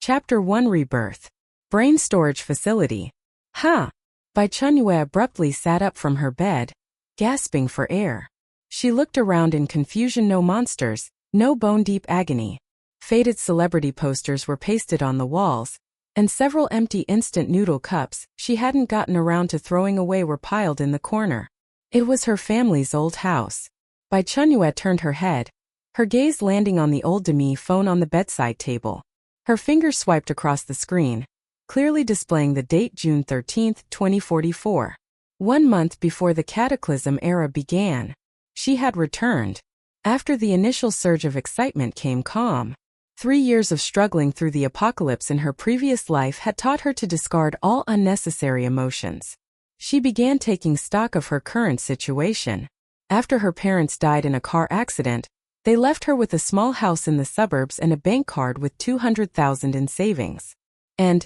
Chapter 1 Rebirth. Brain Storage Facility. Huh. Bai Chenyue abruptly sat up from her bed, gasping for air. She looked around in confusion. No monsters, no bone-deep agony. Faded celebrity posters were pasted on the walls, and several empty instant noodle cups she hadn't gotten around to throwing away were piled in the corner. It was her family's old house. Bai Chenyue turned her head, her gaze landing on the old dummy phone on the bedside table. Her finger swiped across the screen, clearly displaying the date June 13, 2044. 1 month before the cataclysm era began. She had returned. After the initial surge of excitement came calm. 3 years of struggling through the apocalypse in her previous life had taught her to discard all unnecessary emotions. She began taking stock of her current situation. After her parents died in a car accident, they left her with a small house in the suburbs and a bank card with $200,000 in savings. And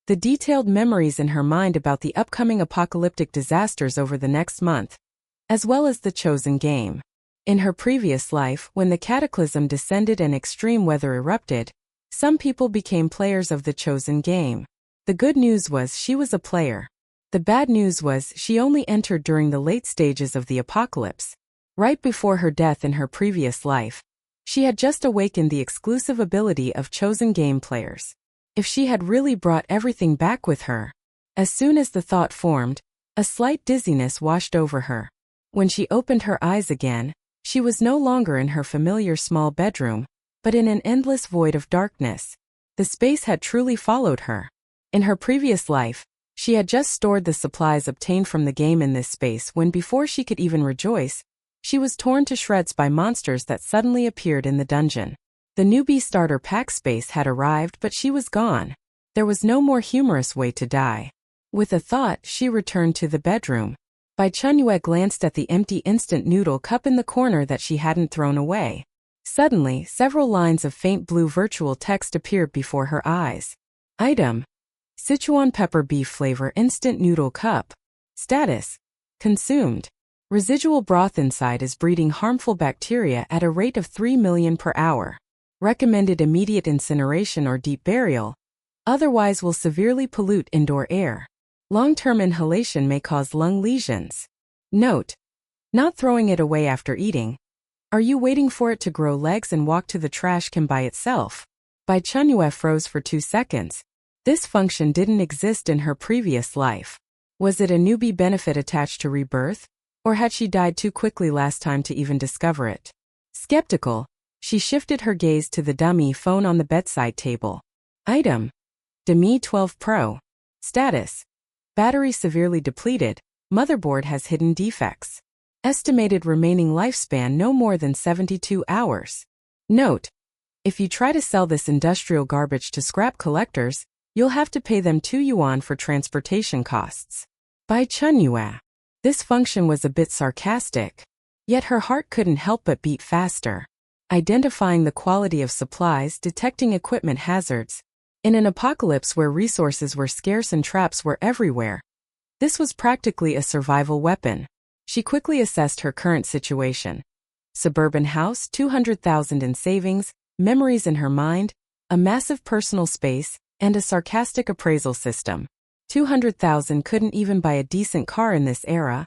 the detailed memories in her mind about the upcoming apocalyptic disasters over the next month, as well as the chosen game. In her previous life, when the cataclysm descended and extreme weather erupted, some people became players of the chosen game. The good news was she was a player. The bad news was she only entered during the late stages of the apocalypse. Right before her death in her previous life, she had just awakened the exclusive ability of chosen game players. If she had really brought everything back with her. As soon as the thought formed, a slight dizziness washed over her. When she opened her eyes again, she was no longer in her familiar small bedroom, but in an endless void of darkness. The space had truly followed her. In her previous life, she had just stored the supplies obtained from the game in this space when, before she could even rejoice, she was torn to shreds by monsters that suddenly appeared in the dungeon. The newbie starter pack space had arrived, but she was gone. There was no more humorous way to die. With a thought, she returned to the bedroom. Bai Chenyue glanced at the empty instant noodle cup in the corner that she hadn't thrown away. Suddenly, several lines of faint blue virtual text appeared before her eyes. Item: Sichuan pepper beef flavor instant noodle cup. Status: consumed. Residual broth inside is breeding harmful bacteria at a rate of 3 million per hour. Recommended immediate incineration or deep burial, otherwise will severely pollute indoor air. Long-term inhalation may cause lung lesions. Note: not throwing it away after eating. Are you waiting for it to grow legs and walk to the trash can by itself? Bai Chenyue froze for 2 seconds. This function didn't exist in her previous life. Was it a newbie benefit attached to rebirth? Or had she died too quickly last time to even discover it? Skeptical, she shifted her gaze to the dummy phone on the bedside table. Item: Demi 12 Pro. Status: battery severely depleted, motherboard has hidden defects. Estimated remaining lifespan no more than 72 hours. Note: if you try to sell this industrial garbage to scrap collectors, you'll have to pay them 2 yuan for transportation costs. Bai Chenyue. This function was a bit sarcastic. Yet her heart couldn't help but beat faster. Identifying the quality of supplies, detecting equipment hazards. In an apocalypse where resources were scarce and traps were everywhere, this was practically a survival weapon. She quickly assessed her current situation. Suburban house, 200,000 in savings, memories in her mind, a massive personal space, and a sarcastic appraisal system. 200,000 couldn't even buy a decent car in this era,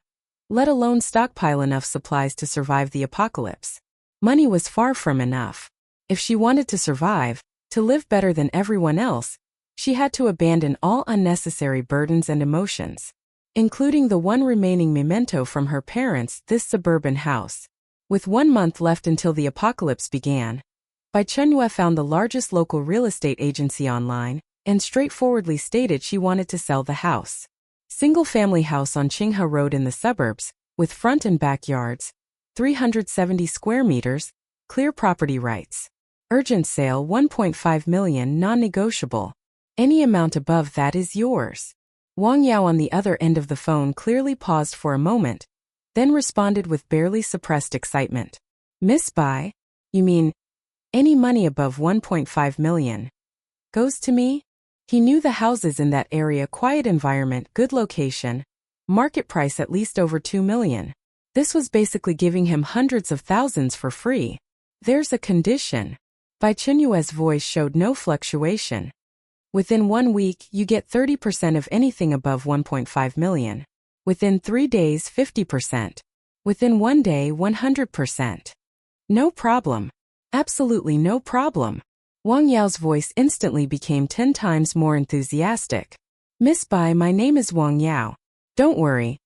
let alone stockpile enough supplies to survive the apocalypse. Money was far from enough. If she wanted to survive, to live better than everyone else, she had to abandon all unnecessary burdens and emotions, including the one remaining memento from her parents, this suburban house. With 1 month left until the apocalypse began, Bai Chenyue found the largest local real estate agency online, and straightforwardly stated she wanted to sell the house. Single-family house on Qinghe Road in the suburbs, with front and backyards, 370 square meters, clear property rights. Urgent sale 1.5 million non-negotiable. Any amount above that is yours. Wang Yao on the other end of the phone clearly paused for a moment, then responded with barely suppressed excitement. Miss Bai, you mean, any money above 1.5 million goes to me? He knew the houses in that area, quiet environment, good location, market price at least over 2 million. This was basically giving him hundreds of thousands for free. There's a condition. Bai Chenyue's voice showed no fluctuation. Within 1 week, you get 30% of anything above 1.5 million. Within 3 days, 50%. Within 1 day, 100%. No problem. Absolutely no problem. Wang Yao's voice instantly became 10 times more enthusiastic. Miss Bai, my name is Wang Yao. Don't worry.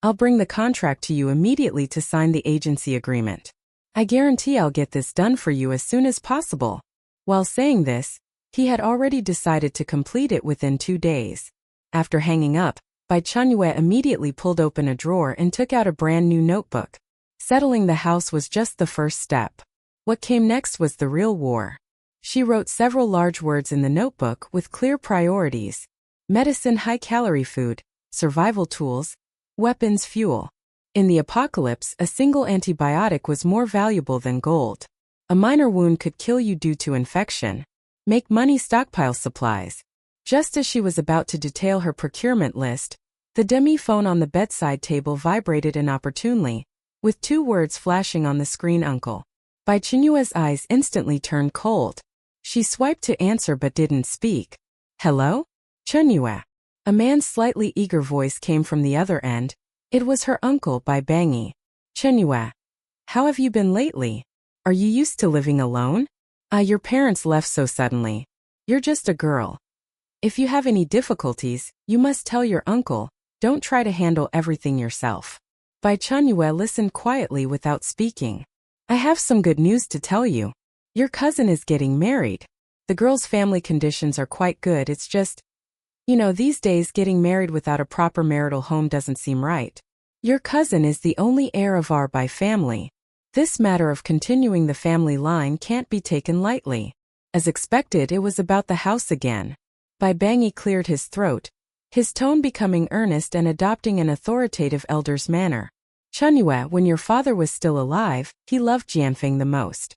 I'll bring the contract to you immediately to sign the agency agreement. I guarantee I'll get this done for you as soon as possible. While saying this, he had already decided to complete it within 2 days. After hanging up, Bai Chenyue immediately pulled open a drawer and took out a brand new notebook. Settling the house was just the first step. What came next was the real war. She wrote several large words in the notebook with clear priorities: medicine, high-calorie food, survival tools, weapons, fuel. In the apocalypse, a single antibiotic was more valuable than gold. A minor wound could kill you due to infection. Make money, stockpile supplies. Just as she was about to detail her procurement list, the demi-phone on the bedside table vibrated inopportunely, with 2 words flashing on the screen: Uncle. Bai Chenyue's eyes instantly turned cold. She swiped to answer but didn't speak. Hello? Chenyue. A man's slightly eager voice came from the other end. It was her uncle, Bai Bangi. Chenyue. How have you been lately? Are you used to living alone? Your parents left so suddenly. You're just a girl. If you have any difficulties, you must tell your uncle. Don't try to handle everything yourself. Bai Chenyue listened quietly without speaking. I have some good news to tell you. Your cousin is getting married. The girl's family conditions are quite good, it's just, these days getting married without a proper marital home doesn't seem right. Your cousin is the only heir of our Bai family. This matter of continuing the family line can't be taken lightly. As expected, it was about the house again. Bai Bangi cleared his throat, his tone becoming earnest and adopting an authoritative elder's manner. Chenyue, when your father was still alive, he loved Jianfeng the most.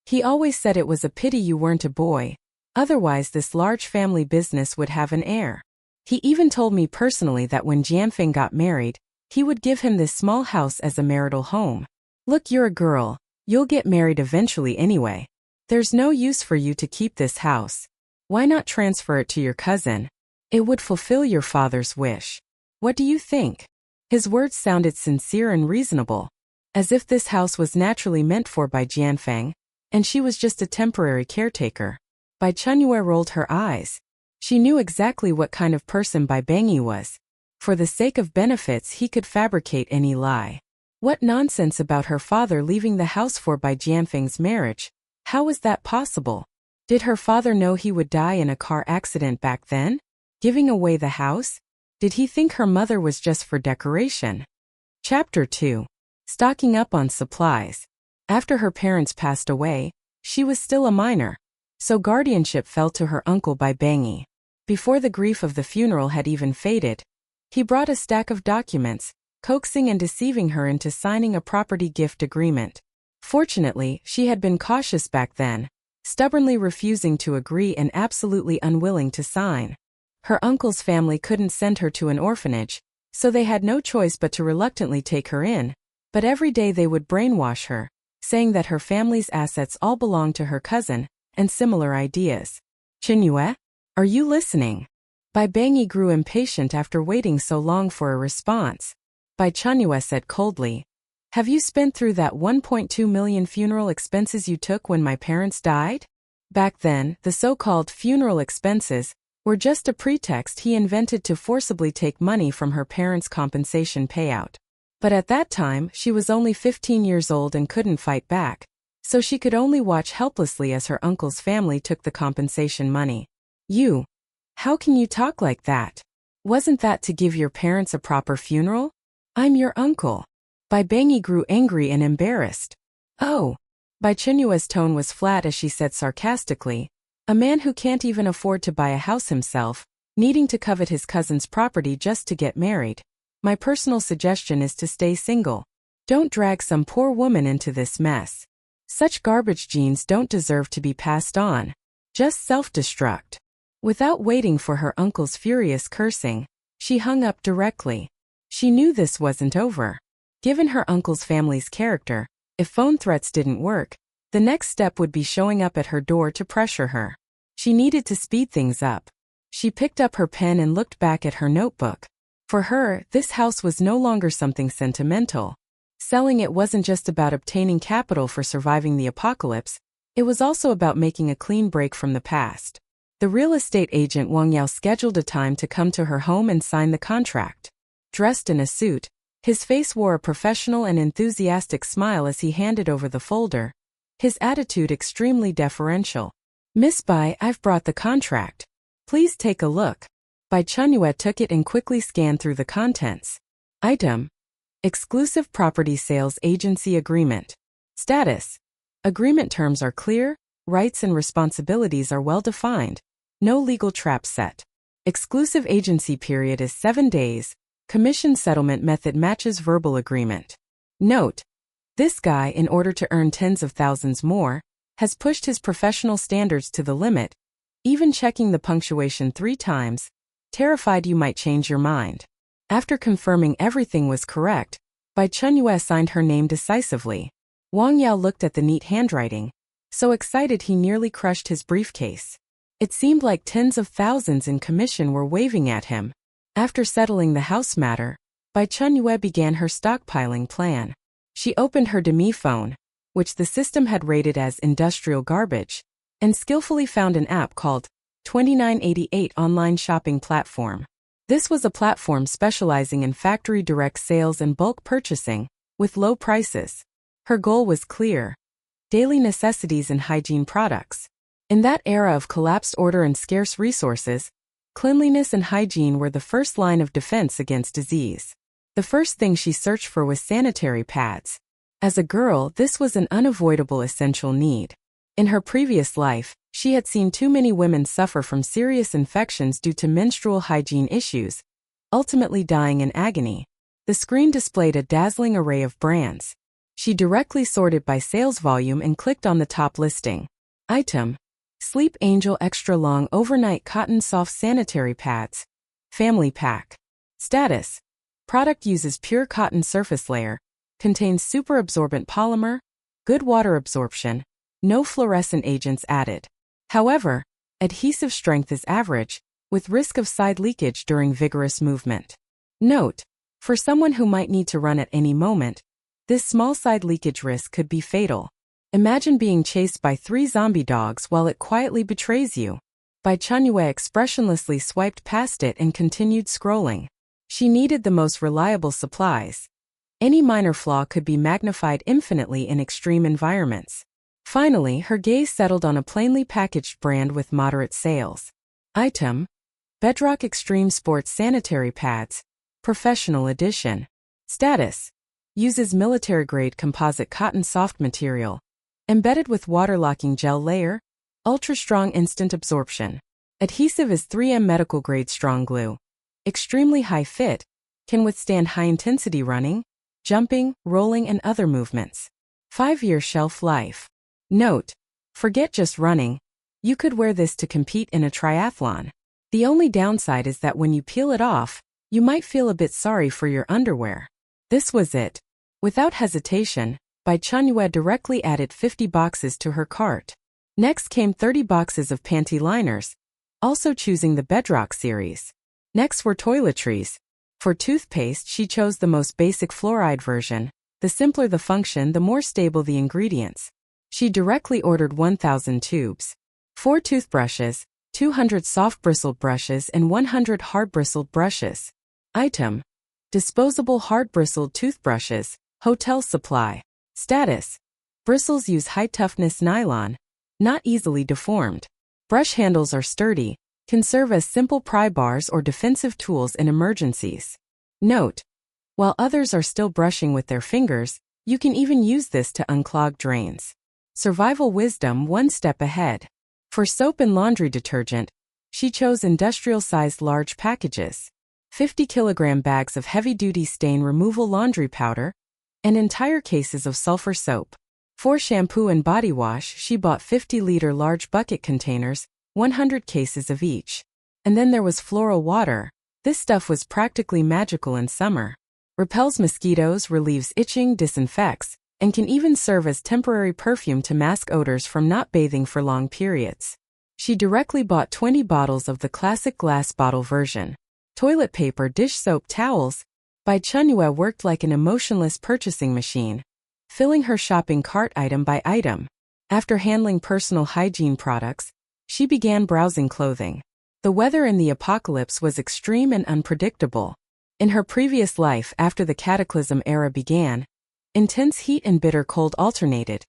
He always said it was a pity you weren't a boy. Otherwise this large family business would have an heir. He even told me personally that when Jianfeng got married, he would give him this small house as a marital home. Look, you're a girl. You'll get married eventually anyway. There's no use for you to keep this house. Why not transfer it to your cousin? It would fulfill your father's wish. What do you think? His words sounded sincere and reasonable, as if this house was naturally meant for Bai Jianfeng, and she was just a temporary caretaker. Bai Chenyue rolled her eyes. She knew exactly what kind of person Bai Bangi was. For the sake of benefits, he could fabricate any lie. What nonsense about her father leaving the house for Bai Jianfeng's marriage? How was that possible? Did her father know he would die in a car accident back then? Giving away the house? Did he think her mother was just for decoration? Chapter 2. Stocking up on supplies. After her parents passed away, she was still a minor, so guardianship fell to her uncle Bai Bangi. Before the grief of the funeral had even faded, he brought a stack of documents, coaxing and deceiving her into signing a property gift agreement. Fortunately, she had been cautious back then, stubbornly refusing to agree and absolutely unwilling to sign. Her uncle's family couldn't send her to an orphanage, so they had no choice but to reluctantly take her in, but every day they would brainwash her, saying that her family's assets all belonged to her cousin, and similar ideas. Chenyue? Are you listening? Bai Bangi grew impatient after waiting so long for a response. Bai Chenyue said coldly, have you spent through that 1.2 million funeral expenses you took when my parents died? Back then, the so-called funeral expenses were just a pretext he invented to forcibly take money from her parents' compensation payout. But at that time, she was only 15 years old and couldn't fight back, so she could only watch helplessly as her uncle's family took the compensation money. How can you talk like that? Wasn't that to give your parents a proper funeral? I'm your uncle. Bai Bangi grew angry and embarrassed. Oh. Bai Chenyue's tone was flat as she said sarcastically, a man who can't even afford to buy a house himself, needing to covet his cousin's property just to get married. My personal suggestion is to stay single. Don't drag some poor woman into this mess. Such garbage genes don't deserve to be passed on. Just self-destruct. Without waiting for her uncle's furious cursing, she hung up directly. She knew this wasn't over. Given her uncle's family's character, if phone threats didn't work, the next step would be showing up at her door to pressure her. She needed to speed things up. She picked up her pen and looked back at her notebook. For her, this house was no longer something sentimental. Selling it wasn't just about obtaining capital for surviving the apocalypse, it was also about making a clean break from the past. The real estate agent Wang Yao scheduled a time to come to her home and sign the contract. Dressed in a suit, his face wore a professional and enthusiastic smile as he handed over the folder, his attitude extremely deferential. "Miss Bai, I've brought the contract. Please take a look." Bai Chenyue took it and quickly scanned through the contents. Item: Exclusive Property Sales Agency Agreement. Status: Agreement terms are clear, rights and responsibilities are well defined. No legal trap set. Exclusive agency period is 7 days. Commission settlement method matches verbal agreement. Note: This guy, in order to earn tens of thousands more, has pushed his professional standards to the limit, even checking the punctuation 3 times, terrified you might change your mind. After confirming everything was correct, Bai Chenyue signed her name decisively. Wang Yao looked at the neat handwriting, so excited he nearly crushed his briefcase. It seemed like tens of thousands in commission were waving at him. After settling the house matter, Bai Chenyue began her stockpiling plan. She opened her demi phone, which the system had rated as industrial garbage, and skillfully found an app called 2988 online shopping platform. This was a platform specializing in factory direct sales and bulk purchasing, with low prices. Her goal was clear: daily necessities and hygiene products. In that era of collapsed order and scarce resources, cleanliness and hygiene were the first line of defense against disease. The first thing she searched for was sanitary pads. As a girl, this was an unavoidable essential need. In her previous life, she had seen too many women suffer from serious infections due to menstrual hygiene issues, ultimately dying in agony. The screen displayed a dazzling array of brands. She directly sorted by sales volume and clicked on the top listing. Item: Sleep Angel Extra Long Overnight Cotton Soft Sanitary Pads. Family Pack. Status: Product uses pure cotton surface layer, contains super absorbent polymer, good water absorption, no fluorescent agents added. However, adhesive strength is average, with risk of side leakage during vigorous movement. Note: For someone who might need to run at any moment, this small side leakage risk could be fatal. Imagine being chased by 3 zombie dogs while it quietly betrays you. Bai Chenyue expressionlessly swiped past it and continued scrolling. She needed the most reliable supplies. Any minor flaw could be magnified infinitely in extreme environments. Finally, her gaze settled on a plainly packaged brand with moderate sales. Item: Bedrock Extreme Sports Sanitary Pads, Professional Edition. Status: Uses military-grade composite cotton soft material, embedded with water-locking gel layer, ultra-strong instant absorption. Adhesive is 3M medical-grade strong glue. Extremely high fit, can withstand high-intensity running, jumping, rolling, and other movements. 5-year shelf life. Note: Forget just running. You could wear this to compete in a triathlon. The only downside is that when you peel it off, you might feel a bit sorry for your underwear. This was it. Without hesitation, Bai Chenyue directly added 50 boxes to her cart. Next came 30 boxes of panty liners, also choosing the Bedrock series. Next were toiletries. For toothpaste, she chose the most basic fluoride version. The simpler the function, the more stable the ingredients. She directly ordered 1,000 tubes. 4 toothbrushes, 200 soft-bristled brushes and 100 hard-bristled brushes. Item: Disposable hard-bristled toothbrushes, hotel supply. Status: Bristles use high-toughness nylon, not easily deformed. Brush handles are sturdy, can serve as simple pry bars or defensive tools in emergencies. Note: While others are still brushing with their fingers, you can even use this to unclog drains. Survival wisdom one step ahead. For soap and laundry detergent, she chose industrial-sized large packages. 50-kilogram bags of heavy-duty stain removal laundry powder, and entire cases of sulfur soap. For shampoo and body wash, she bought 50-liter large bucket containers, 100 cases of each. And then there was floral water. This stuff was practically magical in summer. Repels mosquitoes, relieves itching, disinfects, and can even serve as temporary perfume to mask odors from not bathing for long periods. She directly bought 20 bottles of the classic glass bottle version. Toilet paper, dish soap, towels. Bai Chenyue worked like an emotionless purchasing machine, filling her shopping cart item by item. After handling personal hygiene products, she began browsing clothing. The weather in the apocalypse was extreme and unpredictable. In her previous life after the cataclysm era began, intense heat and bitter cold alternated,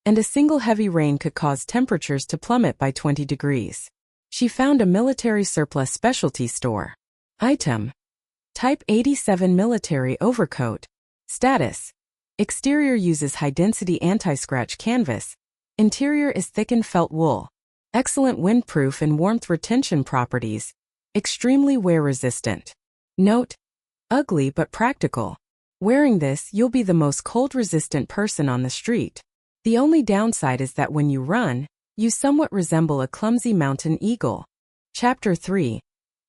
and a single heavy rain could cause temperatures to plummet by 20 degrees. She found a military surplus specialty store. Item: Type 87 military overcoat. Status: exterior uses high-density anti-scratch canvas. Interior is thickened felt wool. Excellent windproof and warmth retention properties. Extremely wear-resistant. Note: ugly but practical. Wearing this, you'll be the most cold-resistant person on the street. The only downside is that when you run, you somewhat resemble a clumsy mountain eagle. Chapter 3.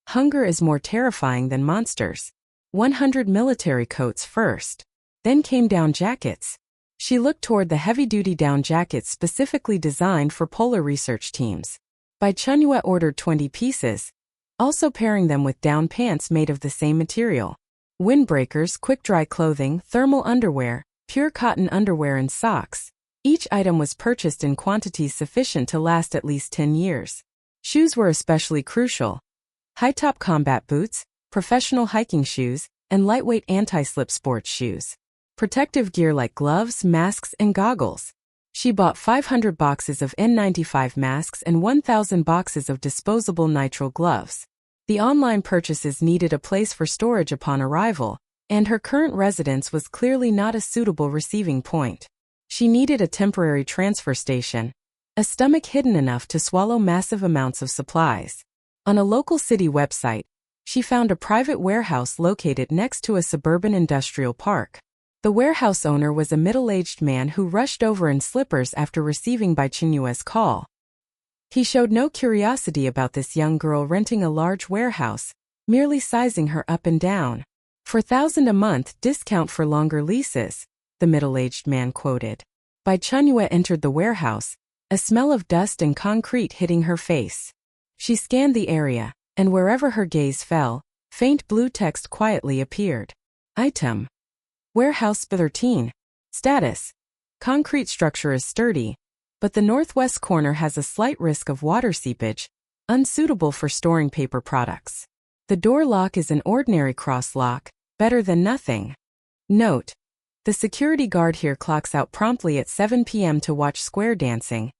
Hunger is more terrifying than monsters. 100 military coats first. Then came down jackets. She looked toward the heavy-duty down jackets specifically designed for polar research teams. Bai Chenyue ordered 20 pieces, also pairing them with down pants made of the same material. Windbreakers, quick-dry clothing, thermal underwear, pure cotton underwear and socks. Each item was purchased in quantities sufficient to last at least 10 years. Shoes were especially crucial. High-top combat boots, professional hiking shoes, and lightweight anti-slip sports shoes. Protective gear like gloves, masks, and goggles. She bought 500 boxes of N95 masks and 1,000 boxes of disposable nitrile gloves. The online purchases needed a place for storage upon arrival, and her current residence was clearly not a suitable receiving point. She needed a temporary transfer station, a stomach hidden enough to swallow massive amounts of supplies. On a local city website, she found a private warehouse located next to a suburban industrial park. The warehouse owner was a middle-aged man who rushed over in slippers after receiving Bai Chenyue's call. He showed no curiosity about this young girl renting a large warehouse, merely sizing her up and down. For $1,000 a month, discount for longer leases, the middle-aged man quoted. Bai Chenyue entered the warehouse, a smell of dust and concrete hitting her face. She scanned the area, and wherever her gaze fell, faint blue text quietly appeared. Item: Warehouse 13. Status: concrete structure is sturdy, but the northwest corner has a slight risk of water seepage, unsuitable for storing paper products. The door lock is an ordinary cross lock, better than nothing. Note: the security guard here clocks out promptly at 7 p.m. to watch square dancing.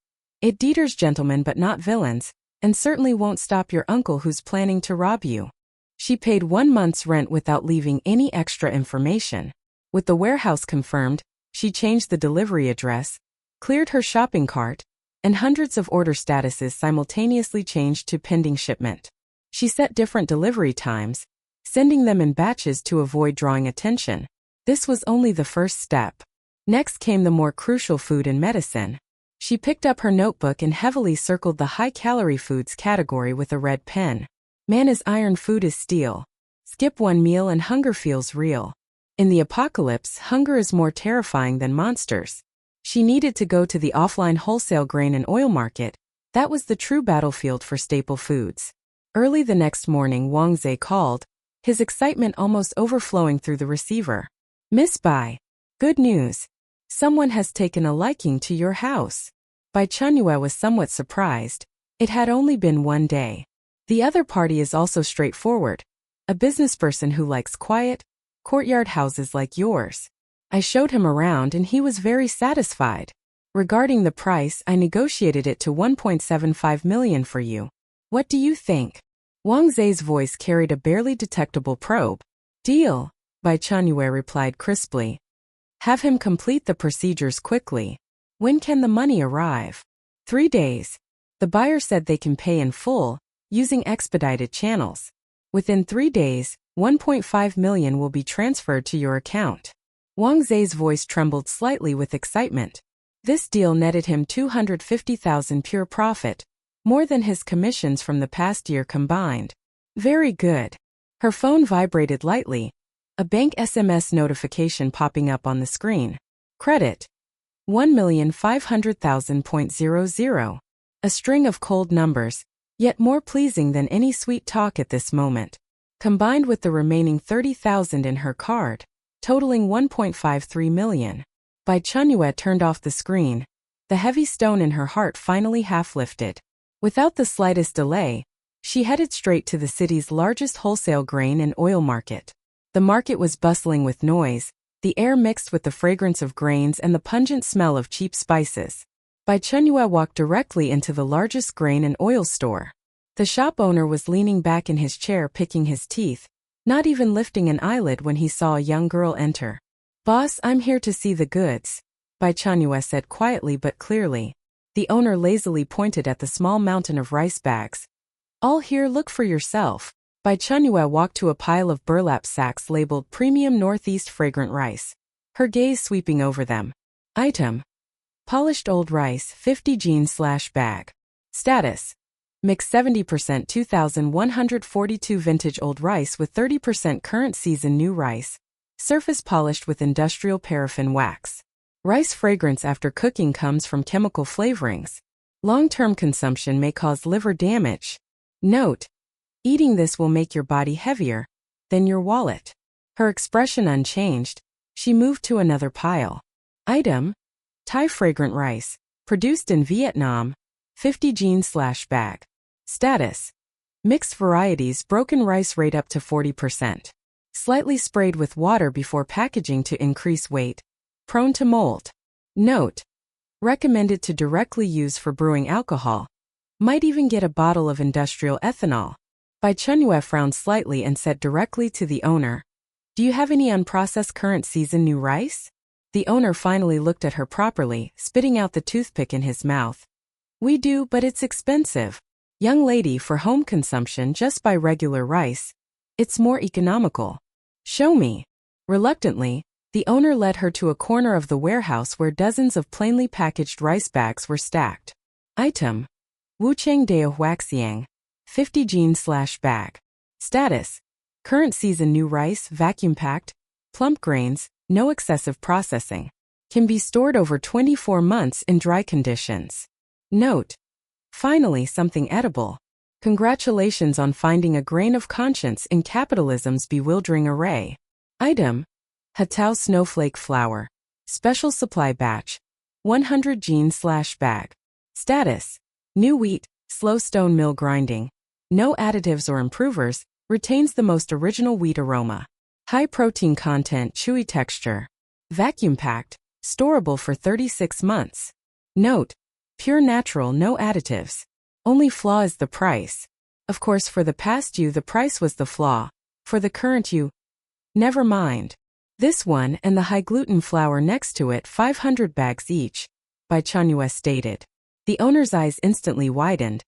It deters gentlemen but not villains, and certainly won't stop your uncle who's planning to rob you. She paid 1 month's rent without leaving any extra information. With the warehouse confirmed, she changed the delivery address, cleared her shopping cart, and hundreds of order statuses simultaneously changed to pending shipment. She set different delivery times, sending them in batches to avoid drawing attention. This was only the first step. Next came the more crucial food and medicine. She picked up her notebook and heavily circled the high-calorie foods category with a red pen. Man is iron, food is steel. Skip one meal and hunger feels real. In the apocalypse, hunger is more terrifying than monsters. She needed to go to the offline wholesale grain and oil market. That was the true battlefield for staple foods. Early the next morning, Wang Zhe called, his excitement almost overflowing through the receiver. Miss Bai. Good news. Someone has taken a liking to your house. Bai Chenyue was somewhat surprised. It had only been 1 day. The other party is also straightforward. A businessperson who likes quiet, courtyard houses like yours. I showed him around and he was very satisfied. Regarding the price, I negotiated it to 1.75 million for you. What do you think? Wang Zhe's voice carried a barely detectable probe. Deal, Bai Chenyue replied crisply. Have him complete the procedures quickly. When can the money arrive? 3 days. The buyer said they can pay in full, using expedited channels. Within 3 days, 1.5 million will be transferred to your account. Wang Zhe's voice trembled slightly with excitement. This deal netted him 250,000 pure profit, more than his commissions from the past year combined. Very good. Her phone vibrated lightly, a bank SMS notification popping up on the screen. Credit: 1,500,000.00. A string of cold numbers, yet more pleasing than any sweet talk at this moment. Combined with the remaining 30,000 in her card, totaling 1.53 million. Bai Chenyue turned off the screen. The heavy stone in her heart finally half lifted. Without the slightest delay, she headed straight to the city's largest wholesale grain and oil market. The market was bustling with noise, the air mixed with the fragrance of grains and the pungent smell of cheap spices. Bai Chenyue walked directly into the largest grain and oil store. The shop owner was leaning back in his chair picking his teeth, not even lifting an eyelid when he saw a young girl enter. "Boss, I'm here to see the goods," Bai Chenyue said quietly but clearly. The owner lazily pointed at the small mountain of rice bags. "All here, look for yourself." Bai Chenyue walked to a pile of burlap sacks labeled Premium Northeast Fragrant Rice, her gaze sweeping over them. Item: polished old rice, 50 jeans/bag. Status: mix 70% 2142 vintage old rice with 30% current season new rice. Surface polished with industrial paraffin wax. Rice fragrance after cooking comes from chemical flavorings. Long-term consumption may cause liver damage. Note: eating this will make your body heavier than your wallet. Her expression unchanged, she moved to another pile. Item: Thai fragrant rice, produced in Vietnam, 50 jeans/bag. Status: mixed varieties, broken rice rate up to 40%. Slightly sprayed with water before packaging to increase weight. Prone to mold. Note: recommended to directly use for brewing alcohol. Might even get a bottle of industrial ethanol. Bai Chenyue frowned slightly and said directly to the owner, "Do you have any unprocessed current season new rice?" The owner finally looked at her properly, spitting out the toothpick in his mouth. "We do, but it's expensive. Young lady, for home consumption just buy regular rice. It's more economical." "Show me." Reluctantly, the owner led her to a corner of the warehouse where dozens of plainly packaged rice bags were stacked. Item: Wuchang Dao Huaxiang, 50 jeans/bag. Status: current season new rice, vacuum packed, plump grains, no excessive processing. Can be stored over 24 months in dry conditions. Note: finally something edible. Congratulations on finding a grain of conscience in capitalism's bewildering array. Item: Hatao snowflake flour. Special supply batch. 100 jeans/bag. Status: new wheat, slow stone mill grinding. No additives or improvers, retains the most original wheat aroma. High protein content, chewy texture. Vacuum packed, storable for 36 months. Note: pure natural, no additives. Only flaw is the price. Of course, for the past you the price was the flaw. For the current you, never mind. This one and the high gluten flour next to it, 500 bags each, Bai Chenyue stated. The owner's eyes instantly widened.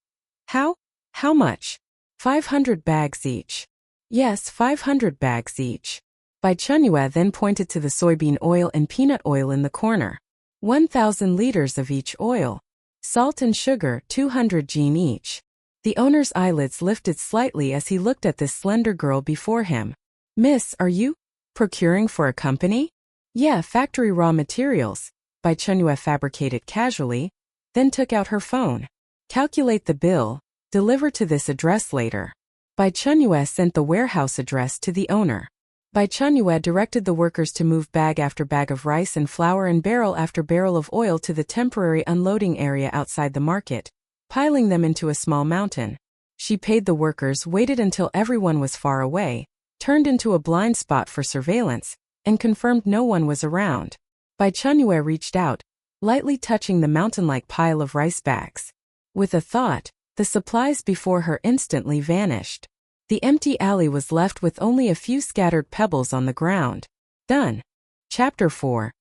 How? How much? 500 bags each. Yes, 500 bags each. Bai Chenyue then pointed to the soybean oil and peanut oil in the corner. 1,000 liters of each oil. Salt and sugar, 200 jean each. The owner's eyelids lifted slightly as he looked at this slender girl before him. "Miss, are you procuring for a company?" "Yeah, factory raw materials," Bai Chenyue fabricated casually, then took out her phone. "Calculate the bill, deliver to this address later." Bai Chenyue sent the warehouse address to the owner. Bai Chenyue directed the workers to move bag after bag of rice and flour and barrel after barrel of oil to the temporary unloading area outside the market, piling them into a small mountain. She paid the workers, waited until everyone was far away, turned into a blind spot for surveillance, and confirmed no one was around. Bai Chenyue reached out, lightly touching the mountain-like pile of rice bags. With a thought, the supplies before her instantly vanished. The empty alley was left with only a few scattered pebbles on the ground. Done. Chapter 4.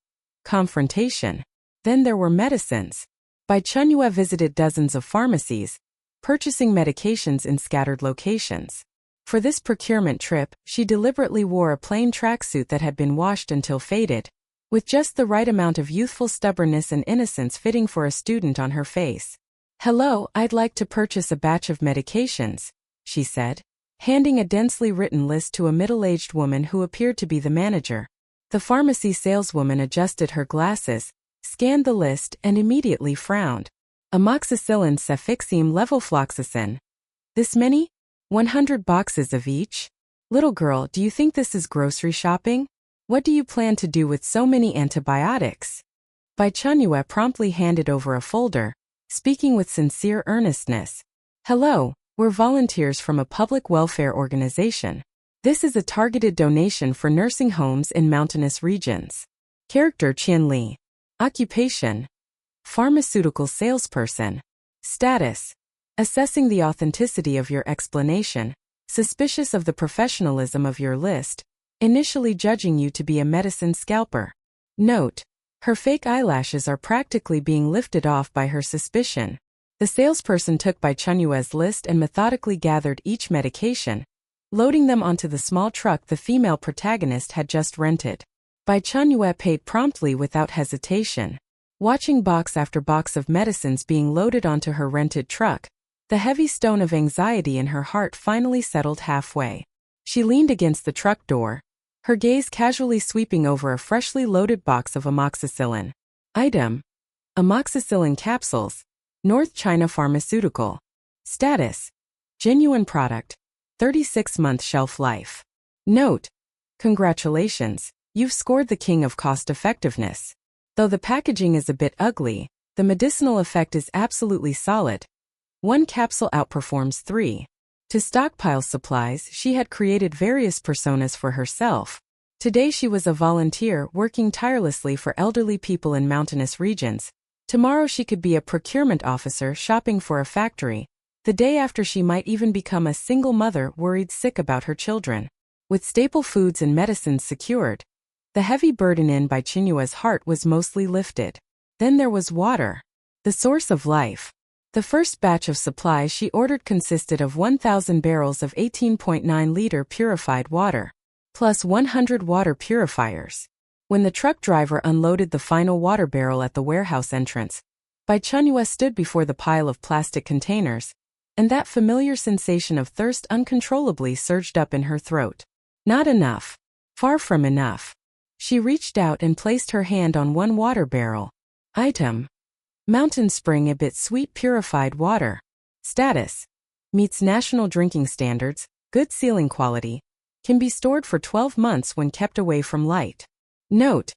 Confrontation. Then there were medicines. Bai Chenyue visited dozens of pharmacies, purchasing medications in scattered locations. For this procurement trip, she deliberately wore a plain tracksuit that had been washed until faded, with just the right amount of youthful stubbornness and innocence fitting for a student on her face. "Hello, I'd like to purchase a batch of medications," she said, handing a densely written list to a middle-aged woman who appeared to be the manager. The pharmacy saleswoman adjusted her glasses, scanned the list, and immediately frowned. amoxicillin cefixime levofloxacin. This many? 100 boxes of each? Little girl, do you think this is grocery shopping? What do you plan to do with so many antibiotics? Bai Chenyue promptly handed over a folder, speaking with sincere earnestness. Hello, we're volunteers from a public welfare organization. This is a targeted donation for nursing homes in mountainous regions. Character Qian Li. Occupation: pharmaceutical salesperson. Status: assessing the authenticity of your explanation, suspicious of the professionalism of your list, initially judging you to be a medicine scalper. Note: her fake eyelashes are practically being lifted off by her suspicion. The salesperson took Bai Chenyue's list and methodically gathered each medication, loading them onto the small truck the female protagonist had just rented. Bai Chenyue paid promptly without hesitation. Watching box after box of medicines being loaded onto her rented truck, the heavy stone of anxiety in her heart finally settled halfway. She leaned against the truck door, her gaze casually sweeping over a freshly loaded box of amoxicillin. Item: amoxicillin capsules, North China Pharmaceutical. Status: genuine product, 36-month shelf life. Note: congratulations, you've scored the king of cost effectiveness. Though the packaging is a bit ugly, the medicinal effect is absolutely solid. One capsule outperforms 3. To stockpile supplies, she had created various personas for herself. Today she was a volunteer working tirelessly for elderly people in mountainous regions. Tomorrow she could be a procurement officer shopping for a factory. The day after she might even become a single mother worried sick about her children. With staple foods and medicines secured, the heavy burden in Bai Chenyue's heart was mostly lifted. Then there was water, the source of life. The first batch of supplies she ordered consisted of 1,000 barrels of 18.9-liter purified water, plus 100 water purifiers. When the truck driver unloaded the final water barrel at the warehouse entrance, Bai Chenyue stood before the pile of plastic containers, and that familiar sensation of thirst uncontrollably surged up in her throat. Not enough. Far from enough. She reached out and placed her hand on one water barrel. Item: Mountain Spring a bit sweet purified water. Status: meets national drinking standards, good sealing quality, can be stored for 12 months when kept away from light. Note: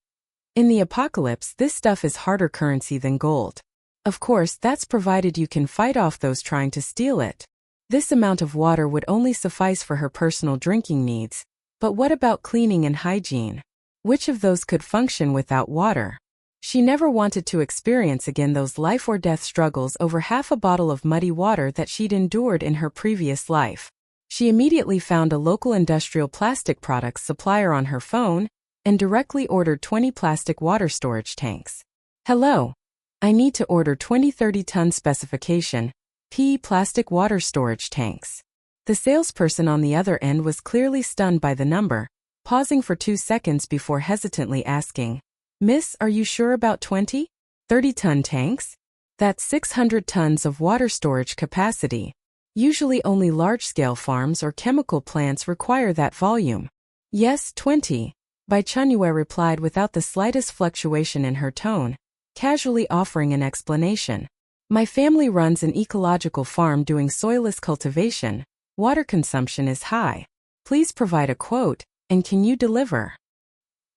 in the apocalypse this stuff is harder currency than gold. Of course, that's provided you can fight off those trying to steal it. This amount of water would only suffice for her personal drinking needs. But what about cleaning and hygiene? Which of those could function without water? She never wanted to experience again those life-or-death struggles over half a bottle of muddy water that she'd endured in her previous life. She immediately found a local industrial plastic products supplier on her phone and directly ordered 20 plastic water storage tanks. Hello. I need to order 20 30-ton specification, PE plastic water storage tanks. The salesperson on the other end was clearly stunned by the number, pausing for 2 seconds before hesitantly asking, "Miss, are you sure about 20? 30-ton tanks? That's 600 tons of water storage capacity. Usually only large-scale farms or chemical plants require that volume." "Yes, 20, Bai Chenyue replied without the slightest fluctuation in her tone, casually offering an explanation. "My family runs an ecological farm doing soilless cultivation. Water consumption is high. Please provide a quote, and can you deliver?"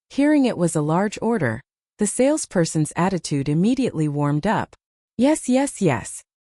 Hearing it was a large order, the salesperson's attitude immediately warmed up. Yes.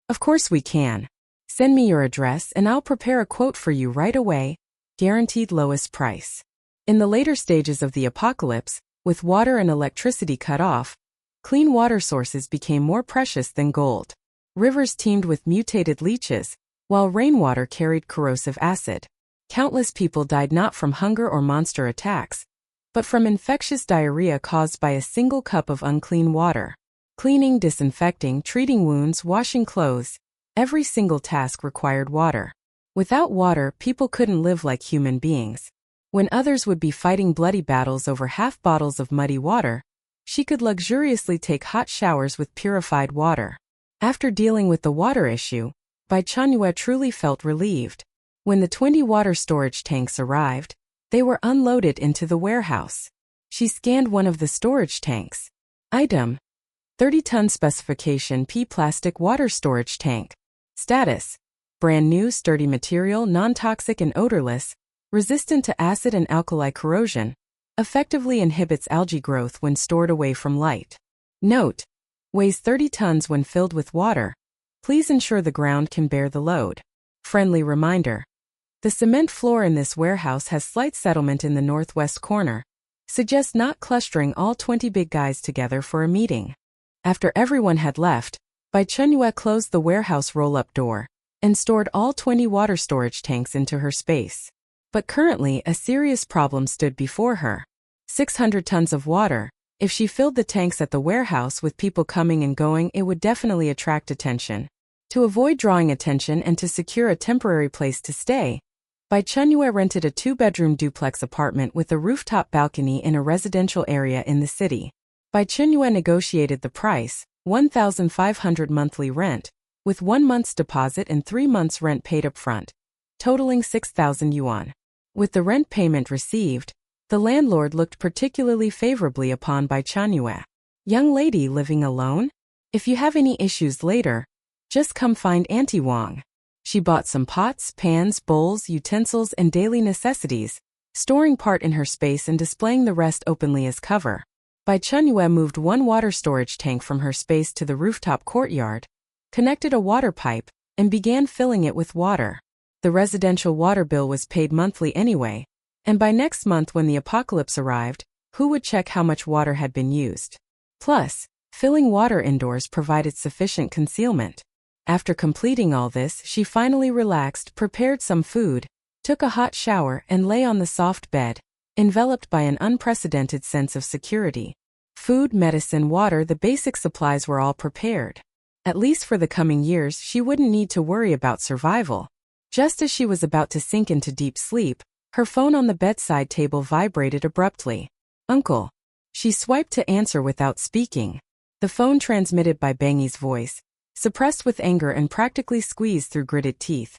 Of course we can. Send me your address and I'll prepare a quote for you right away, guaranteed lowest price. In the later stages of the apocalypse, with water and electricity cut off, clean water sources became more precious than gold. Rivers teemed with mutated leeches, while rainwater carried corrosive acid. Countless people died not from hunger or monster attacks, but from infectious diarrhea caused by a single cup of unclean water. Cleaning, disinfecting, treating wounds, washing clothes, every single task required water. Without water, people couldn't live like human beings. When others would be fighting bloody battles over half bottles of muddy water, she could luxuriously take hot showers with purified water. After dealing with the water issue, Bai Chenyue truly felt relieved. When the 20 water storage tanks arrived, they were unloaded into the warehouse. She scanned one of the storage tanks. Item: 30-ton specification P plastic water storage tank. Status: brand new, sturdy material, non-toxic and odorless, resistant to acid and alkali corrosion, effectively inhibits algae growth when stored away from light. Note: weighs 30 tons when filled with water. Please ensure the ground can bear the load. Friendly reminder: the cement floor in this warehouse has slight settlement in the northwest corner. Suggest not clustering all 20 big guys together for a meeting. After everyone had left, Bai Chenyue closed the warehouse roll-up door and stored all 20 water storage tanks into her space. But currently, a serious problem stood before her. 600 tons of water. If she filled the tanks at the warehouse with people coming and going, it would definitely attract attention. To avoid drawing attention and to secure a temporary place to stay, Bai Chenyue rented a 2-bedroom duplex apartment with a rooftop balcony in a residential area in the city. Bai Chenyue negotiated the price, 1,500 monthly rent, with 1 month's deposit and 3 months' rent paid up front, totaling 6,000 yuan. With the rent payment received, the landlord looked particularly favorably upon Bai Chenyue. Young lady living alone? If you have any issues later, just come find Auntie Wang. She bought some pots, pans, bowls, utensils, and daily necessities, storing part in her space and displaying the rest openly as cover. Bai Chenyue moved 1 water storage tank from her space to the rooftop courtyard, connected a water pipe, and began filling it with water. The residential water bill was paid monthly anyway, and by next month when the apocalypse arrived, who would check how much water had been used? Plus, filling water indoors provided sufficient concealment. After completing all this, she finally relaxed, prepared some food, took a hot shower, and lay on the soft bed, enveloped by an unprecedented sense of security. Food, medicine, water, the basic supplies were all prepared. At least for the coming years, she wouldn't need to worry about survival. Just as she was about to sink into deep sleep, her phone on the bedside table vibrated abruptly. "Uncle." She swiped to answer without speaking. The phone transmitted by Bangi's voice, suppressed with anger and practically squeezed through gritted teeth.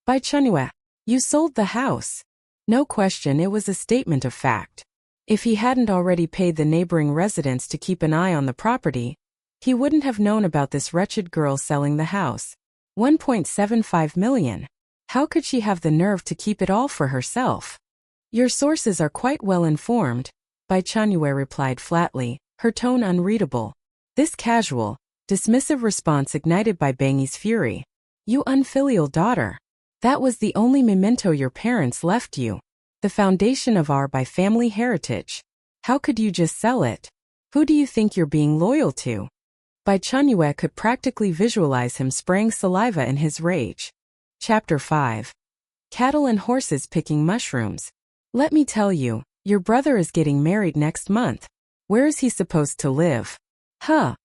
"Bai Chenyue, you sold the house." No question, it was a statement of fact. If he hadn't already paid the neighboring residents to keep an eye on the property, he wouldn't have known about this wretched girl selling the house. 1.75 million. How could she have the nerve to keep it all for herself? "Your sources are quite well informed," Bai Chenyue replied flatly, her tone unreadable. This casual, dismissive response ignited by Bangi's fury. "You unfilial daughter. That was the only memento your parents left you. The foundation of our Bai family heritage. How could you just sell it? Who do you think you're being loyal to?" Bai Chenyue could practically visualize him spraying saliva in his rage. Chapter 5. Cattle and horses picking mushrooms. "Let me tell you, your brother is getting married next month. Where is he supposed to live? Huh?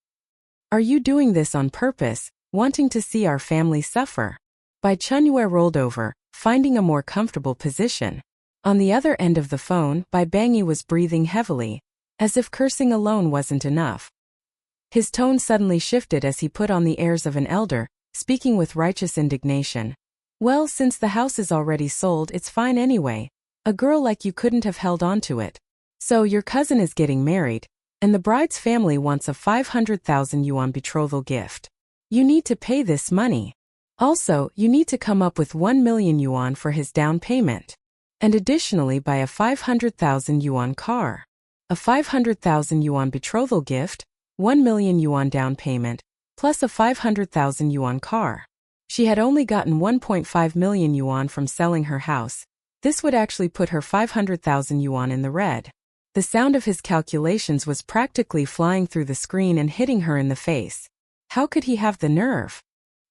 Are you doing this on purpose, wanting to see our family suffer?" Bai Chenyue rolled over, finding a more comfortable position. On the other end of the phone, Bai Bangi was breathing heavily, as if cursing alone wasn't enough. His tone suddenly shifted as he put on the airs of an elder, speaking with righteous indignation. "Well, since the house is already sold, it's fine anyway. A girl like you couldn't have held on to it. So your cousin is getting married, and the bride's family wants a 500,000 yuan betrothal gift. You need to pay this money. Also, you need to come up with 1 million yuan for his down payment. And additionally buy a 500,000 yuan car. A 500,000 yuan betrothal gift, 1 million yuan down payment, plus a 500,000 yuan car." She had only gotten 1.5 million yuan from selling her house. This would actually put her 500,000 yuan in the red. The sound of his calculations was practically flying through the screen and hitting her in the face. How could he have the nerve?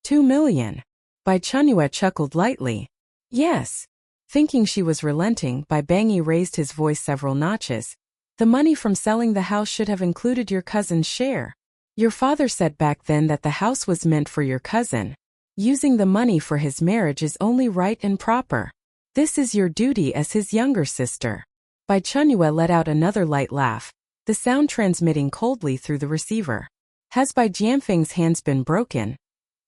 2 million. Bai Chenyue chuckled lightly. "Yes." Thinking she was relenting, Bai Bangi raised his voice several notches. "The money from selling the house should have included your cousin's share. Your father said back then that the house was meant for your cousin. Using the money for his marriage is only right and proper. This is your duty as his younger sister." Bai Chenyue let out another light laugh, the sound transmitting coldly through the receiver. "Has Bai Jianfeng's hands been broken?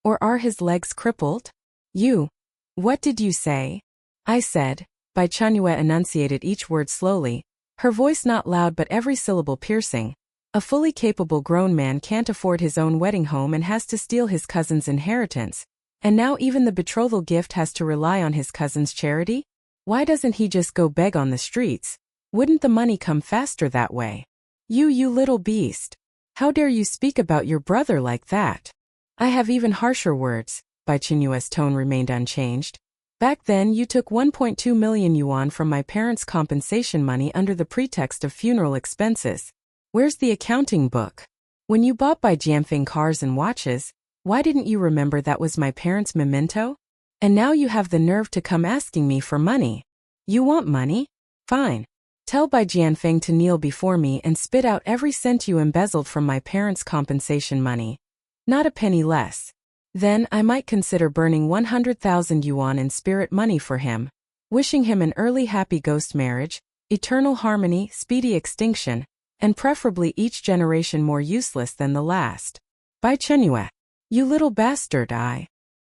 Or are his legs crippled?" "You. What did you say?" "I said," Bai Chenyue enunciated each word slowly, her voice not loud but every syllable piercing. A fully capable grown man can't afford his own wedding home and has to steal his cousin's inheritance. And now even the betrothal gift has to rely on his cousin's charity? Why doesn't he just go beg on the streets? Wouldn't the money come faster that way? You little beast. How dare you speak about your brother like that? I have even harsher words. Bai Chenyue's tone remained unchanged. Back then you took 1.2 million yuan from my parents' compensation money under the pretext of funeral expenses. Where's the accounting book? When you bought Bai Jianfeng cars and watches, why didn't you remember that was my parents' memento? And now you have the nerve to come asking me for money. You want money? Fine. Tell Bai Jianfeng to kneel before me and spit out every cent you embezzled from my parents' compensation money. Not a penny less. Then I might consider burning 100,000 yuan in spirit money for him, wishing him an early happy ghost marriage, eternal harmony, speedy extinction, and preferably each generation more useless than the last. Bai Chenyue. You little bastard,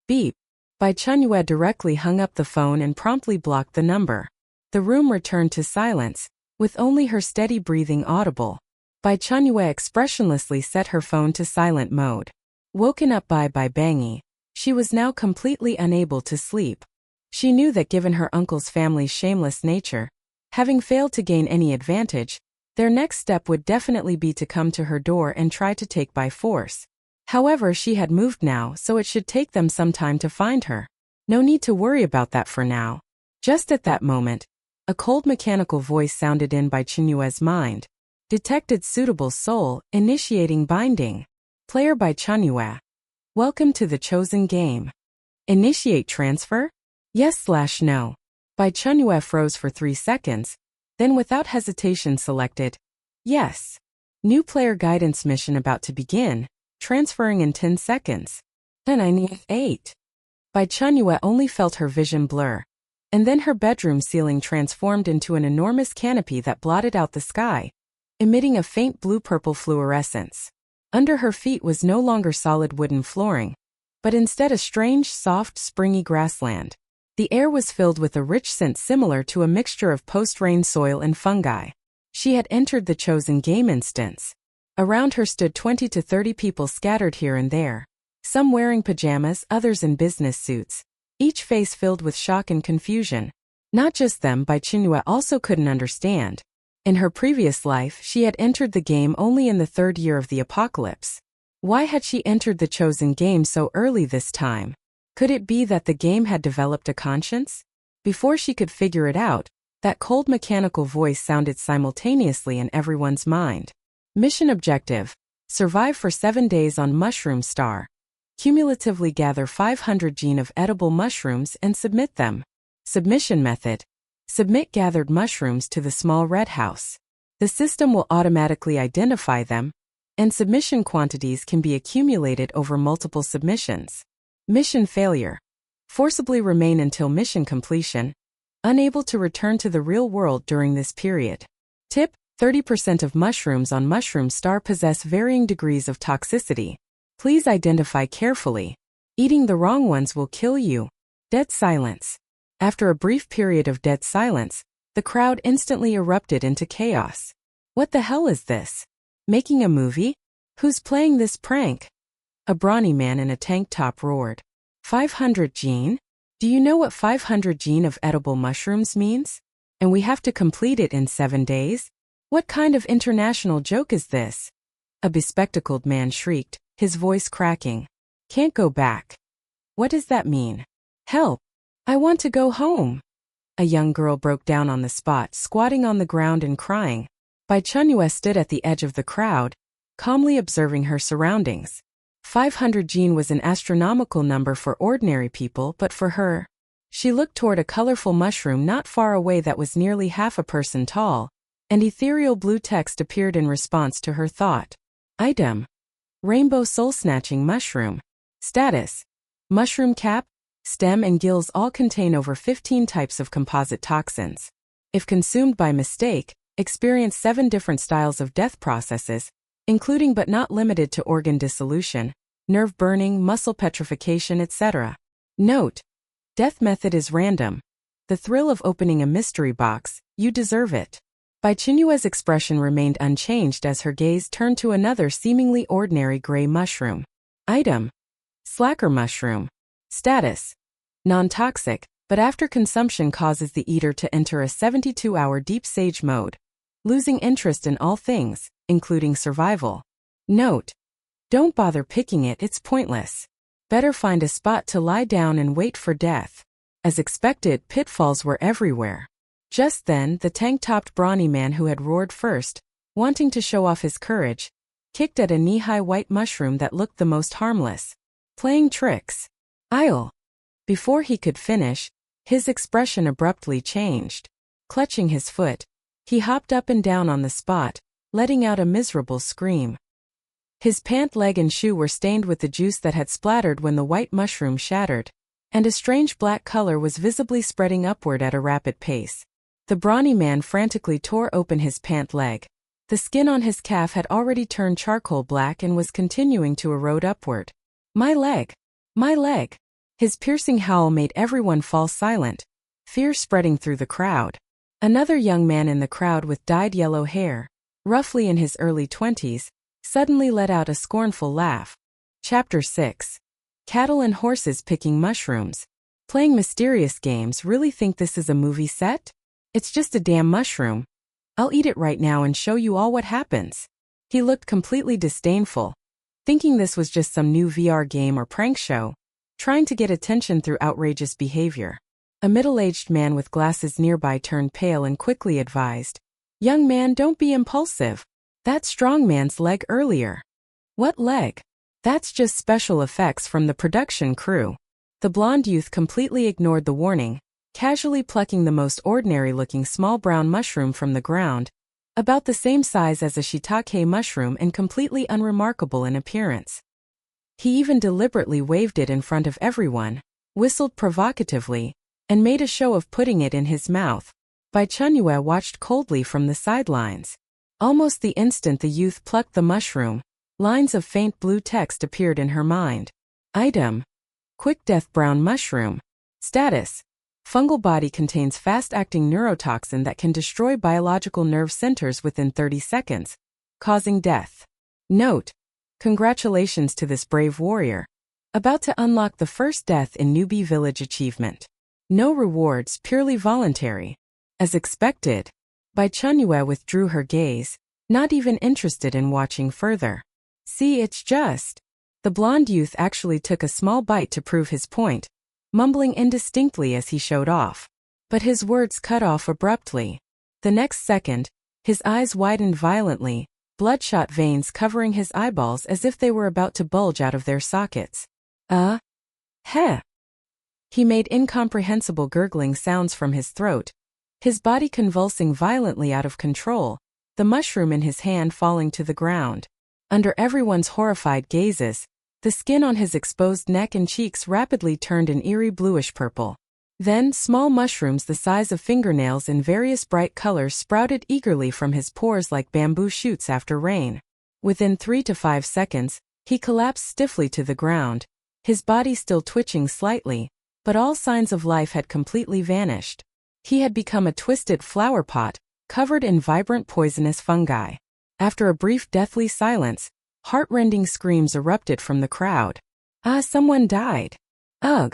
Beep. Bai Chenyue directly hung up the phone and promptly blocked the number. The room returned to silence, with only her steady breathing audible. Bai Chenyue expressionlessly set her phone to silent mode. Woken up by Bangi, she was now completely unable to sleep. She knew that given her uncle's family's shameless nature, having failed to gain any advantage, their next step would definitely be to come to her door and try to take by force. However, she had moved now, so it should take them some time to find her. No need to worry about that for now. Just at that moment, a cold mechanical voice sounded in Bai Chenyue's mind. Detected suitable soul, initiating binding. Player Bai Chenyue. Welcome to the chosen game. Initiate transfer? Yes/no. Bai Chenyue froze for 3 seconds, then without hesitation selected, yes. New player guidance mission about to begin, transferring in 10 seconds. Then I need 8. Bai Chenyue only felt her vision blur. And then her bedroom ceiling transformed into an enormous canopy that blotted out the sky, emitting a faint blue-purple fluorescence. Under her feet was no longer solid wooden flooring, but instead a strange, soft, springy grassland. The air was filled with a rich scent similar to a mixture of post-rain soil and fungi. She had entered the chosen game instance. Around her stood 20 to 30 people scattered here and there, some wearing pajamas, others in business suits, each face filled with shock and confusion. Not just them, Bai Chenyue also couldn't understand. In her previous life, she had entered the game only in the 3rd year of the apocalypse. Why had she entered the chosen game so early this time? Could it be that the game had developed a conscience? Before she could figure it out, that cold mechanical voice sounded simultaneously in everyone's mind. Mission objective: survive for 7 days on Mushroom Star. Cumulatively gather 500 gene of edible mushrooms and submit them. Submission method: submit gathered mushrooms to the small red house. The system will automatically identify them, and submission quantities can be accumulated over multiple submissions. Mission failure: forcibly remain until mission completion, unable to return to the real world during this period. Tip: 30% of mushrooms on Mushroom Star possess varying degrees of toxicity. Please identify carefully. Eating the wrong ones will kill you. Dead silence. After a brief period of dead silence, the crowd instantly erupted into chaos. What the hell is this? Making a movie? Who's playing this prank? A brawny man in a tank top roared. 500 gene? Do you know what 500 gene of edible mushrooms means? And we have to complete it in 7 days? What kind of international joke is this? A bespectacled man shrieked, his voice cracking. Can't go back. What does that mean? Help! I want to go home. A young girl broke down on the spot, squatting on the ground and crying. Bai Chenyue stood at the edge of the crowd, calmly observing her surroundings. 500 gene was an astronomical number for ordinary people, but for her, she looked toward a colorful mushroom not far away that was nearly half a person tall, and ethereal blue text appeared in response to her thought. Item: Rainbow soul-snatching mushroom. Status: mushroom cap, stem and gills all contain over 15 types of composite toxins. If consumed by mistake, experience 7 different styles of death processes, including but not limited to organ dissolution, nerve burning, muscle petrification, etc. Note: death method is random. The thrill of opening a mystery box, you deserve it. Bai Chenyue's expression remained unchanged as her gaze turned to another seemingly ordinary gray mushroom. Item: slacker mushroom. Status: non-toxic, but after consumption causes the eater to enter a 72-hour deep sage mode, losing interest in all things, including survival. Note: don't bother picking it, it's pointless. Better find a spot to lie down and wait for death. As expected, pitfalls were everywhere. Just then, the tank-topped brawny man who had roared first, wanting to show off his courage, kicked at a knee-high white mushroom that looked the most harmless. Playing tricks. I'll. Before he could finish, his expression abruptly changed. Clutching his foot, he hopped up and down on the spot, letting out a miserable scream. His pant leg and shoe were stained with the juice that had splattered when the white mushroom shattered, and a strange black color was visibly spreading upward at a rapid pace. The brawny man frantically tore open his pant leg. The skin on his calf had already turned charcoal black and was continuing to erode upward. My leg! My leg! His piercing howl made everyone fall silent, fear spreading through the crowd. Another young man in the crowd with dyed yellow hair, roughly in his early 20s, suddenly let out a scornful laugh. Chapter 6. Cattle and horses picking mushrooms. Playing mysterious games. Really think this is a movie set? It's just a damn mushroom. I'll eat it right now and show you all what happens. He looked completely disdainful, thinking this was just some new VR game or prank show, trying to get attention through outrageous behavior. A middle-aged man with glasses nearby turned pale and quickly advised, "Young man, don't be impulsive. That strong man's leg earlier." "What leg?" "That's just special effects from the production crew." The blonde youth completely ignored the warning, casually plucking the most ordinary-looking small brown mushroom from the ground, about the same size as a shiitake mushroom and completely unremarkable in appearance. He even deliberately waved it in front of everyone, whistled provocatively, and made a show of putting it in his mouth. Bai Chenyue watched coldly from the sidelines. Almost the instant the youth plucked the mushroom, lines of faint blue text appeared in her mind. Item: quick death brown mushroom. Status: fungal body contains fast-acting neurotoxin that can destroy biological nerve centers within 30 seconds, causing death. Note: congratulations to this brave warrior, about to unlock the first death in Newbie Village achievement. No rewards, purely voluntary. As expected, Bai Chenyue withdrew her gaze, not even interested in watching further. "See, it's just..." The blonde youth actually took a small bite to prove his point, mumbling indistinctly as he showed off. But his words cut off abruptly. The next second, his eyes widened violently, bloodshot veins covering his eyeballs as if they were about to bulge out of their sockets. Heh. He made incomprehensible gurgling sounds from his throat, his body convulsing violently out of control, the mushroom in his hand falling to the ground. Under everyone's horrified gazes, the skin on his exposed neck and cheeks rapidly turned an eerie bluish purple. Then, small mushrooms the size of fingernails in various bright colors sprouted eagerly from his pores like bamboo shoots after rain. Within 3 to 5 seconds, he collapsed stiffly to the ground, his body still twitching slightly, but all signs of life had completely vanished. He had become a twisted flower pot, covered in vibrant poisonous fungi. After a brief deathly silence, heart-rending screams erupted from the crowd. "Ah, someone died. Ugh."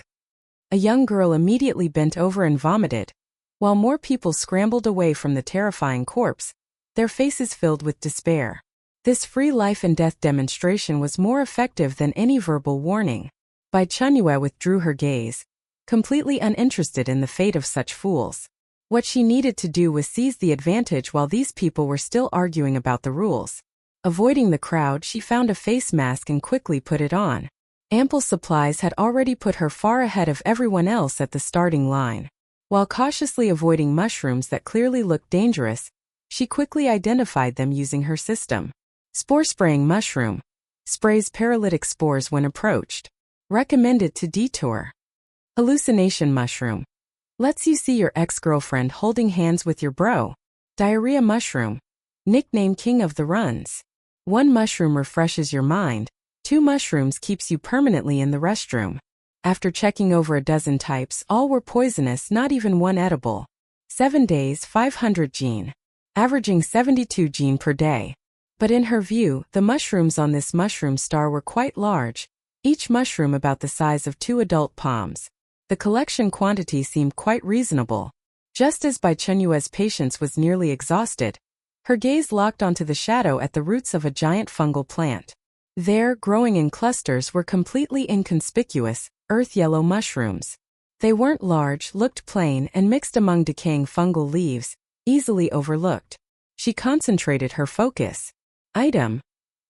A young girl immediately bent over and vomited, while more people scrambled away from the terrifying corpse, their faces filled with despair. This free life and death demonstration was more effective than any verbal warning. Bai Chenyue withdrew her gaze, completely uninterested in the fate of such fools. What she needed to do was seize the advantage while these people were still arguing about the rules. Avoiding the crowd, she found a face mask and quickly put it on. Ample supplies had already put her far ahead of everyone else at the starting line. While cautiously avoiding mushrooms that clearly looked dangerous, she quickly identified them using her system. Spore spraying mushroom. Sprays paralytic spores when approached. Recommended to detour. Hallucination mushroom. Lets you see your ex-girlfriend holding hands with your bro. Diarrhea mushroom. Nickname King of the Runs. 1 mushroom refreshes your mind. 2 mushrooms keeps you permanently in the restroom. After checking over a dozen types, all were poisonous, not even one edible. 7 days, 500 gene. averaging 72 gene per day. But in her view, the mushrooms on this mushroom star were quite large, each mushroom about the size of 2 adult palms. The collection quantity seemed quite reasonable. Just as Bai Chenyue's patience was nearly exhausted, her gaze locked onto the shadow at the roots of a giant fungal plant. There, growing in clusters, were completely inconspicuous, earth-yellow mushrooms. They weren't large, looked plain, and mixed among decaying fungal leaves, easily overlooked. She concentrated her focus. Item: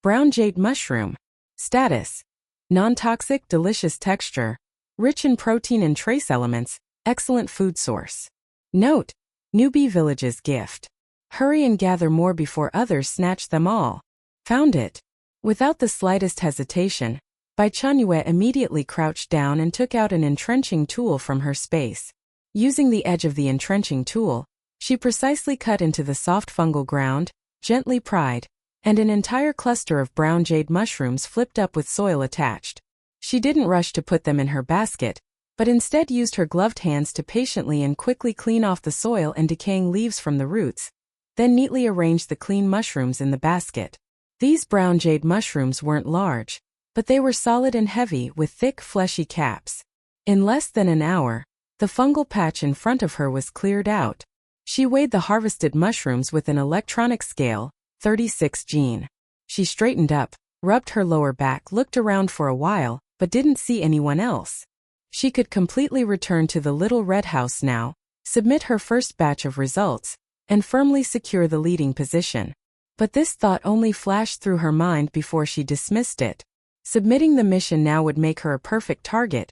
brown jade mushroom. Status: non-toxic, delicious texture, rich in protein and trace elements, excellent food source. Note: newbie village's gift. Hurry and gather more before others snatch them all. Found it. Without the slightest hesitation, Bai Chenyue immediately crouched down and took out an entrenching tool from her space. Using the edge of the entrenching tool, she precisely cut into the soft fungal ground, gently pried, and an entire cluster of brown jade mushrooms flipped up with soil attached. She didn't rush to put them in her basket, but instead used her gloved hands to patiently and quickly clean off the soil and decaying leaves from the roots, then neatly arranged the clean mushrooms in the basket. These brown jade mushrooms weren't large, but they were solid and heavy with thick, fleshy caps. In less than an hour, the fungal patch in front of her was cleared out. She weighed the harvested mushrooms with an electronic scale, 36 gene. She straightened up, rubbed her lower back, looked around for a while, but didn't see anyone else. She could completely return to the little red house now, submit her first batch of results, and firmly secure the leading position. But this thought only flashed through her mind before she dismissed it. Submitting the mission now would make her a perfect target.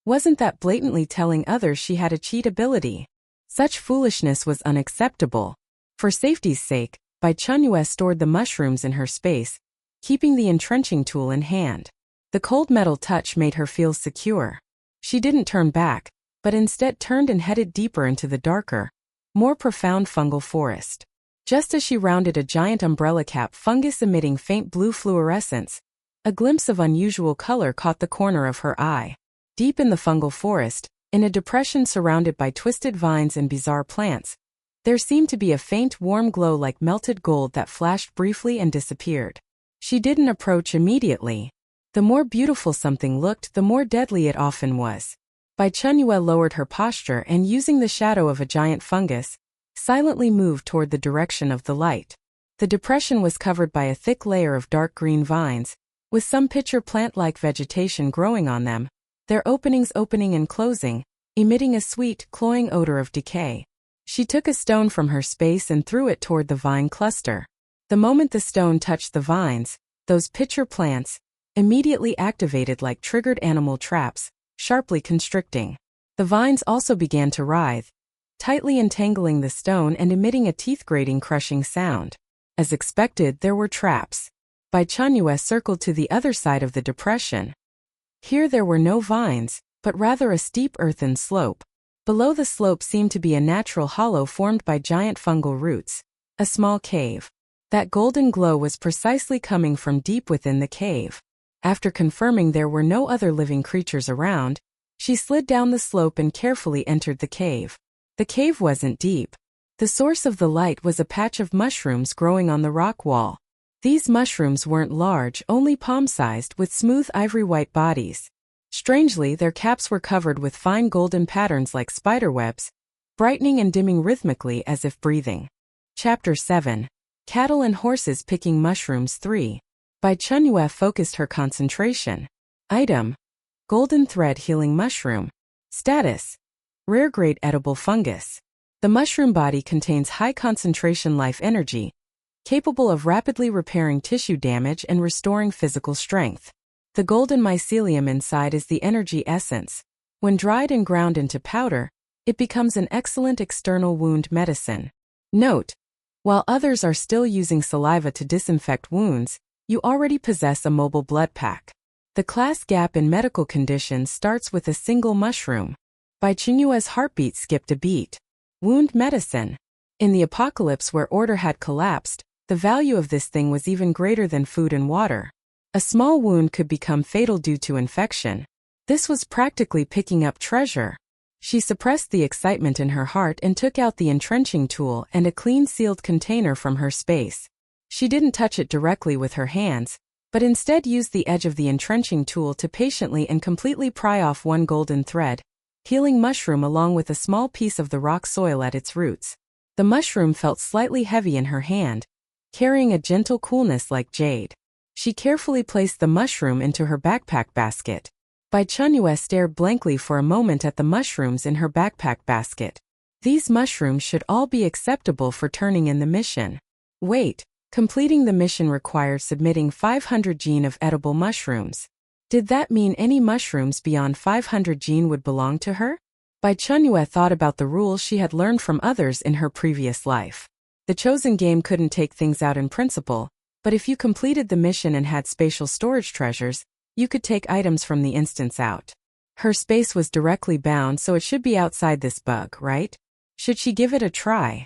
Wasn't that blatantly telling others she had a cheat ability? Such foolishness was unacceptable. For safety's sake, Bai Chenyue stored the mushrooms in her space, keeping the entrenching tool in hand. The cold metal touch made her feel secure. She didn't turn back, but instead turned and headed deeper into the darker, more profound fungal forest. Just as she rounded a giant umbrella cap fungus emitting faint blue fluorescence, a glimpse of unusual color caught the corner of her eye. Deep in the fungal forest, in a depression surrounded by twisted vines and bizarre plants, there seemed to be a faint warm glow like melted gold that flashed briefly and disappeared. She didn't approach immediately. The more beautiful something looked, the more deadly it often was. Bai Chenyue lowered her posture and, using the shadow of a giant fungus, silently moved toward the direction of the light. The depression was covered by a thick layer of dark green vines, with some pitcher plant-like vegetation growing on them, their openings opening and closing, emitting a sweet, cloying odor of decay. She took a stone from her space and threw it toward the vine cluster. The moment the stone touched the vines, those pitcher plants immediately activated like triggered animal traps, sharply constricting. The vines also began to writhe, tightly entangling the stone and emitting a teeth-grating crushing sound. As expected, there were traps. Bai Chenyue circled to the other side of the depression. Here there were no vines, but rather a steep earthen slope. Below the slope seemed to be a natural hollow formed by giant fungal roots, a small cave. That golden glow was precisely coming from deep within the cave. After confirming there were no other living creatures around, she slid down the slope and carefully entered the cave. The cave wasn't deep. The source of the light was a patch of mushrooms growing on the rock wall. These mushrooms weren't large, only palm-sized, with smooth ivory-white bodies. Strangely, their caps were covered with fine golden patterns like spiderwebs, brightening and dimming rhythmically as if breathing. Chapter 7. Cattle and Horses Picking Mushrooms 3. Bai Chenyue focused her concentration. Item: golden thread healing mushroom. Status: rare-grade edible fungus. The mushroom body contains high-concentration life energy, capable of rapidly repairing tissue damage and restoring physical strength. The golden mycelium inside is the energy essence. When dried and ground into powder, it becomes an excellent external wound medicine. Note: while others are still using saliva to disinfect wounds, you already possess a mobile blood pack. The class gap in medical conditions starts with a single mushroom. Bai Chenyue's heartbeat skipped a beat. Wound medicine. In the apocalypse where order had collapsed, the value of this thing was even greater than food and water. A small wound could become fatal due to infection. This was practically picking up treasure. She suppressed the excitement in her heart and took out the entrenching tool and a clean sealed container from her space. She didn't touch it directly with her hands, but instead used the edge of the entrenching tool to patiently and completely pry off one golden thread, healing mushroom along with a small piece of the rock soil at its roots. The mushroom felt slightly heavy in her hand, carrying a gentle coolness like jade. She carefully placed the mushroom into her backpack basket. Bai Chenyue stared blankly for a moment at the mushrooms in her backpack basket. These mushrooms should all be acceptable for turning in the mission. Wait, completing the mission required submitting 500 gene of edible mushrooms. Did that mean any mushrooms beyond 500 gene would belong to her? Bai Chenyue thought about the rules she had learned from others in her previous life. The chosen game couldn't take things out in principle, but if you completed the mission and had spatial storage treasures, you could take items from the instance out. Her space was directly bound, so it should be outside this bug, right? Should she give it a try?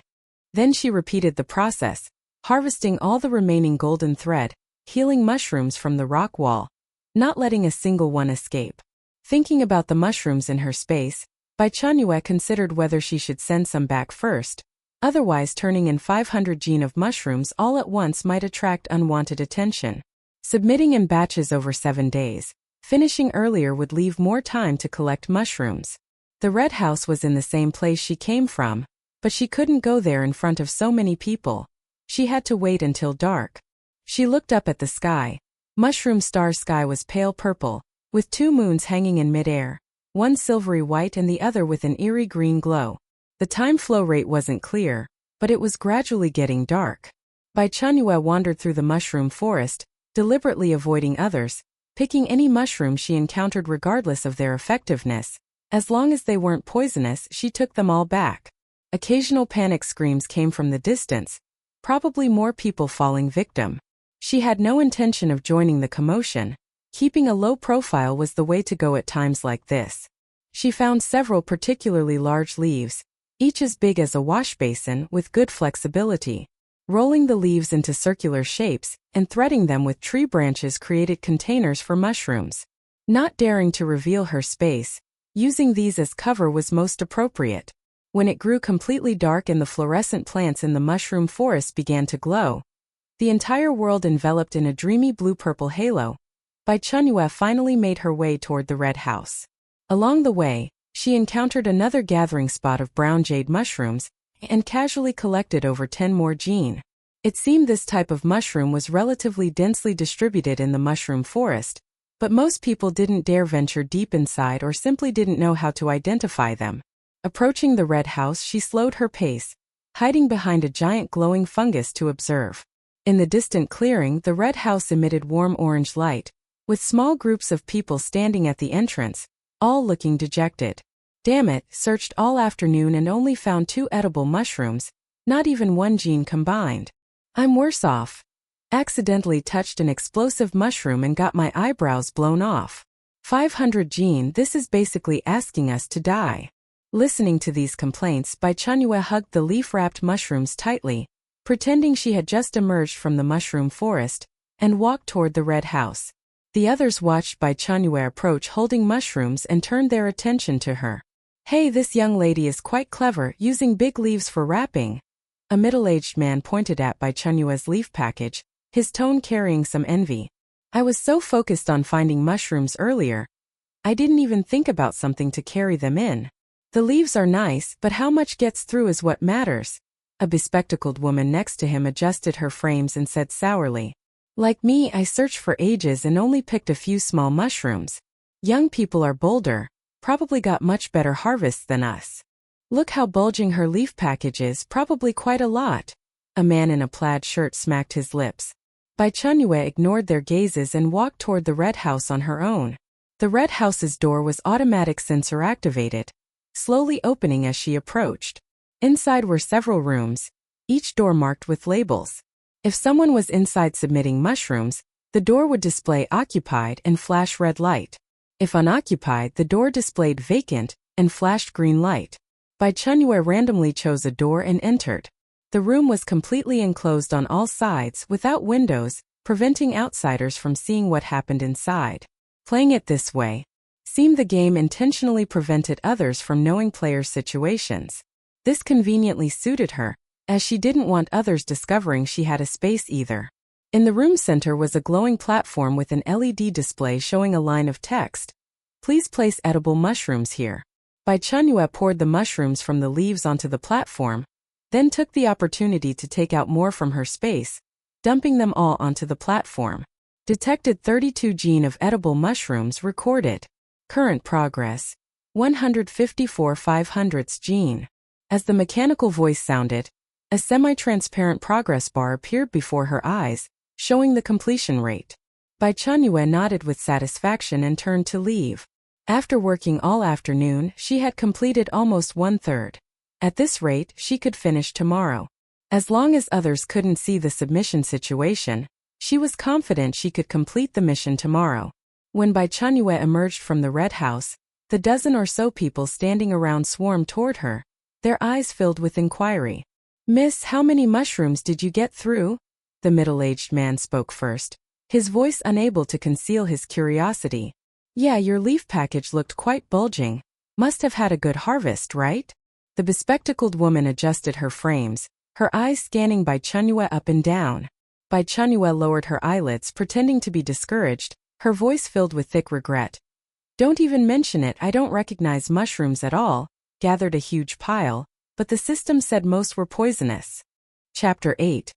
Then she repeated the process, harvesting all the remaining golden thread, healing mushrooms from the rock wall, not letting a single one escape. Thinking about the mushrooms in her space, Bai Chenyue considered whether she should send some back first. Otherwise, turning in 500 gene of mushrooms all at once might attract unwanted attention. Submitting in batches over 7 days, finishing earlier would leave more time to collect mushrooms. The red house was in the same place she came from, but she couldn't go there in front of so many people. She had to wait until dark. She looked up at the sky. Mushroom star sky was pale purple, with 2 moons hanging in midair, one silvery white and the other with an eerie green glow. The time flow rate wasn't clear, but it was gradually getting dark. Bai Chenyue wandered through the mushroom forest, deliberately avoiding others, picking any mushroom she encountered regardless of their effectiveness. As long as they weren't poisonous, she took them all back. Occasional panic screams came from the distance, probably more people falling victim. She had no intention of joining the commotion. Keeping a low profile was the way to go at times like this. She found several particularly large leaves, each as big as a wash basin with good flexibility. Rolling the leaves into circular shapes and threading them with tree branches created containers for mushrooms. Not daring to reveal her space, using these as cover was most appropriate. When it grew completely dark and the fluorescent plants in the mushroom forest began to glow, the entire world enveloped in a dreamy blue-purple halo, Bai Chenyue finally made her way toward the red house. Along the way, she encountered another gathering spot of brown jade mushrooms and casually collected over 10 more gene. It seemed this type of mushroom was relatively densely distributed in the mushroom forest, but most people didn't dare venture deep inside or simply didn't know how to identify them. Approaching the red house, she slowed her pace, hiding behind a giant glowing fungus to observe. In the distant clearing, the red house emitted warm orange light, with small groups of people standing at the entrance, all looking dejected. Damn it, searched all afternoon and only found 2 edible mushrooms, not even 1 gene combined. I'm worse off. Accidentally touched an explosive mushroom and got my eyebrows blown off. 500 gene, this is basically asking us to die. Listening to these complaints, Bai Chenyue hugged the leaf-wrapped mushrooms tightly, pretending she had just emerged from the mushroom forest, and walked toward the red house. The others watched Bai Chenyue approach holding mushrooms and turned their attention to her. Hey, this young lady is quite clever, using big leaves for wrapping. A middle-aged man pointed at Bai Chenyue's leaf package, his tone carrying some envy. I was so focused on finding mushrooms earlier, I didn't even think about something to carry them in. The leaves are nice, but how much gets through is what matters. A bespectacled woman next to him adjusted her frames and said sourly. Like me, I searched for ages and only picked a few small mushrooms. Young people are bolder, probably got much better harvests than us. Look how bulging her leaf package is, probably quite a lot. A man in a plaid shirt smacked his lips. Bai Chenyue ignored their gazes and walked toward the red house on her own. The red house's door was automatic sensor activated, slowly opening as she approached. Inside were several rooms, each door marked with labels. If someone was inside submitting mushrooms, the door would display occupied and flash red light. If unoccupied, the door displayed vacant and flashed green light. Bai Chenyue randomly chose a door and entered. The room was completely enclosed on all sides without windows, preventing outsiders from seeing what happened inside. Playing it this way Seemed the game intentionally prevented others from knowing players' situations. This conveniently suited her, as she didn't want others discovering she had a space either. In the room center was a glowing platform with an LED display showing a line of text. Please place edible mushrooms here. Bai Chenyue poured the mushrooms from the leaves onto the platform, then took the opportunity to take out more from her space, dumping them all onto the platform. Detected 32 gene of edible mushrooms recorded. Current progress. 154 500ths gene. As the mechanical voice sounded, a semi-transparent progress bar appeared before her eyes, showing the completion rate. Bai Chenyue nodded with satisfaction and turned to leave. After working all afternoon, she had completed almost 1/3. At this rate, she could finish tomorrow. As long as others couldn't see the submission situation, she was confident she could complete the mission tomorrow. When Bai Chenyue emerged from the red house, the dozen or so people standing around swarmed toward her, their eyes filled with inquiry. "Miss, how many mushrooms did you get through?" The middle-aged man spoke first, his voice unable to conceal his curiosity. "Yeah, your leaf package looked quite bulging. Must have had a good harvest, right?" The bespectacled woman adjusted her frames, her eyes scanning Bai Chenyue up and down. Bai Chenyue lowered her eyelids, pretending to be discouraged, her voice filled with thick regret. "Don't even mention it, I don't recognize mushrooms at all." Gathered a huge pile, but the system said most were poisonous. Chapter 8.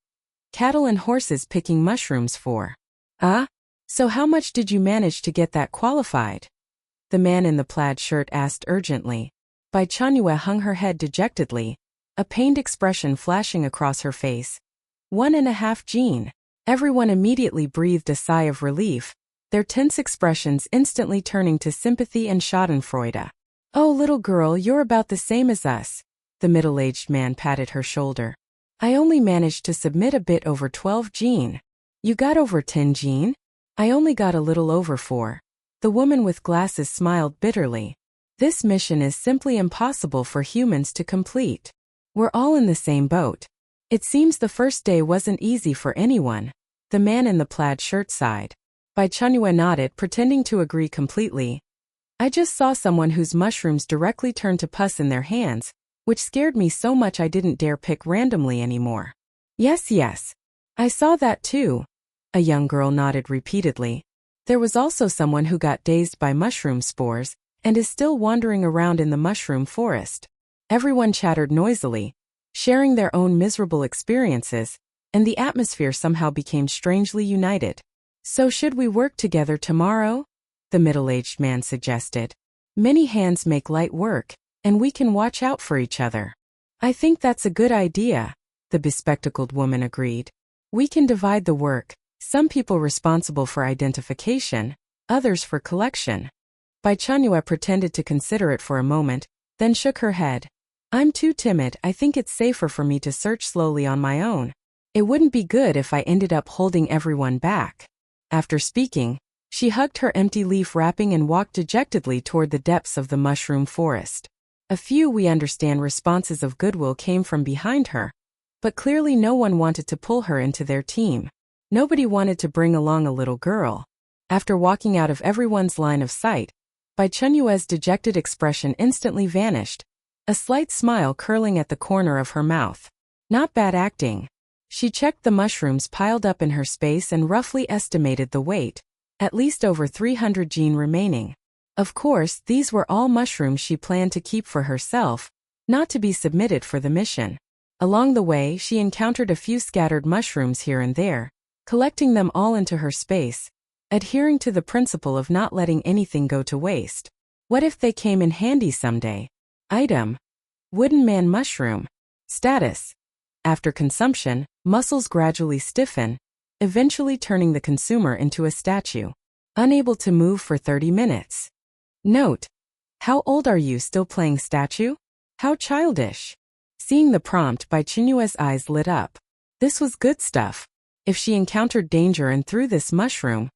Cattle and horses picking mushrooms for. So how much did you manage to get that qualified? The man in the plaid shirt asked urgently. Bai Chenyue hung her head dejectedly, a pained expression flashing across her face. 1.5 gene. Everyone immediately breathed a sigh of relief, their tense expressions instantly turning to sympathy and schadenfreude. "Oh, little girl, you're about the same as us." The middle-aged man patted her shoulder. "I only managed to submit a bit over 12 gene. You got over 10 gene? I only got a little over 4. The woman with glasses smiled bitterly. "This mission is simply impossible for humans to complete. We're all in the same boat." "It seems the first day wasn't easy for anyone." The man in the plaid shirt sighed. Bai Chenyue nodded, pretending to agree completely. "I just saw someone whose mushrooms directly turned to pus in their hands, which scared me so much I didn't dare pick randomly anymore." Yes. I saw that too." A young girl nodded repeatedly. "There was also someone who got dazed by mushroom spores, and is still wandering around in the mushroom forest." Everyone chattered noisily, sharing their own miserable experiences, and the atmosphere somehow became strangely united. "So should we work together tomorrow?" the middle-aged man suggested. "Many hands make light work, and we can watch out for each other." "I think that's a good idea," the bespectacled woman agreed. "We can divide the work, some people responsible for identification, others for collection." Bai Chenyue pretended to consider it for a moment, then shook her head. "I'm too timid, I think it's safer for me to search slowly on my own. It wouldn't be good if I ended up holding everyone back." After speaking, she hugged her empty leaf wrapping and walked dejectedly toward the depths of the mushroom forest. A few "we understand" responses of goodwill came from behind her, but clearly no one wanted to pull her into their team. Nobody wanted to bring along a little girl. After walking out of everyone's line of sight, Bai Chenyue's dejected expression instantly vanished, a slight smile curling at the corner of her mouth. Not bad acting. She checked the mushrooms piled up in her space and roughly estimated the weight, at least over 300 gene remaining. Of course, these were all mushrooms she planned to keep for herself, not to be submitted for the mission. Along the way, she encountered a few scattered mushrooms here and there, collecting them all into her space, adhering to the principle of not letting anything go to waste. What if they came in handy someday? Item: Wooden man mushroom. Status: after consumption, muscles gradually stiffen, eventually turning the consumer into a statue. Unable to move for 30 minutes. Note: how old are you, still playing statue? How childish. Seeing the prompt, Bai Chenyue's eyes lit up. This was good stuff. If she encountered danger and threw this mushroom,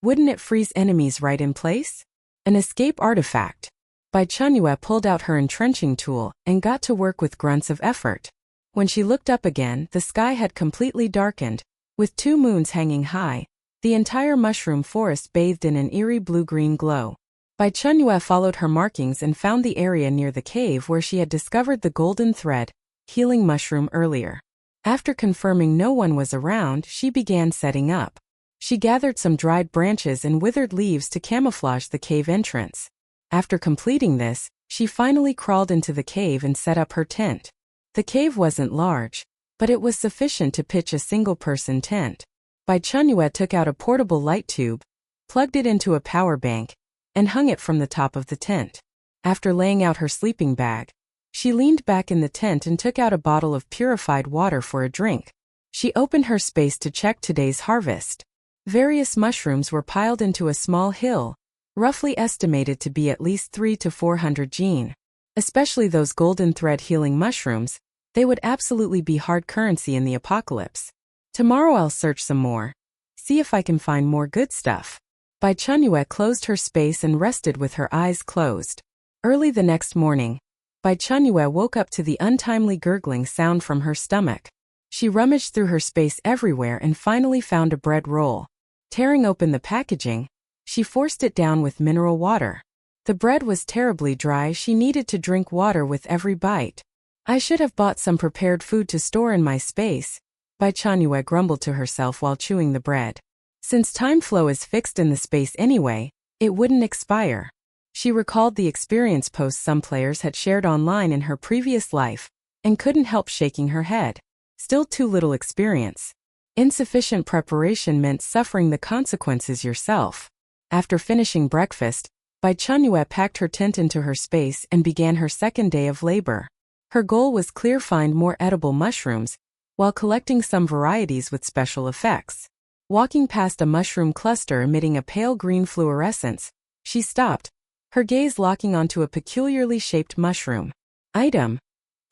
wouldn't it freeze enemies right in place? An escape artifact. Bai Chenyue pulled out her entrenching tool and got to work with grunts of effort. When she looked up again, the sky had completely darkened, with 2 moons hanging high, the entire mushroom forest bathed in an eerie blue-green glow. Bai Chenyue followed her markings and found the area near the cave where she had discovered the golden thread, healing mushroom earlier. After confirming no one was around, she began setting up. She gathered some dried branches and withered leaves to camouflage the cave entrance. After completing this, she finally crawled into the cave and set up her tent. The cave wasn't large, but it was sufficient to pitch a single-person tent. Bai Chenyue took out a portable light tube, plugged it into a power bank, and hung it from the top of the tent. After laying out her sleeping bag, she leaned back in the tent and took out a bottle of purified water for a drink. She opened her space to check today's harvest. Various mushrooms were piled into a small hill, roughly estimated to be at least 300 to 400 gene. Especially those golden thread healing mushrooms, they would absolutely be hard currency in the apocalypse. Tomorrow I'll search some more. See if I can find more good stuff. Bai Chenyue closed her space and rested with her eyes closed. Early the next morning, Bai Chenyue woke up to the untimely gurgling sound from her stomach. She rummaged through her space everywhere and finally found a bread roll. Tearing open the packaging, she forced it down with mineral water. The bread was terribly dry. She needed to drink water with every bite. I should have bought some prepared food to store in my space, Bai Chenyue grumbled to herself while chewing the bread. Since time flow is fixed in the space anyway, it wouldn't expire. She recalled the experience posts some players had shared online in her previous life, and couldn't help shaking her head. Still too little experience. Insufficient preparation meant suffering the consequences yourself. After finishing breakfast, Bai Chenyue packed her tent into her space and began her second day of labor. Her goal was clear: find more edible mushrooms, while collecting some varieties with special effects. Walking past a mushroom cluster emitting a pale green fluorescence, she stopped, her gaze locking onto a peculiarly shaped mushroom. Item: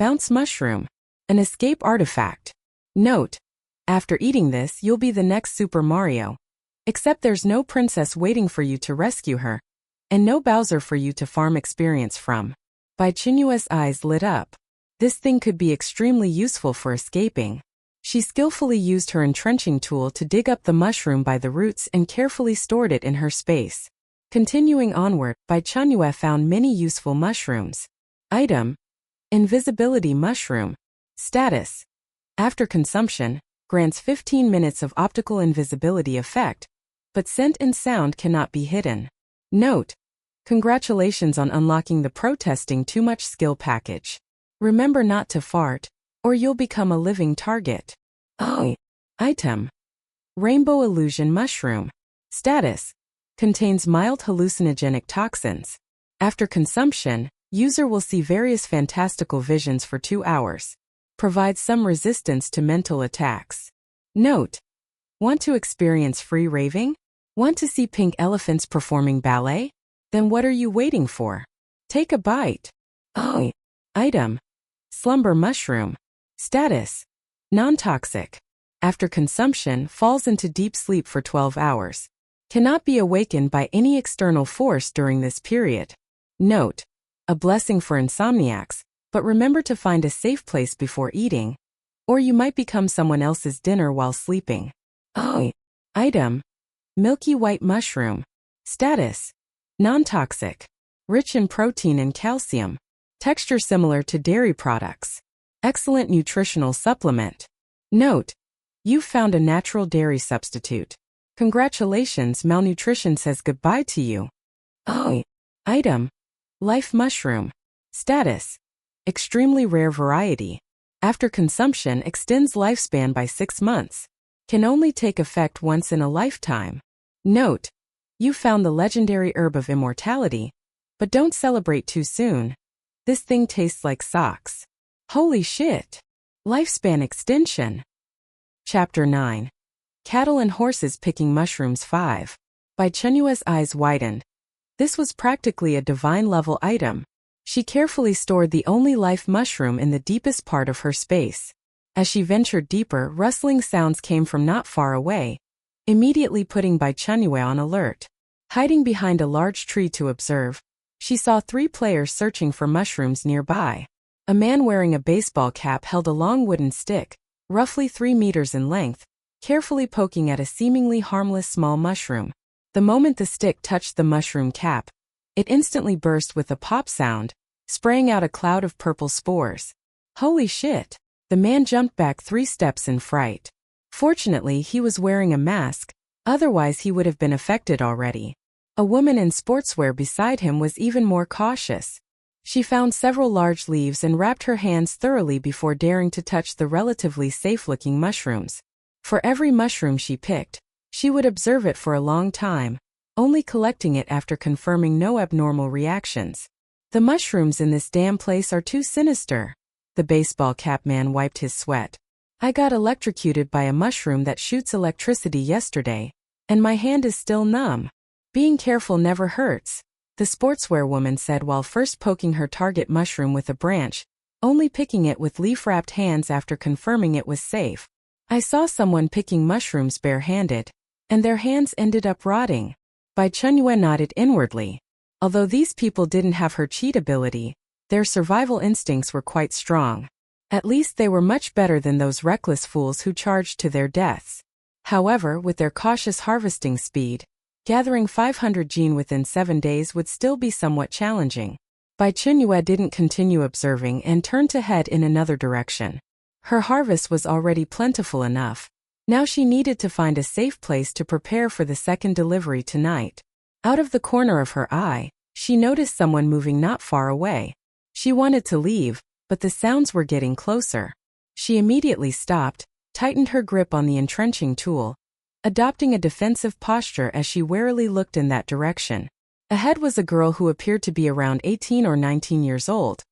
Bounce mushroom. An escape artifact. Note: after eating this, you'll be the next Super Mario. Except there's no princess waiting for you to rescue her, and no Bowser for you to farm experience from. Bai Chenyue's eyes lit up. This thing could be extremely useful for escaping. She skillfully used her entrenching tool to dig up the mushroom by the roots and carefully stored it in her space. Continuing onward, Bai Chenyue found many useful mushrooms. Item: Invisibility mushroom. Status: after consumption, grants 15 minutes of optical invisibility effect, but scent and sound cannot be hidden. Note: congratulations on unlocking the protesting too much skill package. Remember not to fart, or you'll become a living target. Oh. Item: Rainbow illusion mushroom. Status: contains mild hallucinogenic toxins. After consumption, user will see various fantastical visions for 2 hours. Provides some resistance to mental attacks. Note: want to experience free raving? Want to see pink elephants performing ballet? Then what are you waiting for? Take a bite. Oh. Item: Slumber mushroom. Status: non-toxic. After consumption, falls into deep sleep for 12 hours. Cannot be awakened by any external force during this period. Note: a blessing for insomniacs, but remember to find a safe place before eating, or you might become someone else's dinner while sleeping. Oh. Item: Milky white mushroom. Status: non-toxic. Rich in protein and calcium. Texture similar to dairy products. Excellent nutritional supplement. Note: you've found a natural dairy substitute. Congratulations, malnutrition says goodbye to you. Oh. Item: Life mushroom. Status: extremely rare variety. After consumption, extends lifespan by 6 months. Can only take effect once in a lifetime. Note: you found the legendary herb of immortality, but don't celebrate too soon. This thing tastes like socks. Holy shit! Lifespan extension. Chapter 9. Cattle and horses picking mushrooms 5. Bai Chenyue's eyes widened. This was practically a divine-level item. She carefully stored the only life mushroom in the deepest part of her space. As she ventured deeper, rustling sounds came from not far away, immediately putting Bai Chenyue on alert. Hiding behind a large tree to observe, she saw 3 players searching for mushrooms nearby. A man wearing a baseball cap held a long wooden stick, roughly 3 meters in length, carefully poking at a seemingly harmless small mushroom. The moment the stick touched the mushroom cap, It instantly burst with a pop sound, spraying out a cloud of purple spores. Holy shit! The man jumped back 3 steps in fright. Fortunately, he was wearing a mask, otherwise he would have been affected already. A woman in sportswear beside him was even more cautious. She found several large leaves and wrapped her hands thoroughly before daring to touch the relatively safe-looking mushrooms. For every mushroom she picked, she would observe it for a long time, only collecting it after confirming no abnormal reactions. The mushrooms in this damn place are too sinister. The baseball cap man wiped his sweat. I got electrocuted by a mushroom that shoots electricity yesterday, and my hand is still numb. Being careful never hurts, the sportswear woman said while first poking her target mushroom with a branch, only picking it with leaf-wrapped hands after confirming it was safe. I saw someone picking mushrooms bare-handed, and their hands ended up rotting. Bai Chenyue nodded inwardly. Although these people didn't have her cheat ability, their survival instincts were quite strong. At least they were much better than those reckless fools who charged to their deaths. However, with their cautious harvesting speed, gathering 500 gene within 7 days would still be somewhat challenging. Bai Chenyue didn't continue observing and turned to head in another direction. Her harvest was already plentiful enough. Now she needed to find a safe place to prepare for the second delivery tonight. Out of the corner of her eye, she noticed someone moving not far away. She wanted to leave, but the sounds were getting closer. She immediately stopped, tightened her grip on the entrenching tool, adopting a defensive posture as she warily looked in that direction. Ahead was a girl who appeared to be around 18 or 19 years old,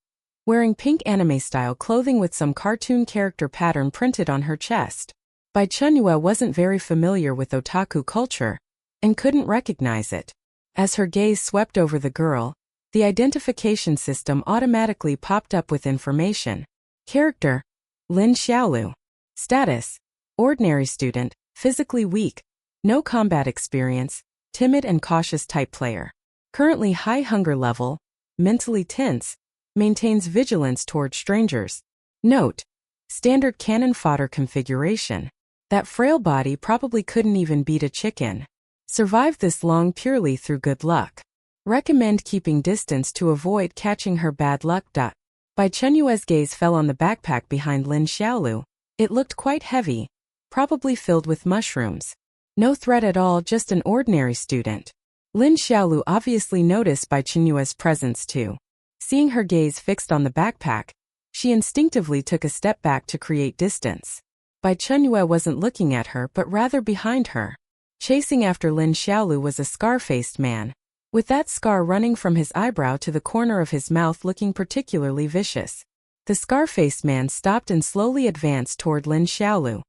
wearing pink anime-style clothing with some cartoon character pattern printed on her chest. Bai Chenyue wasn't very familiar with otaku culture, and couldn't recognize it. As her gaze swept over the girl, the identification system automatically popped up with information. Character: Lin Xiaolu. Status: ordinary student, physically weak, no combat experience, timid and cautious type player. Currently high hunger level, mentally tense, maintains vigilance toward strangers. Note: standard cannon fodder configuration. That frail body probably couldn't even beat a chicken. Survived this long purely through good luck. Recommend keeping distance to avoid catching her bad luck. Bai Chenyue's gaze fell on the backpack behind Lin Xiaolu. It looked quite heavy, probably filled with mushrooms. No threat at all, just an ordinary student. Lin Xiaolu obviously noticed Bai Chenyue's presence too. Seeing her gaze fixed on the backpack, she instinctively took a step back to create distance. Bai Chenyue wasn't looking at her but rather behind her. Chasing after Lin Xiaolu was a scar-faced man, with that scar running from his eyebrow to the corner of his mouth looking particularly vicious. The scar-faced man stopped and slowly advanced toward Lin Xiaolu.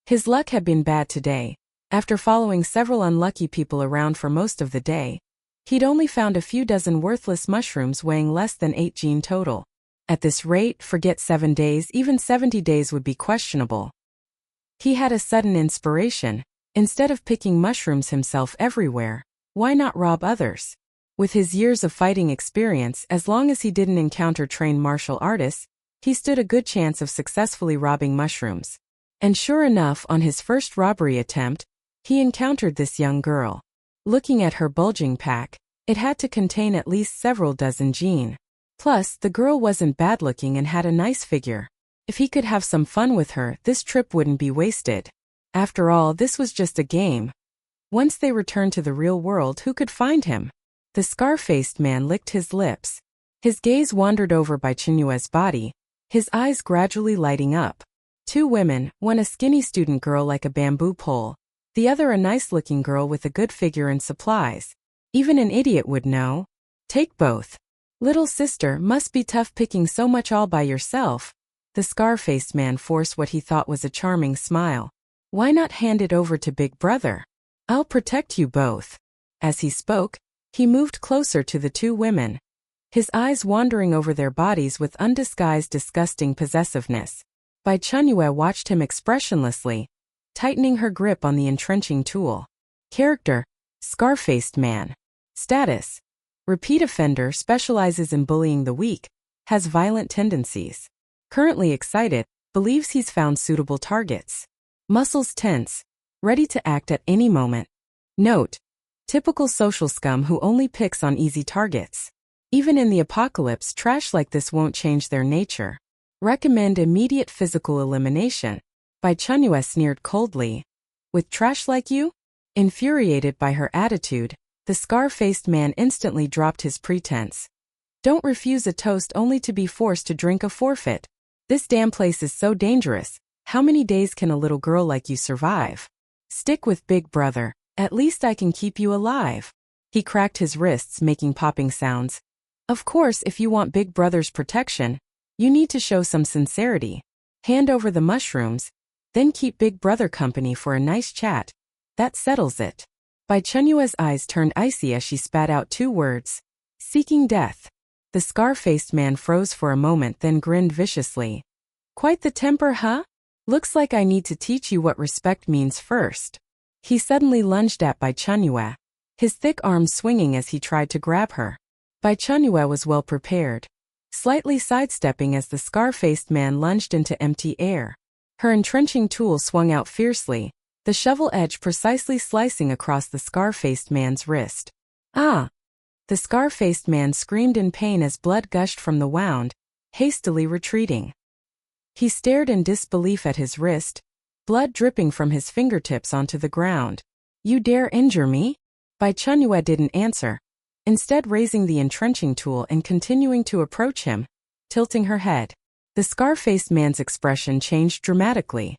His luck had been bad today. After following several unlucky people around for most of the day, he'd only found a few dozen worthless mushrooms weighing less than 8 gene total. At this rate, forget 7 days, even 70 days would be questionable. He had a sudden inspiration. Instead of picking mushrooms himself everywhere, why not rob others? With his years of fighting experience, as long as he didn't encounter trained martial artists, he stood a good chance of successfully robbing mushrooms. And sure enough, on his first robbery attempt, he encountered this young girl. Looking at her bulging pack, it had to contain at least several dozen gene. Plus, the girl wasn't bad-looking and had a nice figure. If he could have some fun with her, this trip wouldn't be wasted. After all, this was just a game. Once they returned to the real world, who could find him? The scar-faced man licked his lips. His gaze wandered over Bai Chenyue's body, his eyes gradually lighting up. 2 women, one a skinny student girl like a bamboo pole, the other a nice-looking girl with a good figure and supplies. Even an idiot would know. Take both. Little sister, must be tough picking so much all by yourself. The scar-faced man forced what he thought was a charming smile. Why not hand it over to Big Brother? I'll protect you both. As he spoke, he moved closer to the 2 women, his eyes wandering over their bodies with undisguised disgusting possessiveness. Bai Chenyue watched him expressionlessly, tightening her grip on the entrenching tool. Character: scar-faced man. Status: repeat offender, specializes in bullying the weak, has violent tendencies. Currently excited, believes he's found suitable targets. Muscles tense, ready to act at any moment. Note: Typical social scum who only picks on easy targets. Even in the apocalypse, trash like this won't change their nature. Recommend immediate physical elimination. Bai Chenyue sneered coldly. With trash like you? Infuriated by her attitude, the scar-faced man instantly dropped his pretense. Don't refuse a toast only to be forced to drink a forfeit. This damn place is so dangerous. How many days can a little girl like you survive? Stick with Big Brother. At least I can keep you alive. He cracked his wrists, making popping sounds. Of course, if you want Big Brother's protection, you need to show some sincerity. Hand over the mushrooms, then keep Big Brother company for a nice chat. That settles it. Bai Chenyue's eyes turned icy as she spat out 2 words. Seeking death. The scar-faced man froze for a moment, then grinned viciously. Quite the temper, huh? Looks like I need to teach you what respect means first. He suddenly lunged at Bai Chenyue, his thick arms swinging as he tried to grab her. Bai Chenyue was well prepared, slightly sidestepping as the scar-faced man lunged into empty air. Her entrenching tool swung out fiercely, the shovel edge precisely slicing across the scar-faced man's wrist. Ah! The scar-faced man screamed in pain as blood gushed from the wound, hastily retreating. He stared in disbelief at his wrist, blood dripping from his fingertips onto the ground. You dare injure me? Bai Chenyue didn't answer, instead raising the entrenching tool and continuing to approach him, tilting her head. The scar-faced man's expression changed dramatically.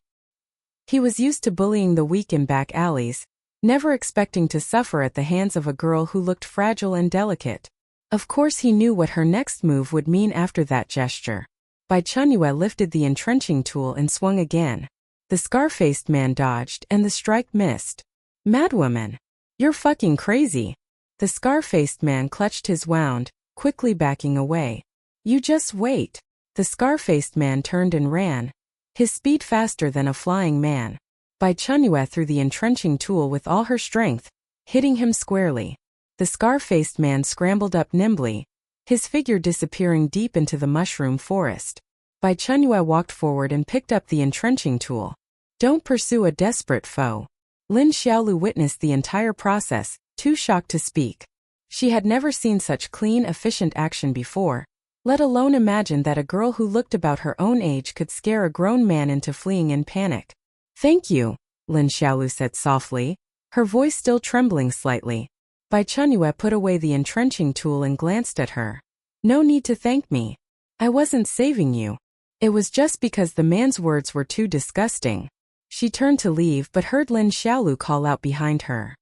He was used to bullying the weak in back alleys, never expecting to suffer at the hands of a girl who looked fragile and delicate. Of course he knew what her next move would mean after that gesture. Bai Chenyue lifted the entrenching tool and swung again. The scar-faced man dodged and the strike missed. Madwoman! You're fucking crazy! The scar-faced man clutched his wound, quickly backing away. You just wait. The scar-faced man turned and ran, his speed faster than a flying man. Bai Chenyue threw the entrenching tool with all her strength, hitting him squarely. The scar-faced man scrambled up nimbly, his figure disappearing deep into the mushroom forest. Bai Chenyue walked forward and picked up the entrenching tool. Don't pursue a desperate foe. Lin Xiaolu witnessed the entire process, too shocked to speak. She had never seen such clean, efficient action before, let alone imagine that a girl who looked about her own age could scare a grown man into fleeing in panic. Thank you, Lin Xiaolu said softly, her voice still trembling slightly. Bai Chenyue put away the entrenching tool and glanced at her. No need to thank me. I wasn't saving you. It was just because the man's words were too disgusting. She turned to leave but heard Lin Xiaolu call out behind her.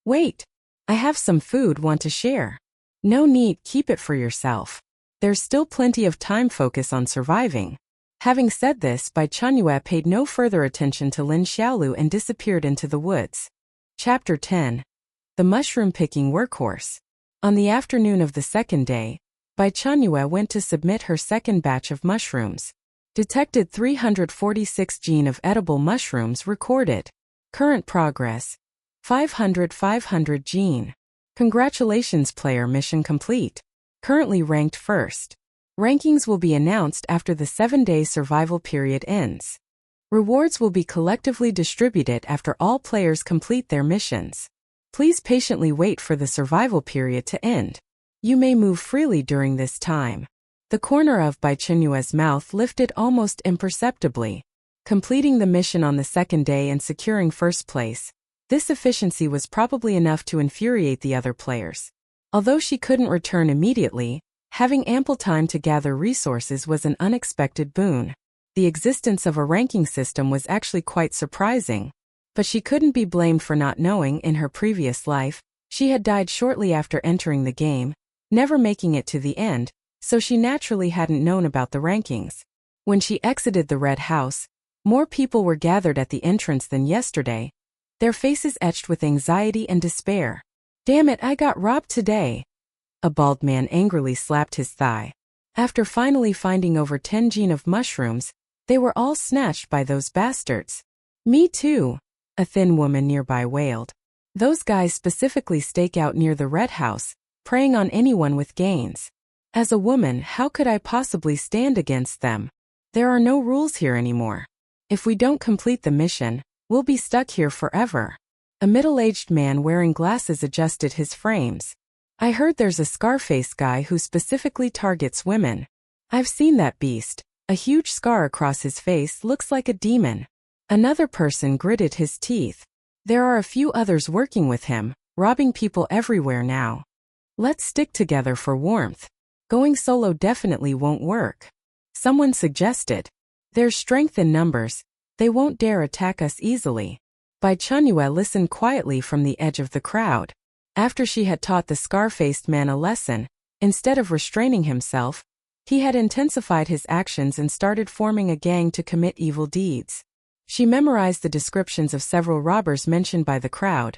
Wait. I have some food want to share. No need, keep it for yourself. There's still plenty of time, focus on surviving. Having said this, Bai Chenyue paid no further attention to Lin Xiaolu and disappeared into the woods. Chapter 10. The mushroom-picking workhorse. On the afternoon of the second day, Bai Chenyue went to submit her second batch of mushrooms. Detected 346 gene of edible mushrooms recorded. Current progress. 500 gene. Congratulations player, mission complete. Currently ranked first. Rankings will be announced after the 7-day survival period ends. Rewards will be collectively distributed after all players complete their missions. Please patiently wait for the survival period to end. You may move freely during this time. The corner of Bai Chenyue's mouth lifted almost imperceptibly. Completing the mission on the second day and securing first place, this efficiency was probably enough to infuriate the other players. Although she couldn't return immediately, having ample time to gather resources was an unexpected boon. The existence of a ranking system was actually quite surprising. But she couldn't be blamed for not knowing. In her previous life, she had died shortly after entering the game, never making it to the end, so she naturally hadn't known about the rankings. When she exited the Red House, more people were gathered at the entrance than yesterday, their faces etched with anxiety and despair. Damn it, I got robbed today. A bald man angrily slapped his thigh. After finally finding over 10 gene of mushrooms, they were all snatched by those bastards. Me too, a thin woman nearby wailed. Those guys specifically stake out near the Red House, preying on anyone with gains. As a woman, how could I possibly stand against them? There are no rules here anymore. If we don't complete the mission, we'll be stuck here forever. A middle-aged man wearing glasses adjusted his frames. I heard there's a Scarface guy who specifically targets women. I've seen that beast. A huge scar across his face looks like a demon. Another person gritted his teeth. There are a few others working with him, robbing people everywhere now. Let's stick together for warmth. Going solo definitely won't work. Someone suggested. There's strength in numbers. They won't dare attack us easily. Bai Chenyue listened quietly from the edge of the crowd. After she had taught the scar-faced man a lesson, instead of restraining himself, he had intensified his actions and started forming a gang to commit evil deeds. She memorized the descriptions of several robbers mentioned by the crowd.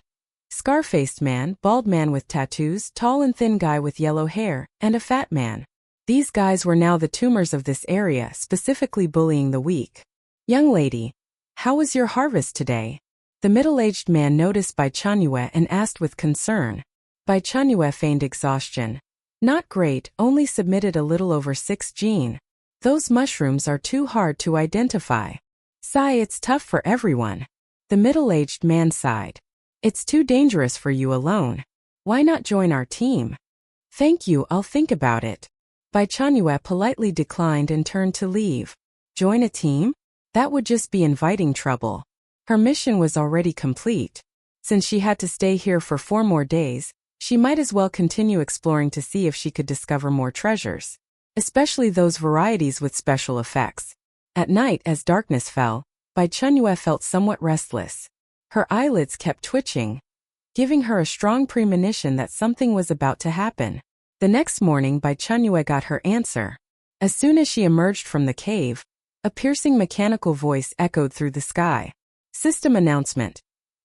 Scar-faced man, bald man with tattoos, tall and thin guy with yellow hair, and a fat man. These guys were now the tumors of this area, specifically bullying the weak. Young lady, how was your harvest today? The middle-aged man noticed Bai Chenyue and asked with concern. Bai Chenyue feigned exhaustion. Not great, only submitted a little over 6 gene. Those mushrooms are too hard to identify. Sigh, it's tough for everyone. The middle-aged man sighed. It's too dangerous for you alone. Why not join our team? Thank you, I'll think about it. Bai Chenyue politely declined and turned to leave. Join a team? That would just be inviting trouble. Her mission was already complete. Since she had to stay here for 4 more days, she might as well continue exploring to see if she could discover more treasures. Especially those varieties with special effects. At night, as darkness fell, Bai Chenyue felt somewhat restless. Her eyelids kept twitching, giving her a strong premonition that something was about to happen. The next morning, Bai Chenyue got her answer. As soon as she emerged from the cave, a piercing mechanical voice echoed through the sky. System announcement.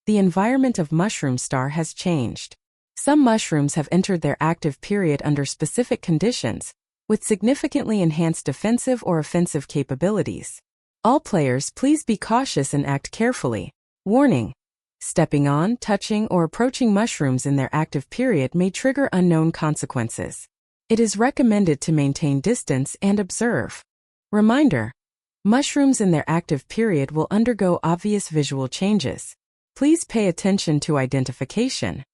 The environment of Mushroom Star has changed. Some mushrooms have entered their active period under specific conditions, with significantly enhanced defensive or offensive capabilities. All players, please be cautious and act carefully. Warning. Stepping on, touching, or approaching mushrooms in their active period may trigger unknown consequences. It is recommended to maintain distance and observe. Reminder. Mushrooms in their active period will undergo obvious visual changes. Please pay attention to identification.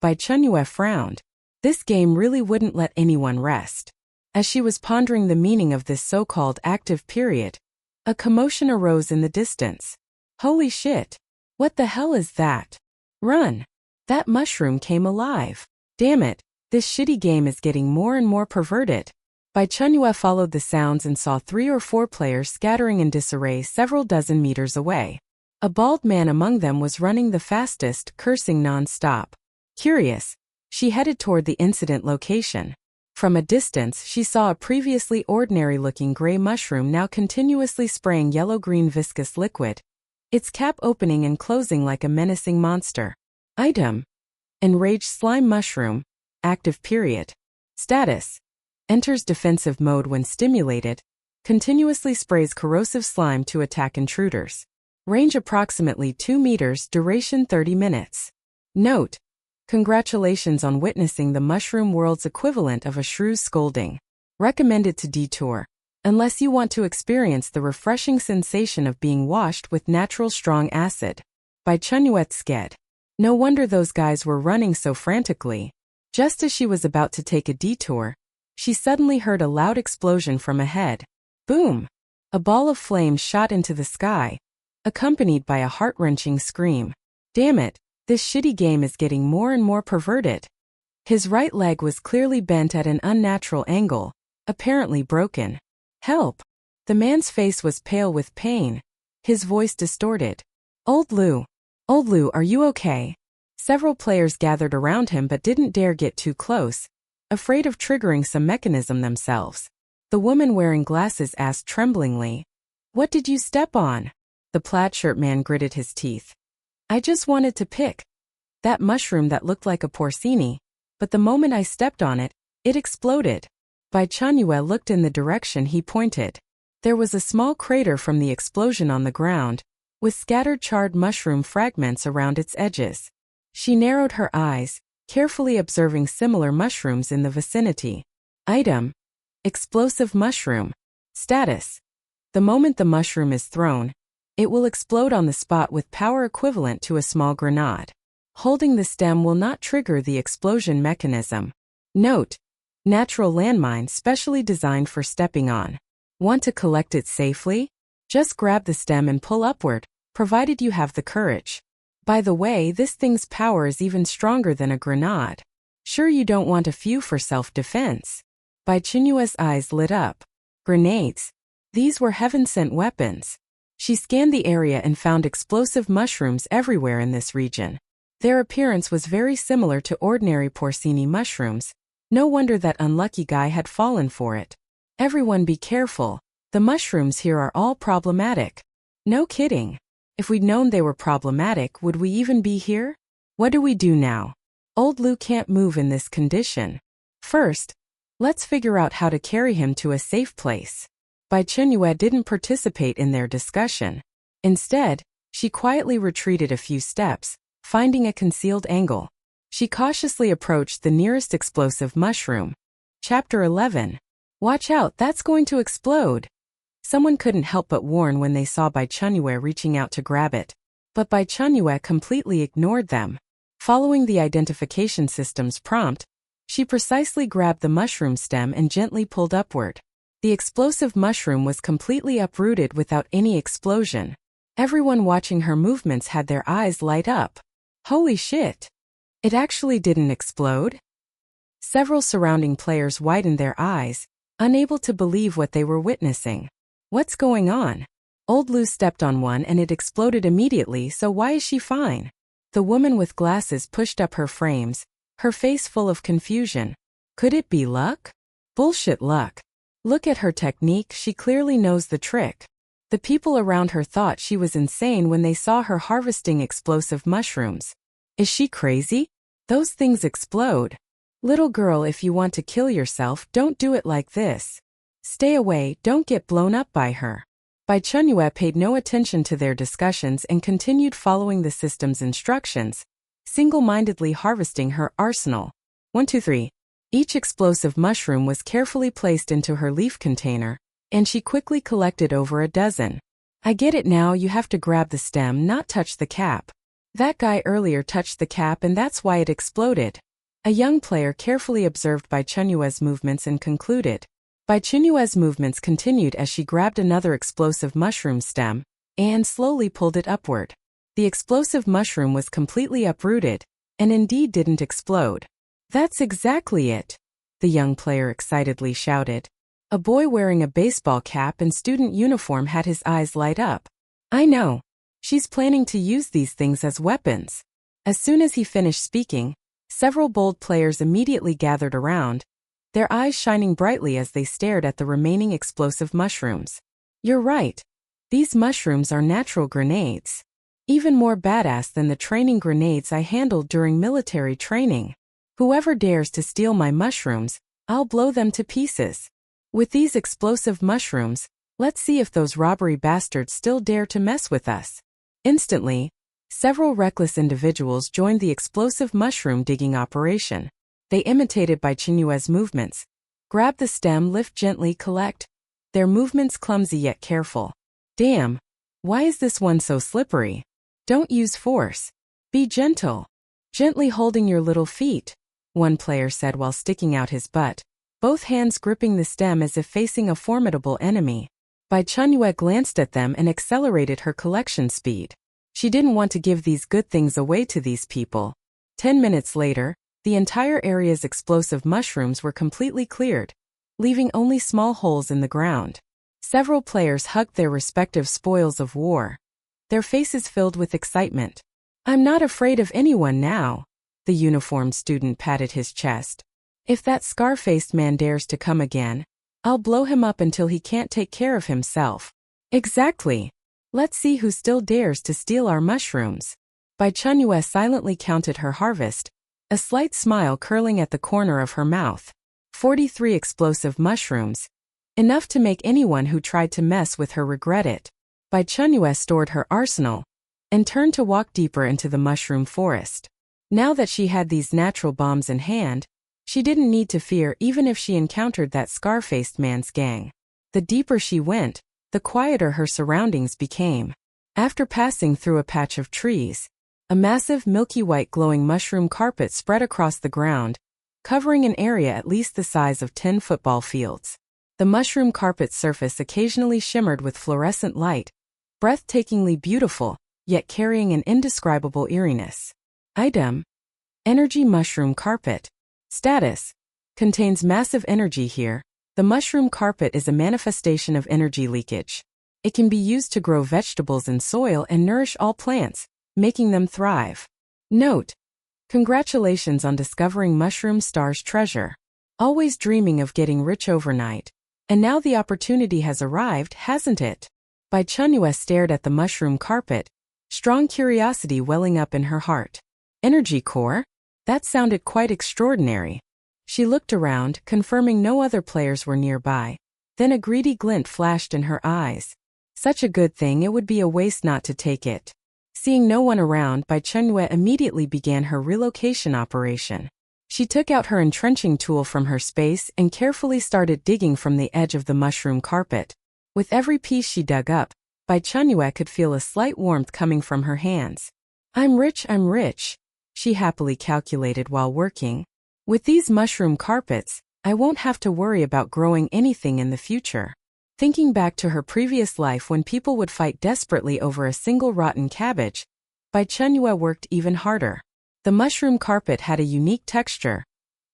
Bai Chenyue frowned. This game really wouldn't let anyone rest. As she was pondering the meaning of this so-called active period, a commotion arose in the distance. Holy shit! What the hell is that? Run! That mushroom came alive. Damn it, this shitty game is getting more and more perverted. Bai Chenyue followed the sounds and saw 3 or 4 players scattering in disarray several dozen meters away. A bald man among them was running the fastest, cursing non-stop. Curious, she headed toward the incident location. From a distance, she saw a previously ordinary-looking gray mushroom now continuously spraying yellow-green viscous liquid, its cap opening and closing like a menacing monster. Item. Enraged slime mushroom. Active period. Status. Enters defensive mode when stimulated. Continuously sprays corrosive slime to attack intruders. Range approximately 2 meters, duration 30 minutes. Note. Congratulations on witnessing the mushroom world's equivalent of a shrew's scolding. Recommended to detour, unless you want to experience the refreshing sensation of being washed with natural strong acid. Bai Chenyue sked. No wonder those guys were running so frantically. Just as she was about to take a detour, she suddenly heard a loud explosion from ahead. Boom! A ball of flames shot into the sky, accompanied by a heart-wrenching scream. Damn it! This shitty game is getting more and more perverted. His right leg was clearly bent at an unnatural angle, apparently broken. Help! The man's face was pale with pain, his voice distorted. Old Lu, are you okay? Several players gathered around him but didn't dare get too close, afraid of triggering some mechanism themselves. The woman wearing glasses asked tremblingly, "What did you step on?" The plaid shirt man gritted his teeth. I just wanted to pick that mushroom that looked like a porcini, but the moment I stepped on it, it exploded. Bai Chenyue looked in the direction he pointed. There was a small crater from the explosion on the ground, with scattered charred mushroom fragments around its edges. She narrowed her eyes, carefully observing similar mushrooms in the vicinity. Item. Explosive mushroom. Status. The moment the mushroom is thrown, it will explode on the spot with power equivalent to a small grenade. Holding the stem will not trigger the explosion mechanism. Note: natural landmine specially designed for stepping on. Want to collect it safely? Just grab the stem and pull upward, provided you have the courage. By the way, this thing's power is even stronger than a grenade. Sure you don't want a few for self-defense? Bai Chenyue's eyes lit up. Grenades. These were heaven-sent weapons. She scanned the area and found explosive mushrooms everywhere in this region. Their appearance was very similar to ordinary porcini mushrooms. No wonder that unlucky guy had fallen for it. Everyone be careful. The mushrooms here are all problematic. No kidding. If we'd known they were problematic, would we even be here? What do we do now? Old Lu can't move in this condition. First, let's figure out how to carry him to a safe place. Bai Chenyue didn't participate in their discussion. Instead, she quietly retreated a few steps, finding a concealed angle. She cautiously approached the nearest explosive mushroom. Chapter 11. Watch out, that's going to explode. Someone couldn't help but warn when they saw Bai Chenyue reaching out to grab it. But Bai Chenyue completely ignored them. Following the identification system's prompt, she precisely grabbed the mushroom stem and gently pulled upward. The explosive mushroom was completely uprooted without any explosion. Everyone watching her movements had their eyes light up. Holy shit! It actually didn't explode? Several surrounding players widened their eyes, unable to believe what they were witnessing. What's going on? Old Lu stepped on one and it exploded immediately, so why is she fine? The woman with glasses pushed up her frames, her face full of confusion. Could it be luck? Bullshit luck. Look at her technique, she clearly knows the trick. The people around her thought she was insane when they saw her harvesting explosive mushrooms. Is she crazy? Those things explode. Little girl, if you want to kill yourself, don't do it like this. Stay away, don't get blown up by her. Bai Chenyue paid no attention to their discussions and continued following the system's instructions, single-mindedly harvesting her arsenal. 1, 2, 3. Each explosive mushroom was carefully placed into her leaf container, and she quickly collected over a dozen. I get it now, you have to grab the stem, not touch the cap. That guy earlier touched the cap and that's why it exploded. A young player carefully observed Bai Chenyue's movements and concluded. Bai Chenyue's movements continued as she grabbed another explosive mushroom stem and slowly pulled it upward. The explosive mushroom was completely uprooted and indeed didn't explode. That's exactly it, the young player excitedly shouted. A boy wearing a baseball cap and student uniform had his eyes light up. I know. She's planning to use these things as weapons. As soon as he finished speaking, several bold players immediately gathered around, their eyes shining brightly as they stared at the remaining explosive mushrooms. You're right. These mushrooms are natural grenades. Even more badass than the training grenades I handled during military training. Whoever dares to steal my mushrooms, I'll blow them to pieces. With these explosive mushrooms, let's see if those robbery bastards still dare to mess with us. Instantly, several reckless individuals joined the explosive mushroom digging operation. They imitated Bai Chenyue's movements. Grab the stem, lift gently, collect. Their movements clumsy yet careful. Damn, why is this one so slippery? Don't use force. Be gentle. Gently holding your little feet, one player said while sticking out his butt, both hands gripping the stem as if facing a formidable enemy. Bai Chenyue glanced at them and accelerated her collection speed. She didn't want to give these good things away to these people. 10 minutes later, the entire area's explosive mushrooms were completely cleared, leaving only small holes in the ground. Several players hugged their respective spoils of war, their faces filled with excitement. I'm not afraid of anyone now, the uniformed student patted his chest. If that scar-faced man dares to come again, I'll blow him up until he can't take care of himself. Exactly. Let's see who still dares to steal our mushrooms. Bai Chenyue silently counted her harvest, a slight smile curling at the corner of her mouth. 43 explosive mushrooms. Enough to make anyone who tried to mess with her regret it. Bai Chenyue stored her arsenal and turned to walk deeper into the mushroom forest. Now that she had these natural bombs in hand, she didn't need to fear even if she encountered that scar-faced man's gang. The deeper she went, the quieter her surroundings became. After passing through a patch of trees, A massive milky white glowing mushroom carpet spread across the ground, covering an area at least the size of 10 football fields. The mushroom carpet's surface occasionally shimmered with fluorescent light, breathtakingly beautiful, yet carrying an indescribable eeriness. Item: Energy mushroom carpet. Status: contains massive energy here. The mushroom carpet is a manifestation of energy leakage. It can be used to grow vegetables in soil and nourish all plants, making them thrive. Note: congratulations on discovering Mushroom Star's treasure. Always dreaming of getting rich overnight. And now the opportunity has arrived, hasn't it? Bai Chenyue stared at the mushroom carpet, strong curiosity welling up in her heart. Energy core? That sounded quite extraordinary. She looked around, confirming no other players were nearby. Then a greedy glint flashed in her eyes. Such a good thing, it would be a waste not to take it. Seeing no one around, Bai Chenyue immediately began her relocation operation. She took out her entrenching tool from her space and carefully started digging from the edge of the mushroom carpet. With every piece she dug up, Bai Chenyue could feel a slight warmth coming from her hands. I'm rich, she happily calculated while working. With these mushroom carpets, I won't have to worry about growing anything in the future. Thinking back to her previous life when people would fight desperately over a single rotten cabbage, Bai Chenyue worked even harder. The mushroom carpet had a unique texture,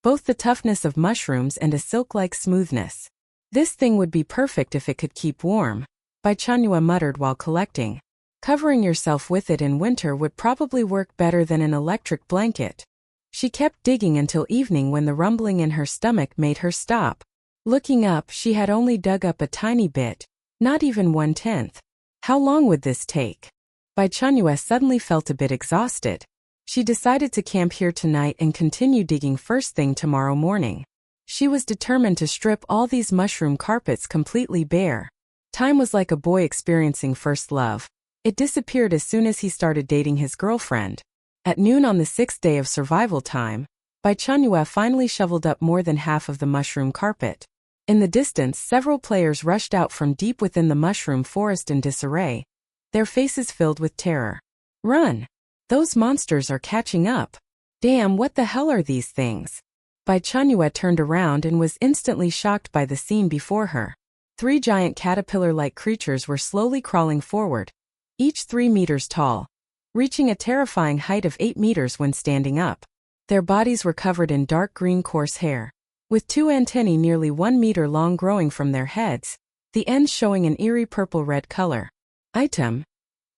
both the toughness of mushrooms and a silk-like smoothness. This thing would be perfect if it could keep warm, Bai Chenyue muttered while collecting. Covering yourself with it in winter would probably work better than an electric blanket. She kept digging until evening when the rumbling in her stomach made her stop. Looking up, she had only dug up a tiny bit, not even 1/10. How long would this take? Bai Chenyue suddenly felt a bit exhausted. She decided to camp here tonight and continue digging first thing tomorrow morning. She was determined to strip all these mushroom carpets completely bare. Time was like a boy experiencing first love. It disappeared as soon as he started dating his girlfriend. At noon on the 6th day of survival time, Bai Chenyue finally shoveled up more than half of the mushroom carpet. In the distance, several players rushed out from deep within the mushroom forest in disarray, their faces filled with terror. Run! Those monsters are catching up. Damn, what the hell are these things? Bai Chenyue turned around and was instantly shocked by the scene before her. 3 giant caterpillar-like creatures were slowly crawling forward, each 3 meters tall, reaching a terrifying height of 8 meters when standing up. Their bodies were covered in dark green coarse hair, with 2 antennae nearly 1 meter long growing from their heads, the ends showing an eerie purple-red color. Item: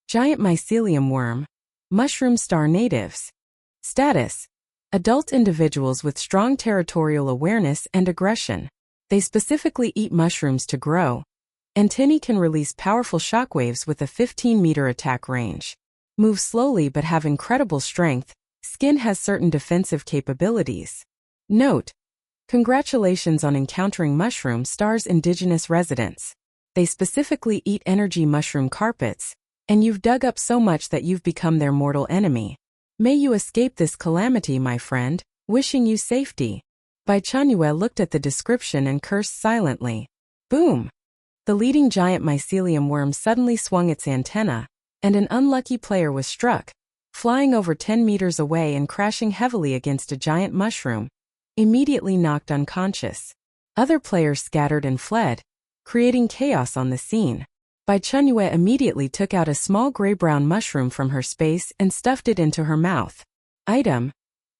Giant mycelium worm. Mushroom Star natives. Status: adult individuals with strong territorial awareness and aggression. They specifically eat mushrooms to grow. Antennae can release powerful shockwaves with a 15-meter attack range. Move slowly but have incredible strength. Skin has certain defensive capabilities. Note: congratulations on encountering Mushroom Star's indigenous residents. They specifically eat energy mushroom carpets, and you've dug up so much that you've become their mortal enemy. May you escape this calamity, my friend. Wishing you safety. Bai Chenyue looked at the description and cursed silently. Boom! The leading giant mycelium worm suddenly swung its antenna, and an unlucky player was struck, flying over 10 meters away and crashing heavily against a giant mushroom, immediately knocked unconscious. Other players scattered and fled, creating chaos on the scene. Bai Chenyue immediately took out a small gray-brown mushroom from her space and stuffed it into her mouth. Item: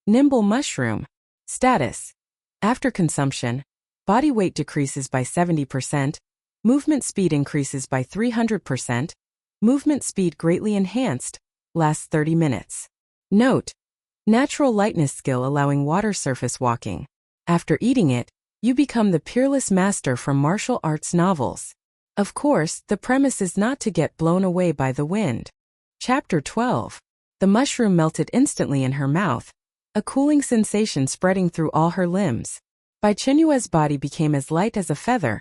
nimble mushroom. Status: after consumption, body weight decreases by 70%, movement speed increases by 300%, movement speed greatly enhanced, lasts 30 minutes. Note: natural lightness skill allowing water surface walking. After eating it, you become the peerless master from martial arts novels. Of course, the premise is not to get blown away by the wind. Chapter 12. The mushroom melted instantly in her mouth, a cooling sensation spreading through all her limbs. Bai Chenyue's body became as light as a feather,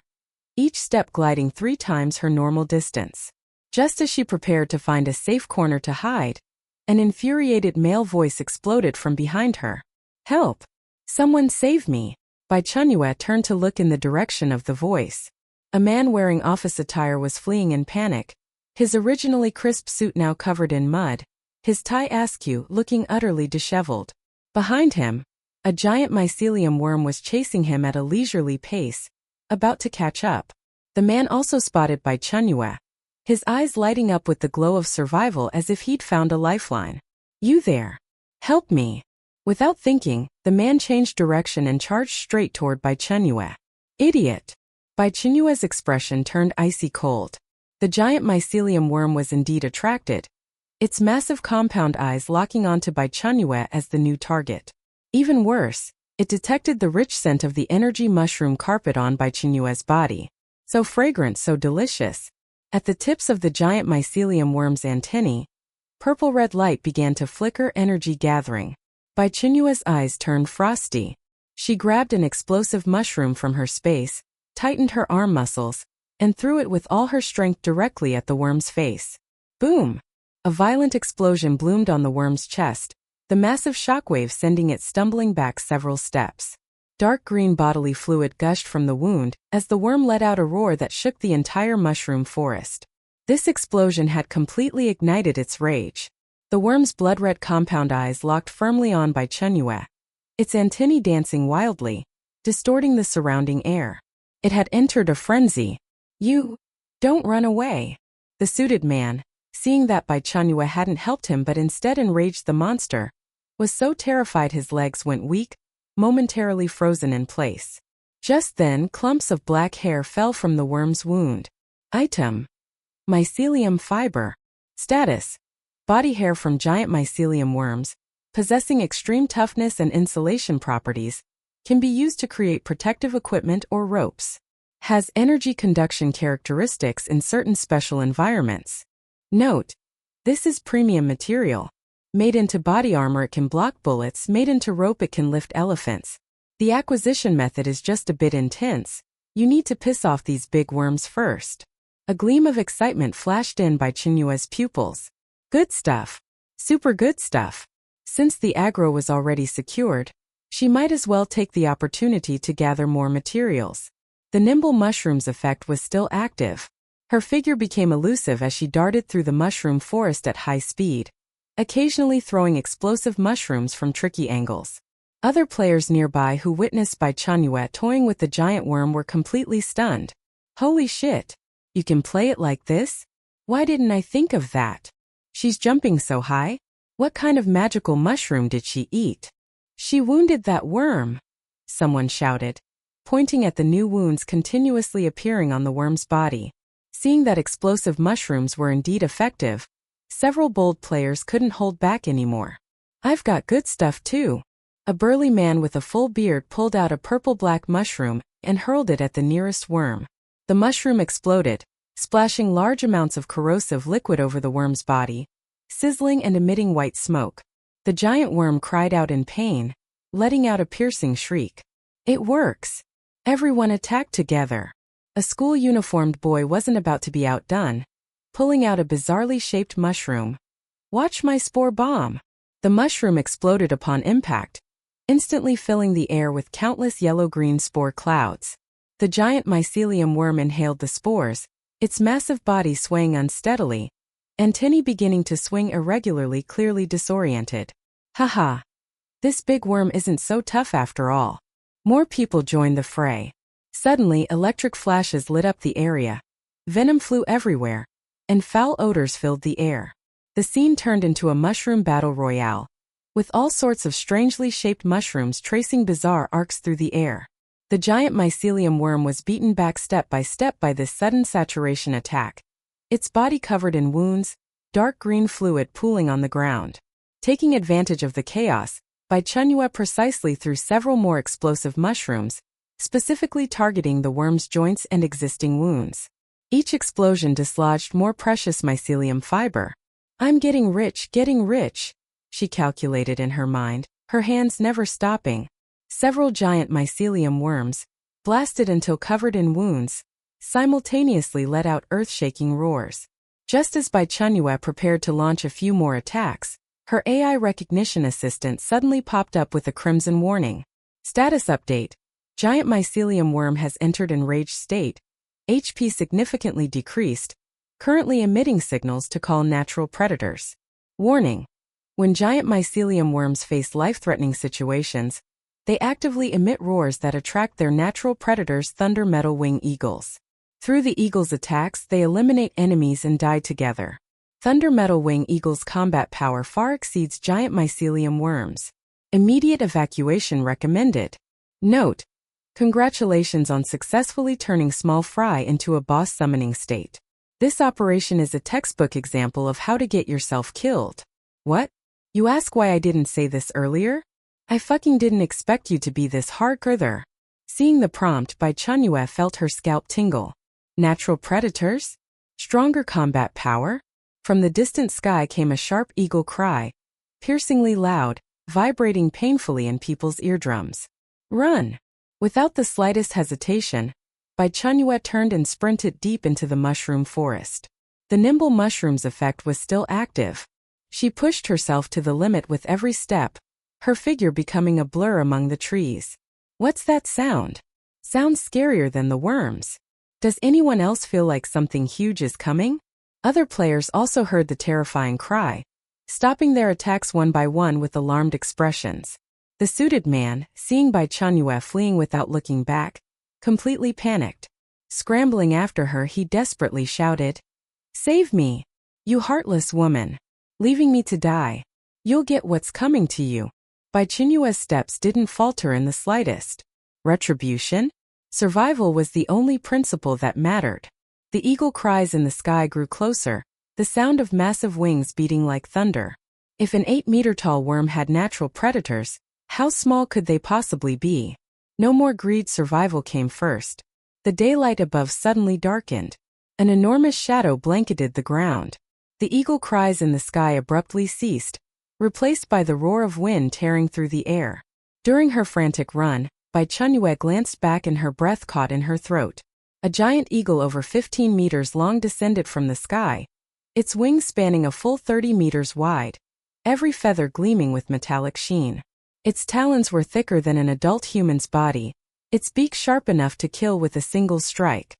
each step gliding 3 times her normal distance. Just as she prepared to find a safe corner to hide, an infuriated male voice exploded from behind her. Help! Someone save me! Bai Chenyue turned to look in the direction of the voice. A man wearing office attire was fleeing in panic, his originally crisp suit now covered in mud, his tie askew, looking utterly disheveled. Behind him, a giant mycelium worm was chasing him at a leisurely pace, about to catch up. The man also spotted Bai Chenyue, his eyes lighting up with the glow of survival as if he'd found a lifeline. "You there. Help me." Without thinking, the man changed direction and charged straight toward Bai Chenyue. "Idiot." Bai Chenyue's expression turned icy cold. The giant mycelium worm was indeed attracted, its massive compound eyes locking onto Bai Chenyue as the new target. Even worse, it detected the rich scent of the energy mushroom carpet on Bai Chenyue's body. So fragrant, so delicious. At the tips of the giant mycelium worm's antennae, purple-red light began to flicker, energy gathering. Bai Chenyue's eyes turned frosty. She grabbed an explosive mushroom from her space, tightened her arm muscles, and threw it with all her strength directly at the worm's face. Boom! A violent explosion bloomed on the worm's chest, the massive shockwave sending it stumbling back several steps. Dark green bodily fluid gushed from the wound as the worm let out a roar that shook the entire mushroom forest. This explosion had completely ignited its rage. The worm's blood-red compound eyes locked firmly on Bai Chenyue, its antennae dancing wildly, distorting the surrounding air. It had entered a frenzy. "You don't run away." The suited man, seeing that Bai Chenyue hadn't helped him but instead enraged the monster, was so terrified his legs went weak, momentarily frozen in place. Just then, clumps of black hair fell from the worm's wound. Item: mycelium fiber. Status: body hair from giant mycelium worms, possessing extreme toughness and insulation properties, can be used to create protective equipment or ropes. Has energy conduction characteristics in certain special environments. Note: this is premium material. Made into body armor it can block bullets, made into rope it can lift elephants. The acquisition method is just a bit intense. You need to piss off these big worms first. A gleam of excitement flashed in Bai Chenyue's pupils. Good stuff. Super good stuff. Since the aggro was already secured, she might as well take the opportunity to gather more materials. The nimble mushrooms effect was still active. Her figure became elusive as she darted through the mushroom forest at high speed, occasionally throwing explosive mushrooms from tricky angles. Other players nearby who witnessed Bai Chenyue toying with the giant worm were completely stunned. Holy shit! You can play it like this? Why didn't I think of that? She's jumping so high? What kind of magical mushroom did she eat? She wounded that worm! Someone shouted, pointing at the new wounds continuously appearing on the worm's body. Seeing that explosive mushrooms were indeed effective, several bold players couldn't hold back anymore. "I've got good stuff too." A burly man with a full beard pulled out a purple-black mushroom and hurled it at the nearest worm. The mushroom exploded, splashing large amounts of corrosive liquid over the worm's body, sizzling and emitting white smoke. The giant worm cried out in pain, letting out a piercing shriek. "It works!" Everyone attacked together. A school-uniformed boy wasn't about to be outdone, pulling out a bizarrely shaped mushroom. "Watch my spore bomb!" The mushroom exploded upon impact, instantly filling the air with countless yellow-green spore clouds. The giant mycelium worm inhaled the spores, its massive body swaying unsteadily, antennae beginning to swing irregularly, clearly disoriented. Haha! This big worm isn't so tough after all. More people joined the fray. Suddenly, electric flashes lit up the area. Venom flew everywhere, and foul odors filled the air. The scene turned into a mushroom battle royale, with all sorts of strangely shaped mushrooms tracing bizarre arcs through the air. The giant mycelium worm was beaten back step by step by this sudden saturation attack, its body covered in wounds, dark green fluid pooling on the ground. Taking advantage of the chaos, Bai Chenyue precisely threw several more explosive mushrooms, specifically targeting the worm's joints and existing wounds. Each explosion dislodged more precious mycelium fiber. "I'm getting rich, she calculated in her mind, her hands never stopping. Several giant mycelium worms, blasted until covered in wounds, simultaneously let out earth-shaking roars. Just as Bai Chenyue prepared to launch a few more attacks, her AI recognition assistant suddenly popped up with a crimson warning. Status update. Giant mycelium worm has entered enraged state. HP significantly decreased, currently emitting signals to call natural predators. Warning. When giant mycelium worms face life-threatening situations, they actively emit roars that attract their natural predators, thunder metal wing eagles. Through the eagles' attacks, they eliminate enemies and die together. Thunder metal wing eagles' combat power far exceeds giant mycelium worms. Immediate evacuation recommended. Note: congratulations on successfully turning small fry into a boss summoning state. This operation is a textbook example of how to get yourself killed. What? You ask why I didn't say this earlier? I fucking didn't expect you to be this hardcore. Seeing the prompt, Bai Chenyue felt her scalp tingle. Natural predators? Stronger combat power? From the distant sky came a sharp eagle cry, piercingly loud, vibrating painfully in people's eardrums. Run! Without the slightest hesitation, Bai Chenyue turned and sprinted deep into the mushroom forest. The nimble mushroom's effect was still active. She pushed herself to the limit with every step, her figure becoming a blur among the trees. What's that sound? Sounds scarier than the worms. Does anyone else feel like something huge is coming? Other players also heard the terrifying cry, stopping their attacks one by one with alarmed expressions. The suited man, seeing Bai Chenyue fleeing without looking back, completely panicked. Scrambling after her, he desperately shouted, "Save me! You heartless woman! Leaving me to die. You'll get what's coming to you." Bai Chenyue's steps didn't falter in the slightest. Retribution? Survival was the only principle that mattered. The eagle cries in the sky grew closer, the sound of massive wings beating like thunder. If an 8-meter-tall worm had natural predators, how small could they possibly be? No more greed, survival came first. The daylight above suddenly darkened. An enormous shadow blanketed the ground. The eagle cries in the sky abruptly ceased, replaced by the roar of wind tearing through the air. During her frantic run, Bai Chenyue glanced back and her breath caught in her throat. A giant eagle over 15 meters long descended from the sky, its wings spanning a full 30 meters wide, every feather gleaming with metallic sheen. Its talons were thicker than an adult human's body, its beak sharp enough to kill with a single strike.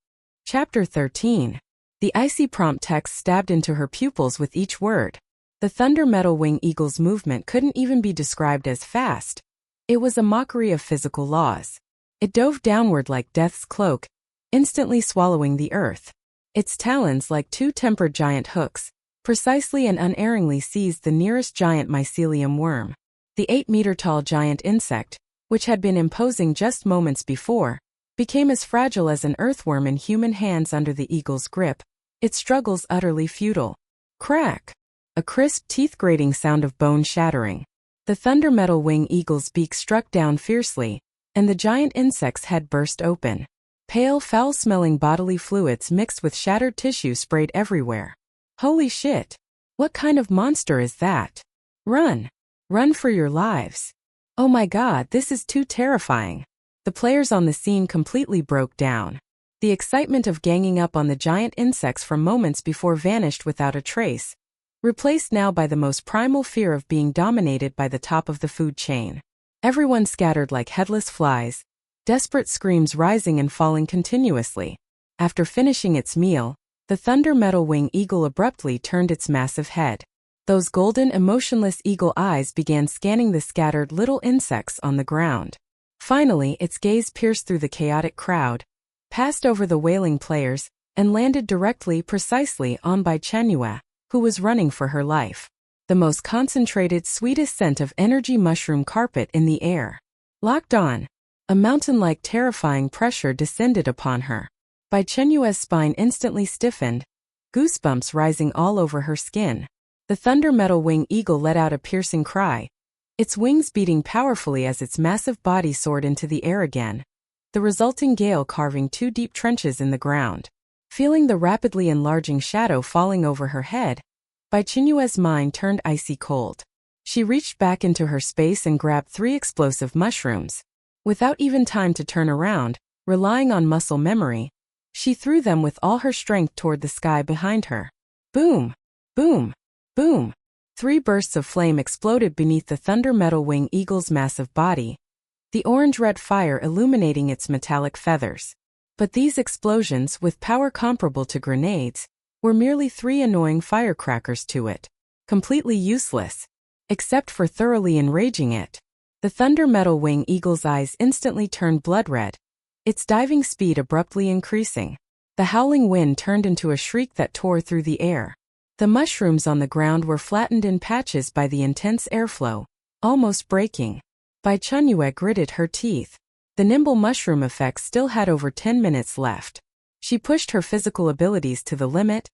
Chapter 13. The icy prompt text stabbed into her pupils with each word. The thunder metal wing eagle's movement couldn't even be described as fast. It was a mockery of physical laws. It dove downward like death's cloak, instantly swallowing the earth. Its talons, like two tempered giant hooks, precisely and unerringly seized the nearest giant mycelium worm. The 8-meter-tall giant insect, which had been imposing just moments before, became as fragile as an earthworm in human hands under the eagle's grip, its struggles utterly futile. Crack! A crisp, teeth-grating sound of bone shattering. The thunder metal wing eagle's beak struck down fiercely, and the giant insect's head burst open. Pale, foul-smelling bodily fluids mixed with shattered tissue sprayed everywhere. Holy shit! What kind of monster is that? Run! Run for your lives! Oh my god, this is too terrifying. The players on the scene completely broke down. The excitement of ganging up on the giant insects from moments before vanished without a trace, replaced now by the most primal fear of being dominated by the top of the food chain. Everyone scattered like headless flies, desperate screams rising and falling continuously. After finishing its meal, the thunder metal wing eagle abruptly turned its massive head. Those golden, emotionless eagle eyes began scanning the scattered little insects on the ground. Finally, its gaze pierced through the chaotic crowd, passed over the wailing players, and landed directly, precisely, on Bai Chenyue, who was running for her life. The most concentrated, sweetest scent of energy mushroom carpet in the air. Locked on. A mountain-like terrifying pressure descended upon her. Bai Chenyue's spine instantly stiffened, goosebumps rising all over her skin. The thunder metal wing eagle let out a piercing cry, its wings beating powerfully as its massive body soared into the air again, the resulting gale carving 2 deep trenches in the ground. Feeling the rapidly enlarging shadow falling over her head, Bai Chenyue's mind turned icy cold. She reached back into her space and grabbed 3 explosive mushrooms. Without even time to turn around, relying on muscle memory, she threw them with all her strength toward the sky behind her. Boom! Boom! Boom! 3 bursts of flame exploded beneath the thunder metal wing eagle's massive body, the orange-red fire illuminating its metallic feathers. But these explosions, with power comparable to grenades, were merely 3 annoying firecrackers to it. Completely useless. except for thoroughly enraging it. The thunder metal wing eagle's eyes instantly turned blood red, its diving speed abruptly increasing. The howling wind turned into a shriek that tore through the air. The mushrooms on the ground were flattened in patches by the intense airflow, almost breaking. Bai Chenyue gritted her teeth. The nimble mushroom effect still had over 10 minutes left. She pushed her physical abilities to the limit,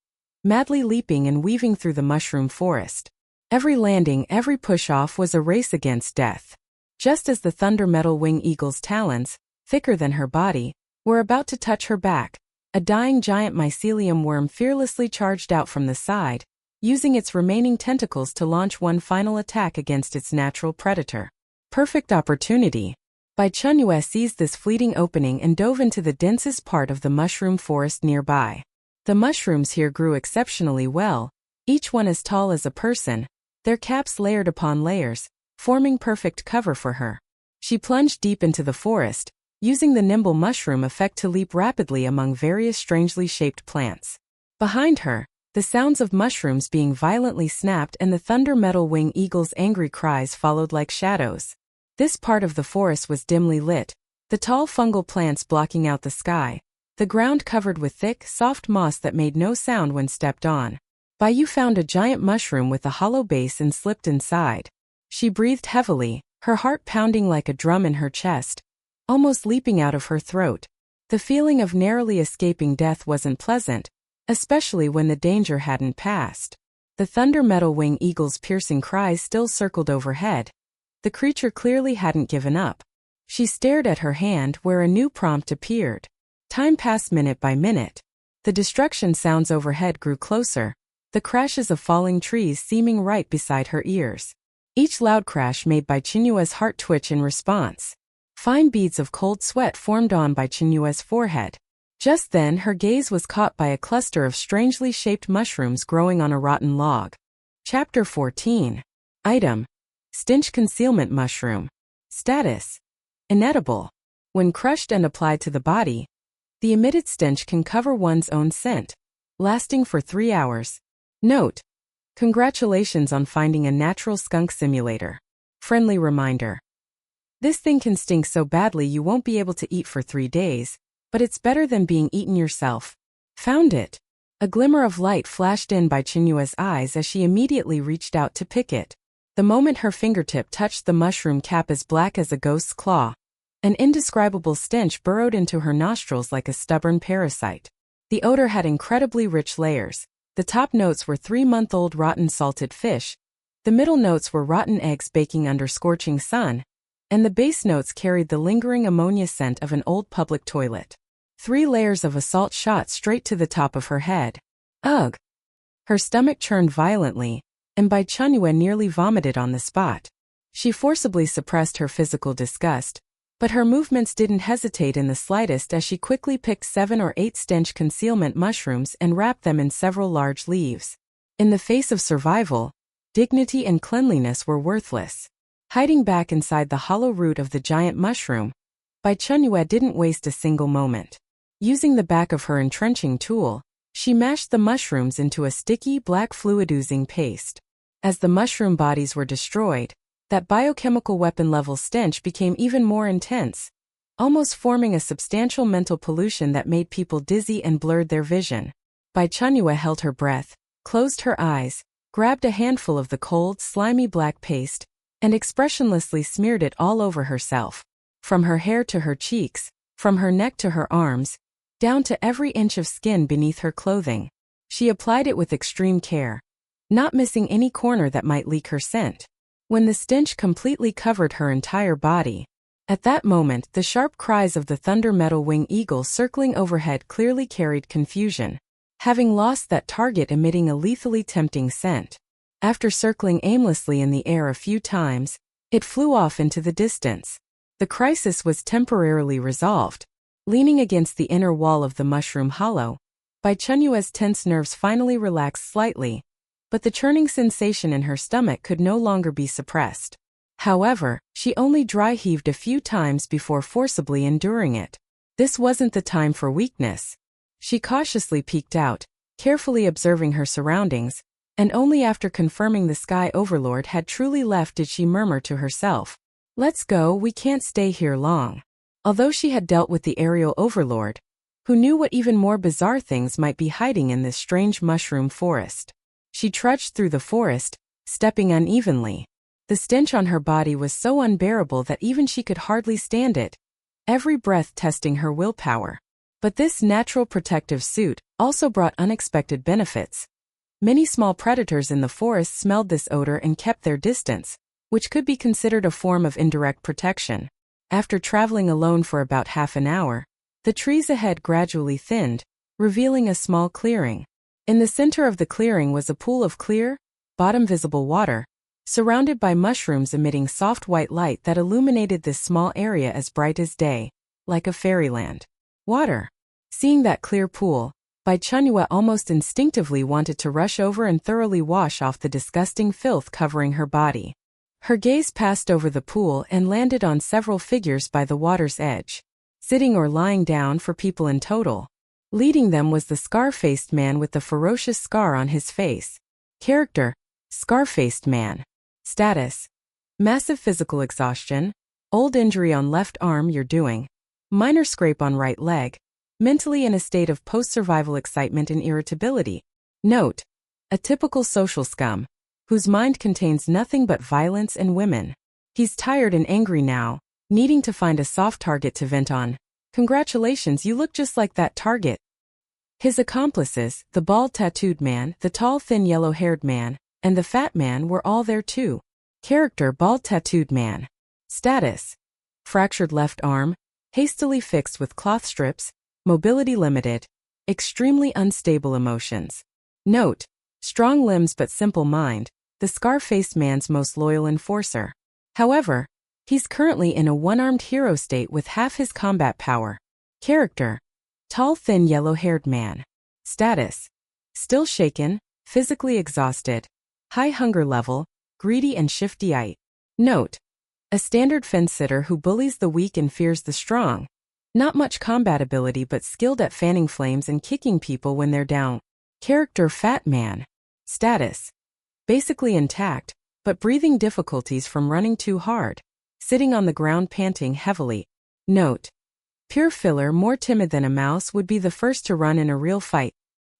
madly leaping and weaving through the mushroom forest. Every landing, every push-off was a race against death. Just as the thunder metal wing eagle's talons, thicker than her body, were about to touch her back, a dying giant mycelium worm fearlessly charged out from the side, using its remaining tentacles to launch one final attack against its natural predator. Perfect opportunity. Bai Chenyue seized this fleeting opening and dove into the densest part of the mushroom forest nearby. The mushrooms here grew exceptionally well, each one as tall as a person, their caps layered upon layers, forming perfect cover for her. She plunged deep into the forest, using the nimble mushroom effect to leap rapidly among various strangely shaped plants. Behind her, the sounds of mushrooms being violently snapped and the thunder metal wing eagle's angry cries followed like shadows. This part of the forest was dimly lit, the tall fungal plants blocking out the sky, the ground covered with thick, soft moss that made no sound when stepped on. Bai Yu found a giant mushroom with a hollow base and slipped inside. She breathed heavily, her heart pounding like a drum in her chest, almost leaping out of her throat. The feeling of narrowly escaping death wasn't pleasant, especially when the danger hadn't passed. The thunder metal wing eagle's piercing cries still circled overhead. The creature clearly hadn't given up. She stared at her hand where a new prompt appeared. Time passed minute by minute. The destruction sounds overhead grew closer, the crashes of falling trees seeming right beside her ears. Each loud crash made Bai Chenyue's heart twitch in response. Fine beads of cold sweat formed on Bai Chenyue's forehead. Just then her gaze was caught by a cluster of strangely shaped mushrooms growing on a rotten log. Chapter 14. Item: Stench Concealment Mushroom. Status: inedible. When crushed and applied to the body, the emitted stench can cover one's own scent, lasting for 3 hours. Note: congratulations on finding a natural skunk simulator. Friendly reminder: this thing can stink so badly you won't be able to eat for 3 days, but it's better than being eaten yourself. Found it. A glimmer of light flashed in Bai Chenyue's eyes as she immediately reached out to pick it. The moment her fingertip touched the mushroom cap as black as a ghost's claw, an indescribable stench burrowed into her nostrils like a stubborn parasite. The odor had incredibly rich layers. The top notes were 3-month-old rotten salted fish, the middle notes were rotten eggs baking under scorching sun, and the base notes carried the lingering ammonia scent of an old public toilet. 3 layers of assault shot straight to the top of her head. Ugh! Her stomach churned violently, and Bai Chenyue nearly vomited on the spot. She forcibly suppressed her physical disgust, but her movements didn't hesitate in the slightest as she quickly picked 7 or 8 stench concealment mushrooms and wrapped them in several large leaves. In the face of survival, dignity and cleanliness were worthless. Hiding back inside the hollow root of the giant mushroom, Bai Chenyue didn't waste a single moment. Using the back of her entrenching tool, she mashed the mushrooms into a sticky, black fluid-oozing paste. As the mushroom bodies were destroyed, that biochemical weapon-level stench became even more intense, almost forming a substantial mental pollution that made people dizzy and blurred their vision. Bai Chenyue held her breath, closed her eyes, grabbed a handful of the cold, slimy black paste, and expressionlessly smeared it all over herself. From her hair to her cheeks, from her neck to her arms, down to every inch of skin beneath her clothing. She applied it with extreme care, not missing any corner that might leak her scent. When the stench completely covered her entire body, at that moment the sharp cries of the thunder metal wing eagle circling overhead clearly carried confusion. Having lost that target emitting a lethally tempting scent, after circling aimlessly in the air a few times, it flew off into the distance. The crisis was temporarily resolved. Leaning against the inner wall of the mushroom hollow, Bai Chenyue's tense nerves finally relaxed slightly, but the churning sensation in her stomach could no longer be suppressed. However, she only dry heaved a few times before forcibly enduring it. This wasn't the time for weakness. She cautiously peeked out, carefully observing her surroundings, And only after confirming the Sky Overlord had truly left did she murmur to herself, "Let's go, we can't stay here long." Although she had dealt with the aerial overlord, who knew what even more bizarre things might be hiding in this strange mushroom forest. She trudged through the forest, stepping unevenly. The stench on her body was so unbearable that even she could hardly stand it, every breath testing her willpower. But this natural protective suit also brought unexpected benefits. Many small predators in the forest smelled this odor and kept their distance, which could be considered a form of indirect protection. After traveling alone for about half an hour, the trees ahead gradually thinned, revealing a small clearing. In the center of the clearing was a pool of clear, bottom-visible water, surrounded by mushrooms emitting soft white light that illuminated this small area as bright as day, like a fairyland. Water. Seeing that clear pool, Bai Chenyue almost instinctively wanted to rush over and thoroughly wash off the disgusting filth covering her body. Her gaze passed over the pool and landed on several figures by the water's edge, sitting or lying down for people in total. Leading them was the scar-faced man with the ferocious scar on his face. Character: scar-faced man. Status: massive physical exhaustion, old injury on left arm you're doing, minor scrape on right leg, mentally in a state of post-survival excitement and irritability. Note: a typical social scum, whose mind contains nothing but violence and women. He's tired and angry now, needing to find a soft target to vent on. Congratulations, you look just like that target. His accomplices, the bald tattooed man, the tall thin yellow-haired man, and the fat man were all there too. Character: bald tattooed man. Status: fractured left arm, hastily fixed with cloth strips, mobility limited, extremely unstable emotions. Note: strong limbs but simple mind, the scar-faced man's most loyal enforcer. However, he's currently in a one-armed hero state with half his combat power. Character: tall thin yellow-haired man. Status: still shaken, physically exhausted, high hunger level, greedy and shifty-eyed. Note: a standard fence-sitter who bullies the weak and fears the strong. Not much combat ability but skilled at fanning flames and kicking people when they're down. Character: fat man. Status: basically intact, but breathing difficulties from running too hard, sitting on the ground panting heavily. Note: pure filler, more timid than a mouse, would be the first to run in a real fight.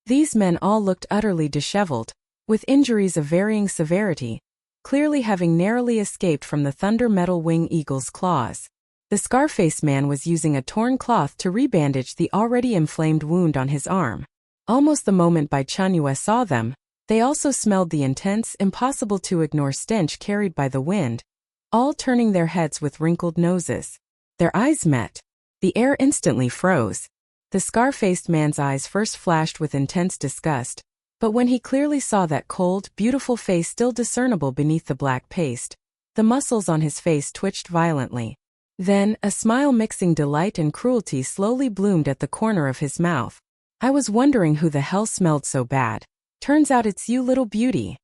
These men all looked utterly disheveled, with injuries of varying severity, clearly having narrowly escaped from the thunder metal wing eagle's claws. The scar-faced man was using a torn cloth to rebandage the already inflamed wound on his arm. Almost the moment Bai Chenyue saw them, they also smelled the intense, impossible-to-ignore stench carried by the wind, all turning their heads with wrinkled noses. Their eyes met. The air instantly froze. The scar-faced man's eyes first flashed with intense disgust, but when he clearly saw that cold, beautiful face still discernible beneath the black paste, the muscles on his face twitched violently. Then, a smile mixing delight and cruelty slowly bloomed at the corner of his mouth. "I was wondering who the hell smelled so bad. Turns out it's you, little beauty."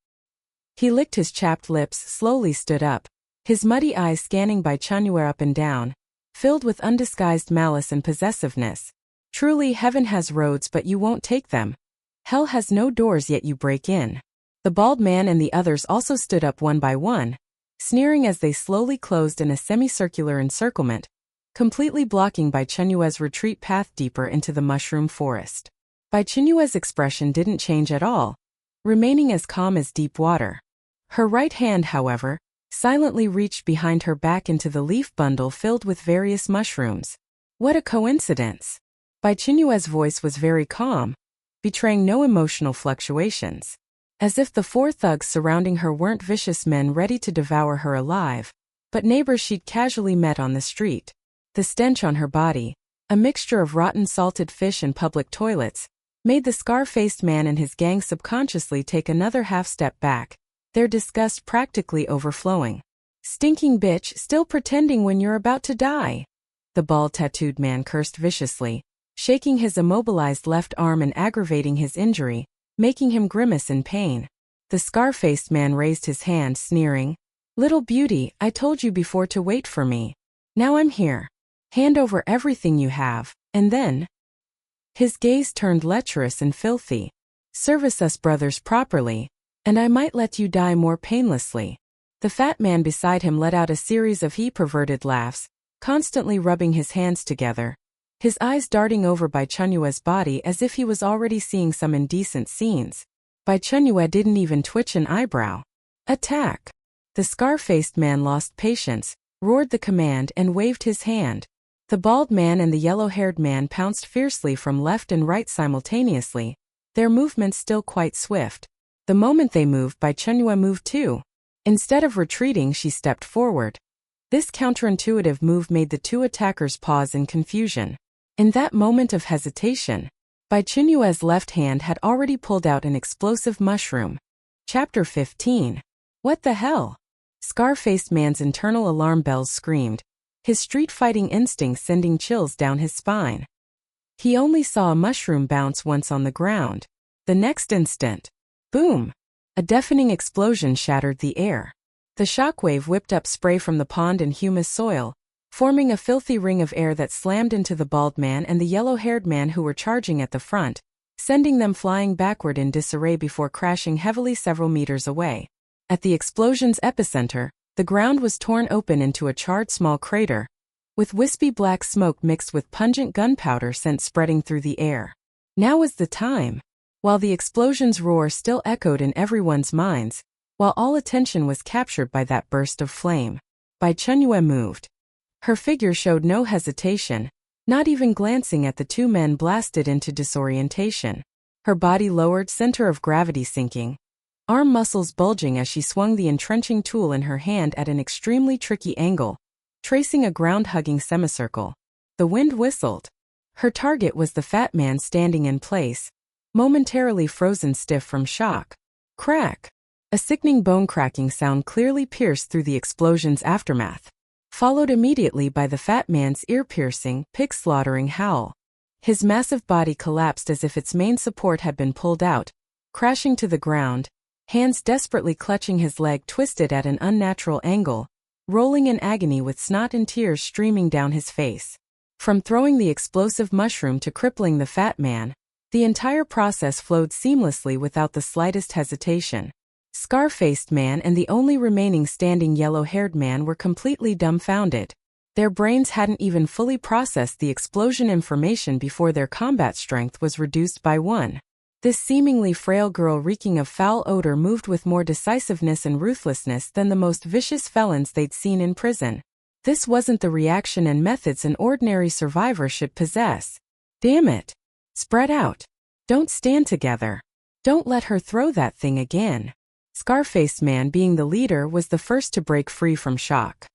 He licked his chapped lips, slowly stood up, his muddy eyes scanning Bai Chenyue up and down, filled with undisguised malice and possessiveness. "Truly, heaven has roads but you won't take them. Hell has no doors yet you break in." The bald man and the others also stood up one by one, sneering as they slowly closed in a semicircular encirclement, completely blocking Bai Chenyue's retreat path deeper into the mushroom forest. Bai Chenyue's expression didn't change at all, remaining as calm as deep water. Her right hand, however, silently reached behind her back into the leaf bundle filled with various mushrooms. What a coincidence! Bai Chenyue's voice was very calm, betraying no emotional fluctuations. As if the four thugs surrounding her weren't vicious men ready to devour her alive, but neighbors she'd casually met on the street. The stench on her body, a mixture of rotten salted fish and public toilets, made the scar-faced man and his gang subconsciously take another half-step back, their disgust practically overflowing. "Stinking bitch, still pretending when you're about to die," the bald tattooed man cursed viciously, shaking his immobilized left arm and aggravating his injury, making him grimace in pain. The scar-faced man raised his hand, sneering, "Little beauty, I told you before to wait for me. Now I'm here. Hand over everything you have, and then..." His gaze turned lecherous and filthy. "Service us brothers properly. And I might let you die more painlessly. The fat man beside him let out a series of perverted laughs, constantly rubbing his hands together, his eyes darting over Bai Chenyue's body as if he was already seeing some indecent scenes. Bai Chenyue didn't even twitch an eyebrow. Attack! The scar-faced man lost patience, roared the command and waved his hand. The bald man and the yellow-haired man pounced fiercely from left and right simultaneously, their movements still quite swift. The moment they moved, Bai Chenyue moved too. Instead of retreating, she stepped forward. This counterintuitive move made the two attackers pause in confusion. In that moment of hesitation, Bai Chenyue's left hand had already pulled out an explosive mushroom. Chapter 15. What the hell? Scar-faced man's internal alarm bells screamed, his street-fighting instincts sending chills down his spine. He only saw a mushroom bounce once on the ground. The next instant, boom! A deafening explosion shattered the air. The shockwave whipped up spray from the pond and humus soil, forming a filthy ring of air that slammed into the bald man and the yellow-haired man who were charging at the front, sending them flying backward in disarray before crashing heavily several meters away. At the explosion's epicenter, the ground was torn open into a charred small crater, with wispy black smoke mixed with pungent gunpowder scent spreading through the air. Now was the time. While the explosion's roar still echoed in everyone's minds, while all attention was captured by that burst of flame, Bai Chenyue moved. Her figure showed no hesitation, not even glancing at the two men blasted into disorientation. Her body lowered, center of gravity sinking, arm muscles bulging as she swung the entrenching tool in her hand at an extremely tricky angle, tracing a ground-hugging semicircle. The wind whistled. Her target was the fat man standing in place, momentarily frozen stiff from shock. Crack! A sickening bone-cracking sound clearly pierced through the explosion's aftermath, followed immediately by the fat man's ear-piercing, pig-slaughtering howl. His massive body collapsed as if its main support had been pulled out, crashing to the ground, hands desperately clutching his leg twisted at an unnatural angle, rolling in agony with snot and tears streaming down his face. From throwing the explosive mushroom to crippling the fat man, the entire process flowed seamlessly without the slightest hesitation. Scar-faced man and the only remaining standing yellow-haired man were completely dumbfounded. Their brains hadn't even fully processed the explosion information before their combat strength was reduced by 1. This seemingly frail girl reeking of foul odor moved with more decisiveness and ruthlessness than the most vicious felons they'd seen in prison. This wasn't the reaction and methods an ordinary survivor should possess. Damn it! Spread out. Don't stand together. Don't let her throw that thing again. Scar-faced man, being the leader, was the first to break free from shock.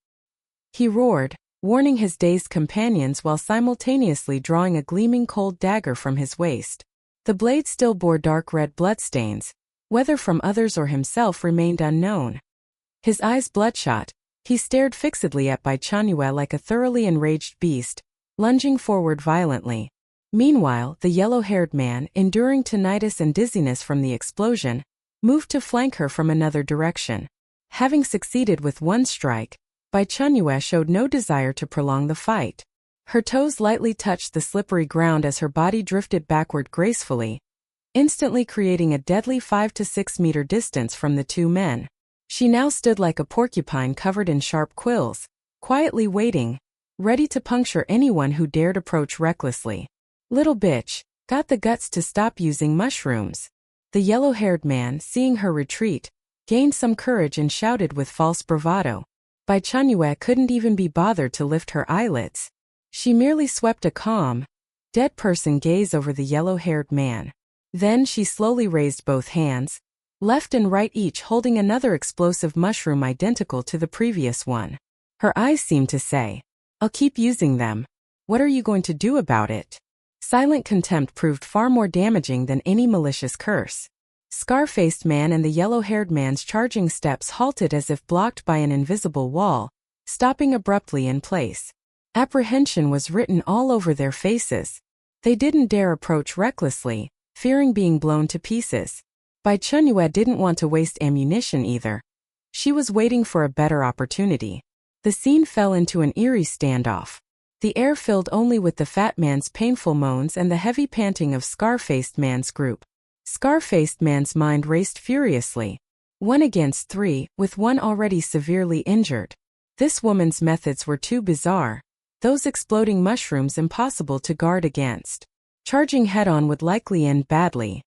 He roared, warning his dazed companions while simultaneously drawing a gleaming cold dagger from his waist. The blade still bore dark red bloodstains. Whether from others or himself remained unknown. His eyes bloodshot, he stared fixedly at Bai Chenyue like a thoroughly enraged beast, lunging forward violently. Meanwhile, the yellow-haired man, enduring tinnitus and dizziness from the explosion, moved to flank her from another direction. Having succeeded with one strike, Bai Chenyue showed no desire to prolong the fight. Her toes lightly touched the slippery ground as her body drifted backward gracefully, instantly creating a deadly 5 to 6 meter distance from the two men. She now stood like a porcupine covered in sharp quills, quietly waiting, ready to puncture anyone who dared approach recklessly. Little bitch, got the guts to stop using mushrooms. The yellow-haired man, seeing her retreat, gained some courage and shouted with false bravado. Bai Chenyue couldn't even be bothered to lift her eyelids. She merely swept a calm, dead-person gaze over the yellow-haired man. Then she slowly raised both hands, left and right, each holding another explosive mushroom identical to the previous one. Her eyes seemed to say, "I'll keep using them. What are you going to do about it?" Silent contempt proved far more damaging than any malicious curse. Scar-faced man and the yellow-haired man's charging steps halted as if blocked by an invisible wall, stopping abruptly in place. Apprehension was written all over their faces. They didn't dare approach recklessly, fearing being blown to pieces. Bai Chenyue didn't want to waste ammunition either. She was waiting for a better opportunity. The scene fell into an eerie standoff. The air filled only with the fat man's painful moans and the heavy panting of Scar-faced man's group. Scar-faced man's mind raced furiously. 1 against 3, with one already severely injured. This woman's methods were too bizarre. Those exploding mushrooms impossible to guard against. Charging head-on would likely end badly.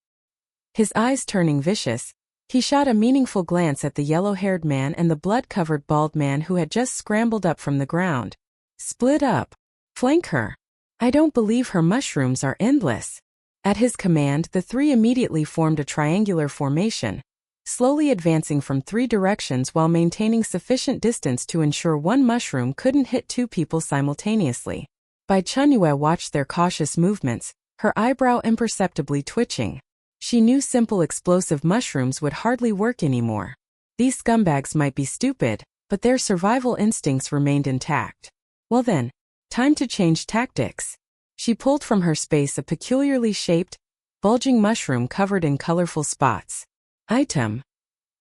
His eyes turning vicious, he shot a meaningful glance at the yellow-haired man and the blood-covered bald man who had just scrambled up from the ground. Split up. Flank her. I don't believe her mushrooms are endless. At his command, the three immediately formed a triangular formation, slowly advancing from 3 directions while maintaining sufficient distance to ensure one mushroom couldn't hit 2 people simultaneously. Bai Chenyue watched their cautious movements, her eyebrow imperceptibly twitching. She knew simple explosive mushrooms would hardly work anymore. These scumbags might be stupid, but their survival instincts remained intact. Well then, time to change tactics. She pulled from her space a peculiarly shaped, bulging mushroom covered in colorful spots. Item: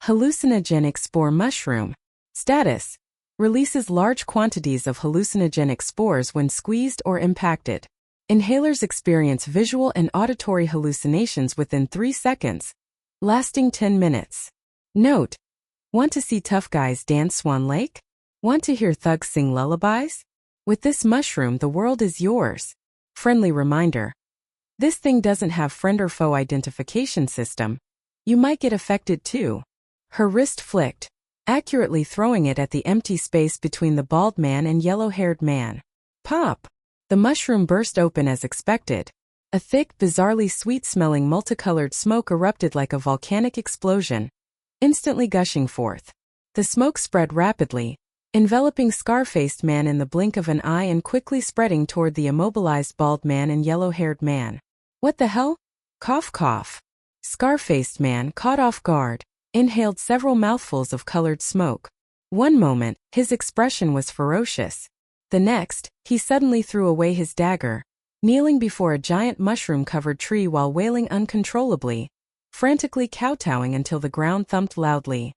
hallucinogenic spore mushroom. Status: releases large quantities of hallucinogenic spores when squeezed or impacted. Inhalers experience visual and auditory hallucinations within 3 seconds, lasting 10 minutes. Note: want to see tough guys dance Swan Lake? Want to hear thugs sing lullabies? With this mushroom, the world is yours. Friendly reminder: this thing doesn't have friend or foe identification system. You might get affected too. Her wrist flicked, accurately throwing it at the empty space between the bald man and yellow-haired man. Pop! The mushroom burst open as expected. A thick, bizarrely sweet-smelling multicolored smoke erupted like a volcanic explosion, instantly gushing forth. The smoke spread rapidly, enveloping scar-faced man in the blink of an eye and quickly spreading toward the immobilized bald man and yellow-haired man. What the hell? Cough cough. Scar-faced man, caught off guard, inhaled several mouthfuls of colored smoke. One moment, his expression was ferocious. The next, he suddenly threw away his dagger, kneeling before a giant mushroom-covered tree while wailing uncontrollably, frantically kowtowing until the ground thumped loudly.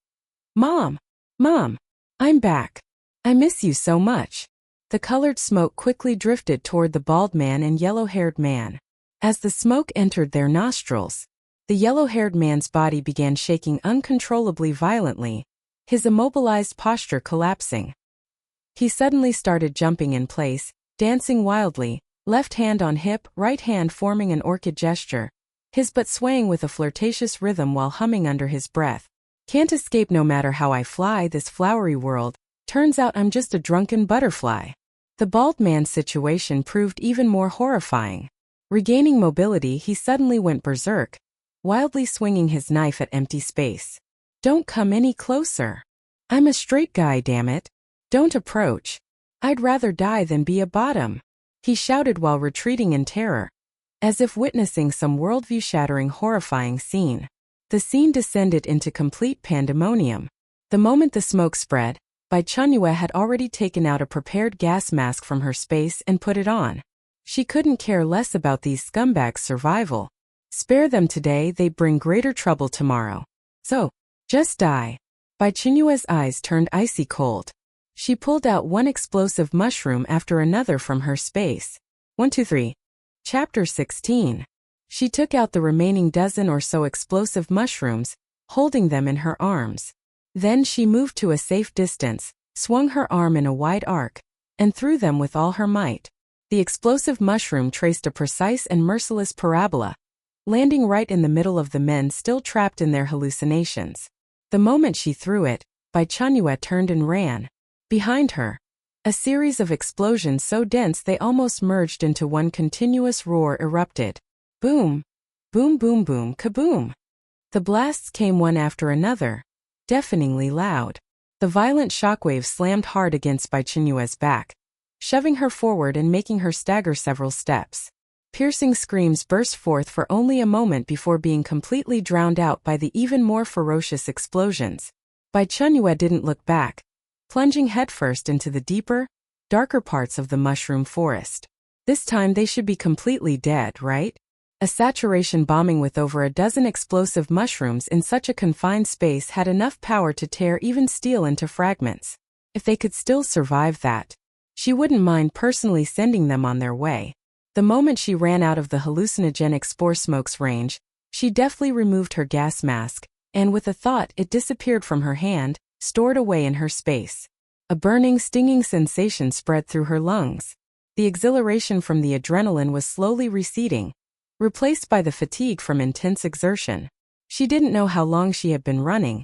Mom! Mom! I'm back. I miss you so much. The colored smoke quickly drifted toward the bald man and yellow-haired man. As the smoke entered their nostrils, the yellow-haired man's body began shaking uncontrollably violently, his immobilized posture collapsing. He suddenly started jumping in place, dancing wildly, left hand on hip, right hand forming an orchid gesture, his butt swaying with a flirtatious rhythm while humming under his breath. Can't escape no matter how I fly this flowery world, turns out I'm just a drunken butterfly. The bald man's situation proved even more horrifying. Regaining mobility, he suddenly went berserk, wildly swinging his knife at empty space. Don't come any closer. I'm a straight guy, damn it. Don't approach. I'd rather die than be a bottom. He shouted while retreating in terror, as if witnessing some worldview-shattering horrifying scene. The scene descended into complete pandemonium. The moment the smoke spread, Bai Chenyue had already taken out a prepared gas mask from her space and put it on. She couldn't care less about these scumbags' survival. Spare them today, they bring greater trouble tomorrow. So, just die. Bai Chenyue's eyes turned icy cold. She pulled out one explosive mushroom after another from her space. 1, 2, 3. Chapter 16. She took out the remaining dozen or so explosive mushrooms, holding them in her arms. Then she moved to a safe distance, swung her arm in a wide arc, and threw them with all her might. The explosive mushroom traced a precise and merciless parabola, landing right in the middle of the men still trapped in their hallucinations. The moment she threw it, Bai Chenyue turned and ran. Behind her, a series of explosions so dense they almost merged into one continuous roar erupted. Boom! Boom boom boom kaboom! The blasts came one after another, deafeningly loud. The violent shockwaves slammed hard against Bai Chenyue's back, shoving her forward and making her stagger several steps. Piercing screams burst forth for only a moment before being completely drowned out by the even more ferocious explosions. Bai Chenyue didn't look back, plunging headfirst into the deeper, darker parts of the mushroom forest. This time they should be completely dead, right? A saturation bombing with over a dozen explosive mushrooms in such a confined space had enough power to tear even steel into fragments. If they could still survive that, she wouldn't mind personally sending them on their way. The moment she ran out of the hallucinogenic spore smoke's range, She deftly removed her gas mask, and with a thought it disappeared from her hand, stored away in her space. A burning, stinging sensation spread through her lungs. The exhilaration from the adrenaline was slowly receding, replaced by the fatigue from intense exertion. She didn't know how long she had been running,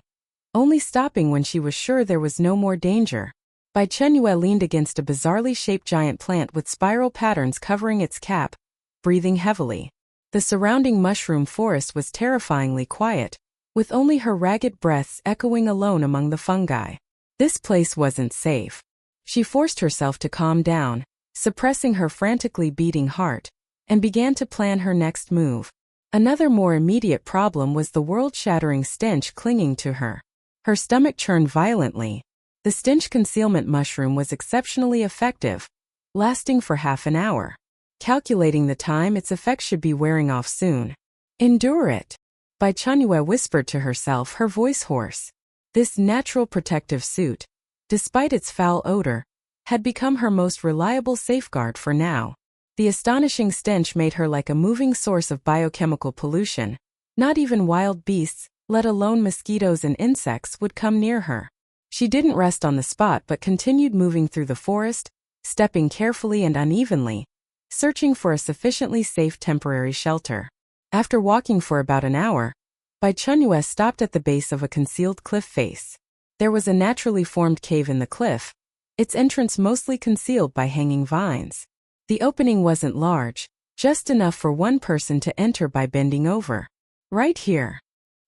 only stopping when she was sure there was no more danger. Bai Chenyue leaned against a bizarrely shaped giant plant with spiral patterns covering its cap, breathing heavily. The surrounding mushroom forest was terrifyingly quiet, with only her ragged breaths echoing alone among the fungi. This place wasn't safe. She forced herself to calm down, suppressing her frantically beating heart, and began to plan her next move. Another more immediate problem was the world-shattering stench clinging to her. Her stomach churned violently. The stench concealment mushroom was exceptionally effective, lasting for half an hour. Calculating the time its effects should be wearing off soon. Endure it. Bai Chenyue whispered to herself, her voice hoarse. This natural protective suit, despite its foul odor, had become her most reliable safeguard for now. The astonishing stench made her like a moving source of biochemical pollution. Not even wild beasts, let alone mosquitoes and insects, would come near her. She didn't rest on the spot but continued moving through the forest, stepping carefully and unevenly, searching for a sufficiently safe temporary shelter. After walking for about an hour, Bai Chenyue stopped at the base of a concealed cliff face. There was a naturally formed cave in the cliff, its entrance mostly concealed by hanging vines. The opening wasn't large, just enough for one person to enter by bending over. Right here.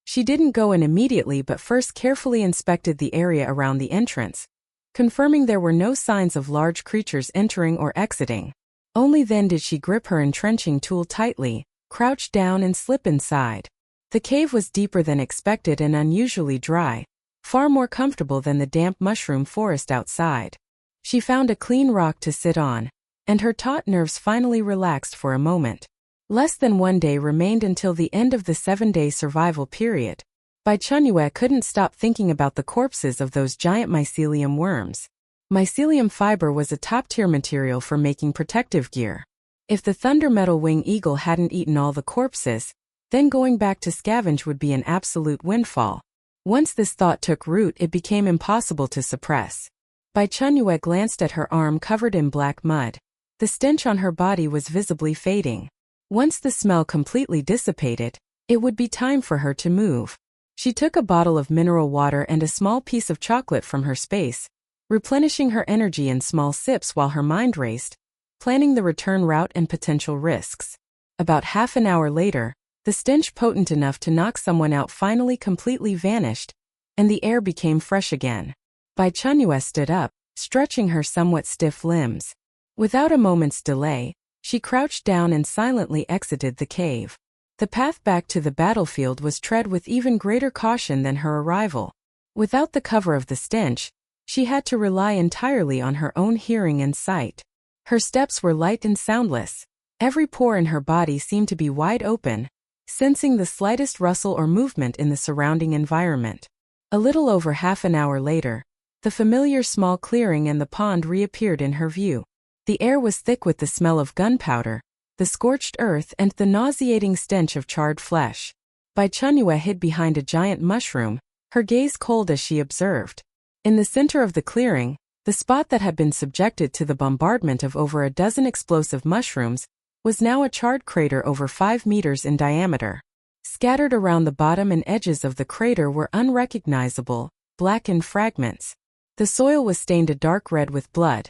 She didn't go in immediately but first carefully inspected the area around the entrance, confirming there were no signs of large creatures entering or exiting. Only then did she grip her entrenching tool tightly, crouch down and slip inside. The cave was deeper than expected and unusually dry, far more comfortable than the damp mushroom forest outside. She found a clean rock to sit on, and her taut nerves finally relaxed for a moment. Less than 1 day remained until the end of the 7-day survival period. Bai Chenyue couldn't stop thinking about the corpses of those giant mycelium worms. Mycelium fiber was a top-tier material for making protective gear. If the thunder metal wing eagle hadn't eaten all the corpses, then going back to scavenge would be an absolute windfall. Once this thought took root, it became impossible to suppress. Bai Chenyue glanced at her arm covered in black mud. The stench on her body was visibly fading. Once the smell completely dissipated, it would be time for her to move. She took a bottle of mineral water and a small piece of chocolate from her space, replenishing her energy in small sips while her mind raced, planning the return route and potential risks. About half an hour later, the stench potent enough to knock someone out finally completely vanished, and the air became fresh again. Bai Chenyue stood up, stretching her somewhat stiff limbs. Without a moment's delay, she crouched down and silently exited the cave. The path back to the battlefield was tread with even greater caution than her arrival. Without the cover of the stench, she had to rely entirely on her own hearing and sight. Her steps were light and soundless. Every pore in her body seemed to be wide open, sensing the slightest rustle or movement in the surrounding environment. A little over half an hour later, the familiar small clearing and the pond reappeared in her view. The air was thick with the smell of gunpowder, the scorched earth and the nauseating stench of charred flesh. Bai Chenyue hid behind a giant mushroom, her gaze cold as she observed. In the center of the clearing, the spot that had been subjected to the bombardment of over a dozen explosive mushrooms, was now a charred crater over 5 meters in diameter. Scattered around the bottom and edges of the crater were unrecognizable, blackened fragments. The soil was stained a dark red with blood.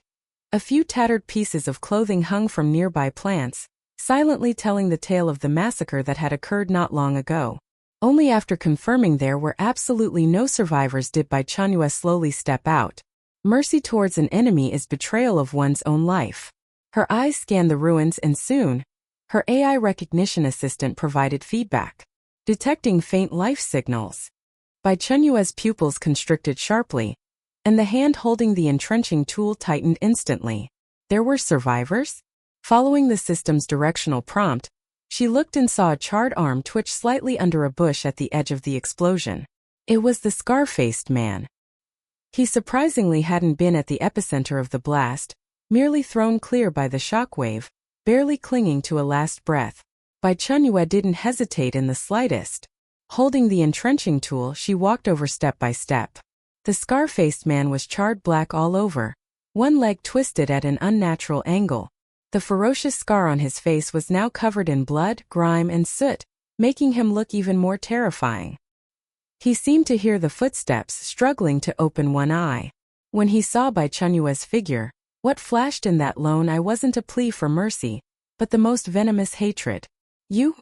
A few tattered pieces of clothing hung from nearby plants, silently telling the tale of the massacre that had occurred not long ago. Only after confirming there were absolutely no survivors did Bai Chenyue slowly step out. Mercy towards an enemy is betrayal of one's own life. Her eyes scanned the ruins and soon, her AI recognition assistant provided feedback, detecting faint life signals. Bai Chenyue's pupils constricted sharply, and the hand holding the entrenching tool tightened instantly. There were survivors? Following the system's directional prompt, she looked and saw a charred arm twitch slightly under a bush at the edge of the explosion. It was the scar-faced man. He surprisingly hadn't been at the epicenter of the blast, merely thrown clear by the shockwave, barely clinging to a last breath. Bai Chenyue didn't hesitate in the slightest. Holding the entrenching tool, she walked over step by step. The scar-faced man was charred black all over, one leg twisted at an unnatural angle. The ferocious scar on his face was now covered in blood, grime, and soot, making him look even more terrifying. He seemed to hear the footsteps, struggling to open one eye. When he saw Bai Chenyue's figure, what flashed in that lone eye wasn't a plea for mercy, but the most venomous hatred. You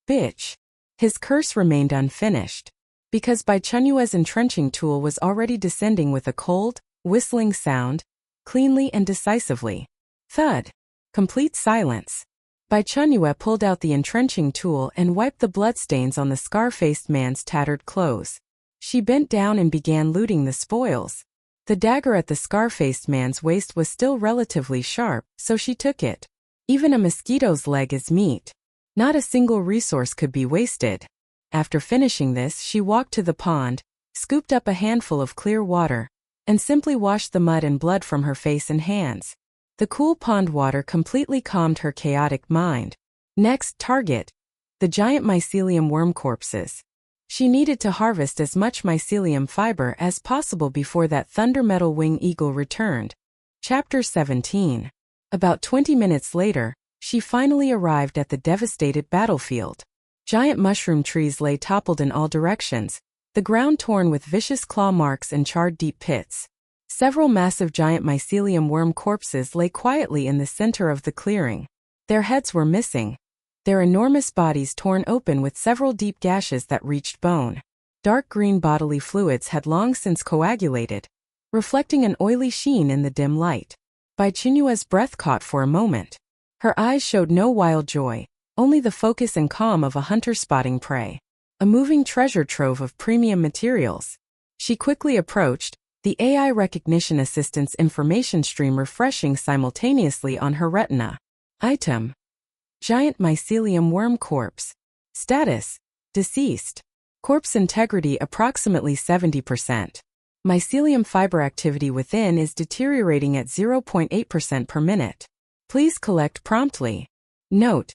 bitch. His curse remained unfinished, because Bai Chenyue's entrenching tool was already descending with a cold, whistling sound, cleanly and decisively. Thud. Complete silence. Bai Chenyue pulled out the entrenching tool and wiped the bloodstains on the scar-faced man's tattered clothes. She bent down and began looting the spoils. The dagger at the scar-faced man's waist was still relatively sharp, so she took it. Even a mosquito's leg is meat. Not a single resource could be wasted. After finishing this, she walked to the pond, scooped up a handful of clear water, and simply washed the mud and blood from her face and hands. The cool pond water completely calmed her chaotic mind. Next target: the giant mycelium worm corpses. She needed to harvest as much mycelium fiber as possible before that thunder metal wing eagle returned. Chapter 17. About 20 minutes later, she finally arrived at the devastated battlefield. Giant mushroom trees lay toppled in all directions, the ground torn with vicious claw marks and charred deep pits. Several massive giant mycelium worm corpses lay quietly in the center of the clearing. Their heads were missing, their enormous bodies torn open with several deep gashes that reached bone. Dark green bodily fluids had long since coagulated, reflecting an oily sheen in the dim light. Bai Chenyue's breath caught for a moment. Her eyes showed no wild joy, only the focus and calm of a hunter spotting prey. A moving treasure trove of premium materials. She quickly approached, the AI recognition assistant's information stream refreshing simultaneously on her retina. Item: giant mycelium worm corpse. Status: deceased. Corpse integrity approximately 70%. Mycelium fiber activity within is deteriorating at 0.8% per minute. Please collect promptly. Note: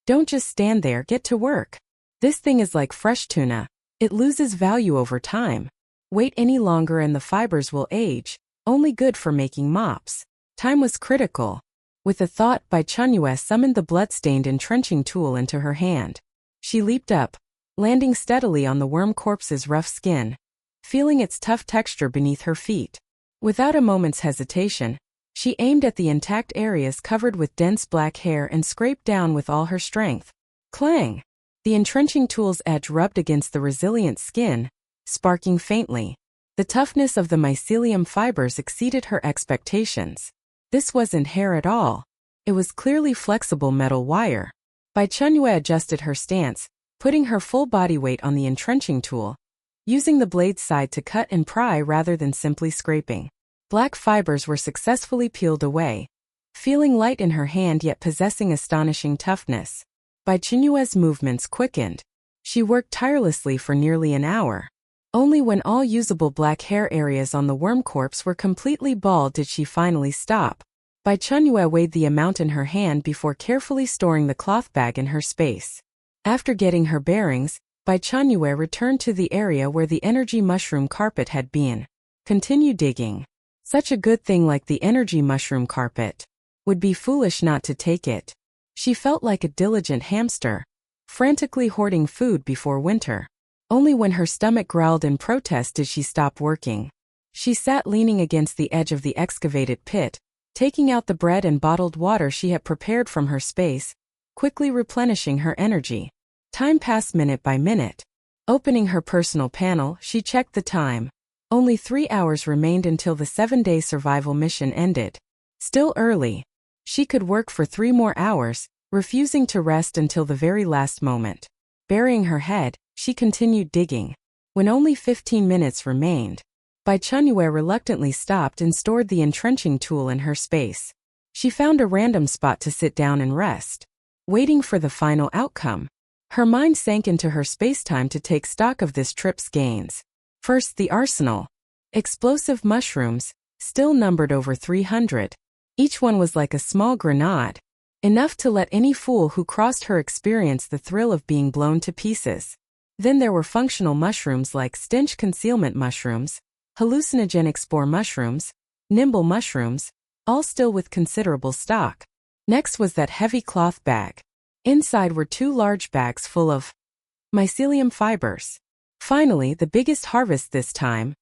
don't just stand there, get to work. This thing is like fresh tuna. It loses value over time. Wait any longer and the fibers will age, only good for making mops. Time was critical. With a thought, Bai Chenyue summoned the blood-stained entrenching tool into her hand. She leaped up, landing steadily on the worm corpse's rough skin, feeling its tough texture beneath her feet. Without a moment's hesitation, she aimed at the intact areas covered with dense black hair and scraped down with all her strength. Clang! The entrenching tool's edge rubbed against the resilient skin, sparking faintly. The toughness of the mycelium fibers exceeded her expectations. This wasn't hair at all. It was clearly flexible metal wire. Bai Chenyue adjusted her stance, putting her full body weight on the entrenching tool, using the blade's side to cut and pry rather than simply scraping. Black fibers were successfully peeled away, feeling light in her hand yet possessing astonishing toughness. Bai Chenyue's movements quickened. She worked tirelessly for nearly an hour. Only when all usable black hair areas on the worm corpse were completely bald did she finally stop. Bai Chenyue weighed the amount in her hand before carefully storing the cloth bag in her space. After getting her bearings, Bai Chenyue returned to the area where the energy mushroom carpet had been. Continue digging. Such a good thing like the energy mushroom carpet. Would be foolish not to take it. She felt like a diligent hamster, frantically hoarding food before winter. Only when her stomach growled in protest did she stop working. She sat leaning against the edge of the excavated pit, taking out the bread and bottled water she had prepared from her space, quickly replenishing her energy. Time passed minute by minute. Opening her personal panel, she checked the time. Only 3 hours remained until the 7-day survival mission ended. Still early. She could work for 3 more hours, refusing to rest until the very last moment. Burying her head, she continued digging. When only 15 minutes remained, Bai Chenyue reluctantly stopped and stored the entrenching tool in her space. She found a random spot to sit down and rest, waiting for the final outcome. Her mind sank into her space-time to take stock of this trip's gains. First, the arsenal. Explosive mushrooms, still numbered over 300. Each one was like a small grenade, enough to let any fool who crossed her experience the thrill of being blown to pieces. Then there were functional mushrooms like stench concealment mushrooms, hallucinogenic spore mushrooms, nimble mushrooms, all still with considerable stock. Next was that heavy cloth bag. Inside were 2 large bags full of mycelium fibers. Finally, the biggest harvest this time,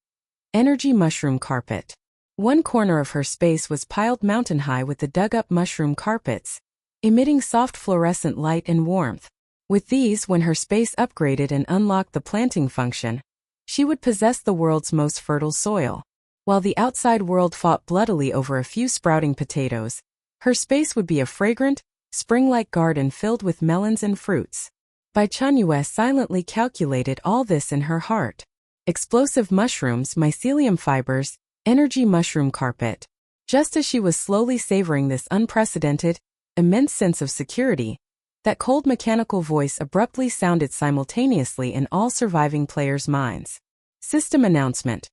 energy mushroom carpet. One corner of her space was piled mountain high with the dug-up mushroom carpets, emitting soft fluorescent light and warmth. With these, when her space upgraded and unlocked the planting function, she would possess the world's most fertile soil. While the outside world fought bloodily over a few sprouting potatoes, her space would be a fragrant, spring-like garden filled with melons and fruits. Bai Chenyue silently calculated all this in her heart. Explosive mushrooms, mycelium fibers, energy mushroom carpet. Just as she was slowly savoring this unprecedented, immense sense of security, that cold mechanical voice abruptly sounded simultaneously in all surviving players' minds. System announcement.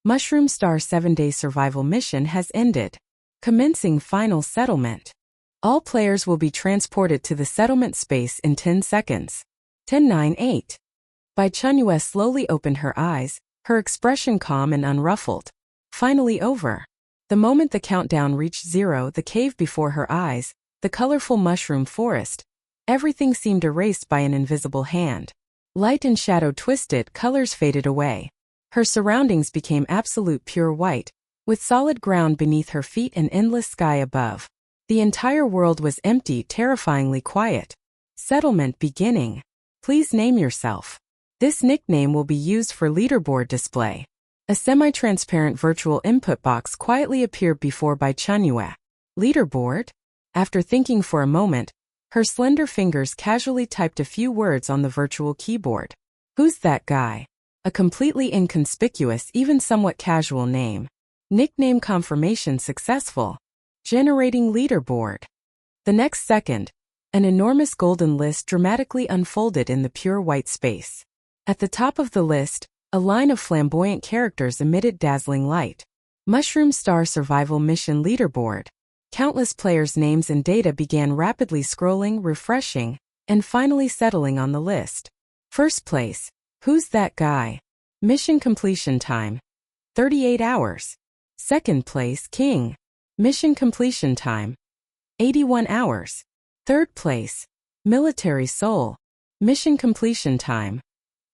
Mushroom Star 7-day survival mission has ended. Commencing final settlement. All players will be transported to the settlement space in 10 seconds. 10-9-8. Bai Chenyue slowly opened her eyes, her expression calm and unruffled. Finally over. The moment the countdown reached 0, the cave before her eyes, the colorful mushroom forest, everything seemed erased by an invisible hand. Light and shadow twisted, colors faded away. Her surroundings became absolute pure white, with solid ground beneath her feet and endless sky above. The entire world was empty, terrifyingly quiet. Settlement beginning. Please name yourself. This nickname will be used for leaderboard display. A semi-transparent virtual input box quietly appeared before Bai Chenyue. Leaderboard? After thinking for a moment, her slender fingers casually typed a few words on the virtual keyboard. Who's that guy? A completely inconspicuous, even somewhat casual name. Nickname confirmation successful. Generating leaderboard. The next second, an enormous golden list dramatically unfolded in the pure white space. At the top of the list, a line of flamboyant characters emitted dazzling light. Mushroom Star Survival Mission Leaderboard. Countless players' names and data began rapidly scrolling, refreshing, and finally settling on the list. First place. Who's that guy? Mission completion time. 38 hours. Second place, King. Mission completion time. 81 hours. Third place, Military Soul. Mission completion time.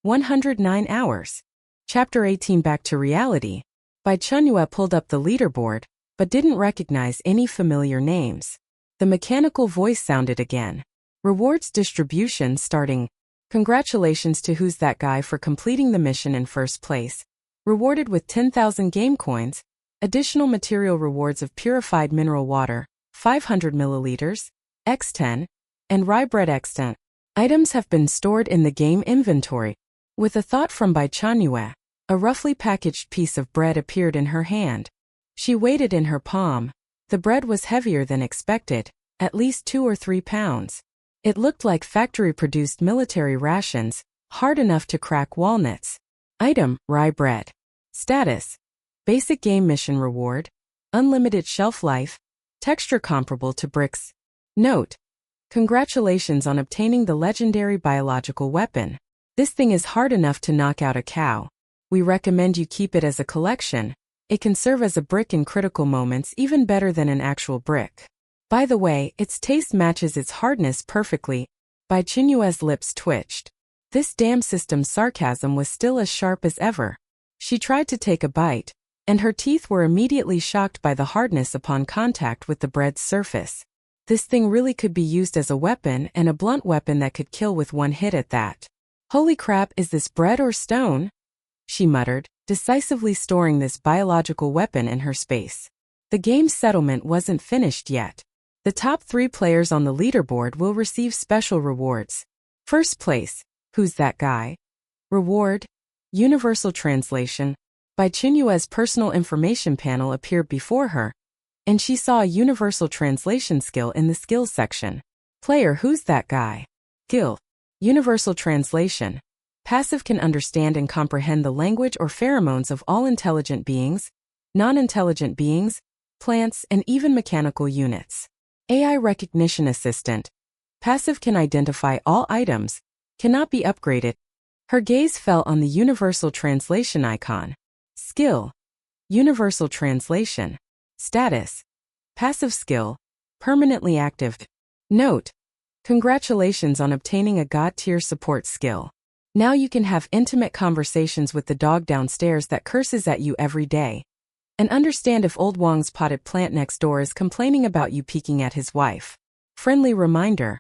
109 hours. Chapter 18. Back to reality. Bai Chenyue pulled up the leaderboard, but didn't recognize any familiar names. The mechanical voice sounded again. Rewards distribution starting. Congratulations to Who's That Guy for completing the mission in first place. Rewarded with 10,000 game coins, additional material rewards of purified mineral water, 500 milliliters, X10, and rye bread X10. Items have been stored in the game inventory. With a thought from Bai Chenyue, a roughly packaged piece of bread appeared in her hand. She weighed it in her palm. The bread was heavier than expected, at least 2 or 3 pounds. It looked like factory-produced military rations, hard enough to crack walnuts. Item, rye bread. Status, basic game mission reward, unlimited shelf life, texture comparable to bricks. Note, congratulations on obtaining the legendary biological weapon. This thing is hard enough to knock out a cow. We recommend you keep it as a collection. It can serve as a brick in critical moments even better than an actual brick. By the way, its taste matches its hardness perfectly. Bai Chenyue's lips twitched. This damn system's sarcasm was still as sharp as ever. She tried to take a bite, and her teeth were immediately shocked by the hardness upon contact with the bread's surface. This thing really could be used as a weapon, and a blunt weapon that could kill with one hit at that. Holy crap, is this bread or stone? She muttered, decisively storing this biological weapon in her space. The game's settlement wasn't finished yet. The top 3 players on the leaderboard will receive special rewards. First place, Who's That Guy? Reward, Universal Translation. Bai Chenyue's personal information panel appeared before her, and she saw a universal translation skill in the skills section. Player, Who's That Guy? Skill, Universal Translation. Passive can understand and comprehend the language or pheromones of all intelligent beings, non-intelligent beings, plants, and even mechanical units. AI recognition assistant. Passive can identify all items. Cannot be upgraded. Her gaze fell on the universal translation icon. Skill. Universal translation. Status. Passive skill. Permanently active. Note. Congratulations on obtaining a God-tier support skill. Now you can have intimate conversations with the dog downstairs that curses at you every day. And understand if old Wang's potted plant next door is complaining about you peeking at his wife. Friendly reminder.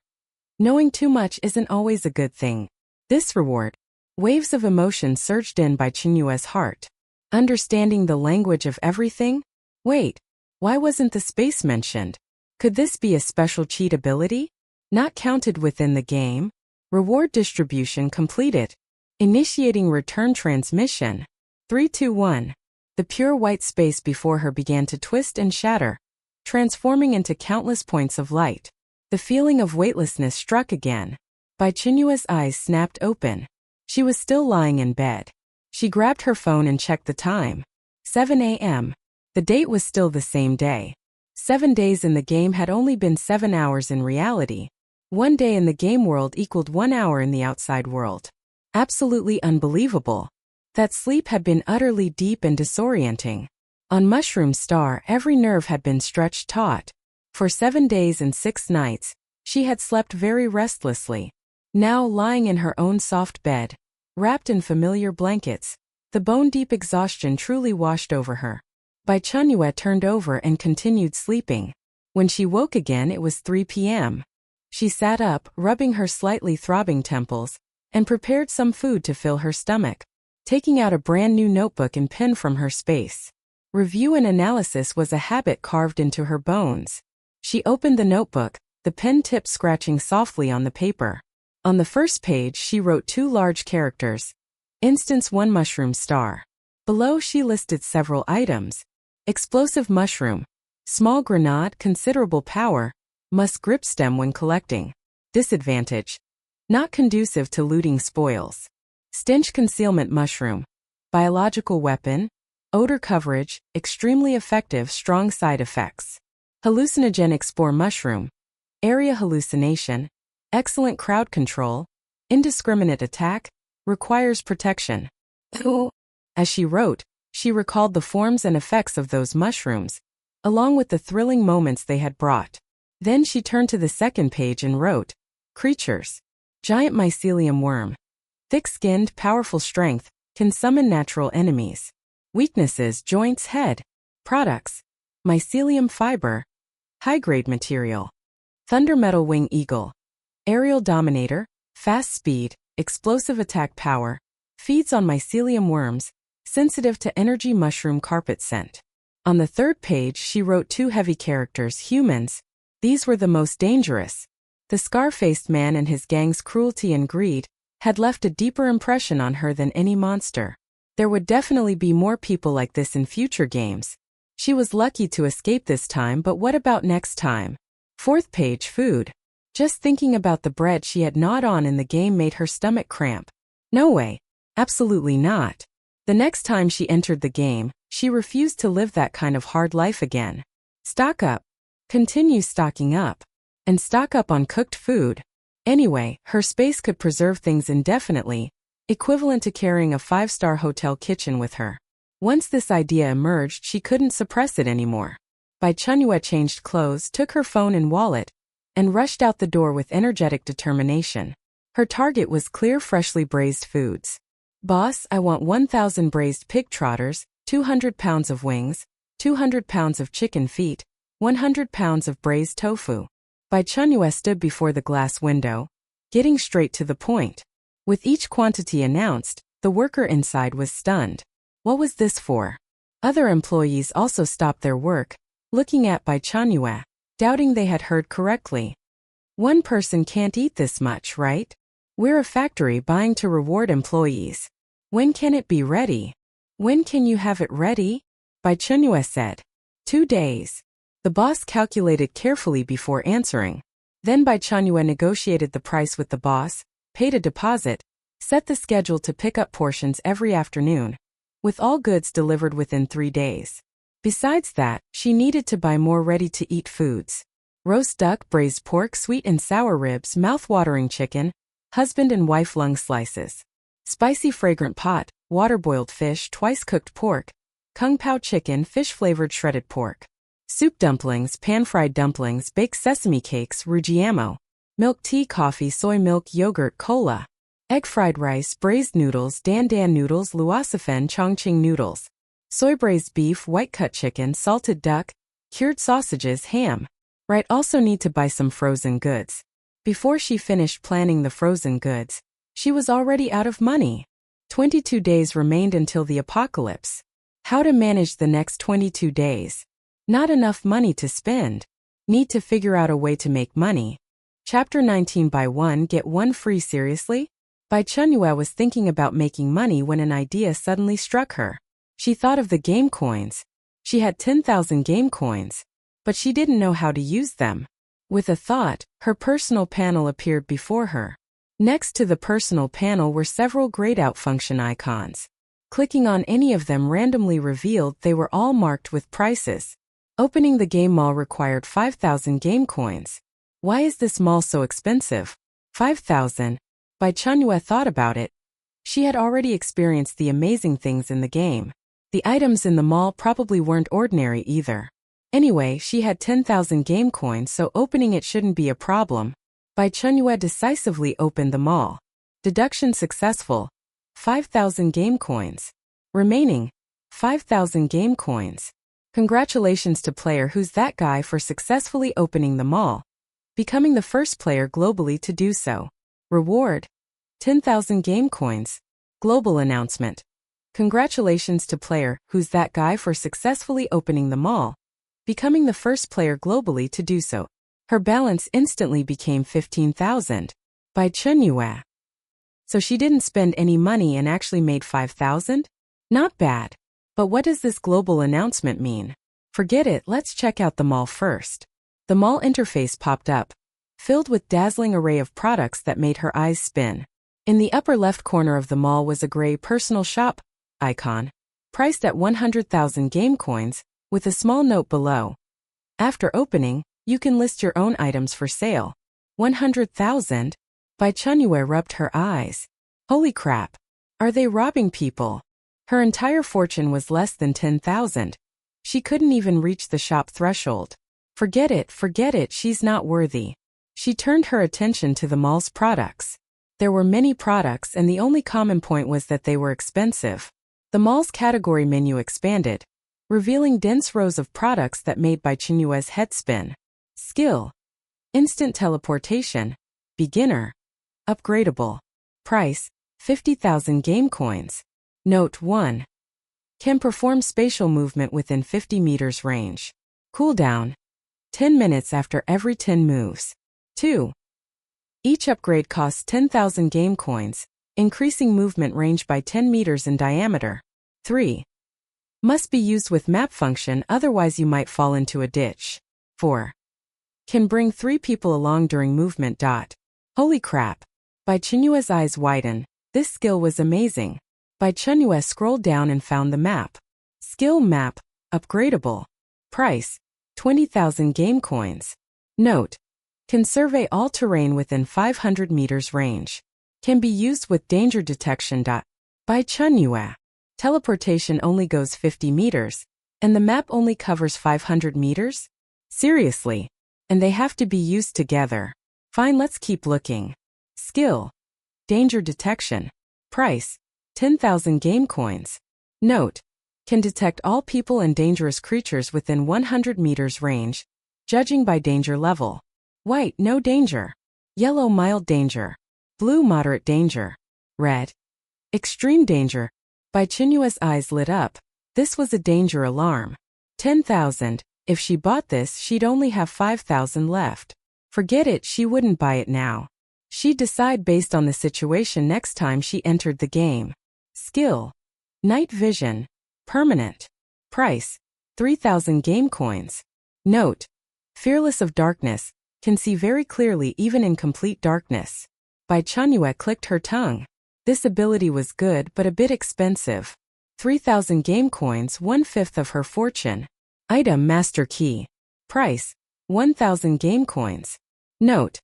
Knowing too much isn't always a good thing. This reward. Waves of emotion surged in Bai Chenyue's heart. Understanding the language of everything? Wait, why wasn't the space mentioned? Could this be a special cheat ability? Not counted within the game? Reward distribution completed. Initiating return transmission. 3, 2, 1. The pure white space before her began to twist and shatter, transforming into countless points of light. The feeling of weightlessness struck again. Bai Chenyue's eyes snapped open. She was still lying in bed. She grabbed her phone and checked the time. 7 a.m. The date was still the same day. 7 days in the game had only been 7 hours in reality. 1 day in the game world equaled 1 hour in the outside world. Absolutely unbelievable. That sleep had been utterly deep and disorienting. On Mushroom Star, every nerve had been stretched taut. For 7 days and 6 nights, she had slept very restlessly. Now, lying in her own soft bed, wrapped in familiar blankets, the bone-deep exhaustion truly washed over her. Bai Chenyue turned over and continued sleeping. When she woke again, it was 3 p.m. She sat up, rubbing her slightly throbbing temples, and prepared some food to fill her stomach. Taking out a brand new notebook and pen from her space. Review and analysis was a habit carved into her bones. She opened the notebook, the pen tip scratching softly on the paper. On the first page she wrote 2 large characters. Instance 1 Mushroom Star. Below she listed several items. Explosive mushroom. Small grenade, considerable power. Must grip stem when collecting. Disadvantage. Not conducive to looting spoils. Stench concealment mushroom. Biological weapon. Odor coverage, extremely effective, strong side effects. Hallucinogenic spore mushroom. Area hallucination. Excellent crowd control. Indiscriminate attack. Requires protection. As she wrote, she recalled the forms and effects of those mushrooms, along with the thrilling moments they had brought. Then she turned to the second page and wrote, Creatures. Giant mycelium worm. Thick-skinned, powerful strength, can summon natural enemies. Weaknesses, joints, head. Products. Mycelium fiber. High-grade material. Thunder metal wing eagle. Aerial dominator, fast speed, explosive attack power. Feeds on mycelium worms, sensitive to energy mushroom carpet scent. On the third page she wrote 2 heavy characters, humans. These were the most dangerous. The scar-faced man and his gang's cruelty and greed had left a deeper impression on her than any monster. There would definitely be more people like this in future games. She was lucky to escape this time, but what about next time? Fourth page, food. Just thinking about the bread she had gnawed on in the game made her stomach cramp. No way. Absolutely not. The next time she entered the game, she refused to live that kind of hard life again. Stock up. Continue stocking up. And stock up on cooked food. Anyway, her space could preserve things indefinitely, equivalent to carrying a 5-star hotel kitchen with her. Once this idea emerged, she couldn't suppress it anymore. Bai Chenyue changed clothes, took her phone and wallet, and rushed out the door with energetic determination. Her target was clear, freshly braised foods. Boss, I want 1,000 braised pig trotters, 200 pounds of wings, 200 pounds of chicken feet, 100 pounds of braised tofu. Bai Chenyue stood before the glass window, getting straight to the point. With each quantity announced, the worker inside was stunned. What was this for? Other employees also stopped their work, looking at Bai Chenyue, doubting they had heard correctly. One person can't eat this much, right? We're a factory buying to reward employees. When can it be ready? When can you have it ready? Bai Chenyue said. 2 days. The boss calculated carefully before answering. Then Bai Chenyue negotiated the price with the boss, paid a deposit, set the schedule to pick up portions every afternoon, with all goods delivered within 3 days. Besides that, she needed to buy more ready-to-eat foods. roast duck, braised pork, sweet and sour ribs, mouth-watering chicken, husband and wife lung slices, spicy fragrant pot, water-boiled fish, twice-cooked pork, kung pao chicken, fish-flavored shredded pork, soup dumplings, pan-fried dumplings, baked sesame cakes, rugiamo, milk tea, coffee, soy milk, yogurt, cola, egg fried rice, braised noodles, dan dan noodles, luosafen, chongqing noodles, soy braised beef, white-cut chicken, salted duck, cured sausages, ham. Right, also need to buy some frozen goods. Before she finished planning the frozen goods, she was already out of money. 22 days remained until the apocalypse. How to manage the next 22 days. Not enough money to spend. Need to figure out a way to make money. Chapter 19. Buy one, get one free. Seriously? Bai Chenyue was thinking about making money when an idea suddenly struck her. She thought of the game coins. She had 10,000 game coins, but she didn't know how to use them. With a thought, her personal panel appeared before her. Next to the personal panel were several grayed-out function icons. Clicking on any of them randomly revealed they were all marked with prices. Opening the game mall required 5,000 game coins. Why is this mall so expensive? 5,000. Bai Chenyue thought about it. She had already experienced the amazing things in the game. The items in the mall probably weren't ordinary either. Anyway, she had 10,000 game coins, so opening it shouldn't be a problem. Bai Chenyue decisively opened the mall. Deduction successful. 5,000 game coins. Remaining. 5,000 game coins. Congratulations to player Who's That Guy for successfully opening the mall. Becoming the first player globally to do so. Reward. 10,000 game coins. Global announcement. Congratulations to player Who's That Guy for successfully opening the mall. Becoming the first player globally to do so. Her balance instantly became 15,000. Bai Chenyue. So she didn't spend any money and actually made 5,000? Not bad. But what does this global announcement mean? Forget it, let's check out the mall first. The mall interface popped up, filled with dazzling array of products that made her eyes spin. In the upper left corner of the mall was a gray personal shop icon, priced at 100,000 game coins, with a small note below. After opening, you can list your own items for sale. 100,000? Bai Chenyue rubbed her eyes. Holy crap. Are they robbing people? Her entire fortune was less than 10,000. She couldn't even reach the shop threshold. Forget it, she's not worthy. She turned her attention to the mall's products. There were many products and the only common point was that they were expensive. The mall's category menu expanded, revealing dense rows of products that made Bai Chenyue's head spin. Skill. Instant teleportation. Beginner. Upgradable. Price. 50,000 game coins. Note 1. Can perform spatial movement within 50 meters range. Cooldown. 10 minutes after every 10 moves. 2. Each upgrade costs 10,000 game coins, increasing movement range by 10 meters in diameter. 3. Must be used with map function, otherwise you might fall into a ditch. 4. Can bring 3 people along during movement. Holy crap. Bai Chenyue's eyes widen. This skill was amazing. Bai Chenyue scrolled down and found the map. Skill map. Upgradable. Price. 20,000 game coins. Note. Can survey all terrain within 500 meters range. Can be used with danger detection. Bai Chenyue. Teleportation only goes 50 meters, and the map only covers 500 meters? Seriously. And they have to be used together. Fine, let's keep looking. Skill. Danger detection. Price. 10,000 game coins. Note. Can detect all people and dangerous creatures within 100 meters range, judging by danger level. White, no danger. Yellow, mild danger. Blue, moderate danger. Red, extreme danger. Bai Chenyue's eyes lit up. This was a danger alarm. 10,000. If she bought this, she'd only have 5,000 left. Forget it, she wouldn't buy it now. She'd decide based on the situation next time she entered the game. Skill. Night vision. Permanent. Price. 3,000 game coins. Note. Fearless of darkness. Can see very clearly even in complete darkness. Bai Chenyue clicked her tongue. This ability was good but a bit expensive. 3,000 game coins, 1/5 of her fortune. Item Master Key. Price. 1,000 game coins. Note: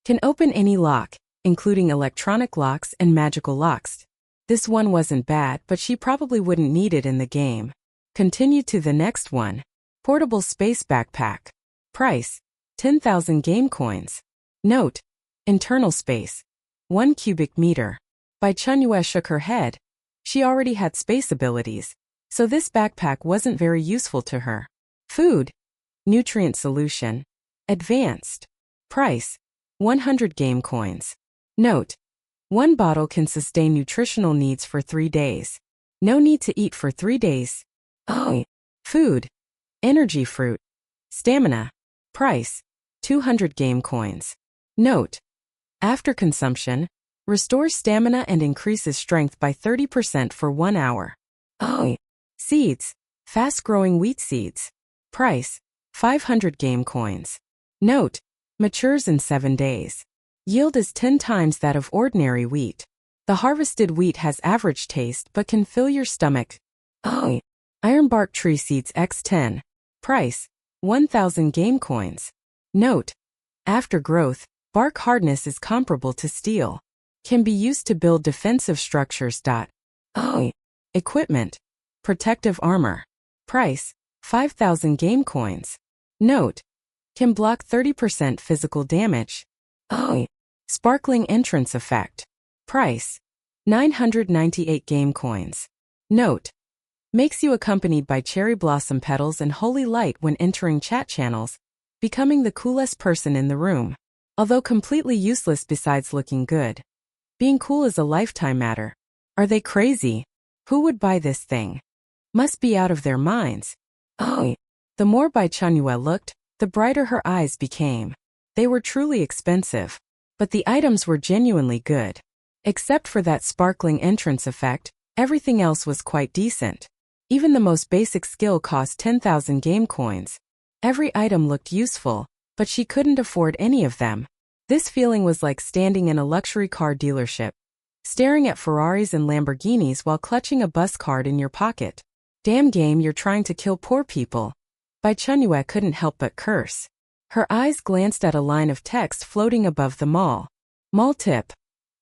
can open any lock, including electronic locks and magical locks. This one wasn't bad, but she probably wouldn't need it in the game. Continue to the next one. Portable space backpack. Price: 10,000 game coins. Note: internal space: 1 cubic meter. Bai Chenyue shook her head. She already had space abilities, so this backpack wasn't very useful to her. Food: nutrient solution. Advanced. Price: 100 game coins. Note: one bottle can sustain nutritional needs for 3 days. No need to eat for 3 days. Food: energy fruit. Stamina. Price: 200 game coins. Note: after consumption, restores stamina and increases strength by 30% for 1 hour. Seeds: fast-growing wheat seeds. Price: 500 game coins. Note: matures in 7 days. Yield is 10 times that of ordinary wheat. The harvested wheat has average taste but can fill your stomach. Ironbark tree seeds x10. Price: 1,000 game coins. Note: after growth, bark hardness is comparable to steel. Can be used to build defensive structures. Equipment: protective armor. Price: 5,000 game coins. Note: can block 30% physical damage. Sparkling entrance effect. Price: 998 game coins. Note: makes you accompanied by cherry blossom petals and holy light when entering chat channels, becoming the coolest person in the room. Although completely useless besides looking good. Being cool is a lifetime matter. Are they crazy? Who would buy this thing? Must be out of their minds. The more Bai Chenyue looked, the brighter her eyes became. They were truly expensive, but the items were genuinely good. Except for that sparkling entrance effect, everything else was quite decent. Even the most basic skill cost 10,000 game coins. Every item looked useful, but she couldn't afford any of them. This feeling was like standing in a luxury car dealership, staring at Ferraris and Lamborghinis while clutching a bus card in your pocket. Damn game, you're trying to kill poor people. Bai Chenyue couldn't help but curse. Her eyes glanced at a line of text floating above the mall. Mall tip: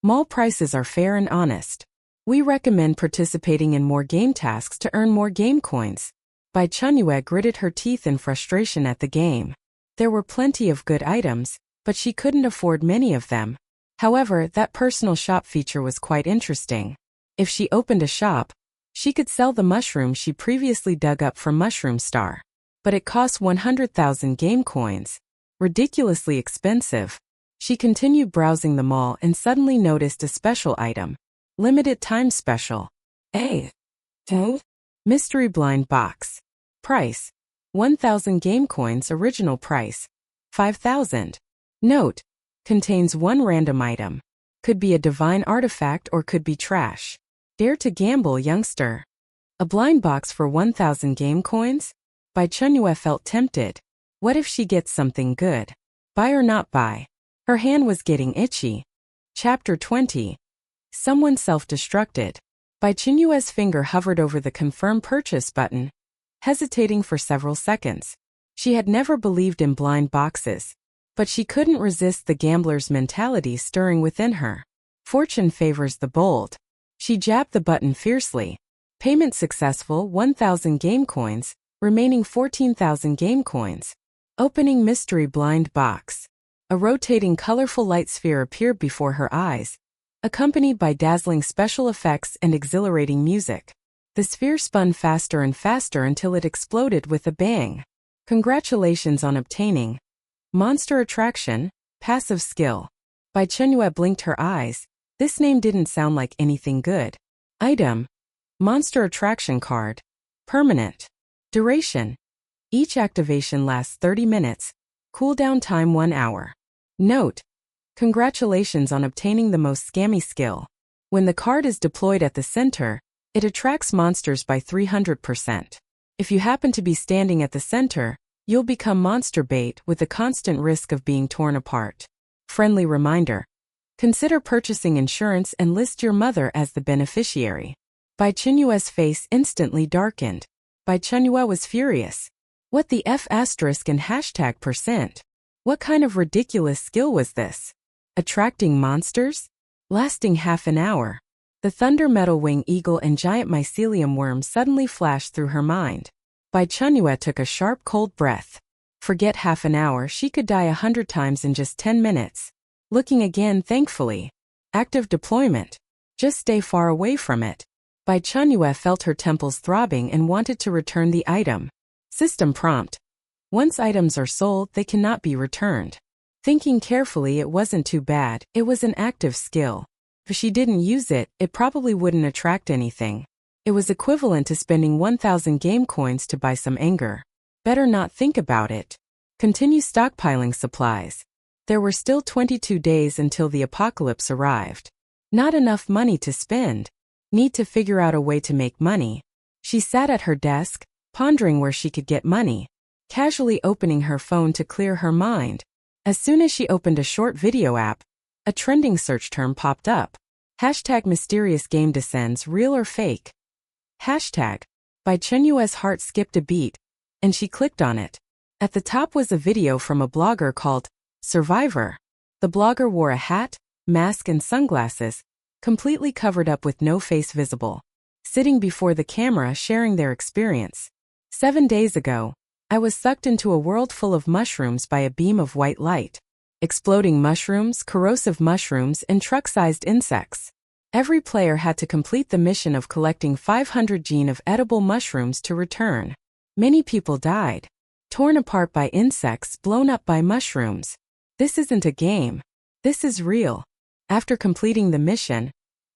mall prices are fair and honest. We recommend participating in more game tasks to earn more game coins. Bai Chenyue gritted her teeth in frustration at the game. There were plenty of good items, but she couldn't afford many of them. However, that personal shop feature was quite interesting. If she opened a shop, she could sell the mushroom she previously dug up from Mushroom Star. But it cost 100,000 game coins. Ridiculously expensive. She continued browsing the mall and suddenly noticed a special item. Limited time special. Mystery blind box. Price: 1,000 game coins. Original price: 5,000. Note: contains 1 random item. Could be a divine artifact or could be trash. Dare to gamble, youngster. A blind box for 1,000 game coins? Bai Chenyue felt tempted. What if she gets something good? Buy or not buy? Her hand was getting itchy. Chapter 20. Someone self-destructed. Bai Chenyue's finger hovered over the confirm purchase button, hesitating for several seconds. She had never believed in blind boxes, but she couldn't resist the gambler's mentality stirring within her. Fortune favors the bold. She jabbed the button fiercely. Payment successful. 1,000 game coins, remaining 14,000 game coins. Opening mystery blind box. A rotating colorful light sphere appeared before her eyes, accompanied by dazzling special effects and exhilarating music. The sphere spun faster and faster until it exploded with a bang. Congratulations on obtaining Monster Attraction, passive skill. Bai Chenyue blinked her eyes. This name didn't sound like anything good. Item: Monster Attraction card. Permanent. Duration: each activation lasts 30 minutes. Cooldown time 1 hour. Note: congratulations on obtaining the most scammy skill. When the card is deployed at the center, it attracts monsters by 300%. If you happen to be standing at the center, you'll become monster bait with the constant risk of being torn apart. Friendly reminder: consider purchasing insurance and list your mother as the beneficiary. Bai Chenyue's face instantly darkened. Bai Chenyue was furious. What the F asterisk and hashtag %? What kind of ridiculous skill was this? Attracting monsters? Lasting half an hour. The thunder metal wing eagle and giant mycelium worm suddenly flashed through her mind. Bai Chenyue took a sharp cold breath. Forget half an hour, she could die 100 times in just 10 minutes. Looking again thankfully. Active deployment. Just stay far away from it. Bai Chenyue felt her temples throbbing and wanted to return the item. System prompt. Once items are sold, they cannot be returned. Thinking carefully, it wasn't too bad, it was an active skill. If she didn't use it, it probably wouldn't attract anything. It was equivalent to spending 1,000 game coins to buy some anger. Better not think about it. Continue stockpiling supplies. There were still 22 days until the apocalypse arrived. Not enough money to spend. Need to figure out a way to make money. She sat at her desk, pondering where she could get money, casually opening her phone to clear her mind. As soon as she opened a short video app, a trending search term popped up. Hashtag mysterious game descends, real or fake? Hashtag. Bai Chenyue's heart skipped a beat, and she clicked on it. At the top was a video from a blogger called Survivor. The blogger wore a hat, mask and sunglasses, completely covered up with no face visible, sitting before the camera sharing their experience. 7 days ago, I was sucked into a world full of mushrooms by a beam of white light. Exploding mushrooms, corrosive mushrooms, and truck-sized insects. Every player had to complete the mission of collecting 500 gene of edible mushrooms to return. Many people died. Torn apart by insects, blown up by mushrooms. This isn't a game. This is real. After completing the mission,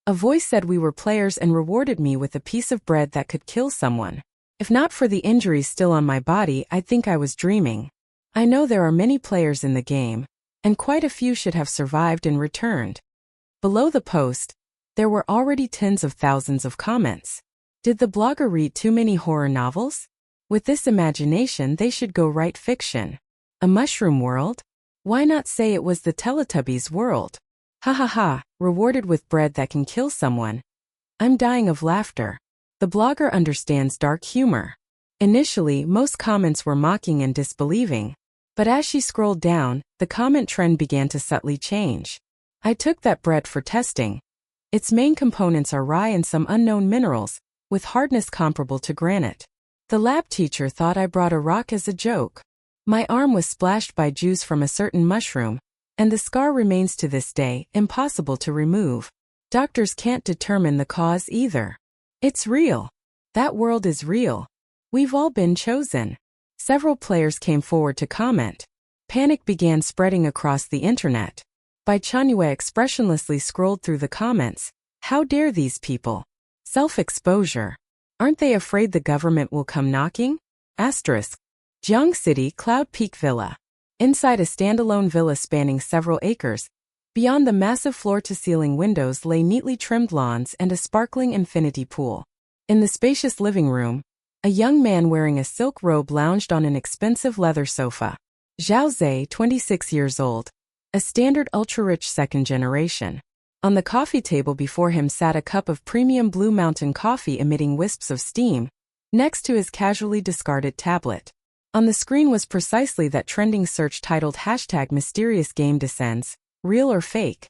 a voice said we were players and rewarded me with a piece of bread that could kill someone. If not for the injuries still on my body, I'd think I was dreaming. I know there are many players in the game, and quite a few should have survived and returned. Below the post, there were already tens of thousands of comments. Did the blogger read too many horror novels? With this imagination, they should go write fiction. A mushroom world? Why not say it was the Teletubbies world? Ha ha ha, rewarded with bread that can kill someone. I'm dying of laughter. The blogger understands dark humor. Initially, most comments were mocking and disbelieving, but as she scrolled down, the comment trend began to subtly change. I took that bread for testing. Its main components are rye and some unknown minerals, with hardness comparable to granite. The lab teacher thought I brought a rock as a joke. My arm was splashed by juice from a certain mushroom, and the scar remains to this day, impossible to remove. Doctors can't determine the cause either. It's real. That world is real. We've all been chosen. Several players came forward to comment. Panic began spreading across the internet. Bai Chenyue expressionlessly scrolled through the comments. How dare these people? Self-exposure. Aren't they afraid the government will come knocking? Asterisk. Jiang City Cloud Peak Villa. Inside a standalone villa spanning several acres, beyond the massive floor-to-ceiling windows lay neatly trimmed lawns and a sparkling infinity pool. In the spacious living room, a young man wearing a silk robe lounged on an expensive leather sofa. Zhao Zhe, 26 years old, a standard ultra-rich second generation. On the coffee table before him sat a cup of premium Blue Mountain coffee emitting wisps of steam, next to his casually discarded tablet. On the screen was precisely that trending search titled hashtag mysterious game descends, real or fake?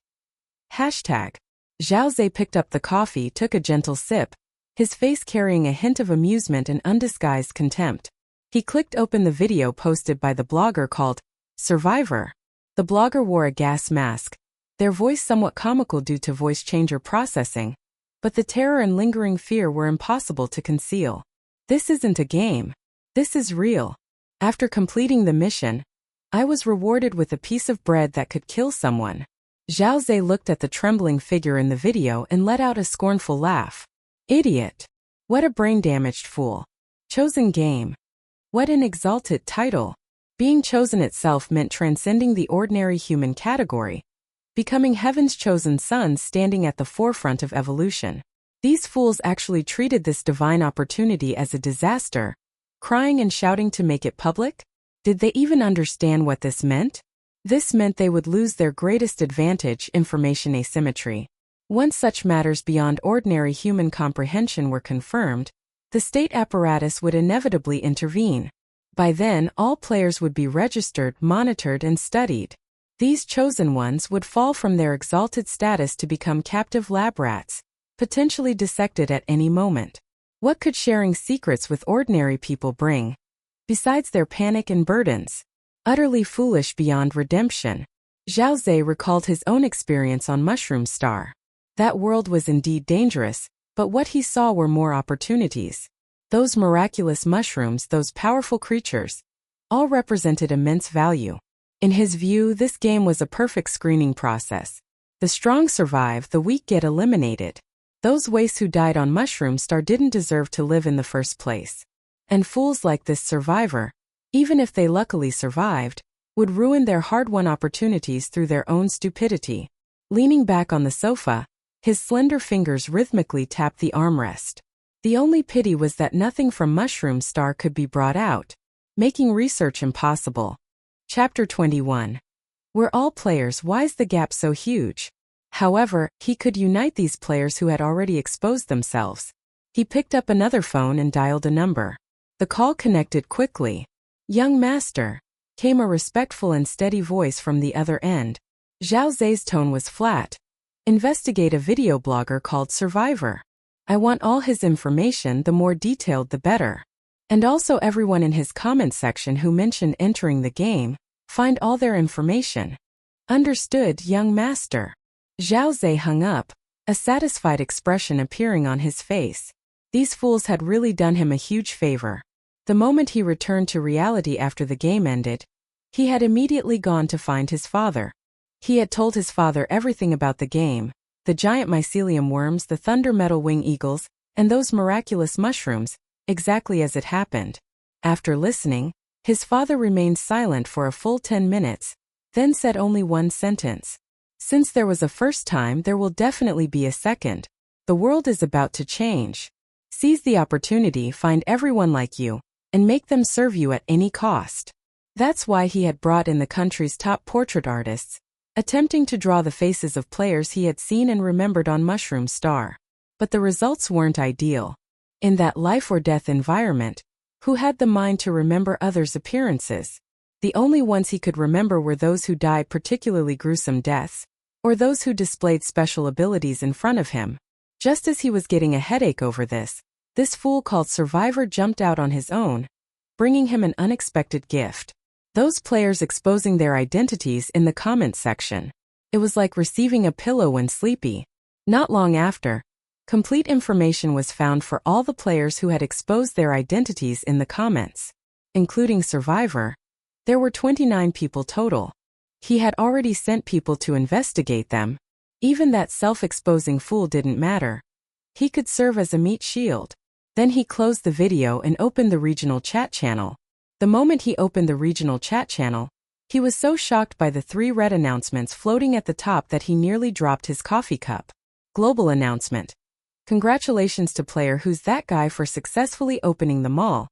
Hashtag. Zhao Zhe picked up the coffee, took a gentle sip, his face carrying a hint of amusement and undisguised contempt. He clicked open the video posted by the blogger called Survivor. The blogger wore a gas mask, their voice somewhat comical due to voice changer processing, but the terror and lingering fear were impossible to conceal. This isn't a game. This is real. After completing the mission, I was rewarded with a piece of bread that could kill someone. Zhao Zhe looked at the trembling figure in the video and let out a scornful laugh. Idiot. What a brain-damaged fool. Chosen game. What an exalted title. Being chosen itself meant transcending the ordinary human category, becoming heaven's chosen sons standing at the forefront of evolution. These fools actually treated this divine opportunity as a disaster, crying and shouting to make it public? Did they even understand what this meant? This meant they would lose their greatest advantage, information asymmetry. Once such matters beyond ordinary human comprehension were confirmed, the state apparatus would inevitably intervene. By then, all players would be registered, monitored, and studied. These chosen ones would fall from their exalted status to become captive lab rats, potentially dissected at any moment. What could sharing secrets with ordinary people bring? Besides their panic and burdens. Utterly foolish beyond redemption. Zhao Zhe recalled his own experience on Mushroom Star. That world was indeed dangerous, but what he saw were more opportunities. Those miraculous mushrooms, those powerful creatures, all represented immense value. In his view, this game was a perfect screening process. The strong survive, the weak get eliminated. Those wastes who died on Mushroom Star didn't deserve to live in the first place. And fools like this survivor, even if they luckily survived, would ruin their hard-won opportunities through their own stupidity. Leaning back on the sofa, his slender fingers rhythmically tapped the armrest. The only pity was that nothing from Mushroom Star could be brought out, making research impossible. Chapter 21. We're all players, why's the gap so huge? However, he could unite these players who had already exposed themselves. He picked up another phone and dialed a number. The call connected quickly. "Young master," came a respectful and steady voice from the other end. Zhao Zhe's tone was flat. "Investigate a video blogger called Survivor. I want all his information, the more detailed the better. And also everyone in his comment section who mentioned entering the game, find all their information." "Understood, young master." Zhao Zhe hung up, a satisfied expression appearing on his face. These fools had really done him a huge favor. The moment he returned to reality after the game ended, he had immediately gone to find his father. He had told his father everything about the game, the giant mycelium worms, the thunder metal wing eagles, and those miraculous mushrooms, exactly as it happened. After listening, his father remained silent for a full 10 minutes, then said only one sentence. "Since there was a first time, there will definitely be a second. The world is about to change. Seize the opportunity, find everyone like you, and make them serve you at any cost." That's why he had brought in the country's top portrait artists, attempting to draw the faces of players he had seen and remembered on Mushroom Star. But the results weren't ideal. In that life-or-death environment, who had the mind to remember others' appearances? The only ones he could remember were those who died particularly gruesome deaths, or those who displayed special abilities in front of him. Just as he was getting a headache over this fool called Survivor jumped out on his own, bringing him an unexpected gift. Those players exposing their identities in the comments section. It was like receiving a pillow when sleepy. Not long after, complete information was found for all the players who had exposed their identities in the comments, including Survivor. There were 29 people total. He had already sent people to investigate them. Even that self-exposing fool didn't matter. He could serve as a meat shield. Then he closed the video and opened the regional chat channel. The moment he opened the regional chat channel, he was so shocked by the 3 red announcements floating at the top that he nearly dropped his coffee cup. Global announcement. Congratulations to player who's that guy for successfully opening the mall.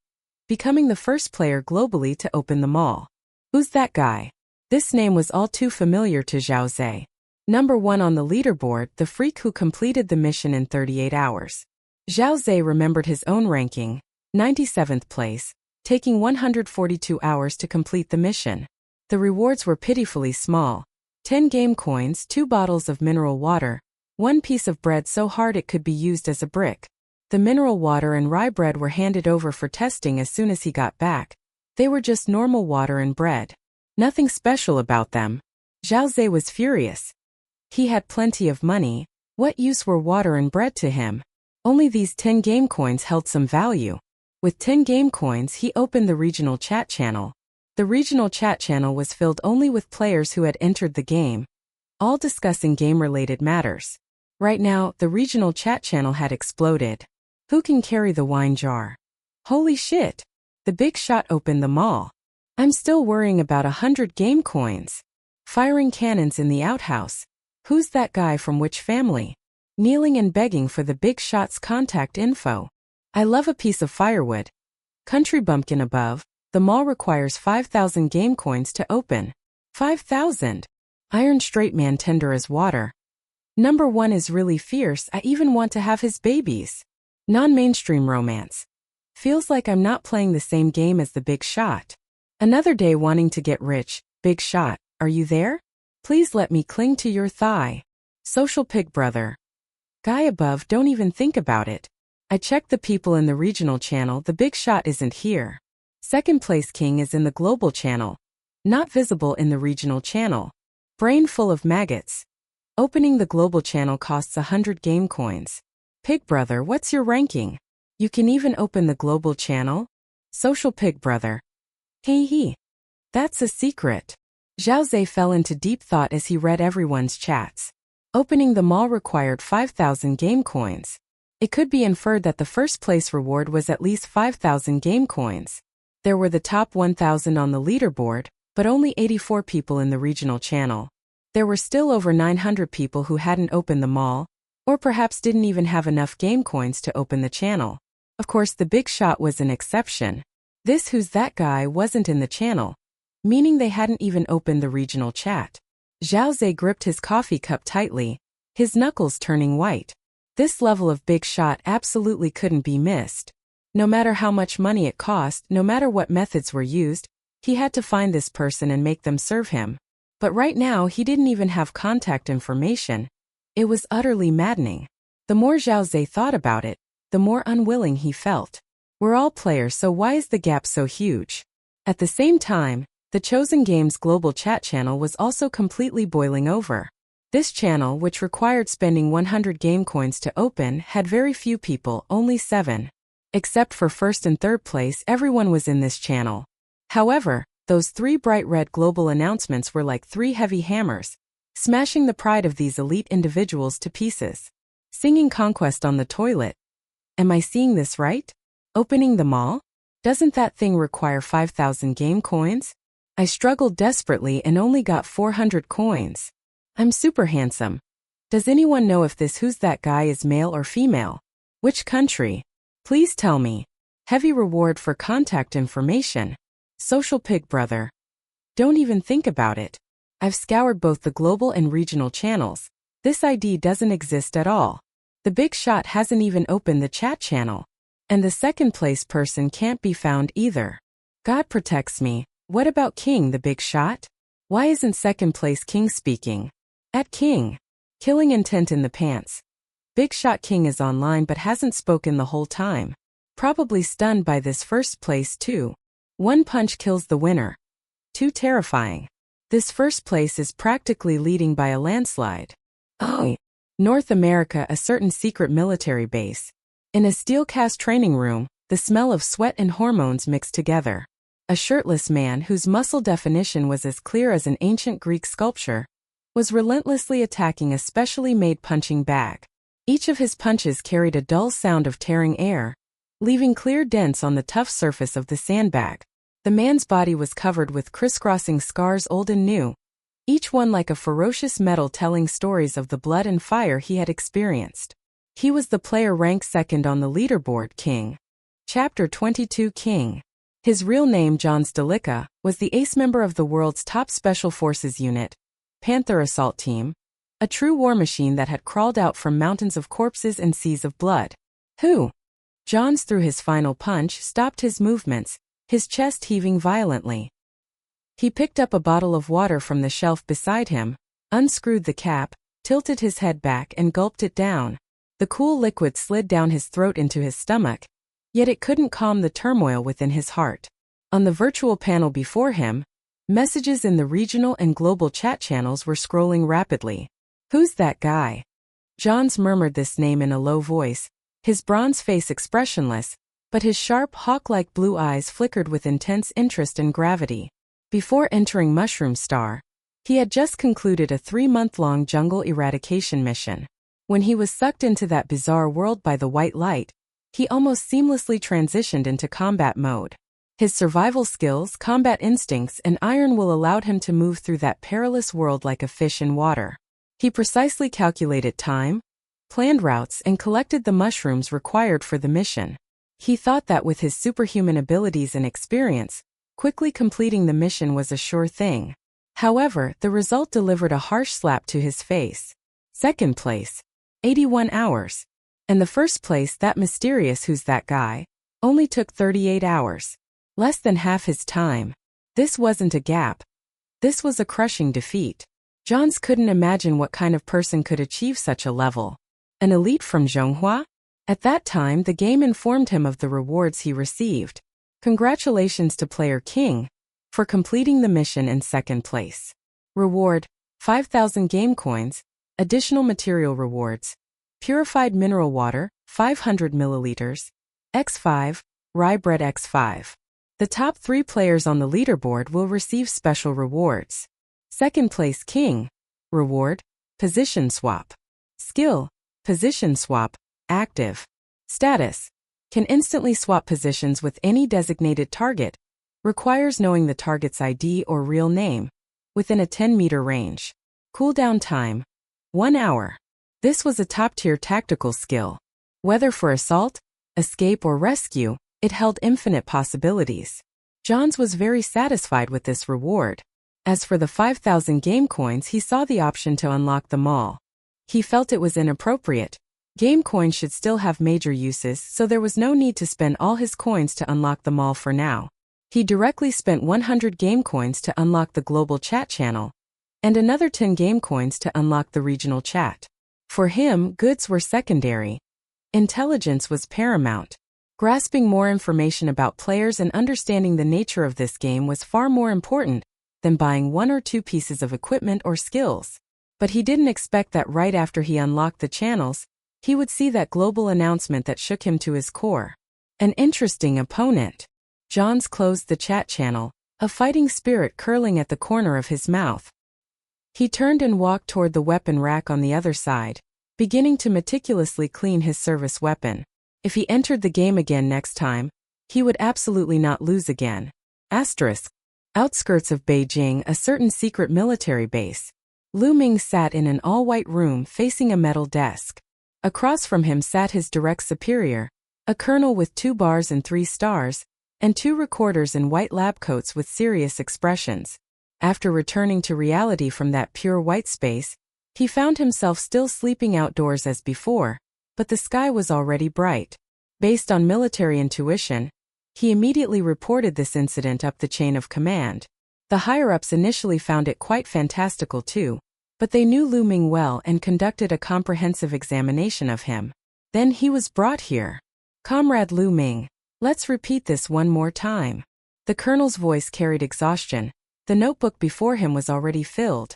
Becoming the first player globally to open the mall. Who's that guy? This name was all too familiar to Zhao Zhe. Number 1 on the leaderboard, the freak who completed the mission in 38 hours. Zhao Zhe remembered his own ranking, 97th place, taking 142 hours to complete the mission. The rewards were pitifully small. 10 game coins, 2 bottles of mineral water, 1 piece of bread so hard it could be used as a brick. The mineral water and rye bread were handed over for testing as soon as he got back. They were just normal water and bread. Nothing special about them. Zhao Zhe was furious. He had plenty of money. What use were water and bread to him? Only these 10 game coins held some value. With 10 game coins, he opened the regional chat channel. The regional chat channel was filled only with players who had entered the game, all discussing game-related matters. Right now, the regional chat channel had exploded. Who can carry the wine jar? Holy shit! The big shot opened the mall. I'm still worrying about 100 game coins. Firing cannons in the outhouse. Who's that guy from which family? Kneeling and begging for the big shot's contact info. I love a piece of firewood. Country bumpkin above. The mall requires 5,000 game coins to open. 5,000. Iron straight man tender as water. Number 1 is really fierce. I even want to have his babies. Non-mainstream romance. Feels like I'm not playing the same game as the big shot. Another day wanting to get rich. Big shot, are you there? Please let me cling to your thigh. Social pig brother. Guy above, don't even think about it. I checked the people in the regional channel, the big shot isn't here. Second place king is in the global channel. Not visible in the regional channel. Brain full of maggots. Opening the global channel costs 100 game coins. Pig brother, what's your ranking? You can even open the global channel? Social pig brother. Hee. That's a secret. Zhao Zhe fell into deep thought as he read everyone's chats. Opening the mall required 5,000 game coins. It could be inferred that the first place reward was at least 5,000 game coins. There were the top 1,000 on the leaderboard, but only 84 people in the regional channel. There were still over 900 people who hadn't opened the mall, or perhaps didn't even have enough game coins to open the channel. Of course, the big shot was an exception. This who's that guy wasn't in the channel, meaning they hadn't even opened the regional chat. Zhao Zhe gripped his coffee cup tightly, his knuckles turning white. This level of big shot absolutely couldn't be missed. No matter how much money it cost, no matter what methods were used, he had to find this person and make them serve him. But right now he didn't even have contact information. It was utterly maddening. The more Zhao Zhe thought about it, the more unwilling he felt. We're all players, so why is the gap so huge? At the same time, the Chosen Games global chat channel was also completely boiling over. This channel, which required spending 100 game coins to open, had very few people, only 7. Except for first and third place, everyone was in this channel. However, those 3 bright red global announcements were like 3 heavy hammers, smashing the pride of these elite individuals to pieces. Singing Conquest on the toilet. Am I seeing this right? Opening the mall? Doesn't that thing require 5,000 game coins? I struggled desperately and only got 400 coins. I'm super handsome. Does anyone know if this who's that guy is male or female? Which country? Please tell me. Heavy reward for contact information. Social pig brother. Don't even think about it. I've scoured both the global and regional channels. This ID doesn't exist at all. The big shot hasn't even opened the chat channel. And the second place person can't be found either. God protects me. What about King the big shot? Why isn't second place King speaking? At King. Killing intent in the pants. Big shot King is online but hasn't spoken the whole time. Probably stunned by this first place too. One punch kills the winner. Too terrifying. This first place is practically leading by a landslide. Oh. North America, a certain secret military base. In a steel-cast training room, the smell of sweat and hormones mixed together. A shirtless man whose muscle definition was as clear as an ancient Greek sculpture was relentlessly attacking a specially made punching bag. Each of his punches carried a dull sound of tearing air, leaving clear dents on the tough surface of the sandbag. The man's body was covered with crisscrossing scars, old and new, each one like a ferocious metal telling stories of the blood and fire he had experienced. He was the player ranked second on the leaderboard, King. Chapter 22 King. His real name, John Stalica, was the ace member of the world's top special forces unit, Panther Assault Team, a true war machine that had crawled out from mountains of corpses and seas of blood. Who? Johns threw his final punch, stopped his movements, his chest heaving violently. He picked up a bottle of water from the shelf beside him, unscrewed the cap, tilted his head back and gulped it down. The cool liquid slid down his throat into his stomach, yet it couldn't calm the turmoil within his heart. On the virtual panel before him, messages in the regional and global chat channels were scrolling rapidly. Who's that guy? Johns murmured this name in a low voice, his bronze face expressionless, but his sharp hawk-like blue eyes flickered with intense interest and gravity. Before entering Mushroom Star, he had just concluded a 3-month-long jungle eradication mission. When he was sucked into that bizarre world by the white light, he almost seamlessly transitioned into combat mode. His survival skills, combat instincts, and iron will allowed him to move through that perilous world like a fish in water. He precisely calculated time, planned routes, and collected the mushrooms required for the mission. He thought that with his superhuman abilities and experience, quickly completing the mission was a sure thing. However, the result delivered a harsh slap to his face. Second place. 81 hours. And the first place, that mysterious who's that guy, only took 38 hours. Less than half his time. This wasn't a gap. This was a crushing defeat. Johns couldn't imagine what kind of person could achieve such a level. An elite from Zhonghua? At that time, the game informed him of the rewards he received. Congratulations to Player King for completing the mission in second place. Reward: 5,000 game coins, additional material rewards, purified mineral water, 500 milliliters, X5, rye bread X5. The top 3 players on the leaderboard will receive special rewards. Second place King. Reward: position swap. Skill: position swap, active. Status: can instantly swap positions with any designated target. Requires knowing the target's ID or real name. Within a 10-meter range. Cooldown time: 1 hour. This was a top-tier tactical skill. Whether for assault, escape or rescue, it held infinite possibilities. Johns was very satisfied with this reward. As for the 5,000 game coins, he saw the option to unlock them all. He felt it was inappropriate. Game coins should still have major uses, so there was no need to spend all his coins to unlock them all for now. He directly spent 100 game coins to unlock the global chat channel, and another 10 game coins to unlock the regional chat. For him, goods were secondary. Intelligence was paramount. Grasping more information about players and understanding the nature of this game was far more important than buying 1 or 2 pieces of equipment or skills. But he didn't expect that right after he unlocked the channels, he would see that global announcement that shook him to his core. An interesting opponent. Johns closed the chat channel, a fighting spirit curling at the corner of his mouth. He turned and walked toward the weapon rack on the other side, beginning to meticulously clean his service weapon. If he entered the game again next time, he would absolutely not lose again. Asterisk. Outskirts of Beijing, a certain secret military base. Lu Ming sat in an all-white room facing a metal desk. Across from him sat his direct superior, a colonel with 2 bars and 3 stars, and 2 recorders in white lab coats with serious expressions. After returning to reality from that pure white space, he found himself still sleeping outdoors as before, but the sky was already bright. Based on military intuition, he immediately reported this incident up the chain of command. The higher-ups initially found it quite fantastical too, but they knew Lu Ming well and conducted a comprehensive examination of him. Then he was brought here. Comrade Lu Ming, let's repeat this one more time. The colonel's voice carried exhaustion. The notebook before him was already filled.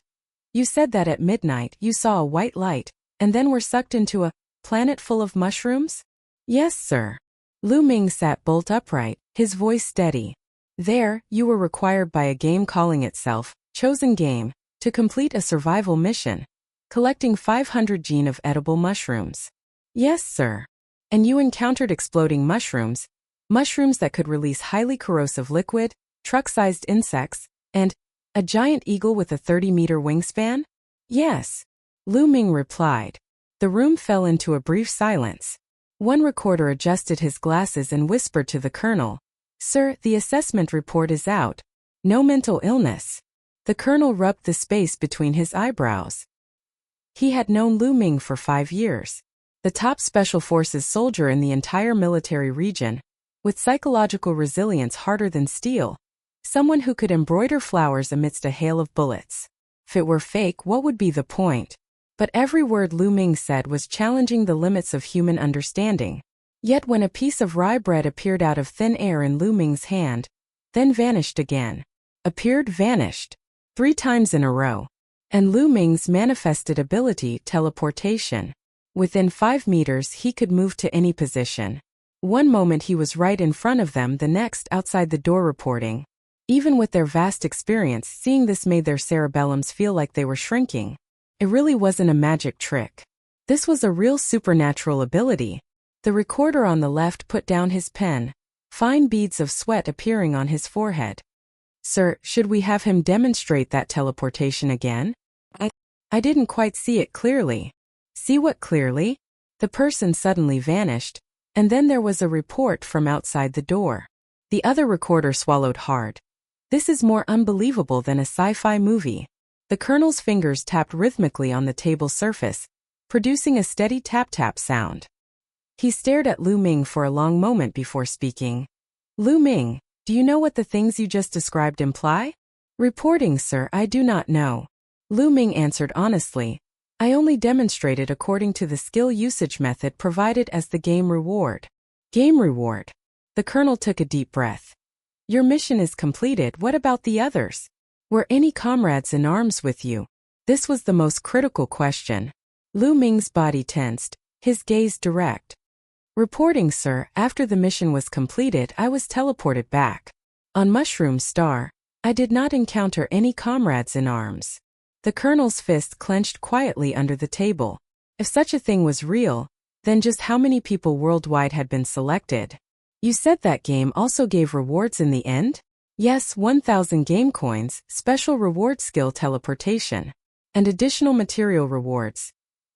You said that at midnight you saw a white light, and then were sucked into a planet full of mushrooms? Yes, sir. Lu Ming sat bolt upright, his voice steady. There, you were required by a game calling itself, Chosen Game, to complete a survival mission, collecting 500 gene of edible mushrooms. Yes, sir. And you encountered exploding mushrooms that could release highly corrosive liquid, truck-sized insects, and a giant eagle with a 30-meter wingspan? Yes. Lu Ming replied. The room fell into a brief silence. One recorder adjusted his glasses and whispered to the colonel, Sir, the assessment report is out. No mental illness. The colonel rubbed the space between his eyebrows. He had known Lu Ming for 5 years. The top special forces soldier in the entire military region, with psychological resilience harder than steel. Someone who could embroider flowers amidst a hail of bullets. If it were fake, what would be the point? But every word Lu Ming said was challenging the limits of human understanding. Yet when a piece of rye bread appeared out of thin air in Lu Ming's hand, then vanished again. Appeared, vanished. 3 times in a row. And Lu Ming's manifested ability, teleportation. Within 5 meters he could move to any position. One moment he was right in front of them, the next outside the door reporting. Even with their vast experience, seeing this made their cerebellums feel like they were shrinking. It really wasn't a magic trick. This was a real supernatural ability. The recorder on the left put down his pen, fine beads of sweat appearing on his forehead. Sir, should we have him demonstrate that teleportation again? I didn't quite see it clearly. See what clearly? The person suddenly vanished, and then there was a report from outside the door. The other recorder swallowed hard. This is more unbelievable than a sci-fi movie. The colonel's fingers tapped rhythmically on the table surface, producing a steady tap-tap sound. He stared at Lu Ming for a long moment before speaking. Lu Ming, do you know what the things you just described imply? Reporting, sir, I do not know. Lu Ming answered honestly. I only demonstrated according to the skill usage method provided as the game reward. Game reward. The colonel took a deep breath. Your mission is completed, what about the others? Were any comrades in arms with you? This was the most critical question. Lu Ming's body tensed, his gaze direct. Reporting, sir, after the mission was completed, I was teleported back. On Mushroom Star, I did not encounter any comrades in arms. The colonel's fist clenched quietly under the table. If such a thing was real, then just how many people worldwide had been selected? You said that game also gave rewards in the end? Yes, 1,000 game coins, special reward skill teleportation, and additional material rewards.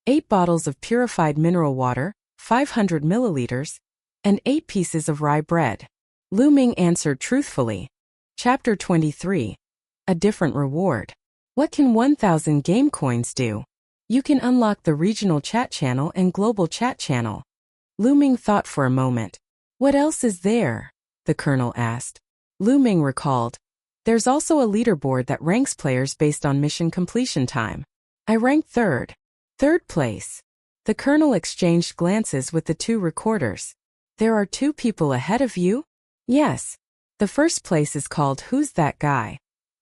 8 bottles of purified mineral water, 500 milliliters, and 8 pieces of rye bread. Lu Ming answered truthfully. Chapter 23. A different reward. What can 1,000 game coins do? You can unlock the regional chat channel and global chat channel. Lu Ming thought for a moment. What else is there? The colonel asked. Lu Ming recalled. There's also a leaderboard that ranks players based on mission completion time. I ranked third. Third place. The colonel exchanged glances with the 2 recorders. There are 2 people ahead of you? Yes. The first place is called Who's That Guy?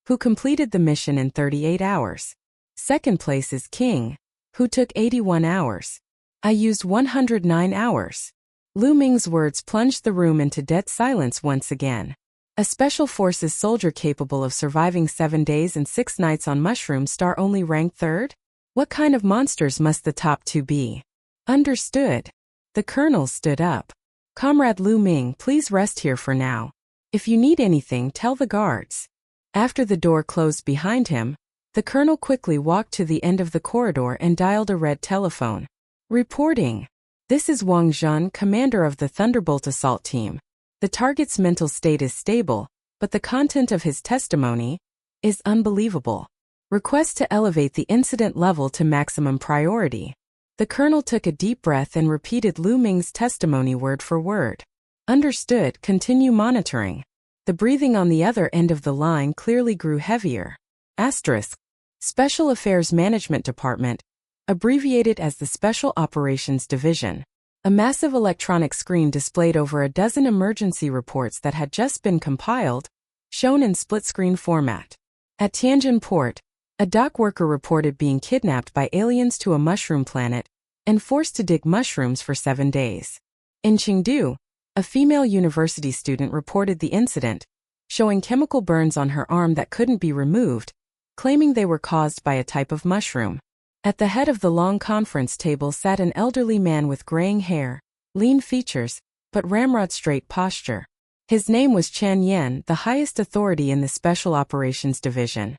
Who completed the mission in 38 hours. Second place is King, who took 81 hours. I used 109 hours. Lu Ming's words plunged the room into dead silence once again. A special forces soldier capable of surviving 7 days and 6 nights on Mushroom Star only ranked third? What kind of monsters must the top 2 be? Understood. The colonel stood up. Comrade Lu Ming, please rest here for now. If you need anything, tell the guards. After the door closed behind him, the colonel quickly walked to the end of the corridor and dialed a red telephone. Reporting. This is Wang Zhen, commander of the Thunderbolt assault team. The target's mental state is stable, but the content of his testimony is unbelievable. Request to elevate the incident level to maximum priority. The colonel took a deep breath and repeated Lu Ming's testimony word for word. Understood, continue monitoring. The breathing on the other end of the line clearly grew heavier. Asterisk. Special Affairs Management Department, abbreviated as the Special Operations Division. A massive electronic screen displayed over a dozen emergency reports that had just been compiled, shown in split-screen format. At Tianjin Port, a dock worker reported being kidnapped by aliens to a mushroom planet and forced to dig mushrooms for 7 days. In Chengdu, a female university student reported the incident, showing chemical burns on her arm that couldn't be removed, claiming they were caused by a type of mushroom. At the head of the long conference table sat an elderly man with graying hair, lean features, but ramrod-straight posture. His name was Chen Yan, the highest authority in the Special Operations Division.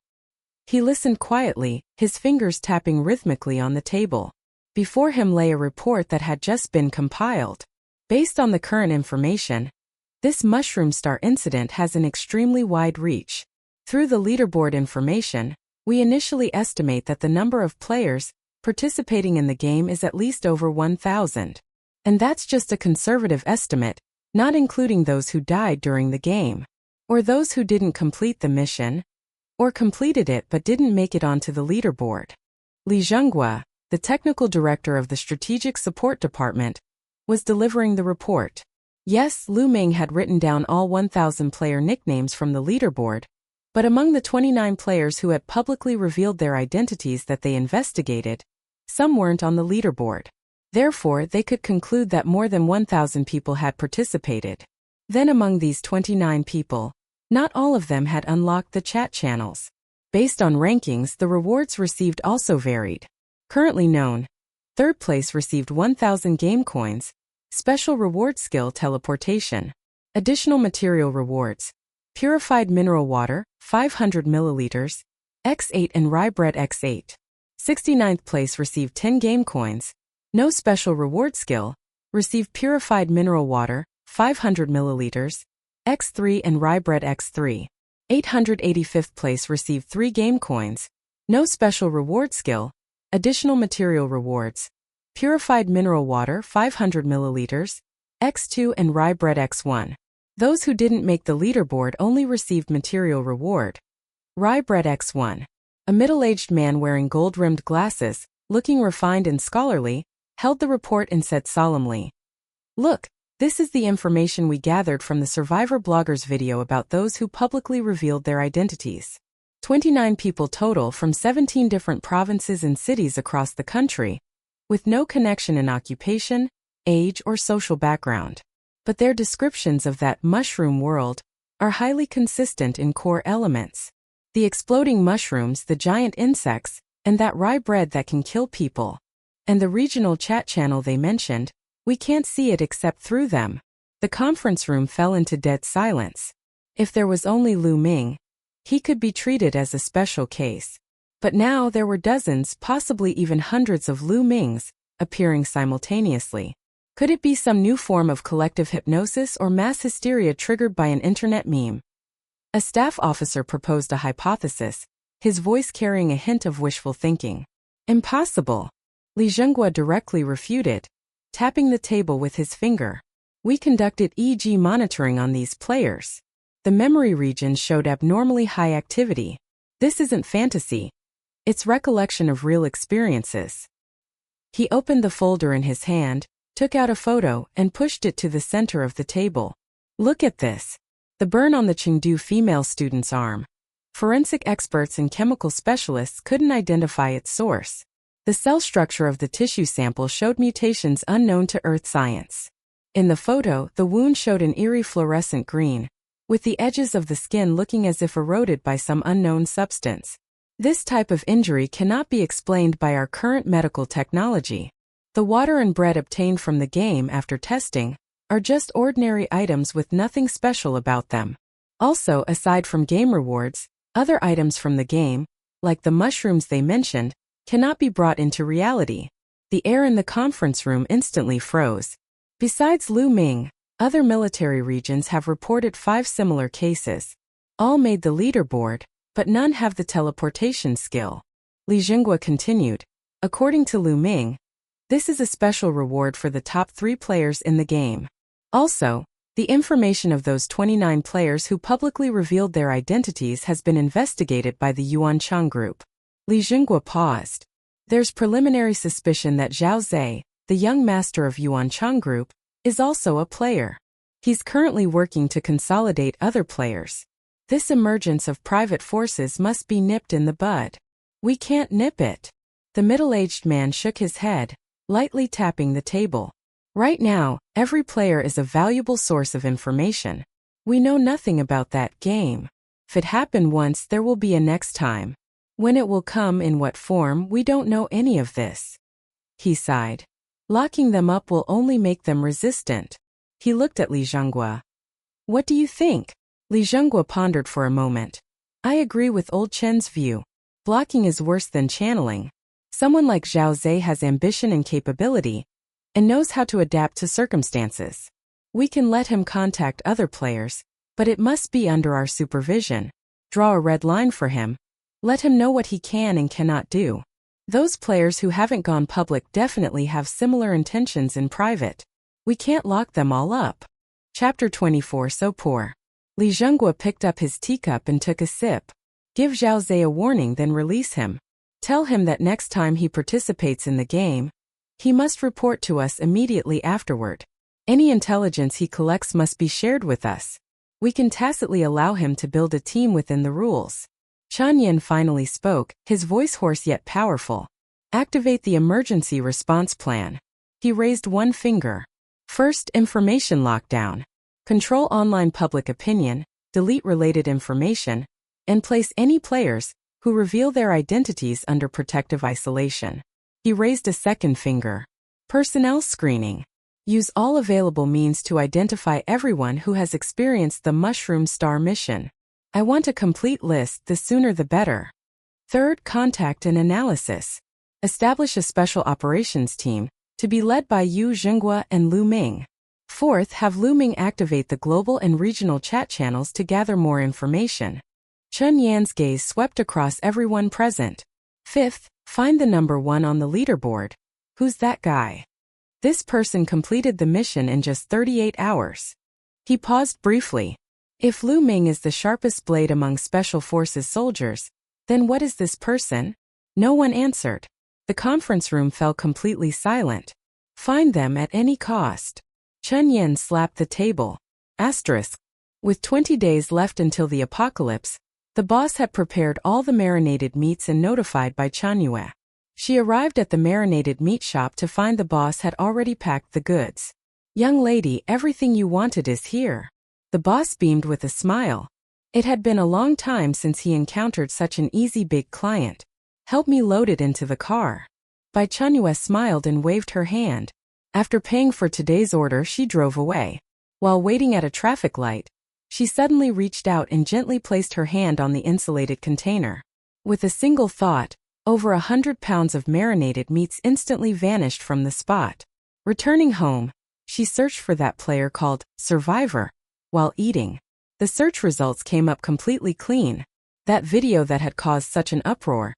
He listened quietly, his fingers tapping rhythmically on the table. Before him lay a report that had just been compiled. Based on the current information, this Mushroom Star incident has an extremely wide reach. Through the leaderboard information, we initially estimate that the number of players participating in the game is at least over 1,000. And that's just a conservative estimate, not including those who died during the game, or those who didn't complete the mission, or completed it but didn't make it onto the leaderboard. Li Zhenghua, the technical director of the Strategic Support Department, was delivering the report. Yes, Lu Ming had written down all 1,000 player nicknames from the leaderboard, but among the 29 players who had publicly revealed their identities that they investigated, some weren't on the leaderboard. Therefore, they could conclude that more than 1,000 people had participated. Then among these 29 people, not all of them had unlocked the chat channels. Based on rankings, the rewards received also varied. Currently known, third place received 1,000 game coins, special reward skill teleportation, additional material rewards, purified mineral water, 500 milliliters, X8 and rye bread X8. 69th place received 10 game coins, no special reward skill, received purified mineral water, 500 milliliters, X3 and rye bread X3. 885th place received 3 game coins, no special reward skill, additional material rewards, Purified mineral water 500 milliliters, X2 and rye bread X1. Those who didn't make the leaderboard only received material reward. Rye bread X1. A middle-aged man wearing gold-rimmed glasses, looking refined and scholarly, held the report and said solemnly, "Look, this is the information we gathered from the Survivor blogger's video about those who publicly revealed their identities. 29 people total from 17 different provinces and cities across the country, with no connection in occupation, age, or social background. But their descriptions of that mushroom world are highly consistent in core elements. The exploding mushrooms, the giant insects, and that rye bread that can kill people. And the regional chat channel they mentioned, we can't see it except through them." The conference room fell into dead silence. If there was only Lu Ming, he could be treated as a special case. But now there were dozens, possibly even hundreds of Lu Mings, appearing simultaneously. Could it be some new form of collective hypnosis or mass hysteria triggered by an internet meme? A staff officer proposed a hypothesis, his voice carrying a hint of wishful thinking. "Impossible," Li Zhenghua directly refuted, tapping the table with his finger. "We conducted EEG monitoring on these players. The memory regions showed abnormally high activity. This isn't fantasy. It's recollection of real experiences." He opened the folder in his hand, took out a photo, and pushed it to the center of the table. "Look at this. The burn on the Chengdu female student's arm. Forensic experts and chemical specialists couldn't identify its source. The cell structure of the tissue sample showed mutations unknown to earth science. In the photo, the wound showed an eerie fluorescent green, with the edges of the skin looking as if eroded by some unknown substance. This type of injury cannot be explained by our current medical technology. The water and bread obtained from the game after testing are just ordinary items with nothing special about them. Also, aside from game rewards, other items from the game, like the mushrooms they mentioned, cannot be brought into reality." The air in the conference room instantly froze. Besides Lu Ming, other military regions have reported 5 similar cases. All made the leaderboard, but none have the teleportation skill. Li Zhenghua continued, "According to Lu Ming, this is a special reward for the top 3 players in the game. Also, the information of those 29 players who publicly revealed their identities has been investigated by the Yuanchang Group." Li Zhenghua paused. "There's preliminary suspicion that Zhao Zhe, the young master of Yuanchang Group, is also a player. He's currently working to consolidate other players. This emergence of private forces must be nipped in the bud." "We can't nip it." The middle-aged man shook his head, lightly tapping the table. "Right now, every player is a valuable source of information. We know nothing about that game. If it happened once, there will be a next time. When it will come, in what form, we don't know any of this." He sighed. "Locking them up will only make them resistant." He looked at Li Zhenghua. "What do you think?" Li Zhenghua pondered for a moment. "I agree with Old Chen's view. Blocking is worse than channeling. Someone like Zhao Zhe has ambition and capability, and knows how to adapt to circumstances. We can let him contact other players, but it must be under our supervision. Draw a red line for him. Let him know what he can and cannot do. Those players who haven't gone public definitely have similar intentions in private. We can't lock them all up." Chapter 24. So poor. Li Zhenghua picked up his teacup and took a sip. "Give Zhao Zhe a warning, then release him. Tell him that next time he participates in the game, he must report to us immediately afterward. Any intelligence he collects must be shared with us. We can tacitly allow him to build a team within the rules." Chen Yin finally spoke, his voice hoarse yet powerful. "Activate the emergency response plan." He raised one finger. "First, information lockdown. Control online public opinion, delete related information, and place any players who reveal their identities under protective isolation." He raised a second finger. "Personnel screening. Use all available means to identify everyone who has experienced the Mushroom Star mission. I want a complete list, the sooner the better." Third, contact and analysis. Establish a special operations team, to be led by Yu Zhenghua and Lu Ming. Fourth, have Lu Ming activate the global and regional chat channels to gather more information. Chen Yan's gaze swept across everyone present. Fifth, find the number 1 on the leaderboard. Who's that guy? This person completed the mission in just 38 hours. He paused briefly. If Lu Ming is the sharpest blade among Special Forces soldiers, then what is this person? No one answered. The conference room fell completely silent. Find them at any cost. Chen Yen slapped the table. Asterisk. With 20 days left until the apocalypse, the boss had prepared all the marinated meats and notified Bai Chenyue. She arrived at the marinated meat shop to find the boss had already packed the goods. Young lady, everything you wanted is here. The boss beamed with a smile. It had been a long time since he encountered such an easy big client. Help me load it into the car. Bai Chenyue smiled and waved her hand. After paying for today's order, she drove away. While waiting at a traffic light, she suddenly reached out and gently placed her hand on the insulated container. With a single thought, over 100 pounds of marinated meats instantly vanished from the spot. Returning home, she searched for that player called Survivor. While eating, the search results came up completely clean. That video that had caused such an uproar,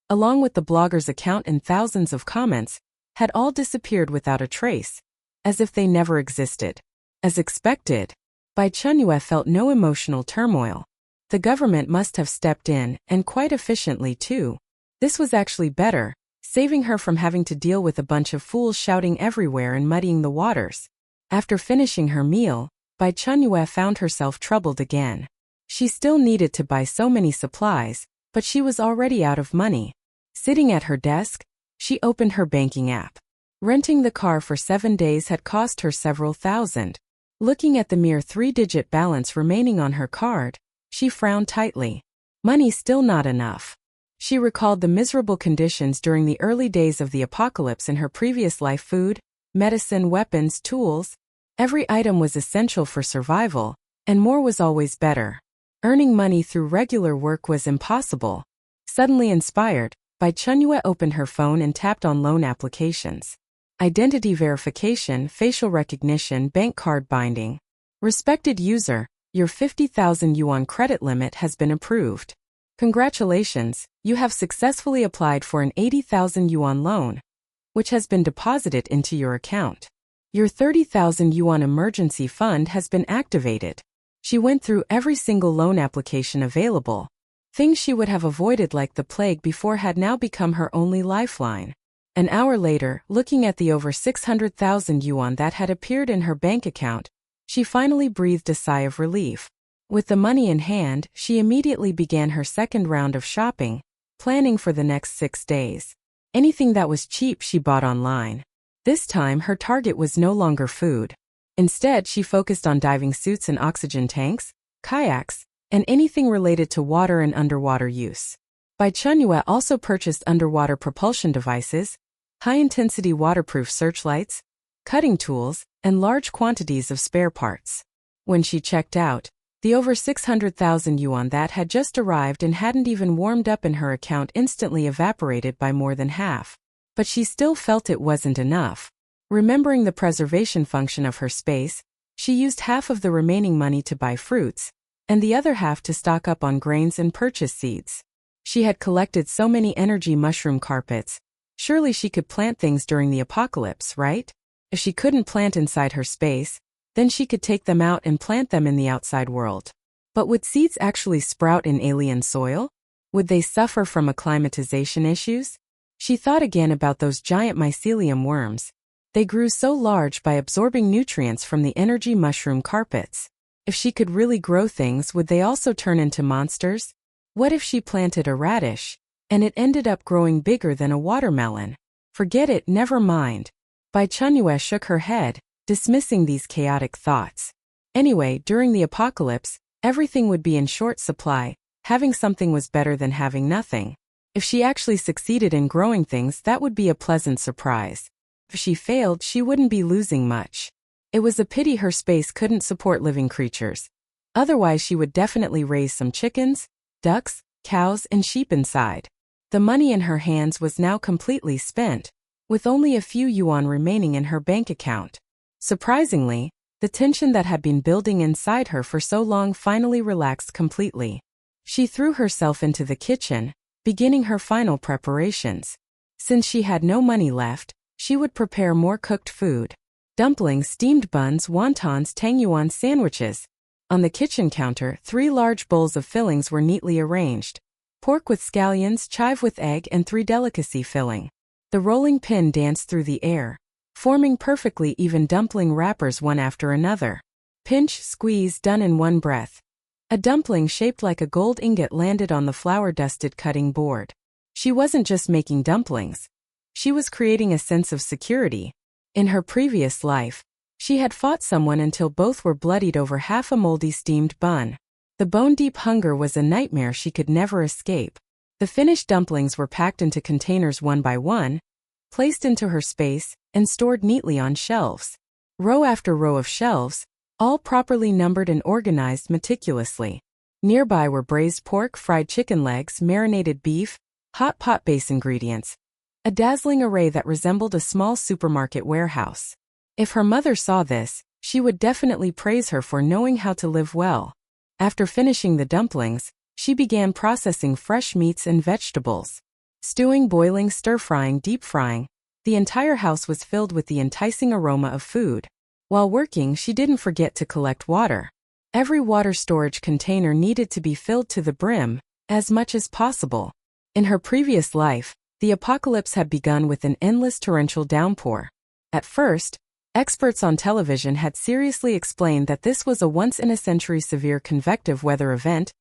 along with the blogger's account and thousands of comments, had all disappeared without a trace, as if they never existed. As expected, Bai Chenyue felt no emotional turmoil. The government must have stepped in, and quite efficiently too. This was actually better, saving her from having to deal with a bunch of fools shouting everywhere and muddying the waters. After finishing her meal, Bai Chenyue found herself troubled again. She still needed to buy so many supplies, but she was already out of money. Sitting at her desk, she opened her banking app. Renting the car for 7 days had cost her several thousand. Looking at the mere 3-digit balance remaining on her card, she frowned tightly. Money still not enough. She recalled the miserable conditions during the early days of the apocalypse in her previous life: food, medicine, weapons, tools. Every item was essential for survival, and more was always better. Earning money through regular work was impossible. Suddenly inspired, Bai Chenyue opened her phone and tapped on loan applications. Identity verification, facial recognition, bank card binding. Respected user, your 50,000 yuan credit limit has been approved. Congratulations, you have successfully applied for an 80,000 yuan loan, which has been deposited into your account. Your 30,000 yuan emergency fund has been activated. She went through every single loan application available. Things she would have avoided like the plague before had now become her only lifeline. An hour later, looking at the over 600,000 yuan that had appeared in her bank account, she finally breathed a sigh of relief. With the money in hand, she immediately began her second round of shopping, planning for the next 6 days. Anything that was cheap she bought online. This time her target was no longer food. Instead, she focused on diving suits and oxygen tanks, kayaks, and anything related to water and underwater use. Bai Chenyue also purchased underwater propulsion devices, high-intensity waterproof searchlights, cutting tools, and large quantities of spare parts. When she checked out, the over 600,000 yuan that had just arrived and hadn't even warmed up in her account instantly evaporated by more than half. But she still felt it wasn't enough. Remembering the preservation function of her space, she used half of the remaining money to buy fruits, and the other half to stock up on grains and purchase seeds. She had collected so many energy mushroom carpets. Surely she could plant things during the apocalypse, right? If she couldn't plant inside her space, then she could take them out and plant them in the outside world. But would seeds actually sprout in alien soil? Would they suffer from acclimatization issues? She thought again about those giant mycelium worms. They grew so large by absorbing nutrients from the energy mushroom carpets. If she could really grow things, would they also turn into monsters? What if she planted a radish, and it ended up growing bigger than a watermelon? Forget it, never mind. Bai Chenyue shook her head, dismissing these chaotic thoughts. Anyway, during the apocalypse, everything would be in short supply. Having something was better than having nothing. If she actually succeeded in growing things, that would be a pleasant surprise. If she failed, she wouldn't be losing much. It was a pity her space couldn't support living creatures. Otherwise, she would definitely raise some chickens, ducks, cows, and sheep inside. The money in her hands was now completely spent, with only a few yuan remaining in her bank account. Surprisingly, the tension that had been building inside her for so long finally relaxed completely. She threw herself into the kitchen, beginning her final preparations. Since she had no money left, She would prepare more cooked food. Dumplings, steamed buns, wontons, tangyuan sandwiches. On the kitchen counter, 3 large bowls of fillings were neatly arranged. Pork with scallions, chive with egg, and 3 delicacy filling. The rolling pin danced through the air, forming perfectly even dumpling wrappers one after another. Pinch, squeeze, done in one breath. A dumpling shaped like a gold ingot landed on the flour-dusted cutting board. She wasn't just making dumplings. She was creating a sense of security. In her previous life, she had fought someone until both were bloodied over half a moldy steamed bun. The bone-deep hunger was a nightmare she could never escape. The finished dumplings were packed into containers one by one, placed into her space, and stored neatly on shelves. Row after row of shelves, all properly numbered and organized meticulously. Nearby were braised pork, fried chicken legs, marinated beef, hot pot base ingredients. A dazzling array that resembled a small supermarket warehouse. If her mother saw this, she would definitely praise her for knowing how to live well. After finishing the dumplings, she began processing fresh meats and vegetables. Stewing, boiling, stir-frying, deep-frying, the entire house was filled with the enticing aroma of food. While working, she didn't forget to collect water. Every water storage container needed to be filled to the brim, as much as possible. In her previous life, the apocalypse had begun with an endless torrential downpour. At first, experts on television had seriously explained that this was a once-in-a-century severe convective weather event,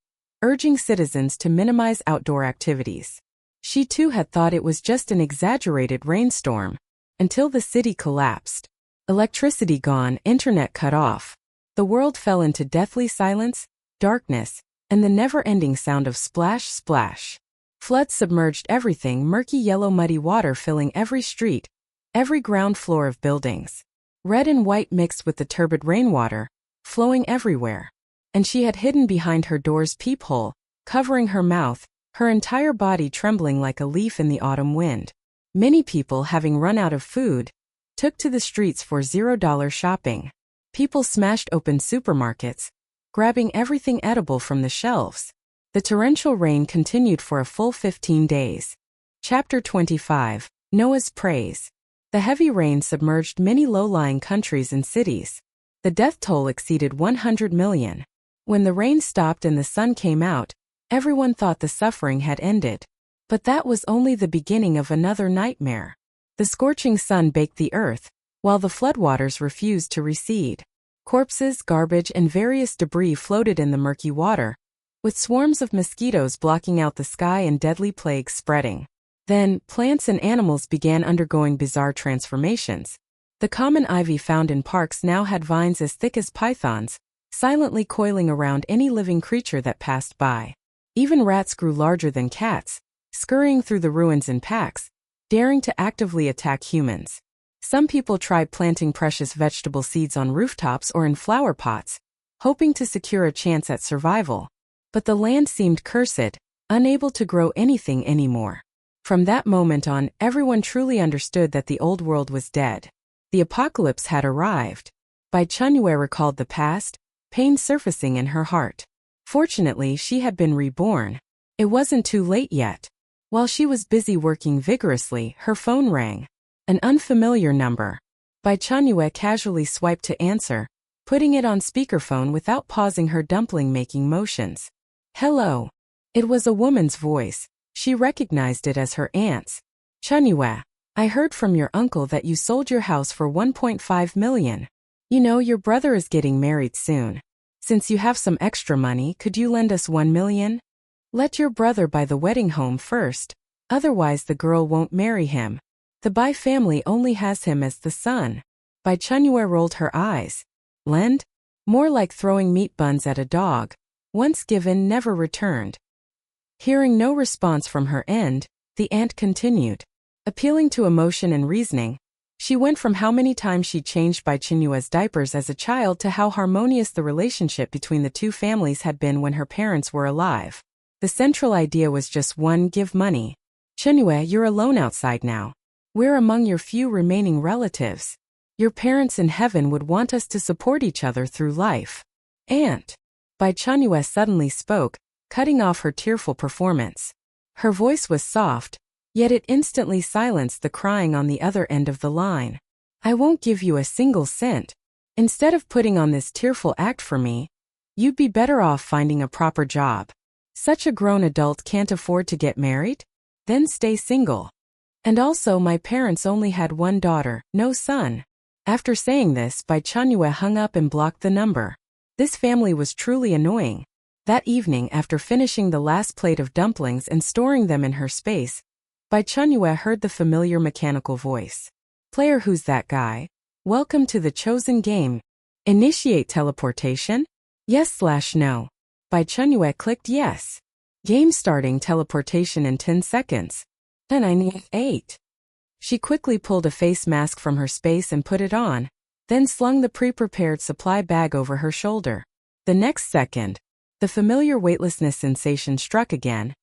urging citizens to minimize outdoor activities. She too had thought it was just an exaggerated rainstorm, until the city collapsed. Electricity gone, internet cut off. The world fell into deathly silence, darkness, and the never-ending sound of splash, splash. Floods submerged everything, murky yellow muddy water filling every street, every ground floor of buildings. Red and white mixed with the turbid rainwater, flowing everywhere. And she had hidden behind her door's peephole, covering her mouth, her entire body trembling like a leaf in the autumn wind. Many people, having run out of food, took to the streets for $0 shopping. People smashed open supermarkets, grabbing everything edible from the shelves. The torrential rain continued for a full 15 days. Chapter 25. Noah's Praise. The heavy rain submerged many low-lying countries and cities. The death toll exceeded 100 million. When the rain stopped and the sun came out, everyone thought the suffering had ended. But that was only the beginning of another nightmare. The scorching sun baked the earth, while the floodwaters refused to recede. Corpses, garbage, and various debris floated in the murky water, with swarms of mosquitoes blocking out the sky and deadly plagues spreading. Then, plants and animals began undergoing bizarre transformations. The common ivy found in parks now had vines as thick as pythons, silently coiling around any living creature that passed by. Even rats grew larger than cats, scurrying through the ruins in packs, daring to actively attack humans. Some people tried planting precious vegetable seeds on rooftops or in flower pots, hoping to secure a chance at survival. But the land seemed cursed, unable to grow anything anymore. From that moment on, everyone truly understood that the old world was dead. The apocalypse had arrived. Bai Chenyue recalled the past, pain surfacing in her heart. Fortunately, she had been reborn. It wasn't too late yet. While she was busy working vigorously, her phone rang. An unfamiliar number. Bai Chenyue casually swiped to answer, putting it on speakerphone without pausing her dumpling-making motions. Hello. It was a woman's voice. She recognized it as her aunt's. Chenyue, I heard from your uncle that you sold your house for 1.5 million. You know, your brother is getting married soon. Since you have some extra money, could you lend us 1 million? Let your brother buy the wedding home first, otherwise the girl won't marry him. The Bai family only has him as the son. Bai Chenyue rolled her eyes. Lend? More like throwing meat buns at a dog. Once given, never returned. Hearing no response from her end, the aunt continued. Appealing to emotion and reasoning, she went from how many times she changed Bai Chenyue's diapers as a child to how harmonious the relationship between the two families had been when her parents were alive. The central idea was just one: give money. Chenyue, you're alone outside now. We're among your few remaining relatives. Your parents in heaven would want us to support each other through life. Aunt. Bai Chenyue suddenly spoke, cutting off her tearful performance. Her voice was soft, Yet it instantly silenced the crying on the other end of the line. I won't give you a single cent. Instead of putting on this tearful act for me, you'd be better off finding a proper job. Such a grown adult can't afford to get married? Then stay single. And also my parents only had one daughter, no son. After saying this, Bai Chenyue hung up and blocked the number. This family was truly annoying. That evening, after finishing the last plate of dumplings and storing them in her space, Bai Chenyue heard the familiar mechanical voice. Player, who's that guy? Welcome to the chosen game. Initiate teleportation? Yes/no. Bai Chenyue clicked yes. Game starting teleportation in 10 seconds. Then I need 8. She quickly pulled a face mask from her space and put it on, then slung the pre-prepared supply bag over her shoulder. The next second, the familiar weightlessness sensation struck again,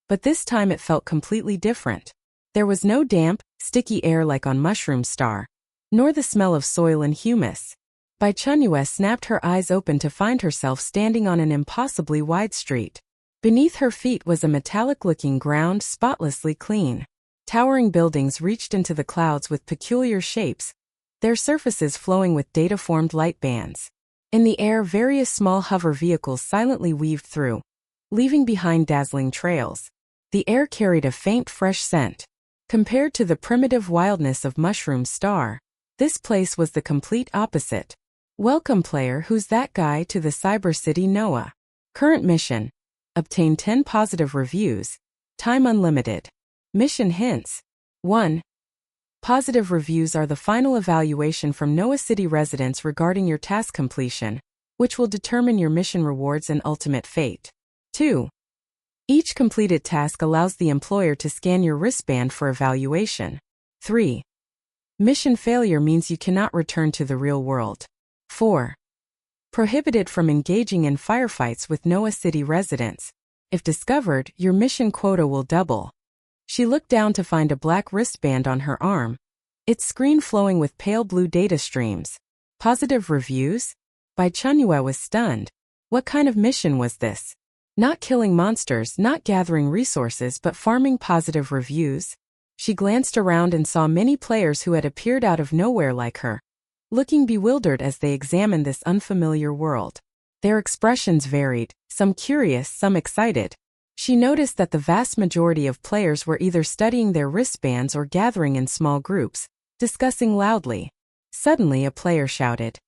but this time it felt completely different. There was no damp, sticky air like on Mushroom Star, nor the smell of soil and humus. Bai Chenyue snapped her eyes open to find herself standing on an impossibly wide street. Beneath her feet was a metallic-looking ground, spotlessly clean. Towering buildings reached into the clouds with peculiar shapes, their surfaces flowing with data-formed light bands. In the air, various small hover vehicles silently weaved through, leaving behind dazzling trails. The air carried a faint, fresh scent. Compared to the primitive wildness of Mushroom Star, this place was the complete opposite. Welcome, player, who's that guy, to the Cyber City Noah. Current mission. Obtain 10 positive reviews. Time unlimited. Mission hints. 1. Positive reviews are the final evaluation from Noah City residents regarding your task completion, which will determine your mission rewards and ultimate fate. 2. Each completed task allows the employer to scan your wristband for evaluation. 3. Mission failure means you cannot return to the real world. 4. Prohibited from engaging in firefights with Noah City residents. If discovered, your mission quota will double. She looked down to find a black wristband on her arm, its screen flowing with pale blue data streams. Positive reviews? Bai Chenyue was stunned. What kind of mission was this? Not killing monsters, not gathering resources, but farming positive reviews? She glanced around and saw many players who had appeared out of nowhere like her, looking bewildered as they examined this unfamiliar world. Their expressions varied, some curious, some excited. She noticed that the vast majority of players were either studying their wristbands or gathering in small groups, discussing loudly. Suddenly a player shouted,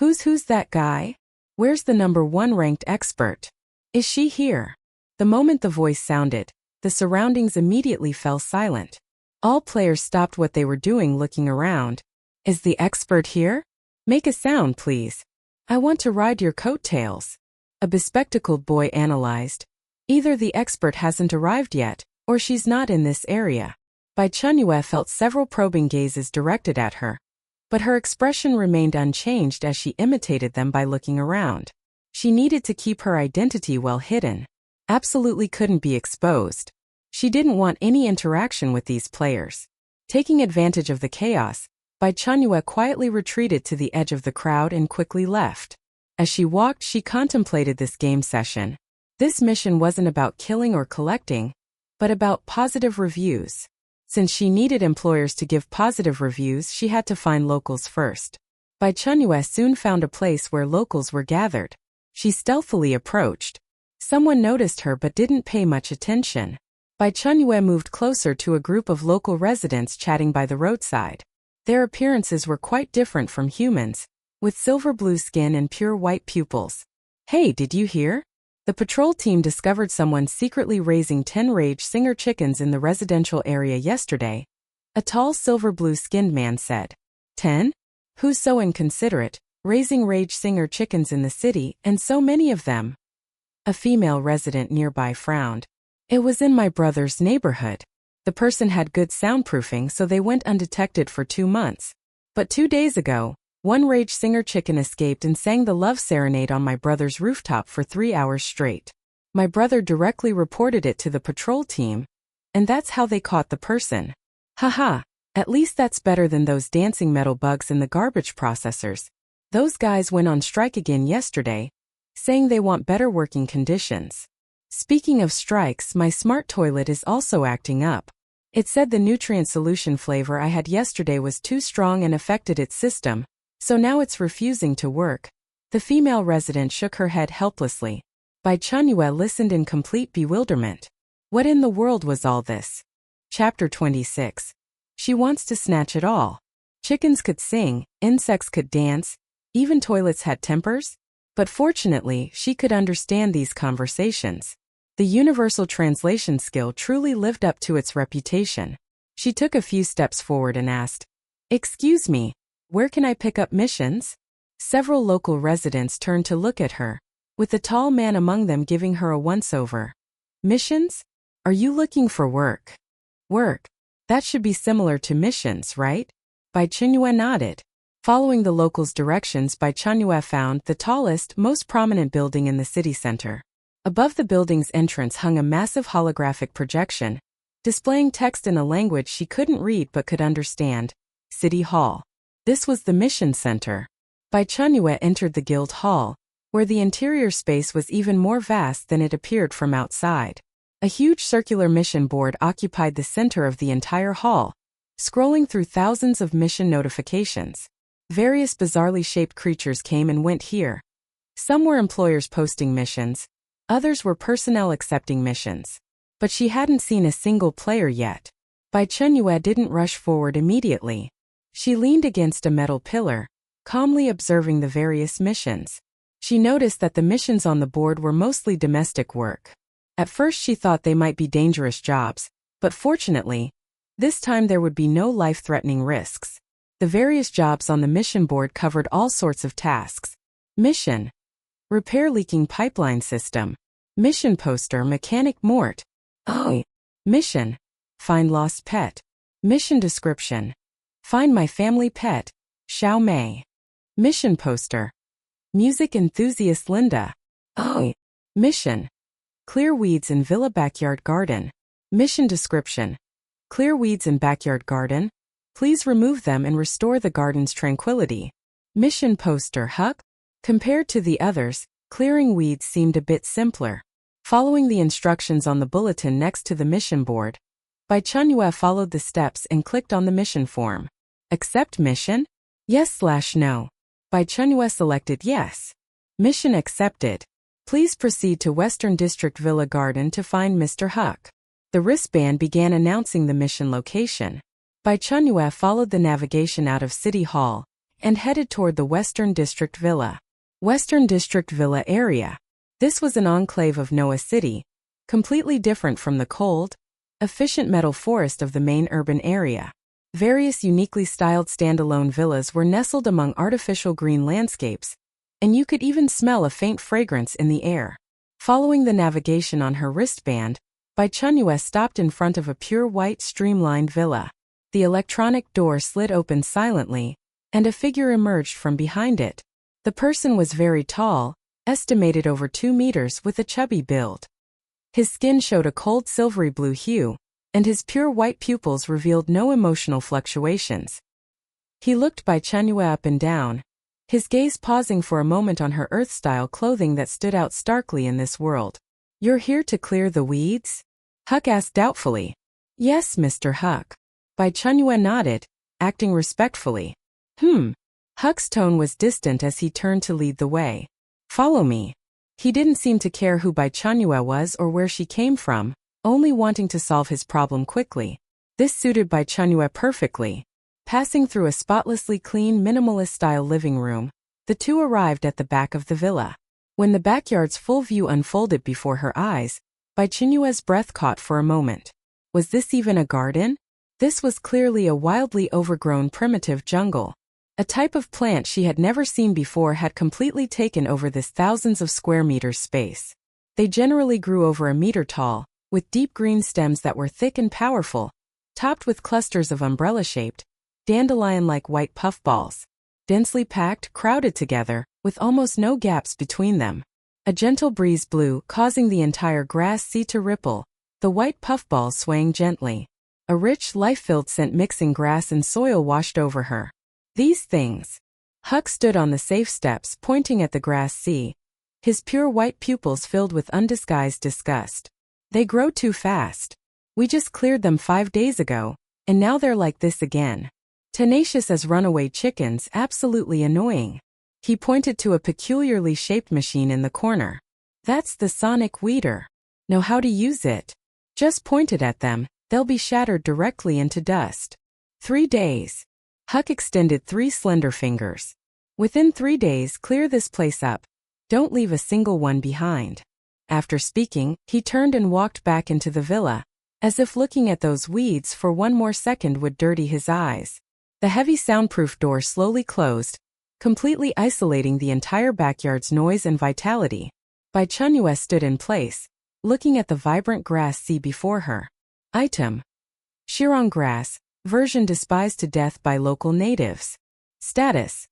Who's that guy? Where's the number 1 ranked expert? Is she here?" The moment the voice sounded, the surroundings immediately fell silent. All players stopped what they were doing, looking around. "Is the expert here? Make a sound, please. I want to ride your coattails." A bespectacled boy analyzed. Either the expert hasn't arrived yet, or she's not in this area. Bai Chenyue felt several probing gazes directed at her, but her expression remained unchanged as she imitated them by looking around. She needed to keep her identity well hidden. Absolutely couldn't be exposed. She didn't want any interaction with these players. Taking advantage of the chaos, Bai Chenyue quietly retreated to the edge of the crowd and quickly left. As she walked, she contemplated this game session. This mission wasn't about killing or collecting, but about positive reviews. Since she needed employers to give positive reviews, she had to find locals first. Bai Chenyue soon found a place where locals were gathered. She stealthily approached. Someone noticed her but didn't pay much attention. Bai Chenyue moved closer to a group of local residents chatting by the roadside. Their appearances were quite different from humans, with silver blue skin and pure white pupils. "Hey, did you hear? The patrol team discovered someone secretly raising 10 rage singer chickens in the residential area yesterday," a tall silver blue-skinned man said. 10? Who's so inconsiderate, raising rage singer chickens in the city, and so many of them? A female resident nearby frowned. "It was in my brother's neighborhood. The person had good soundproofing, so they went undetected for 2 months. But 2 days ago, one rage singer chicken escaped and sang the love serenade on my brother's rooftop for 3 hours straight. My brother directly reported it to the patrol team, and that's how they caught the person. Haha, at least that's better than those dancing metal bugs in the garbage processors. Those guys went on strike again yesterday, saying they want better working conditions. Speaking of strikes, my smart toilet is also acting up. It said the nutrient solution flavor I had yesterday was too strong and affected its system, so now it's refusing to work. The female resident shook her head helplessly. Bai Chenyue listened in complete bewilderment. What in the world was all this? Chapter 26. She wants to snatch it all. Chickens could sing, insects could dance, even toilets had tempers? But fortunately, she could understand these conversations. The universal translation skill truly lived up to its reputation. She took a few steps forward and asked, "Excuse me, where can I pick up missions?" Several local residents turned to look at her, with the tall man among them giving her a once-over. "Missions? Are you looking for work?" "Work? That should be similar to missions, right?" Bai Chenyue nodded. Following the locals' directions, Bai Chenyue found the tallest, most prominent building in the city center. Above the building's entrance hung a massive holographic projection, displaying text in a language she couldn't read but could understand. City Hall. This was the mission center. Bai Chenyue entered the guild hall, where the interior space was even more vast than it appeared from outside. A huge circular mission board occupied the center of the entire hall, scrolling through thousands of mission notifications. Various bizarrely shaped creatures came and went here. Some were employers posting missions, others were personnel accepting missions. But she hadn't seen a single player yet. Bai Chenyue didn't rush forward immediately. She leaned against a metal pillar, calmly observing the various missions. She noticed that the missions on the board were mostly domestic work. At first she thought they might be dangerous jobs, but fortunately, this time there would be no life-threatening risks. The various jobs on the mission board covered all sorts of tasks. Mission: repair leaking pipeline system. Mission poster: mechanic Mort. Mission: find lost pet. Mission description: find my family pet, Xiao Mei. Mission poster: music enthusiast Linda. Mission: clear weeds in villa backyard garden. Mission description: clear weeds in backyard garden. Please remove them and restore the garden's tranquility. Mission poster: Huck? Compared to the others, clearing weeds seemed a bit simpler. Following the instructions on the bulletin next to the mission board, Bai Chenyue followed the steps and clicked on the mission form. Accept mission? Yes/no. Bai Chenyue selected yes. Mission accepted. Please proceed to Western District Villa Garden to find Mr. Huck. The wristband began announcing the mission location. Bai Chenyue followed the navigation out of City Hall and headed toward the Western District Villa. Western District Villa area. This was an enclave of Noah City, completely different from the cold, efficient metal forest of the main urban area. Various uniquely styled standalone villas were nestled among artificial green landscapes, and you could even smell a faint fragrance in the air. Following the navigation on her wristband, Bai Chenyue stopped in front of a pure white streamlined villa. The electronic door slid open silently, and a figure emerged from behind it. The person was very tall, estimated over 2 meters, with a chubby build. His skin showed a cold silvery blue hue, and his pure white pupils revealed no emotional fluctuations. He looked Bai Chenyue up and down, his gaze pausing for a moment on her Earth-style clothing that stood out starkly in this world. "You're here to clear the weeds?" Huck asked doubtfully. "Yes, Mr. Huck." Bai Chenyue nodded, acting respectfully. Huck's tone was distant as he turned to lead the way. "Follow me." He didn't seem to care who Bai Chenyue was or where she came from, only wanting to solve his problem quickly. This suited Bai Chenyue perfectly. Passing through a spotlessly clean, minimalist-style living room, the two arrived at the back of the villa. When the backyard's full view unfolded before her eyes, Bai Chenyue's breath caught for a moment. Was this even a garden? This was clearly a wildly overgrown primitive jungle. A type of plant she had never seen before had completely taken over this thousands of square meters space. They generally grew over a meter tall, with deep green stems that were thick and powerful, topped with clusters of umbrella-shaped, dandelion-like white puffballs. Densely packed, crowded together, with almost no gaps between them. A gentle breeze blew, causing the entire grass sea to ripple, the white puffballs swaying gently. A rich, life-filled scent mixing grass and soil washed over her. These things. Huck stood on the safe steps, pointing at the grass sea, his pure white pupils filled with undisguised disgust. They grow too fast. We just cleared them 5 days ago, and now they're like this again. Tenacious as runaway chickens, absolutely annoying. He pointed to a peculiarly shaped machine in the corner. That's the sonic weeder. Know how to use it? Just point it at them, they'll be shattered directly into dust. 3 days. Huck extended 3 slender fingers. Within 3 days, clear this place up. Don't leave a single one behind. After speaking, he turned and walked back into the villa, as if looking at those weeds for one more second would dirty his eyes. The heavy soundproof door slowly closed, completely isolating the entire backyard's noise and vitality. Bai Chenyue stood in place, looking at the vibrant grass sea before her. Item: Shirong grass, version despised to death by local natives. Status: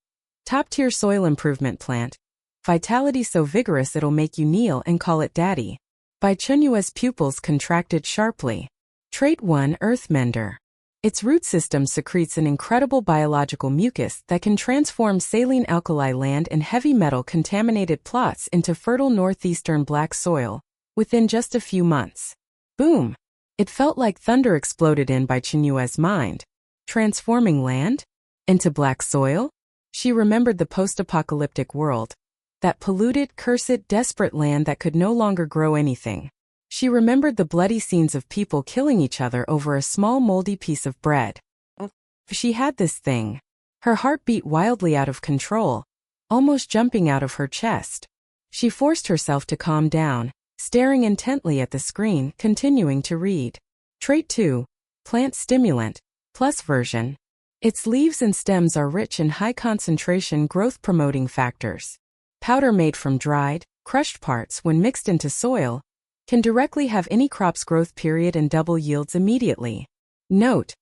top-tier soil improvement plant. Vitality so vigorous it'll make you kneel and call it daddy. Bai Chenyue's pupils contracted sharply. Trait 1: Earthmender. Its root system secretes an incredible biological mucus that can transform saline alkali land and heavy metal-contaminated plots into fertile northeastern black soil within just a few months. Boom! It felt like thunder exploded in Bai Chenyue's mind. Transforming land? Into black soil? She remembered the post-apocalyptic world. That polluted, cursed, desperate land that could no longer grow anything. She remembered the bloody scenes of people killing each other over a small moldy piece of bread. She had this thing. Her heart beat wildly out of control, almost jumping out of her chest. She forced herself to calm down, staring intently at the screen, continuing to read. Trait 2: Plant Stimulant, Plus version. Its leaves and stems are rich in high-concentration growth-promoting factors. Powder made from dried, crushed parts when mixed into soil can directly have any crop's growth period and double yields immediately. Note: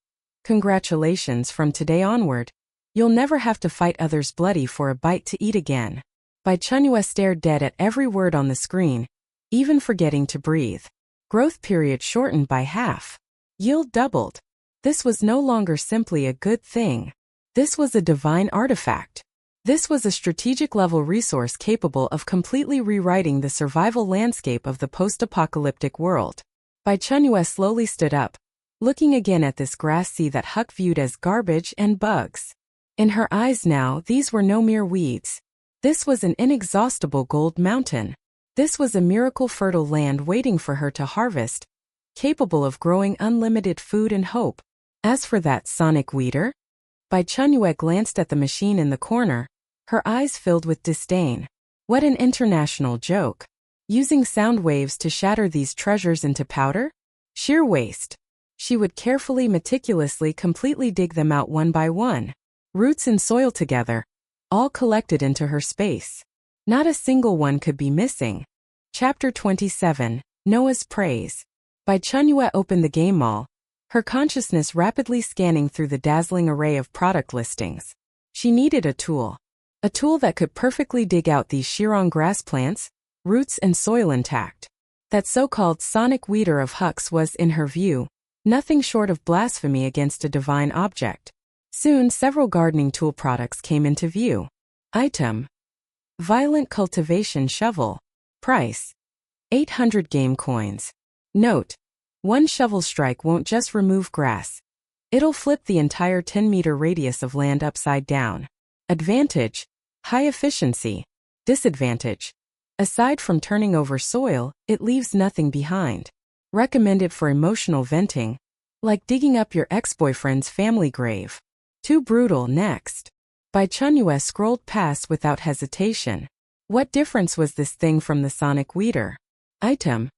Congratulations, from today onward, you'll never have to fight others bloody for a bite to eat again. Bai Chenyue stared dead at every word on the screen, even forgetting to breathe. Growth period shortened by half. Yield doubled. This was no longer simply a good thing. This was a divine artifact. This was a strategic-level resource capable of completely rewriting the survival landscape of the post-apocalyptic world. Bai Chenyue slowly stood up, looking again at this grass sea that Huck viewed as garbage and bugs. In her eyes now, these were no mere weeds. This was an inexhaustible gold mountain. This was a miracle fertile land waiting for her to harvest, capable of growing unlimited food and hope. As for that sonic weeder? Bai Chenyue glanced at the machine in the corner, her eyes filled with disdain. What an international joke. Using sound waves to shatter these treasures into powder? Sheer waste. She would carefully, meticulously, completely dig them out one by one. Roots and soil together, all collected into her space. Not a single one could be missing. Chapter 27, Noah's Praise. Bai Chenyue opened the game mall, her consciousness rapidly scanning through the dazzling array of product listings. She needed a tool that could perfectly dig out these Shirong grass plants, roots and soil intact. That so-called sonic weeder of Huck's was, in her view, nothing short of blasphemy against a divine object. Soon several gardening tool products came into view. Item: Violent Cultivation Shovel. Price: 800 game coins. Note: one shovel strike won't just remove grass. It'll flip the entire 10-meter radius of land upside down. Advantage: high efficiency. Disadvantage: aside from turning over soil, it leaves nothing behind. Recommended for emotional venting, like digging up your ex-boyfriend's family grave. Too brutal. Next. Bai Chenyue scrolled past without hesitation. What difference was this thing from the sonic weeder? Item: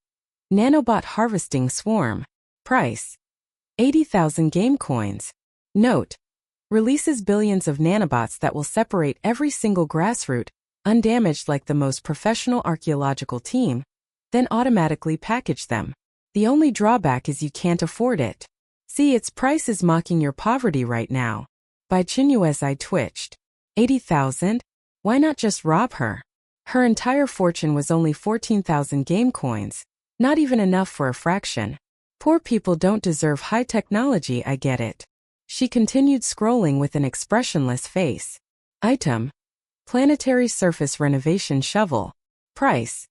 Nanobot Harvesting Swarm. Price: 80,000 game coins. Note: releases billions of nanobots that will separate every single grassroot, undamaged like the most professional archaeological team, then automatically package them. The only drawback is you can't afford it. See, its price is mocking your poverty right now. Bai Chenyue's eye twitched. 80,000? Why not just rob her? Her entire fortune was only 14,000 game coins. Not even enough for a fraction. Poor people don't deserve high technology, I get it. She continued scrolling with an expressionless face. Item: Planetary Surface Renovation Shovel. Price: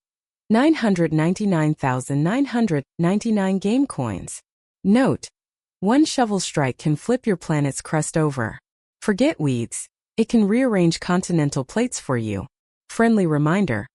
999,999 game coins. Note: one shovel strike can flip your planet's crust over. Forget weeds. It can rearrange continental plates for you. Friendly reminder: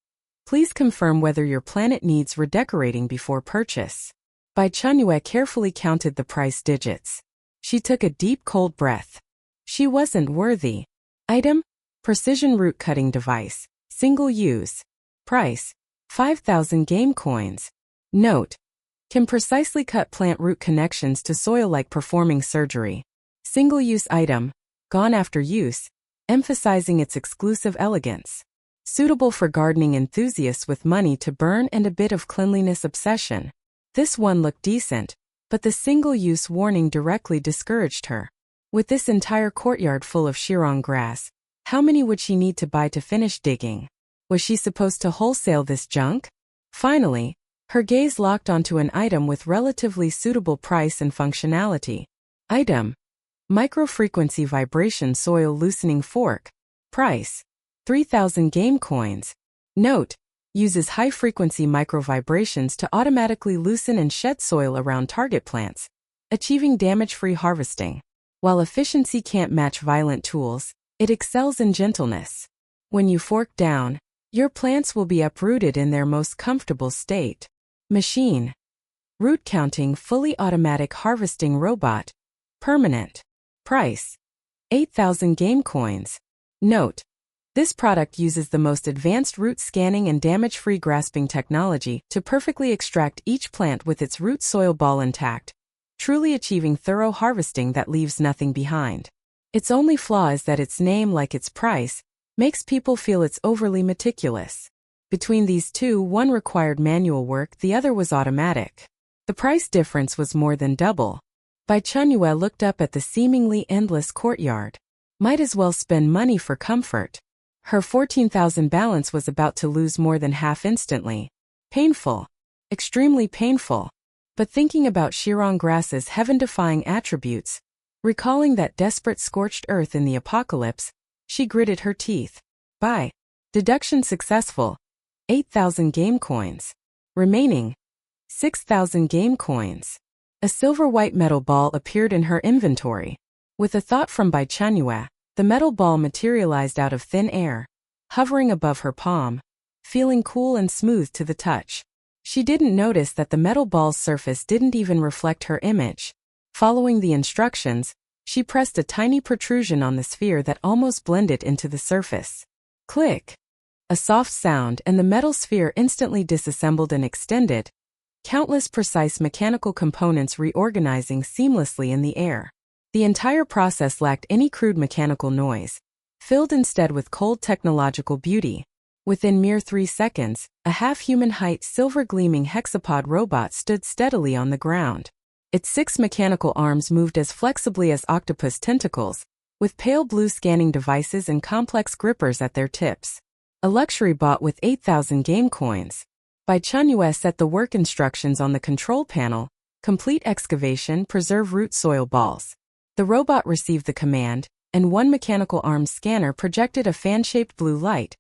please confirm whether your planet needs redecorating before purchase. Bai Chenyue carefully counted the price digits. She took a deep cold breath. She wasn't worthy. Item: precision root cutting device. Single use. Price: 5,000 game coins. Note: can precisely cut plant root connections to soil like performing surgery. Single-use item, gone after use, emphasizing its exclusive elegance. Suitable for gardening enthusiasts with money to burn and a bit of cleanliness obsession. This one looked decent, but the single-use warning directly discouraged her. With this entire courtyard full of Shirong grass, how many would she need to buy to finish digging? Was she supposed to wholesale this junk? Finally, her gaze locked onto an item with relatively suitable price and functionality. Item: microfrequency vibration soil loosening fork. Price: 3,000 game coins. Note: uses high-frequency microvibrations to automatically loosen and shed soil around target plants, achieving damage-free harvesting. While efficiency can't match violent tools, it excels in gentleness. When you fork down, your plants will be uprooted in their most comfortable state. Machine: root counting fully automatic harvesting robot. Permanent. Price: 8,000 game coins. Note: this product uses the most advanced root scanning and damage-free grasping technology to perfectly extract each plant with its root soil ball intact, truly achieving thorough harvesting that leaves nothing behind. Its only flaw is that its name, like its price, makes people feel it's overly meticulous. Between these two, one required manual work, the other was automatic. The price difference was more than double. Bai Chenyue looked up at the seemingly endless courtyard. Might as well spend money for comfort. Her 14,000 balance was about to lose more than half instantly. Painful. Extremely painful. But thinking about Shirong grass's heaven-defying attributes, recalling that desperate scorched earth in the apocalypse, she gritted her teeth. Buy. Deduction successful. 8,000 game coins. Remaining: 6,000 game coins. A silver white metal ball appeared in her inventory. With a thought from Bai Chenyue, the metal ball materialized out of thin air, hovering above her palm, feeling cool and smooth to the touch. She didn't notice that the metal ball's surface didn't even reflect her image. Following the instructions, she pressed a tiny protrusion on the sphere that almost blended into the surface. Click! A soft sound, and the metal sphere instantly disassembled and extended, countless precise mechanical components reorganizing seamlessly in the air. The entire process lacked any crude mechanical noise, filled instead with cold technological beauty. Within mere 3 seconds, a half-human-height silver-gleaming hexapod robot stood steadily on the ground. Its 6 mechanical arms moved as flexibly as octopus tentacles, with pale blue scanning devices and complex grippers at their tips. A luxury bought with 8,000 game coins. Bai Chenyue set the work instructions on the control panel: complete excavation, preserve root soil balls. The robot received the command, and one mechanical arm scanner projected a fan-shaped blue light,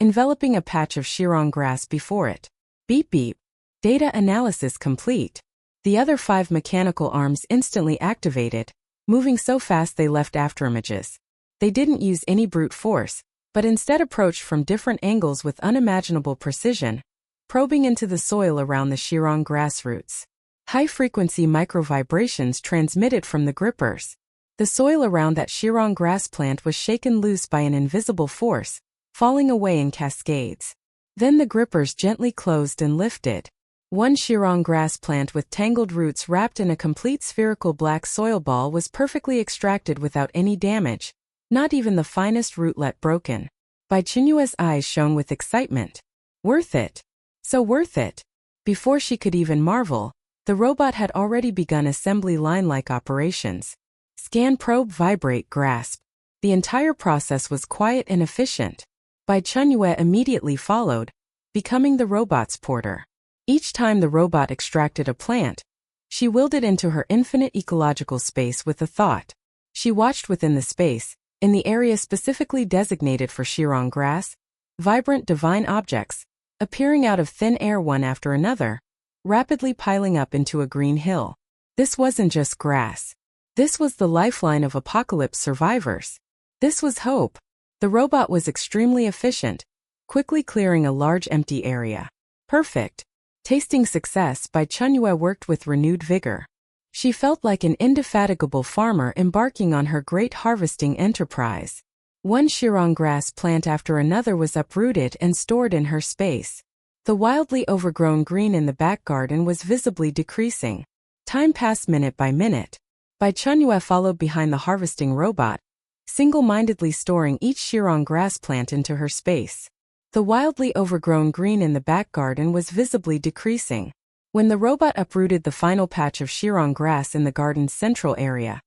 enveloping a patch of Shirong grass before it. Beep beep. Data analysis complete. The other 5 mechanical arms instantly activated, moving so fast they left afterimages. They didn't use any brute force, but instead approached from different angles with unimaginable precision, probing into the soil around the Shirong grass roots. High-frequency microvibrations transmitted from the grippers. The soil around that Shirong grass plant was shaken loose by an invisible force, falling away in cascades. Then the grippers gently closed and lifted. One Shirong grass plant with tangled roots wrapped in a complete spherical black soil ball was perfectly extracted without any damage, not even the finest rootlet broken. Bai Chenyue's eyes shone with excitement. Worth it. So worth it. Before she could even marvel, the robot had already begun assembly line-like operations. Scan, probe, vibrate, grasp. The entire process was quiet and efficient. Bai Chenyue immediately followed, becoming the robot's porter. Each time the robot extracted a plant, she willed it into her infinite ecological space with a thought. She watched within the space, in the area specifically designated for Shirong grass, vibrant divine objects, appearing out of thin air one after another, rapidly piling up into a green hill. This wasn't just grass. This was the lifeline of apocalypse survivors. This was hope. The robot was extremely efficient, quickly clearing a large empty area. Perfect. Tasting success, Bai Chenyue worked with renewed vigor. She felt like an indefatigable farmer embarking on her great harvesting enterprise. One Shirong grass plant after another was uprooted and stored in her space. The wildly overgrown green in the back garden was visibly decreasing. Time passed minute by minute. Bai Chenyue followed behind the harvesting robot, single-mindedly storing each Shirong grass plant into her space. The wildly overgrown green in the back garden was visibly decreasing. When the robot uprooted the final patch of Shirong grass in the garden's central area,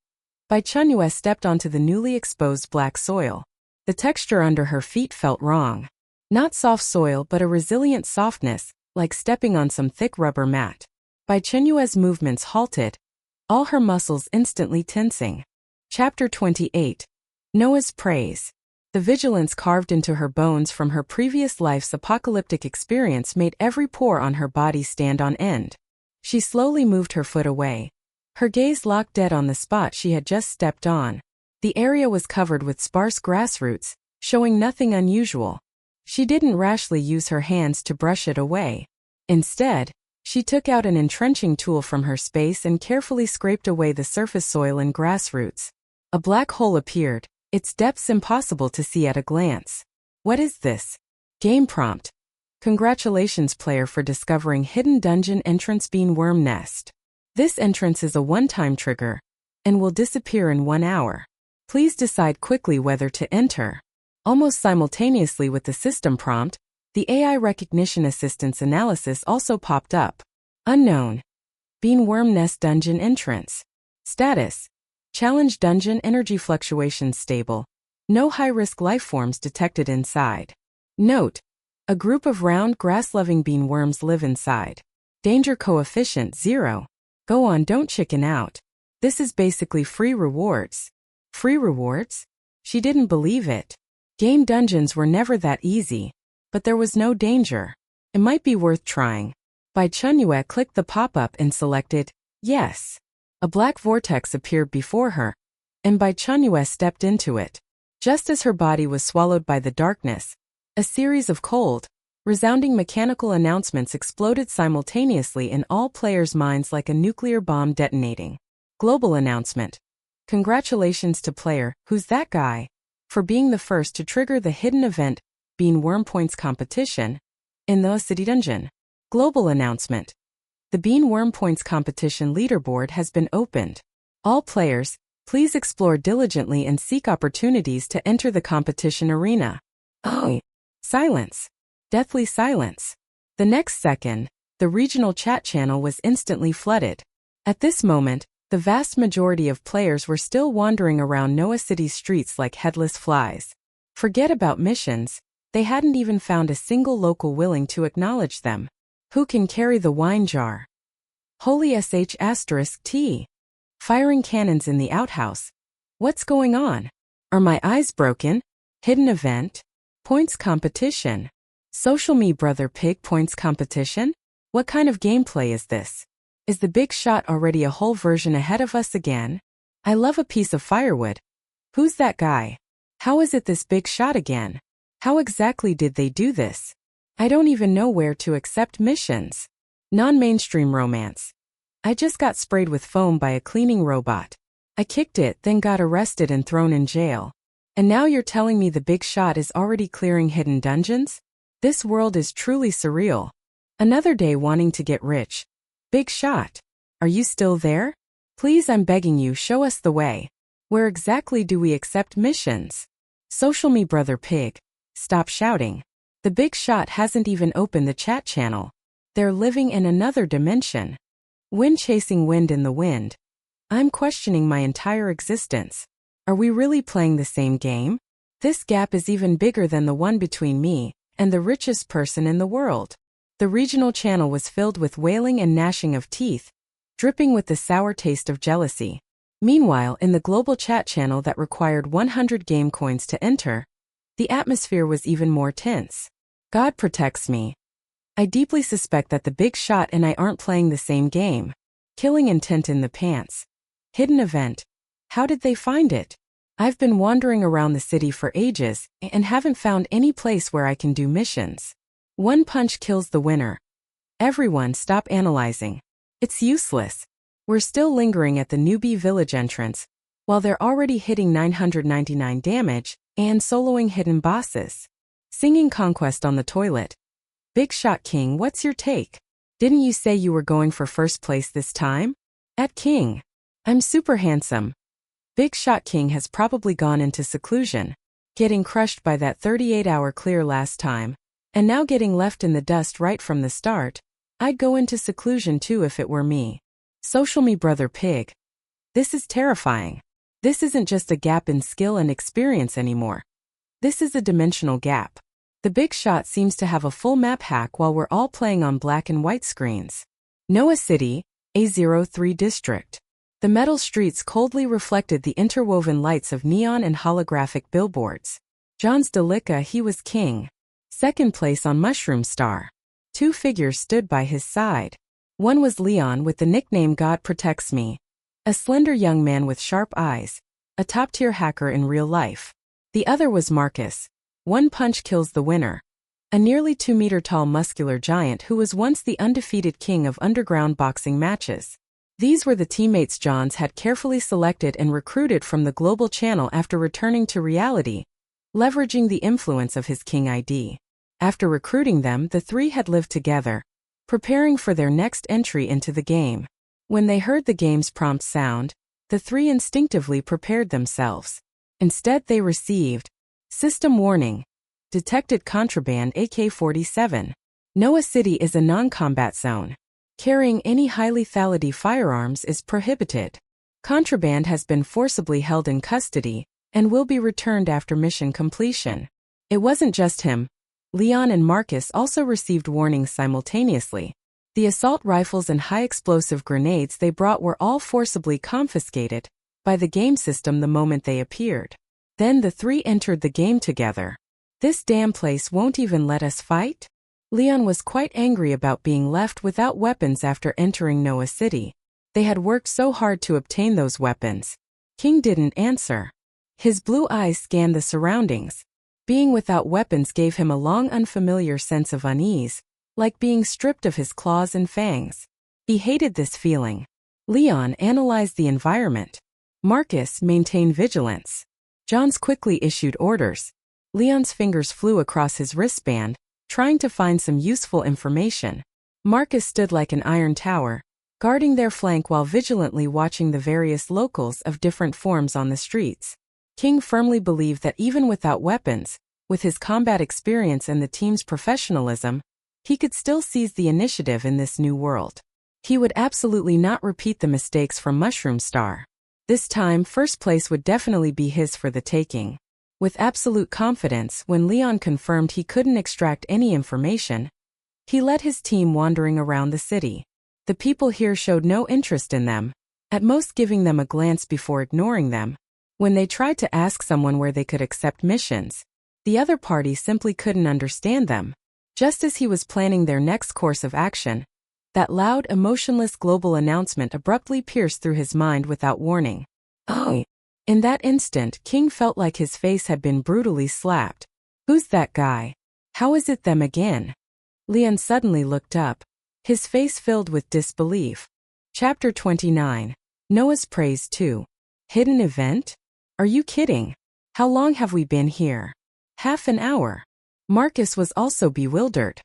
Bai Chenyue stepped onto the newly exposed black soil. The texture under her feet felt wrong. Not soft soil but a resilient softness, like stepping on some thick rubber mat. Bai Chenyue's movements halted, all her muscles instantly tensing. Chapter 28. Noah's Praise. The vigilance carved into her bones from her previous life's apocalyptic experience made every pore on her body stand on end. She slowly moved her foot away, her gaze locked dead on the spot she had just stepped on. The area was covered with sparse grass roots, showing nothing unusual. She didn't rashly use her hands to brush it away. Instead, she took out an entrenching tool from her space and carefully scraped away the surface soil and grass roots. A black hole appeared, its depths impossible to see at a glance. What is this? Game prompt. Congratulations player for discovering hidden dungeon entrance bean worm nest. This entrance is a one-time trigger and will disappear in 1 hour. Please decide quickly whether to enter. Almost simultaneously with the system prompt, the AI recognition assistance analysis also popped up. Unknown. Bean worm nest dungeon entrance. Status. Challenge dungeon energy fluctuations stable. No high-risk lifeforms detected inside. Note: a group of round grass-loving bean worms live inside. Danger coefficient 0. Go on, don't chicken out. This is basically free rewards. Free rewards? She didn't believe it. Game dungeons were never that easy, but there was no danger. It might be worth trying. Bai Chenyue clicked the pop-up and selected yes. A black vortex appeared before her, and Bai Chenyue stepped into it. Just as her body was swallowed by the darkness, a series of cold, resounding mechanical announcements exploded simultaneously in all players' minds like a nuclear bomb detonating. Global announcement. Congratulations to player, who's that guy, for being the first to trigger the hidden event, Bean Worm Points competition, in the City Dungeon. Global announcement. The Bean Worm Points competition leaderboard has been opened. All players, please explore diligently and seek opportunities to enter the competition arena. Oh! Silence. Deathly silence. The next second, the regional chat channel was instantly flooded. At this moment, the vast majority of players were still wandering around Noah City's streets like headless flies. Forget about missions, they hadn't even found a single local willing to acknowledge them. Who can carry the wine jar? Holy *T. Firing cannons in the outhouse. What's going on? Are my eyes broken? Hidden event? Points competition. Social Me Brother Pig points competition? What kind of gameplay is this? Is the big shot already a whole version ahead of us again? I love a piece of firewood. Who's that guy? How is it this big shot again? How exactly did they do this? I don't even know where to accept missions. Non-mainstream romance. I just got sprayed with foam by a cleaning robot. I kicked it, then got arrested and thrown in jail. And now you're telling me the big shot is already clearing hidden dungeons? This world is truly surreal. Another day wanting to get rich. Big shot. Are you still there? Please, I'm begging you, show us the way. Where exactly do we accept missions? Social Me Brother Pig. Stop shouting. The big shot hasn't even opened the chat channel. They're living in another dimension. Wind chasing wind in the wind. I'm questioning my entire existence. Are we really playing the same game? This gap is even bigger than the one between me and the richest person in the world. The regional channel was filled with wailing and gnashing of teeth, dripping with the sour taste of jealousy. Meanwhile, in the global chat channel that required 100 game coins to enter, the atmosphere was even more tense. God protects me. I deeply suspect that the big shot and I aren't playing the same game. Killing intent in the pants. Hidden event. How did they find it? I've been wandering around the city for ages and haven't found any place where I can do missions. One punch kills the winner. Everyone stop analyzing. It's useless. We're still lingering at the newbie village entrance, while they're already hitting 999 damage and soloing hidden bosses. Singing conquest on the toilet. Big Shot King, what's your take? Didn't you say you were going for first place this time? At King. I'm super handsome. Big Shot King has probably gone into seclusion, getting crushed by that 38-hour clear last time, and now getting left in the dust right from the start. I'd go into seclusion too if it were me. Social me brother pig. This is terrifying. This isn't just a gap in skill and experience anymore. This is a dimensional gap. The Big Shot seems to have a full map hack while we're all playing on black and white screens. Noah City, A03 District. The metal streets coldly reflected the interwoven lights of neon and holographic billboards. John's Delica, he was king. Second place on Mushroom Star. Two figures stood by his side. One was Leon with the nickname God Protects Me. A slender young man with sharp eyes. A top-tier hacker in real life. The other was Marcus. One punch kills the winner. A nearly 2-meter-tall muscular giant who was once the undefeated king of underground boxing matches. These were the teammates Johns had carefully selected and recruited from the global channel after returning to reality, leveraging the influence of his king ID. After recruiting them, the three had lived together, preparing for their next entry into the game. When they heard the game's prompt sound, the three instinctively prepared themselves. Instead, they received system warning. Detected contraband AK-47. Noah City is a non-combat zone. Carrying any high lethality firearms is prohibited. Contraband has been forcibly held in custody and will be returned after mission completion. It wasn't just him. Leon and Marcus also received warnings simultaneously. The assault rifles and high-explosive grenades they brought were all forcibly confiscated by the game system the moment they appeared. Then the three entered the game together. This damn place won't even let us fight? Leon was quite angry about being left without weapons after entering Noah City. They had worked so hard to obtain those weapons. King didn't answer. His blue eyes scanned the surroundings. Being without weapons gave him a long unfamiliar sense of unease, like being stripped of his claws and fangs. He hated this feeling. Leon analyzed the environment. Marcus maintained vigilance. Johns quickly issued orders. Leon's fingers flew across his wristband, trying to find some useful information. Marcus stood like an iron tower, guarding their flank while vigilantly watching the various locals of different forms on the streets. King firmly believed that even without weapons, with his combat experience and the team's professionalism, he could still seize the initiative in this new world. He would absolutely not repeat the mistakes from Mushroom Star. This time, first place would definitely be his for the taking. With absolute confidence, when Leon confirmed he couldn't extract any information, he led his team wandering around the city. The people here showed no interest in them, at most giving them a glance before ignoring them. When they tried to ask someone where they could accept missions, the other party simply couldn't understand them. Just as he was planning their next course of action, that loud, emotionless global announcement abruptly pierced through his mind without warning. Oh! In that instant, King felt like his face had been brutally slapped. Who's that guy? How is it them again? Leon suddenly looked up, his face filled with disbelief. Chapter 29. Noah's Praise 2. Hidden event? Are you kidding? How long have we been here? Half an hour. Marcus was also bewildered.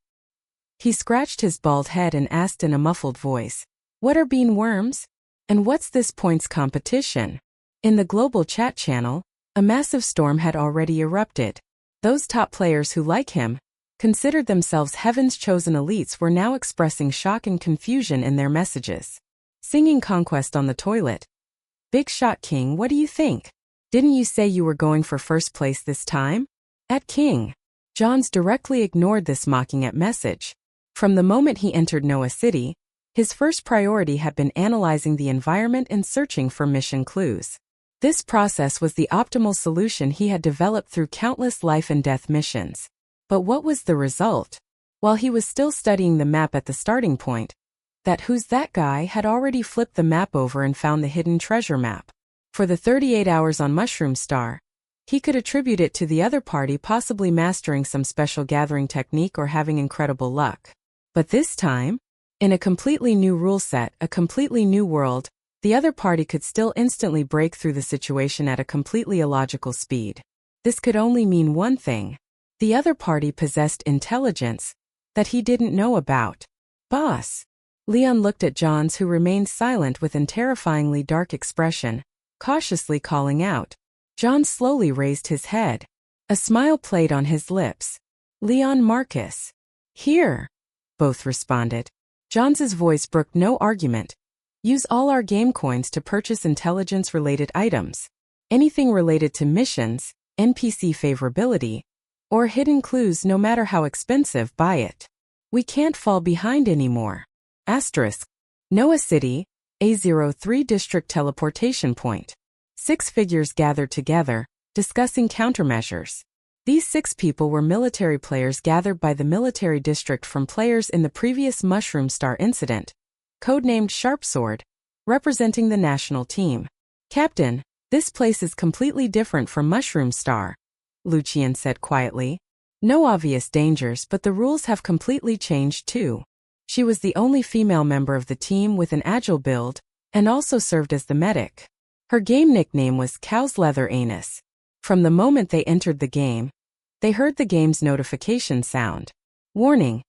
He scratched his bald head and asked in a muffled voice, "What are bean worms? And what's this points competition?" In the global chat channel, a massive storm had already erupted. Those top players who, like him, considered themselves heaven's chosen elites were now expressing shock and confusion in their messages. Singing conquest on the toilet. Big Shot King, what do you think? Didn't you say you were going for first place this time? At King. Johns directly ignored this mocking at message. From the moment he entered Noah City, his first priority had been analyzing the environment and searching for mission clues. This process was the optimal solution he had developed through countless life and death missions. But what was the result? While he was still studying the map at the starting point, That who's that guy had already flipped the map over and found the hidden treasure map. For the 38 hours on Mushroom Star, he could attribute it to the other party possibly mastering some special gathering technique or having incredible luck. But this time, in a completely new rule set, a completely new world, the other party could still instantly break through the situation at a completely illogical speed. This could only mean one thing. The other party possessed intelligence that he didn't know about. Boss. Leon looked at Johns, who remained silent with an terrifyingly dark expression, cautiously calling out. John slowly raised his head. A smile played on his lips. Leon Marcus. Here. Both responded. Johns's voice brooked no argument. Use all our game coins to purchase intelligence-related items. Anything related to missions, NPC favorability, or hidden clues, no matter how expensive, buy it. We can't fall behind anymore. Asterisk. Noah City, A03 District Teleportation Point. 6 figures gathered together, discussing countermeasures. These 6 people were military players gathered by the military district from players in the previous Mushroom Star incident, codenamed Sharpsword, representing the national team. Captain, this place is completely different from Mushroom Star, Lucien said quietly. No obvious dangers, but the rules have completely changed too. She was the only female member of the team with an agile build, and also served as the medic. Her game nickname was Cow's Leather Anus. From the moment they entered the game, they heard the game's notification sound. Warning.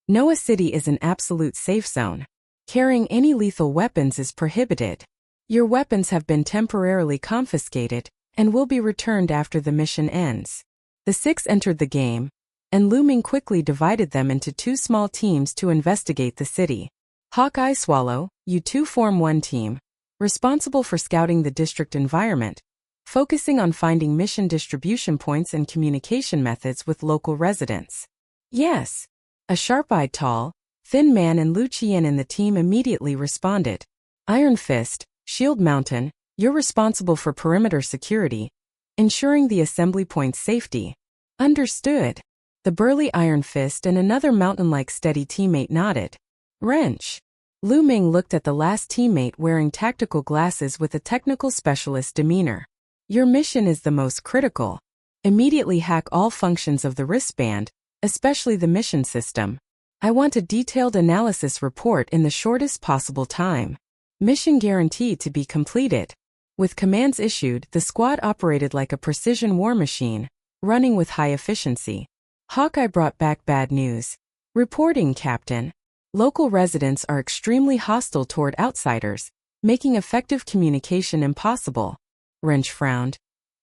Noah City is an absolute safe zone. Carrying any lethal weapons is prohibited. Your weapons have been temporarily confiscated and will be returned after the mission ends. The 6 entered the game, and Lu Ming quickly divided them into 2 small teams to investigate the city. Hawkeye Swallow, you 2 form one team, responsible for scouting the district environment, focusing on finding mission distribution points and communication methods with local residents. Yes. A sharp-eyed tall, thin man and Lu Qian in the team immediately responded. Iron Fist, Shield Mountain, you're responsible for perimeter security, ensuring the assembly point's safety. Understood. The burly Iron Fist and another mountain-like steady teammate nodded. Wrench. Lu Ming looked at the last teammate wearing tactical glasses with a technical specialist demeanor. Your mission is the most critical. Immediately hack all functions of the wristband, especially the mission system. I want a detailed analysis report in the shortest possible time. Mission guaranteed to be completed. With commands issued, the squad operated like a precision war machine, running with high efficiency. Hawkeye brought back bad news. Reporting, Captain. Local residents are extremely hostile toward outsiders, making effective communication impossible. Wrench frowned.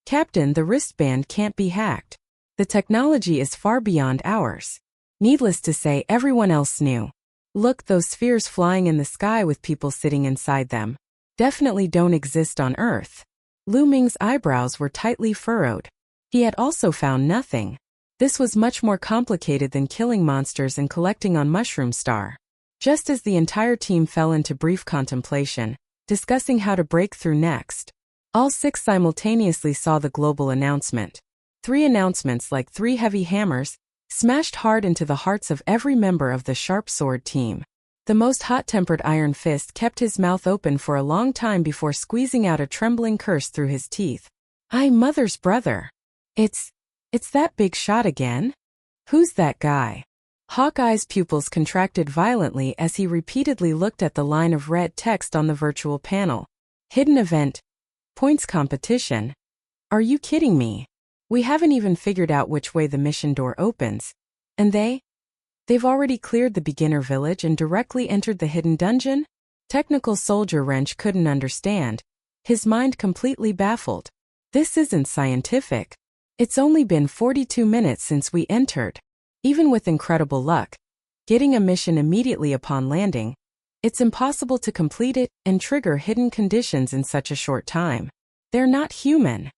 Captain, the wristband can't be hacked. The technology is far beyond ours. Needless to say, everyone else knew. Look, those spheres flying in the sky with people sitting inside them definitely don't exist on Earth. Lu Ming's eyebrows were tightly furrowed. He had also found nothing. This was much more complicated than killing monsters and collecting on Mushroom Star. Just as the entire team fell into brief contemplation, discussing how to break through next, all 6 simultaneously saw the global announcement. 3 announcements like 3 heavy hammers, smashed hard into the hearts of every member of the Sharp Sword team. The most hot-tempered Iron Fist kept his mouth open for a long time before squeezing out a trembling curse through his teeth. "I mother's brother. It's that big shot again? Who's that guy?" Hawkeye's pupils contracted violently as he repeatedly looked at the line of red text on the virtual panel. Hidden event. Points competition. Are you kidding me? We haven't even figured out which way the mission door opens. And they've already cleared the beginner village and directly entered the hidden dungeon? Technical soldier Wrench couldn't understand, his mind completely baffled. This isn't scientific. It's only been 42 minutes since we entered. Even with incredible luck, getting a mission immediately upon landing, it's impossible to complete it and trigger hidden conditions in such a short time. They're not human.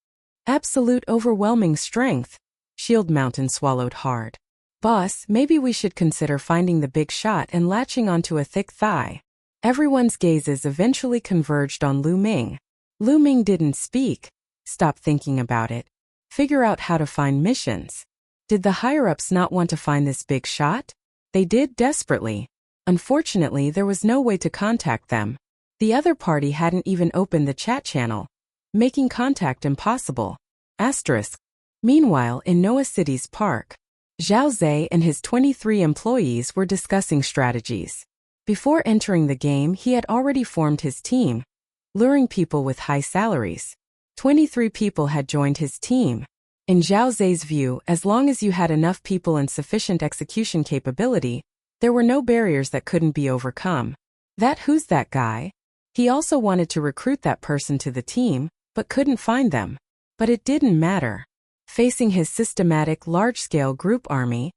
Absolute overwhelming strength. Shield Mountain swallowed hard. Boss, maybe we should consider finding the big shot and latching onto a thick thigh. Everyone's gazes eventually converged on Lu Ming. Lu Ming didn't speak. Stop thinking about it. Figure out how to find missions. Did the higher-ups not want to find this big shot? They did desperately. Unfortunately, there was no way to contact them. The other party hadn't even opened the chat channel, making contact impossible. Asterisk. Meanwhile, in Noah City's park, Zhao Zhe and his 23 employees were discussing strategies. Before entering the game, he had already formed his team, luring people with high salaries. 23 people had joined his team. In Zhao Zhe's view, as long as you had enough people and sufficient execution capability, there were no barriers that couldn't be overcome. Who's that guy? He also wanted to recruit that person to the team, but couldn't find them. But it didn't matter. Facing his systematic, large-scale group army,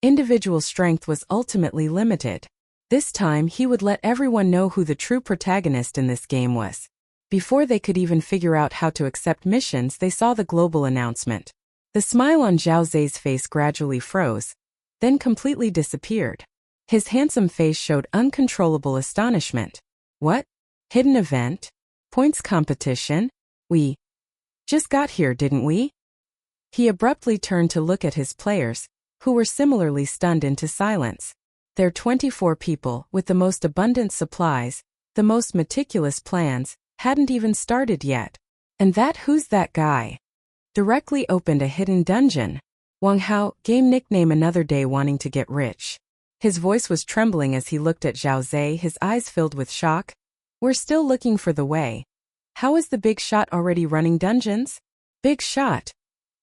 individual strength was ultimately limited. This time he would let everyone know who the true protagonist in this game was. Before they could even figure out how to accept missions, they saw the global announcement. The smile on Zhao Zhe's face gradually froze, then completely disappeared. His handsome face showed uncontrollable astonishment. What? Hidden event? Points competition? We just got here, didn't we? He abruptly turned to look at his players, who were similarly stunned into silence. Their 24 people, with the most abundant supplies, the most meticulous plans, hadn't even started yet. And who's that guy? Directly opened a hidden dungeon. Wang Hao, game nickname Another Day Wanting to Get Rich. His voice was trembling as he looked at Zhao Zhe, his eyes filled with shock. We're still looking for the way. How is the big shot already running dungeons? Big shot?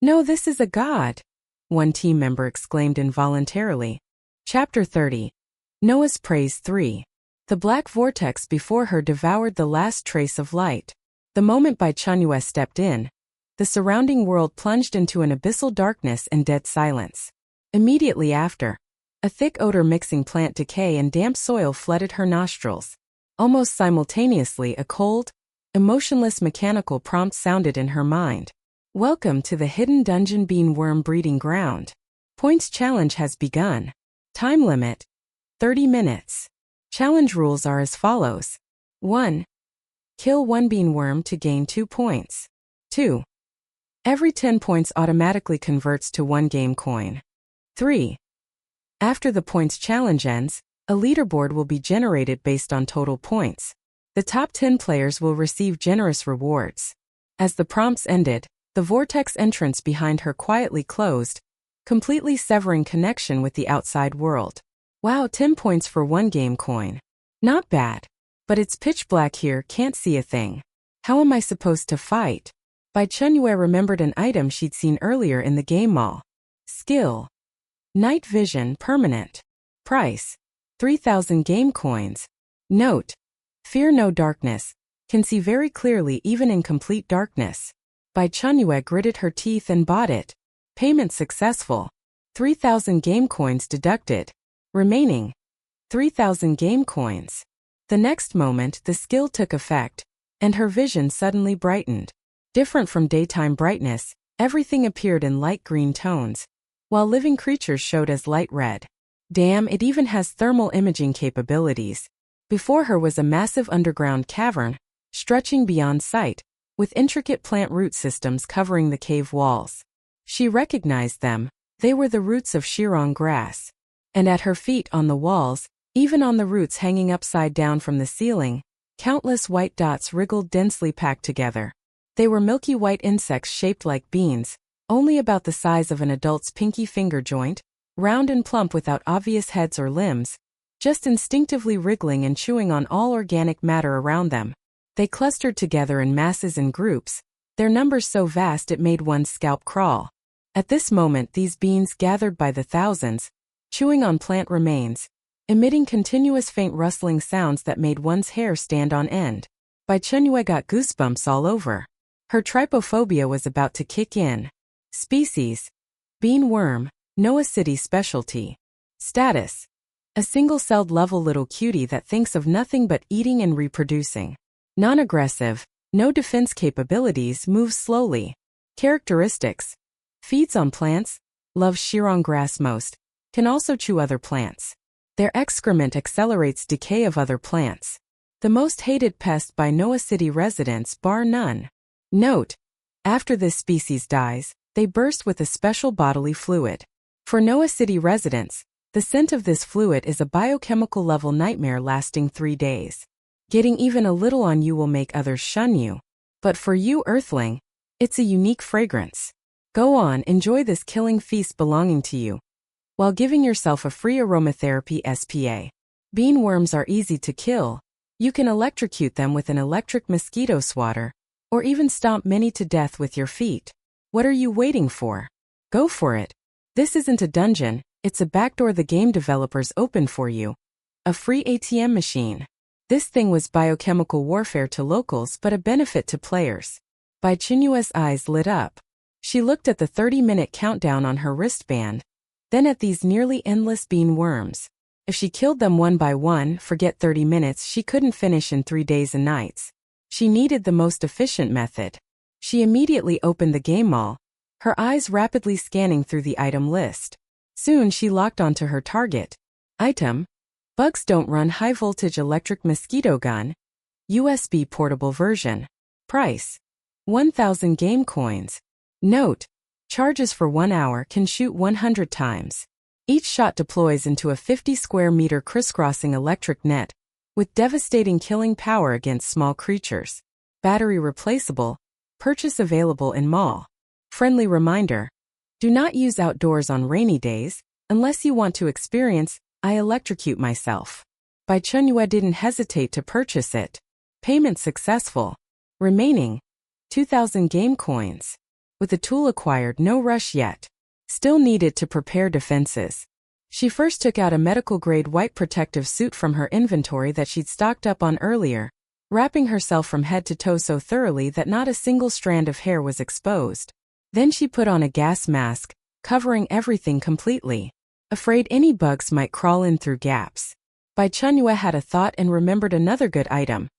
No, this is a god, one team member exclaimed involuntarily. Chapter 30. Noah's Praise 3. The black vortex before her devoured the last trace of light. The moment Bai Chenyue stepped in, the surrounding world plunged into an abyssal darkness and dead silence. Immediately after, a thick odor mixing plant decay and damp soil flooded her nostrils. Almost simultaneously, a cold, emotionless mechanical prompt sounded in her mind. Welcome to the hidden dungeon bean worm breeding ground. Points challenge has begun. Time limit, 30 minutes. Challenge rules are as follows. 1. Kill one bean worm to gain 2 points. 2. Every 10 points automatically converts to 1 game coin. 3. After the points challenge ends, a leaderboard will be generated based on total points. The top 10 players will receive generous rewards. As the prompts ended, the vortex entrance behind her quietly closed, completely severing connection with the outside world. Wow, 10 points for 1 game coin. Not bad. But it's pitch black here, can't see a thing. How am I supposed to fight? Bai Chenyue remembered an item she'd seen earlier in the game mall. Skill. Night vision permanent. Price. 3,000 game coins. Note. Fear no darkness. Can see very clearly even in complete darkness. Bai Chenyue gritted her teeth and bought it. Payment successful. 3,000 game coins deducted. Remaining. 3,000 game coins. The next moment the skill took effect, and her vision suddenly brightened. Different from daytime brightness, everything appeared in light green tones, while living creatures showed as light red. Damn, it even has thermal imaging capabilities. Before her was a massive underground cavern, stretching beyond sight, with intricate plant root systems covering the cave walls. She recognized them. They were the roots of Shirong grass. And at her feet on the walls, even on the roots hanging upside down from the ceiling, countless white dots wriggled densely packed together. They were milky white insects shaped like beans, only about the size of an adult's pinky finger joint, round and plump without obvious heads or limbs, just instinctively wriggling and chewing on all organic matter around them. They clustered together in masses and groups, their numbers so vast it made one's scalp crawl. At this moment these beings gathered by the thousands, chewing on plant remains, emitting continuous faint rustling sounds that made one's hair stand on end. Bai Chenyue got goosebumps all over. Her trypophobia was about to kick in. Species. Bean worm, Noah City specialty. Status. A single-celled level little cutie that thinks of nothing but eating and reproducing. Non-aggressive, no defense capabilities, moves slowly. Characteristics. Feeds on plants, loves Shirong grass most, can also chew other plants. Their excrement accelerates decay of other plants. The most hated pest by Noah City residents bar none. Note. After this species dies, they burst with a special bodily fluid. For Noah City residents, The scent of this fluid is a biochemical level nightmare lasting 3 days. Getting even a little on you will make others shun you. But for you, Earthling, it's a unique fragrance. Go on, enjoy this killing feast belonging to you, while giving yourself a free aromatherapy SPA. Beanworms are easy to kill. You can electrocute them with an electric mosquito swatter, or even stomp many to death with your feet. What are you waiting for? Go for it. This isn't a dungeon, it's a backdoor the game developers opened for you. A free ATM machine. This thing was biochemical warfare to locals but a benefit to players. Bai Chenyue's eyes lit up. She looked at the 30-minute countdown on her wristband, then at these nearly endless bean worms. If she killed them one by one, forget 30 minutes, she couldn't finish in 3 days and nights. She needed the most efficient method. She immediately opened the game mall, her eyes rapidly scanning through the item list. Soon she locked onto her target. Item: Bugs Don't Run High Voltage Electric Mosquito Gun, USB portable version. Price: 1,000 game coins. Note: charges for 1 hour, can shoot 100 times. Each shot deploys into a 50 square meter crisscrossing electric net, with devastating killing power against small creatures. Battery replaceable. Purchase available in mall. Friendly reminder: do not use outdoors on rainy days, unless you want to experience I electrocute myself. Bai Chenyue didn't hesitate to purchase it. Payment successful. Remaining 2,000 game coins. With the tool acquired, no rush yet. Still needed to prepare defenses. She first took out a medical-grade white protective suit from her inventory that she'd stocked up on earlier, wrapping herself from head to toe so thoroughly that not a single strand of hair was exposed. Then she put on a gas mask, covering everything completely, afraid any bugs might crawl in through gaps. Bai Chenyue had a thought and remembered another good item,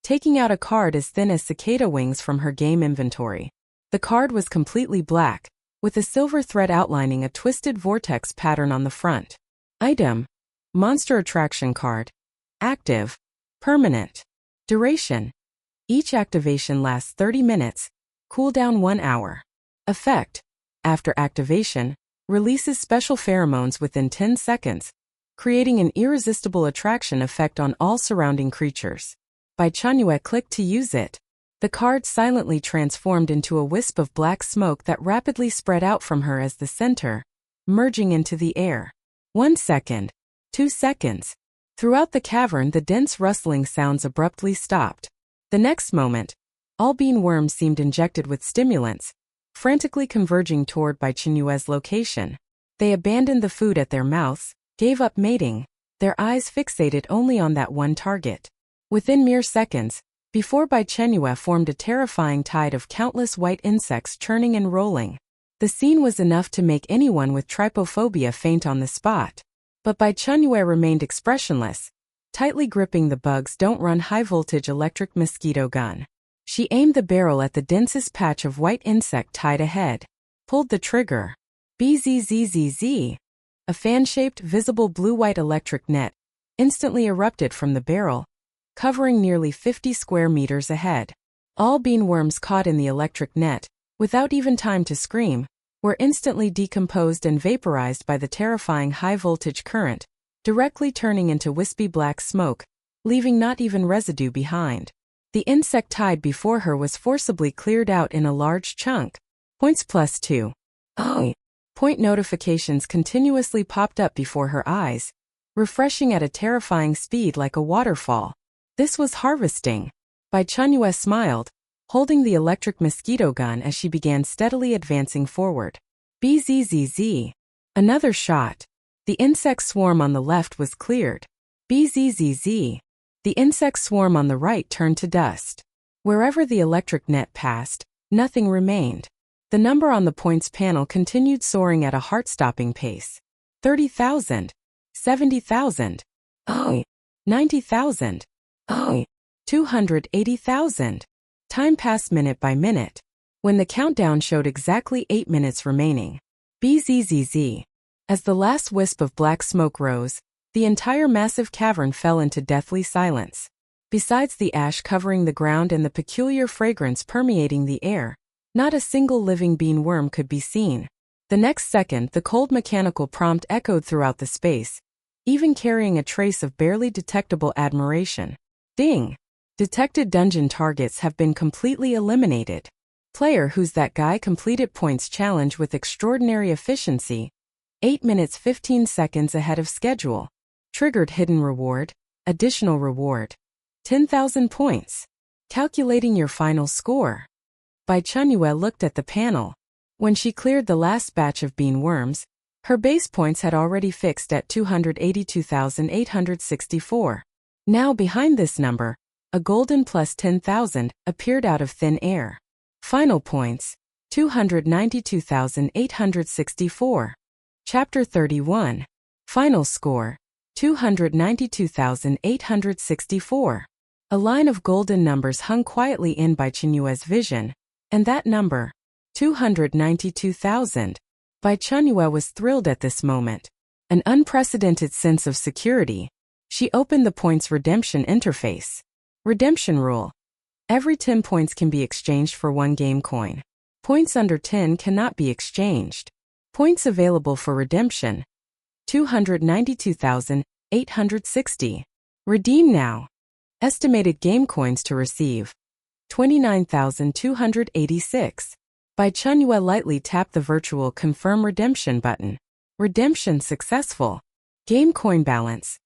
taking out a card as thin as cicada wings from her game inventory. The card was completely black, with a silver thread outlining a twisted vortex pattern on the front. Item: Monster Attraction Card. Active. Permanent. Duration: each activation lasts 30 minutes, cooldown 1 hour. Effect: after activation, releases special pheromones within 10 seconds, creating an irresistible attraction effect on all surrounding creatures. Bai Chenyue clicked to use it. The card silently transformed into a wisp of black smoke that rapidly spread out from her as the center, merging into the air. 1 second. 2 seconds. Throughout the cavern, the dense rustling sounds abruptly stopped. The next moment, all bean worms seemed injected with stimulants, frantically converging toward Bai Chenyue's location. They abandoned the food at their mouths, gave up mating, their eyes fixated only on that one target. Within mere seconds, before Bai Chenyue formed a terrifying tide of countless white insects churning and rolling. The scene was enough to make anyone with trypophobia faint on the spot. But Bai Chenyue remained expressionless, tightly gripping the Bugs Don't Run High Voltage Electric Mosquito Gun. She aimed the barrel at the densest patch of white insect tied ahead, pulled the trigger. Bzzzzz. A fan-shaped, visible blue-white electric net instantly erupted from the barrel, covering nearly 50 square meters ahead. All beanworms caught in the electric net, without even time to scream, were instantly decomposed and vaporized by the terrifying high-voltage current, directly turning into wispy black smoke, leaving not even residue behind. The insect tied before her was forcibly cleared out in a large chunk. Points +2. Oh. Point notifications continuously popped up before her eyes, refreshing at a terrifying speed like a waterfall. This was harvesting. Bai Chenyue smiled, holding the electric mosquito gun as she began steadily advancing forward. Bzzz. Another shot. The insect swarm on the left was cleared. Bzzz. The insect swarm on the right turned to dust. Wherever the electric net passed, nothing remained. The number on the points panel continued soaring at a heart-stopping pace. 30,000. 70,000. Oh. 90,000. Oh. 280,000. Time passed minute by minute, when the countdown showed exactly 8 minutes remaining. Bzzz. As the last wisp of black smoke rose, the entire massive cavern fell into deathly silence. Besides the ash covering the ground and the peculiar fragrance permeating the air, not a single living bean worm could be seen. The next second, the cold mechanical prompt echoed throughout the space, even carrying a trace of barely detectable admiration. Ding! Detected dungeon targets have been completely eliminated. Player Who's That Guy completed points challenge with extraordinary efficiency, 8 minutes 15 seconds ahead of schedule. Triggered hidden reward, additional reward. 10,000 points. Calculating your final score. Bai Chenyue looked at the panel. When she cleared the last batch of bean worms, her base points had already fixed at 282,864. Now behind this number, a golden plus 10,000 appeared out of thin air. Final points, 292,864. Chapter 31. Final score, 292,864. A line of golden numbers hung quietly in Bai Chenyue's vision, and that number, 292,000. Bai Chenyue was thrilled at this moment. An unprecedented sense of security. She opened the points redemption interface. Redemption rule. Every 10 points can be exchanged for 1 game coin. Points under 10 cannot be exchanged. Points available for redemption, 292,860. Redeem now. Estimated game coins to receive, 29,286. Bai Chenyue lightly tapped the virtual confirm redemption button. Redemption successful. Game coin balance,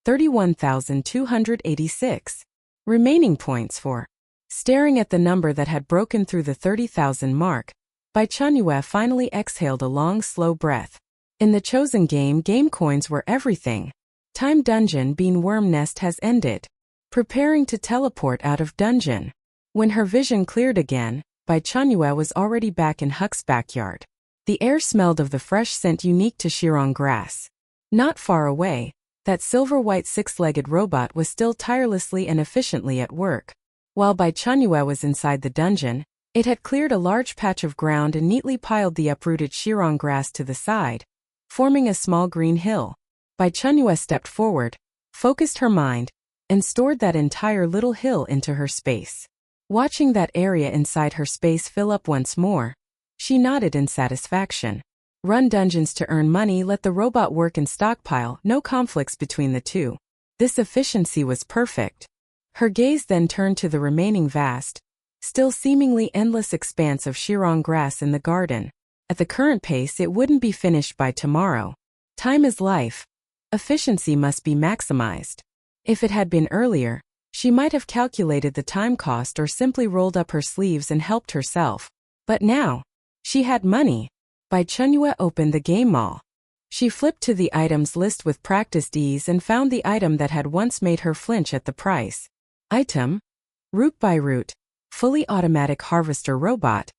31,286. Remaining points for. Staring at the number that had broken through the 30,000 mark, Bai Chenyue finally exhaled a long, slow breath. In the chosen game, game coins were everything. Time dungeon bean worm nest has ended. Preparing to teleport out of dungeon. When her vision cleared again, Bai Chenyue was already back in Huck's backyard. The air smelled of the fresh scent unique to Shirong grass. Not far away, that silver-white six-legged robot was still tirelessly and efficiently at work. While Bai Chenyue was inside the dungeon, it had cleared a large patch of ground and neatly piled the uprooted Shirong grass to the side, forming a small green hill. Bai Chenyue stepped forward, focused her mind, and stored that entire little hill into her space. Watching that area inside her space fill up once more, she nodded in satisfaction. Run dungeons to earn money, let the robot work and stockpile, no conflicts between the two. This efficiency was perfect. Her gaze then turned to the remaining vast, still seemingly endless expanse of Shirong grass in the garden. At the current pace, it wouldn't be finished by tomorrow. Time is life. Efficiency must be maximized. If it had been earlier, she might have calculated the time cost or simply rolled up her sleeves and helped herself. But now, she had money. Bai Chenyue opened the game mall. She flipped to the items list with practiced ease and found the item that had once made her flinch at the price. Item: Root by Root, fully automatic harvester robot.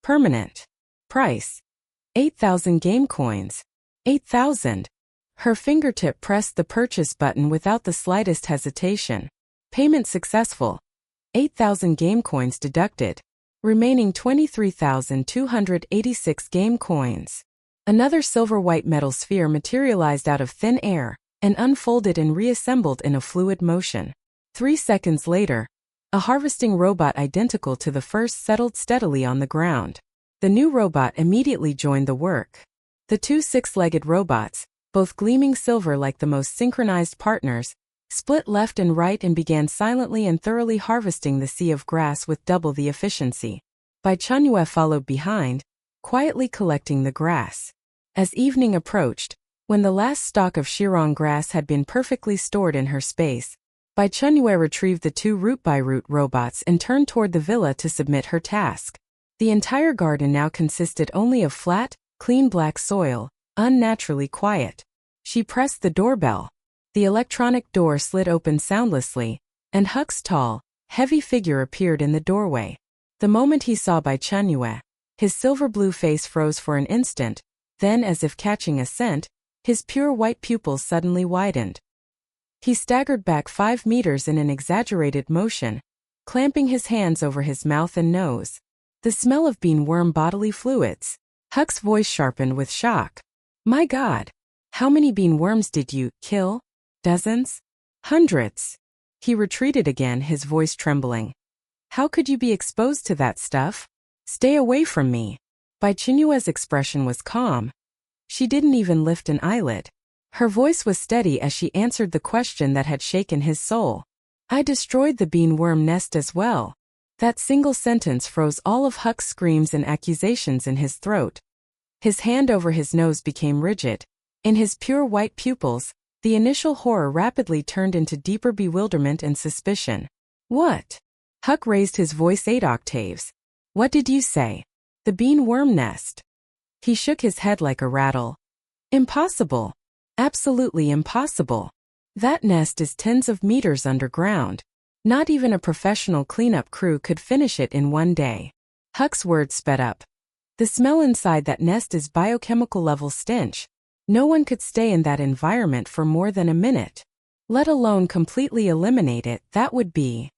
Permanent. Price: 8,000 game coins. 8,000. Her fingertip pressed the purchase button without the slightest hesitation. Payment successful. 8,000 game coins deducted. Remaining 23,286 game coins. Another silver-white metal sphere materialized out of thin air and unfolded and reassembled in a fluid motion. 3 seconds later, a harvesting robot identical to the first settled steadily on the ground. The new robot immediately joined the work. The two six-legged robots, both gleaming silver like the most synchronized partners, split left and right and began silently and thoroughly harvesting the sea of grass with double the efficiency. Bai Chenyue followed behind, quietly collecting the grass. As evening approached, when the last stalk of Shirong grass had been perfectly stored in her space, Bai Chenyue retrieved the two root by root robots and turned toward the villa to submit her task. The entire garden now consisted only of flat, clean black soil, unnaturally quiet. She pressed the doorbell. The electronic door slid open soundlessly, and Huck's tall, heavy figure appeared in the doorway. The moment he saw Bai Chenyue, his silver-blue face froze for an instant, then as if catching a scent, his pure white pupils suddenly widened. He staggered back 5 meters in an exaggerated motion, clamping his hands over his mouth and nose. The smell of bean worm bodily fluids. Huck's voice sharpened with shock. My God! How many bean worms did you kill? Dozens? Hundreds? He retreated again, his voice trembling. How could you be exposed to that stuff? Stay away from me. Bai Chenyue's expression was calm. She didn't even lift an eyelid. Her voice was steady as she answered the question that had shaken his soul. I destroyed the beanworm nest as well. That single sentence froze all of Huck's screams and accusations in his throat. His hand over his nose became rigid. In his pure white pupils, the initial horror rapidly turned into deeper bewilderment and suspicion. What? Huck raised his voice 8 octaves. What did you say? The beanworm nest. He shook his head like a rattle. Impossible. Absolutely impossible. That nest is tens of meters underground. Not even a professional cleanup crew could finish it in one day. Huck's words sped up. The smell inside that nest is biochemical level stench. No one could stay in that environment for more than a minute. Let alone completely eliminate it, that would be.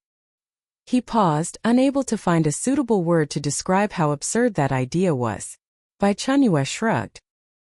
He paused, unable to find a suitable word to describe how absurd that idea was. Bai Chenyue shrugged.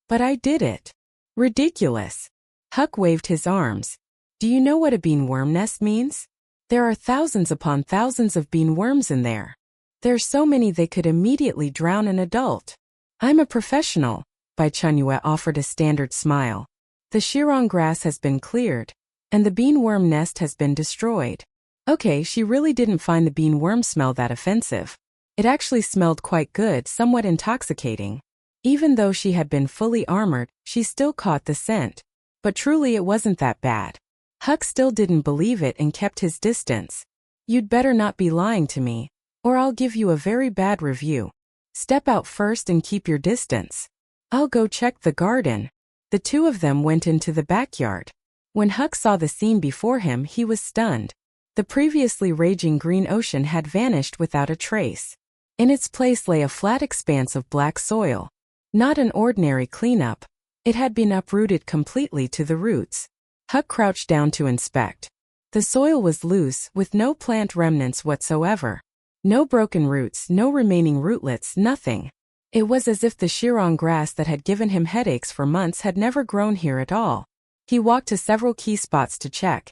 But I did it. Ridiculous. Huck waved his arms. Do you know what a beanworm nest means? There are thousands upon thousands of beanworms in there. There's so many they could immediately drown an adult. I'm a professional, Bai Chenyue offered a standard smile. The shirong grass has been cleared, and the beanworm nest has been destroyed. Okay, she really didn't find the beanworm smell that offensive. It actually smelled quite good, somewhat intoxicating. Even though she had been fully armored, she still caught the scent. But truly it wasn't that bad. Huck still didn't believe it and kept his distance. You'd better not be lying to me, or I'll give you a very bad review. Step out first and keep your distance. I'll go check the garden. The two of them went into the backyard. When Huck saw the scene before him, he was stunned. The previously raging green ocean had vanished without a trace. In its place lay a flat expanse of black soil. Not an ordinary cleanup. It had been uprooted completely to the roots. Huck crouched down to inspect. The soil was loose, with no plant remnants whatsoever. No broken roots, no remaining rootlets, nothing. It was as if the shirong grass that had given him headaches for months had never grown here at all. He walked to several key spots to check.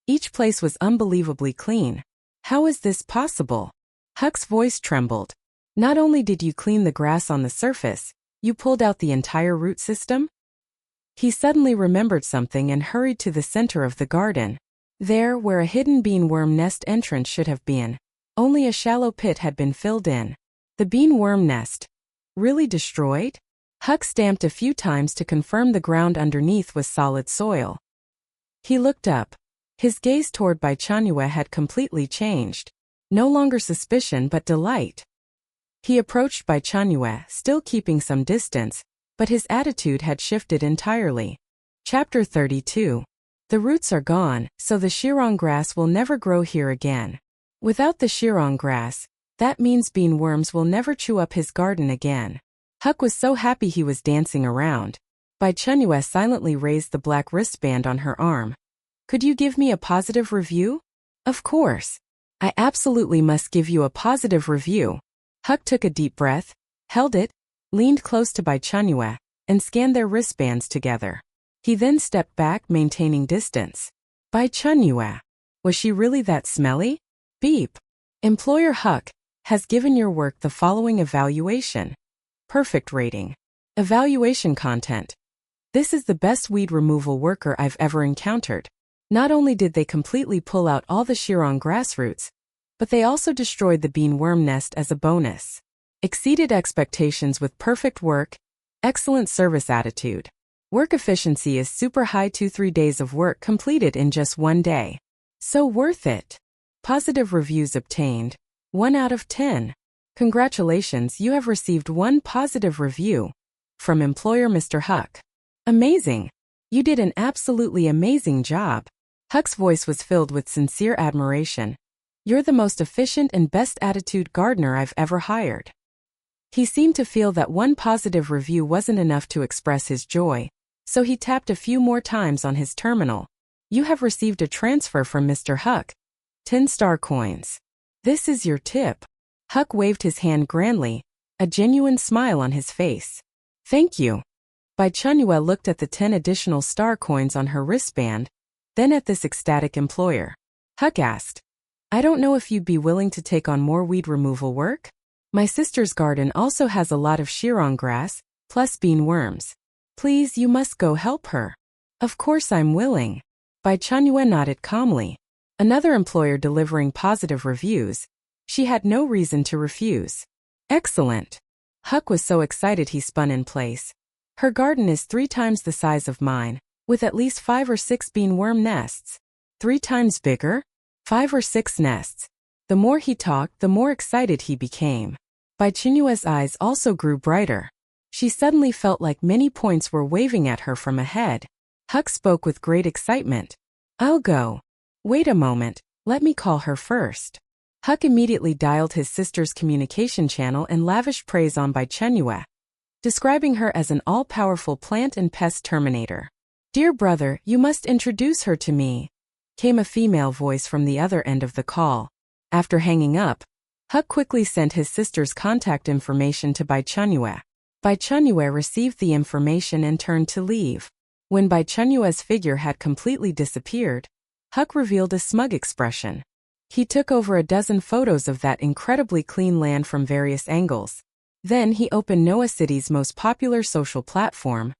Each place was unbelievably clean. How is this possible? Huck's voice trembled. Not only did you clean the grass on the surface, you pulled out the entire root system? He suddenly remembered something and hurried to the center of the garden. There, where a hidden beanworm nest entrance should have been, only a shallow pit had been filled in. The beanworm nest. Really destroyed? Huck stamped a few times to confirm the ground underneath was solid soil. He looked up. His gaze toward Bai Chenyue had completely changed. No longer suspicion but delight. He approached Bai Chenyue, still keeping some distance, but his attitude had shifted entirely. Chapter 32. The roots are gone, so the shirong grass will never grow here again. Without the shirong grass, that means beanworms will never chew up his garden again. Huck was so happy he was dancing around. Bai Chenyue silently raised the black wristband on her arm. Could you give me a positive review? Of course. I absolutely must give you a positive review. Huck took a deep breath, held it, leaned close to Bai Chenyue, and scanned their wristbands together. He then stepped back, maintaining distance. Bai Chenyue. Was she really that smelly? Beep. Employer Huck has given your work the following evaluation. Perfect rating. Evaluation content. This is the best weed removal worker I've ever encountered. Not only did they completely pull out all the shirong grass roots, but they also destroyed the beanworm nest as a bonus. Exceeded expectations with perfect work, excellent service attitude. Work efficiency is super high. 2-3 days of work completed in just one day. So worth it. Positive reviews obtained. 1 out of 10. Congratulations, you have received 1 positive review. From employer Mr. Huck. Amazing. You did an absolutely amazing job. Huck's voice was filled with sincere admiration. You're the most efficient and best attitude gardener I've ever hired. He seemed to feel that 1 positive review wasn't enough to express his joy, so he tapped a few more times on his terminal. You have received a transfer from Mr. Huck. 10 star coins. This is your tip. Huck waved his hand grandly, a genuine smile on his face. Thank you. Bai Chenyue looked at the 10 additional star coins on her wristband, then at this ecstatic employer. Huck asked, I don't know if you'd be willing to take on more weed removal work? My sister's garden also has a lot of shirong grass, plus bean worms. Please, you must go help her. Of course I'm willing. Bai Chenyue nodded calmly. Another employer delivering positive reviews. She had no reason to refuse. Excellent. Huck was so excited he spun in place. Her garden is 3 times the size of mine, with at least 5 or 6 bean worm nests. 3 times bigger? 5 or 6 nests. The more he talked, the more excited he became. Bai Chenyue's eyes also grew brighter. She suddenly felt like many points were waving at her from ahead. Huck spoke with great excitement. I'll go. Wait a moment, let me call her first. Huck immediately dialed his sister's communication channel and lavished praise on Bai Chenyue, describing her as an all-powerful plant and pest terminator. Dear brother, you must introduce her to me, came a female voice from the other end of the call. After hanging up, Huck quickly sent his sister's contact information to Bai Chenyue. Bai Chenyue received the information and turned to leave. When Bai Chenyue's figure had completely disappeared, Huck revealed a smug expression. He took over a dozen photos of that incredibly clean land from various angles. Then he opened Noah City's most popular social platform,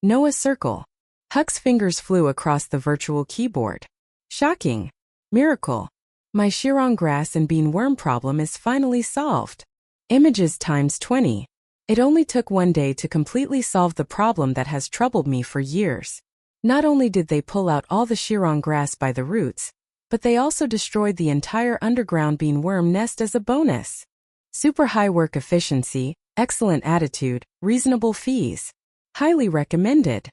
Noah Circle. Huck's fingers flew across the virtual keyboard. Shocking. Miracle. My shirong grass and bean worm problem is finally solved. Images times 20. It only took 1 day to completely solve the problem that has troubled me for years. Not only did they pull out all the shirong grass by the roots, but they also destroyed the entire underground bean worm nest as a bonus. Super high work efficiency, excellent attitude, reasonable fees. Highly recommended.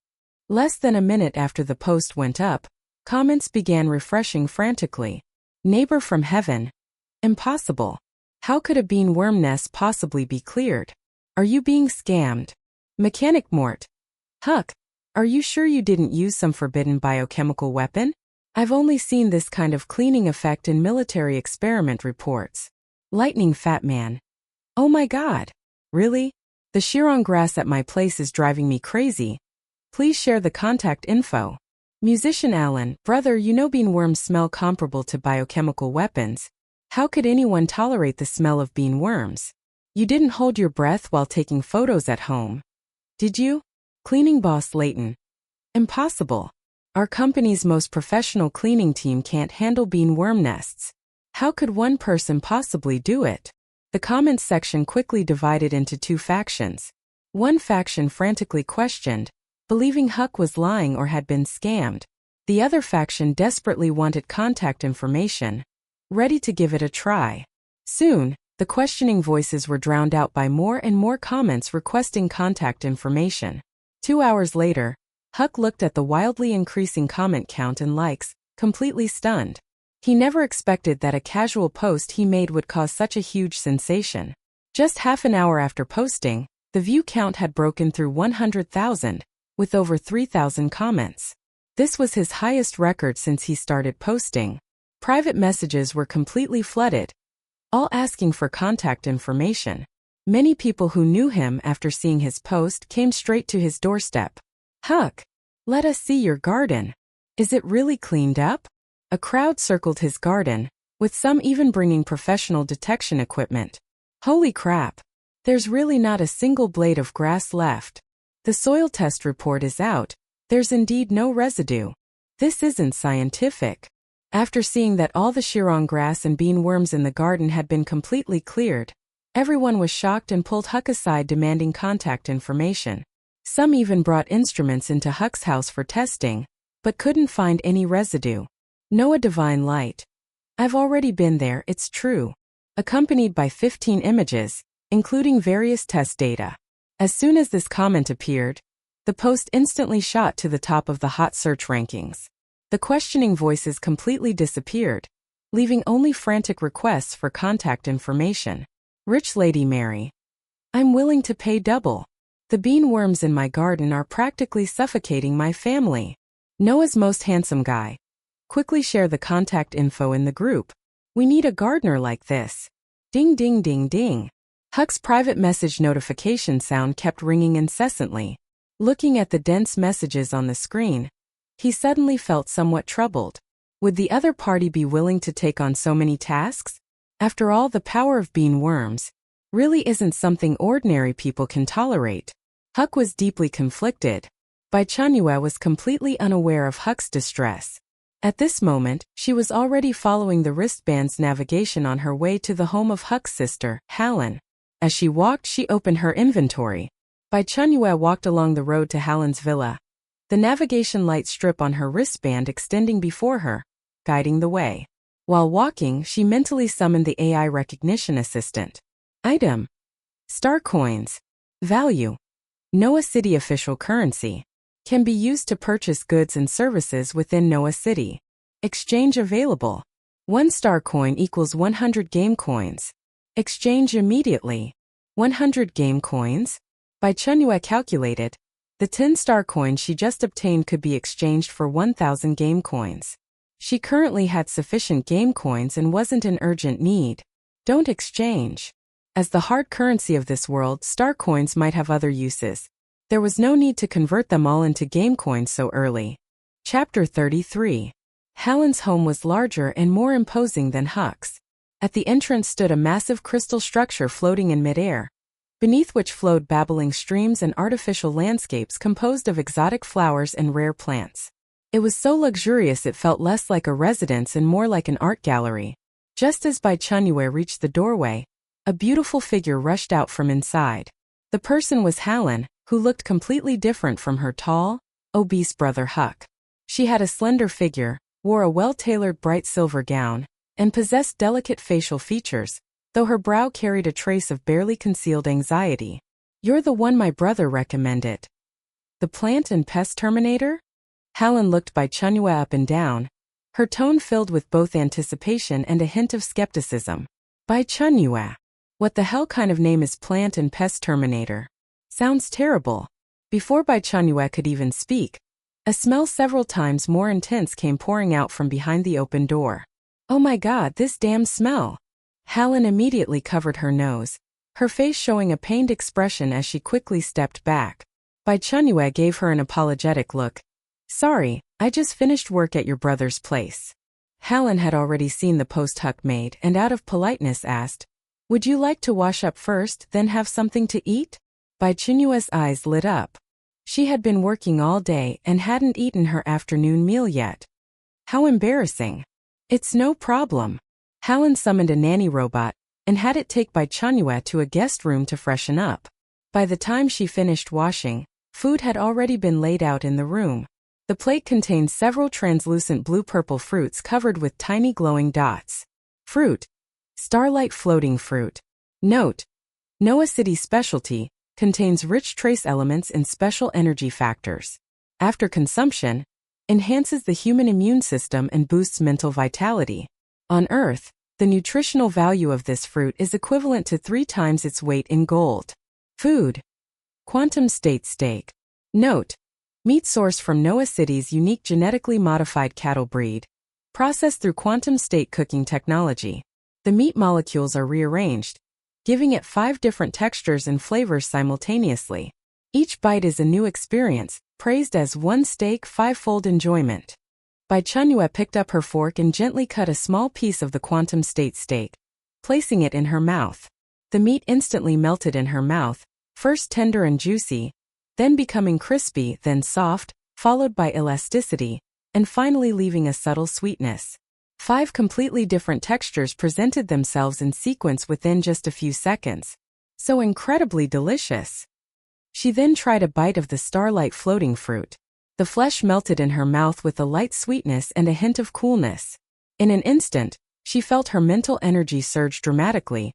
Less than a minute after the post went up, comments began refreshing frantically. Neighbor from heaven. Impossible. How could a bean worm nest possibly be cleared? Are you being scammed? Mechanic Mort. Huck, are you sure you didn't use some forbidden biochemical weapon? I've only seen this kind of cleaning effect in military experiment reports. Lightning Fat Man. Oh my god. Really? The shirong grass at my place is driving me crazy. Please share the contact info. Musician Alan, brother, you know bean worms smell comparable to biochemical weapons. How could anyone tolerate the smell of bean worms? You didn't hold your breath while taking photos at home, did you? Cleaning boss Layton. Impossible. Our company's most professional cleaning team can't handle bean worm nests. How could one person possibly do it? The comments section quickly divided into 2 factions. One faction frantically questioned, believing Huck was lying or had been scammed. The other faction desperately wanted contact information, ready to give it a try. Soon, the questioning voices were drowned out by more and more comments requesting contact information. 2 hours later, Huck looked at the wildly increasing comment count and likes, completely stunned. He never expected that a casual post he made would cause such a huge sensation. Just half an hour after posting, the view count had broken through 100,000, with over 3,000 comments. This was his highest record since he started posting. Private messages were completely flooded, all asking for contact information. Many people who knew him after seeing his post came straight to his doorstep. Huck, let us see your garden. Is it really cleaned up? A crowd circled his garden, with some even bringing professional detection equipment. Holy crap! There's really not a single blade of grass left. The soil test report is out. There's indeed no residue. This isn't scientific. After seeing that all the shirong grass and bean worms in the garden had been completely cleared, everyone was shocked and pulled Huck aside demanding contact information. Some even brought instruments into Huck's house for testing, but couldn't find any residue. Noah Divine Light. I've already been there, it's true. Accompanied by 15 images, including various test data. As soon as this comment appeared, the post instantly shot to the top of the hot search rankings. The questioning voices completely disappeared, leaving only frantic requests for contact information. Rich Lady Mary. I'm willing to pay double. The bean worms in my garden are practically suffocating my family. Noah's Most Handsome Guy. Quickly share the contact info in the group. We need a gardener like this. Ding ding ding ding. Huck's private message notification sound kept ringing incessantly. Looking at the dense messages on the screen, he suddenly felt somewhat troubled. Would the other party be willing to take on so many tasks? After all, the power of bean worms, really isn't something ordinary people can tolerate. Huck was deeply conflicted. Bai Chenyue was completely unaware of Huck's distress. At this moment, she was already following the wristband's navigation on her way to the home of Huck's sister, Hallen. As she walked, she opened her inventory. Bai Chenyue walked along the road to Hallen's villa. The navigation light strip on her wristband extending before her, guiding the way. While walking, she mentally summoned the AI recognition assistant. Item: Star Coins. Value: Noah City official currency. Can be used to purchase goods and services within Noah City. Exchange available. 1 star coin equals 100 game coins. Exchange immediately. 100 game coins? Bai Chenyue calculated. The 10-star coin she just obtained could be exchanged for 1,000 game coins. She currently had sufficient game coins and wasn't in urgent need. Don't exchange. As the hard currency of this world, star coins might have other uses. There was no need to convert them all into game coins so early. Chapter 33. Hallen's home was larger and more imposing than Huck's. At the entrance stood a massive crystal structure floating in midair, beneath which flowed babbling streams and artificial landscapes composed of exotic flowers and rare plants. It was so luxurious it felt less like a residence and more like an art gallery. Just as Bai Chenyue reached the doorway, a beautiful figure rushed out from inside. The person was Hallen, who looked completely different from her tall, obese brother Huck. She had a slender figure, wore a well-tailored bright silver gown, and possessed delicate facial features, though her brow carried a trace of barely concealed anxiety. "You're the one my brother recommended. The plant and pest terminator?" Hallen looked Bai Chenyue up and down, her tone filled with both anticipation and a hint of skepticism. "Bai Chenyue? What the hell kind of name is plant and pest terminator? Sounds terrible." Before Bai Chenyue could even speak, a smell several times more intense came pouring out from behind the open door. "Oh my god, this damn smell!" Hallen immediately covered her nose, her face showing a pained expression as she quickly stepped back. Bai Chenyue gave her an apologetic look. "Sorry, I just finished work at your brother's place." Hallen had already seen the post Huck made and out of politeness asked, "Would you like to wash up first, then have something to eat?" Bai Chenyue's eyes lit up. She had been working all day and hadn't eaten her afternoon meal yet. How embarrassing. "It's no problem." Hallen summoned a nanny robot and had it take Bai Chenyue to a guest room to freshen up. By the time she finished washing, food had already been laid out in the room. The plate contained several translucent blue-purple fruits covered with tiny glowing dots. Fruit: Starlight floating fruit. Note: Noah City specialty, contains rich trace elements and special energy factors. After consumption, enhances the human immune system and boosts mental vitality. On Earth, the nutritional value of this fruit is equivalent to 3 times its weight in gold. Food: Quantum state steak. Note: Meat sourced from Noah City's unique genetically modified cattle breed, processed through quantum state cooking technology. The meat molecules are rearranged, giving it 5 different textures and flavors simultaneously. Each bite is a new experience, praised as one steak 5-fold enjoyment. Bai Chenyue picked up her fork and gently cut a small piece of the quantum state steak, placing it in her mouth. The meat instantly melted in her mouth, first tender and juicy, then becoming crispy, then soft, followed by elasticity, and finally leaving a subtle sweetness. 5 completely different textures presented themselves in sequence within just a few seconds. So incredibly delicious. She then tried a bite of the starlight floating fruit. The flesh melted in her mouth with a light sweetness and a hint of coolness. In an instant, she felt her mental energy surge dramatically,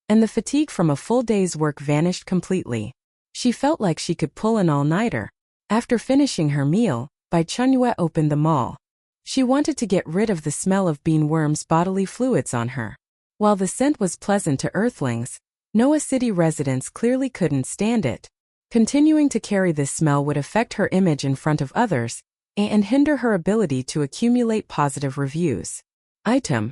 and the fatigue from a full day's work vanished completely. She felt like she could pull an all-nighter. After finishing her meal, Bai Chenyue opened the mall. She wanted to get rid of the smell of bean worms' bodily fluids on her. While the scent was pleasant to Earthlings, Noah City residents clearly couldn't stand it. Continuing to carry this smell would affect her image in front of others and hinder her ability to accumulate positive reviews. Item: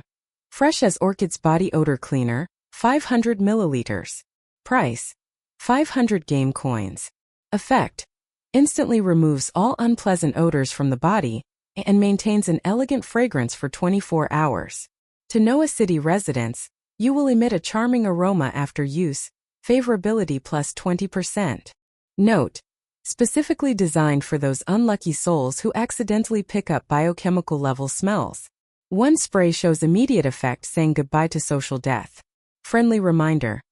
Fresh as Orchid's Body Odor Cleaner, 500 milliliters. Price: 500 game coins. Effect: Instantly removes all unpleasant odors from the body and maintains an elegant fragrance for 24 hours. To Noah City residents, you will emit a charming aroma after use, Favorability plus 20%. Note: specifically designed for those unlucky souls who accidentally pick up biochemical level smells. One spray shows immediate effect, saying goodbye to social death. Friendly reminder: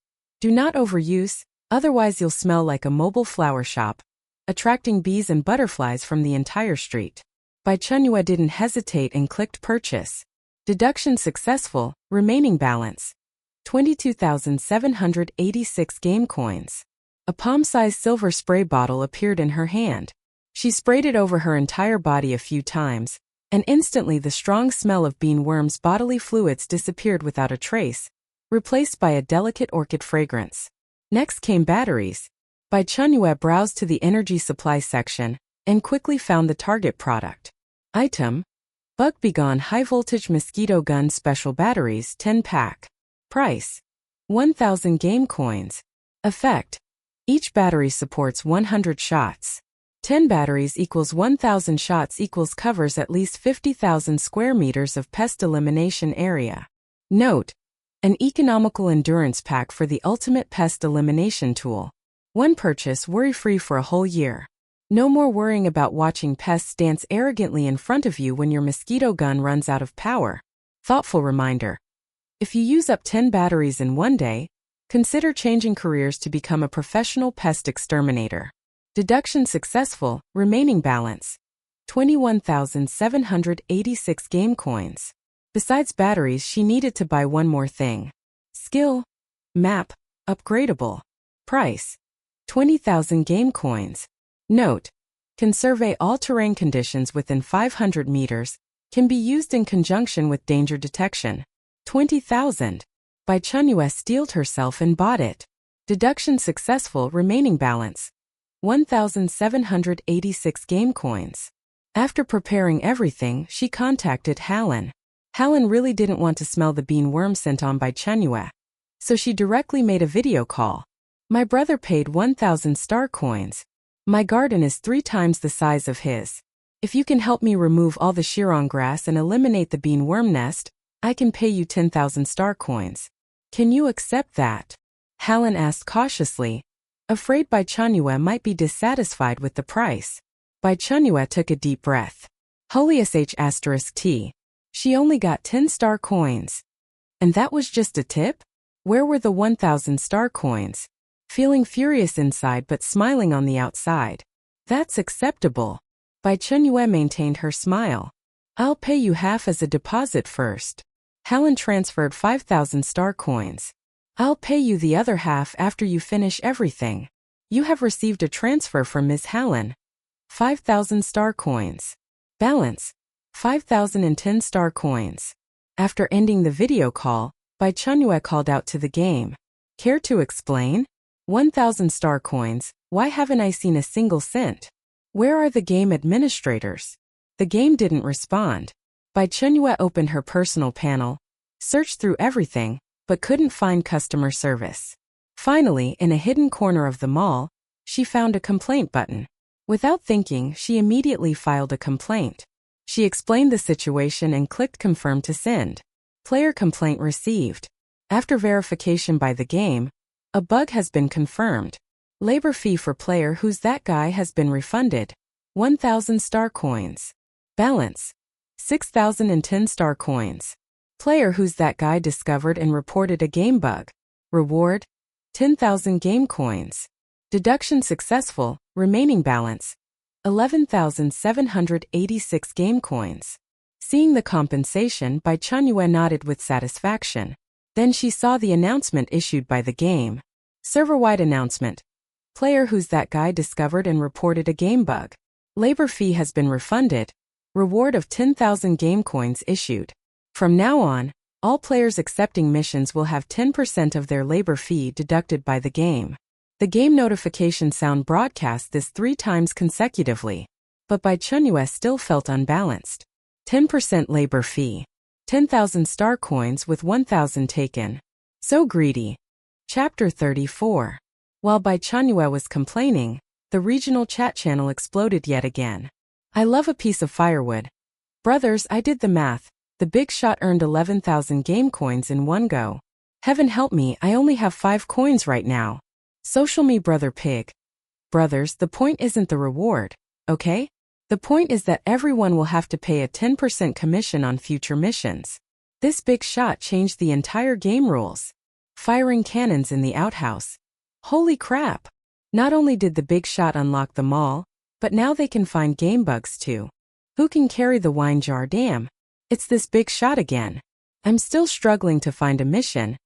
do not overuse, otherwise you'll smell like a mobile flower shop, attracting bees and butterflies from the entire street. Bai Chenyue didn't hesitate and clicked purchase. Deduction successful, remaining balance: 22,786 game coins. A palm-sized silver spray bottle appeared in her hand. She sprayed it over her entire body a few times, and instantly the strong smell of bean worms' bodily fluids disappeared without a trace, replaced by a delicate orchid fragrance. Next came batteries. Bai Chenyue browsed to the energy supply section and quickly found the target product. Item: Bug Begone High Voltage Mosquito Gun Special Batteries 10 pack. Price: 1,000 game coins. Effect: each battery supports 100 shots. 10 batteries equals 1,000 shots equals covers at least 50,000 square meters of pest elimination area. Note: an economical endurance pack for the ultimate pest elimination tool. One purchase worry-free for a whole year. No more worrying about watching pests dance arrogantly in front of you when your mosquito gun runs out of power. Thoughtful reminder: if you use up 10 batteries in one day, consider changing careers to become a professional pest exterminator. Deduction successful, remaining balance: 21,786 game coins. Besides batteries, she needed to buy one more thing. Skill: map, upgradable. Price: 20,000 game coins. Note: can survey all terrain conditions within 500 meters, can be used in conjunction with danger detection. 20,000. Bai Chenyue steeled herself and bought it. Deduction successful, remaining balance: 1,786 game coins. After preparing everything, she contacted Hallen. Hallen really didn't want to smell the bean worm scent on Bai Chenyue, so she directly made a video call. My brother paid 1,000 star coins. My garden is 3 times the size of his. If you can help me remove all the Chiron grass and eliminate the bean worm nest, I can pay you 10,000 star coins. Can you accept that? Hallen asked cautiously, afraid Bai Chenyue might be dissatisfied with the price. Bai Chenyue took a deep breath. T. She only got 10 star coins. And that was just a tip? Where were the 1,000 star coins? Feeling furious inside but smiling on the outside. That's acceptable. Bai Chenyue maintained her smile. I'll pay you half as a deposit first. Hallen transferred 5,000 star coins. I'll pay you the other half after you finish everything. You have received a transfer from Ms. Hallen. 5,000 star coins. Balance: 5,010 star coins. After ending the video call, Bai Chenyue called out to the game. Care to explain? 1,000 star coins, why haven't I seen a single cent? Where are the game administrators? The game didn't respond. Bai Chenyue opened her personal panel, searched through everything, but couldn't find customer service. Finally, in a hidden corner of the mall, she found a complaint button. Without thinking, she immediately filed a complaint. She explained the situation and clicked confirm to send. Player complaint received. After verification by the game, a bug has been confirmed. Labor fee for player Who's That Guy has been refunded. 1,000 star coins. Balance: 6,010 star coins. Player Who's That Guy discovered and reported a game bug. Reward: 10,000 game coins. Deduction successful, remaining balance: 11,786 game coins. Seeing the compensation, Bai Chenyue nodded with satisfaction. Then she saw the announcement issued by the game. Server-wide announcement. Player Who's That Guy discovered and reported a game bug. Labor fee has been refunded. Reward of 10,000 game coins issued. From now on, all players accepting missions will have 10% of their labor fee deducted by the game. The game notification sound broadcast this 3 times consecutively. But Bai Chenyue still felt unbalanced. 10% labor fee. 10,000 star coins with 1,000 taken. So greedy. Chapter 34. While Bai Chenyue was complaining, the regional chat channel exploded yet again. I love a piece of firewood. Brothers, I did the math. The big shot earned 11,000 game coins in one go. Heaven help me, I only have 5 coins right now. Social me, brother pig. Brothers, the point isn't the reward, okay? The point is that everyone will have to pay a 10% commission on future missions. This big shot changed the entire game rules. Firing cannons in the outhouse. Holy crap! Not only did the big shot unlock the mall, but now they can find game bugs too. Who can carry the wine jar? Damn, it's this big shot again. I'm still struggling to find a mission,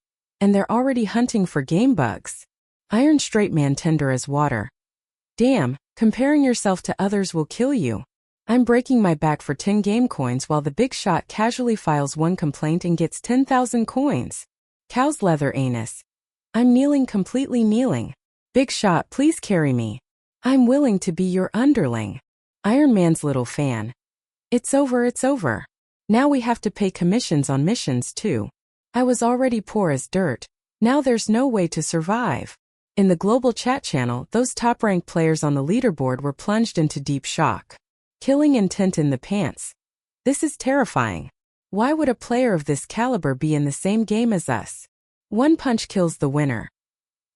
and they're already hunting for game bugs. Iron straight man tender as water. Damn, comparing yourself to others will kill you. I'm breaking my back for 10 game coins while the big shot casually files 1 complaint and gets 10,000 coins. Cow's leather anus. I'm kneeling, completely kneeling. Big shot, please carry me. I'm willing to be your underling. Iron Man's little fan. It's over, it's over. Now we have to pay commissions on missions too. I was already poor as dirt. Now there's no way to survive. In the global chat channel, those top-ranked players on the leaderboard were plunged into deep shock. Killing intent in the pants. This is terrifying. Why would a player of this caliber be in the same game as us? One punch kills the winner.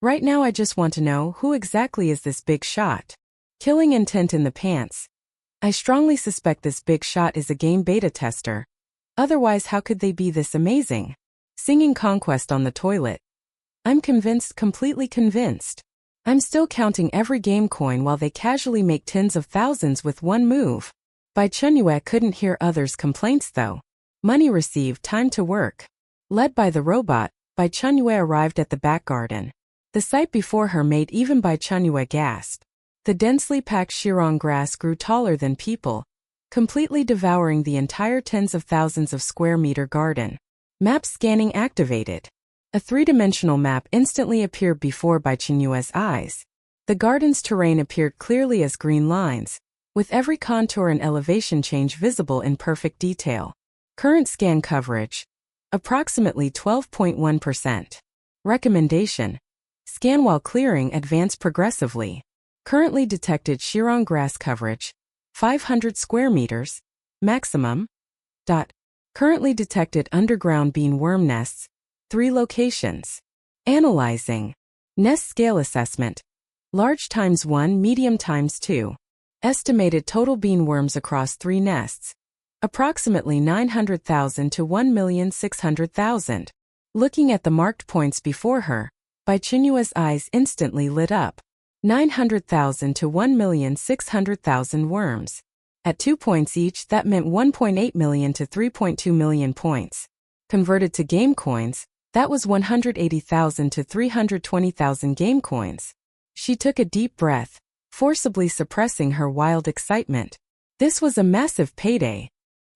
Right now I just want to know who exactly is this big shot. Killing intent in the pants. I strongly suspect this big shot is a game beta tester. Otherwise, how could they be this amazing? Singing Conquest on the toilet. I'm convinced, completely convinced. I'm still counting every game coin while they casually make tens of thousands with one move. Bai Chenyue couldn't hear others' complaints though. Money received, time to work. Led by the robot, Bai Chenyue arrived at the back garden. The sight before her made even Bai Chenyue gasp. The densely packed shirong grass grew taller than people, completely devouring the entire tens of thousands of square meter garden. Map scanning activated. A 3-dimensional map instantly appeared before Bai Chenyue's eyes. The garden's terrain appeared clearly as green lines, with every contour and elevation change visible in perfect detail. Current scan coverage. Approximately 12.1%. Recommendation. Scan while clearing, advance progressively. Currently detected shirong grass coverage. 500 square meters. Maximum. Currently detected underground bean worm nests. 3 locations. Analyzing. Nest scale assessment. Large times 1, medium times 2. Estimated total bean worms across 3 nests. Approximately 900,000 to 1,600,000. Looking at the marked points before her, Bai Chenyue's eyes instantly lit up. 900,000 to 1,600,000 worms. At 2 points each, that meant 1.8 million to 3.2 million points. Converted to game coins, that was 180,000 to 320,000 game coins. She took a deep breath, forcibly suppressing her wild excitement. This was a massive payday.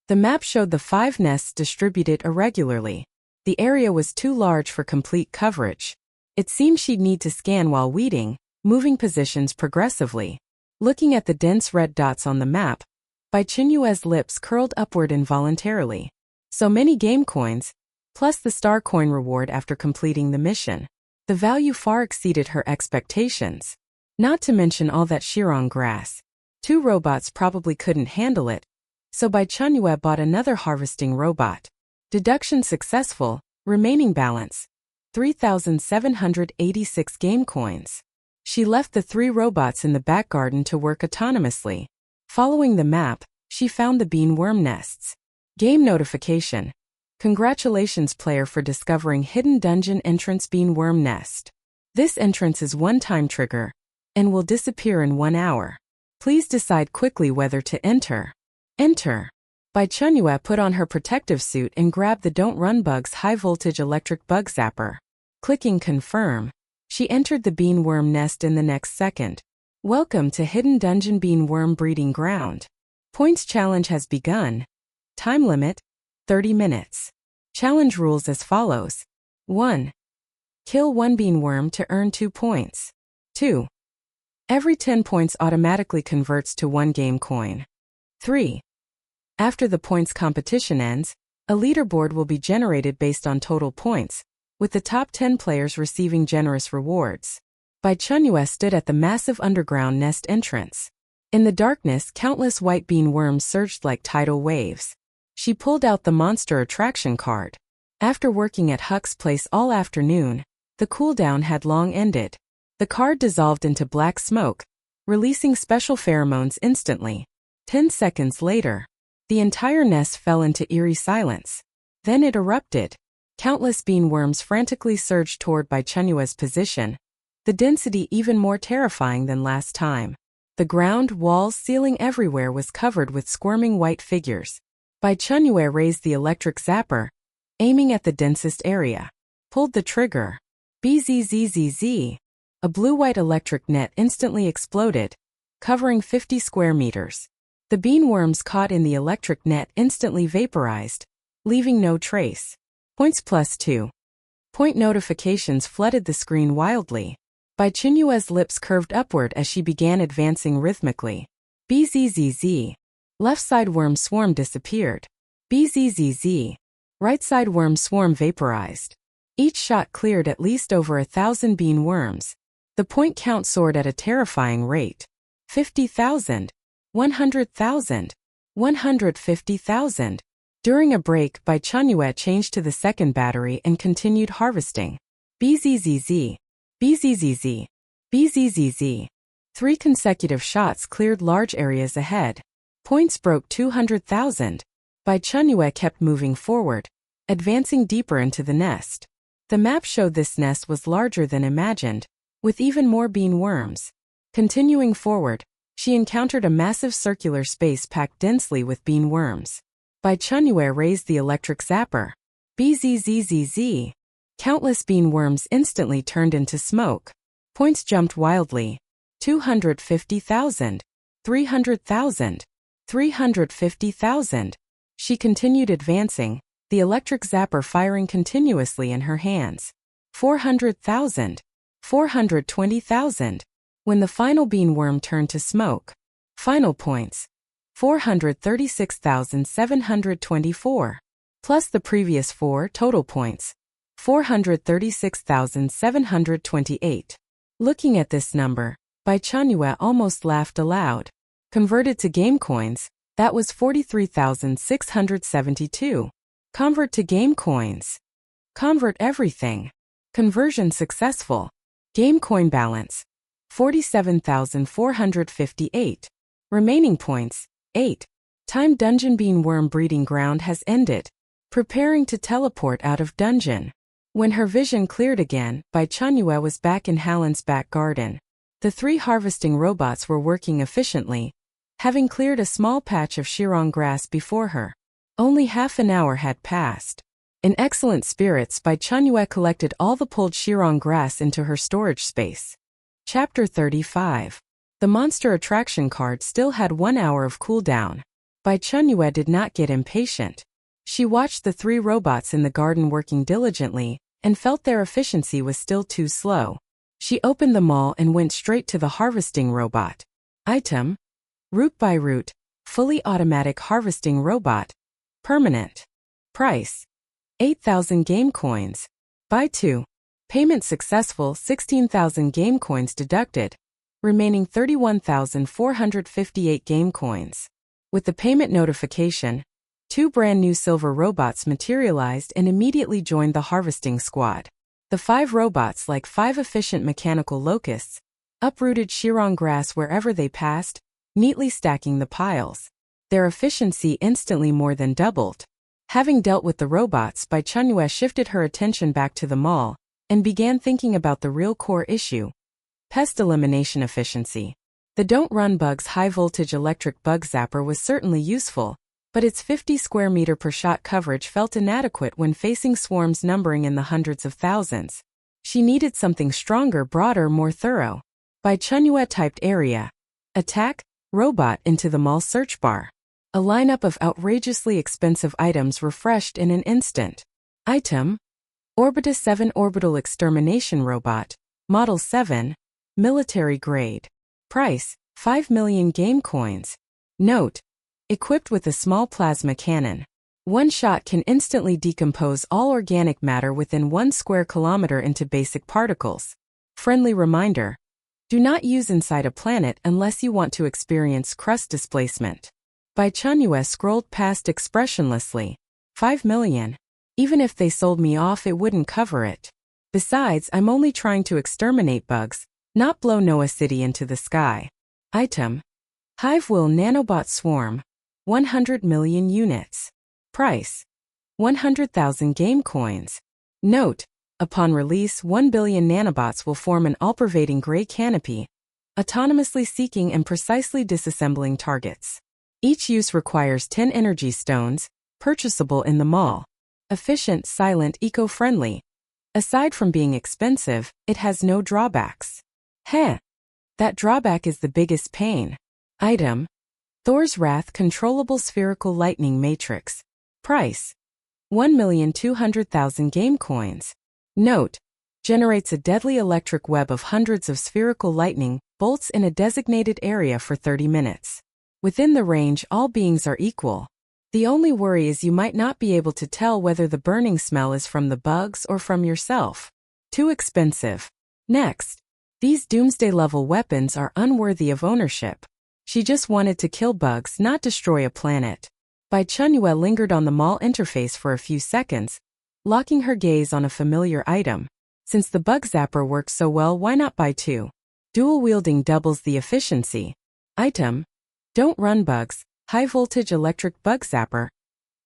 The map showed the 5 nests distributed irregularly. The area was too large for complete coverage. It seemed she'd need to scan while weeding, moving positions progressively. Looking at the dense red dots on the map, Bai Chenyue's lips curled upward involuntarily. So many game coins, plus the star coin reward after completing the mission. The value far exceeded her expectations. Not to mention all that shirong grass. 2 robots probably couldn't handle it, so Bai Chenyue bought another harvesting robot. Deduction successful, remaining balance. 3,786 game coins. She left the 3 robots in the back garden to work autonomously. Following the map, she found the bean worm nests. Game notification. Congratulations player for discovering hidden dungeon entrance bean worm nest. This entrance is one-time trigger and will disappear in 1 hour. Please decide quickly whether to enter. Enter. Bai Chenyue put on her protective suit and grabbed the Don't Run Bugs high-voltage electric bug zapper. Clicking confirm, she entered the bean worm nest in the next second. Welcome to Hidden Dungeon Bean Worm Breeding Ground. Points challenge has begun. Time limit, 30 minutes. Challenge rules as follows. 1. Kill 1 bean worm to earn 2 points. 2. Every 10 points automatically converts to 1 game coin. 3. After the points competition ends, a leaderboard will be generated based on total points, with the top 10 players receiving generous rewards. Bai Chenyue stood at the massive underground nest entrance. In the darkness, countless white bean worms surged like tidal waves. She pulled out the monster attraction card. After working at Huck's place all afternoon, the cooldown had long ended. The card dissolved into black smoke, releasing special pheromones instantly. 10 seconds later, the entire nest fell into eerie silence. Then it erupted. Countless beanworms frantically surged toward Bai Chenyue's position, the density even more terrifying than last time. The ground, walls, ceiling everywhere was covered with squirming white figures. Bai Chenyue raised the electric zapper, aiming at the densest area. Pulled the trigger. Bzzz. A blue-white electric net instantly exploded, covering 50 square meters. The beanworms caught in the electric net instantly vaporized, leaving no trace. Points +2. Point notifications flooded the screen wildly. Bai Chenyue's lips curved upward as she began advancing rhythmically. Bzzz. Left side worm swarm disappeared. Bzzz. Right side worm swarm vaporized. Each shot cleared at least over 1,000 bean worms. The point count soared at a terrifying rate. 50,000. 100,000. 150,000. During a break, Bai Chenyue changed to the second battery and continued harvesting. Bzzz. Bzzz. Bzzz. 3 consecutive shots cleared large areas ahead. Points broke 200,000. Bai Chenyue kept moving forward, advancing deeper into the nest. The map showed this nest was larger than imagined, with even more bean worms. Continuing forward, she encountered a massive circular space packed densely with bean worms. Bai Chenyue raised the electric zapper. Bzzz. Countless bean worms instantly turned into smoke. Points jumped wildly. 250,000. 300,000. 350,000. She continued advancing, the electric zapper firing continuously in her hands. 400,000. 420,000. When the final bean worm turned to smoke. Final points. 436,724. Plus the previous 4 total points. 436,728. Looking at this number, Bai Chenyue almost laughed aloud. Converted to game coins, that was 43,672. Convert to game coins. Convert everything. Conversion successful. Game coin balance. 47,458. Remaining points. 8. Time dungeon bean worm breeding ground has ended. Preparing to teleport out of dungeon. When her vision cleared again, Bai Chenyue was back in Hallen's back garden. The 3 harvesting robots were working efficiently, having cleared a small patch of shirong grass before her. Only half an hour had passed. In excellent spirits, Bai Chenyue collected all the pulled shirong grass into her storage space. Chapter 35. The monster attraction card still had 1 hour of cooldown. Bai Chenyue did not get impatient. She watched the 3 robots in the garden working diligently, and felt their efficiency was still too slow. She opened them all and went straight to the harvesting robot. Item: Root by Root, fully automatic harvesting robot. Permanent. Price: 8,000 game coins. Buy 2. Payment successful. 16,000 game coins deducted. Remaining 31,458 game coins. With the payment notification, 2 brand new silver robots materialized and immediately joined the harvesting squad. The 5 robots, like 5 efficient mechanical locusts, uprooted shirong grass wherever they passed, neatly stacking the piles. Their efficiency instantly more than doubled. Having dealt with the robots, Bai Chenyue shifted her attention back to the mall and began thinking about the real core issue: pest elimination efficiency. The Don't Run Bugs high-voltage electric bug zapper was certainly useful, but its 50 square meter per shot coverage felt inadequate when facing swarms numbering in the hundreds of thousands. She needed something stronger, broader, more thorough. Bai Chenyue typed area, attack, robot into the mall search bar. A lineup of outrageously expensive items refreshed in an instant. Item: Orbitus 7 Orbital Extermination Robot, Model 7, Military Grade. Price: 5 million game coins. Note: Equipped with a small plasma cannon. One shot can instantly decompose all organic matter within 1 square kilometer into basic particles. Friendly reminder: do not use inside a planet unless you want to experience crust displacement. Bai Chenyue scrolled past expressionlessly. 5 million. Even if they sold me off, it wouldn't cover it. Besides, I'm only trying to exterminate bugs, not blow Noah City into the sky. Item. Hive Will Nanobot Swarm. 100 million units. Price. 100,000 game coins. Note. Upon release, 1 billion nanobots will form an all-pervading gray canopy, autonomously seeking and precisely disassembling targets. Each use requires 10 energy stones, purchasable in the mall. Efficient, silent, eco-friendly. Aside from being expensive, it has no drawbacks. Heh. That drawback is the biggest pain. Item. Thor's Wrath Controllable Spherical Lightning Matrix. Price. 1,200,000 game coins. Note. Generates a deadly electric web of hundreds of spherical lightning bolts in a designated area for 30 minutes. Within the range, all beings are equal. The only worry is you might not be able to tell whether the burning smell is from the bugs or from yourself. Too expensive. Next. These doomsday-level weapons are unworthy of ownership. She just wanted to kill bugs, not destroy a planet. Bai Chenyue lingered on the mall interface for a few seconds, locking her gaze on a familiar item. Since the bug zapper works so well, why not buy two? Dual wielding doubles the efficiency. Item. Don't Run Bugs, High Voltage Electric Bug Zapper.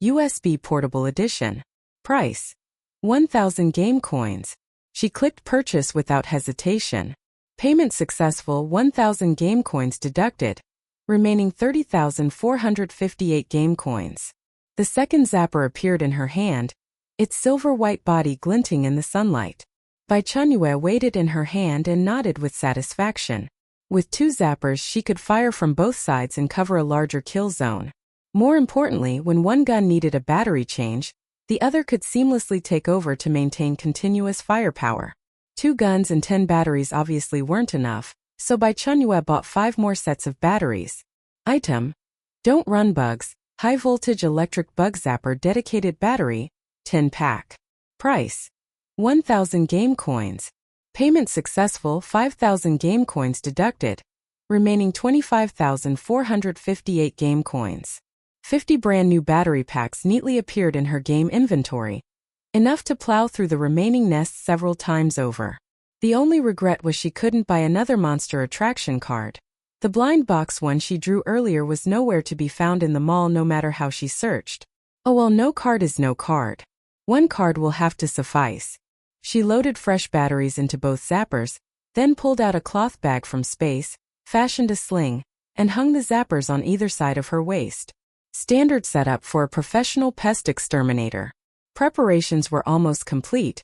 USB Portable Edition. Price. 1,000 game coins. She clicked purchase without hesitation. Payment successful, 1,000 game coins deducted. Remaining 30,458 game coins. The second zapper appeared in her hand, its silver-white body glinting in the sunlight. Bai Chenyue weighed it in her hand and nodded with satisfaction. With two zappers, she could fire from both sides and cover a larger kill zone. More importantly, when one gun needed a battery change, the other could seamlessly take over to maintain continuous firepower. 2 guns and 10 batteries obviously weren't enough, so Bai Chenyue bought 5 more sets of batteries. Item. Don't Run Bugs, High Voltage Electric Bug Zapper Dedicated Battery, 10 pack. Price. 1,000 game coins. Payment successful, 5,000 game coins deducted. Remaining 25,458 game coins. 50 brand new battery packs neatly appeared in her game inventory. Enough to plow through the remaining nests several times over. The only regret was she couldn't buy another monster attraction card. The blind box one she drew earlier was nowhere to be found in the mall no matter how she searched. Oh well, no card is no card. 1 card will have to suffice. She loaded fresh batteries into both zappers, then pulled out a cloth bag from space, fashioned a sling, and hung the zappers on either side of her waist. Standard setup for a professional pest exterminator. Preparations were almost complete,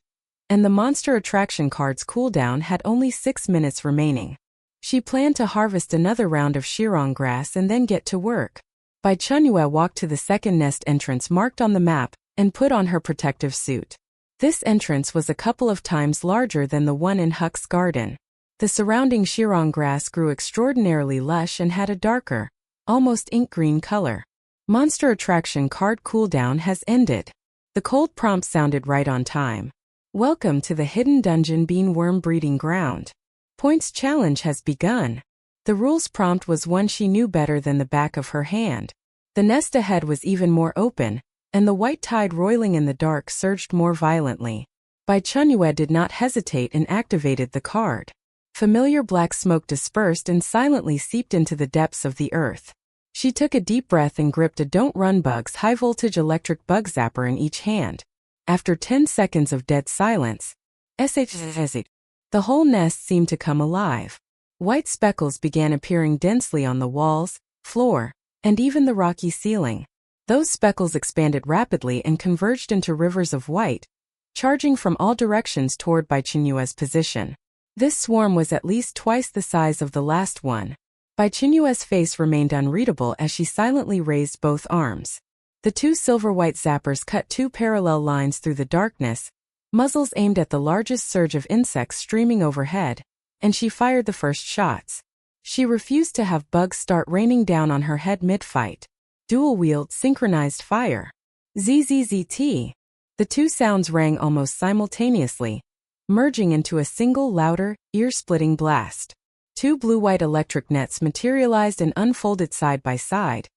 and the monster attraction card's cooldown had only 6 minutes remaining. She planned to harvest another round of Shirong grass and then get to work. Bai Chenyue walked to the second nest entrance marked on the map and put on her protective suit. This entrance was a couple of times larger than the one in Huck's garden. The surrounding Shirong grass grew extraordinarily lush and had a darker, almost ink green color. Monster attraction card cooldown has ended. The cold prompt sounded right on time. Welcome to the hidden dungeon beanworm breeding ground. Points challenge has begun. The rules prompt was one she knew better than the back of her hand. The nest ahead was even more open, and the white tide roiling in the dark surged more violently. Bai Chenyue did not hesitate and activated the card. Familiar black smoke dispersed and silently seeped into the depths of the earth. She took a deep breath and gripped a Don't Run Bugs High Voltage Electric Bug Zapper in each hand. After 10 seconds of dead silence, the whole nest seemed to come alive. White speckles began appearing densely on the walls, floor, and even the rocky ceiling. Those speckles expanded rapidly and converged into rivers of white, charging from all directions toward Bai Chenyue's position. This swarm was at least twice the size of the last one. Bai Chenyue's face remained unreadable as she silently raised both arms. The 2 silver-white zappers cut 2 parallel lines through the darkness, muzzles aimed at the largest surge of insects streaming overhead, and she fired the first shots. She refused to have bugs start raining down on her head mid-fight. Dual-wield synchronized fire. ZZZT. The 2 sounds rang almost simultaneously, merging into a single louder, ear-splitting blast. 2 blue-white electric nets materialized and unfolded side by side,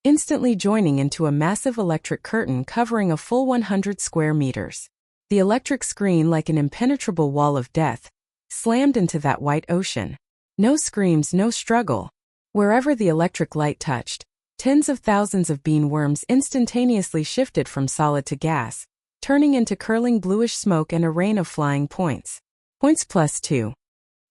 instantly joining into a massive electric curtain covering a full 100 square meters. The electric screen, like an impenetrable wall of death, slammed into that white ocean. No screams, no struggle. Wherever the electric light touched, tens of thousands of bean worms instantaneously shifted from solid to gas, turning into curling bluish smoke and a rain of flying points. Points +2.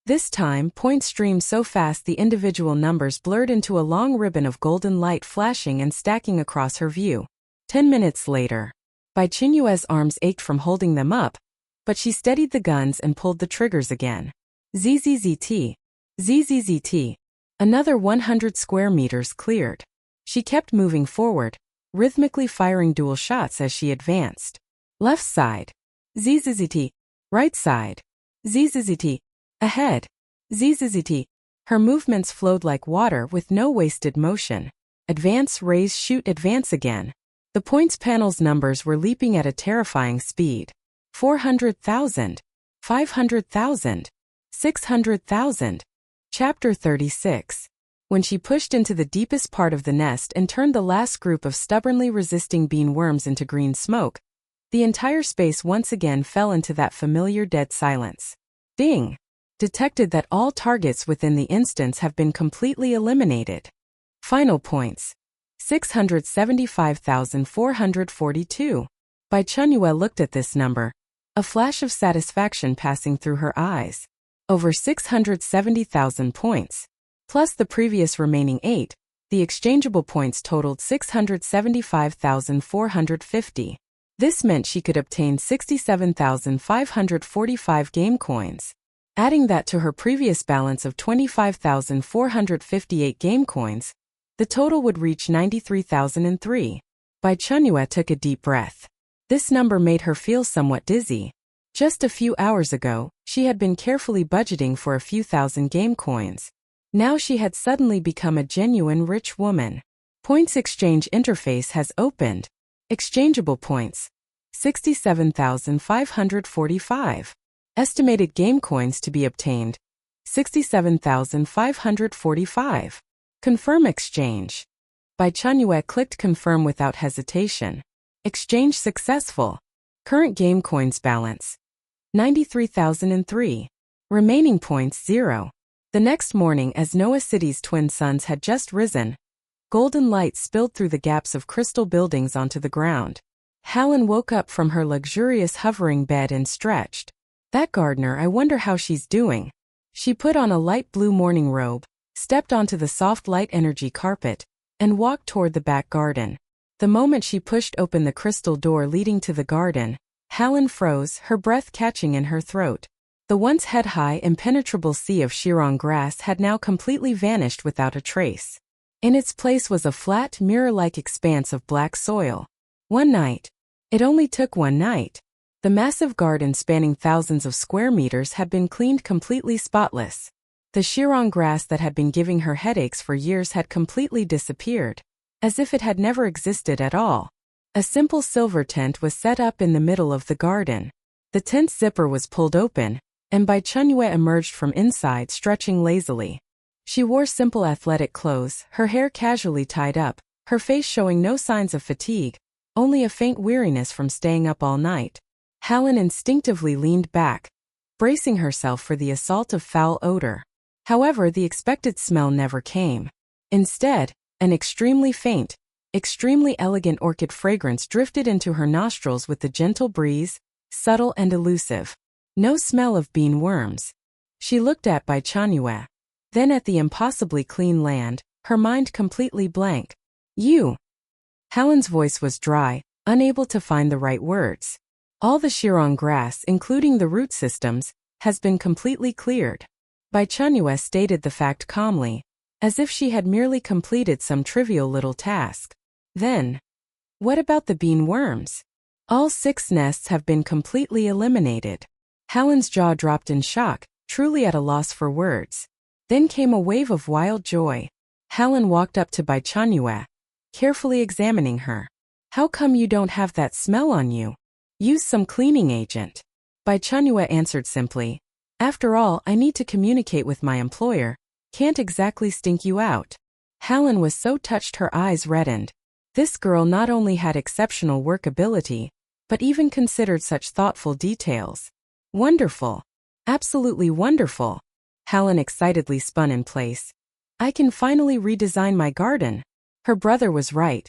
This time, points streamed so fast the individual numbers blurred into a long ribbon of golden light flashing and stacking across her view. 10 minutes later, Bai Chenyue's arms ached from holding them up, but she steadied the guns and pulled the triggers again. ZZZT. ZZZT. Another 100 square meters cleared. She kept moving forward, rhythmically firing dual shots as she advanced. Left side. ZZZT. Right side. ZZZT. Ahead. ZZZT. Her movements flowed like water with no wasted motion. Advance, raise, shoot, advance again. The points panel's numbers were leaping at a terrifying speed. 400,000. 500,000. 600,000. Chapter 36. When she pushed into the deepest part of the nest and turned the last group of stubbornly resisting bean worms into green smoke, the entire space once again fell into that familiar dead silence. Ding! Detected that all targets within the instance have been completely eliminated. Final points. 675,442. Bai Chenyue looked at this number, a flash of satisfaction passing through her eyes. Over 670,000 points. Plus the previous remaining 8, the exchangeable points totaled 675,450. This meant she could obtain 67,545 game coins. Adding that to her previous balance of 25,458 game coins, the total would reach 93,003. Bai Chenyue took a deep breath. This number made her feel somewhat dizzy. Just a few hours ago, she had been carefully budgeting for a few thousand game coins. Now she had suddenly become a genuine rich woman. Points exchange interface has opened. Exchangeable points. 67,545. Estimated game coins to be obtained. 67,545. Confirm exchange. Bai Chenyue clicked confirm without hesitation. Exchange successful. Current game coins balance. 93,003. Remaining points 0. The next morning, as Noah City's twin suns had just risen, golden light spilled through the gaps of crystal buildings onto the ground. Helen woke up from her luxurious hovering bed and stretched. That gardener, I wonder how she's doing. She put on a light blue morning robe, stepped onto the soft light energy carpet, and walked toward the back garden. The moment she pushed open the crystal door leading to the garden, Helen froze, her breath catching in her throat. The once head-high, impenetrable sea of Shirong grass had now completely vanished without a trace. In its place was a flat, mirror-like expanse of black soil. One night. It only took one night. The massive garden spanning thousands of square meters had been cleaned completely spotless. The Shirong grass that had been giving her headaches for years had completely disappeared, as if it had never existed at all. A simple silver tent was set up in the middle of the garden. The tent's zipper was pulled open, and Bai Chenyue emerged from inside stretching lazily. She wore simple athletic clothes, her hair casually tied up, her face showing no signs of fatigue, only a faint weariness from staying up all night. Helen instinctively leaned back, bracing herself for the assault of foul odor. However, the expected smell never came. Instead, an extremely faint, extremely elegant orchid fragrance drifted into her nostrils with the gentle breeze, subtle and elusive. No smell of bean worms. She looked at Bai Chenyue, then at the impossibly clean land, her mind completely blank. You. Helen's voice was dry, unable to find the right words. All the Shirong grass, including the root systems, has been completely cleared. Bai Chenyue stated the fact calmly, as if she had merely completed some trivial little task. Then, what about the bean worms? All 6 nests have been completely eliminated. Helen's jaw dropped in shock, truly at a loss for words. Then came a wave of wild joy. Helen walked up to Bai Chenyue, carefully examining her. How come you don't have that smell on you? Use some cleaning agent. Bai Chenyue answered simply. After all, I need to communicate with my employer. Can't exactly stink you out. Helen was so touched her eyes reddened. This girl not only had exceptional work ability, but even considered such thoughtful details. Wonderful. Absolutely wonderful. Helen excitedly spun in place. I can finally redesign my garden. Her brother was right.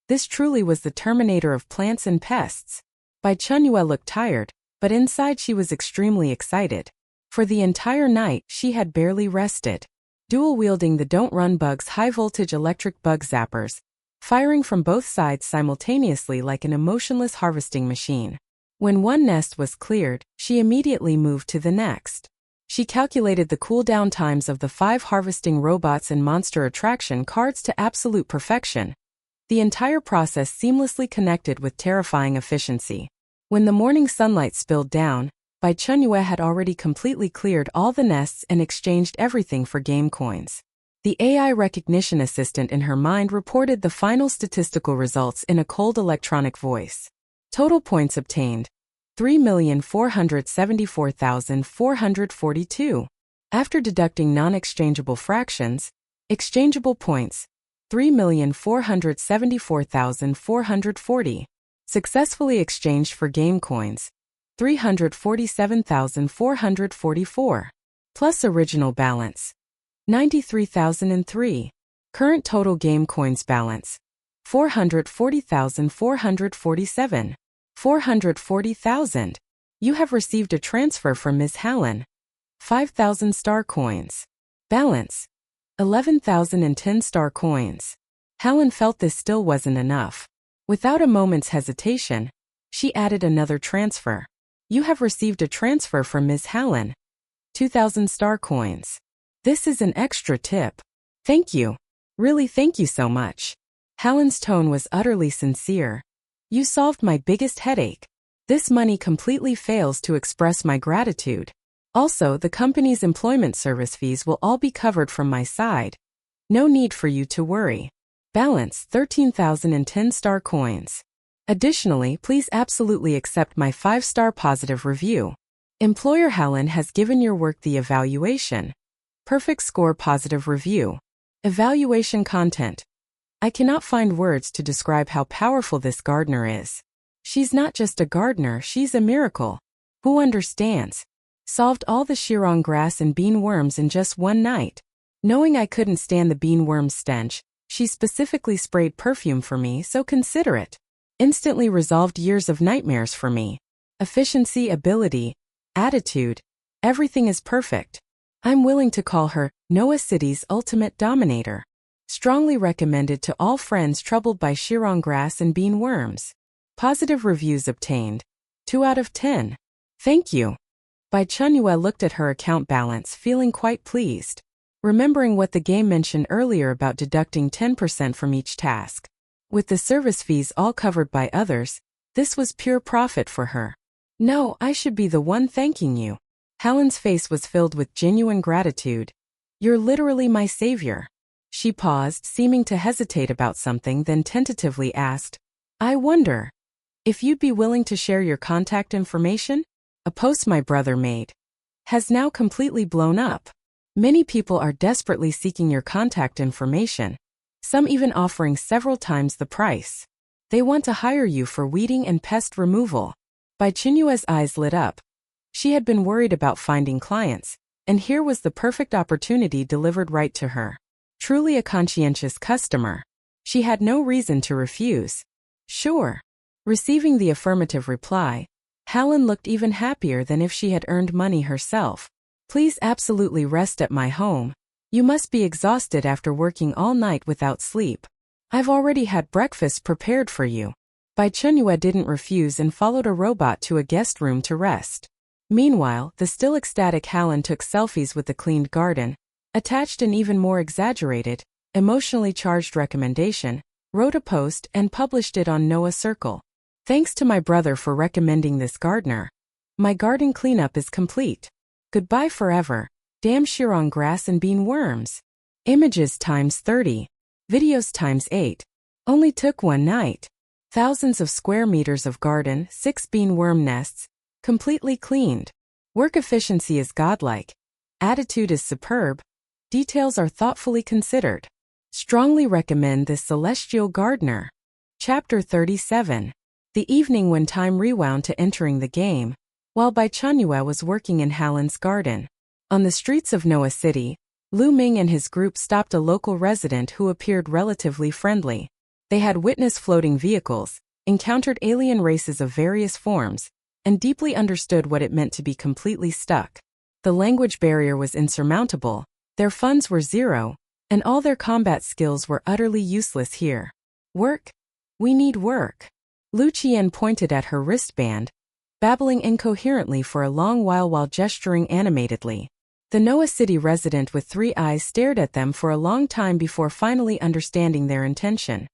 This truly was the terminator of plants and pests. Bai Chenyue looked tired, but inside she was extremely excited. For the entire night, she had barely rested. Dual-wielding the don't-run bugs high-voltage electric bug zappers, firing from both sides simultaneously like an emotionless harvesting machine. When one nest was cleared, she immediately moved to the next. She calculated the cooldown times of the 5 harvesting robots and monster attraction cards to absolute perfection. The entire process seamlessly connected with terrifying efficiency. When the morning sunlight spilled down, Bai Chenyue had already completely cleared all the nests and exchanged everything for game coins. The AI recognition assistant in her mind reported the final statistical results in a cold electronic voice. Total points obtained: 3,474,442. After deducting non-exchangeable fractions, exchangeable points: 3,474,440. Successfully exchanged for game coins: 347,444. Plus original balance: 93,003. Current total game coins balance: 440,447. 440,000. You have received a transfer from Ms. Helen. 5,000 star coins. Balance: 11,010 star coins. Helen felt this still wasn't enough. Without a moment's hesitation, she added another transfer. You have received a transfer from Ms. Helen. 2,000 star coins. This is an extra tip. Thank you. Really, thank you so much. Helen's tone was utterly sincere. You solved my biggest headache. This money completely fails to express my gratitude. Also, the company's employment service fees will all be covered from my side. No need for you to worry. Balance: 13,010 star coins. Additionally, please absolutely accept my 5-star positive review. Employer Helen has given your work the evaluation. Perfect score positive review. Evaluation content. I cannot find words to describe how powerful this gardener is. She's not just a gardener, she's a miracle. Who understands? Solved all the Shirong grass and bean worms in just one night. Knowing I couldn't stand the bean worm stench, she specifically sprayed perfume for me, so considerate. Instantly resolved years of nightmares for me. Efficiency, ability, attitude, everything is perfect. I'm willing to call her Noah City's ultimate dominator. Strongly recommended to all friends troubled by Shirong grass and bean worms. Positive reviews obtained. 2 out of 10. Thank you. Bai Chenyue looked at her account balance, feeling quite pleased. Remembering what the game mentioned earlier about deducting 10% from each task. With the service fees all covered by others, this was pure profit for her. No, I should be the one thanking you. Helen's face was filled with genuine gratitude. You're literally my savior. She paused, seeming to hesitate about something, then tentatively asked, I wonder if you'd be willing to share your contact information? A post my brother made has now completely blown up. Many people are desperately seeking your contact information, some even offering several times the price. They want to hire you for weeding and pest removal. Bai Chenyue's eyes lit up. She had been worried about finding clients, and here was the perfect opportunity delivered right to her. Truly a conscientious customer. She had no reason to refuse. Sure. Receiving the affirmative reply, Helen looked even happier than if she had earned money herself. Please absolutely rest at my home. You must be exhausted after working all night without sleep. I've already had breakfast prepared for you. Bai Chenyue didn't refuse and followed a robot to a guest room to rest. Meanwhile, the still ecstatic Helen took selfies with the cleaned garden, attached an even more exaggerated, emotionally charged recommendation, wrote a post and published it on Noah Circle. Thanks to my brother for recommending this gardener. My garden cleanup is complete. Goodbye forever. Damn Shirong grass and bean worms. Images times 30. Videos times 8. Only took one night. Thousands of square meters of garden, 6 bean worm nests, completely cleaned. Work efficiency is godlike. Attitude is superb. Details are thoughtfully considered. Strongly recommend this celestial gardener. Chapter 37. The evening when time rewound to entering the game, while Bai Chenyue was working in Hallen's garden. On the streets of Noah City, Lu Ming and his group stopped a local resident who appeared relatively friendly. They had witnessed floating vehicles, encountered alien races of various forms, and deeply understood what it meant to be completely stuck. The language barrier was insurmountable, their funds were zero, and all their combat skills were utterly useless here. Work? We need work. Lu Qian pointed at her wristband, babbling incoherently for a long while gesturing animatedly. The Noah City resident with 3 eyes stared at them for a long time before finally understanding their intention.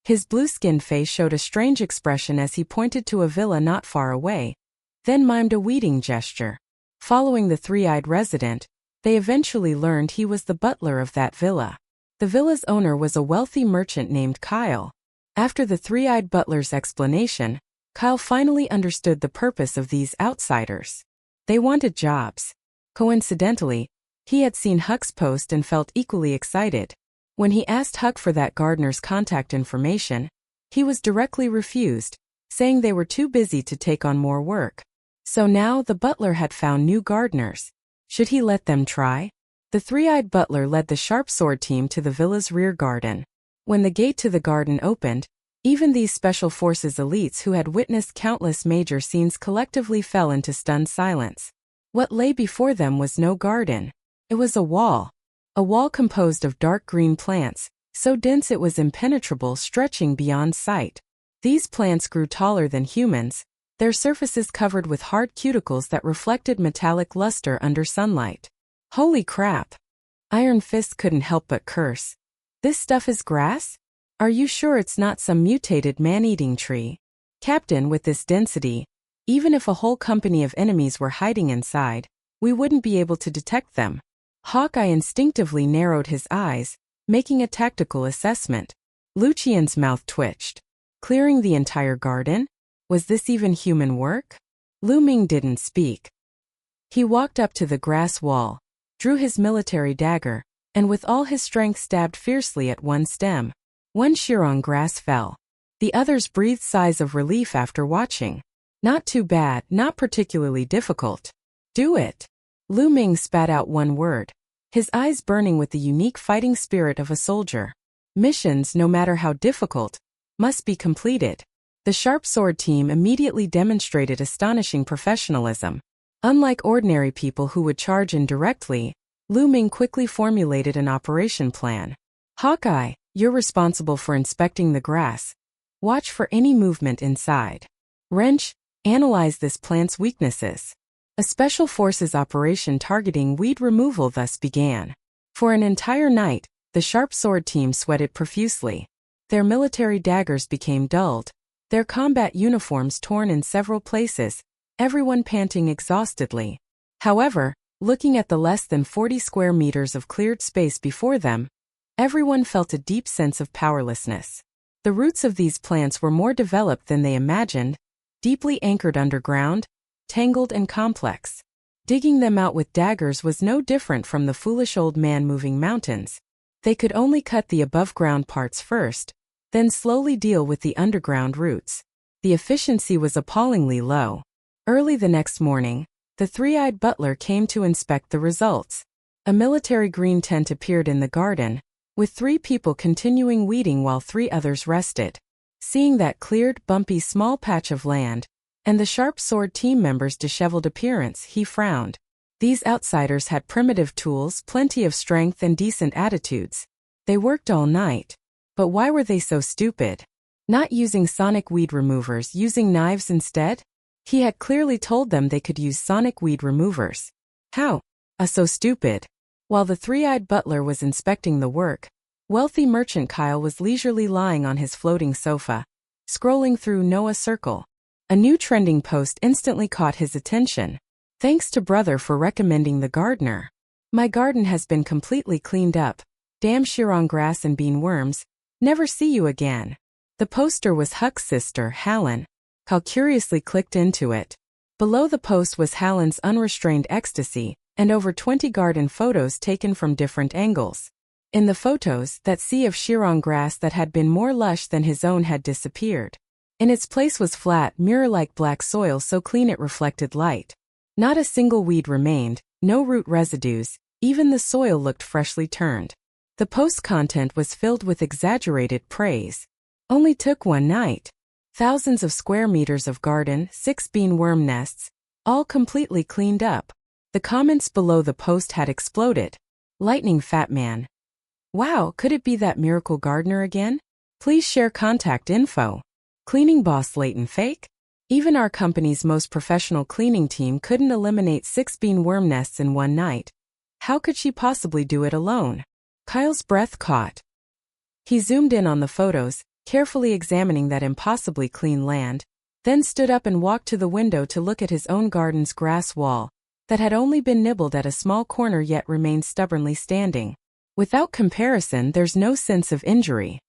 His blue-skinned face showed a strange expression as he pointed to a villa not far away, then mimed a weeding gesture. Following the 3-eyed resident, they eventually learned he was the butler of that villa. The villa's owner was a wealthy merchant named Kyle. After the 3-eyed butler's explanation, Kyle finally understood the purpose of these outsiders. They wanted jobs. Coincidentally, he had seen Huck's post and felt equally excited. When he asked Huck for that gardener's contact information, he was directly refused, saying they were too busy to take on more work. So now the butler had found new gardeners. Should he let them try? The 3-eyed butler led the sharp sword team to the villa's rear garden. When the gate to the garden opened, even these special forces elites who had witnessed countless major scenes collectively fell into stunned silence. What lay before them was no garden. It was a wall. A wall composed of dark green plants, so dense it was impenetrable, stretching beyond sight. These plants grew taller than humans, their surfaces covered with hard cuticles that reflected metallic luster under sunlight. Holy crap! Iron Fist couldn't help but curse. This stuff is grass? Are you sure it's not some mutated man-eating tree? Captain, with this density, even if a whole company of enemies were hiding inside, we wouldn't be able to detect them. Hawkeye instinctively narrowed his eyes, making a tactical assessment. Lu Qian's mouth twitched. Clearing the entire garden? Was this even human work? Lu Ming didn't speak. He walked up to the grass wall, drew his military dagger, and with all his strength stabbed fiercely at one stem. One Shirong grass fell. The others breathed sighs of relief after watching. Not too bad, not particularly difficult. Do it. Lu Ming spat out one word, his eyes burning with the unique fighting spirit of a soldier. Missions, no matter how difficult, must be completed. The sharp sword team immediately demonstrated astonishing professionalism. Unlike ordinary people who would charge in directly, Lu Ming quickly formulated an operation plan. Hawkeye, you're responsible for inspecting the grass. Watch for any movement inside. Wrench, analyze this plant's weaknesses. A special forces operation targeting weed removal thus began. For an entire night, the sharp sword team sweated profusely. Their military daggers became dulled, their combat uniforms torn in several places, everyone panting exhaustedly. However, looking at the less than 40 square meters of cleared space before them, everyone felt a deep sense of powerlessness. The roots of these plants were more developed than they imagined, deeply anchored underground, tangled and complex. Digging them out with daggers was no different from the foolish old man moving mountains. They could only cut the above-ground parts first, then slowly deal with the underground roots. The efficiency was appallingly low. Early the next morning, the 3-eyed butler came to inspect the results. A military green tent appeared in the garden, with 3 people continuing weeding while 3 others rested. Seeing that cleared, bumpy small patch of land, and the sharp sword team members' disheveled appearance, he frowned. These outsiders had primitive tools, plenty of strength and decent attitudes. They worked all night. But why were they so stupid? Not using sonic weed removers, using knives instead? He had clearly told them they could use sonic weed removers. How? So stupid. While the 3-eyed butler was inspecting the work, wealthy merchant Kyle was leisurely lying on his floating sofa, scrolling through Noah Circle. A new trending post instantly caught his attention. Thanks to brother for recommending the gardener. My garden has been completely cleaned up. Damn Shirong grass and bean worms. Never see you again. The poster was Huck's sister, Hallen. Kyle curiously clicked into it. Below the post was Hallen's unrestrained ecstasy, and over 20 garden photos taken from different angles. In the photos, that sea of Shirong grass that had been more lush than his own had disappeared. In its place was flat, mirror-like black soil so clean it reflected light. Not a single weed remained, no root residues, even the soil looked freshly turned. The post content was filled with exaggerated praise. Only took one night. Thousands of square meters of garden, 6 bean worm nests, all completely cleaned up. The comments below the post had exploded. Lightning Fat Man. Wow, could it be that miracle gardener again? Please share contact info. Cleaning boss Leighton fake? Even our company's most professional cleaning team couldn't eliminate 6 bean worm nests in one night. How could she possibly do it alone? Kyle's breath caught. He zoomed in on the photos, carefully examining that impossibly clean land, then stood up and walked to the window to look at his own garden's grass wall, that had only been nibbled at a small corner yet remained stubbornly standing. Without comparison, there's no sense of injury.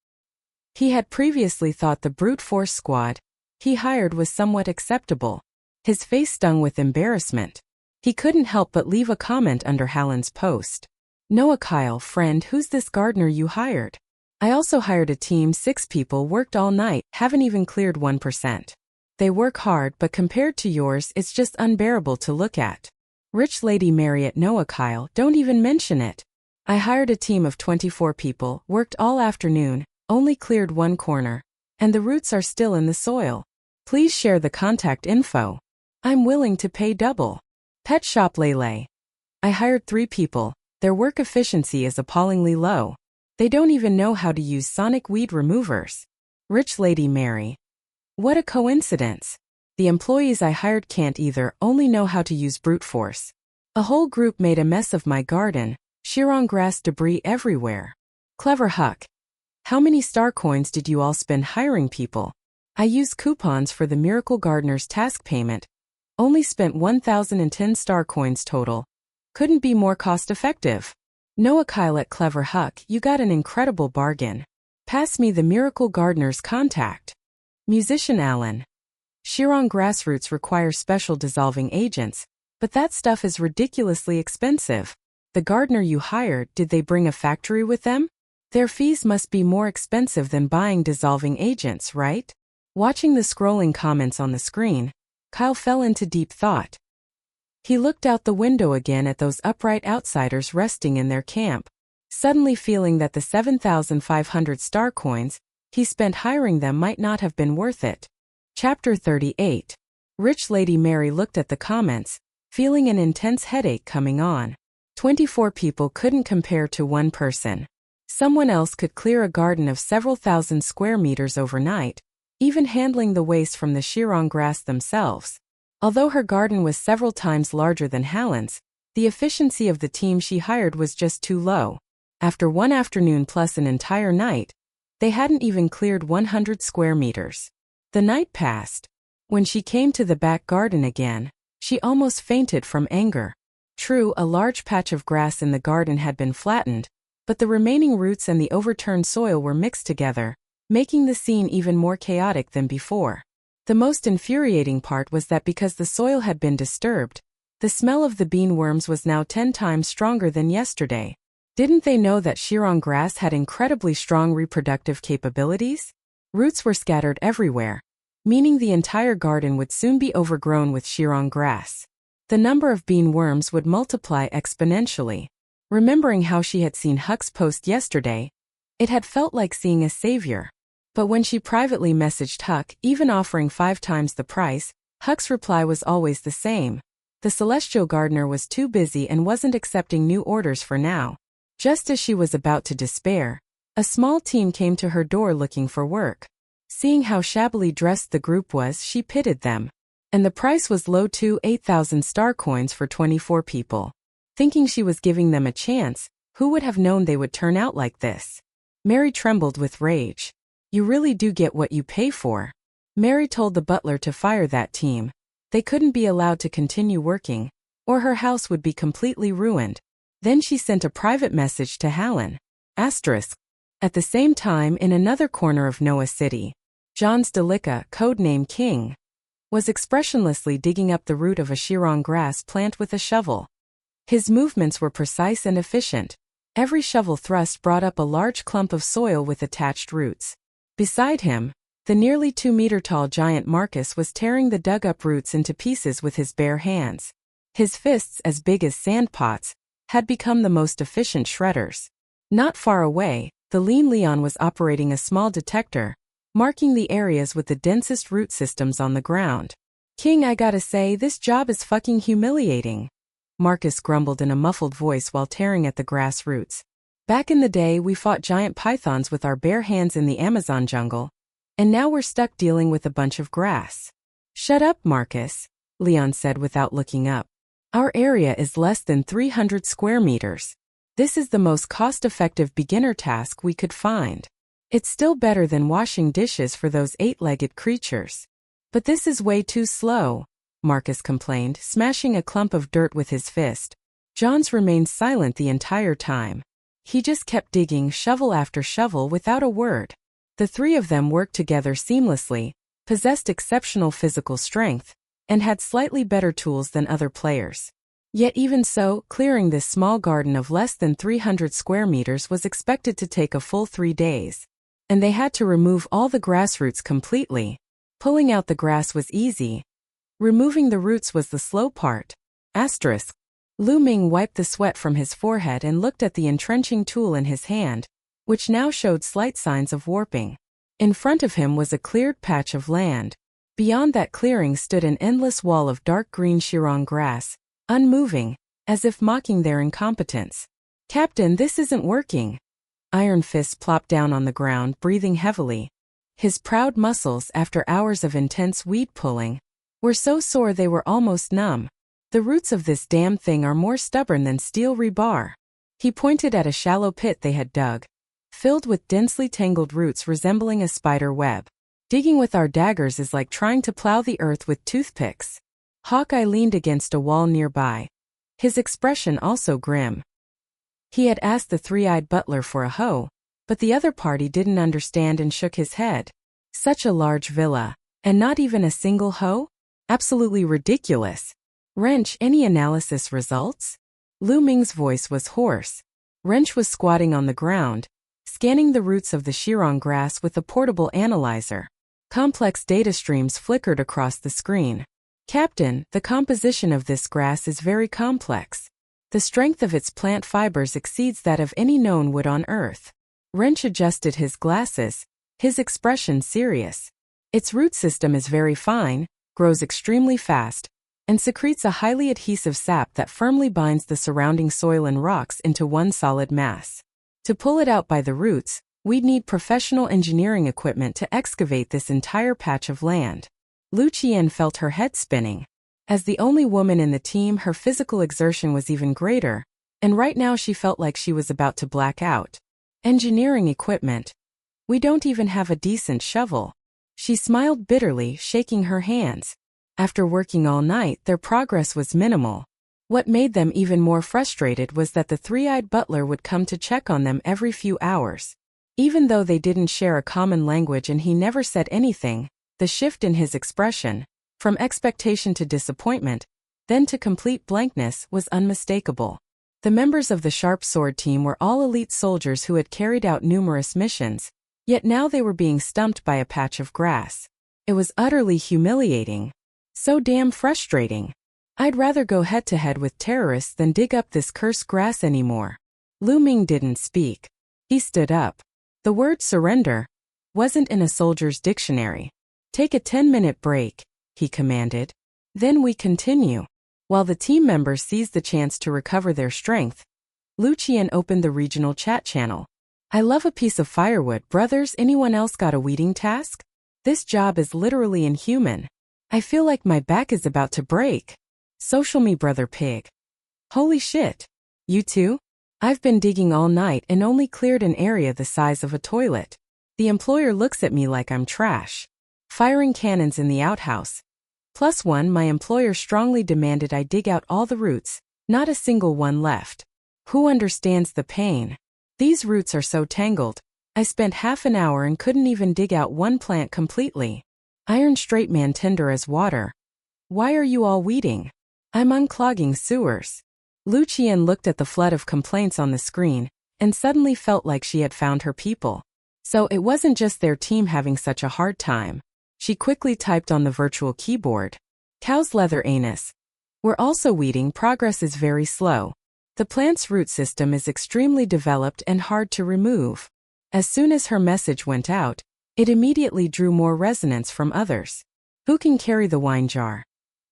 He had previously thought the brute force squad he hired was somewhat acceptable. His face stung with embarrassment. He couldn't help but leave a comment under Hallen's post. Noah Kyle, friend, who's this gardener you hired? I also hired a team, 6 people, worked all night, haven't even cleared 1%. They work hard, but compared to yours, it's just unbearable to look at. Rich Lady Marriott. Noah Kyle, don't even mention it. I hired a team of 24 people, worked all afternoon, only cleared 1 corner. And the roots are still in the soil. Please share the contact info. I'm willing to pay double. Pet Shop Lele. I hired 3 people. Their work efficiency is appallingly low. They don't even know how to use sonic weed removers. Rich Lady Mary. What a coincidence. The employees I hired can't either, only know how to use brute force. A whole group made a mess of my garden, Shirong grass debris everywhere. Clever Huck. How many star coins did you all spend hiring people? I used coupons for the Miracle Gardener's task payment. Only spent 1,010 star coins total. Couldn't be more cost-effective. Noah Kyle at Clever Huck, you got an incredible bargain. Pass me the Miracle Gardener's contact. Musician Alan. Shirong grassroots require special dissolving agents, but that stuff is ridiculously expensive. The gardener you hired, did they bring a factory with them? Their fees must be more expensive than buying dissolving agents, right? Watching the scrolling comments on the screen, Kyle fell into deep thought. He looked out the window again at those upright outsiders resting in their camp, suddenly feeling that the 7,500 star coins he spent hiring them might not have been worth it. Chapter 38. Rich Lady Mary looked at the comments, feeling an intense headache coming on. 24 people couldn't compare to 1 person. Someone else could clear a garden of several thousand square meters overnight, even handling the waste from the Shirong grass themselves. Although her garden was several times larger than Hallen's, the efficiency of the team she hired was just too low. After 1 afternoon plus an entire night, they hadn't even cleared 100 square meters. The night passed. When she came to the back garden again, she almost fainted from anger. True, a large patch of grass in the garden had been flattened, but the remaining roots and the overturned soil were mixed together, making the scene even more chaotic than before. The most infuriating part was that because the soil had been disturbed, the smell of the bean worms was now 10 times stronger than yesterday. Didn't they know that Shirong grass had incredibly strong reproductive capabilities? Roots were scattered everywhere, meaning the entire garden would soon be overgrown with Shirong grass. The number of bean worms would multiply exponentially. Remembering how she had seen Huck's post yesterday, it had felt like seeing a savior. But when she privately messaged Huck, even offering 5 times the price, Huck's reply was always the same. The celestial gardener was too busy and wasn't accepting new orders for now. Just as she was about to despair, a small team came to her door looking for work. Seeing how shabbily dressed the group was, she pitied them. And the price was low too, 8,000 star coins for 24 people. Thinking she was giving them a chance, who would have known they would turn out like this? Mary trembled with rage. You really do get what you pay for. Mary told the butler to fire that team. They couldn't be allowed to continue working, or her house would be completely ruined. Then she sent a private message to Hallen. Asterisk. At the same time, in another corner of Noah City, John's Delica, codename King, was expressionlessly digging up the root of a Shirong grass plant with a shovel. His movements were precise and efficient, Every shovel thrust brought up a large clump of soil with attached roots. Beside him, the nearly 2-meter-tall giant Marcus was tearing the dug-up roots into pieces with his bare hands. His fists, as big as sandpots, had become the most efficient shredders. Not far away, the lean Leon was operating a small detector, marking the areas with the densest root systems on the ground. "King, I gotta say, this job is fucking humiliating," Marcus grumbled in a muffled voice while tearing at the grass roots. "Back in the day, we fought giant pythons with our bare hands in the Amazon jungle, and now we're stuck dealing with a bunch of grass." "Shut up, Marcus," Leon said without looking up. "Our area is less than 300 square meters. This is the most cost-effective beginner task we could find. It's still better than washing dishes for those 8-legged creatures." "But this is way too slow," Marcus complained, smashing a clump of dirt with his fist. Johns remained silent the entire time. He just kept digging shovel after shovel without a word. The three of them worked together seamlessly, possessed exceptional physical strength, and had slightly better tools than other players. Yet even so, clearing this small garden of less than 300 square meters was expected to take a full 3 days. And they had to remove all the grass roots completely. Pulling out the grass was easy. Removing the roots was the slow part. Asterisk. Lu Ming wiped the sweat from his forehead and looked at the entrenching tool in his hand, which now showed slight signs of warping. In front of him was a cleared patch of land. Beyond that clearing stood an endless wall of dark green shirong grass, unmoving, as if mocking their incompetence. "Captain, this isn't working." Iron Fist plopped down on the ground, breathing heavily. His proud muscles, after hours of intense weed pulling, were so sore they were almost numb. "The roots of this damn thing are more stubborn than steel rebar." He pointed at a shallow pit they had dug, filled with densely tangled roots resembling a spider web. "Digging with our daggers is like trying to plow the earth with toothpicks." Hawkeye leaned against a wall nearby, his expression also grim. He had asked the three-eyed butler for a hoe, but the other party didn't understand and shook his head. Such a large villa, and not even a single hoe? Absolutely ridiculous. "Wrench, any analysis results?" Lu Ming's voice was hoarse. Wrench was squatting on the ground, scanning the roots of the shirong grass with a portable analyzer. Complex data streams flickered across the screen. "Captain, the composition of this grass is very complex. The strength of its plant fibers exceeds that of any known wood on Earth." Wrench adjusted his glasses, his expression serious. "Its root system is very fine, grows extremely fast, and secretes a highly adhesive sap that firmly binds the surrounding soil and rocks into one solid mass. To pull it out by the roots, we'd need professional engineering equipment to excavate this entire patch of land." Lu Qian felt her head spinning. As the only woman in the team, her physical exertion was even greater, and right now she felt like she was about to black out. "Engineering equipment? We don't even have a decent shovel." She smiled bitterly, shaking her hands. After working all night, their progress was minimal. What made them even more frustrated was that the three-eyed butler would come to check on them every few hours. Even though they didn't share a common language and he never said anything, the shift in his expression, from expectation to disappointment, then to complete blankness, was unmistakable. The members of the Sharp Sword team were all elite soldiers who had carried out numerous missions, yet now they were being stumped by a patch of grass. It was utterly humiliating. So damn frustrating. "I'd rather go head-to-head with terrorists than dig up this cursed grass anymore." Lu Ming didn't speak. He stood up. The word surrender wasn't in a soldier's dictionary. "Take a 10-minute break," he commanded. "Then we continue." While the team members seized the chance to recover their strength, Lu Qian opened the regional chat channel. "I love a piece of firewood, brothers. Anyone else got a weeding task? This job is literally inhuman. I feel like my back is about to break. Social me, brother pig. Holy shit. You too? I've been digging all night and only cleared an area the size of a toilet. The employer looks at me like I'm trash. Firing cannons in the outhouse. +1, my employer strongly demanded I dig out all the roots, not a single one left. Who understands the pain? These roots are so tangled. I spent half an hour and couldn't even dig out one plant completely. Iron straight man tender as water. Why are you all weeding? I'm unclogging sewers." Lu Qian looked at the flood of complaints on the screen, and suddenly felt like she had found her people. So it wasn't just their team having such a hard time. She quickly typed on the virtual keyboard. Cow's leather anus. We're also weeding. Progress is very slow. The plant's root system is extremely developed and hard to remove. As soon as her message went out, it immediately drew more resonance from others. Who can carry the wine jar?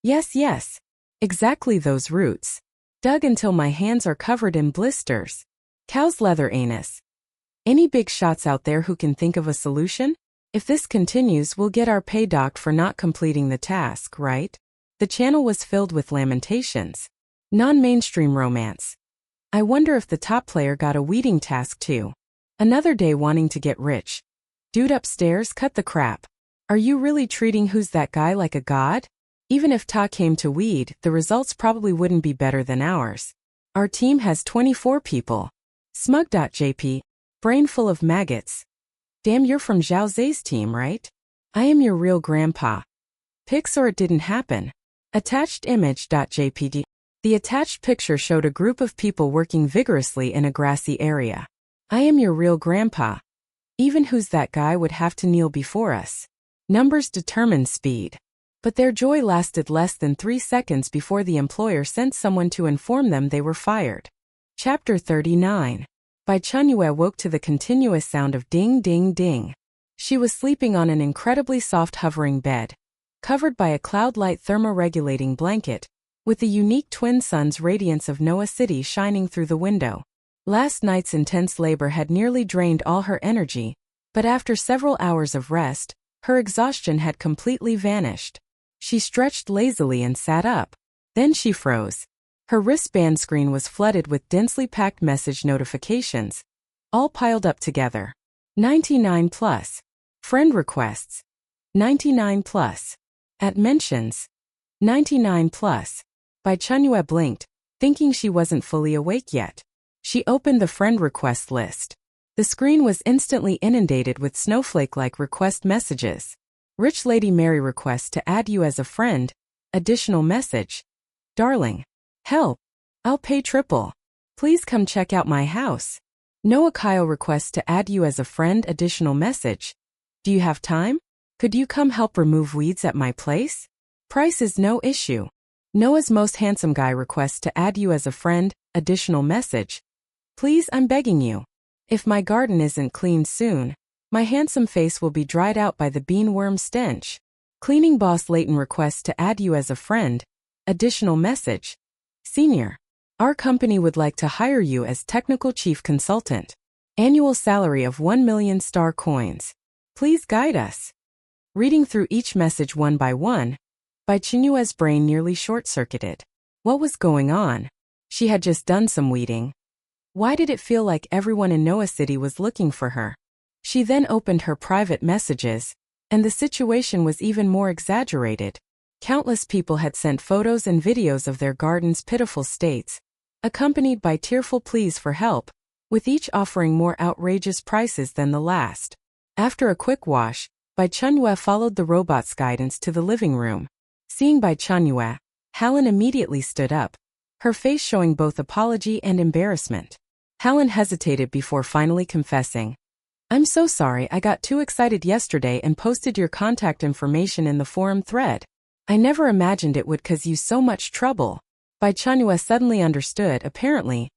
Yes, yes. Exactly those roots. Dug until my hands are covered in blisters. Cow's leather anus. Any big shots out there who can think of a solution? If this continues, we'll get our pay docked for not completing the task, right? The channel was filled with lamentations. Non-mainstream romance. I wonder if the top player got a weeding task too. Another day wanting to get rich. Dude upstairs, cut the crap. Are you really treating who's that guy like a god? Even if Ta came to weed, the results probably wouldn't be better than ours. Our team has 24 people. Smug.jp. Brain full of maggots. Damn, you're from Zhao Zai's team, right? I am your real grandpa. Pics or it didn't happen. Attached image.jpg. The attached picture showed a group of people working vigorously in a grassy area. I am your real grandpa. Even who's that guy would have to kneel before us. Numbers determine speed. But their joy lasted less than 3 seconds before the employer sent someone to inform them they were fired. Chapter 39. Bai Chenyue woke to the continuous sound of ding ding ding. She was sleeping on an incredibly soft hovering bed, covered by a cloud-light thermoregulating blanket, with the unique twin suns radiance of Noah City shining through the window. Last night's intense labor had nearly drained all her energy, but after several hours of rest, her exhaustion had completely vanished. She stretched lazily and sat up. Then she froze. Her wristband screen was flooded with densely packed message notifications, all piled up together. 99 plus. Friend requests. 99 plus. At mentions. 99 plus. Bai Chenyue blinked, thinking she wasn't fully awake yet. She opened the friend request list. The screen was instantly inundated with snowflake-like request messages. Rich Lady Mary requests to add you as a friend. Additional message. Darling. Help. I'll pay triple. Please come check out my house. Noah Kyle requests to add you as a friend. Additional message. Do you have time? Could you come help remove weeds at my place? Price is no issue. Noah's most handsome guy requests to add you as a friend. Additional message. Please, I'm begging you. If my garden isn't cleaned soon, my handsome face will be dried out by the beanworm stench. Cleaning boss Leighton requests to add you as a friend. Additional message. Senior. Our company would like to hire you as technical chief consultant. Annual salary of 1 million star coins. Please guide us. Reading through each message one by one, Bai Chenyue's brain nearly short-circuited. What was going on? She had just done some weeding. Why did it feel like everyone in Noah City was looking for her? She then opened her private messages, and the situation was even more exaggerated. Countless people had sent photos and videos of their garden's pitiful states, accompanied by tearful pleas for help, with each offering more outrageous prices than the last. After a quick wash, Bai Chenyue followed the robot's guidance to the living room. Seeing Bai Chenyue, Helen immediately stood up, her face showing both apology and embarrassment. Helen hesitated before finally confessing. I'm so sorry, I got too excited yesterday and posted your contact information in the forum thread. I never imagined it would cause you so much trouble. Bai Chenyue suddenly understood, apparently.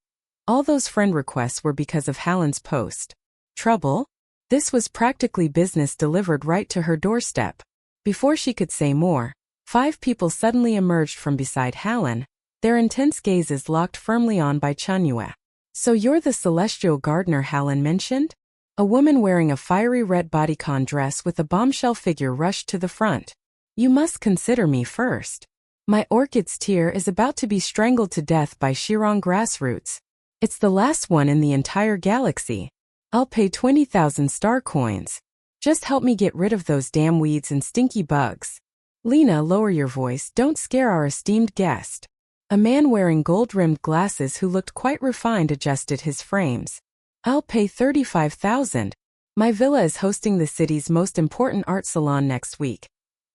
All those friend requests were because of Helen's post. Trouble? This was practically business delivered right to her doorstep. Before she could say more, 5 people suddenly emerged from beside Helen, their intense gazes locked firmly on Bai Chenyue. So you're the celestial gardener Helen mentioned? A woman wearing a fiery red bodycon dress with a bombshell figure rushed to the front. You must consider me first. My orchid's tear is about to be strangled to death by Shirong grassroots. It's the last one in the entire galaxy. I'll pay 20,000 star coins. Just help me get rid of those damn weeds and stinky bugs. Lena, lower your voice, don't scare our esteemed guest. A man wearing gold-rimmed glasses who looked quite refined adjusted his frames. I'll pay 35,000. My villa is hosting the city's most important art salon next week.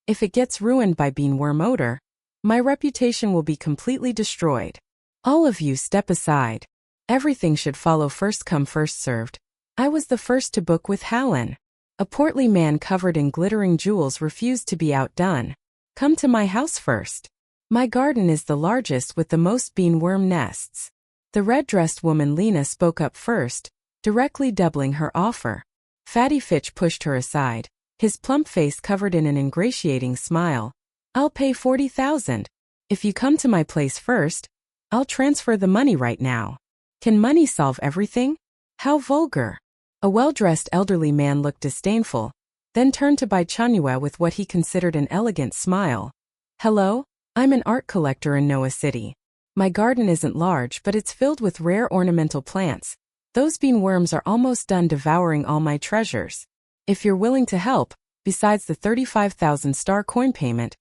If it gets ruined by beanworm odor, my reputation will be completely destroyed. All of you step aside. Everything should follow first come first served. I was the first to book with Hallen. A portly man covered in glittering jewels refused to be outdone. Come to my house first. My garden is the largest with the most beanworm nests. The red-dressed woman Lena spoke up first, directly doubling her offer. Fatty Fitch pushed her aside, his plump face covered in an ingratiating smile. I'll pay $40,000. If you come to my place first, I'll transfer the money right now. Can money solve everything? How vulgar. A well-dressed elderly man looked disdainful, then turned to Bai Chenyue with what he considered an elegant smile. Hello, I'm an art collector in Noah City. My garden isn't large, but it's filled with rare ornamental plants. Those beanworms are almost done devouring all my treasures. If you're willing to help, besides the 35,000 star coin payment,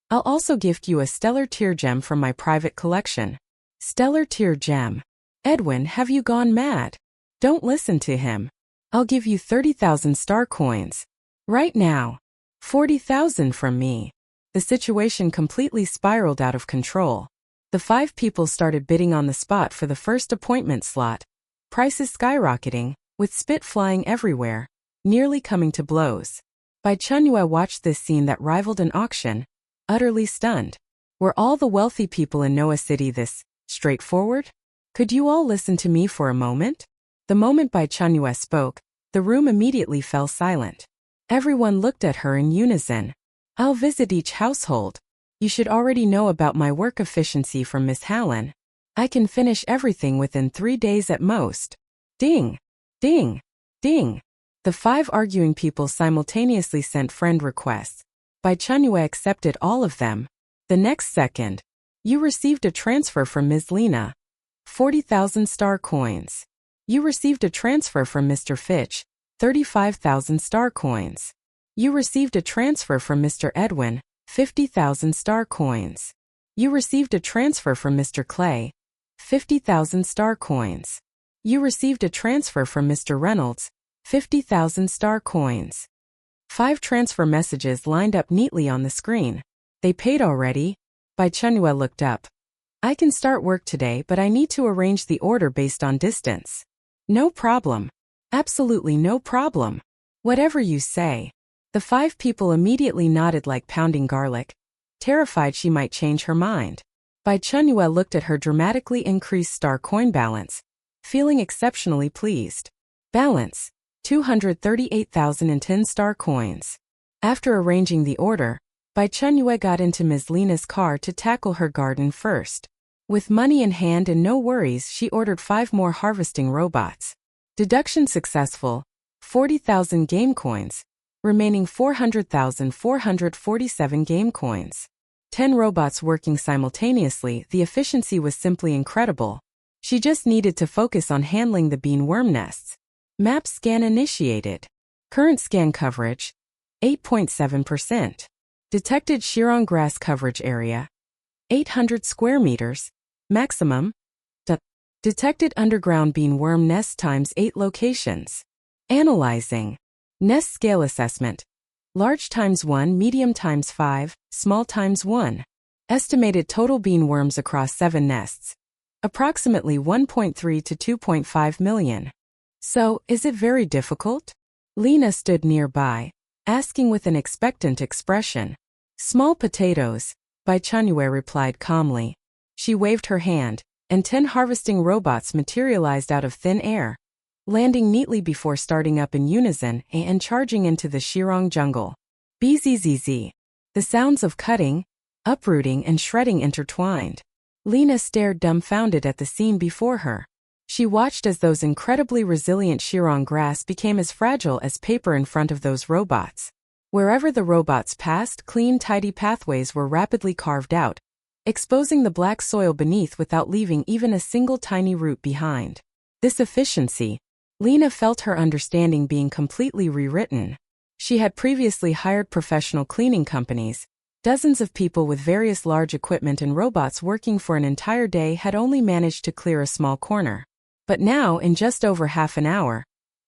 I'll also gift you a stellar tear gem from my private collection. Stellar tear gem. Edwin, have you gone mad? Don't listen to him. I'll give you 30,000 star coins. Right now. 40,000 from me. The situation completely spiraled out of control. The 5 people started bidding on the spot for the first appointment slot. Prices skyrocketing, with spit flying everywhere, nearly coming to blows. Bai Chenyue watched this scene that rivaled an auction, utterly stunned. Were all the wealthy people in Noah City this straightforward? Could you all listen to me for a moment? The moment Bai Chenyue spoke, the room immediately fell silent. Everyone looked at her in unison. I'll visit each household. You should already know about my work efficiency from Miss Hallen. I can finish everything within 3 days at most. Ding! Ding! Ding! The 5 arguing people simultaneously sent friend requests. Bai Chenyue accepted all of them. The next second, you received a transfer from Ms. Lena. 40,000 star coins. You received a transfer from Mr. Fitch. 35,000 star coins. You received a transfer from Mr. Edwin. 50,000 star coins. You received a transfer from Mr. Clay. 50,000 star coins. You received a transfer from Mr. Reynolds. 50,000 star coins. 5 transfer messages lined up neatly on the screen. They paid already? Bai Chenyue looked up. I can start work today, but I need to arrange the order based on distance. No problem. Absolutely no problem. Whatever you say. The 5 people immediately nodded like pounding garlic, terrified she might change her mind. Bai Chenyue looked at her dramatically increased star coin balance, feeling exceptionally pleased. Balance, 238,010 star coins. After arranging the order, Bai Chenyue got into Ms. Lena's car to tackle her garden first. With money in hand and no worries, she ordered 5 more harvesting robots. Deduction successful, 40,000 game coins, remaining 400,447 game coins. 10 robots working simultaneously, the efficiency was simply incredible. She just needed to focus on handling the beanworm nests. Map scan initiated. Current scan coverage, 8.7%. Detected Shirong grass coverage area, 800 square meters, maximum. Detected underground beanworm nest times 8 locations. Analyzing. Nest scale assessment. Large times 1, medium times 5, small times 1. Estimated total beanworms across 7 nests. Approximately 1.3 to 2.5 million. So, is it very difficult? Lena stood nearby, asking with an expectant expression. Small potatoes, Bai Chenyue replied calmly. She waved her hand, and 10 harvesting robots materialized out of thin air, landing neatly before starting up in unison and charging into the Shirong jungle. Bzzz. The sounds of cutting, uprooting and shredding intertwined. Lena stared dumbfounded at the scene before her. She watched as those incredibly resilient Shirong grass became as fragile as paper in front of those robots. Wherever the robots passed, clean, tidy pathways were rapidly carved out, exposing the black soil beneath without leaving even a single tiny root behind. This efficiency, Lena felt her understanding being completely rewritten. She had previously hired professional cleaning companies. Dozens of people with various large equipment and robots working for an entire day had only managed to clear a small corner. But now, in just over half an hour,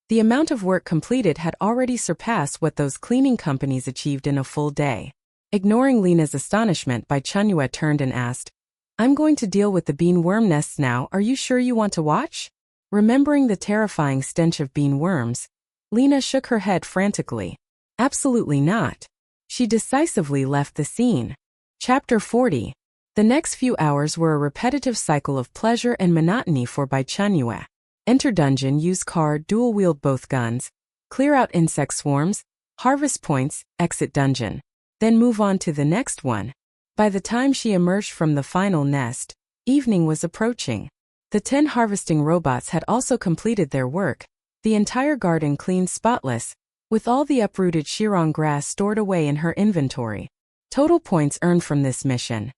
the amount of work completed had already surpassed what those cleaning companies achieved in a full day. Ignoring Lena's astonishment, Bai Chenyue turned and asked, I'm going to deal with the beanworm nests now, are you sure you want to watch? Remembering the terrifying stench of bean worms, Lena shook her head frantically. Absolutely not. She decisively left the scene. Chapter 40. The next few hours were a repetitive cycle of pleasure and monotony for Bai Chenyue. Enter dungeon, use card, dual-wield both guns, clear out insect swarms, harvest points, exit dungeon. Then move on to the next one. By the time she emerged from the final nest, evening was approaching. The 10 harvesting robots had also completed their work, the entire garden cleaned spotless, with all the uprooted shirong grass stored away in her inventory. Total points earned from this mission: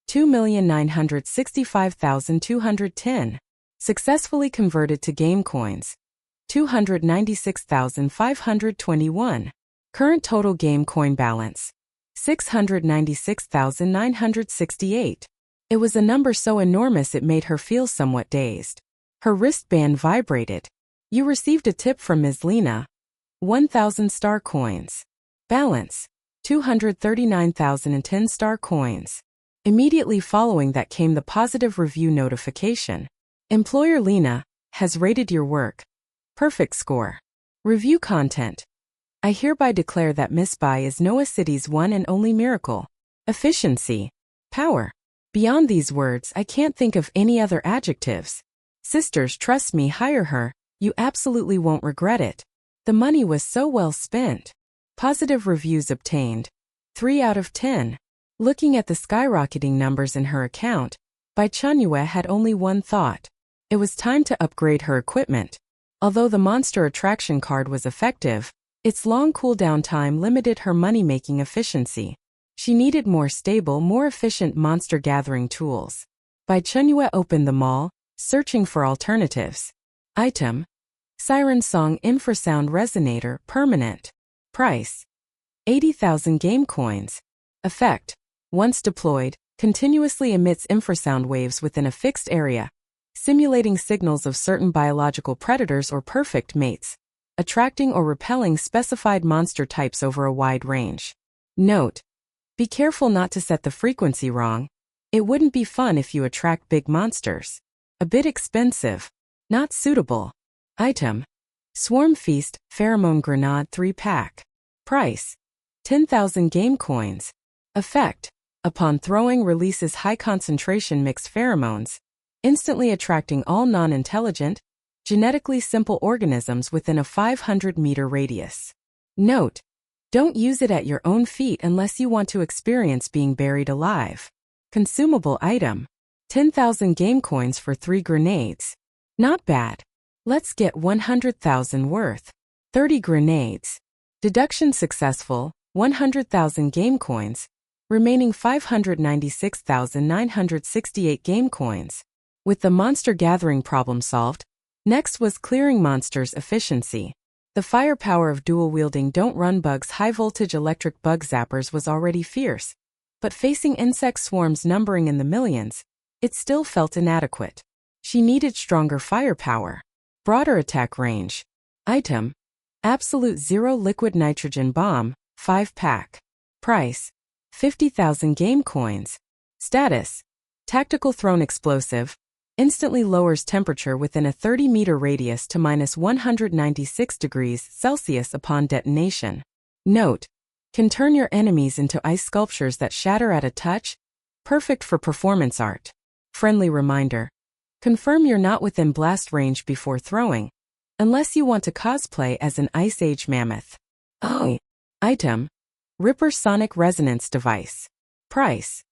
2,965,210. Successfully converted to game coins: 296,521. Current total game coin balance: 696,968. It was a number so enormous it made her feel somewhat dazed. Her wristband vibrated. You received a tip from Ms. Lena. 1,000 star coins. Balance: 239,010 star coins. Immediately following that came the positive review notification. Employer Lena has rated your work. Perfect score. Review content: I hereby declare that Miss Bai is Noah City's one and only miracle. Efficiency. Power. Beyond these words, I can't think of any other adjectives. Sisters, trust me, hire her. You absolutely won't regret it. The money was so well spent. Positive reviews obtained: 3 out of 10. Looking at the skyrocketing numbers in her account, Bai Chenyue had only one thought. It was time to upgrade her equipment. Although the monster attraction card was effective, its long cooldown time limited her money-making efficiency. She needed more stable, more efficient monster-gathering tools. Bai Chenyue opened the mall, searching for alternatives. Item: Siren Song Infrasound Resonator, permanent. Price: 80,000 game coins. Effect: once deployed, continuously emits infrasound waves within a fixed area, simulating signals of certain biological predators or perfect mates, attracting or repelling specified monster types over a wide range. Note: be careful not to set the frequency wrong. It wouldn't be fun if you attract big monsters. A bit expensive. Not suitable. Item: Swarm Feast Pheromone Grenade 3-pack. Price: 10,000 game coins. Effect: upon throwing, releases high concentration mixed pheromones, instantly attracting all non-intelligent, genetically simple organisms within a 500-meter radius. Note: don't use it at your own feet unless you want to experience being buried alive. Consumable item: 10,000 game coins for 3 grenades. Not bad. Let's get 100,000 worth. 30 grenades. Deduction successful: 100,000 game coins, remaining 596,968 game coins. With the monster gathering problem solved, next was clearing monsters efficiency. The firepower of dual-wielding don't-run bugs high-voltage electric bug zappers was already fierce, but facing insect swarms numbering in the millions, it still felt inadequate. She needed stronger firepower. Broader attack range. Item: Absolute Zero Liquid Nitrogen Bomb, 5-pack. Price: 50,000 game coins. Status: Tactical Thrown Explosive. Instantly lowers temperature within a 30-meter radius to -196 degrees Celsius upon detonation. Note: can turn your enemies into ice sculptures that shatter at a touch. Perfect for performance art. Friendly reminder: confirm you're not within blast range before throwing, unless you want to cosplay as an Ice Age mammoth. Oh. Item: Ripper Sonic Resonance Device. Price: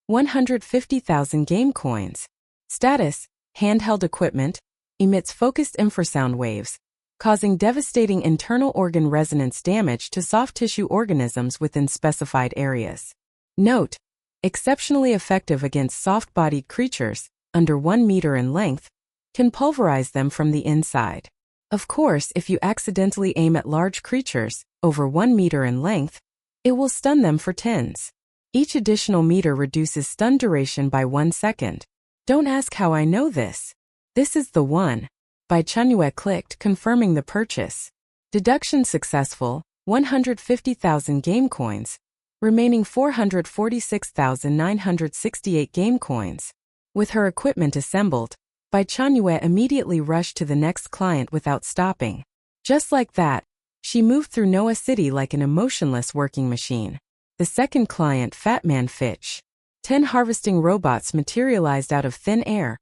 150,000 game coins. Status: handheld equipment, emits focused infrasound waves, causing devastating internal organ resonance damage to soft tissue organisms within specified areas. Note: exceptionally effective against soft-bodied creatures, under 1 meter in length, can pulverize them from the inside. Of course, if you accidentally aim at large creatures, over 1 meter in length, it will stun them for tens. Each additional meter reduces stun duration by 1 second. Don't ask how I know this. This is the one. Bai Chenyue clicked, confirming the purchase. Deduction successful: 150,000 game coins, remaining 446,968 game coins. With her equipment assembled, Bai Chenyue immediately rushed to the next client without stopping. Just like that, she moved through Noah City like an emotionless working machine. The second client, Fat Man Fitch. 10 harvesting robots materialized out of thin air,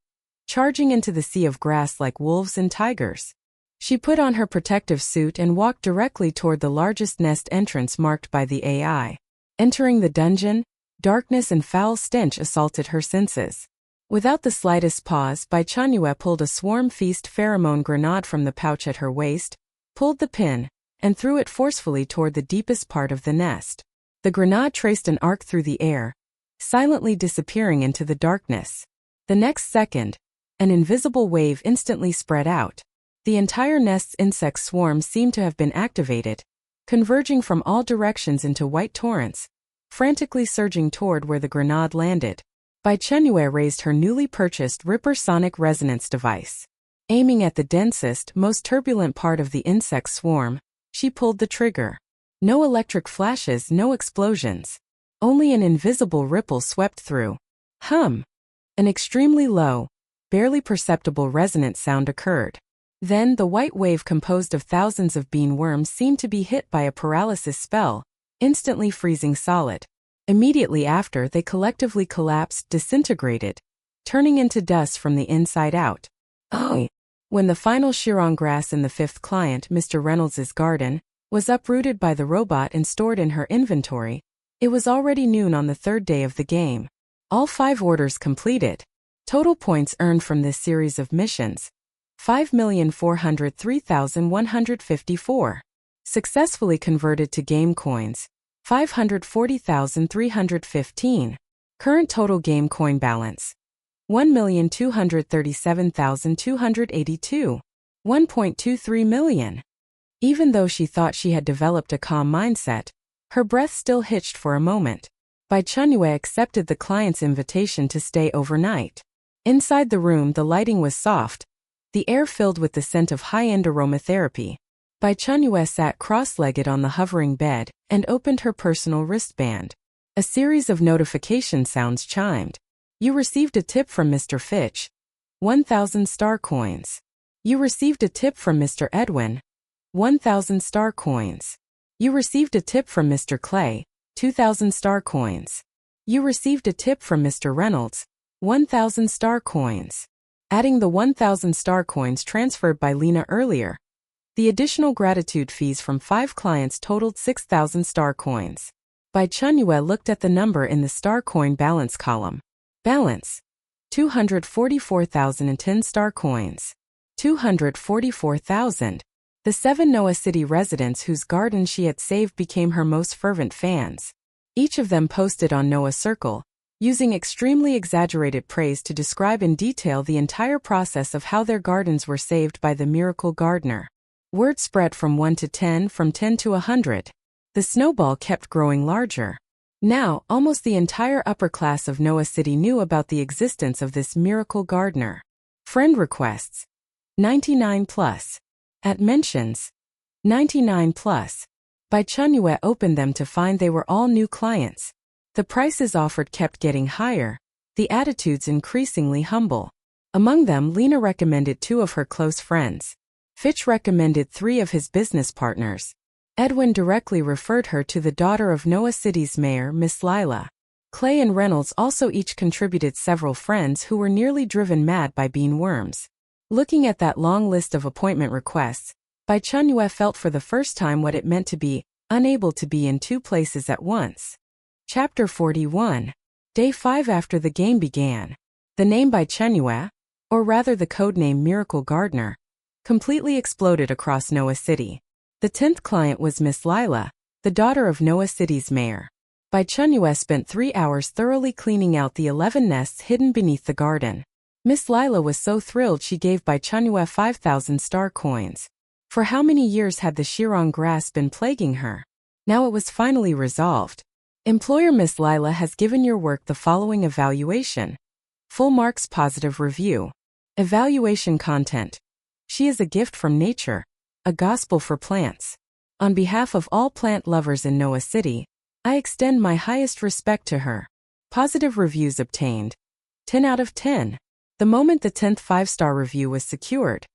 charging into the sea of grass like wolves and tigers. She put on her protective suit and walked directly toward the largest nest entrance marked by the AI. Entering the dungeon, darkness and foul stench assaulted her senses. Without the slightest pause, Bai Chenyue pulled a swarm feast pheromone grenade from the pouch at her waist, pulled the pin, and threw it forcefully toward the deepest part of the nest. The grenade traced an arc through the air, silently disappearing into the darkness. The next second, an invisible wave instantly spread out. The entire nest's insect swarm seemed to have been activated, converging from all directions into white torrents, frantically surging toward where the grenade landed. Bai Chenyue raised her newly purchased Ripper sonic resonance device. Aiming at the densest, most turbulent part of the insect swarm, she pulled the trigger. No electric flashes, no explosions. Only an invisible ripple swept through. Hum! An extremely low, barely perceptible resonant sound occurred. Then the white wave composed of thousands of bean worms seemed to be hit by a paralysis spell, instantly freezing solid. Immediately after, they collectively collapsed, disintegrated, turning into dust from the inside out. Oh! When the final Shirong grass in the fifth client, Mr. Reynolds's garden, was uprooted by the robot and stored in her inventory, it was already noon on the third day of the game. All 5 orders completed. Total points earned from this series of missions: 5,403,154. Successfully converted to game coins: 540,315. Current total game coin balance: 1,237,282. 1.23 million. Even though she thought she had developed a calm mindset, her breath still hitched for a moment. Bai Chenyue accepted the client's invitation to stay overnight. Inside the room, the lighting was soft, the air filled with the scent of high-end aromatherapy. Bai Chenyue sat cross-legged on the hovering bed and opened her personal wristband. A series of notification sounds chimed. You received a tip from Mr. Fitch. 1,000 star coins. You received a tip from Mr. Edwin. 1,000 star coins. You received a tip from Mr. Clay. 2,000 star coins. You received a tip from Mr. Reynolds. 1,000 star coins. Adding the 1,000 star coins transferred by Lena earlier, the additional gratitude fees from 5 clients totaled 6,000 star coins. Bai Chenyue looked at the number in the star coin balance column. Balance: 244,010 star coins. 244,000. The 7 Noah City residents whose garden she had saved became her most fervent fans. Each of them posted on Noah Circle, using extremely exaggerated praise to describe in detail the entire process of how their gardens were saved by the miracle gardener. Word spread from 1 to 10, from 10 to 100. The snowball kept growing larger. Now, almost the entire upper class of Noah City knew about the existence of this miracle gardener. Friend requests: 99 plus. At mentions: 99 plus. Bai Chenyue opened them to find they were all new clients. The prices offered kept getting higher, the attitudes increasingly humble. Among them, Lena recommended 2 of her close friends. Fitch recommended 3 of his business partners. Edwin directly referred her to the daughter of Noah City's mayor, Miss Lila. Clay and Reynolds also each contributed several friends who were nearly driven mad by bean worms. Looking at that long list of appointment requests, Bai Chenyue felt for the first time what it meant to be unable to be in 2 places at once. Chapter 41. Day 5 after the game began. The name Bai Chenyue, or rather the codename Miracle Gardener, completely exploded across Noah City. The 10th client was Miss Lila, the daughter of Noah City's mayor. Bai Chenyue spent 3 hours thoroughly cleaning out the 11 nests hidden beneath the garden. Miss Lila was so thrilled she gave Bai Chenyue 5,000 star coins. For how many years had the Shirong grass been plaguing her? Now it was finally resolved. Employer Miss Lila has given your work the following evaluation. Full marks, positive review. Evaluation content. She is a gift from nature, a gospel for plants. On behalf of all plant lovers in Noah City, I extend my highest respect to her. Positive reviews obtained. 10 out of 10. The moment the 10th 5-star review was secured,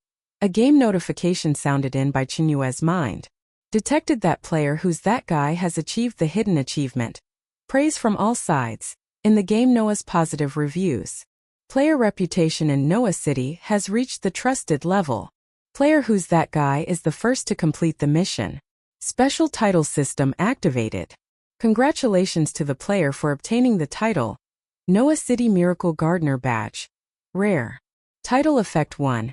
a game notification sounded in Bai Chenyue's mind. Detected that player who's that guy has achieved the hidden achievement. Praise from all sides. In the game Noah's positive reviews. Player reputation in Noah City has reached the trusted level. Player who's that guy is the first to complete the mission. Special title system activated. Congratulations to the player for obtaining the title. Noah City Miracle Gardener Badge. Rare. Title Effect 1.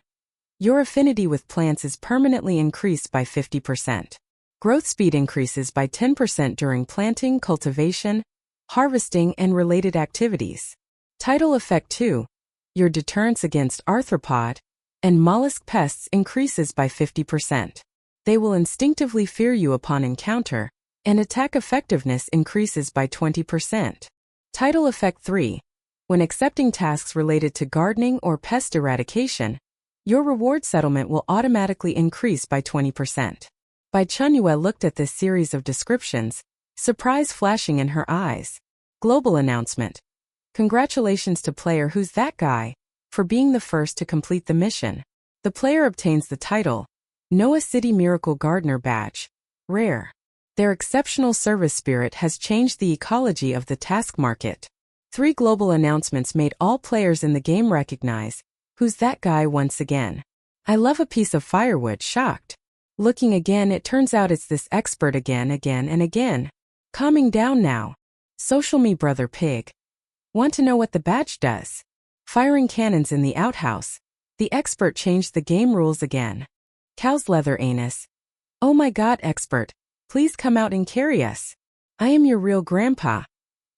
Your affinity with plants is permanently increased by 50%. Growth speed increases by 10% during planting, cultivation, harvesting, and related activities. Title Effect 2. Your deterrence against arthropod and mollusk pests increases by 50%. They will instinctively fear you upon encounter, and attack effectiveness increases by 20%. Title Effect 3. When accepting tasks related to gardening or pest eradication, your reward settlement will automatically increase by 20%. Bai Chenyue looked at this series of descriptions, surprise flashing in her eyes. Global announcement. Congratulations to player who's that guy for being the first to complete the mission. The player obtains the title, Noah City Miracle Gardener Badge. Rare. Their exceptional service spirit has changed the ecology of the task market. 3 global announcements made all players in the game recognize who's that guy once again. I love a piece of firewood. Shocked. Looking again, it turns out it's this expert again and again. Calming down now. Social me brother pig. Want to know what the badge does? Firing cannons in the outhouse. The expert changed the game rules again. Cow's leather anus. Oh my god, expert. Please come out and carry us. I am your real grandpa.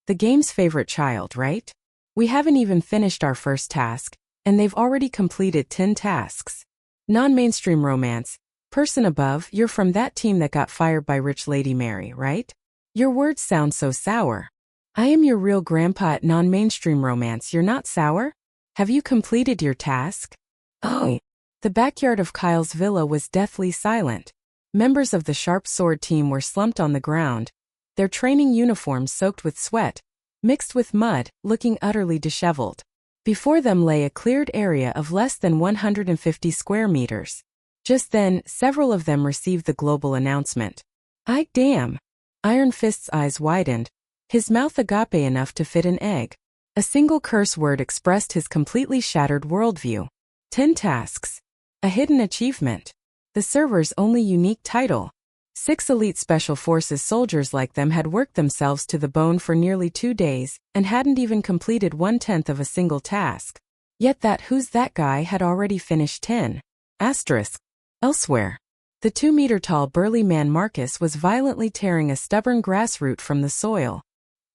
The game's favorite child, right? We haven't even finished our first task, and they've already completed 10 tasks. Non-mainstream romance. Person above, you're from that team that got fired by Rich Lady Mary, right? Your words sound so sour. I am your real grandpa at non-mainstream romance. You're not sour? Have you completed your task? Oh. The backyard of Kyle's villa was deathly silent. Members of the Sharp Sword team were slumped on the ground, their training uniforms soaked with sweat, mixed with mud, looking utterly disheveled. Before them lay a cleared area of less than 150 square meters. Just then, several of them received the global announcement. I damn. Iron Fist's eyes widened, his mouth agape enough to fit an egg. A single curse word expressed his completely shattered worldview. 10 tasks. A hidden achievement. The server's only unique title. 6 elite special forces soldiers like them had worked themselves to the bone for nearly 2 days and hadn't even completed 1/10 of a single task. Yet that who's that guy had already finished 10. Asterisk. Elsewhere. The 2-meter-tall burly man Marcus was violently tearing a stubborn grass root from the soil.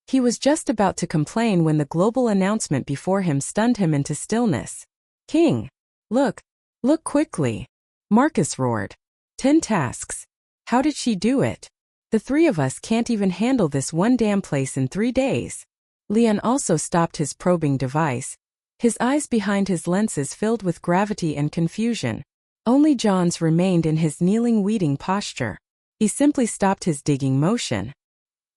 He was just about to complain when the global announcement before him stunned him into stillness. King! Look! Look quickly! Marcus roared. 10 tasks. How did she do it? The 3 of us can't even handle this one damn place in 3 days. Leon also stopped his probing device, his eyes behind his lenses filled with gravity and confusion. Only Johns remained in his kneeling weeding posture. He simply stopped his digging motion.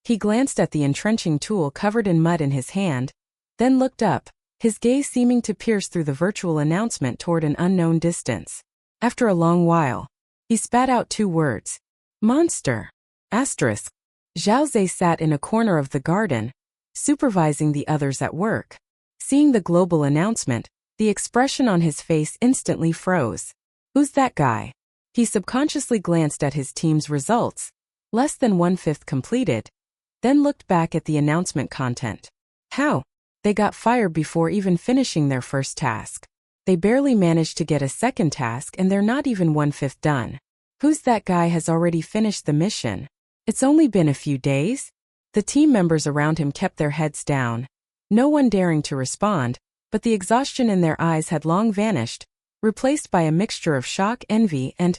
He glanced at the entrenching tool covered in mud in his hand, then looked up, his gaze seeming to pierce through the virtual announcement toward an unknown distance. After a long while, he spat out 2 words. Monster. Asterisk. Zhao Zhe sat in a corner of the garden, supervising the others at work. Seeing the global announcement, the expression on his face instantly froze. Who's that guy? He subconsciously glanced at his team's results, less than 1/5 completed, then looked back at the announcement content. How? They got fired before even finishing their first task. They barely managed to get a second task and they're not even 1/5 done. Who's that guy has already finished the mission? It's only been a few days? The team members around him kept their heads down, no one daring to respond, but the exhaustion in their eyes had long vanished, replaced by a mixture of shock, envy, and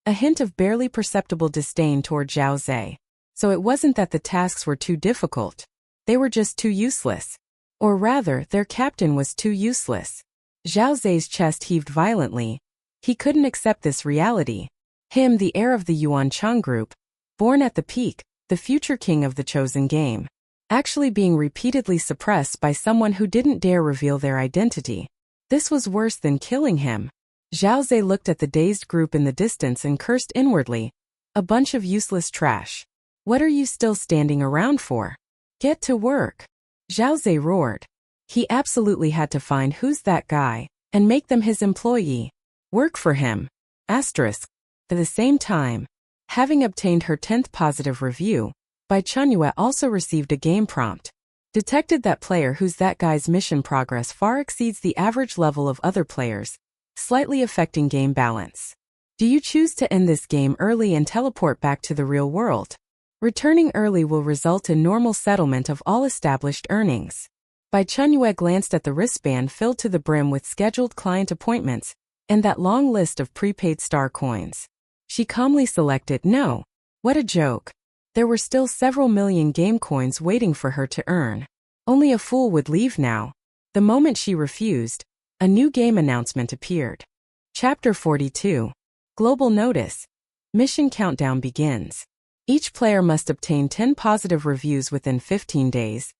a hint of barely perceptible disdain toward Zhao Zhe. So it wasn't that the tasks were too difficult. They were just too useless. Or rather, their captain was too useless. Zhao Zhe's chest heaved violently. He couldn't accept this reality. Him, the heir of the Yuanchang group, born at the peak, the future king of the chosen game, actually being repeatedly suppressed by someone who didn't dare reveal their identity. This was worse than killing him. Zhao Ze looked at the dazed group in the distance and cursed inwardly. A bunch of useless trash. What are you still standing around for? Get to work. Zhao Ze roared. He absolutely had to find who's that guy and make them his employee. Work for him. Asterisk. At the same time, having obtained her 10th positive review, Bai Chenyue also received a game prompt. Detected that player who's that guy's mission progress far exceeds the average level of other players, slightly affecting game balance. Do you choose to end this game early and teleport back to the real world? Returning early will result in normal settlement of all established earnings. Bai Chenyue glanced at the wristband filled to the brim with scheduled client appointments and that long list of prepaid star coins. She calmly selected no. What a joke. There were still several million game coins waiting for her to earn. Only a fool would leave now. The moment she refused, a new game announcement appeared. Chapter 42. Global Notice. Mission countdown begins. Each player must obtain 10 positive reviews within 15 days,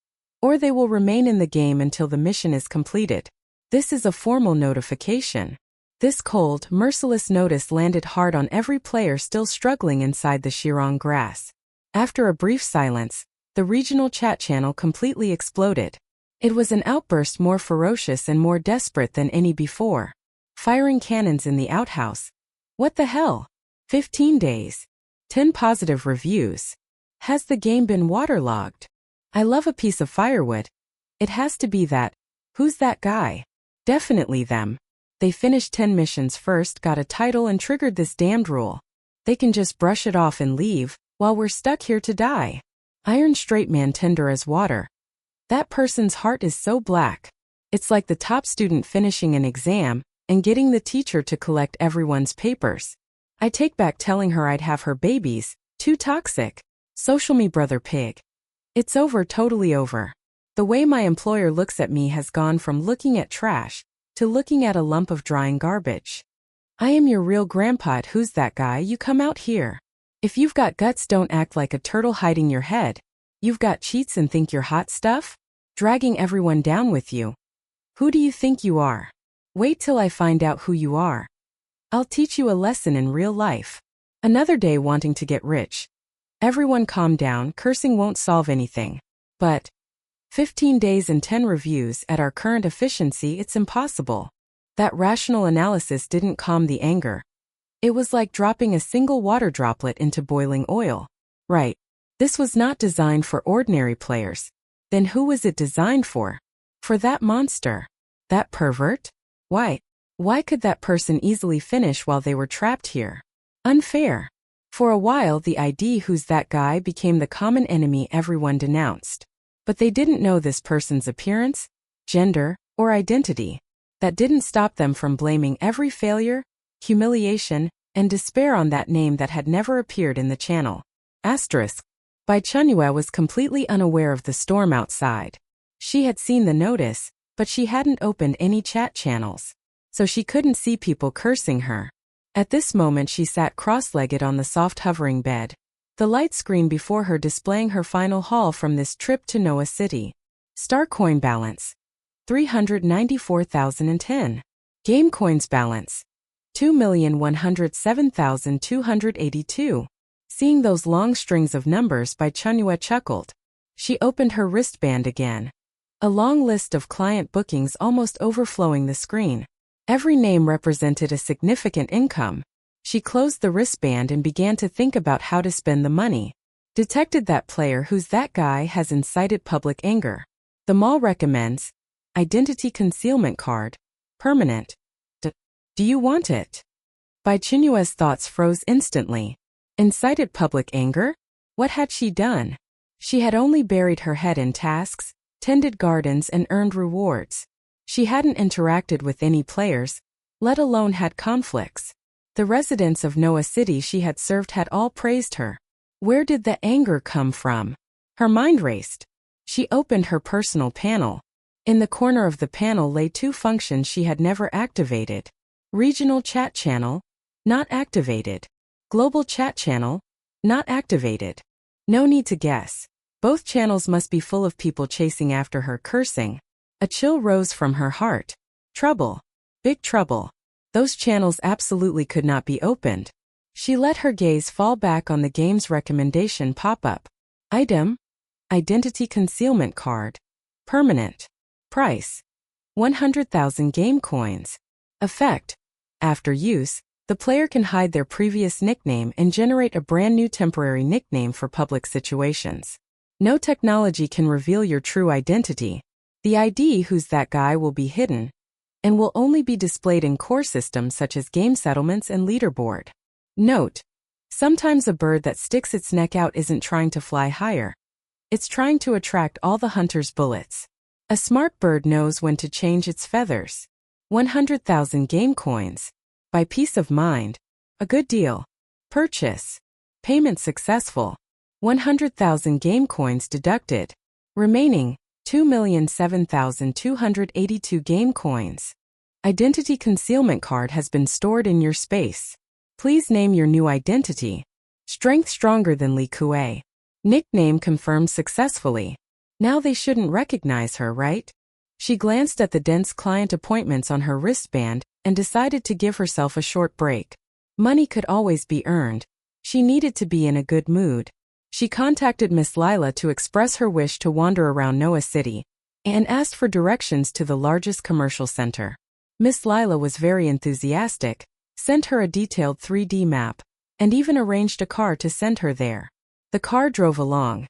or they will remain in the game until the mission is completed. This is a formal notification. This cold, merciless notice landed hard on every player still struggling inside the Shirong grass. After a brief silence, the regional chat channel completely exploded. It was an outburst more ferocious and more desperate than any before. Firing cannons in the outhouse. What the hell? 15 days. 10 positive reviews. Has the game been waterlogged? I love a piece of firewood. It has to be that. Who's that guy? Definitely them. They finished 10 missions first, got a title and triggered this damned rule. They can just brush it off and leave, while we're stuck here to die. Iron straight man tender as water. That person's heart is so black. It's like the top student finishing an exam and getting the teacher to collect everyone's papers. I take back telling her I'd have her babies. Too toxic. Social me brother pig. It's over, totally over. The way my employer looks at me has gone from looking at trash to looking at a lump of drying garbage. I am your real grandpa. Who's that guy? You come out here. If you've got guts, don't act like a turtle hiding your head. You've got cheats and think you're hot stuff? Dragging everyone down with you. Who do you think you are? Wait till I find out who you are. I'll teach you a lesson in real life. Another day wanting to get rich. Everyone calm down, cursing won't solve anything. But 15 days and 10 reviews at our current efficiency, it's impossible. That rational analysis didn't calm the anger. It was like dropping a single water droplet into boiling oil. Right. This was not designed for ordinary players. Then who was it designed for? For that monster? That pervert? Why? Why could that person easily finish while they were trapped here? Unfair. For a while the ID who's that guy became the common enemy everyone denounced. But they didn't know this person's appearance, gender, or identity. That didn't stop them from blaming every failure, humiliation, and despair on that name that had never appeared in the channel. Asterisk. Bai Chenyue was completely unaware of the storm outside. She had seen the notice, but she hadn't opened any chat channels, so she couldn't see people cursing her. At this moment she sat cross-legged on the soft hovering bed, the light screen before her displaying her final haul from this trip to Noah City. Star coin balance. 394,010. Game coins balance. 2,107,282. Seeing those long strings of numbers, Bai Chenyue chuckled. She opened her wristband again. A long list of client bookings almost overflowing the screen. Every name represented a significant income. She closed the wristband and began to think about how to spend the money. Detected that player who's that guy has incited public anger. The mall recommends identity concealment card, permanent. Do you want it? Bai Chenyue's thoughts froze instantly. Incited public anger? What had she done? She had only buried her head in tasks, tended gardens and earned rewards. She hadn't interacted with any players, let alone had conflicts. The residents of Noah City she had served had all praised her. Where did the anger come from? Her mind raced. She opened her personal panel. In the corner of the panel lay 2 functions she had never activated. Regional chat channel, not activated. Global chat channel, not activated. No need to guess. Both channels must be full of people chasing after her, cursing. A chill rose from her heart. Trouble. Big trouble. Those channels absolutely could not be opened. She let her gaze fall back on the game's recommendation pop-up. Item. Identity concealment card. Permanent. Price. 100,000 game coins. Effect. After use, the player can hide their previous nickname and generate a brand new temporary nickname for public situations. No technology can reveal your true identity. The ID "Who's That Guy" will be hidden and will only be displayed in core systems such as game settlements and leaderboard. Note: sometimes a bird that sticks its neck out isn't trying to fly higher. It's trying to attract all the hunter's bullets. A smart bird knows when to change its feathers. 100,000 game coins. Buy peace of mind. A good deal. Purchase. Payment successful. 100,000 game coins deducted. Remaining, 2,007,282 game coins. Identity concealment card has been stored in your space. Please name your new identity. Strength stronger than Li Kuei. Nickname confirmed successfully. Now they shouldn't recognize her, right? She glanced at the dense client appointments on her wristband and decided to give herself a short break. Money could always be earned. She needed to be in a good mood. She contacted Miss Lila to express her wish to wander around Noah City and asked for directions to the largest commercial center. Miss Lila was very enthusiastic, sent her a detailed 3D map, and even arranged a car to send her there. The car drove along.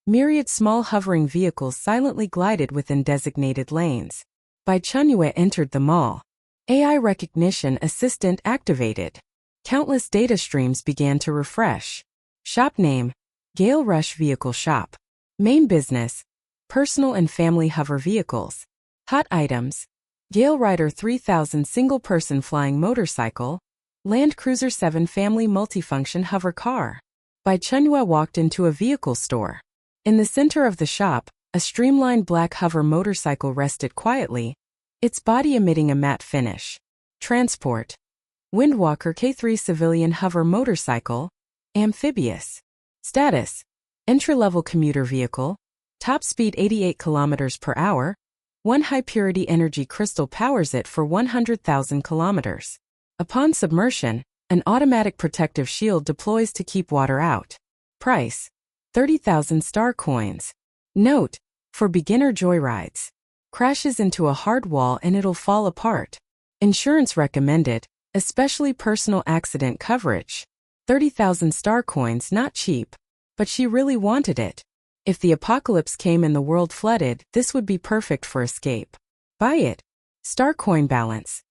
Myriad small hovering vehicles silently glided within designated lanes. Bai Chenyue entered the mall. AI recognition assistant activated. Countless data streams began to refresh. Shop name: Gale Rush Vehicle Shop. Main business: personal and family hover vehicles. Hot items: Gale Rider 3000 single-person flying motorcycle, Land Cruiser 7 family multifunction hover car. Bai Chenyue walked into a vehicle store. In the center of the shop, a streamlined black hover motorcycle rested quietly, its body emitting a matte finish. Transport: Windwalker K3 civilian hover motorcycle, amphibious. Status: entry-level commuter vehicle, top speed 88 km per hour, one high-purity energy crystal powers it for 100,000 kilometers. Upon submersion, an automatic protective shield deploys to keep water out. Price: 30,000 star coins. Note: for beginner joyrides. Crashes into a hard wall and it'll fall apart. Insurance recommended, especially personal accident coverage. 30,000 star coins, not cheap, but she really wanted it. If the apocalypse came and the world flooded, this would be perfect for escape. Buy it. Star coin balance: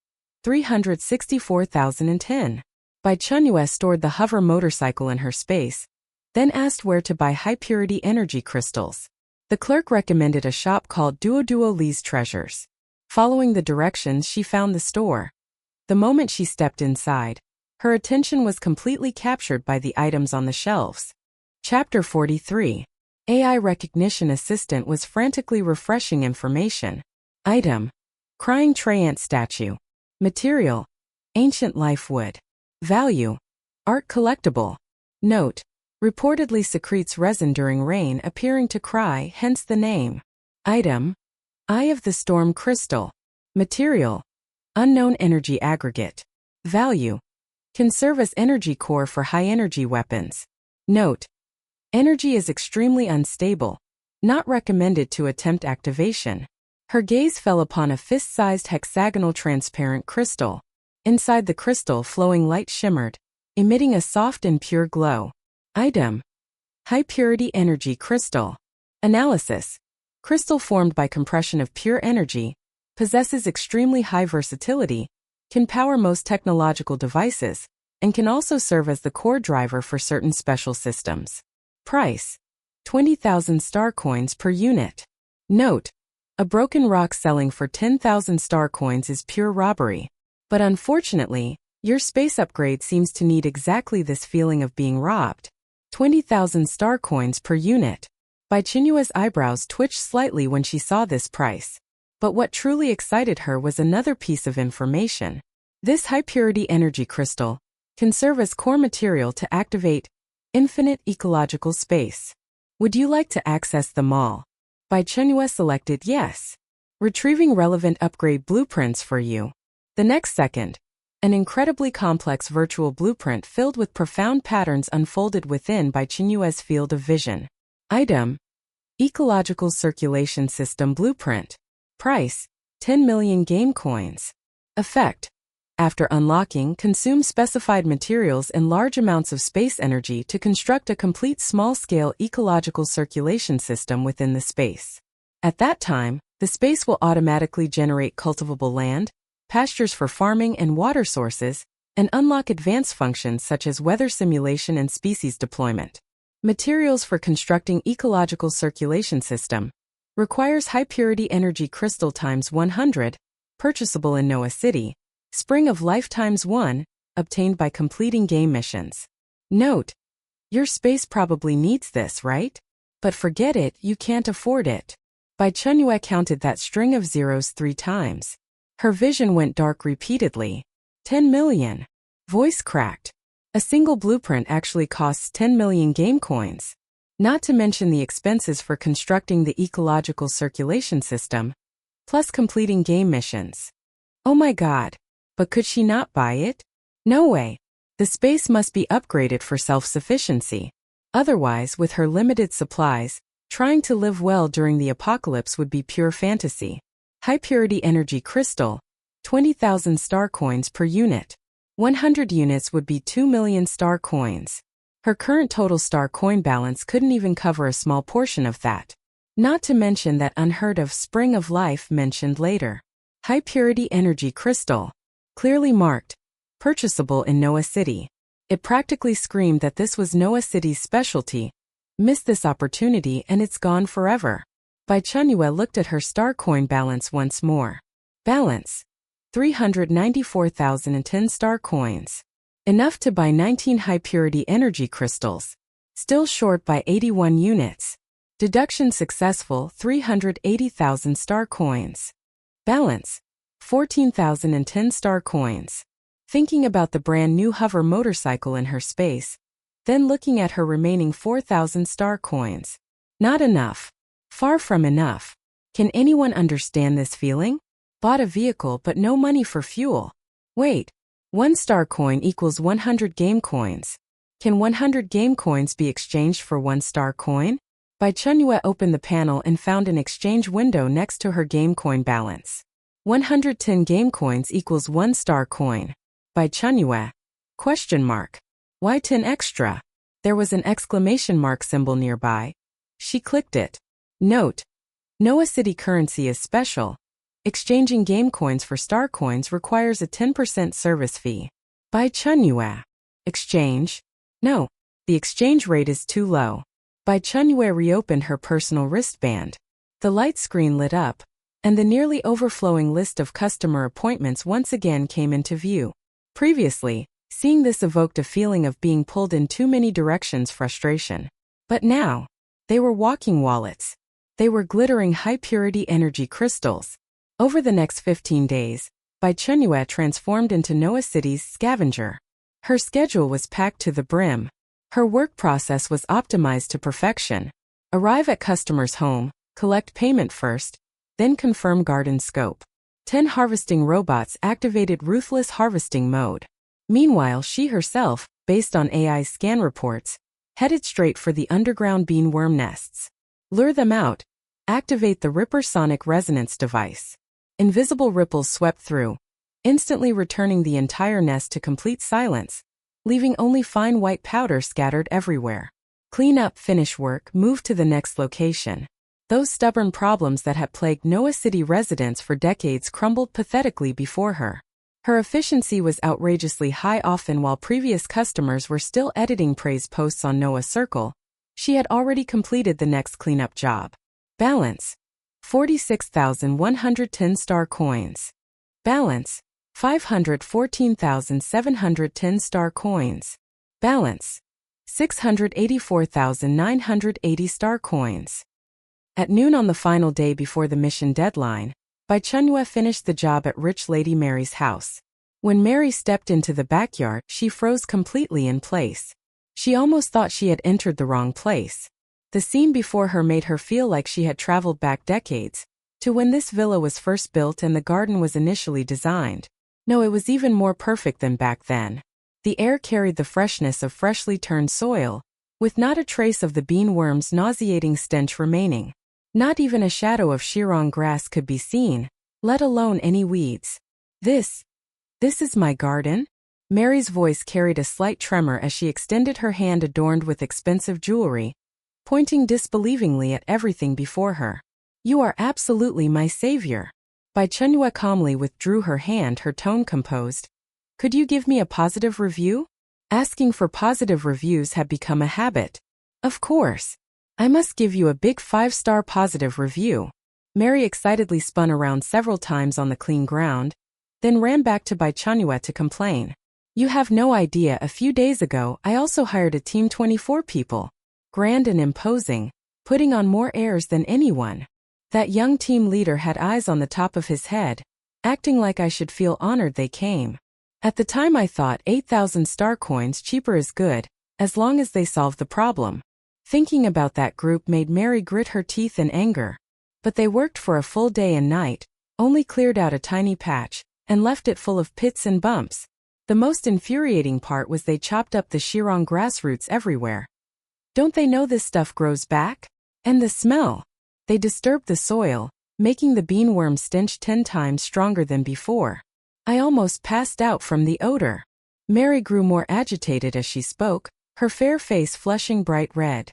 364,010. Bai Chenyue stored the hover motorcycle in her space, then asked where to buy high-purity energy crystals. The clerk recommended a shop called Duo Li's Treasures. Following the directions, she found the store. The moment she stepped inside, her attention was completely captured by the items on the shelves. Chapter 43. AI Recognition Assistant was frantically refreshing information. Item: Crying Treant Statue. Material: ancient life wood. Value: art collectible. Note: reportedly secretes resin during rain, appearing to cry, hence the name. Item: Eye of the Storm crystal. Material: unknown energy aggregate. Value: can serve as energy core for high-energy weapons. Note: energy is extremely unstable. Not recommended to attempt activation. Her gaze fell upon a fist-sized hexagonal transparent crystal. Inside the crystal, flowing light shimmered, emitting a soft and pure glow. Item: high-purity energy crystal. Analysis: crystal formed by compression of pure energy, possesses extremely high versatility, can power most technological devices, and can also serve as the core driver for certain special systems. Price: 20,000 star coins per unit. Note: a broken rock selling for 10,000 star coins is pure robbery. But unfortunately, your space upgrade seems to need exactly this feeling of being robbed. 20,000 star coins per unit. Bai Chenyue's eyebrows twitched slightly when she saw this price. But what truly excited her was another piece of information. This high-purity energy crystal can serve as core material to activate infinite ecological space. Would you like to access the mall? Bai Chenyue selected yes. retrieving relevant upgrade blueprints for you. The next second, an incredibly complex virtual blueprint filled with profound patterns unfolded within Bai Chenyue's field of vision. Item: Ecological Circulation System Blueprint. Price: 10 million game coins. Effect: after unlocking, consume specified materials and large amounts of space energy to construct a complete small-scale ecological circulation system within the space. At that time, the space will automatically generate cultivable land, pastures for farming and water sources, and unlock advanced functions such as weather simulation and species deployment. Materials for constructing ecological circulation system. Requires high-purity energy crystal times 100, purchasable in Noah City. Spring of Life times 1, obtained by completing game missions. Note: your space probably needs this, right? But forget it, you can't afford it. Bai Chenyue counted that string of zeros 3 times. Her vision went dark repeatedly. 10 million. Voice cracked. A single blueprint actually costs 10 million game coins. Not to mention the expenses for constructing the ecological circulation system, plus completing game missions. Oh my god. But could she not buy it? No way. The space must be upgraded for self-sufficiency. Otherwise, with her limited supplies, trying to live well during the apocalypse would be pure fantasy. High-purity energy crystal, 20,000 star coins per unit. 100 units would be 2 million star coins. Her current total star coin balance couldn't even cover a small portion of that. Not to mention that unheard of Spring of Life mentioned later. High-purity energy crystal. Clearly marked, purchasable in Noah City. It practically screamed that this was Noah City's specialty. Miss this opportunity and it's gone forever. Bai Chenyue looked at her star coin balance once more. Balance: 394,010 star coins. Enough to buy 19 high-purity energy crystals. Still short by 81 units. Deduction successful: 380,000 star coins. Balance: 14,010 star coins. Thinking about the brand new hover motorcycle in her space, then looking at her remaining 4,000 star coins. Not enough. Far from enough. Can anyone understand this feeling? Bought a vehicle but no money for fuel. Wait. 1 star coin equals 100 game coins. Can 100 game coins be exchanged for 1 star coin? Bai Chenyue opened the panel and found an exchange window next to her game coin balance. 110 game coins equals 1 star coin. Bai Chenyue. Question mark. Why 10 extra? There was an exclamation mark symbol nearby. She clicked it. Note: Noah City currency is special. Exchanging game coins for star coins requires a 10% service fee. Bai Chenyue. Exchange? No. The exchange rate is too low. Bai Chenyue reopened her personal wristband. The light screen lit up, and the nearly overflowing list of customer appointments once again came into view. Previously, seeing this evoked a feeling of being pulled in too many directions frustration. But now, they were walking wallets. They were glittering high-purity energy crystals. Over the next 15 days, Bai Chenyue transformed into Noah City's scavenger. Her schedule was packed to the brim. Her work process was optimized to perfection. Arrive at customer's home, collect payment first, then confirm garden scope. 10 harvesting robots activated ruthless harvesting mode. Meanwhile, she herself, based on AI scan reports, headed straight for the underground bean worm nests. Lure them out. Activate the Ripper sonic resonance device. Invisible ripples swept through, instantly returning the entire nest to complete silence, leaving only fine white powder scattered everywhere. Clean up, finish work, move to the next location. Those stubborn problems that had plagued Noah City residents for decades crumbled pathetically before her. Her efficiency was outrageously high. Often while previous customers were still editing praise posts on Noah Circle, she had already completed the next cleanup job. Balance: 46,110 star coins. Balance: 514,710 star coins. Balance: 684,980 star coins. At noon on the final day before the mission deadline, Bai Chenyue finished the job at rich Lady Mary's house. When Mary stepped into the backyard, she froze completely in place. She almost thought she had entered the wrong place. The scene before her made her feel like she had traveled back decades, to when this villa was first built and the garden was initially designed. No, it was even more perfect than back then. The air carried the freshness of freshly turned soil, with not a trace of the beanworm's nauseating stench remaining. Not even a shadow of Shirong grass could be seen, let alone any weeds. This is my garden? Mary's voice carried a slight tremor as she extended her hand adorned with expensive jewelry, pointing disbelievingly at everything before her. You are absolutely my savior. Bai Chenyue calmly withdrew her hand, her tone composed. Could you give me a positive review? Asking for positive reviews had become a habit. Of course. I must give you a big 5-star positive review. Mary excitedly spun around several times on the clean ground, then ran back to Bai Chenyue to complain. You have no idea, a few days ago I also hired a team 24 people. Grand and imposing, putting on more airs than anyone. That young team leader had eyes on the top of his head, acting like I should feel honored they came. At the time I thought 8,000 star coins cheaper is good, as long as they solve the problem. Thinking about that group made Mary grit her teeth in anger. But they worked for a full day and night, only cleared out a tiny patch, and left it full of pits and bumps. The most infuriating part was they chopped up the Shirong grass roots everywhere. Don't they know this stuff grows back? And the smell. They disturbed the soil, making the beanworm stench 10 times stronger than before. I almost passed out from the odor. Mary grew more agitated as she spoke, her fair face flushing bright red.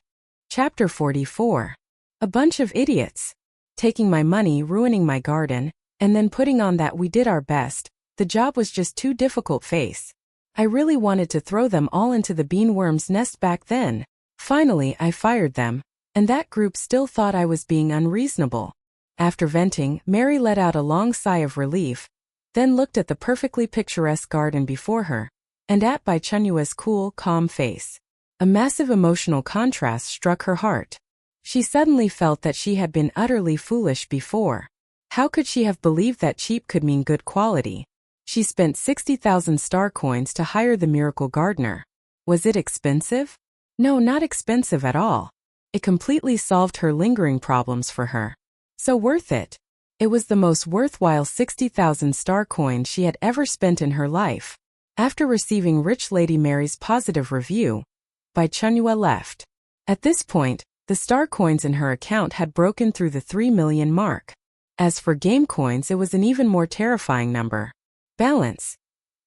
Chapter 44. A bunch of idiots. Taking my money, ruining my garden, and then putting on that we did our best. The job was just too difficult face. I really wanted to throw them all into the beanworm's nest back then. Finally, I fired them, and that group still thought I was being unreasonable. After venting, Mary let out a long sigh of relief, then looked at the perfectly picturesque garden before her, and at Bai Chenyue's cool, calm face. A massive emotional contrast struck her heart. She suddenly felt that she had been utterly foolish before. How could she have believed that cheap could mean good quality? She spent 60,000 star coins to hire the miracle gardener. Was it expensive? No, not expensive at all. It completely solved her lingering problems for her. So worth it. It was the most worthwhile 60,000 star coins she had ever spent in her life. After receiving Rich Lady Mary's positive review, Bai Chenyue left. At this point, the star coins in her account had broken through the 3 million mark. As for game coins, it was an even more terrifying number. Balance: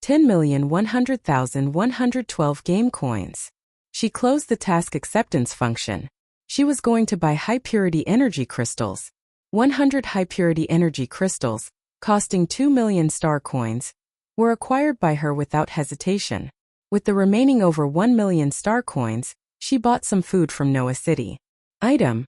10,100,112 game coins. She closed the task acceptance function. She was going to buy high-purity energy crystals. 100 high-purity energy crystals, costing 2 million star coins, were acquired by her without hesitation. With the remaining over 1 million star coins, she bought some food from Noah City. Item: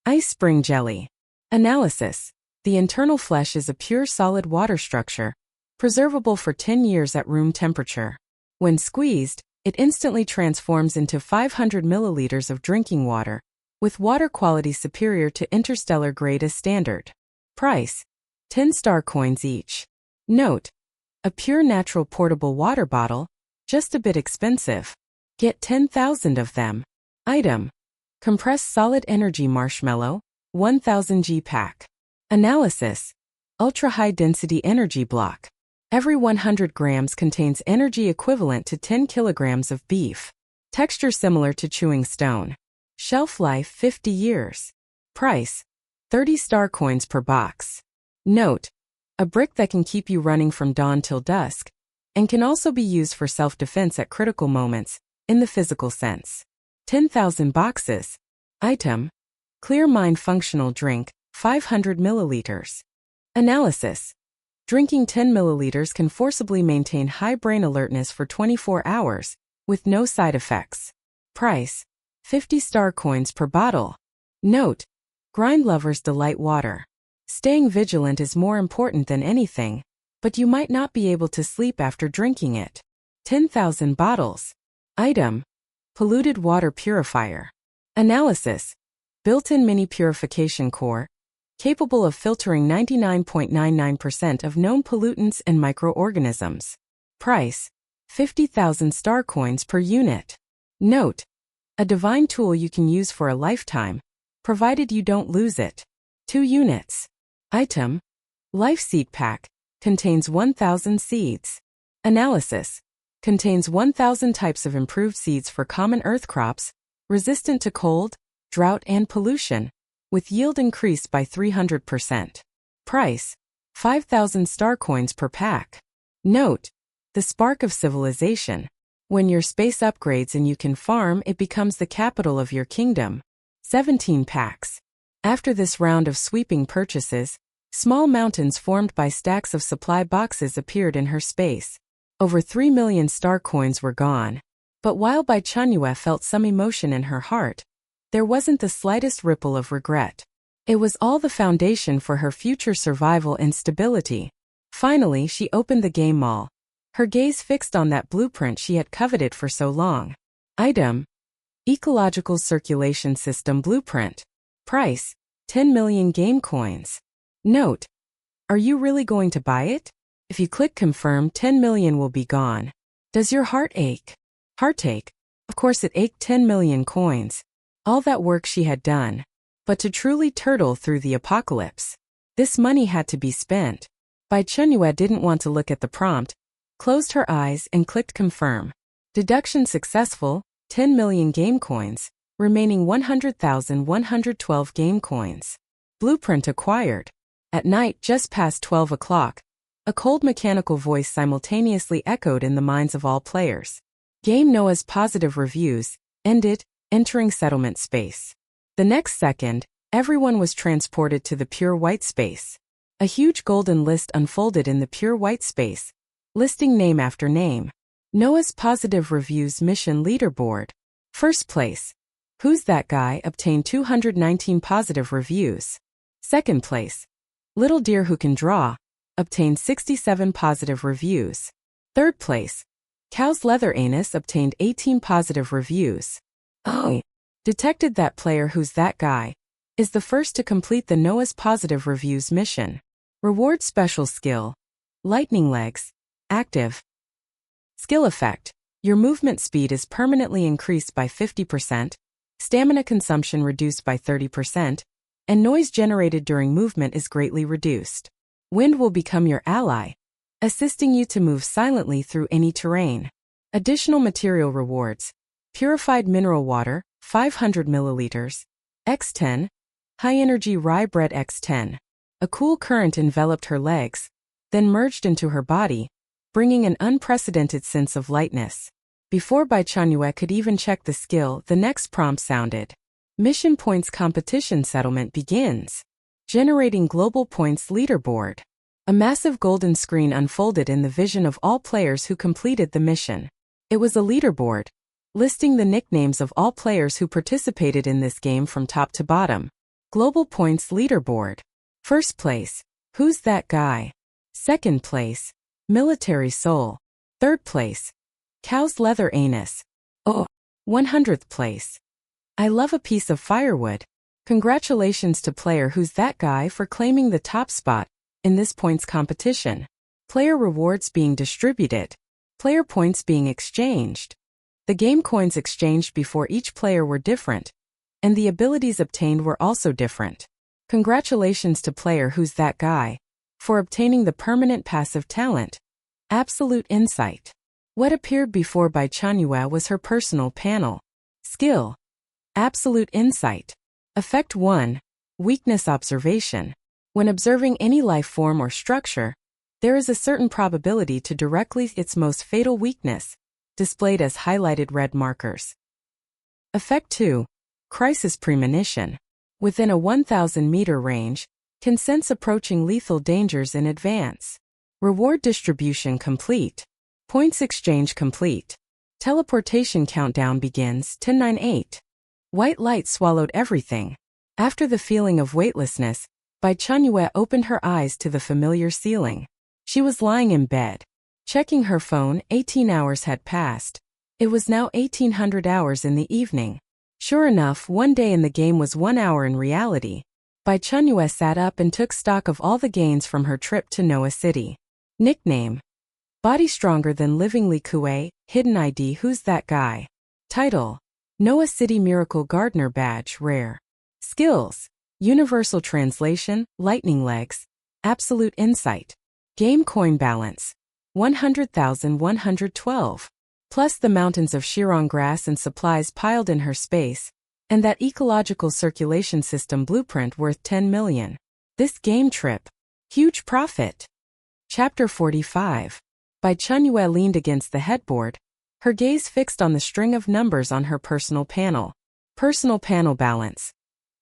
Ice Spring Jelly. Analysis: the internal flesh is a pure solid water structure, preservable for 10 years at room temperature. When squeezed, it instantly transforms into 500 milliliters of drinking water, with water quality superior to interstellar grade as standard. Price: 10 star coins each. Note: a pure natural portable water bottle, just a bit expensive. Get 10,000 of them. Item: compressed solid energy marshmallow, 1000 G pack. Analysis: ultra-high density energy block. Every 100 grams contains energy equivalent to 10 kilograms of beef. Texture similar to chewing stone. Shelf life 50 years. Price: 30 star coins per box. Note: a brick that can keep you running from dawn till dusk, and can also be used for self-defense at critical moments, in the physical sense. 10,000 boxes. Item: Clear Mind Functional Drink, 500 milliliters. Analysis: drinking 10 milliliters can forcibly maintain high brain alertness for 24 hours, with no side effects. Price: 50 star coins per bottle. Note: grind lovers delight water. Staying vigilant is more important than anything, but you might not be able to sleep after drinking it. 10,000 bottles. Item: polluted water purifier. Analysis: built-in mini purification core, capable of filtering 99.99% of known pollutants and microorganisms. Price: 50,000 star coins per unit. Note: a divine tool you can use for a lifetime, provided you don't lose it. 2 units. Item: Life Seed Pack. Contains 1,000 seeds. Analysis: contains 1,000 types of improved seeds for common earth crops, resistant to cold, drought and pollution, with yield increased by 300%. Price: 5,000 star coins per pack. Note: the spark of civilization. When your space upgrades and you can farm, it becomes the capital of your kingdom. 17 packs. After this round of sweeping purchases, small mountains formed by stacks of supply boxes appeared in her space. Over 3 million star coins were gone. But while Bai Chenyue felt some emotion in her heart, there wasn't the slightest ripple of regret. It was all the foundation for her future survival and stability. Finally, she opened the game mall, her gaze fixed on that blueprint she had coveted for so long. Item: Ecological Circulation System Blueprint. Price: 10 million game coins. Note: are you really going to buy it? If you click confirm, 10 million will be gone. Does your heart ache? Heartache? Of course it ached. 10 million coins. All that work she had done. But to truly turtle through the apocalypse, this money had to be spent. Bai Chenyue didn't want to look at the prompt, closed her eyes and clicked confirm. Deduction successful, 10 million game coins, remaining 100,112 game coins. Blueprint acquired. At night, just past 12 o'clock, a cold mechanical voice simultaneously echoed in the minds of all players. Game Noah's positive reviews ended, entering settlement space. The next second, everyone was transported to the pure white space. A huge golden list unfolded in the pure white space, listing name after name. Noah's positive reviews mission leaderboard. First place, Who's That Guy, obtained 219 positive reviews. Second place, Little Deer Who Can Draw, obtained 67 positive reviews. Third place, Cow's Leather Anus, obtained 18 positive reviews. Oh! Detected that player Who's That Guy is the first to complete the Noah's positive reviews mission. Reward special skill: Lightning Legs, active. Skill effect: your movement speed is permanently increased by 50%, stamina consumption reduced by 30%, and noise generated during movement is greatly reduced. Wind will become your ally, assisting you to move silently through any terrain. Additional material rewards: purified mineral water, 500 milliliters, X10, high-energy rye bread X10. A cool current enveloped her legs, then merged into her body, bringing an unprecedented sense of lightness. Before Bai Chenyue could even check the skill, the next prompt sounded. Mission points competition settlement begins. Generating global points leaderboard. A massive golden screen unfolded in the vision of all players who completed the mission. It was a leaderboard, listing the nicknames of all players who participated in this game from top to bottom. Global points leaderboard. First place, Who's That Guy? Second place, Military Soul. Third place, Cow's Leather Anus. Oh! 100th place, I Love a Piece of Firewood. Congratulations to player Who's That Guy for claiming the top spot in this points competition. Player rewards being distributed. Player points being exchanged. The game coins exchanged before each player were different, and the abilities obtained were also different. Congratulations to player Who's That Guy for obtaining the permanent passive talent, Absolute Insight. What appeared before Bai Chenyue was her personal panel. Skill: Absolute Insight. Effect 1. Weakness Observation. When observing any life form or structure, there is a certain probability to directly its most fatal weakness, displayed as highlighted red markers. Effect 2. Crisis Premonition. Within a 1,000-meter range, can sense approaching lethal dangers in advance. Reward distribution complete. Points exchange complete. Teleportation countdown begins. 10-9-8. White light swallowed everything. After the feeling of weightlessness, Bai Chenyue opened her eyes to the familiar ceiling. She was lying in bed, checking her phone. 18 hours had passed. It was now 1800 hours in the evening. Sure enough, one day in the game was 1 hour in reality. Bai Chenyue sat up and took stock of all the gains from her trip to Noah City. Nickname: Body Stronger Than Living Li Kue. Hidden ID: Who's That Guy? Title: Noah City Miracle Gardener Badge, rare. Skills: Universal translation, lightning legs. Absolute insight. Game coin balance. 100,112. Plus the mountains of Shirong grass and supplies piled in her space, and that ecological circulation system blueprint worth 10 million. This game trip. Huge profit. Chapter 45. Bai Chenyue leaned against the headboard, her gaze fixed on the string of numbers on her personal panel. Personal panel balance.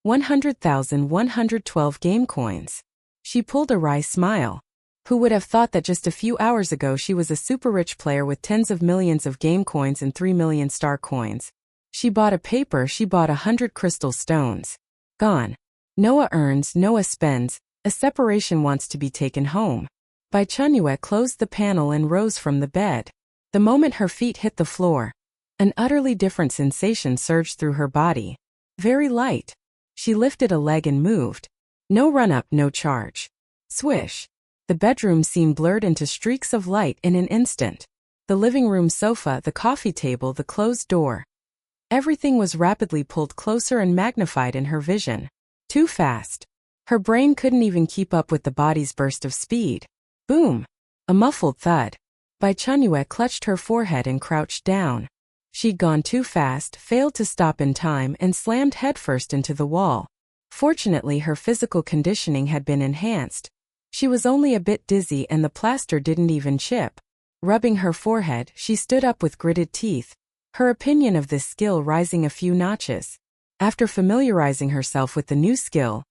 100,112 game coins. She pulled a wry smile. Who would have thought that just a few hours ago she was a super rich player with tens of millions of game coins and 3 million star coins? She bought a paper, she bought 100 crystal stones. Gone. Noah earns, Noah spends, a separation wants to be taken home. Bai Chenyue closed the panel and rose from the bed. The moment her feet hit the floor, an utterly different sensation surged through her body. Very light. She lifted a leg and moved. No run-up, no charge. Swish. The bedroom seemed blurred into streaks of light in an instant. The living room sofa, the coffee table, the closed door. Everything was rapidly pulled closer and magnified in her vision. Too fast. Her brain couldn't even keep up with the body's burst of speed. Boom. A muffled thud. Bai Chenyue clutched her forehead and crouched down. She'd gone too fast, failed to stop in time, and slammed headfirst into the wall. Fortunately, her physical conditioning had been enhanced. She was only a bit dizzy and the plaster didn't even chip. Rubbing her forehead, she stood up with gritted teeth, her opinion of this skill rising a few notches. After familiarizing herself with the new skill,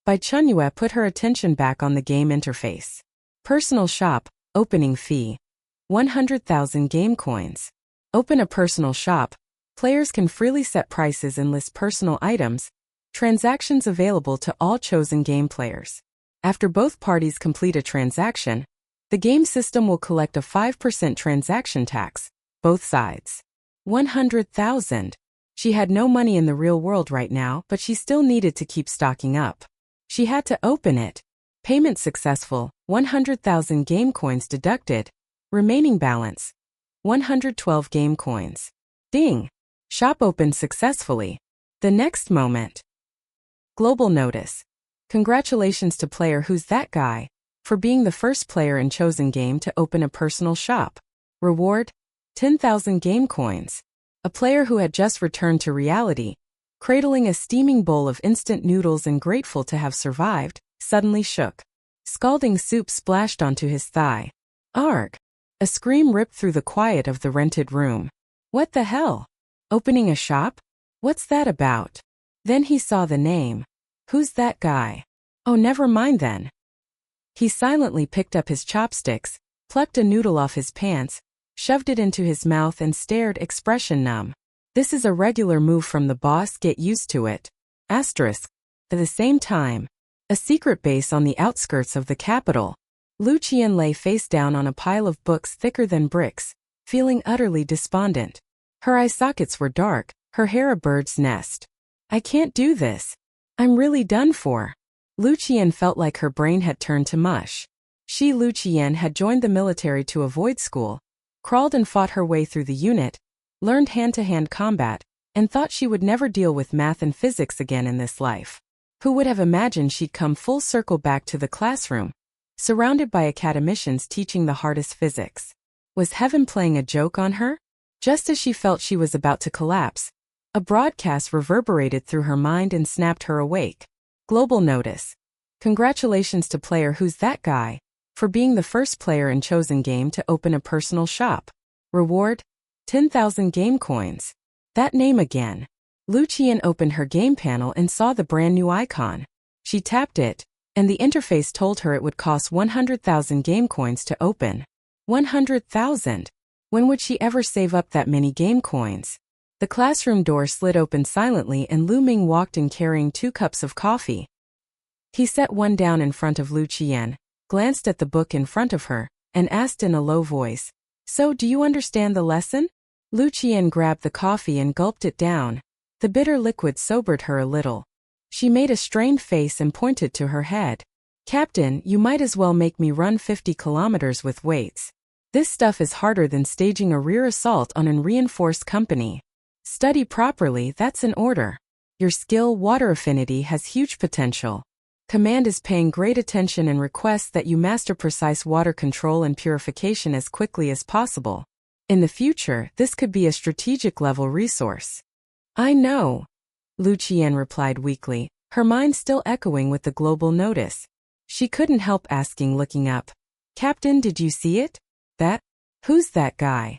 Bai Chenyue put her attention back on the game interface. Personal shop, opening fee. 100,000 game coins. Open a personal shop. Players can freely set prices and list personal items. Transactions available to all chosen game players. After both parties complete a transaction, the game system will collect a 5% transaction tax, both sides. 100,000. She had no money in the real world right now, but she still needed to keep stocking up. She had to open it. Payment successful, 100,000 game coins deducted. Remaining balance. 112 game coins. Ding! Shop opened successfully. The next moment. Global notice. Congratulations to player Who's That Guy for being the first player in chosen game to open a personal shop. Reward? 10,000 game coins. A player who had just returned to reality, cradling a steaming bowl of instant noodles and grateful to have survived, suddenly shook. Scalding soup splashed onto his thigh. Arg! A scream ripped through the quiet of the rented room. What the hell? Opening a shop? What's that about? Then he saw the name. Who's that guy? Oh, never mind then. He silently picked up his chopsticks, plucked a noodle off his pants, shoved it into his mouth and stared, expression numb. This is a regular move from the boss, get used to it. Asterisk. At the same time, a secret base on the outskirts of the capital. Lu Qian lay face down on a pile of books thicker than bricks, feeling utterly despondent. Her eye sockets were dark, her hair a bird's nest. I can't do this. I'm really done for. Lu Qian felt like her brain had turned to mush. She, Lu Qian, had joined the military to avoid school, crawled and fought her way through the unit, learned hand-to-hand combat, and thought she would never deal with math and physics again in this life. Who would have imagined she'd come full circle back to the classroom, surrounded by academicians teaching the hardest physics? Was heaven playing a joke on her? Just as she felt she was about to collapse, a broadcast reverberated through her mind and snapped her awake. Global notice. Congratulations to player Who's That Guy for being the first player in chosen game to open a personal shop. Reward? 10,000 game coins. That name again. Lu Qian opened her game panel and saw the brand new icon. She tapped it, and the interface told her it would cost 100,000 game coins to open. 100,000? When would she ever save up that many game coins? The classroom door slid open silently and Lu Ming walked in carrying 2 cups of coffee. He set one down in front of Lu Qian, glanced at the book in front of her, and asked in a low voice, "So, do you understand the lesson?" Lu Qian grabbed the coffee and gulped it down. The bitter liquid sobered her a little. She made a strained face and pointed to her head. "Captain, you might as well make me run 50 kilometers with weights. This stuff is harder than staging a rear assault on an reinforced company. Study properly, that's an order." Your skill, water affinity, has huge potential. Command is paying great attention and requests that you master precise water control and purification as quickly as possible. In the future, this could be a strategic-level resource. I know, Lu Qian replied weakly, her mind still echoing with the global notice. She couldn't help asking, looking up. Captain, did you see it? That? Who's that guy?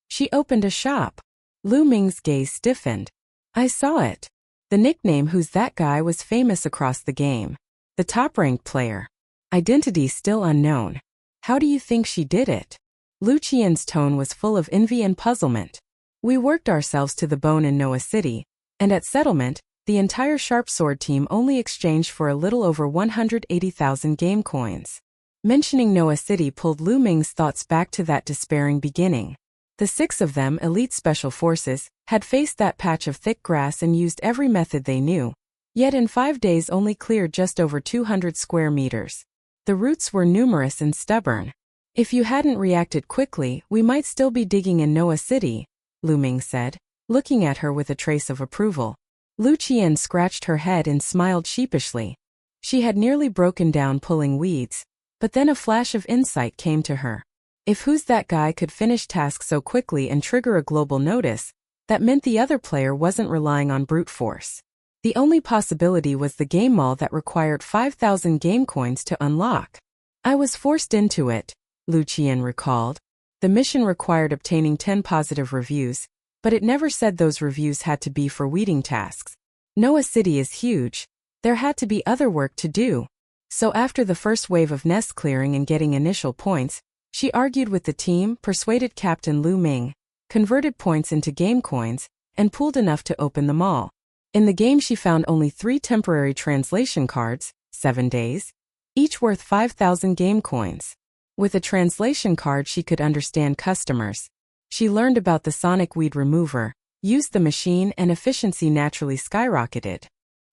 She opened a shop. Lu Ming's gaze stiffened. I saw it. The nickname Who's That Guy was famous across the game. The top-ranked player. Identity still unknown. How do you think she did it? Lu Qian's tone was full of envy and puzzlement. We worked ourselves to the bone in Noah City, and at settlement, the entire Sharp Sword team only exchanged for a little over 180,000 game coins. Mentioning Noah City pulled Lu Ming's thoughts back to that despairing beginning. The 6 of them, elite special forces, had faced that patch of thick grass and used every method they knew, yet in 5 days only cleared just over 200 square meters. The roots were numerous and stubborn. If you hadn't reacted quickly, we might still be digging in Noah City, Lu Ming said, looking at her with a trace of approval. Lu Qian scratched her head and smiled sheepishly. She had nearly broken down pulling weeds, but then a flash of insight came to her. If Who's That Guy could finish tasks so quickly and trigger a global notice, that meant the other player wasn't relying on brute force. The only possibility was the game mall that required 5,000 game coins to unlock. I was forced into it, Lu Qian recalled. The mission required obtaining 10 positive reviews, but it never said those reviews had to be for weeding tasks. Noah City is huge. There had to be other work to do. So after the first wave of nest clearing and getting initial points, she argued with the team, persuaded Captain Lu Ming, converted points into game coins, and pooled enough to open the mall. In the game she found only 3 temporary translation cards, 7 days, each worth 5,000 game coins. With a translation card she could understand customers. She learned about the sonic weed remover, used the machine, and efficiency naturally skyrocketed.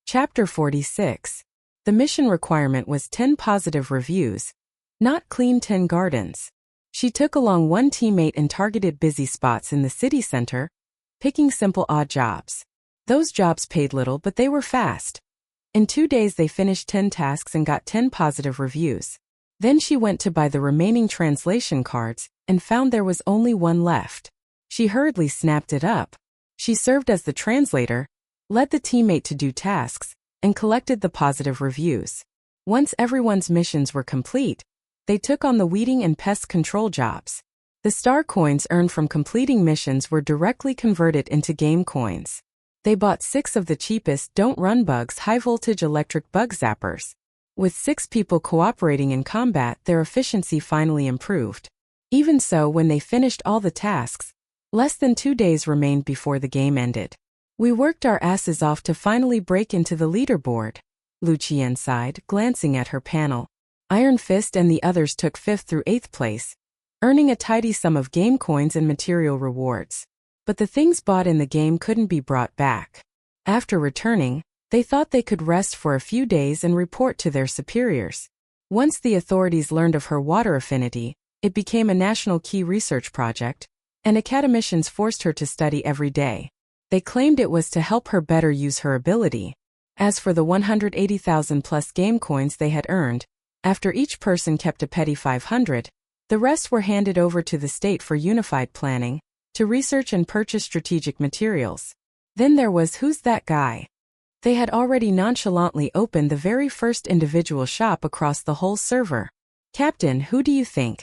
Chapter 46. The mission requirement was 10 positive reviews, not clean 10 gardens. She took along 1 teammate and targeted busy spots in the city center, picking simple odd jobs. Those jobs paid little, but they were fast. In 2 days they finished 10 tasks and got 10 positive reviews. Then she went to buy the remaining translation cards and found there was only 1 left. She hurriedly snapped it up. She served as the translator, led the teammate to do tasks, and collected the positive reviews. Once everyone's missions were complete, they took on the weeding and pest control jobs. The star coins earned from completing missions were directly converted into game coins. They bought 6 of the cheapest Don't Run Bugs high-voltage electric bug zappers. With 6 people cooperating in combat, their efficiency finally improved. Even so, when they finished all the tasks, less than 2 days remained before the game ended. We worked our asses off to finally break into the leaderboard, Lu Qian sighed, glancing at her panel. Iron Fist and the others took 5th through 8th place, earning a tidy sum of game coins and material rewards. But the things bought in the game couldn't be brought back. After returning, they thought they could rest for a few days and report to their superiors. Once the authorities learned of her water affinity, it became a national key research project, and academicians forced her to study every day. They claimed it was to help her better use her ability. As for the 180,000 plus game coins they had earned, after each person kept a petty 500, the rest were handed over to the state for unified planning, to research and purchase strategic materials. Then there was Who's That Guy? They had already nonchalantly opened the very first individual shop across the whole server. Captain, who do you think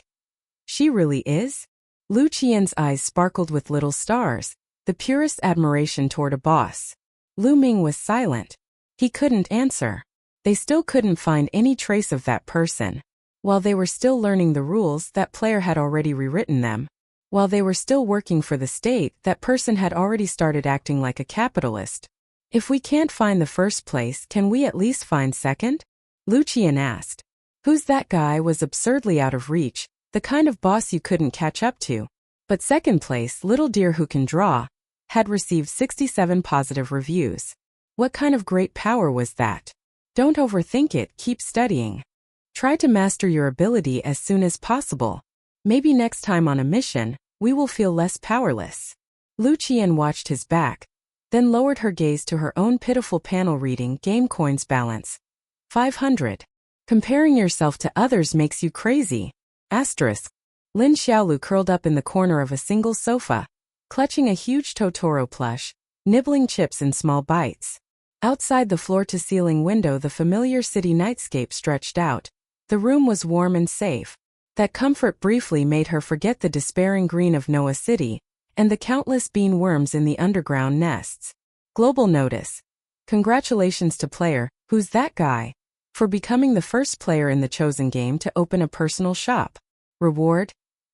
she really is? Lu Qian's eyes sparkled with little stars, the purest admiration toward a boss. Lu Ming was silent. He couldn't answer. They still couldn't find any trace of that person. While they were still learning the rules, that player had already rewritten them. While they were still working for the state, that person had already started acting like a capitalist. If we can't find the first place, can we at least find second? Lu Qian asked. Who's That Guy was absurdly out of reach, the kind of boss you couldn't catch up to. But second place, Little Deer Who Can Draw, had received 67 positive reviews. What kind of great power was that? Don't overthink it, keep studying. Try to master your ability as soon as possible. Maybe next time on a mission, we will feel less powerless. Lu Qian watched his back, then lowered her gaze to her own pitiful panel reading game coins balance. 500. Comparing yourself to others makes you crazy. Asterisk. Lin Xiaolu curled up in the corner of a single sofa, clutching a huge Totoro plush, nibbling chips in small bites. Outside the floor-to-ceiling window, the familiar city nightscape stretched out. The room was warm and safe. That comfort briefly made her forget the despairing green of Noah City and the countless bean worms in the underground nests. Global notice. Congratulations to player, who's that guy, for becoming the first player in the chosen game to open a personal shop. Reward?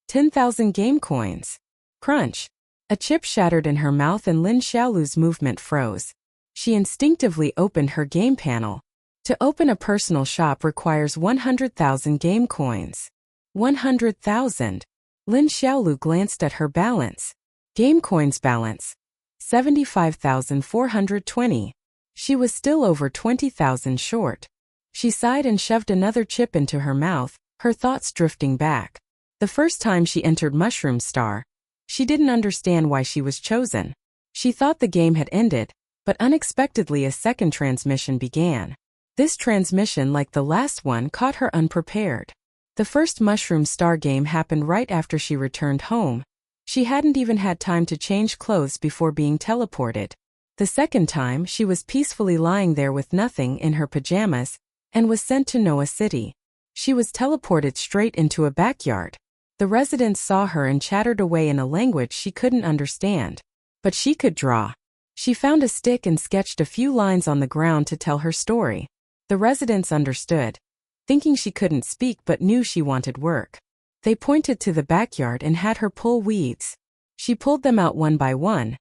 10,000 game coins. Crunch. A chip shattered in her mouth and Lin Xiaolu's movement froze. She instinctively opened her game panel. To open a personal shop requires 100,000 game coins. 100,000. Lin Xiaolu glanced at her balance. Game coins balance. 75,420. She was still over 20,000 short. She sighed and shoved another chip into her mouth, her thoughts drifting back. The first time she entered Mushroom Star, she didn't understand why she was chosen. She thought the game had ended, but unexpectedly a second transmission began. This transmission, like the last one, caught her unprepared. The first Mushroom Star game happened right after she returned home. She hadn't even had time to change clothes before being teleported. The second time, she was peacefully lying there with nothing in her pajamas and was sent to Noah City. She was teleported straight into a backyard. The residents saw her and chattered away in a language she couldn't understand. But she could draw. She found a stick and sketched a few lines on the ground to tell her story. The residents understood, thinking she couldn't speak but knew she wanted work. They pointed to the backyard and had her pull weeds. She pulled them out one by one.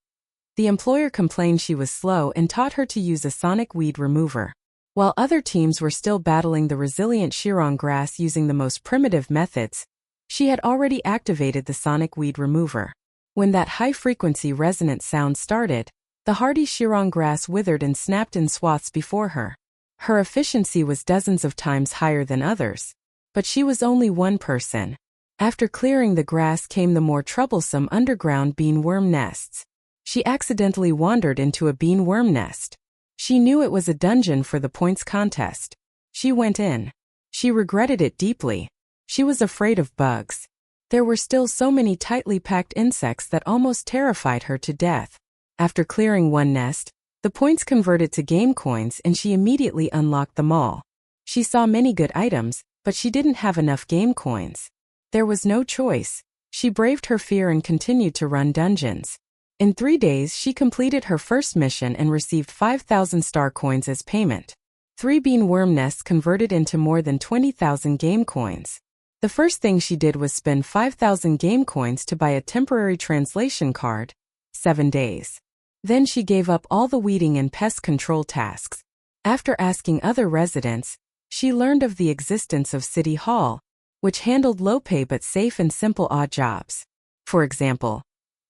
The employer complained she was slow and taught her to use a sonic weed remover. While other teams were still battling the resilient Shirong grass using the most primitive methods, she had already activated the sonic weed remover. When that high-frequency resonant sound started, the hardy Shirong grass withered and snapped in swaths before her. Her efficiency was dozens of times higher than others. But she was only one person. After clearing the grass came the more troublesome underground bean worm nests. She accidentally wandered into a bean worm nest. She knew it was a dungeon for the points contest. She went in. She regretted it deeply. She was afraid of bugs. There were still so many tightly packed insects that almost terrified her to death. After clearing one nest, the points converted to game coins and she immediately unlocked them all. She saw many good items, but she didn't have enough game coins. There was no choice. She braved her fear and continued to run dungeons. In 3 days she completed her first mission and received 5,000 star coins as payment. 3 bean worm nests converted into more than 20,000 game coins. The first thing she did was spend 5,000 game coins to buy a temporary translation card. 7 days. Then she gave up all the weeding and pest control tasks. After asking other residents, she learned of the existence of City Hall, which handled low-pay but safe and simple odd jobs. For example,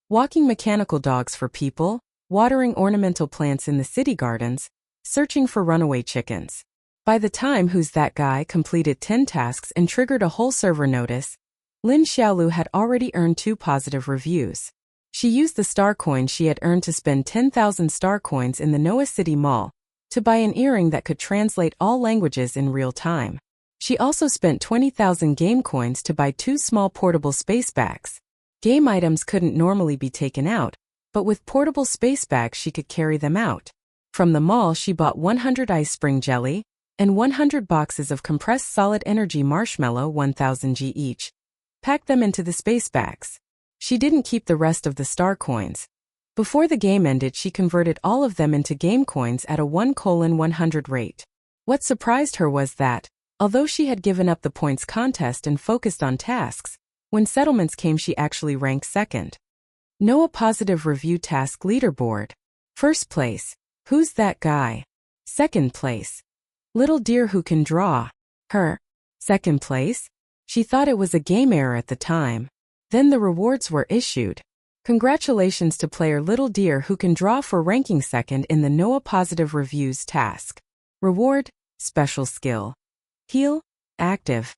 walking mechanical dogs for people, watering ornamental plants in the city gardens, searching for runaway chickens. By the time Who's That Guy completed 10 tasks and triggered a whole server notice, Lin Xiaolu had already earned 2 positive reviews. She used the star coin she had earned to spend 10,000 star coins in the Noah City Mall to buy an earring that could translate all languages in real time. She also spent 20,000 game coins to buy 2 small portable space bags. Game items couldn't normally be taken out, but with portable space bags she could carry them out. From the mall she bought 100 ice spring jelly and 100 boxes of compressed solid energy marshmallow 1,000 G each. Packed them into the space bags. She didn't keep the rest of the star coins. Before the game ended she converted all of them into game coins at a 1:100 rate. What surprised her was that, although she had given up the points contest and focused on tasks, when settlements came she actually ranked second. Noah Positive Review Task Leaderboard. First place, Who's That Guy? Second place, Little Deer Who Can Draw. Her. Second place? She thought it was a game error at the time. Then the rewards were issued. Congratulations to player Little Deer Who Can Draw for ranking second in the Noah Positive Reviews task. Reward, Special Skill. Heal, Active.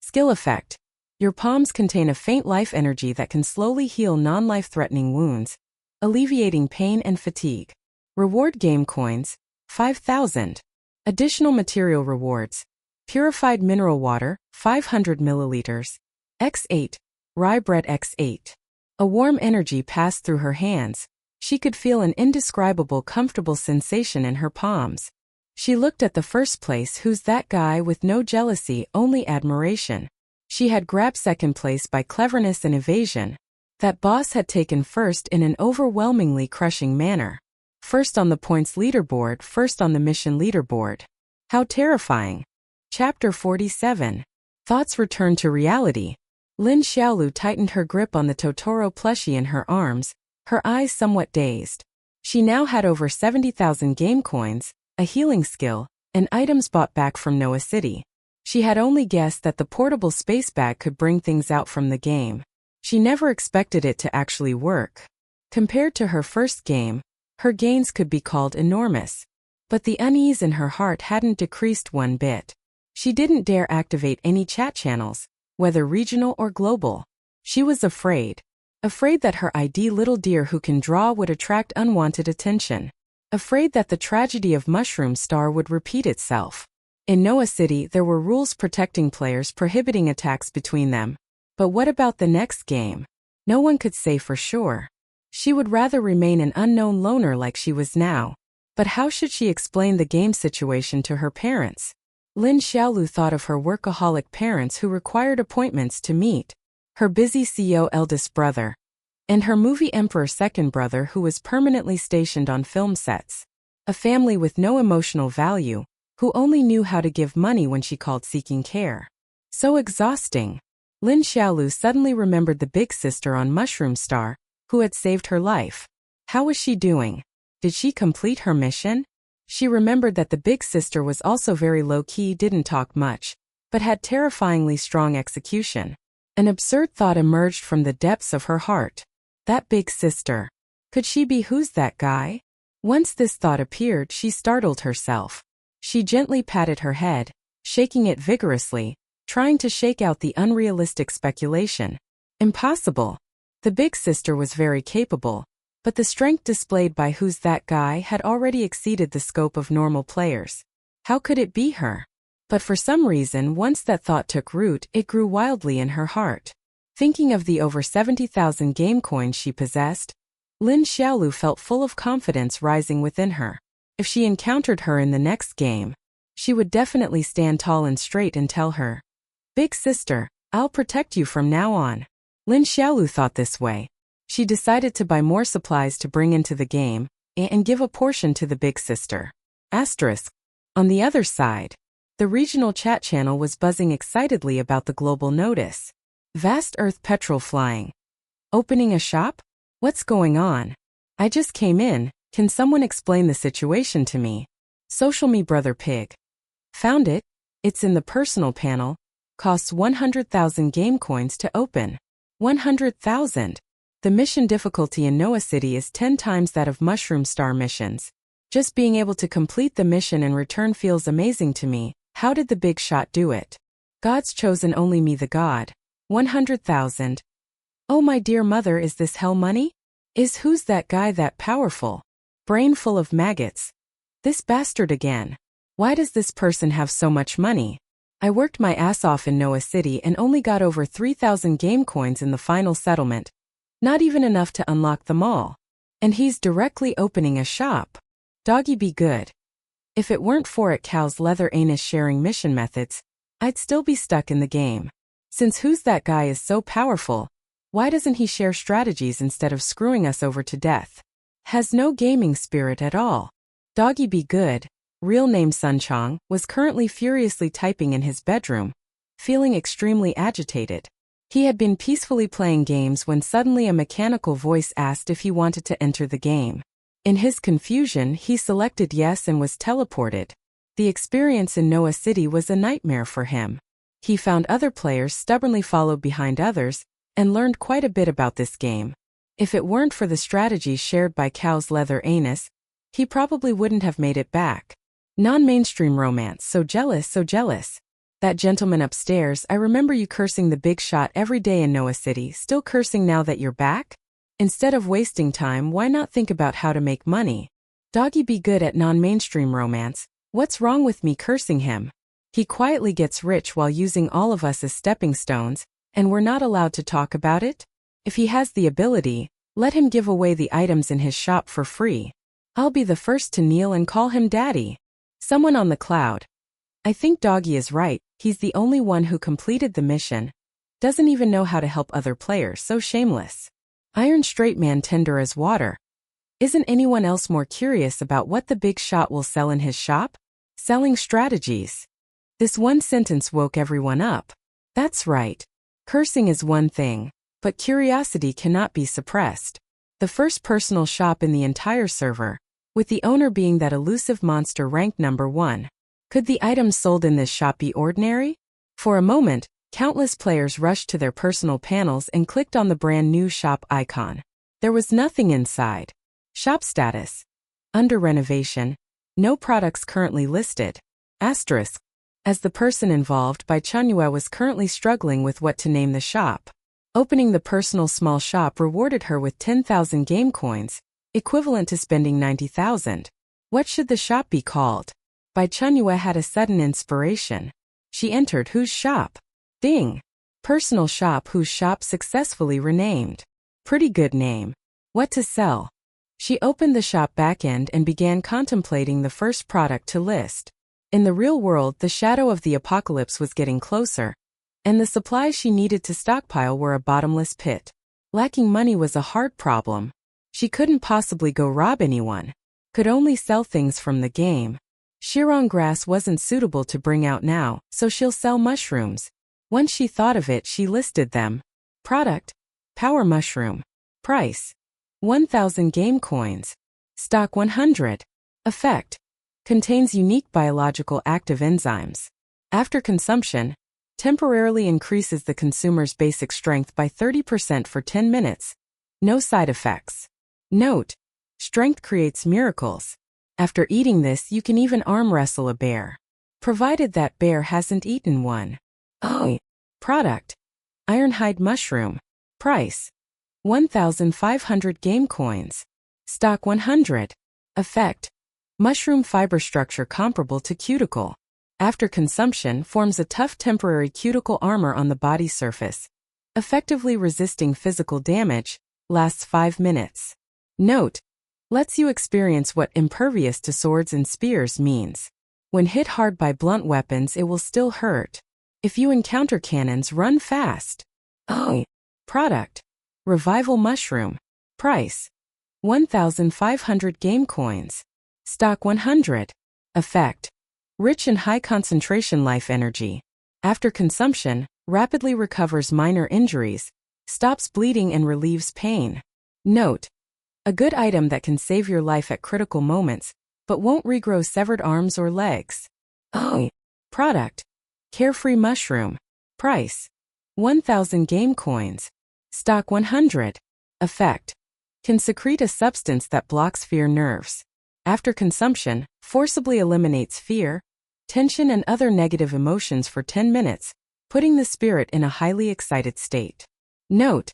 Skill Effect. Your palms contain a faint life energy that can slowly heal non-life-threatening wounds. alleviating pain and fatigue. Reward game coins, 5,000. Additional material rewards. Purified mineral water, 500 milliliters. X8. Rye bread X8. A warm energy passed through her hands. She could feel an indescribable comfortable sensation in her palms. She looked at the first place. Who's that guy? With no jealousy, only admiration. She had grabbed second place by cleverness and evasion. That boss had taken first in an overwhelmingly crushing manner. First on the points leaderboard, first on the mission leaderboard. How terrifying. Chapter 47. Thoughts returned to reality. Lin Xiaolu tightened her grip on the Totoro plushie in her arms, her eyes somewhat dazed. She now had over 70,000 game coins, a healing skill, and items bought back from Noah City. She had only guessed that the portable space bag could bring things out from the game. She never expected it to actually work. Compared to her first game, her gains could be called enormous. But the unease in her heart hadn't decreased one bit. She didn't dare activate any chat channels, whether regional or global. She was afraid. Afraid that her ID little deer who can draw would attract unwanted attention. Afraid that the tragedy of Mushroom Star would repeat itself. In Noah City there were rules protecting players, prohibiting attacks between them. But what about the next game? No one could say for sure. She would rather remain an unknown loner like she was now. But how should she explain the game situation to her parents? Lin Xiaolu thought of her workaholic parents who required appointments to meet, her busy CEO eldest brother, and her movie emperor second brother who was permanently stationed on film sets. A family with no emotional value, who only knew how to give money when she called seeking care. So exhausting. Lin Xiaolu suddenly remembered the big sister on Mushroom Star, who had saved her life. How was she doing? Did she complete her mission? She remembered that the big sister was also very low-key, didn't talk much, but had terrifyingly strong execution. An absurd thought emerged from the depths of her heart. That big sister. Could she be who's that guy? Once this thought appeared, she startled herself. She gently patted her head, shaking it vigorously, trying to shake out the unrealistic speculation. Impossible. The big sister was very capable, but the strength displayed by who's that guy had already exceeded the scope of normal players. How could it be her? But for some reason, once that thought took root, it grew wildly in her heart. Thinking of the over 70,000 game coins she possessed, Lin Xiaolu felt full of confidence rising within her. If she encountered her in the next game, she would definitely stand tall and straight and tell her, "Big sister, I'll protect you from now on." Lin Xiaolu thought this way. She decided to buy more supplies to bring into the game, and give a portion to the big sister. Asterisk. On the other side, the regional chat channel was buzzing excitedly about the global notice. Vast Earth petrol flying. Opening a shop? What's going on? I just came in, can someone explain the situation to me? Social me brother pig. Found it. It's in the personal panel. Costs 100,000 game coins to open. 100,000. The mission difficulty in Noah City is 10 times that of Mushroom Star missions. Just being able to complete the mission and return feels amazing to me. How did the big shot do it? God's chosen, only me the God. 100,000. Oh my dear mother, is this hell money? Is who's that guy that powerful? Brain full of maggots. This bastard again. Why does this person have so much money? I worked my ass off in Noah City and only got over 3,000 game coins in the final settlement. Not even enough to unlock them all. And he's directly opening a shop. Doggy be good. If it weren't for it cow's leather anus sharing mission methods, I'd still be stuck in the game. Since who's that guy is so powerful, why doesn't he share strategies instead of screwing us over to death? Has no gaming spirit at all. Doggy be good, real name Sun Chong, was currently furiously typing in his bedroom, feeling extremely agitated. He had been peacefully playing games when suddenly a mechanical voice asked if he wanted to enter the game. In his confusion, he selected yes and was teleported. The experience in Noah City was a nightmare for him. He found other players stubbornly followed behind others, and learned quite a bit about this game. If it weren't for the strategies shared by Cow's leather anus, he probably wouldn't have made it back. Non-mainstream romance, so jealous, so jealous. That gentleman upstairs, I remember you cursing the big shot every day in Noah City, still cursing now that you're back? Instead of wasting time, why not think about how to make money? Doggy be good at non-mainstream romance. What's wrong with me cursing him? He quietly gets rich while using all of us as stepping stones, and we're not allowed to talk about it? If he has the ability, let him give away the items in his shop for free. I'll be the first to kneel and call him daddy. Someone on the cloud. I think Doggy is right, he's the only one who completed the mission. Doesn't even know how to help other players, so shameless. Iron straight man tender as water. Isn't anyone else more curious about what the big shot will sell in his shop? Selling strategies. This one sentence woke everyone up. That's right. Cursing is one thing, but curiosity cannot be suppressed. The first personal shop in the entire server, with the owner being that elusive monster ranked number 1. Could the items sold in this shop be ordinary? For a moment, countless players rushed to their personal panels and clicked on the brand new shop icon. There was nothing inside. Shop status. Under renovation. No products currently listed. Asterisk. As the person involved, Bai Chenyue was currently struggling with what to name the shop. Opening the personal small shop rewarded her with 10,000 game coins, equivalent to spending 90,000. What should the shop be called? Bai Chenyue had a sudden inspiration. She entered Whose Shop? Ding. Personal shop Whose Shop successfully renamed. Pretty good name. What to sell? She opened the shop backend and began contemplating the first product to list. In the real world, the shadow of the apocalypse was getting closer, and the supplies she needed to stockpile were a bottomless pit. Lacking money was a hard problem. She couldn't possibly go rob anyone. Could only sell things from the game. Shirong grass wasn't suitable to bring out now, so she'll sell mushrooms. Once she thought of it, she listed them. Product: Power Mushroom. Price: 1,000 game coins. Stock 100. Effect: contains unique biological active enzymes. After consumption, temporarily increases the consumer's basic strength by 30% for 10 minutes. No side effects. Note: strength creates miracles. After eating this, you can even arm wrestle a bear, provided that bear hasn't eaten one. Oh. Product: Ironhide Mushroom. Price: 1,500 game coins. Stock 100. Effect: mushroom fiber structure comparable to cuticle. After consumption, forms a tough temporary cuticle armor on the body surface, effectively resisting physical damage, lasts 5 minutes. Note: lets you experience what impervious to swords and spears means. When hit hard by blunt weapons, it will still hurt. If you encounter cannons, run fast. Oh. Product: Revival Mushroom. Price: 1,500 game coins. Stock 100. Effect: rich in high concentration life energy. After consumption, rapidly recovers minor injuries, stops bleeding and relieves pain. Note: a good item that can save your life at critical moments, but won't regrow severed arms or legs. Oh. Product: Carefree Mushroom. Price: 1,000 game coins. Stock 100. Effect: can secrete a substance that blocks fear nerves. After consumption, forcibly eliminates fear, tension and other negative emotions for 10 minutes, putting the spirit in a highly excited state. Note: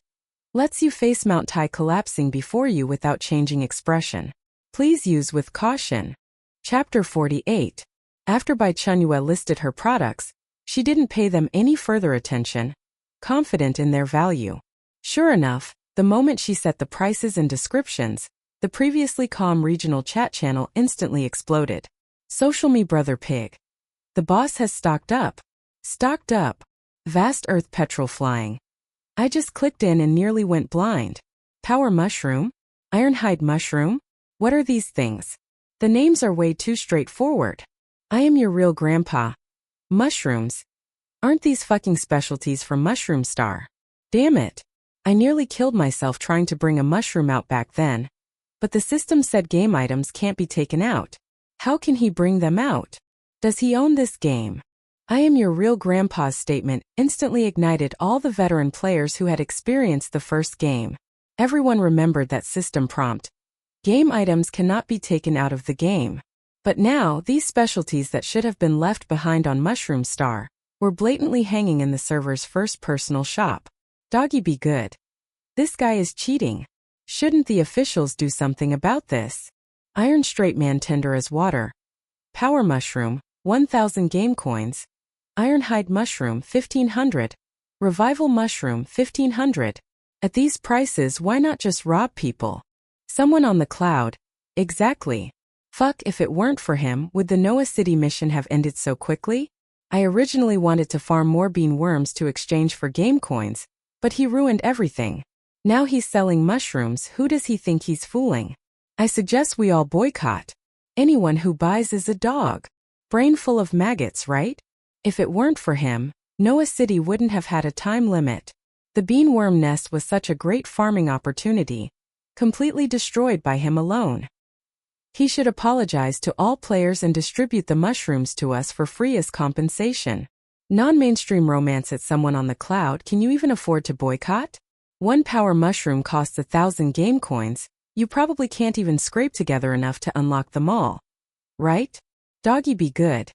lets you face Mount Tai collapsing before you without changing expression. Please use with caution. Chapter 48. After Bai Chenyue listed her products, she didn't pay them any further attention, confident in their value. Sure enough, the moment she set the prices and descriptions, the previously calm regional chat channel instantly exploded. Social me brother pig. The boss has stocked up. Stocked up. Vast earth petrol flying. I just clicked in and nearly went blind. Power Mushroom? Ironhide Mushroom? What are these things? The names are way too straightforward. I am your real grandpa. Mushrooms? Aren't these fucking specialties from Mushroom Star? Damn it. I nearly killed myself trying to bring a mushroom out back then. But the system said game items can't be taken out. How can he bring them out? Does he own this game? I am your real grandpa's statement instantly ignited all the veteran players who had experienced the first game. Everyone remembered that system prompt. Game items cannot be taken out of the game. But now, these specialties that should have been left behind on Mushroom Star were blatantly hanging in the server's first personal shop. Doggy be good. This guy is cheating. Shouldn't the officials do something about this? Iron straight man tender as water. Power mushroom, 1,000 game coins. Ironhide mushroom, 1,500. Revival mushroom, 1,500. At these prices, why not just rob people? Someone on the cloud. Exactly. Fuck, if it weren't for him, would the Noah City mission have ended so quickly? I originally wanted to farm more bean worms to exchange for game coins, but he ruined everything. Now he's selling mushrooms. Who does he think he's fooling? I suggest we all boycott. Anyone who buys is a dog. Brain full of maggots, right? If it weren't for him, Noah City wouldn't have had a time limit. The bean worm nest was such a great farming opportunity, completely destroyed by him alone. He should apologize to all players and distribute the mushrooms to us for free as compensation. Non-mainstream romance at someone on the cloud. Can you even afford to boycott? One power mushroom costs 1,000 game coins. You probably can't even scrape together enough to unlock them all. Right? Doggy be good.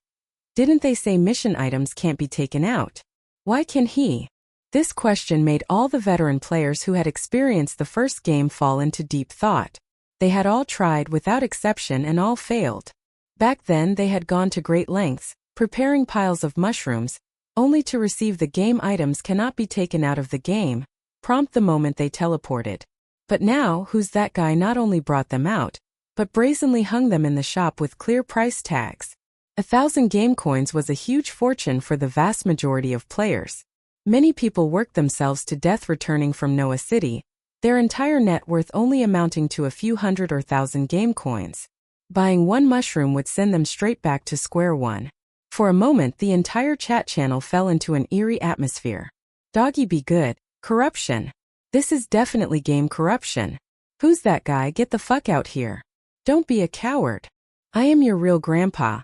Didn't they say mission items can't be taken out? Why can he? This question made all the veteran players who had experienced the first game fall into deep thought. They had all tried without exception and all failed. Back then they had gone to great lengths, preparing piles of mushrooms, only to receive the game items cannot be taken out of the game, prompt the moment they teleported. But now, who's that guy not only brought them out, but brazenly hung them in the shop with clear price tags. 1,000 game coins was a huge fortune for the vast majority of players. Many people worked themselves to death returning from Noah City, their entire net worth only amounting to a few hundred or thousand game coins. Buying one mushroom would send them straight back to square one. For a moment the entire chat channel fell into an eerie atmosphere. Doggy be good. Corruption. This is definitely game corruption. Who's that guy? Get the fuck out here. Don't be a coward. I am your real grandpa.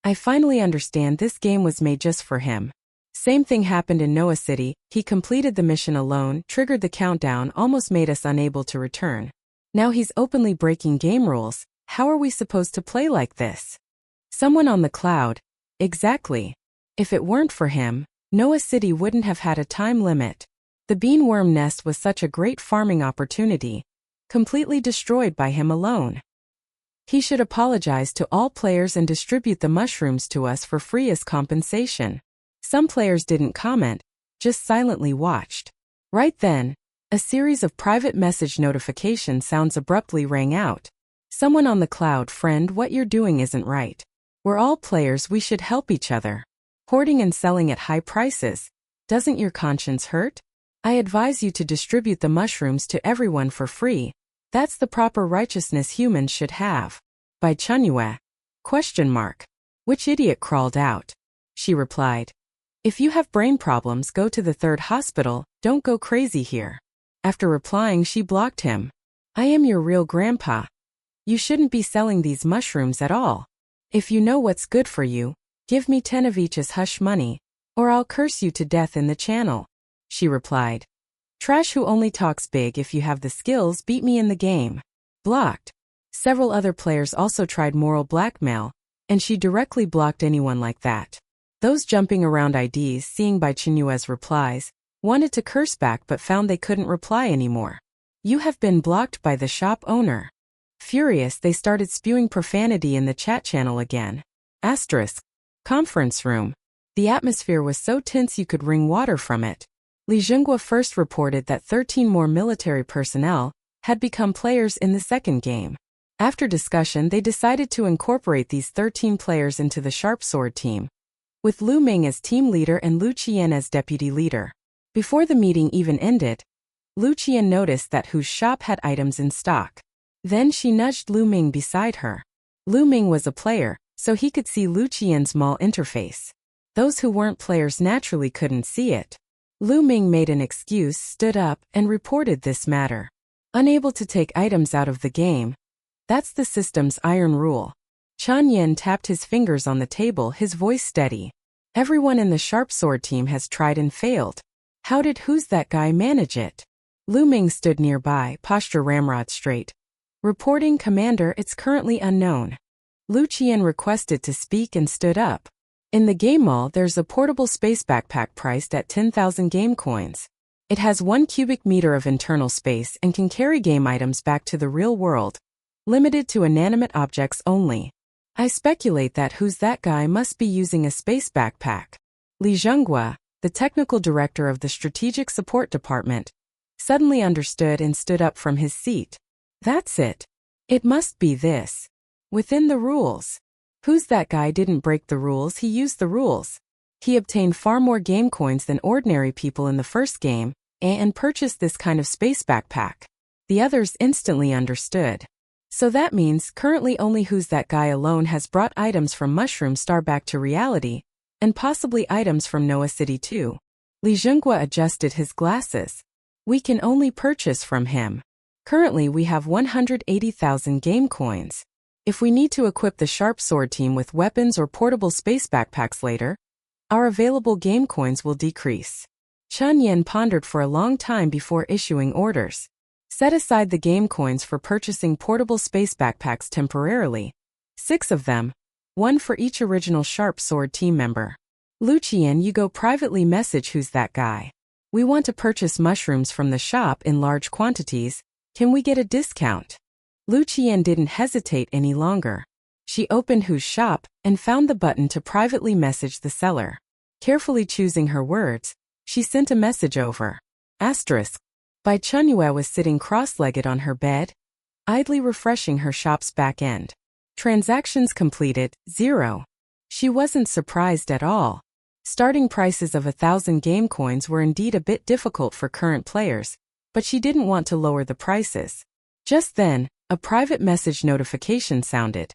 I finally understand this game was made just for him. Same thing happened in Noah City. He completed the mission alone, triggered the countdown, almost made us unable to return. Now he's openly breaking game rules. How are we supposed to play like this? Someone on the cloud. Exactly. If it weren't for him, Noah City wouldn't have had a time limit. The bean worm nest was such a great farming opportunity, completely destroyed by him alone. He should apologize to all players and distribute the mushrooms to us for free as compensation. Some players didn't comment, just silently watched. Right then, a series of private message notification sounds abruptly rang out. Someone on the cloud. Friend, what you're doing isn't right. We're all players, we should help each other. Hoarding and selling at high prices. Doesn't your conscience hurt? I advise you to distribute the mushrooms to everyone for free. That's the proper righteousness humans should have. Bai Chenyue. ? Which idiot crawled out? She replied. If you have brain problems, go to the third hospital, don't go crazy here. After replying, she blocked him. I am your real grandpa. You shouldn't be selling these mushrooms at all. If you know what's good for you, give me 10 of each as hush money, or I'll curse you to death in the channel. She replied. Trash who only talks big. If you have the skills, beat me in the game. Blocked. Several other players also tried moral blackmail, and she directly blocked anyone like that. Those jumping around IDs, seeing Bai Chenyue's replies, wanted to curse back but found they couldn't reply anymore. You have been blocked by the shop owner. Furious, they started spewing profanity in the chat channel again. Conference room. The atmosphere was so tense you could wring water from it. Li Zhenghua first reported that 13 more military personnel had become players in the second game. After discussion, they decided to incorporate these 13 players into the Sharp Sword team, with Lu Ming as team leader and Lu Qian as deputy leader. Before the meeting even ended, Lu Qian noticed that whose shop had items in stock. Then she nudged Lu Ming beside her. Lu Ming was a player, so he could see Lu Qian's mall interface. Those who weren't players naturally couldn't see it. Lu Ming made an excuse, stood up, and reported this matter. Unable to take items out of the game. That's the system's iron rule. Chan Yin tapped his fingers on the table, his voice steady. Everyone in the Sharp Sword team has tried and failed. How did who's that guy manage it? Lu Ming stood nearby, posture ramrod straight. Reporting, Commander, it's currently unknown. Lu Qian requested to speak and stood up. In the game mall, there's a portable space backpack priced at 10,000 game coins. It has 1 cubic meter of internal space and can carry game items back to the real world. Limited to inanimate objects only. I speculate that who's that guy must be using a space backpack. Li Zhenghua, the technical director of the Strategic Support Department, suddenly understood and stood up from his seat. That's it. It must be this. Within the rules. Who's that guy didn't break the rules, he used the rules. He obtained far more game coins than ordinary people in the first game, and purchased this kind of space backpack. The others instantly understood. So that means currently only Who's That Guy alone has brought items from Mushroom Star back to reality, and possibly items from Noah City too. Li Zhenghua adjusted his glasses. We can only purchase from him. Currently we have 180,000 game coins. If we need to equip the Sharp Sword team with weapons or portable space backpacks later, our available game coins will decrease. Chen Yan pondered for a long time before issuing orders. Set aside the game coins for purchasing portable space backpacks temporarily. 6 of them, 1 for each original Sharp Sword team member. Lu Qian, you go privately message Who's That Guy. We want to purchase mushrooms from the shop in large quantities. Can we get a discount? Lu Qian didn't hesitate any longer. She opened Who's shop and found the button to privately message the seller. Carefully choosing her words, she sent a message over. Asterisk. Bai Chenyue was sitting cross-legged on her bed, idly refreshing her shop's back end. Transactions completed, 0. She wasn't surprised at all. Starting prices of 1,000 game coins were indeed a bit difficult for current players, but she didn't want to lower the prices. Just then, a private message notification sounded.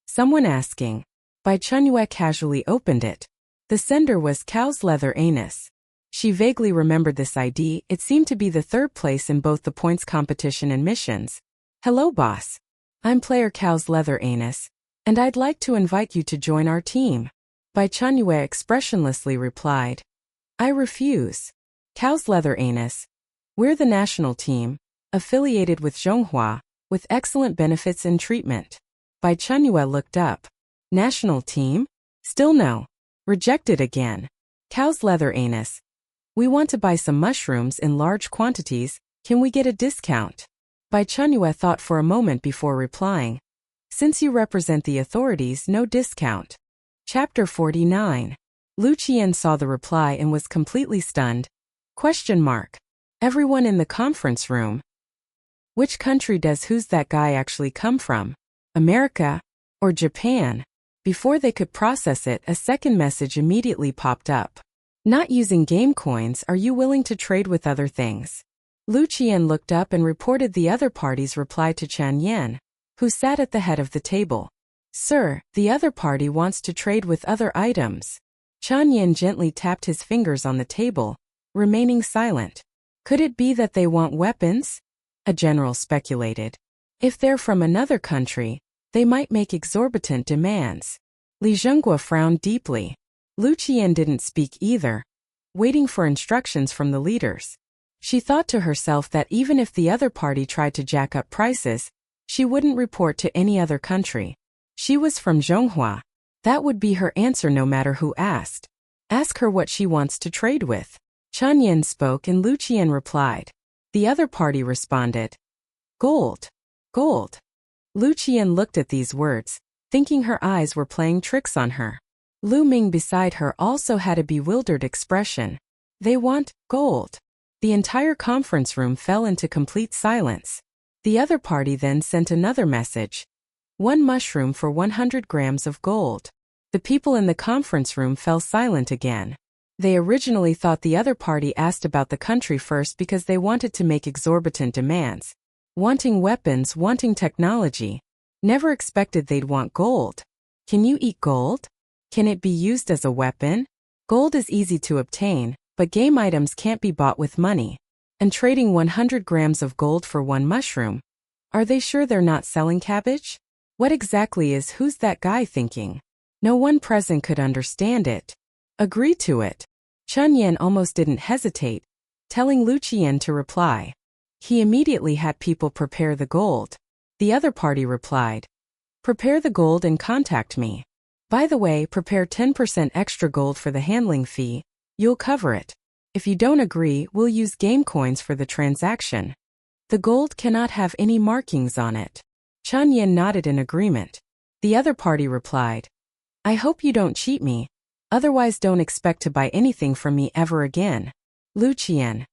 Someone asking. Bai Chenyue casually opened it. The sender was Cow's Leather Anus. She vaguely remembered this ID. It seemed to be the 3rd place in both the points competition and missions. Hello boss. I'm player Cow's Leather Anus, and I'd like to invite you to join our team. Bai Chenyue expressionlessly replied. I refuse. Cow's Leather Anus. We're the national team, affiliated with Zhonghua, with excellent benefits and treatment. Bai Chenyue looked up. National team? Still no. Rejected again. Cow's Leather Anus. We want to buy some mushrooms in large quantities. Can we get a discount? Bai Chenyue thought for a moment before replying. Since you represent the authorities, no discount. Chapter 49. Lu Qian saw the reply and was completely stunned. Question mark. Everyone in the conference room. Which country does Who's That Guy actually come from? America? Or Japan? Before they could process it, a second message immediately popped up. Not using game coins, are you willing to trade with other things? Lu Qian looked up and reported the other party's reply to Chen Yan, who sat at the head of the table. Sir, the other party wants to trade with other items. Chen Yan gently tapped his fingers on the table, remaining silent. Could it be that they want weapons? A general speculated. If they're from another country, they might make exorbitant demands. Li Zhenghua frowned deeply. Lu Qian didn't speak either, waiting for instructions from the leaders. She thought to herself that even if the other party tried to jack up prices, she wouldn't report to any other country. She was from Zhonghua. That would be her answer no matter who asked. Ask her what she wants to trade with. Chen Yan spoke and Lu Qian replied. The other party responded. Gold. Gold. Lu Qian looked at these words, thinking her eyes were playing tricks on her. Lu Ming beside her also had a bewildered expression. They want gold. The entire conference room fell into complete silence. The other party then sent another message. 1 mushroom for 100 grams of gold. The people in the conference room fell silent again. They originally thought the other party asked about the country first because they wanted to make exorbitant demands. Wanting weapons, wanting technology. Never expected they'd want gold. Can you eat gold? Can it be used as a weapon? Gold is easy to obtain, but game items can't be bought with money. And trading 100 grams of gold for 1 mushroom. Are they sure they're not selling cabbage? What exactly is Who's That Guy thinking? No one present could understand it. Agree to it. Chen Yan almost didn't hesitate, telling Lu Qian to reply. He immediately had people prepare the gold. The other party replied. Prepare the gold and contact me. By the way, prepare 10% extra gold for the handling fee. You'll cover it. If you don't agree, we'll use game coins for the transaction. The gold cannot have any markings on it. Chenyue nodded in agreement. The other party replied, I hope you don't cheat me. Otherwise don't expect to buy anything from me ever again. Lu Qian.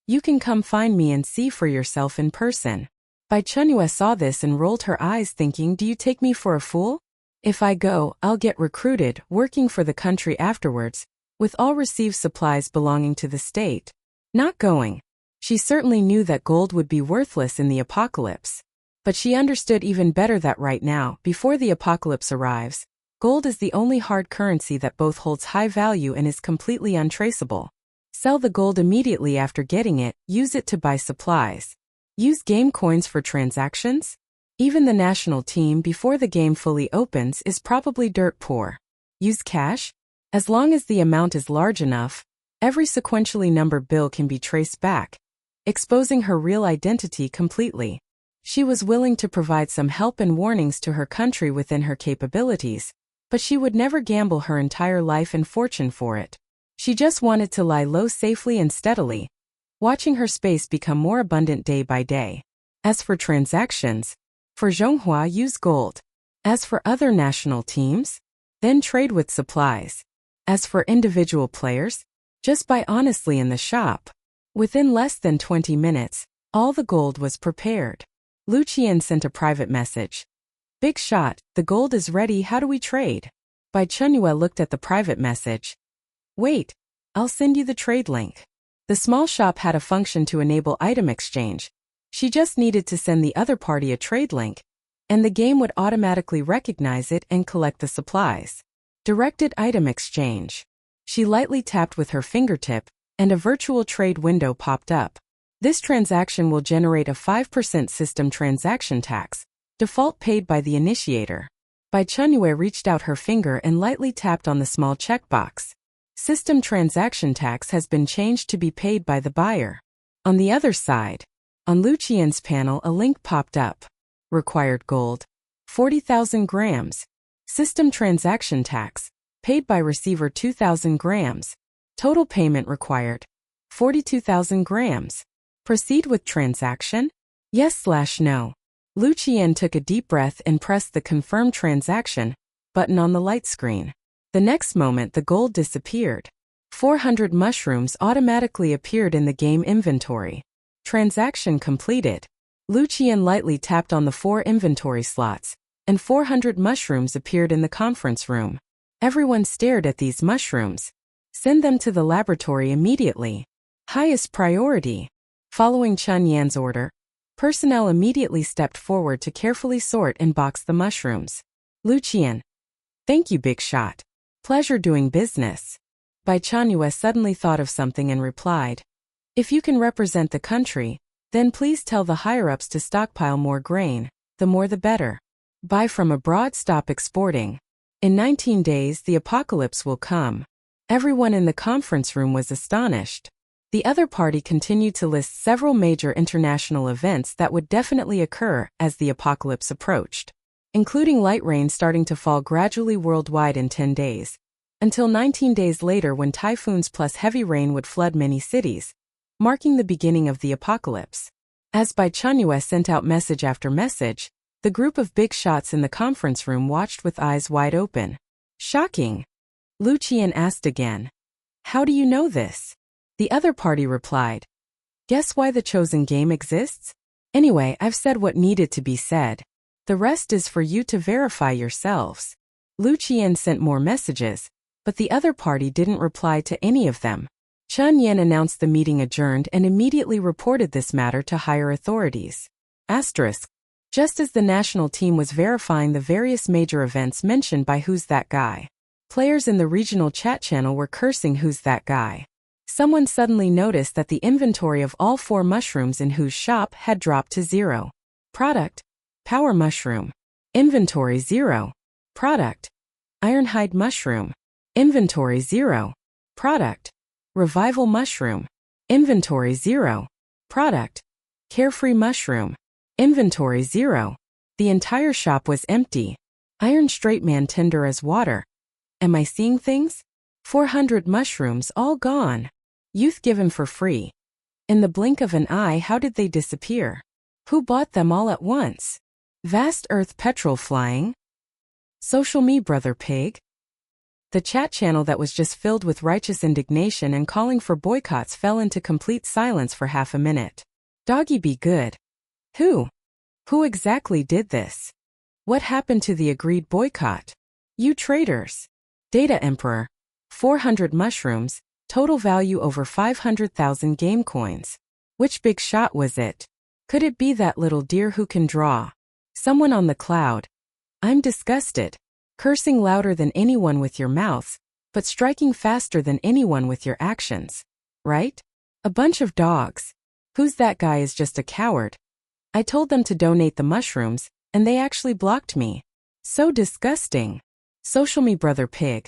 You can come find me and see for yourself in person. Bai Chenyue saw this and rolled her eyes thinking, do you take me for a fool? If I go, I'll get recruited, working for the country afterwards, with all received supplies belonging to the state. Not going. She certainly knew that gold would be worthless in the apocalypse. But she understood even better that right now, before the apocalypse arrives, gold is the only hard currency that both holds high value and is completely untraceable. Sell the gold immediately after getting it, use it to buy supplies. Use game coins for transactions? Even the national team before the game fully opens is probably dirt poor. Use cash? As long as the amount is large enough, every sequentially numbered bill can be traced back, exposing her real identity completely. She was willing to provide some help and warnings to her country within her capabilities, but she would never gamble her entire life and fortune for it. She just wanted to lie low safely and steadily, watching her space become more abundant day by day. As for transactions, for Zhonghua, use gold. As for other national teams, then trade with supplies. As for individual players, just buy honestly in the shop. Within less than 20 minutes, all the gold was prepared. Lu Qian sent a private message. Big shot, the gold is ready, how do we trade? Bai Chenyue looked at the private message. Wait, I'll send you the trade link. The small shop had a function to enable item exchange. She just needed to send the other party a trade link, and the game would automatically recognize it and collect the supplies. Directed item exchange. She lightly tapped with her fingertip, and a virtual trade window popped up. This transaction will generate a 5% system transaction tax, default paid by the initiator. Bai Chenyue reached out her finger and lightly tapped on the small checkbox. System transaction tax has been changed to be paid by the buyer. On the other side, on Lu Qian's panel, a link popped up. Required gold, 40,000 grams. System transaction tax, paid by receiver 2,000 grams. Total payment required, 42,000 grams. Proceed with transaction? Yes/no. Lu Qian took a deep breath and pressed the Confirm Transaction button on the light screen. The next moment the gold disappeared. 400 mushrooms automatically appeared in the game inventory. Transaction completed. Lu Qian lightly tapped on the 4 inventory slots, and 400 mushrooms appeared in the conference room. Everyone stared at these mushrooms. Send them to the laboratory immediately. Highest priority. Following Chenyue's order, personnel immediately stepped forward to carefully sort and box the mushrooms. Lu Qian. Thank you, big shot. Pleasure doing business. Bai Chenyue suddenly thought of something and replied, if you can represent the country, then please tell the higher-ups to stockpile more grain, the more the better. Buy from abroad, stop exporting. In 19 days the apocalypse will come. Everyone in the conference room was astonished. The other party continued to list several major international events that would definitely occur as the apocalypse approached, including light rain starting to fall gradually worldwide in 10 days, until 19 days later when typhoons plus heavy rain would flood many cities, marking the beginning of the apocalypse. As Bai Chenyue sent out message after message, the group of big shots in the conference room watched with eyes wide open. Shocking. Lu Qian asked again. How do you know this? The other party replied. Guess why the chosen game exists? Anyway, I've said what needed to be said. The rest is for you to verify yourselves. Lu Qian sent more messages, but the other party didn't reply to any of them. Chenyue announced the meeting adjourned and immediately reported this matter to higher authorities. Asterisk. Just as the national team was verifying the various major events mentioned by Who's That Guy, players in the regional chat channel were cursing Who's That Guy. Someone suddenly noticed that the inventory of all 4 mushrooms in Who's shop had dropped to 0. Product: Power Mushroom. Inventory 0. Product: Ironhide Mushroom. Inventory 0. Product: Revival Mushroom. Inventory 0. Product: Carefree Mushroom. Inventory 0. The entire shop was empty. Iron Straight Man tender as water. Am I seeing things? 400 mushrooms all gone. Youth given for free. In the blink of an eye, how did they disappear? Who bought them all at once? Vast earth petrol flying? Social me, brother pig? The chat channel that was just filled with righteous indignation and calling for boycotts fell into complete silence for half a minute. Doggy be good. Who? Who exactly did this? What happened to the agreed boycott? You traitors. Data Emperor. 400 mushrooms, total value over 500,000 game coins. Which big shot was it? Could it be that little deer who can draw? Someone on the cloud. I'm disgusted. Cursing louder than anyone with your mouths, but striking faster than anyone with your actions. Right? A bunch of dogs. Who's that guy is just a coward. I told them to donate the mushrooms, and they actually blocked me. So disgusting. Social me, brother pig.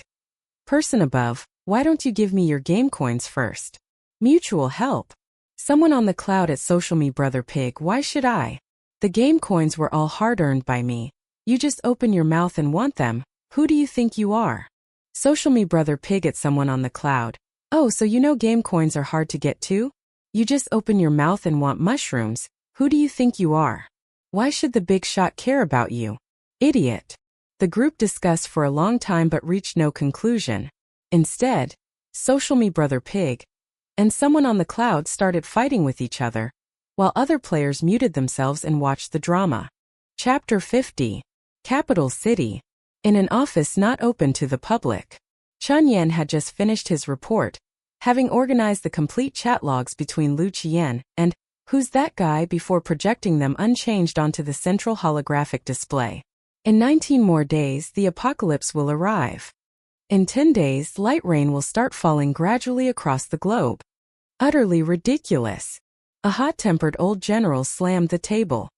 Person above, why don't you give me your game coins first? Mutual help. Someone on the cloud at social me, brother pig, why should I? The game coins were all hard-earned by me. You just open your mouth and want them. Who do you think you are? Social me, brother pig at someone on the cloud. Oh, so you know game coins are hard to get too? You just open your mouth and want mushrooms. Who do you think you are? Why should the big shot care about you? Idiot. The group discussed for a long time but reached no conclusion. Instead, social me, brother pig, and someone on the cloud started fighting with each other, while other players muted themselves and watched the drama. Chapter 50. Capital City. In an office not open to the public. Chenyue had just finished his report, having organized the complete chat logs between Lu Qian and Who's That Guy before projecting them unchanged onto the central holographic display. In 19 more days, the apocalypse will arrive. In 10 days, light rain will start falling gradually across the globe. Utterly ridiculous. A hot-tempered old general slammed the table.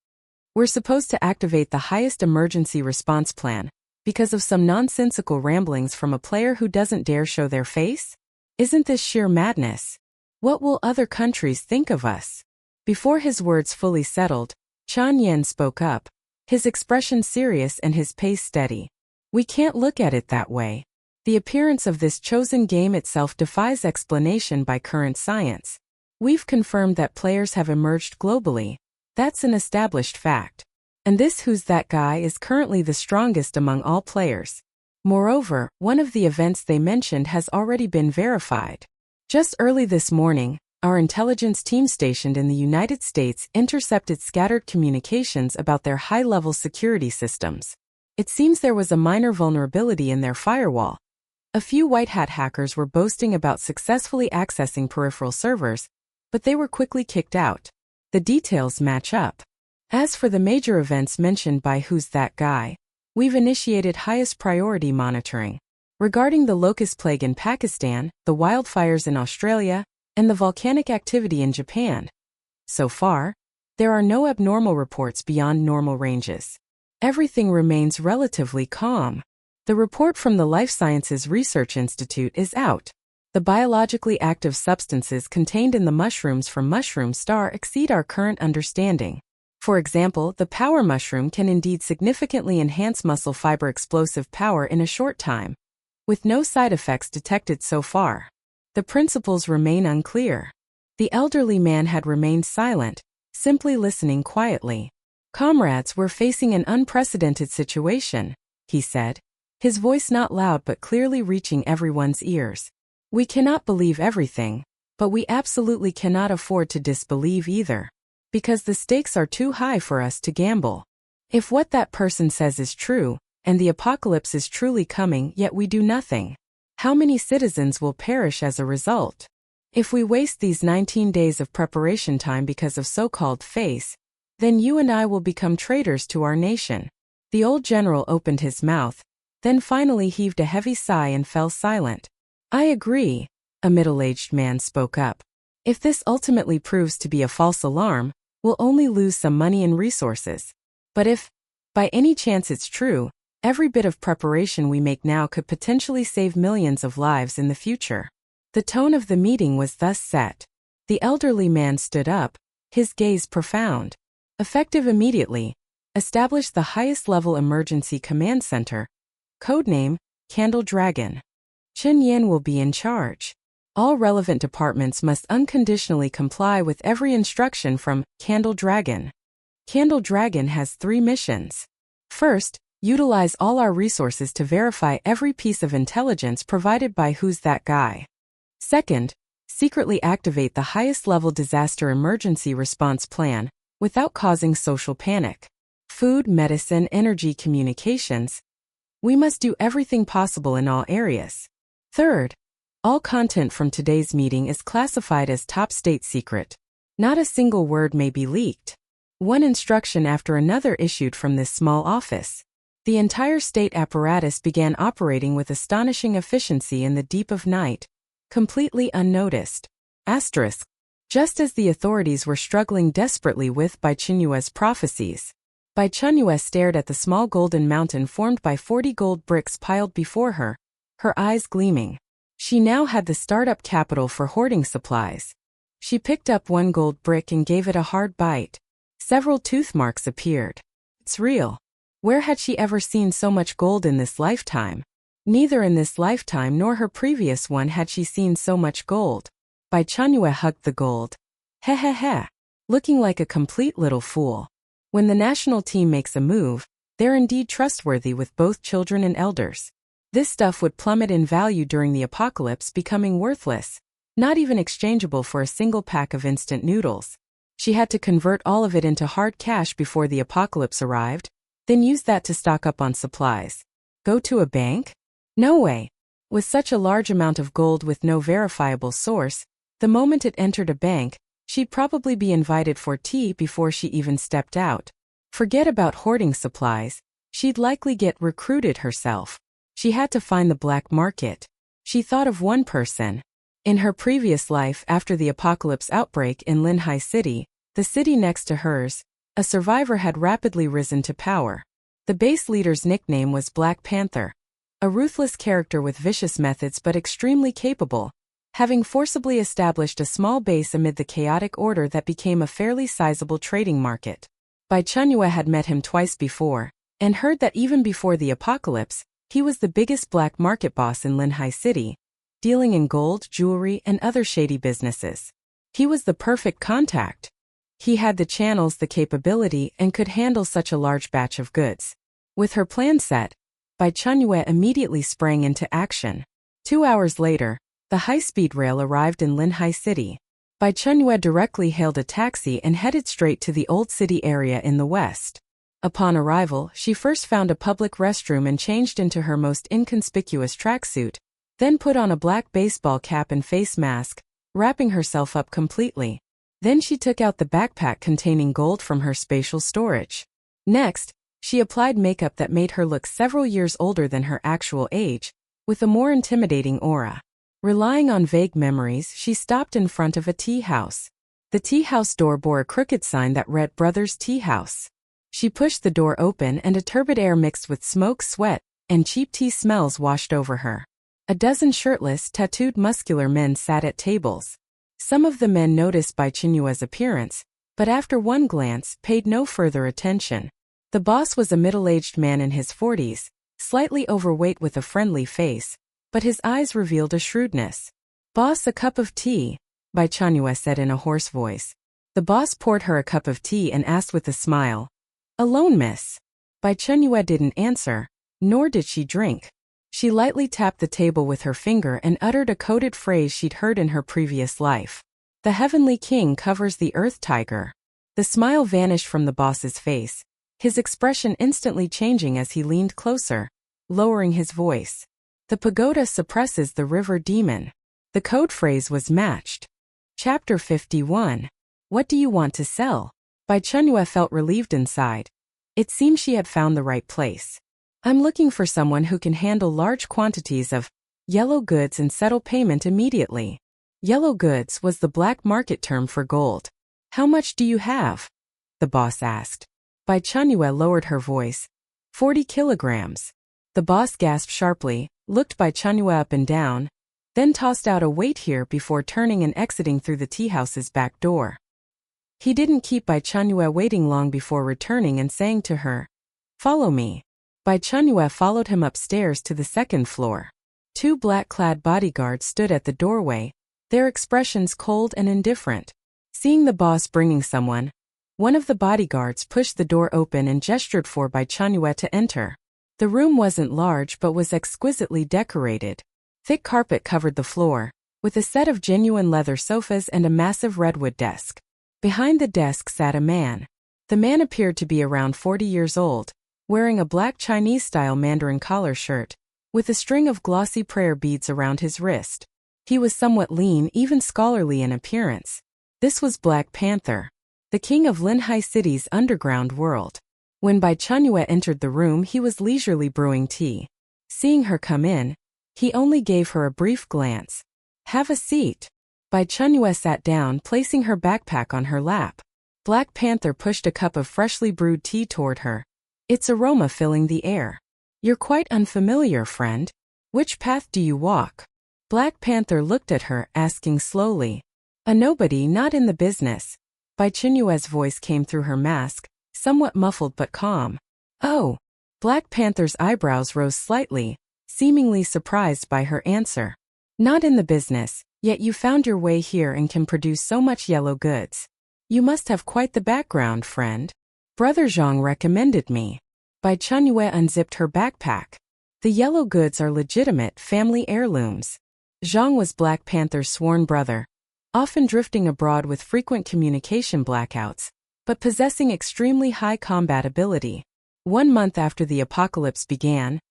We're supposed to activate the highest emergency response plan because of some nonsensical ramblings from a player who doesn't dare show their face? Isn't this sheer madness? What will other countries think of us? Before his words fully settled, Chenyue spoke up, his expression serious and his pace steady. We can't look at it that way. The appearance of this chosen game itself defies explanation by current science. We've confirmed that players have emerged globally. That's an established fact. And this Who's That Guy is currently the strongest among all players. Moreover, one of the events they mentioned has already been verified. Just early this morning, our intelligence team stationed in the United States intercepted scattered communications about their high-level security systems. It seems there was a minor vulnerability in their firewall. A few white hat hackers were boasting about successfully accessing peripheral servers, but they were quickly kicked out. The details match up. As for the major events mentioned by Who's That Guy, we've initiated highest priority monitoring. Regarding the locust plague in Pakistan, the wildfires in Australia, and the volcanic activity in Japan. So far, there are no abnormal reports beyond normal ranges. Everything remains relatively calm. The report from the Life Sciences Research Institute is out. The biologically active substances contained in the mushrooms from Mushroom Star exceed our current understanding. For example, the power mushroom can indeed significantly enhance muscle fiber explosive power in a short time, with no side effects detected so far. The principles remain unclear. The elderly man had remained silent, simply listening quietly. Comrades, we're facing an unprecedented situation, he said, his voice not loud but clearly reaching everyone's ears. We cannot believe everything, but we absolutely cannot afford to disbelieve either. Because the stakes are too high for us to gamble. If what that person says is true, and the apocalypse is truly coming yet we do nothing, how many citizens will perish as a result? If we waste these 19 days of preparation time because of so-called face, then you and I will become traitors to our nation. The old general opened his mouth, then finally heaved a heavy sigh and fell silent. I agree, a middle-aged man spoke up. If this ultimately proves to be a false alarm, we'll only lose some money and resources. But if, by any chance it's true, every bit of preparation we make now could potentially save millions of lives in the future. The tone of the meeting was thus set. The elderly man stood up, his gaze profound. Effective immediately. Establish the highest level emergency command center. Codename, Candle Dragon. Chenyue will be in charge. All relevant departments must unconditionally comply with every instruction from Candle Dragon. Candle Dragon has 3 missions. First, utilize all our resources to verify every piece of intelligence provided by Who's That Guy. Second, secretly activate the highest-level disaster emergency response plan without causing social panic. Food, medicine, energy, communications. We must do everything possible in all areas. Third, all content from today's meeting is classified as top state secret. Not a single word may be leaked. One instruction after another issued from this small office. The entire state apparatus began operating with astonishing efficiency in the deep of night, completely unnoticed. Asterisk. Just as the authorities were struggling desperately with Bai Chenyue's prophecies. Bai Chenyue stared at the small golden mountain formed by 40 gold bricks piled before her, her eyes gleaming. She now had the startup capital for hoarding supplies. She picked up one gold brick and gave it a hard bite. Several tooth marks appeared. It's real. Where had she ever seen so much gold in this lifetime? Neither in this lifetime nor her previous one had she seen so much gold. Bai Chenyue hugged the gold. Heh heh heh. Looking like a complete little fool. When the national team makes a move, they're indeed trustworthy with both children and elders. This stuff would plummet in value during the apocalypse, becoming worthless, not even exchangeable for a single pack of instant noodles. She had to convert all of it into hard cash before the apocalypse arrived, then use that to stock up on supplies. Go to a bank? No way. With such a large amount of gold with no verifiable source, the moment it entered a bank, she'd probably be invited for tea before she even stepped out. Forget about hoarding supplies, she'd likely get recruited herself. She had to find the black market. She thought of one person. In her previous life after the apocalypse outbreak in Linhai City, the city next to hers, a survivor had rapidly risen to power. The base leader's nickname was Black Panther. A ruthless character with vicious methods but extremely capable, having forcibly established a small base amid the chaotic order that became a fairly sizable trading market. Bai Chenyue had met him twice before, and heard that even before the apocalypse, he was the biggest black market boss in Linhai City, dealing in gold, jewelry, and other shady businesses. He was the perfect contact. He had the channels, the capability, and could handle such a large batch of goods. With her plan set, Bai Chenyue immediately sprang into action. 2 hours later, the high-speed rail arrived in Linhai City. Bai Chenyue directly hailed a taxi and headed straight to the old city area in the west. Upon arrival, she first found a public restroom and changed into her most inconspicuous tracksuit, then put on a black baseball cap and face mask, wrapping herself up completely. Then she took out the backpack containing gold from her spatial storage. Next, she applied makeup that made her look several years older than her actual age, with a more intimidating aura. Relying on vague memories, she stopped in front of a tea house. The tea house door bore a crooked sign that read Brothers Tea House. She pushed the door open and a turbid air mixed with smoke, sweat, and cheap tea smells washed over her. A dozen shirtless, tattooed muscular men sat at tables. Some of the men noticed Bai Chenyue's appearance, but after one glance, paid no further attention. The boss was a middle-aged man in his 40s, slightly overweight with a friendly face, but his eyes revealed a shrewdness. "Boss, a cup of tea," Bai Chenyue said in a hoarse voice. The boss poured her a cup of tea and asked with a smile, "Alone, miss?" Bai Chenyue didn't answer, nor did she drink. She lightly tapped the table with her finger and uttered a coded phrase she'd heard in her previous life. "The heavenly king covers the earth, tiger." The smile vanished from the boss's face, his expression instantly changing as he leaned closer, lowering his voice. "The pagoda suppresses the river demon." The code phrase was matched. Chapter 51. What do you want to sell? Bai Chenyue felt relieved inside. It seemed she had found the right place. "I'm looking for someone who can handle large quantities of yellow goods and settle payment immediately." Yellow goods was the black market term for gold. "How much do you have?" the boss asked. Bai Chenyue lowered her voice. 40 kilograms. The boss gasped sharply, looked Bai Chenyue up and down, then tossed out a "wait here" before turning and exiting through the teahouse's back door. He didn't keep Bai Chenyue waiting long before returning and saying to her, "Follow me." Bai Chenyue followed him upstairs to the second floor. 2 black-clad bodyguards stood at the doorway, their expressions cold and indifferent. Seeing the boss bringing someone, one of the bodyguards pushed the door open and gestured for Bai Chenyue to enter. The room wasn't large but was exquisitely decorated. Thick carpet covered the floor, with a set of genuine leather sofas and a massive redwood desk. Behind the desk sat a man. The man appeared to be around 40 years old, wearing a black Chinese-style Mandarin collar shirt, with a string of glossy prayer beads around his wrist. He was somewhat lean, even scholarly in appearance. This was Black Panther, the king of Linhai City's underground world. When Bai Chenyue entered the room, he was leisurely brewing tea. Seeing her come in, he only gave her a brief glance. "Have a seat." Bai Chenyue sat down, placing her backpack on her lap. Black Panther pushed a cup of freshly brewed tea toward her, its aroma filling the air. "You're quite unfamiliar, friend. Which path do you walk?" Black Panther looked at her, asking slowly. "A nobody, not in the business." Bai Chenyue's voice came through her mask, somewhat muffled but calm. "Oh." Black Panther's eyebrows rose slightly, seemingly surprised by her answer. "Not in the business, yet you found your way here and can produce so much yellow goods. You must have quite the background, friend." "Brother Zhang recommended me." Bai Chenyue unzipped her backpack. "The yellow goods are legitimate family heirlooms." Zhang was Black Panther's sworn brother, often drifting abroad with frequent communication blackouts, but possessing extremely high combat ability. 1 month after the apocalypse began,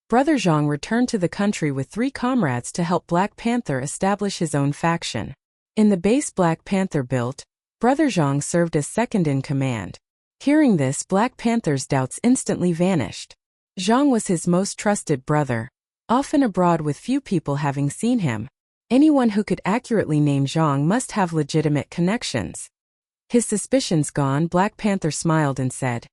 Brother Zhang returned to the country with 3 comrades to help Black Panther establish his own faction. In the base Black Panther built, Brother Zhang served as second in command. Hearing this, Black Panther's doubts instantly vanished. Zhang was his most trusted brother, often abroad with few people having seen him. Anyone who could accurately name Zhang must have legitimate connections. His suspicions gone, Black Panther smiled and said,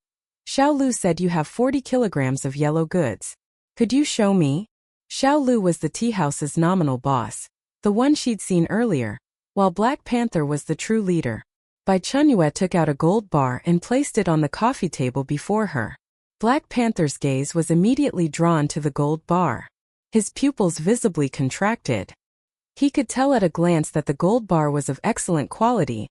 "Xiao Lu said you have 40 kilograms of yellow goods. Could you show me?" Xiao Lu was the tea house's nominal boss, the one she'd seen earlier, while Black Panther was the true leader. Bai Chenyue took out a gold bar and placed it on the coffee table before her. Black Panther's gaze was immediately drawn to the gold bar. His pupils visibly contracted. He could tell at a glance that the gold bar was of excellent quality,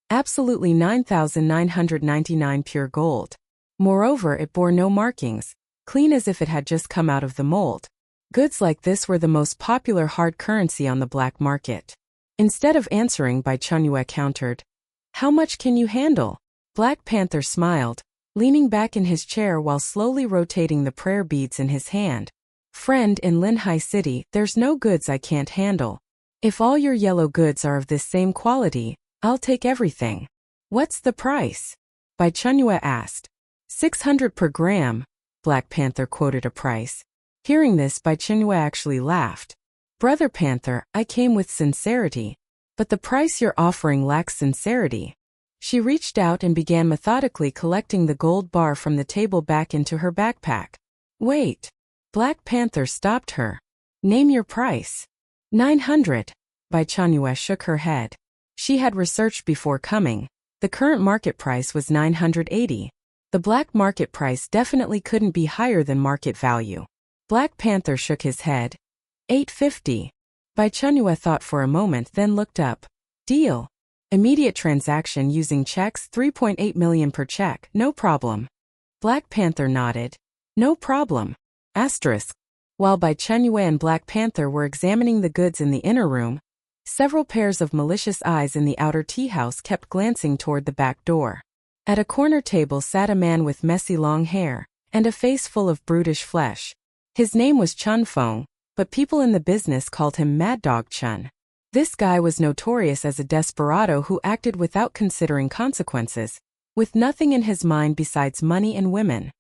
absolutely 9,999 pure gold. Moreover, it bore no markings, clean as if it had just come out of the mold. Goods like this were the most popular hard currency on the black market. Instead of answering, Bai Chenyue countered, "How much can you handle?" Black Panther smiled, leaning back in his chair while slowly rotating the prayer beads in his hand. "Friend, in Linhai City, there's no goods I can't handle. If all your yellow goods are of this same quality, I'll take everything." "What's the price?" Bai Chenyue asked. 600 per gram, Black Panther quoted a price. Hearing this, Bai Chenyue actually laughed. "Brother Panther, I came with sincerity, but the price you're offering lacks sincerity." She reached out and began methodically collecting the gold bar from the table back into her backpack. "Wait." Black Panther stopped her. "Name your price." 900. Bai Chenyue shook her head. She had researched before coming. The current market price was 980. The black market price definitely couldn't be higher than market value. Black Panther shook his head. 850. Bai Chenyue thought for a moment, then looked up. "Deal. Immediate transaction using checks, 3.8 million per check, no problem." Black Panther nodded. "No problem." Asterisk. While Bai Chenyue and Black Panther were examining the goods in the inner room, several pairs of malicious eyes in the outer tea house kept glancing toward the back door. At a corner table sat a man with messy long hair and a face full of brutish flesh. His name was Chun Feng, but people in the business called him Mad Dog Chun. This guy was notorious as a desperado who acted without considering consequences, with nothing in his mind besides money and women.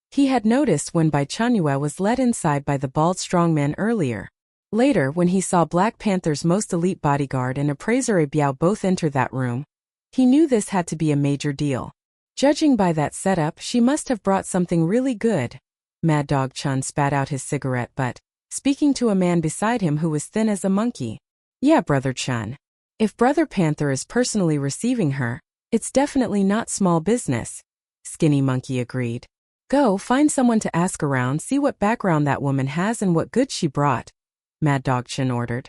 He had noticed when Bai Chenyue was led inside by the bald strongman earlier. Later, when he saw Black Panther's most elite bodyguard and appraiser Biao both enter that room, he knew this had to be a major deal. Judging by that setup, she must have brought something really good. Mad Dog Chun spat out his cigarette butt, speaking to a man beside him who was thin as a monkey. "Yeah, Brother Chun. If Brother Panther is personally receiving her, it's definitely not small business." Skinny Monkey agreed. "Go find someone to ask around, see what background that woman has and what goods she brought," Mad Dog Chun ordered.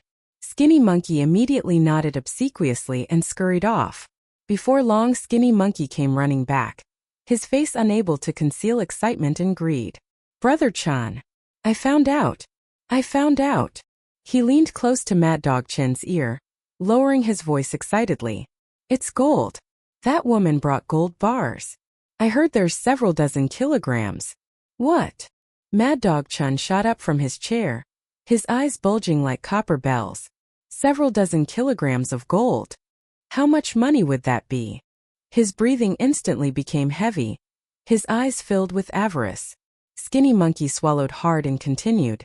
Skinny Monkey immediately nodded obsequiously and scurried off. Before long, Skinny Monkey came running back, his face unable to conceal excitement and greed. Brother Chan, I found out. I found out. He leaned close to Mad Dog Chen's ear, lowering his voice excitedly. It's gold. That woman brought gold bars. I heard there's several dozen kilograms. What? Mad Dog Chen shot up from his chair, his eyes bulging like copper bells. Several dozen kilograms of gold. How much money would that be? His breathing instantly became heavy, his eyes filled with avarice. Skinny Monkey swallowed hard and continued.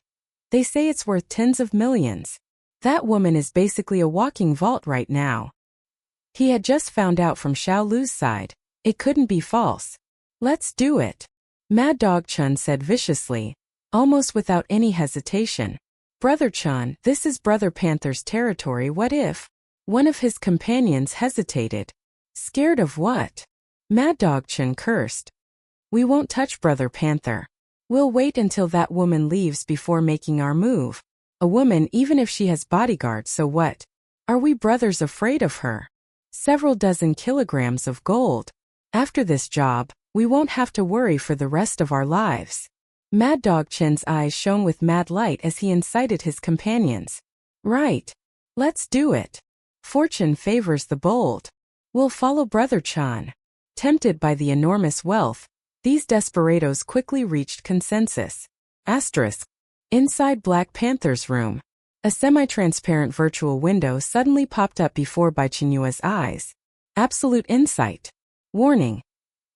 They say it's worth tens of millions. That woman is basically a walking vault right now. He had just found out from Xiao Lu's side. It couldn't be false. Let's do it. Mad Dog Chun said viciously, almost without any hesitation. Brother Chun, this is Brother Panther's territory. What if? One of his companions hesitated. Scared of what? Mad Dog Chun cursed. We won't touch Brother Panther. We'll wait until that woman leaves before making our move. A woman, even if she has bodyguards, so what? Are we brothers afraid of her? Several dozen kilograms of gold. After this job, we won't have to worry for the rest of our lives. Mad Dog Chen's eyes shone with mad light as he incited his companions. Right. Let's do it. Fortune favors the bold. We'll follow Brother Chan. Tempted by the enormous wealth, these desperados quickly reached consensus. Asterisk. Inside Black Panther's room, a semi-transparent virtual window suddenly popped up before Bai Chenyue's eyes. Absolute insight. Warning.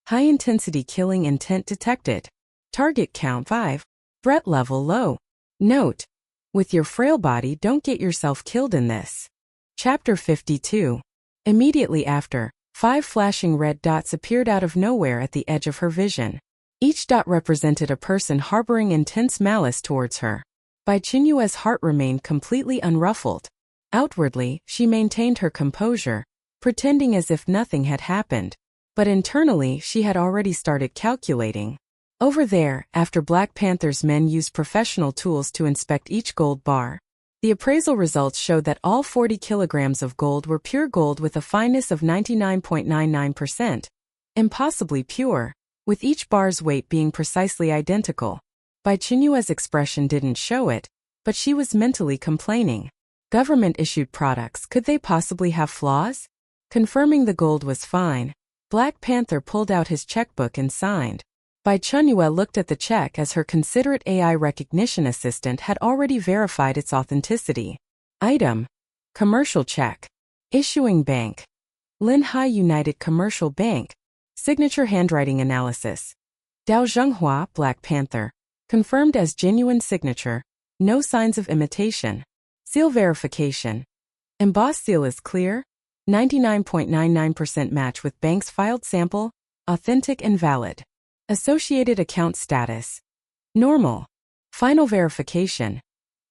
High-intensity killing intent detected. Target count 5. Threat level low. Note. With your frail body, don't get yourself killed in this. Chapter 52. Immediately after, 5 flashing red dots appeared out of nowhere at the edge of her vision. Each dot represented a person harboring intense malice towards her. Bai Chenyue's heart remained completely unruffled. Outwardly, she maintained her composure, pretending as if nothing had happened. But internally, she had already started calculating. Over there, after Black Panther's men used professional tools to inspect each gold bar, the appraisal results showed that all 40 kilograms of gold were pure gold with a fineness of 99.99%. Impossibly pure, with each bar's weight being precisely identical. Bai Chenyue's expression didn't show it, but she was mentally complaining. Government-issued products, could they possibly have flaws? Confirming the gold was fine, Black Panther pulled out his checkbook and signed. Bai Chenyue looked at the check as her considerate AI recognition assistant had already verified its authenticity. Item. Commercial check. Issuing bank. Linhai United Commercial Bank. Signature handwriting analysis. Dao Zhenghua, Black Panther. Confirmed as genuine signature. No signs of imitation. Seal verification. Embossed seal is clear. 99.99% match with bank's filed sample. Authentic and valid. Associated account status. Normal. Final verification.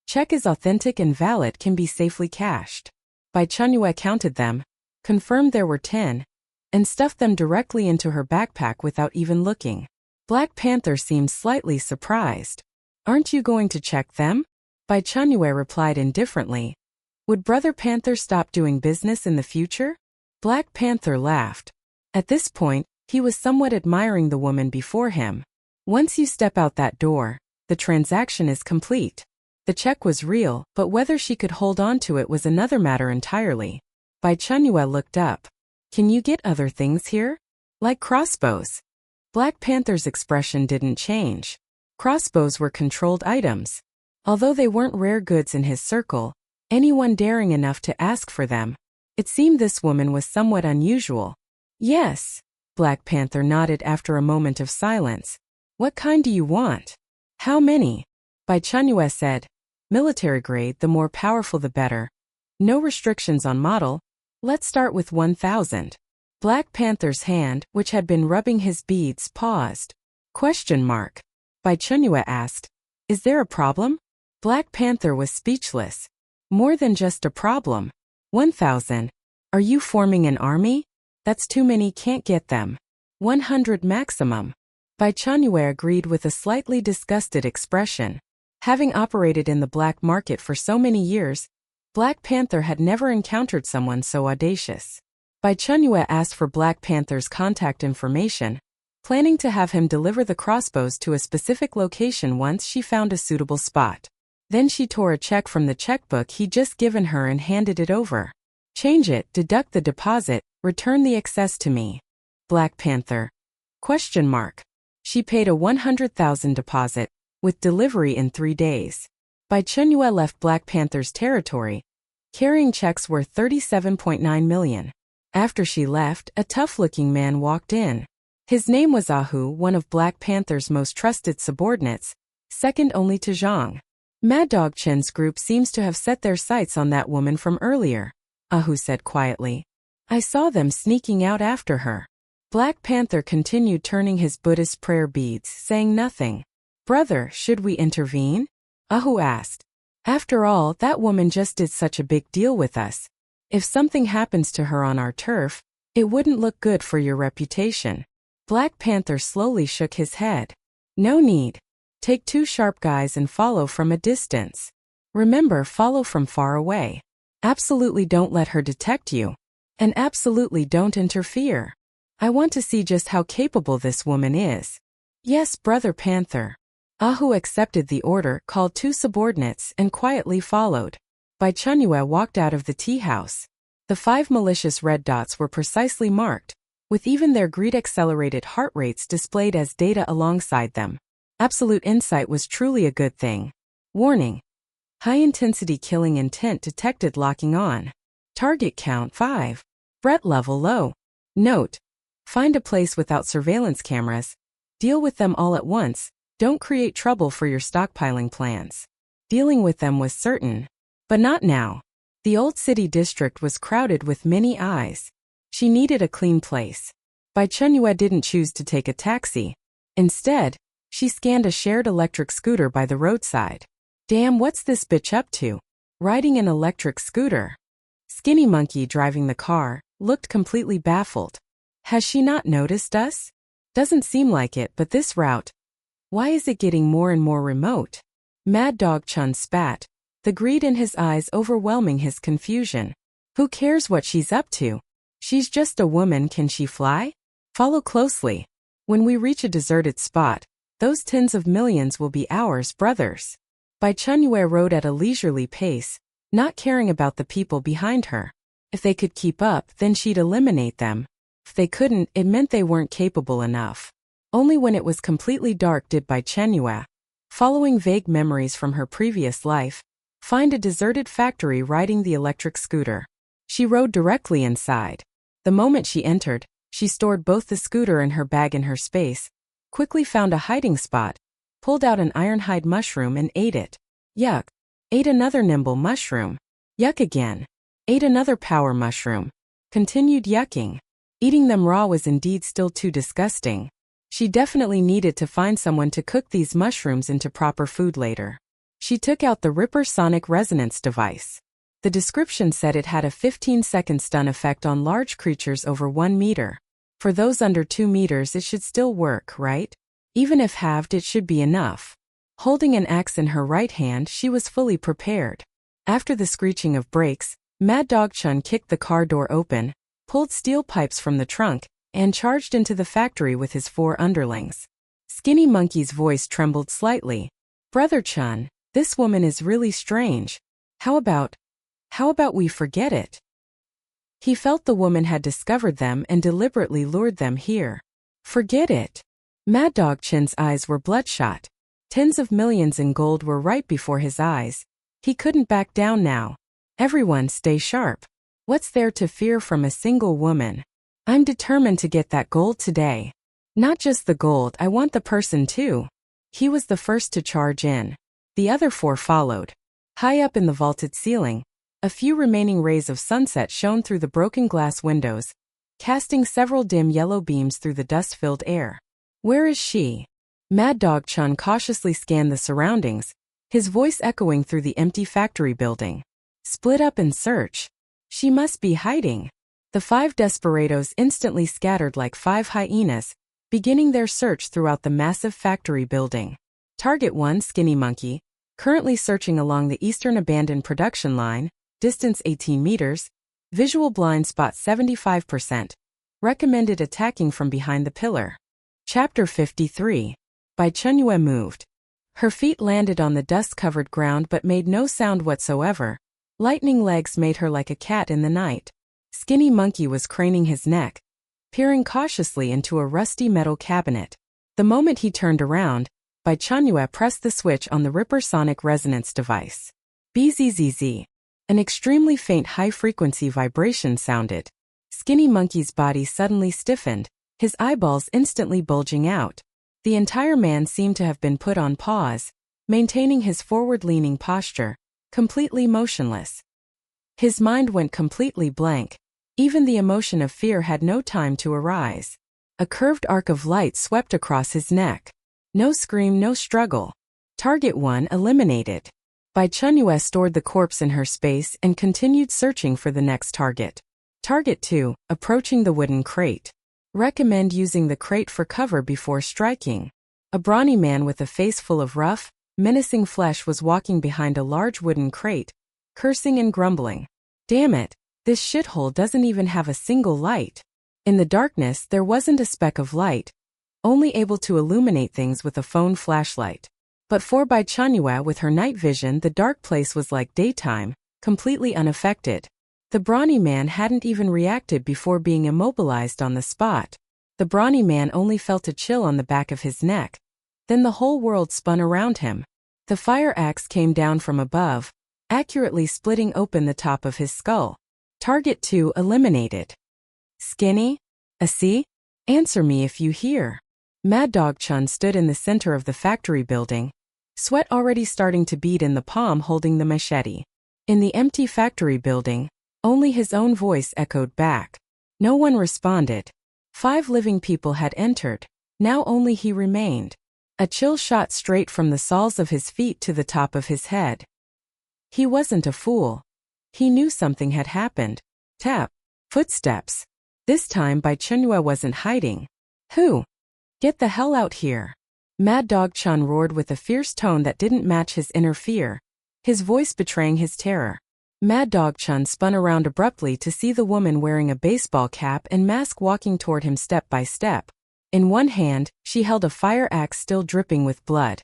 Check is authentic and valid, can be safely cashed. Bai Chenyue counted them, confirmed there were 10, and stuffed them directly into her backpack without even looking. Black Panther seemed slightly surprised. Aren't you going to check them? Bai Chenyue replied indifferently. Would Brother Panther stop doing business in the future? Black Panther laughed. At this point, he was somewhat admiring the woman before him. Once you step out that door, the transaction is complete. The check was real, but whether she could hold on to it was another matter entirely. Bai Chenyue looked up. Can you get other things here? Like crossbows? Black Panther's expression didn't change. Crossbows were controlled items. Although they weren't rare goods in his circle, anyone daring enough to ask for them, it seemed this woman was somewhat unusual. Yes. Black Panther nodded after a moment of silence. What kind do you want? How many? Bai Chenyue said. Military grade, the more powerful the better. No restrictions on model. Let's start with 1,000. Black Panther's hand, which had been rubbing his beads, paused. Question mark. Bai Chenyue asked. Is there a problem? Black Panther was speechless. More than just a problem. 1,000. Are you forming an army? That's too many, can't get them. 100 maximum. Bai Chenyue agreed with a slightly disgusted expression. Having operated in the black market for so many years, Black Panther had never encountered someone so audacious. Bai Chenyue asked for Black Panther's contact information, planning to have him deliver the crossbows to a specific location once she found a suitable spot. Then she tore a check from the checkbook he'd just given her and handed it over. Change it, deduct the deposit, return the excess to me. Black Panther. ? She paid a 100,000 deposit, with delivery in 3 days. Bai Chenyue left Black Panther's territory, carrying checks worth 37.9 million. After she left, a tough-looking man walked in. His name was Ahu, one of Black Panther's most trusted subordinates, second only to Zhang. Mad Dog Chen's group seems to have set their sights on that woman from earlier, Ahu said quietly. I saw them sneaking out after her. Black Panther continued turning his Buddhist prayer beads, saying nothing. Brother, should we intervene? Ahu asked. After all, that woman just did such a big deal with us. If something happens to her on our turf, it wouldn't look good for your reputation. Black Panther slowly shook his head. No need. Take 2 sharp guys and follow from a distance. Remember, follow from far away. Absolutely don't let her detect you. And absolutely don't interfere. I want to see just how capable this woman is. Yes, Brother Panther. Ahu accepted the order, called 2 subordinates, and quietly followed. Bai Chenyue walked out of the tea house. The 5 malicious red dots were precisely marked, with even their greed-accelerated heart rates displayed as data alongside them. Absolute insight was truly a good thing. Warning. High-intensity killing intent detected locking on. Target count 5. Threat level low. Note. Find a place without surveillance cameras. Deal with them all at once. Don't create trouble for your stockpiling plans. Dealing with them was certain. But not now. The old city district was crowded with many eyes. She needed a clean place. Bai Chenyue didn't choose to take a taxi. Instead, she scanned a shared electric scooter by the roadside. Damn, what's this bitch up to? Riding an electric scooter. Skinny Monkey, driving the car, looked completely baffled. Has she not noticed us? Doesn't seem like it, but this route. Why is it getting more and more remote? Mad Dog Chun spat, the greed in his eyes overwhelming his confusion. Who cares what she's up to? She's just a woman, can she fly? Follow closely. When we reach a deserted spot, those tens of millions will be ours, brothers. Bai Chenyue rode at a leisurely pace, not caring about the people behind her. If they could keep up, then she'd eliminate them. If they couldn't, it meant they weren't capable enough. Only when it was completely dark did Bai Chenyue, following vague memories from her previous life, find a deserted factory riding the electric scooter. She rode directly inside. The moment she entered, she stored both the scooter and her bag in her space, quickly found a hiding spot, pulled out an ironhide mushroom and ate it. Yuck. Ate another nimble mushroom. Yuck again. Ate another power mushroom. Continued yucking. Eating them raw was indeed still too disgusting. She definitely needed to find someone to cook these mushrooms into proper food later. She took out the Ripper sonic resonance device. The description said it had a 15-second stun effect on large creatures over 1 meter. For those under 2 meters it should still work, right? Even if halved, it should be enough. Holding an axe in her right hand, she was fully prepared. After the screeching of brakes, Mad Dog Chun kicked the car door open, pulled steel pipes from the trunk, and charged into the factory with his 4 underlings. Skinny Monkey's voice trembled slightly. Brother Chun, this woman is really strange. How about we forget it? He felt the woman had discovered them and deliberately lured them here. Forget it. Mad Dog Chin's eyes were bloodshot. Tens of millions in gold were right before his eyes. He couldn't back down now. Everyone stay sharp. What's there to fear from a single woman? I'm determined to get that gold today. Not just the gold, I want the person too. He was the first to charge in. The other 4 followed. High up in the vaulted ceiling, a few remaining rays of sunset shone through the broken glass windows, casting several dim yellow beams through the dust-filled air. Where is she? Mad Dog Chun cautiously scanned the surroundings, his voice echoing through the empty factory building. Split up and search. She must be hiding. The 5 desperados instantly scattered like 5 hyenas, beginning their search throughout the massive factory building. Target 1, Skinny Monkey, currently searching along the eastern abandoned production line, distance 18 meters, visual blind spot 75%. Recommended attacking from behind the pillar. Chapter 53. Bai Chenyue moved. Her feet landed on the dust-covered ground but made no sound whatsoever. Lightning legs made her like a cat in the night. Skinny Monkey was craning his neck, peering cautiously into a rusty metal cabinet. The moment he turned around, Bai Chenyue pressed the switch on the Ripper sonic resonance device. Bzzz. An extremely faint high-frequency vibration sounded. Skinny Monkey's body suddenly stiffened, his eyeballs instantly bulging out. The entire man seemed to have been put on pause, maintaining his forward-leaning posture, completely motionless. His mind went completely blank. Even the emotion of fear had no time to arise. A curved arc of light swept across his neck. No scream, no struggle. Target 1 eliminated. Bai Chenyue stored the corpse in her space and continued searching for the next target. Target 2, approaching the wooden crate. Recommend using the crate for cover before striking. A brawny man with a face full of rough, menacing flesh was walking behind a large wooden crate, cursing and grumbling. Damn it, this shithole doesn't even have a single light. In the darkness there wasn't a speck of light, only able to illuminate things with a phone flashlight. But for Bai Chenyue with her night vision, the dark place was like daytime, completely unaffected. The brawny man hadn't even reacted before being immobilized on the spot. The brawny man only felt a chill on the back of his neck. Then the whole world spun around him. The fire axe came down from above, accurately splitting open the top of his skull. Target 2 eliminated. Skinny? See? Answer me if you hear. Mad Dog Chun stood in the center of the factory building, sweat already starting to bead in the palm holding the machete. In the empty factory building, only his own voice echoed back. No one responded. 5 living people had entered. Now only he remained. A chill shot straight from the soles of his feet to the top of his head. He wasn't a fool. He knew something had happened. Tap. Footsteps. This time Bai Chenyue wasn't hiding. Who? Get the hell out here. Mad Dog Chun roared with a fierce tone that didn't match his inner fear, his voice betraying his terror. Mad Dog Chun spun around abruptly to see the woman wearing a baseball cap and mask walking toward him step by step. In one hand, she held a fire axe still dripping with blood.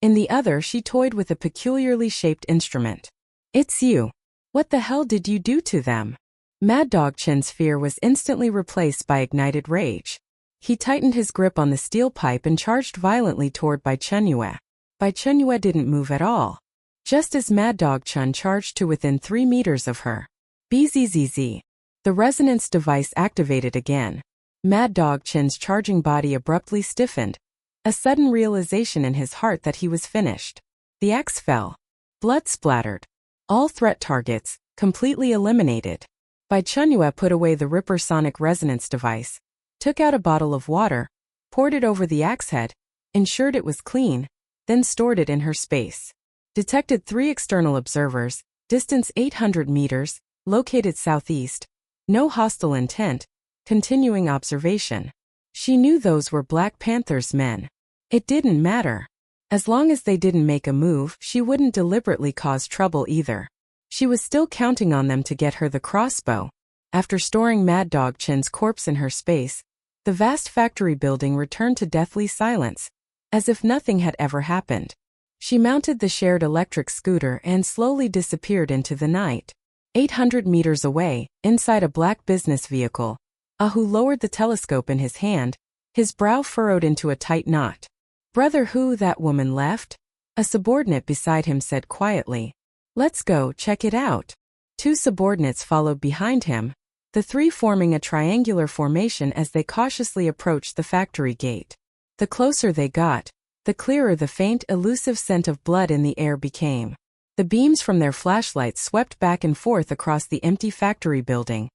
In the other, she toyed with a peculiarly shaped instrument. It's you. What the hell did you do to them? Mad Dog Chun's fear was instantly replaced by ignited rage. He tightened his grip on the steel pipe and charged violently toward Bai Chenyue. Bai Chenyue didn't move at all. Just as Mad Dog Chun charged to within 3 meters of her. Bzzz. The resonance device activated again. Mad Dog Chun's charging body abruptly stiffened. A sudden realization in his heart that he was finished. The axe fell. Blood splattered. All threat targets, completely eliminated. Bai Chenyue put away the Ripper sonic resonance device, took out a bottle of water, poured it over the axe head, ensured it was clean, then stored it in her space. Detected 3 external observers, distance 800 meters, located southeast. No hostile intent, continuing observation. She knew those were Black Panther's men. It didn't matter. As long as they didn't make a move, she wouldn't deliberately cause trouble either. She was still counting on them to get her the crossbow. After storing Mad Dog Chun's corpse in her space, the vast factory building returned to deathly silence, as if nothing had ever happened. She mounted the shared electric scooter and slowly disappeared into the night. 800 meters away, inside a black business vehicle, Ahu lowered the telescope in his hand, his brow furrowed into a tight knot. Brother, who that woman left? A subordinate beside him said quietly. Let's go check it out. 2 subordinates followed behind him, the 3 forming a triangular formation as they cautiously approached the factory gate. The closer they got, the clearer the faint, elusive scent of blood in the air became. The beams from their flashlights swept back and forth across the empty factory building,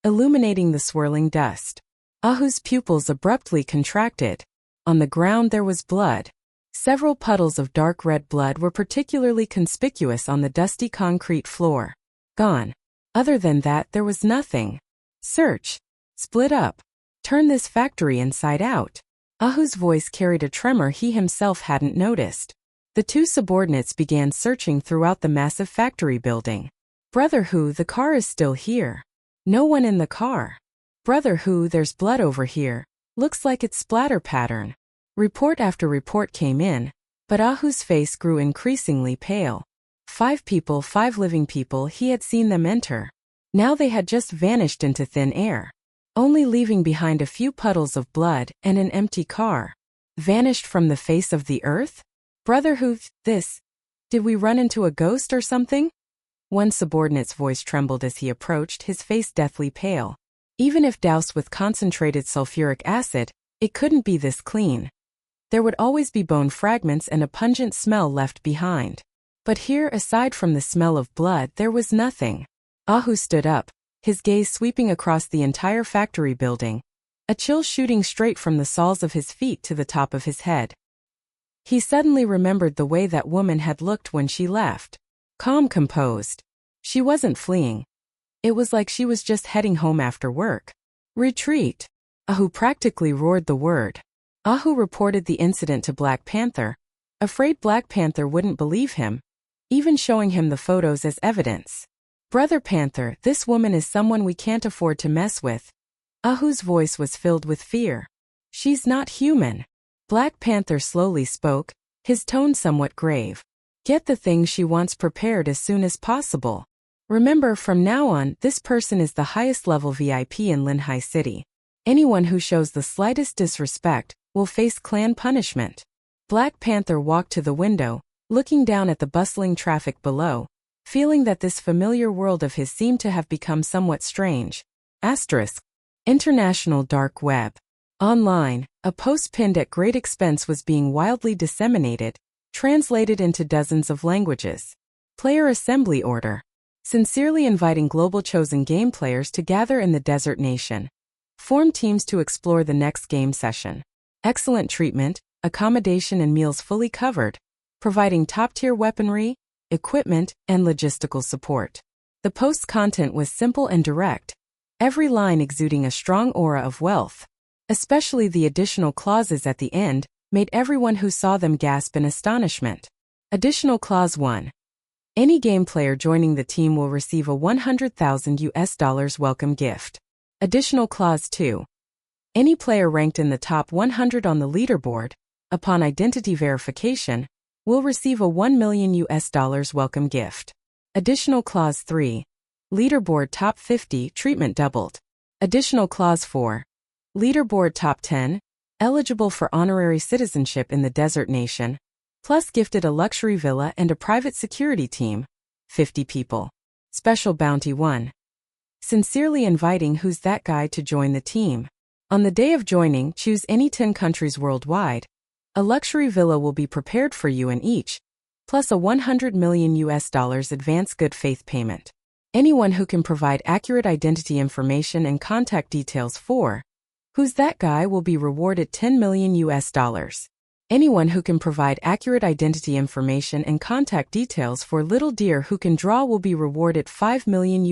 illuminating the swirling dust. Ahu's pupils abruptly contracted. On the ground there was blood. Several puddles of dark red blood were particularly conspicuous on the dusty concrete floor. Gone. Other than that, there was nothing. Search. Split up. Turn this factory inside out. Ahu's voice carried a tremor he himself hadn't noticed. The 2 subordinates began searching throughout the massive factory building. Brother Who, the car is still here. No one in the car. Brother Who, there's blood over here. Looks like it's splatter pattern. Report after report came in, but Ahu's face grew increasingly pale. 5 people, 5 living people, he had seen them enter. Now they had just vanished into thin air, only leaving behind a few puddles of blood and an empty car. Vanished from the face of the earth? Brother Who, did we run into a ghost or something? One subordinate's voice trembled as he approached, his face deathly pale. Even if doused with concentrated sulfuric acid, it couldn't be this clean. There would always be bone fragments and a pungent smell left behind. But here, aside from the smell of blood, there was nothing. Ahu stood up, his gaze sweeping across the entire factory building, a chill shooting straight from the soles of his feet to the top of his head. He suddenly remembered the way that woman had looked when she left. Calm, composed. She wasn't fleeing. It was like she was just heading home after work. Retreat. Ahu practically roared the word. Ahu reported the incident to Black Panther, afraid Black Panther wouldn't believe him, even showing him the photos as evidence. Brother Panther, this woman is someone we can't afford to mess with. Ahu's voice was filled with fear. She's not human. Black Panther slowly spoke, his tone somewhat grave. Get the things she wants prepared as soon as possible. Remember, from now on, this person is the highest level VIP in Linhai City. Anyone who shows the slightest disrespect will face clan punishment. Black Panther walked to the window, looking down at the bustling traffic below, feeling that this familiar world of his seemed to have become somewhat strange. International Dark Web. Online, a post pinned at great expense was being wildly disseminated, translated into dozens of languages. Player assembly order. Sincerely inviting global chosen game players to gather in the desert nation. Form teams to explore the next game session. Excellent treatment, accommodation and meals fully covered, providing top-tier weaponry, equipment, and logistical support. The post's content was simple and direct, every line exuding a strong aura of wealth. Especially the additional clauses at the end made everyone who saw them gasp in astonishment. Additional Clause 1. Any game player joining the team will receive a $100,000 welcome gift. Additional Clause 2. Any player ranked in the top 100 on the leaderboard, upon identity verification, will receive a $1 million welcome gift. Additional Clause 3. Leaderboard top 50, treatment doubled. Additional Clause 4. Leaderboard top 10, eligible for honorary citizenship in the desert nation, plus gifted a luxury villa and a private security team, 50 people. Special Bounty 1. Sincerely inviting Who's That Guy to join the team. On the day of joining, choose any 10 countries worldwide. A luxury villa will be prepared for you in each, plus a $100 million advance good faith payment. Anyone who can provide accurate identity information and contact details for Who's That Guy will be rewarded $10 million. Anyone who can provide accurate identity information and contact details for Little Deer Who Can Draw will be rewarded $5 million.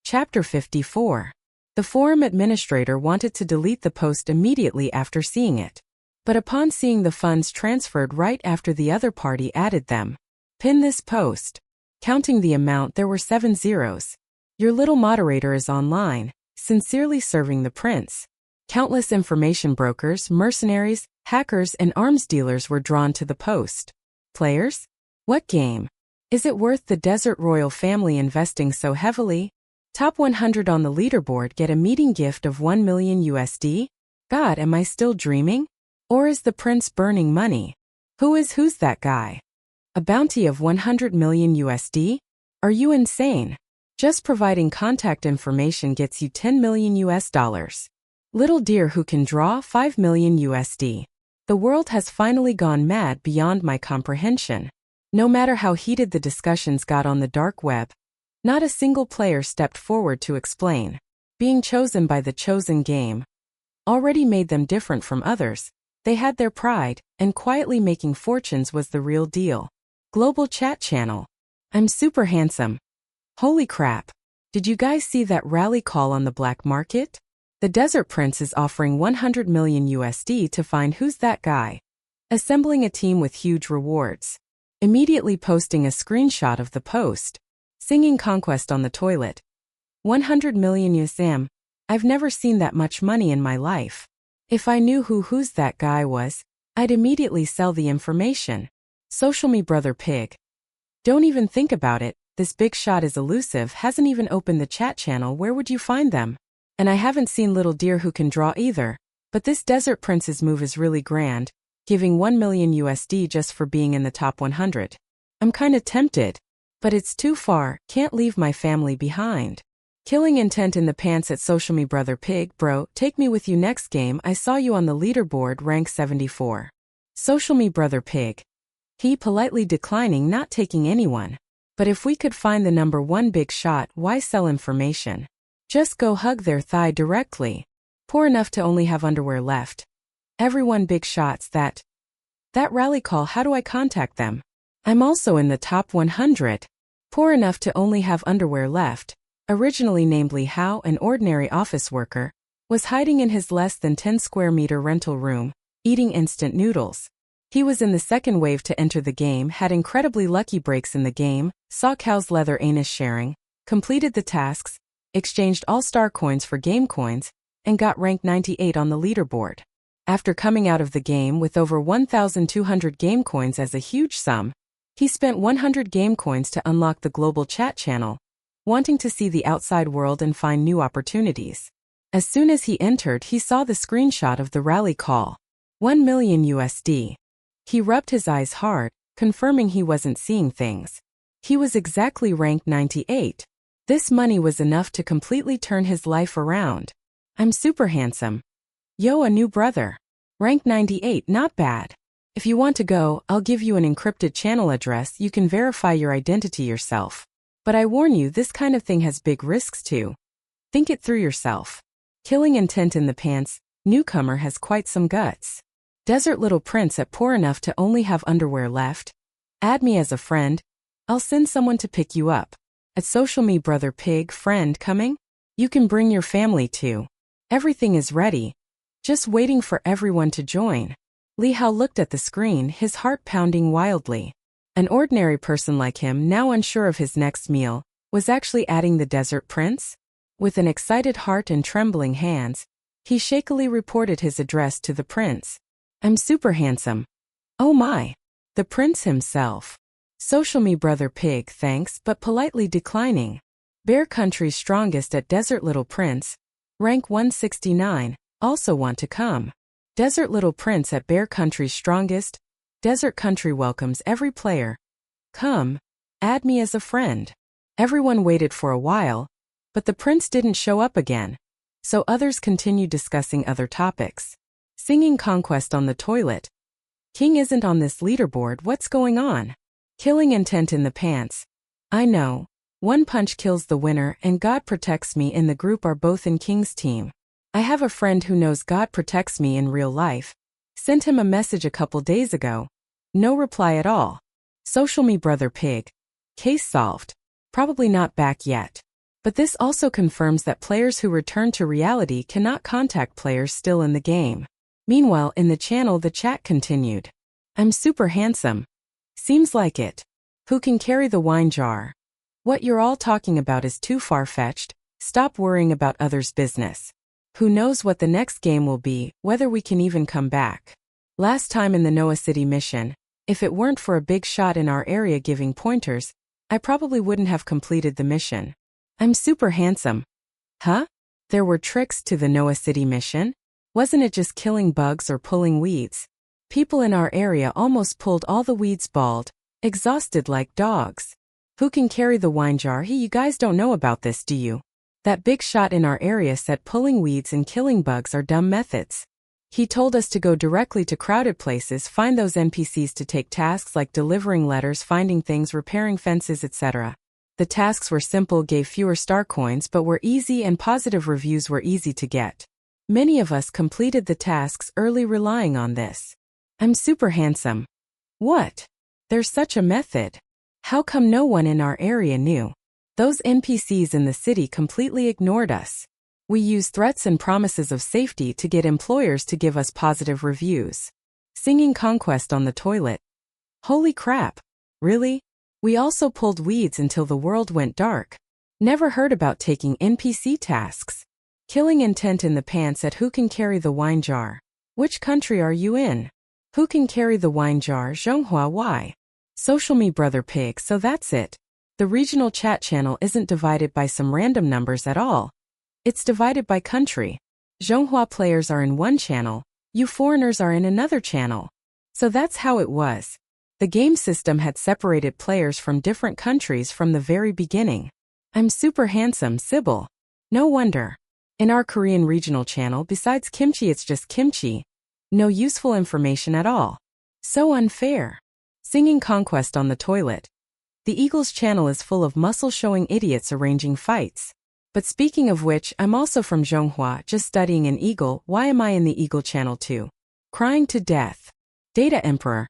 Chapter 54. The forum administrator wanted to delete the post immediately after seeing it. But upon seeing the funds transferred right after the other party added them. Pin this post. Counting the amount, there were 7 zeros. Your little moderator is online, sincerely serving the prince. Countless information brokers, mercenaries, hackers, and arms dealers were drawn to the post. Players? What game? Is it worth the Desert Royal family investing so heavily? Top 100 on the leaderboard get a meeting gift of $1 million. God, am I still dreaming? Or is the prince burning money? Who's that guy? A bounty of $100 million? Are you insane? Just providing contact information gets you $10 million. Little Deer Who Can Draw $5 million. The world has finally gone mad beyond my comprehension. No matter how heated the discussions got on the dark web, not a single player stepped forward to explain. Being chosen by the chosen game already made them different from others. They had their pride, and quietly making fortunes was the real deal. Global chat channel. I'm super handsome. Holy crap. Did you guys see that rally call on the black market? The Desert Prince is offering $100 million to find Who's That Guy. Assembling a team with huge rewards. Immediately posting a screenshot of the post. Singing Conquest on the toilet. 100 million USD. I've never seen that much money in my life. If I knew who's that guy was, I'd immediately sell the information. Social me brother pig. Don't even think about it, this big shot is elusive, hasn't even opened the chat channel, where would you find them? And I haven't seen little deer who can draw either, but this desert prince's move is really grand, giving 1 million USD just for being in the top 100. I'm kinda tempted. But it's too far, can't leave my family behind. Killing intent in the pants at social me brother pig, bro, take me with you next game, I saw you on the leaderboard rank 74. Social me brother pig. He politely declining, not taking anyone. But if we could find the number one big shot, why sell information? Just go hug their thigh directly. Poor enough to only have underwear left. Everyone big shots that rally call, how do I contact them? I'm also in the top 100. Poor enough to only have underwear left. Originally namely how an ordinary office worker was hiding in his less than 10 square meter rental room, eating instant noodles. He was in the second wave to enter the game, had incredibly lucky breaks in the game, saw cow's leather anus sharing, completed the tasks, exchanged all star coins for game coins, and got ranked 98 on the leaderboard. After coming out of the game with over 1,200 game coins as a huge sum, he spent 100 game coins to unlock the global chat channel, wanting to see the outside world and find new opportunities. As soon as he entered, he saw the screenshot of the rally call. 1 million USD. He rubbed his eyes hard, confirming he wasn't seeing things. He was exactly ranked 98. This money was enough to completely turn his life around. I'm super handsome. Yo, a new brother. Rank 98, not bad. If you want to go, I'll give you an encrypted channel address, you can verify your identity yourself. But I warn you, this kind of thing has big risks too. Think it through yourself. Killing intent in the pants, newcomer has quite some guts. Desert little prince at poor enough to only have underwear left. Add me as a friend. I'll send someone to pick you up. At social me brother pig, friend coming? You can bring your family too. Everything is ready. Just waiting for everyone to join. Li Hao looked at the screen, his heart pounding wildly. An ordinary person like him, now unsure of his next meal, was actually adding the desert prince? With an excited heart and trembling hands, he shakily reported his address to the prince. I'm super handsome. Oh my. The prince himself. Social me brother pig, thanks, but politely declining. Bear Country's strongest at desert little prince. Rank 169, also want to come. Desert little prince at Bear Country's strongest. Desert Country welcomes every player. Come, add me as a friend. Everyone waited for a while, but the prince didn't show up again. So others continued discussing other topics. Singing Conquest on the toilet. King isn't on this leaderboard, what's going on? Killing intent in the pants. I know. One punch kills the winner and God protects me in the group are both in King's team. I have a friend who knows God protects me in real life. Sent him a message a couple days ago. No reply at all. Social me brother pig. Case solved. Probably not back yet. But this also confirms that players who return to reality cannot contact players still in the game. Meanwhile, in the channel the chat continued. I'm super handsome. Seems like it. Who can carry the wine jar? What you're all talking about is too far-fetched. Stop worrying about others' business. Who knows what the next game will be, whether we can even come back. Last time in the Noah City mission, if it weren't for a big shot in our area giving pointers, I probably wouldn't have completed the mission. I'm super handsome. Huh? There were tricks to the Noah City mission? Wasn't it just killing bugs or pulling weeds? People in our area almost pulled all the weeds bald, exhausted like dogs. Who can carry the wine jar? You guys don't know about this, do you? That big shot in our area said pulling weeds and killing bugs are dumb methods. He told us to go directly to crowded places, find those NPCs to take tasks like delivering letters, finding things, repairing fences, etc. The tasks were simple, gave fewer star coins, but were easy and positive reviews were easy to get. Many of us completed the tasks early relying on this. I'm super handsome. What? There's such a method. How come no one in our area knew? Those NPCs in the city completely ignored us. We use threats and promises of safety to get employers to give us positive reviews. Singing Conquest on the toilet. Holy crap. Really? We also pulled weeds until the world went dark. Never heard about taking NPC tasks. Killing intent in the pants at who can carry the wine jar. Which country are you in? Who can carry the wine jar? Zhonghua why? Social me brother pig, so that's it. The regional chat channel isn't divided by some random numbers at all. It's divided by country. Zhonghua players are in one channel, you foreigners are in another channel. So that's how it was. The game system had separated players from different countries from the very beginning. I'm super handsome, Sybil. No wonder. In our Korean regional channel, besides kimchi, it's just kimchi. No useful information at all. So unfair. Singing Conquest on the toilet. The Eagles channel is full of muscle-showing idiots arranging fights. But speaking of which, I'm also from Zhonghua, just studying in Eagle. Why am I in the Eagle channel too? Crying to death. Data Emperor.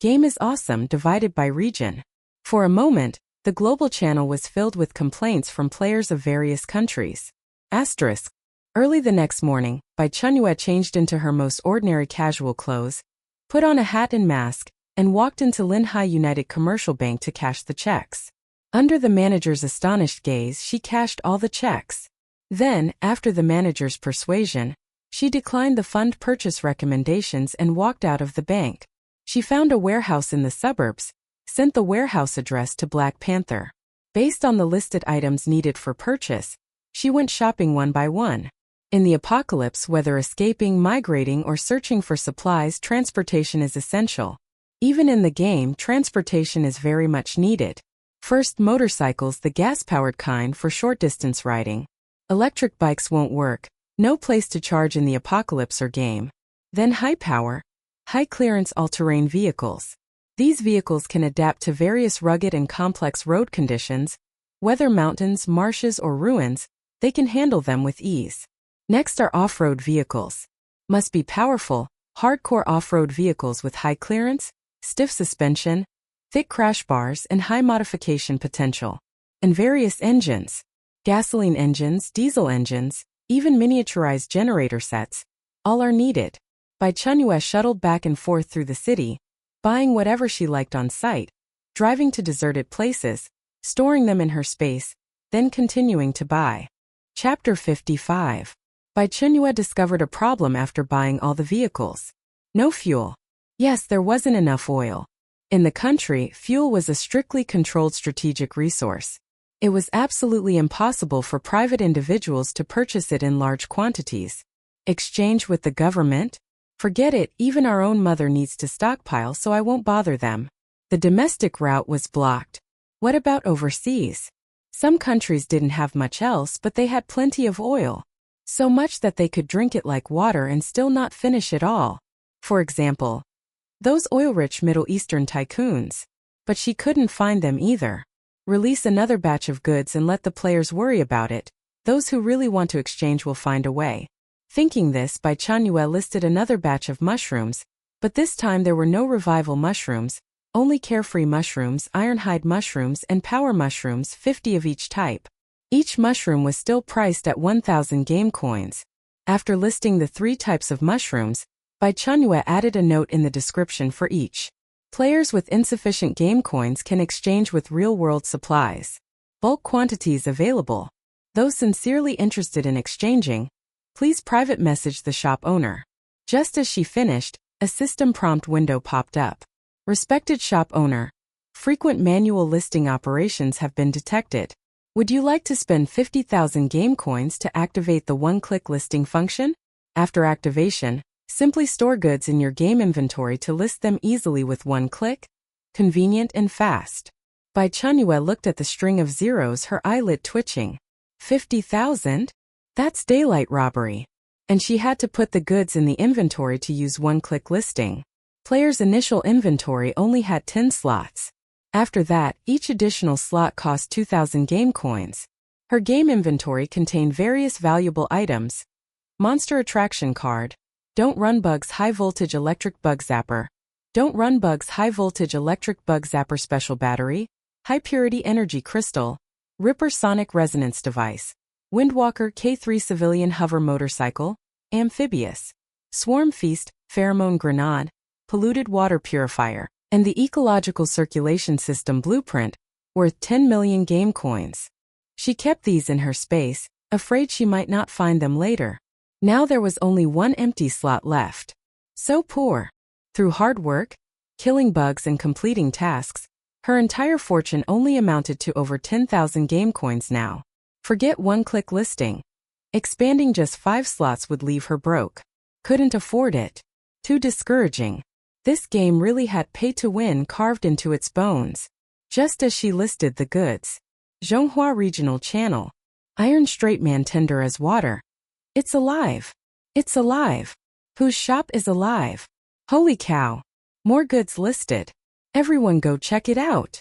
Game is awesome, divided by region. For a moment, the global channel was filled with complaints from players of various countries. Asterisk. Early the next morning, Bai Chenyue changed into her most ordinary casual clothes, put on a hat and mask, and walked into Linhai United Commercial Bank to cash the checks. Under the manager's astonished gaze, she cashed all the checks. Then, after the manager's persuasion, she declined the fund purchase recommendations and walked out of the bank. She found a warehouse in the suburbs, sent the warehouse address to Black Panther. Based on the listed items needed for purchase, she went shopping one by one. In the apocalypse, whether escaping, migrating, or searching for supplies, transportation is essential. Even in the game, transportation is very much needed. First, motorcycles, the gas-powered kind for short-distance riding. Electric bikes won't work, no place to charge in the apocalypse or game. Then high-power, high-clearance all-terrain vehicles. These vehicles can adapt to various rugged and complex road conditions, whether mountains, marshes, or ruins, they can handle them with ease. Next are off-road vehicles. Must be powerful, hardcore off-road vehicles with high clearance, stiff suspension, thick crash bars, and high modification potential. And various engines. Gasoline engines, diesel engines, even miniaturized generator sets, all are needed. Bai Chenyue shuttled back and forth through the city, buying whatever she liked on site, driving to deserted places, storing them in her space, then continuing to buy. Chapter 55. Bai Chenyue discovered a problem after buying all the vehicles. No fuel. Yes, there wasn't enough oil. In the country, fuel was a strictly controlled strategic resource. It was absolutely impossible for private individuals to purchase it in large quantities. Exchange with the government? Forget it, even our own mother needs to stockpile, so I won't bother them. The domestic route was blocked. What about overseas? Some countries didn't have much else, but they had plenty of oil. So much that they could drink it like water and still not finish it all. For example, those oil-rich Middle Eastern tycoons. But she couldn't find them either. Release another batch of goods and let the players worry about it. Those who really want to exchange will find a way. Thinking this, Bai Chenyue listed another batch of mushrooms, but this time there were no revival mushrooms, only carefree mushrooms, ironhide mushrooms, and power mushrooms, 50 of each type. Each mushroom was still priced at 1,000 game coins. After listing the 3 types of mushrooms, Bai Chenyue added a note in the description for each. Players with insufficient game coins can exchange with real-world supplies. Bulk quantities available. Those sincerely interested in exchanging, please private message the shop owner. Just as she finished, a system prompt window popped up. Respected shop owner, frequent manual listing operations have been detected. Would you like to spend 50,000 game coins to activate the one-click listing function? After activation, simply store goods in your game inventory to list them easily with one click. Convenient and fast. Bai Chenyue looked at the string of zeros, her eyelid twitching. 50,000? That's daylight robbery. And she had to put the goods in the inventory to use one-click listing. Players' initial inventory only had 10 slots. After that, each additional slot cost 2,000 game coins. Her game inventory contained various valuable items. Monster Attraction Card. Don't Run Bugs High Voltage Electric Bug Zapper. Don't Run Bugs High Voltage Electric Bug Zapper Special Battery. High Purity Energy Crystal. Ripper Sonic Resonance Device. Windwalker K3 Civilian Hover Motorcycle. Amphibious. Swarm Feast, Pheromone Grenade. Polluted Water Purifier. and the ecological circulation system blueprint, worth 10 million game coins. She kept these in her space, afraid she might not find them later. Now there was only one empty slot left. So poor. Through hard work, killing bugs and completing tasks, her entire fortune only amounted to over 10,000 game coins now. Forget one-click listing. Expanding just 5 slots would leave her broke. Couldn't afford it. Too discouraging. This game really had pay-to-win carved into its bones. Just as she listed the goods. Zhonghua Regional Channel. Iron straight man tender as water. It's alive. It's alive. Whose shop is alive? Holy cow. More goods listed. Everyone go check it out.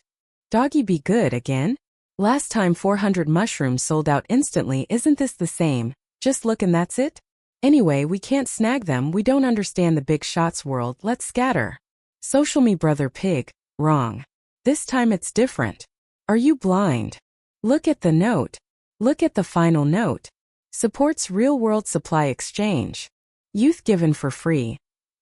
Doggy be good again? Last time 400 mushrooms sold out instantly. Isn't this the same? Just look and that's it? Anyway, we can't snag them. We don't understand the big shots world. Let's scatter. Social me brother pig. Wrong. This time it's different. Are you blind? Look at the note. Look at the final note. Supports real-world supply exchange. Youth given for free.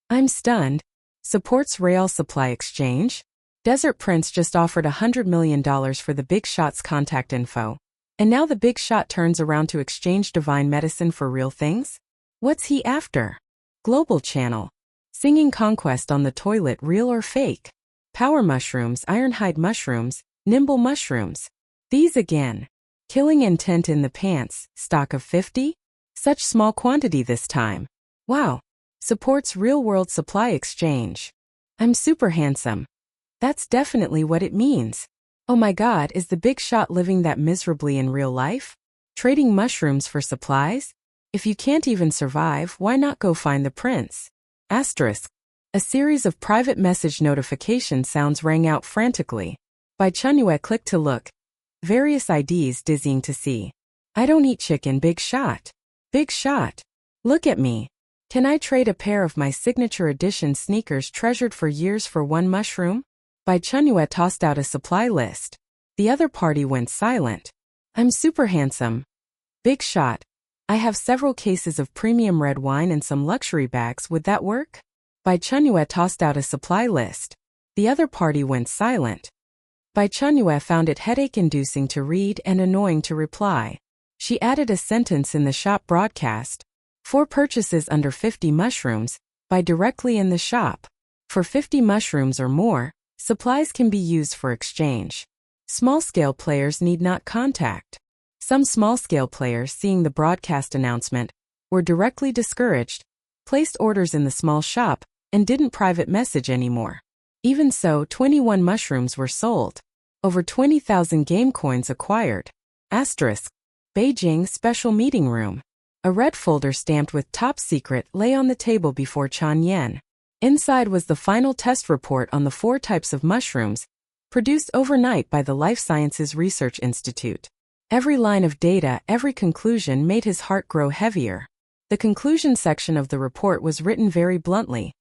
I'm stunned. Supports real supply exchange? Desert Prince just offered $100 million for the big shot's contact info. And now the big shot turns around to exchange divine medicine for real things? What's he after? Global Channel. Singing conquest on the toilet, real or fake? Power mushrooms, ironhide mushrooms, nimble mushrooms. These again. Killing intent in the pants, stock of 50? Such small quantity this time. Wow. Supports real-world supply exchange. I'm super handsome. That's definitely what it means. Oh my god, is the big shot living that miserably in real life? Trading mushrooms for supplies? If you can't even survive, why not go find the prince? Asterisk. A series of private message notification sounds rang out frantically. Bai Chenyue clicked to look. Various IDs dizzying to see. I don't eat chicken, big shot. Big shot. Look at me. Can I trade a pair of my signature edition sneakers treasured for years for one mushroom? Bai Chenyue tossed out a supply list. The other party went silent. I'm super handsome. Big shot. I have several cases of premium red wine and some luxury bags. Would that work? Bai Chenyue tossed out a supply list. The other party went silent. Bai Chenyue found it headache-inducing to read and annoying to reply. She added a sentence in the shop broadcast. For purchases under 50 mushrooms, buy directly in the shop. For 50 mushrooms or more, supplies can be used for exchange. Small-scale players need not contact. Some small-scale players, seeing the broadcast announcement, were directly discouraged, placed orders in the small shop, and didn't private message anymore. Even so, 21 mushrooms were sold. Over 20,000 game coins acquired. Asterisk. Beijing Special Meeting Room. A red folder stamped with Top Secret lay on the table before Chan Yen. Inside was the final test report on the 4 types of mushrooms, produced overnight by the Life Sciences Research Institute. Every line of data, every conclusion made his heart grow heavier. The conclusion section of the report was written very bluntly.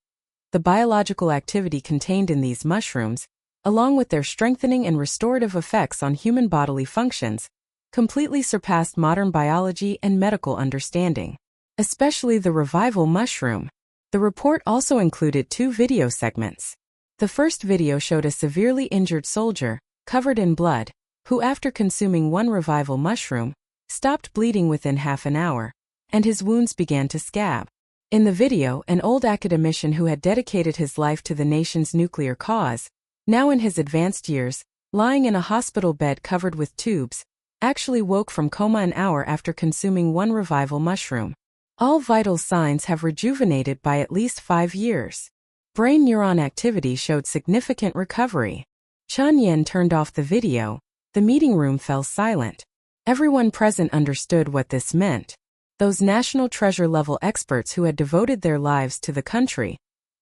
The biological activity contained in these mushrooms, along with their strengthening and restorative effects on human bodily functions, completely surpassed modern biology and medical understanding, especially the revival mushroom. The report also included 2 video segments. The first video showed a severely injured soldier, covered in blood, who after consuming 1 revival mushroom, stopped bleeding within half an hour, and his wounds began to scab. In the video, an old academician who had dedicated his life to the nation's nuclear cause, now in his advanced years, lying in a hospital bed covered with tubes, actually woke from coma an hour after consuming 1 revival mushroom. All vital signs have rejuvenated by at least 5 years. Brain neuron activity showed significant recovery. Chan Yen turned off the video. The meeting room fell silent. Everyone present understood what this meant. Those national treasure-level experts who had devoted their lives to the country,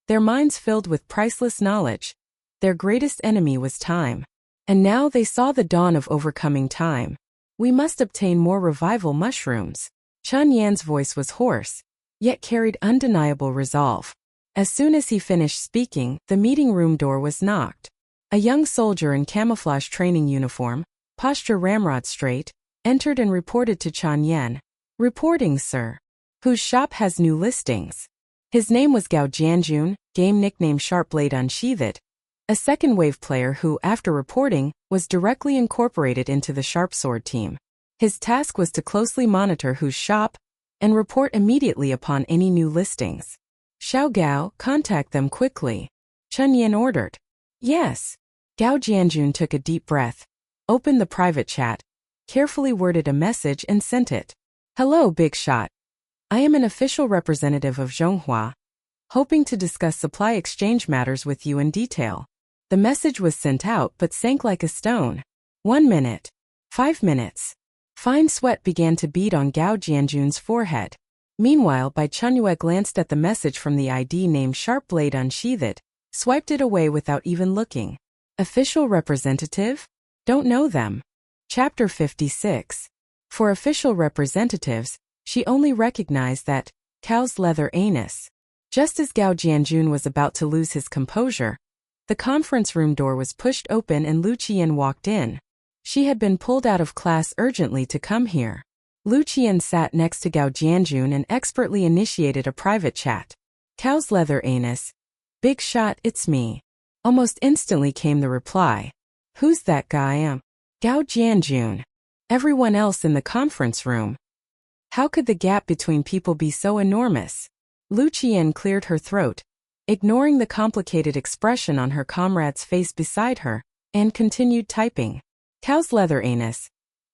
their minds filled with priceless knowledge. Their greatest enemy was time. And now they saw the dawn of overcoming time. We must obtain more revival mushrooms. Chan Yan's voice was hoarse, yet carried undeniable resolve. As soon as he finished speaking, the meeting room door was knocked. A young soldier in camouflage training uniform, posture ramrod straight, entered and reported to Chan Yan. Reporting, sir. Whose shop has new listings. His name was Gao Jianjun, game nickname Sharp Blade Unsheathed. a second-wave player who, after reporting, was directly incorporated into the Sharp Sword team. His task was to closely monitor whose shop and report immediately upon any new listings. Xiao Gao, contact them quickly. Chenyue ordered. Yes. Gao Jianjun took a deep breath, opened the private chat, carefully worded a message and sent it. Hello, Big Shot. I am an official representative of Zhonghua, hoping to discuss supply exchange matters with you in detail. The message was sent out but sank like a stone. 1 minute. 5 minutes. Fine sweat began to bead on Gao Jianjun's forehead. Meanwhile, Bai Chenyue glanced at the message from the ID name Sharp Blade Unsheathed, swiped it away without even looking. Official representative? Don't know them. Chapter 56. For official representatives, she only recognized that cow's leather anus. Just as Gao Jianjun was about to lose his composure, the conference room door was pushed open and Lu Qian walked in. She had been pulled out of class urgently to come here. Lu Qian sat next to Gao Jianjun and expertly initiated a private chat. Cow's leather anus. Big Shot, it's me. Almost instantly came the reply. Who's that guy? Gao Jianjun. Everyone else in the conference room. How could the gap between people be so enormous? Lu Qian cleared her throat, ignoring the complicated expression on her comrade's face beside her, and continued typing. Cow's leather anus.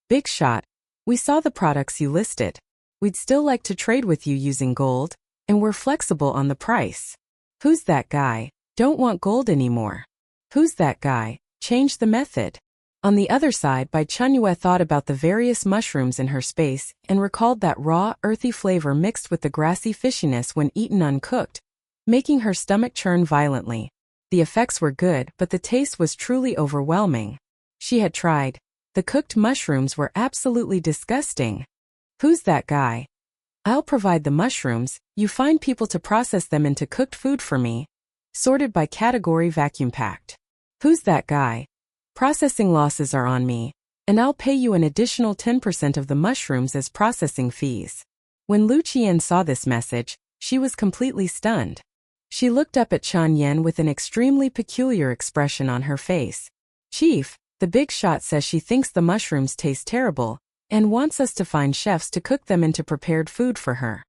Big Shot. We saw the products you listed. We'd still like to trade with you using gold, and we're flexible on the price. Who's that guy? Don't want gold anymore. Who's that guy? Change the method. On the other side, Bai Chenyue thought about the various mushrooms in her space and recalled that raw, earthy flavor mixed with the grassy fishiness when eaten uncooked, making her stomach churn violently. The effects were good, but the taste was truly overwhelming. She had tried. The cooked mushrooms were absolutely disgusting. Who's that guy? I'll provide the mushrooms, you find people to process them into cooked food for me. Sorted by category, vacuum packed. Who's that guy? Processing losses are on me, and I'll pay you an additional 10% of the mushrooms as processing fees. When Lu Qian saw this message, she was completely stunned. She looked up at Chen Yan with an extremely peculiar expression on her face. Chief, the Big Shot says she thinks the mushrooms taste terrible, and wants us to find chefs to cook them into prepared food for her.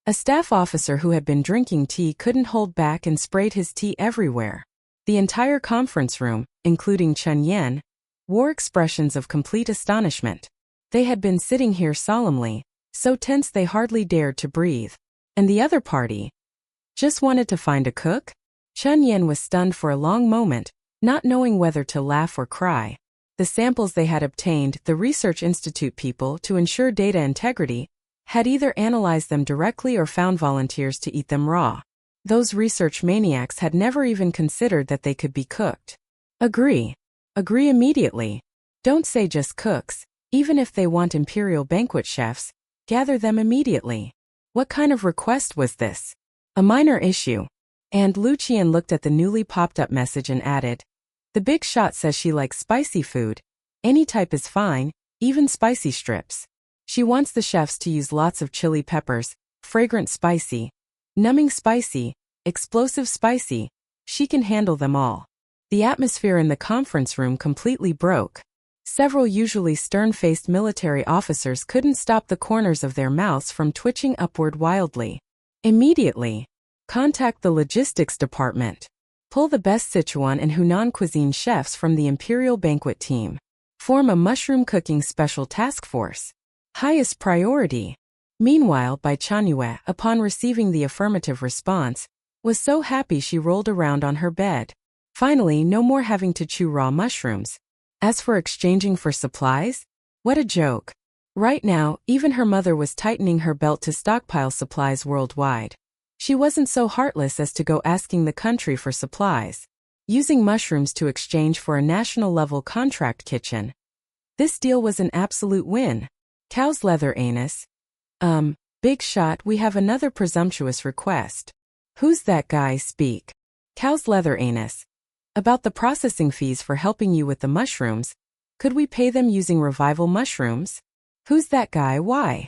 A staff officer who had been drinking tea couldn't hold back and sprayed his tea everywhere. The entire conference room, including Chen Yan, wore expressions of complete astonishment. They had been sitting here solemnly, so tense they hardly dared to breathe. And the other party? Just wanted to find a cook? Chen Yan was stunned for a long moment, not knowing whether to laugh or cry. The samples they had obtained, the Research Institute people, to ensure data integrity, had either analyzed them directly or found volunteers to eat them raw. Those research maniacs had never even considered that they could be cooked. Agree. Agree immediately. Don't say just cooks. Even if they want imperial banquet chefs, gather them immediately. What kind of request was this? A minor issue. And Lu Qian looked at the newly popped up message and added, the Big Shot says she likes spicy food. Any type is fine, even spicy strips. She wants the chefs to use lots of chili peppers, fragrant spicy, numbing spicy, explosive spicy. She can handle them all. The atmosphere in the conference room completely broke. Several usually stern-faced military officers couldn't stop the corners of their mouths from twitching upward wildly. Immediately. Contact the logistics department. Pull the best Sichuan and Hunan cuisine chefs from the Imperial Banquet team. Form a mushroom cooking special task force. Highest priority. Meanwhile, Bai Chenyue, upon receiving the affirmative response, was so happy she rolled around on her bed. Finally, no more having to chew raw mushrooms. As for exchanging for supplies, what a joke. Right now, even her mother was tightening her belt to stockpile supplies worldwide. She wasn't so heartless as to go asking the country for supplies, using mushrooms to exchange for a national-level contract kitchen. This deal was an absolute win. Cow's leather anus. Big Shot, we have another presumptuous request. Who's that guy? Speak. Cow's leather anus. About the processing fees for helping you with the mushrooms, could we pay them using revival mushrooms? Who's that guy? Why?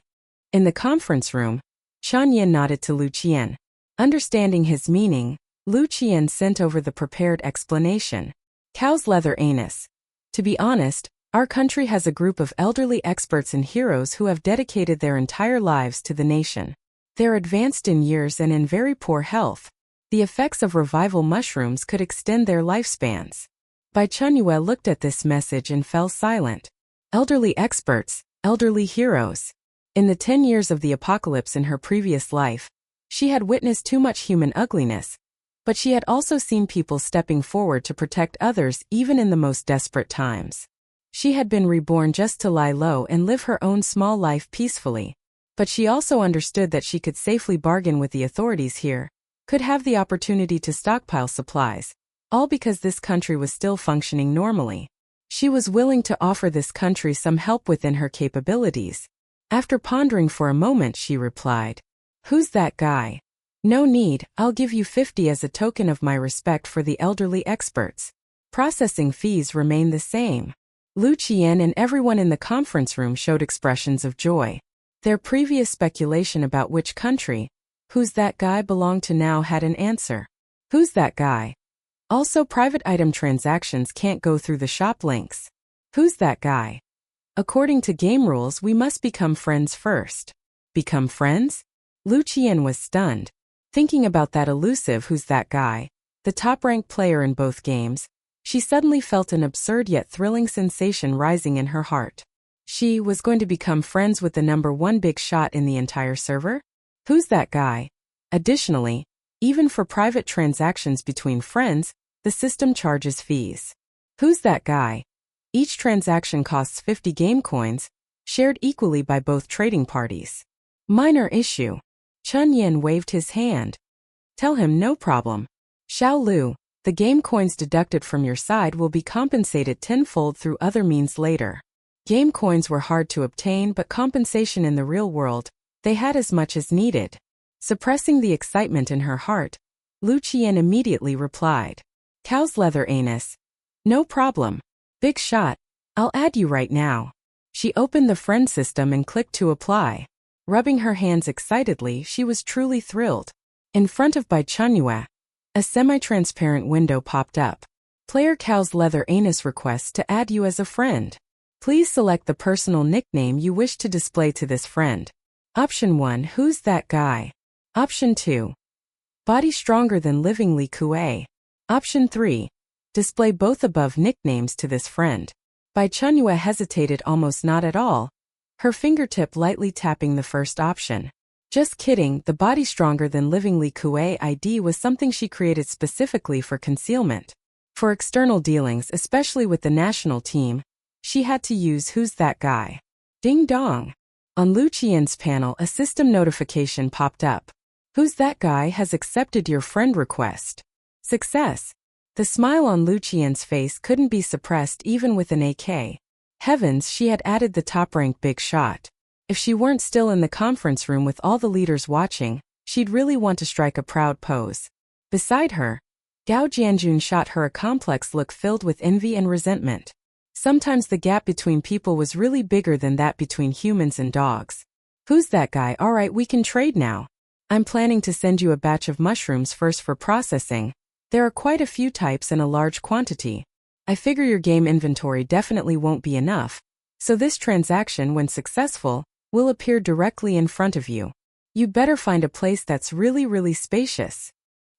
In the conference room, Chen Yan nodded to Lu Qian. Understanding his meaning, Lu Qian sent over the prepared explanation. Cow's leather anus. To be honest, our country has a group of elderly experts and heroes who have dedicated their entire lives to the nation. They're advanced in years and in very poor health. The effects of revival mushrooms could extend their lifespans. Bai Chenyue looked at this message and fell silent. Elderly experts, elderly heroes. In the 10 years of the apocalypse in her previous life, she had witnessed too much human ugliness, but she had also seen people stepping forward to protect others even in the most desperate times. She had been reborn just to lie low and live her own small life peacefully, but she also understood that she could safely bargain with the authorities here, could have the opportunity to stockpile supplies, all because this country was still functioning normally. She was willing to offer this country some help within her capabilities. After pondering for a moment, she replied, "Who's that guy?" "No need, I'll give you 50 as a token of my respect for the elderly experts. Processing fees remain the same." Lu Qian and everyone in the conference room showed expressions of joy. Their previous speculation about which country, "Who's that guy?" belonged to now had an answer. Who's that guy? Also, private item transactions can't go through the shop links. Who's that guy? According to game rules, we must become friends first. Become friends? Lu Qian was stunned. Thinking about that elusive "who's that guy," the top-ranked player in both games, she suddenly felt an absurd yet thrilling sensation rising in her heart. She was going to become friends with the #1 big shot in the entire server? Who's that guy? Additionally, even for private transactions between friends, the system charges fees. Who's that guy? Each transaction costs 50 game coins, shared equally by both trading parties. Minor issue. Chun Yin waved his hand. Tell him no problem. Xiao Lu, the game coins deducted from your side will be compensated tenfold through other means later. Game coins were hard to obtain, but compensation in the real world, they had as much as needed. Suppressing the excitement in her heart, Lu Qian immediately replied, "Cow's leather anus. No problem. Big shot. I'll add you right now." She opened the friend system and clicked to apply. Rubbing her hands excitedly, she was truly thrilled. In front of Bai Chenyue, a semi-transparent window popped up. Player Cow's leather anus requests to add you as a friend. Please select the personal nickname you wish to display to this friend. Option 1, who's that guy? Option 2, body stronger than living Li Kue. Option 3, display both above nicknames to this friend. Bai Chenyue hesitated almost not at all, her fingertip lightly tapping the first option. Just kidding, the body stronger than living Li Kue ID was something she created specifically for concealment. For external dealings, especially with the national team, she had to use who's that guy. Ding dong. On Lu Qian's panel, a system notification popped up. Who's that guy has accepted your friend request. Success. The smile on Lu Qian's face couldn't be suppressed even with an AK. Heavens, she had added the top-ranked big shot. If she weren't still in the conference room with all the leaders watching, she'd really want to strike a proud pose. Beside her, Gao Jianjun shot her a complex look filled with envy and resentment. Sometimes the gap between people was really bigger than that between humans and dogs. Who's that guy? Alright, we can trade now. I'm planning to send you a batch of mushrooms first for processing. There are quite a few types and a large quantity. I figure your game inventory definitely won't be enough, so this transaction, when successful, will appear directly in front of you. You'd better find a place that's really spacious.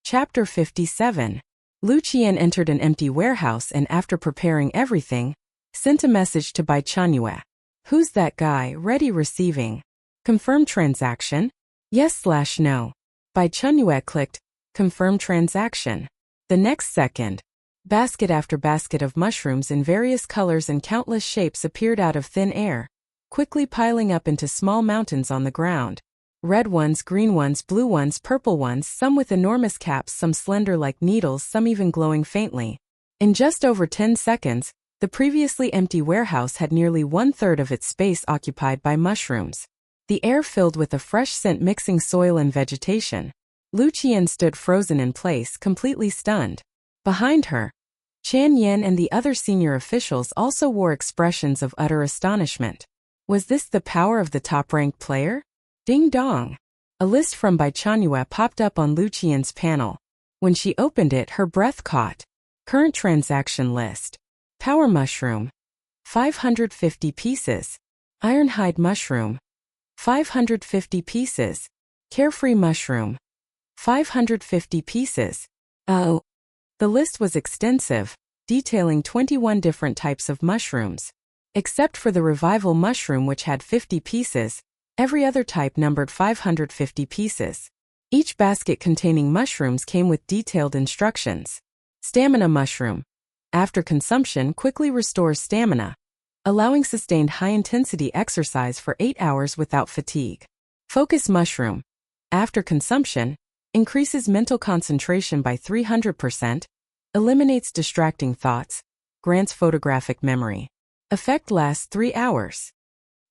Chapter 57. Lu Qian entered an empty warehouse and after preparing everything, sent a message to Bai Chenyue. Who's that guy? Ready receiving. Confirm transaction? Yes/no. Bai Chenyue clicked, confirm transaction. The next second, basket after basket of mushrooms in various colors and countless shapes appeared out of thin air, quickly piling up into small mountains on the ground. Red ones, green ones, blue ones, purple ones, some with enormous caps, some slender like needles, some even glowing faintly. In just over 10 seconds, the previously empty warehouse had nearly 1/3 of its space occupied by mushrooms. The air filled with a fresh scent mixing soil and vegetation. Lu Qian stood frozen in place, completely stunned. Behind her, Chan Yen and the other senior officials also wore expressions of utter astonishment. Was this the power of the top-ranked player? Ding dong. A list from Bai Chenyue popped up on Lu Qian's panel. When she opened it, her breath caught. Current transaction list. Power mushroom. 550 pieces. Ironhide mushroom. 550 pieces. Carefree mushroom. 550 pieces. Oh. The list was extensive, detailing 21 different types of mushrooms. Except for the revival mushroom, which had 50 pieces, every other type numbered 550 pieces. Each basket containing mushrooms came with detailed instructions. Stamina mushroom. After consumption, quickly restores stamina, allowing sustained high-intensity exercise for 8 hours without fatigue. Focus mushroom. After consumption, increases mental concentration by 300%, eliminates distracting thoughts, grants photographic memory. Effect lasts 3 hours.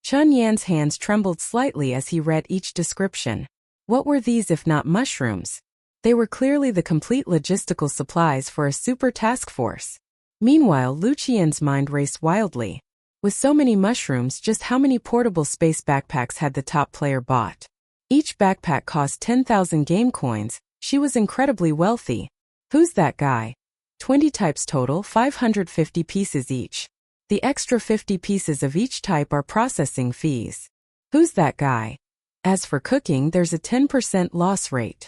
Chunyan's hands trembled slightly as he read each description. What were these if not mushrooms? They were clearly the complete logistical supplies for a super task force. Meanwhile, Lu Qian's mind raced wildly. With so many mushrooms, just how many portable space backpacks had the top player bought? Each backpack cost 10,000 game coins. She was incredibly wealthy. Who's that guy? 20 types total, 550 pieces each. The extra 50 pieces of each type are processing fees. Who's that guy? As for cooking, there's a 10% loss rate.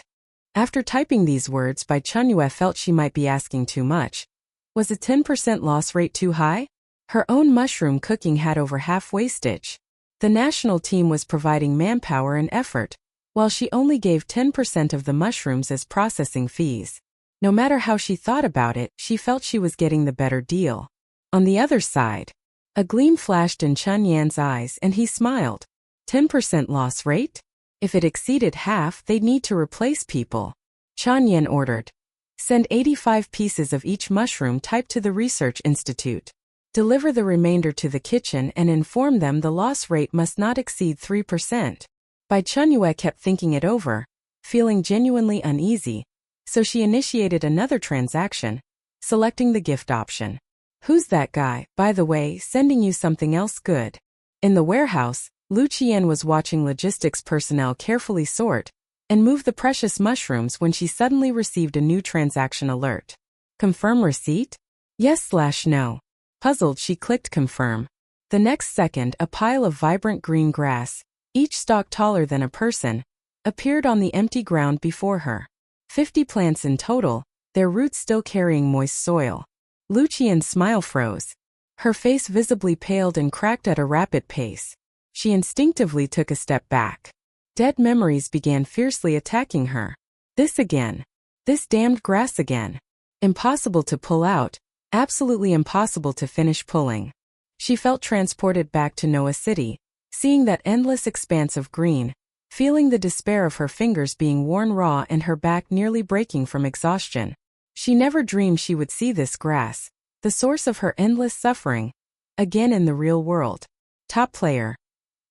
After typing these words, Bai Chenyue felt she might be asking too much. Was a 10% loss rate too high? Her own mushroom cooking had over half wastage. The national team was providing manpower and effort, while she only gave 10% of the mushrooms as processing fees. No matter how she thought about it, she felt she was getting the better deal. On the other side, a gleam flashed in Chunyan's eyes and he smiled. 10% loss rate? If it exceeded half, they'd need to replace people. Chunyan ordered. Send 85 pieces of each mushroom type to the research institute. Deliver the remainder to the kitchen and inform them the loss rate must not exceed 3%. Bai Chenyue kept thinking it over, feeling genuinely uneasy, so she initiated another transaction, selecting the gift option. Who's that guy, by the way, sending you something else good? In the warehouse, Lu Qian was watching logistics personnel carefully sort and move the precious mushrooms when she suddenly received a new transaction alert. Confirm receipt? Yes/no. Puzzled, she clicked confirm. The next second, a pile of vibrant green grass, each stalk taller than a person, appeared on the empty ground before her. 50 plants in total, their roots still carrying moist soil. Lu Qian's smile froze. Her face visibly paled and cracked at a rapid pace. She instinctively took a step back. Dead memories began fiercely attacking her. This again. This damned grass again. Impossible to pull out, absolutely impossible to finish pulling. She felt transported back to Noah City, seeing that endless expanse of green, feeling the despair of her fingers being worn raw and her back nearly breaking from exhaustion. She never dreamed she would see this grass, the source of her endless suffering, again in the real world. Top player.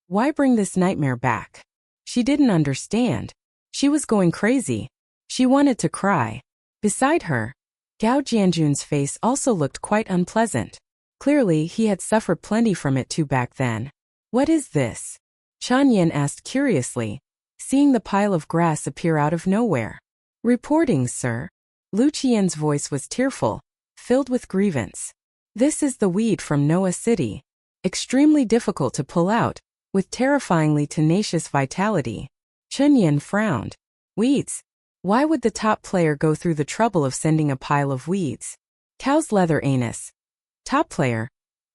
Why bring this nightmare back? She didn't understand. She was going crazy. She wanted to cry. Beside her, Gao Jianjun's face also looked quite unpleasant. Clearly, he had suffered plenty from it too back then. What is this? Chunyan asked curiously, seeing the pile of grass appear out of nowhere. Reporting, sir. Lu Qian's voice was tearful, filled with grievance. This is the weed from Noah City. Extremely difficult to pull out, with terrifyingly tenacious vitality. Chunyan frowned. Weeds? Why would the top player go through the trouble of sending a pile of weeds? Cow's leather anus. Top player,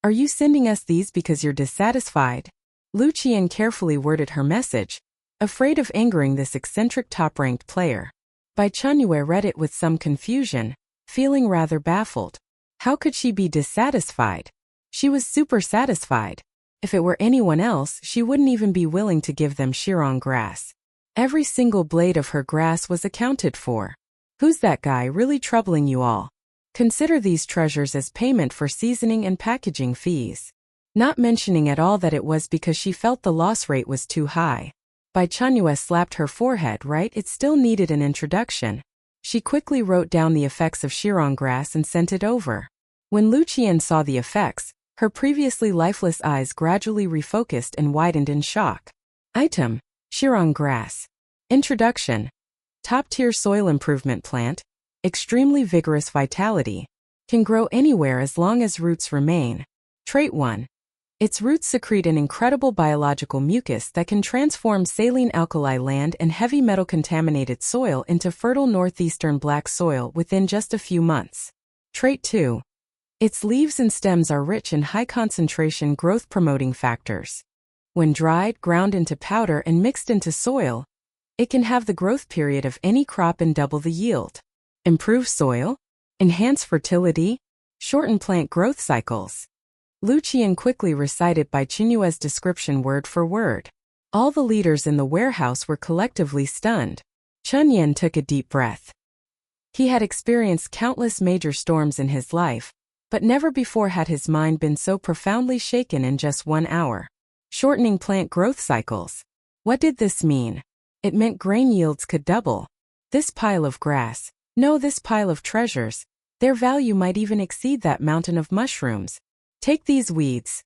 are you sending us these because you're dissatisfied? Lu Qian carefully worded her message, afraid of angering this eccentric top-ranked player. Bai Chenyue read it with some confusion, feeling rather baffled. How could she be dissatisfied? She was super satisfied. If it were anyone else, she wouldn't even be willing to give them Shirong grass. Every single blade of her grass was accounted for. Who's that guy really troubling you all? Consider these treasures as payment for seasoning and packaging fees. Not mentioning at all that it was because she felt the loss rate was too high. Bai Chenyue slapped her forehead. Right, it still needed an introduction. She quickly wrote down the effects of Shirong grass and sent it over. When Lu Qian saw the effects, her previously lifeless eyes gradually refocused and widened in shock. Item: Shirong grass. Introduction. Top-tier soil improvement plant. extremely vigorous vitality, can grow anywhere as long as roots remain. Trait 1. Its roots secrete an incredible biological mucus that can transform saline alkali land and heavy metal contaminated soil into fertile northeastern black soil within just a few months. Trait 2. Its leaves and stems are rich in high-concentration growth-promoting factors. When dried, ground into powder and mixed into soil, it can have the growth period of any crop and double the yield. Improve soil, enhance fertility, shorten plant growth cycles. Lu Qian quickly recited Bai Chenyue's description word for word. All the leaders in the warehouse were collectively stunned. Chun Yen took a deep breath. He had experienced countless major storms in his life, but never before had his mind been so profoundly shaken in just 1 hour. Shortening plant growth cycles. What did this mean? It meant grain yields could double. This pile of grass, no, this pile of treasures, their value might even exceed that mountain of mushrooms. Take these weeds,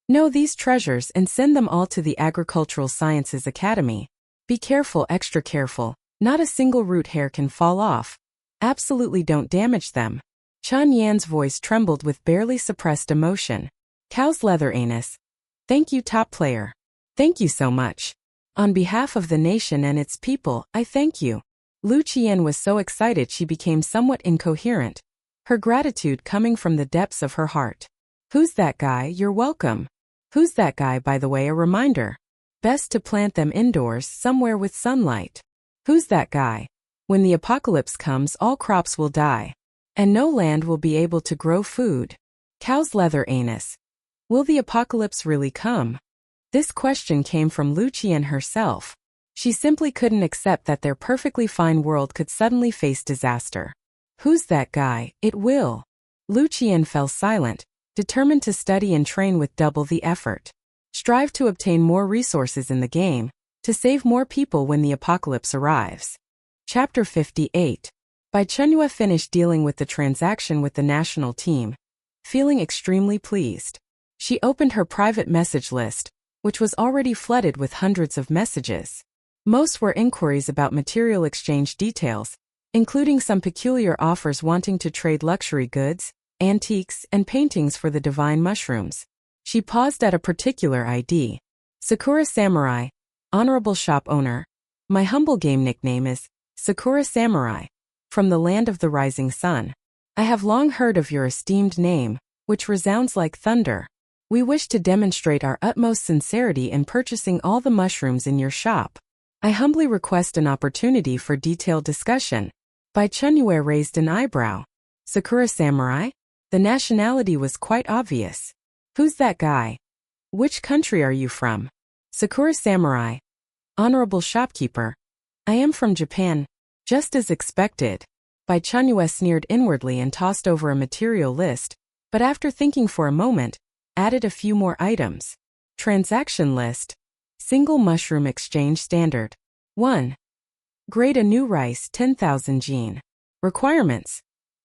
no, these treasures, and send them all to the Agricultural Sciences Academy. Be careful, extra careful, not a single root hair can fall off. Absolutely don't damage them. Chun Yan's voice trembled with barely suppressed emotion. Cow's leather anus. Thank you, top player. Thank you so much. On behalf of the nation and its people, I thank you. Lu Qian was so excited she became somewhat incoherent, her gratitude coming from the depths of her heart. Who's that guy? You're welcome. Who's that guy, by the way? A reminder. Best to plant them indoors, somewhere with sunlight. Who's that guy? When the apocalypse comes, all crops will die, and no land will be able to grow food. Cow's leather anus. Will the apocalypse really come? This question came from Lu Qian herself. She simply couldn't accept that their perfectly fine world could suddenly face disaster. Who's that guy? It will. Lu Qian fell silent, determined to study and train with double the effort. Strive to obtain more resources in the game, to save more people when the apocalypse arrives. Chapter 58. Bai Chenyue finished dealing with the transaction with the national team, feeling extremely pleased. She opened her private message list, which was already flooded with hundreds of messages. Most were inquiries about material exchange details, including some peculiar offers wanting to trade luxury goods, antiques, and paintings for the divine mushrooms. She paused at a particular ID. Sakura Samurai, honorable shop owner. My humble game nickname is Sakura Samurai, from the land of the rising sun. I have long heard of your esteemed name, which resounds like thunder. We wish to demonstrate our utmost sincerity in purchasing all the mushrooms in your shop. I humbly request an opportunity for detailed discussion. Bai Chenyue raised an eyebrow. Sakura Samurai? The nationality was quite obvious. Who's that guy? Which country are you from? Sakura Samurai. Honorable shopkeeper. I am from Japan. Just as expected. Bai Chenyue sneered inwardly and tossed over a material list, but after thinking for a moment, added a few more items. Transaction list. Single mushroom exchange standard. 1. Grade a new rice 10,000 gene. Requirements.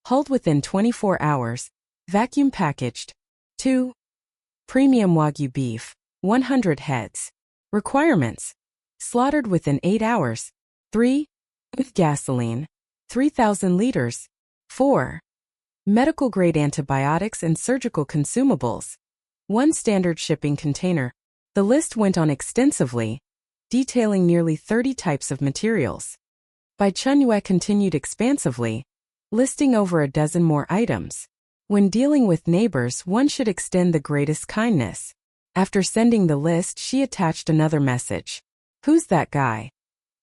Hulled within 24 hours. Vacuum packaged. 2. Premium Wagyu beef, 100 heads. Requirements. Slaughtered within 8 hours. 3. Gasoline, 3,000 liters. 4. Medical-grade antibiotics and surgical consumables. 1 standard shipping container. The list went on extensively, detailing nearly 30 types of materials. Bai Chenyue continued expansively, listing over a dozen more items. When dealing with neighbors, one should extend the greatest kindness. After sending the list, she attached another message. Who's that guy?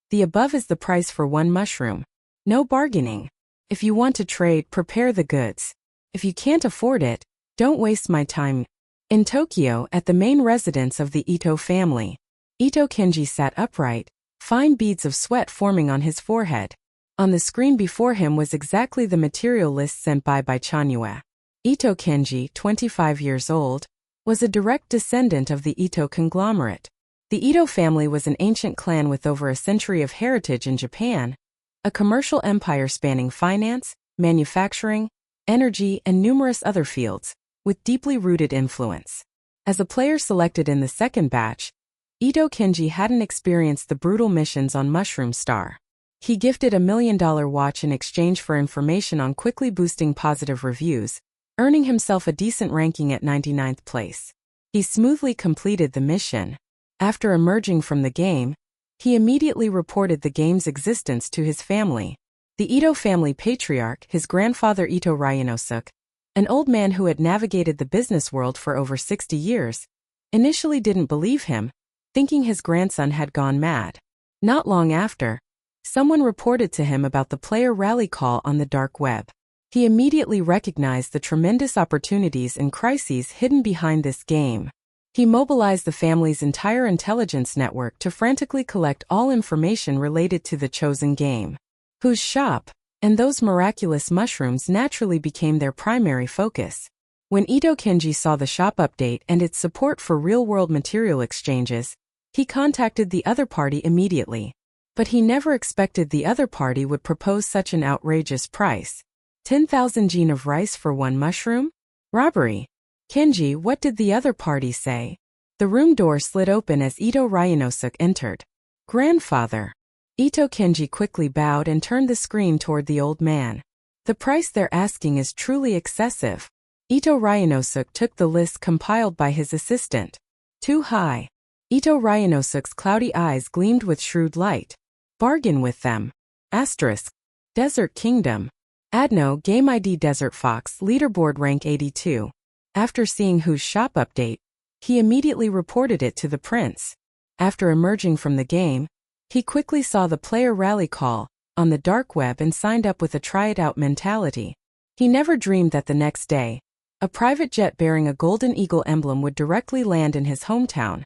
The above is the price for 1 mushroom. No bargaining. If you want to trade, prepare the goods. If you can't afford it, don't waste my time. In Tokyo, at the main residence of the Ito family, Ito Kenji sat upright, fine beads of sweat forming on his forehead. On the screen before him was exactly the material list sent by Bai Chenyue. Ito Kenji, 25 years old, was a direct descendant of the Ito conglomerate. The Ito family was an ancient clan with over a century of heritage in Japan, a commercial empire spanning finance, manufacturing, energy, and numerous other fields, with deeply rooted influence. As a player selected in the second batch, Ito Kenji hadn't experienced the brutal missions on Mushroom Star. He gifted a $1 million watch in exchange for information on quickly boosting positive reviews, earning himself a decent ranking at 99th place. He smoothly completed the mission. After emerging from the game, he immediately reported the game's existence to his family. The Ito family patriarch, his grandfather Ito Ryunosuke, an old man who had navigated the business world for over 60 years, initially didn't believe him, thinking his grandson had gone mad. Not long after, someone reported to him about the player rally call on the dark web. He immediately recognized the tremendous opportunities and crises hidden behind this game. He mobilized the family's entire intelligence network to frantically collect all information related to the chosen game. Whose shop, and those miraculous mushrooms naturally became their primary focus. When Ito Kenji saw the shop update and its support for real-world material exchanges, he contacted the other party immediately. But he never expected the other party would propose such an outrageous price. 10,000 jin of rice for one mushroom? Robbery. Kenji, what did the other party say? The room door slid open as Ito Ryunosuke entered. Grandfather. Ito Kenji quickly bowed and turned the screen toward the old man. The price they're asking is truly excessive. Ito Ryunosuke took the list compiled by his assistant. Too high. Ito Ryunosuke's cloudy eyes gleamed with shrewd light. Bargain with them. Asterisk. Desert Kingdom. Adno Game ID Desert Fox leaderboard rank 82. After seeing Whose shop update, he immediately reported it to the prince. After emerging from the game, he quickly saw the player rally call on the dark web and signed up with a try-it-out mentality. He never dreamed that the next day, a private jet bearing a golden eagle emblem would directly land in his hometown,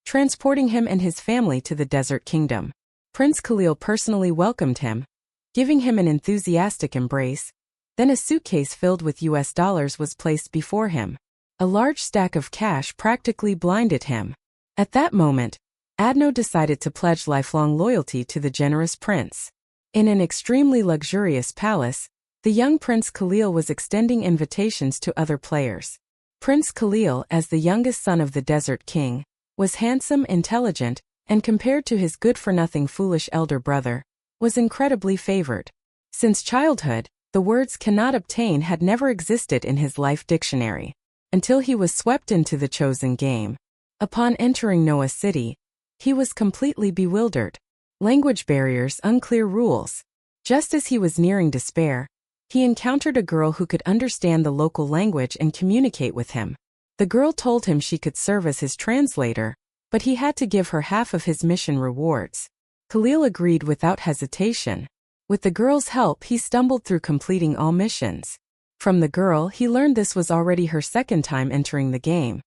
transporting him and his family to the Desert Kingdom. Prince Khalil personally welcomed him, giving him an enthusiastic embrace. Then a suitcase filled with US dollars was placed before him. A large stack of cash practically blinded him. At that moment, Adno decided to pledge lifelong loyalty to the generous prince. In an extremely luxurious palace, the young Prince Khalil was extending invitations to other players. Prince Khalil, as the youngest son of the Desert King, was handsome, intelligent, and compared to his good-for-nothing foolish elder brother, was incredibly favored. Since childhood, the words cannot obtain had never existed in his life dictionary, until he was swept into the chosen game. Upon entering Noah City, he was completely bewildered. Language barriers, unclear rules. Just as he was nearing despair, he encountered a girl who could understand the local language and communicate with him. The girl told him she could serve as his translator, but he had to give her half of his mission rewards. Khalil agreed without hesitation. With the girl's help, he stumbled through completing all missions. From the girl, he learned this was already her second time entering the game.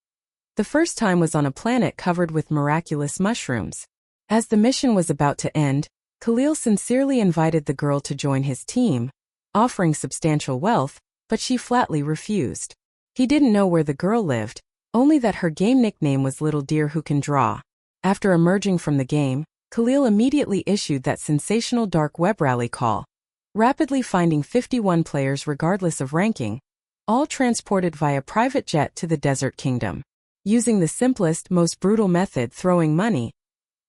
The first time was on a planet covered with miraculous mushrooms. As the mission was about to end, Khalil sincerely invited the girl to join his team, offering substantial wealth, but she flatly refused. He didn't know where the girl lived, only that her game nickname was Little Deer Who Can Draw. After emerging from the game, Khalil immediately issued that sensational dark web rally call, rapidly finding 51 players regardless of ranking, all transported via private jet to the Desert Kingdom. Using the simplest, most brutal method, throwing money,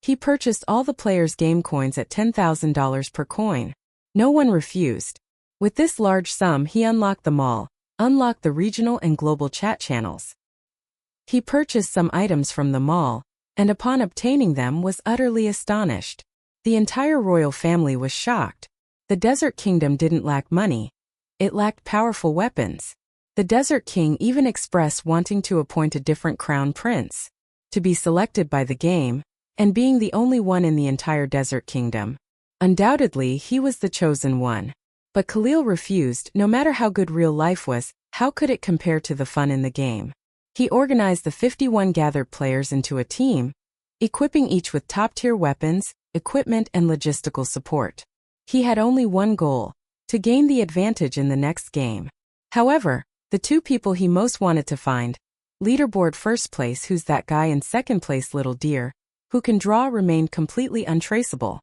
he purchased all the players' game coins at $10,000 per coin. No one refused. With this large sum, he unlocked the mall, unlocked the regional and global chat channels. He purchased some items from the mall, and upon obtaining them was utterly astonished. The entire royal family was shocked. The Desert Kingdom didn't lack money. It lacked powerful weapons. The Desert King even expressed wanting to appoint a different crown prince, to be selected by the game, and being the only one in the entire Desert Kingdom. Undoubtedly, he was the chosen one. But Khalil refused. No matter how good real life was, how could it compare to the fun in the game? He organized the 51 gathered players into a team, equipping each with top-tier weapons, equipment, and logistical support. He had only one goal: to gain the advantage in the next game. However, the two people he most wanted to find, leaderboard first place Who's That Guy and second place Little Deer Who Can Draw, remained completely untraceable.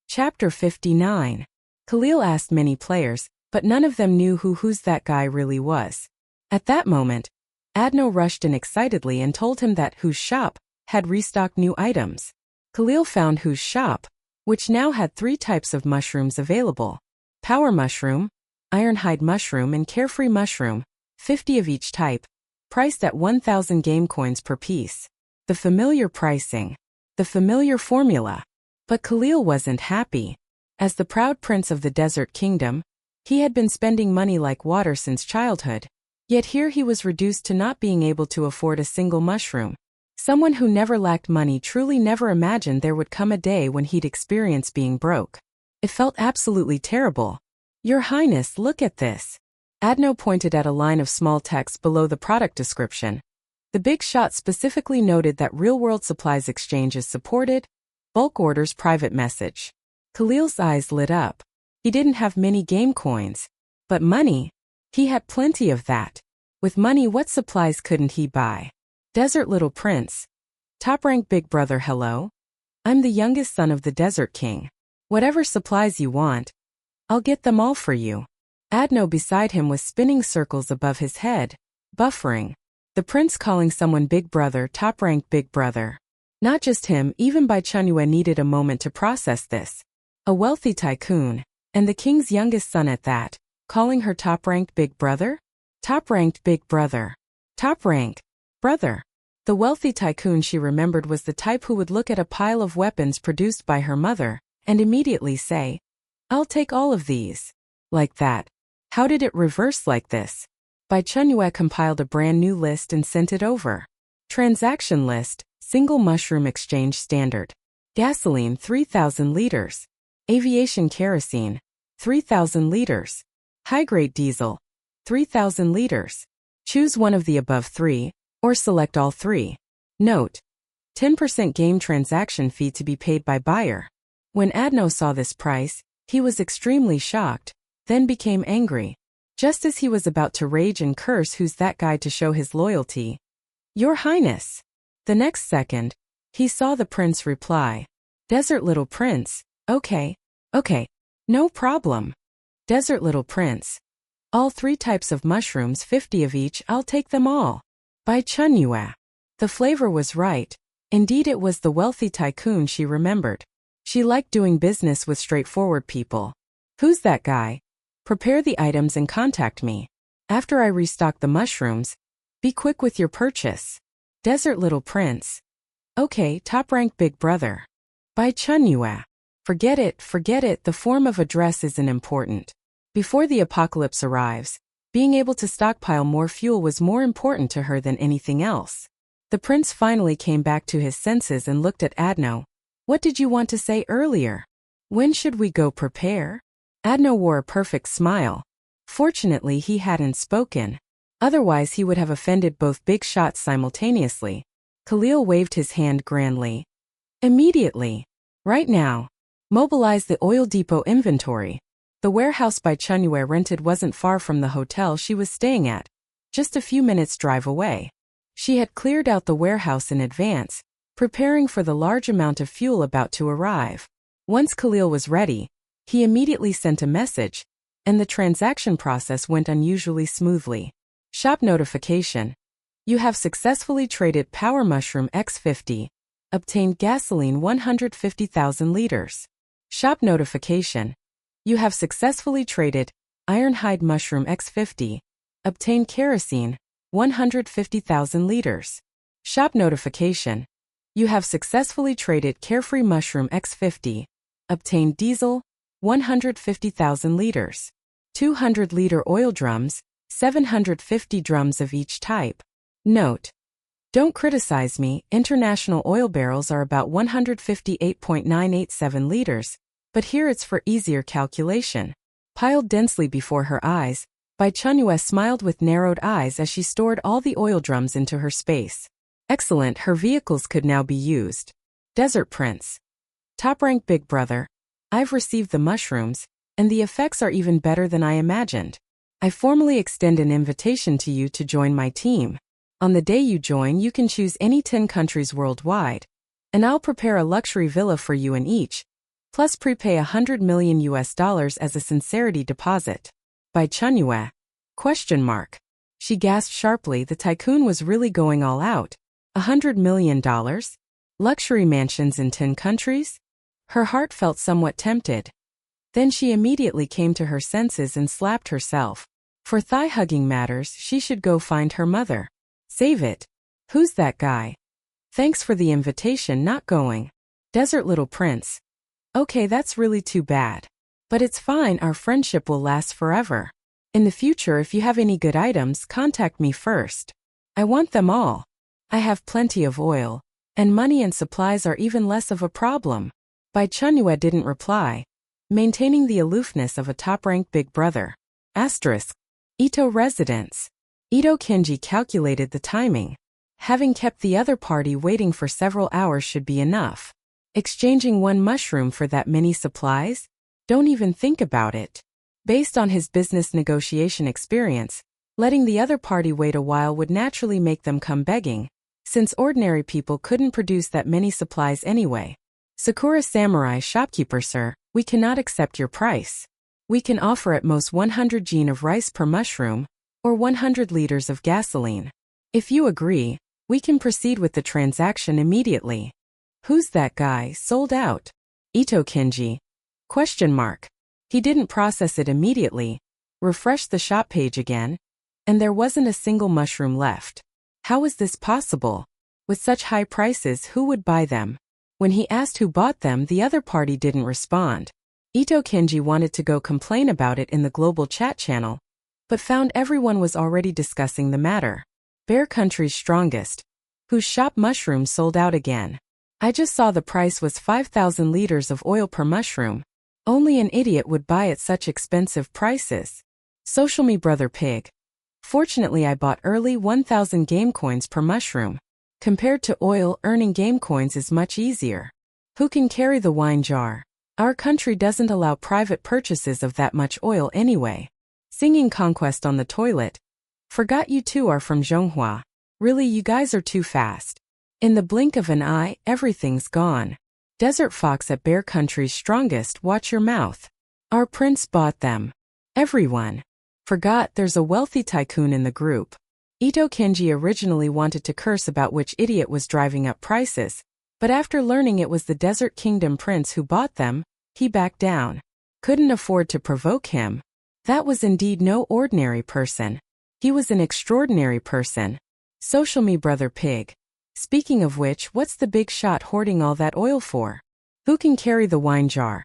Chapter 59. Khalil asked many players, but none of them knew who Who's That Guy really was. At that moment, Adno rushed in excitedly and told him that Whose shop had restocked new items. Khalil found Whose shop, which now had 3 types of mushrooms available: power mushroom, ironhide mushroom, and carefree mushroom, 50 of each type, priced at 1,000 game coins per piece. The familiar pricing. The familiar formula. But Khalil wasn't happy. As the proud prince of the desert kingdom, he had been spending money like water since childhood. Yet here he was reduced to not being able to afford a single mushroom. Someone who never lacked money truly never imagined there would come a day when he'd experience being broke. It felt absolutely terrible. "Your Highness, look at this." Adno pointed at a line of small text below the product description. The big shot specifically noted that real-world supplies exchange is supported. Bulk orders private message. Khalil's eyes lit up. He didn't have many game coins. But money? He had plenty of that. With money, what supplies couldn't he buy? Desert Little Prince. Top rank Big Brother, hello? I'm the youngest son of the Desert King. Whatever supplies you want, I'll get them all for you. Adno beside him was spinning circles above his head, buffering. The prince calling someone Big Brother, top rank Big Brother. Not just him, even Bai Chenyue needed a moment to process this. A wealthy tycoon, and the king's youngest son at that, calling her top-ranked Big Brother? Top-ranked Big Brother. Top-ranked brother. The wealthy tycoon she remembered was the type who would look at a pile of weapons produced by her mother, and immediately say, "I'll take all of these." Like that. How did it reverse like this? Bai Chenyue compiled a brand new list and sent it over. Transaction list, single mushroom exchange standard. Gasoline 3,000 liters. Aviation kerosene, 3,000 liters. High-grade diesel, 3,000 liters. Choose one of the above 3, or select all 3. Note: 10% game transaction fee to be paid by buyer. When Adno saw this price, he was extremely shocked, then became angry. Just as he was about to rage and curse who's that guy to show his loyalty. "Your Highness." The next second, he saw the prince reply. "Desert Little Prince, okay, no problem. Desert Little Prince. All 3 types of mushrooms, 50 of each, I'll take them all." Bai Chenyue. The flavor was right. Indeed, it was the wealthy tycoon she remembered. She liked doing business with straightforward people. "Who's that guy? Prepare the items and contact me. After I restock the mushrooms, be quick with your purchase." Desert Little Prince. "Okay, top-rank Big Brother." Bai Chenyue. Forget it, the form of address isn't important. Before the apocalypse arrives, being able to stockpile more fuel was more important to her than anything else. The prince finally came back to his senses and looked at Adno. "What did you want to say earlier? When should we go prepare?" Adno wore a perfect smile. Fortunately, he hadn't spoken. Otherwise, he would have offended both big shots simultaneously. Khalil waved his hand grandly. "Immediately. Right now. Mobilize the oil depot inventory." The warehouse Bai Chenyue rented wasn't far from the hotel she was staying at, just a few minutes' drive away. She had cleared out the warehouse in advance, preparing for the large amount of fuel about to arrive. Once Khalil was ready, he immediately sent a message, and the transaction process went unusually smoothly. Shop notification. You have successfully traded Power Mushroom X50. Obtained gasoline 150,000 liters. Shop notification. You have successfully traded Ironhide Mushroom X50. Obtained kerosene 150,000 liters. Shop notification. You have successfully traded Carefree Mushroom X50. Obtained diesel 150,000 liters. 200-liter oil drums, 750 drums of each type. Note: don't criticize me, international oil barrels are about 158.987 liters, but here it's for easier calculation. Piled densely before her eyes, Bai Chenyue smiled with narrowed eyes as she stored all the oil drums into her space. Excellent, her vehicles could now be used. Desert Prince. Top rank Big Brother. I've received the mushrooms, and the effects are even better than I imagined. I formally extend an invitation to you to join my team. On the day you join, you can choose any 10 countries worldwide, and I'll prepare a luxury villa for you in each, plus prepay $100 million as a sincerity deposit. Bai Chenyue? ? She gasped sharply. The tycoon was really going all out. $100 million? Luxury mansions in 10 countries? Her heart felt somewhat tempted. Then she immediately came to her senses and slapped herself. For thigh-hugging matters, she should go find her mother. Save it. Who's that guy? Thanks for the invitation, not going. Desert Little Prince. Okay, that's really too bad. But it's fine, our friendship will last forever. In the future, if you have any good items, contact me first. I want them all. I have plenty of oil, and money and supplies are even less of a problem. Bai Chenyue didn't reply, maintaining the aloofness of a top-ranked big brother. Asterisk. Ito residence. Ito Kenji calculated the timing. Having kept the other party waiting for several hours should be enough. Exchanging one mushroom for that many supplies? Don't even think about it. Based on his business negotiation experience, letting the other party wait a while would naturally make them come begging, since ordinary people couldn't produce that many supplies anyway. Sakura Samurai shopkeeper, sir, we cannot accept your price. We can offer at most 100 jin of rice per mushroom, or 100 liters of gasoline. If you agree, we can proceed with the transaction immediately. Who's that guy? Sold out. Ito Kenji. Question mark. He didn't process it immediately, refreshed the shop page again, and there wasn't a single mushroom left. How is this possible? With such high prices, who would buy them? When he asked who bought them, the other party didn't respond. Ito Kenji wanted to go complain about it in the global chat channel, but found everyone was already discussing the matter. Bear Country's strongest, whose shop mushrooms sold out again. I just saw the price was 5,000 liters of oil per mushroom. Only an idiot would buy at such expensive prices. Social Me Brother Pig. Fortunately, I bought early 1,000 game coins per mushroom. Compared to oil, earning game coins is much easier. Who can carry the wine jar? Our country doesn't allow private purchases of that much oil anyway. Singing Conquest on the toilet. Forgot you two are from Zhonghua. Really, you guys are too fast. In the blink of an eye, everything's gone. Desert Fox at Bear Country's strongest, watch your mouth. Our prince bought them. Everyone. Forgot there's a wealthy tycoon in the group. Ito Kenji originally wanted to curse about which idiot was driving up prices, but after learning it was the Desert Kingdom prince who bought them, he backed down. Couldn't afford to provoke him. That was indeed no ordinary person. He was an extraordinary person. Social Me Brother Pig. Speaking of which, what's the big shot hoarding all that oil for? Who can carry the wine jar?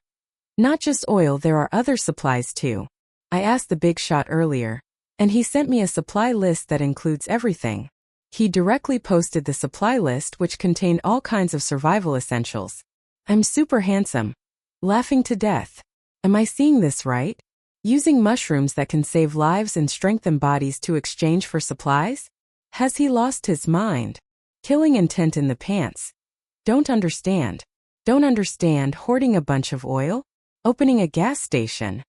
Not just oil, there are other supplies too. I asked the big shot earlier, and he sent me a supply list that includes everything. He directly posted the supply list, which contained all kinds of survival essentials. I'm super handsome. Laughing to death. Am I seeing this right? Using mushrooms that can save lives and strengthen bodies to exchange for supplies? Has he lost his mind? Killing intent in the pants. Don't understand. Don't understand hoarding a bunch of oil? Opening a gas station.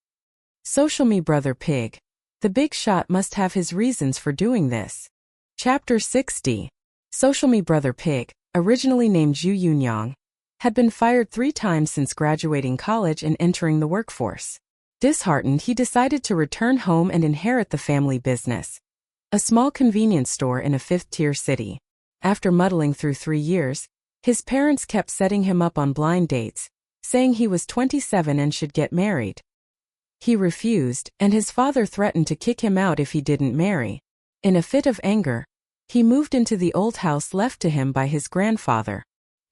Social Me Brother Pig. The big shot must have his reasons for doing this. Chapter 60. Social Me Brother Pig, originally named Zhu Yunyang, had been fired 3 times since graduating college and entering the workforce. Disheartened, he decided to return home and inherit the family business. A small convenience store in a 5th-tier city. After muddling through 3 years, his parents kept setting him up on blind dates, saying he was 27 and should get married. He refused, and his father threatened to kick him out if he didn't marry. In a fit of anger, he moved into the old house left to him by his grandfather.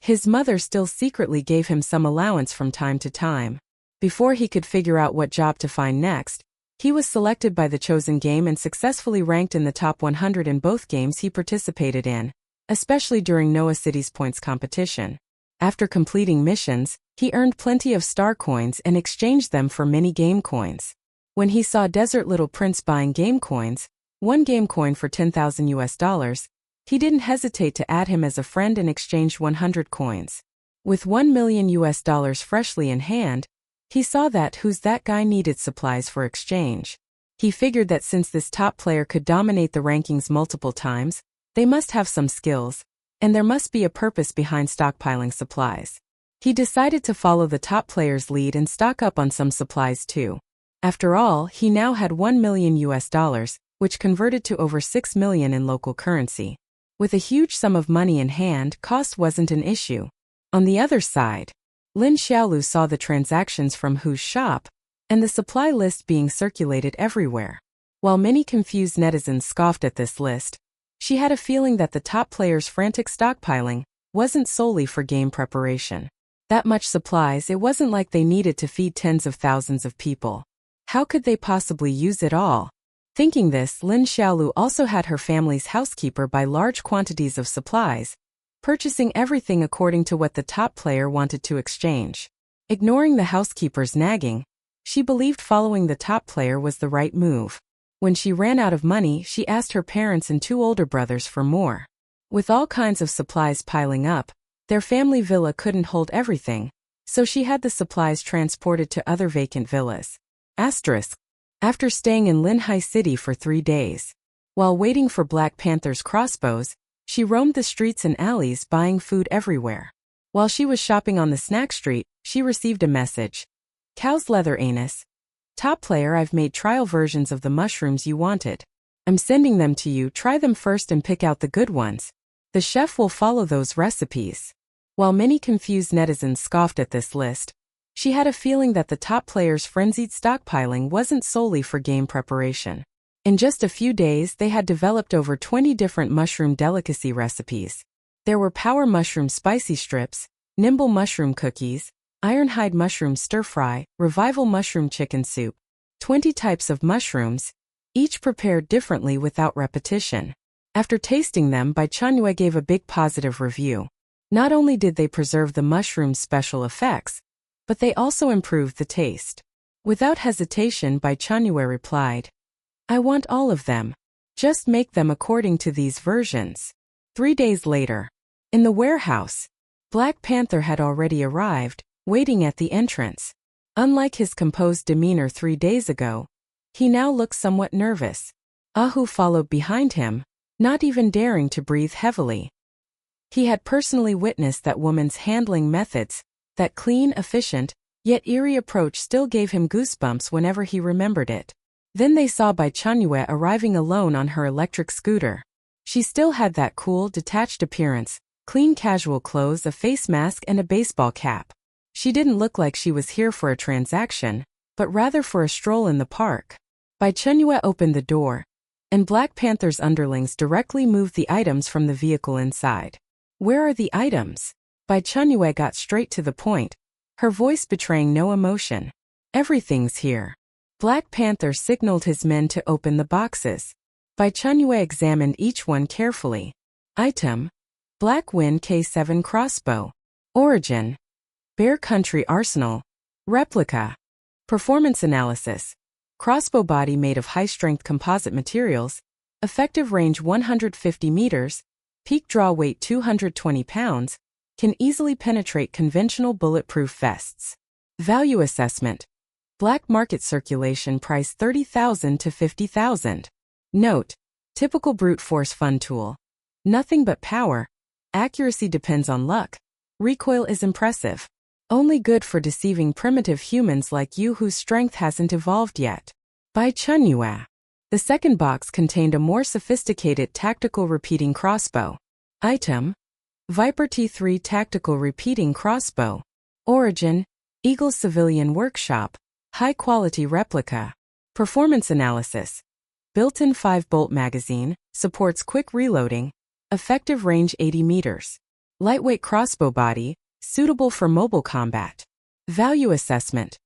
His mother still secretly gave him some allowance from time to time. Before he could figure out what job to find next, he was selected by the chosen game and successfully ranked in the top 100 in both games he participated in, especially during Noah City's points competition. After completing missions, he earned plenty of star coins and exchanged them for many game coins. When he saw Desert Little Prince buying game coins, 1 game coin for $10,000, he didn't hesitate to add him as a friend and exchanged 100 coins. With $1 million freshly in hand, he saw that who's that guy needed supplies for exchange. He figured that since this top player could dominate the rankings multiple times, they must have some skills, and there must be a purpose behind stockpiling supplies. He decided to follow the top player's lead and stock up on some supplies too. After all, he now had $1 million, which converted to over 6 million in local currency. With a huge sum of money in hand, cost wasn't an issue. On the other side, Lin Xiaolu saw the transactions from Hu's shop, and the supply list being circulated everywhere. While many confused netizens scoffed at this list, she had a feeling that the top players' frantic stockpiling wasn't solely for game preparation. That much supplies, it wasn't like they needed to feed tens of thousands of people. How could they possibly use it all? Thinking this, Lin Xiaolu also had her family's housekeeper buy large quantities of supplies, purchasing everything according to what the top player wanted to exchange. Ignoring the housekeeper's nagging, she believed following the top player was the right move. When she ran out of money, she asked her parents and two older brothers for more. With all kinds of supplies piling up, their family villa couldn't hold everything, so she had the supplies transported to other vacant villas. After staying in Linhai City for 3 days. While waiting for Black Panther's crossbows, she roamed the streets and alleys buying food everywhere. While she was shopping on the snack street, she received a message. Cow's leather anus. Top player, I've made trial versions of the mushrooms you wanted. I'm sending them to you, try them first and pick out the good ones. The chef will follow those recipes. While many confused netizens scoffed at this list, she had a feeling that the top players' frenzied stockpiling wasn't solely for game preparation. In just a few days, they had developed over 20 different mushroom delicacy recipes. There were power mushroom spicy strips, nimble mushroom cookies, ironhide mushroom stir-fry, revival mushroom chicken soup, 20 types of mushrooms, each prepared differently without repetition. After tasting them, Bai Chenyue gave a big positive review. Not only did they preserve the mushroom's special effects, but they also improved the taste. Without hesitation, Bai Chenyue replied, I want all of them. Just make them according to these versions. 3 days later, in the warehouse, Black Panther had already arrived, waiting at the entrance. Unlike his composed demeanor 3 days ago, he now looked somewhat nervous. Ahu followed behind him, not even daring to breathe heavily. He had personally witnessed that woman's handling methods. That clean, efficient, yet eerie approach still gave him goosebumps whenever he remembered it. Then they saw Bai Chenyue arriving alone on her electric scooter. She still had that cool, detached appearance, clean casual clothes, a face mask and a baseball cap. She didn't look like she was here for a transaction, but rather for a stroll in the park. Bai Chenyue opened the door, and Black Panther's underlings directly moved the items from the vehicle inside. Where are the items? Bai Chenyue got straight to the point, her voice betraying no emotion. Everything's here. Black Panther signaled his men to open the boxes. Bai Chenyue examined each one carefully. Item: Black Wind K7 crossbow. Origin: Bear Country Arsenal. Replica. Performance analysis: crossbow body made of high-strength composite materials, effective range 150 meters, peak draw weight 220 pounds, can easily penetrate conventional bulletproof vests. Value assessment: black market circulation price $30,000 to $50,000. Note: typical brute force fun tool. Nothing but power. Accuracy depends on luck. Recoil is impressive. Only good for deceiving primitive humans like you whose strength hasn't evolved yet. Bai Chenyue. The second box contained a more sophisticated tactical repeating crossbow. Item: Viper T3 tactical repeating crossbow. Origin: Eagle's Civilian Workshop. High-quality replica. Performance analysis: built-in 5-bolt magazine, supports quick reloading, effective range 80 meters. Lightweight crossbow body, suitable for mobile combat. Value assessment: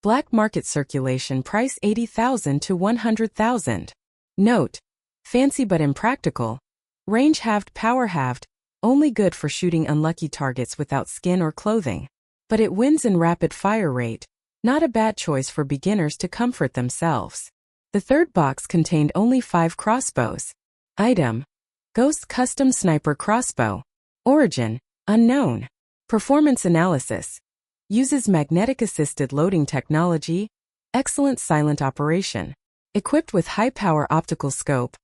black market circulation price $80,000 to $100,000. Note: fancy but impractical. Range halved, power halved, only good for shooting unlucky targets without skin or clothing. But it wins in rapid fire rate. Not a bad choice for beginners to comfort themselves. The third box contained only 5 crossbows. Item: Ghost Custom Sniper Crossbow. Origin: unknown. Performance analysis: uses magnetic-assisted loading technology, excellent silent operation. Equipped with high-power optical scope,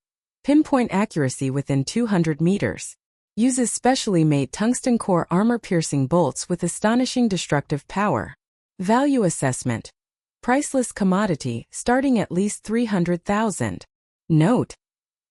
pinpoint accuracy within 200 meters. Uses specially made tungsten core armor-piercing bolts with astonishing destructive power. Value assessment: priceless commodity, starting at least $300,000. Note: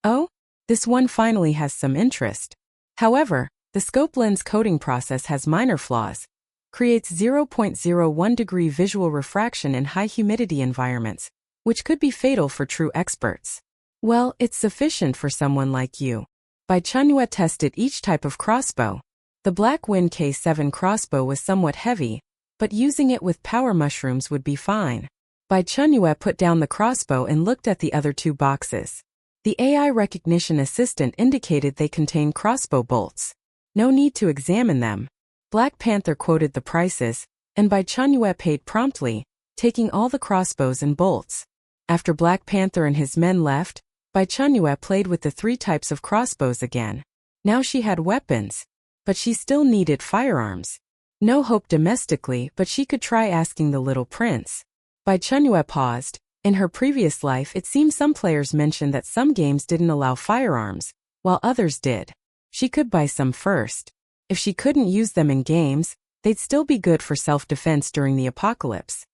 oh, this one finally has some interest. However, the scope lens coating process has minor flaws. Creates 0.01 degree visual refraction in high humidity environments, which could be fatal for true experts. Well, it's sufficient for someone like you. Bai Chenyue tested each type of crossbow. The Black Wind K7 crossbow was somewhat heavy, but using it with power mushrooms would be fine. Bai Chenyue put down the crossbow and looked at the other two boxes. The AI recognition assistant indicated they contain crossbow bolts. No need to examine them. Black Panther quoted the prices, and Bai Chenyue paid promptly, taking all the crossbows and bolts. After Black Panther and his men left, Bai Chenyue played with the 3 types of crossbows again. Now she had weapons, but she still needed firearms. No hope domestically, but she could try asking the little prince. Bai Chenyue paused. In her previous life, it seemed some players mentioned that some games didn't allow firearms, while others did. She could buy some first. If she couldn't use them in games, they'd still be good for self-defense during the apocalypse.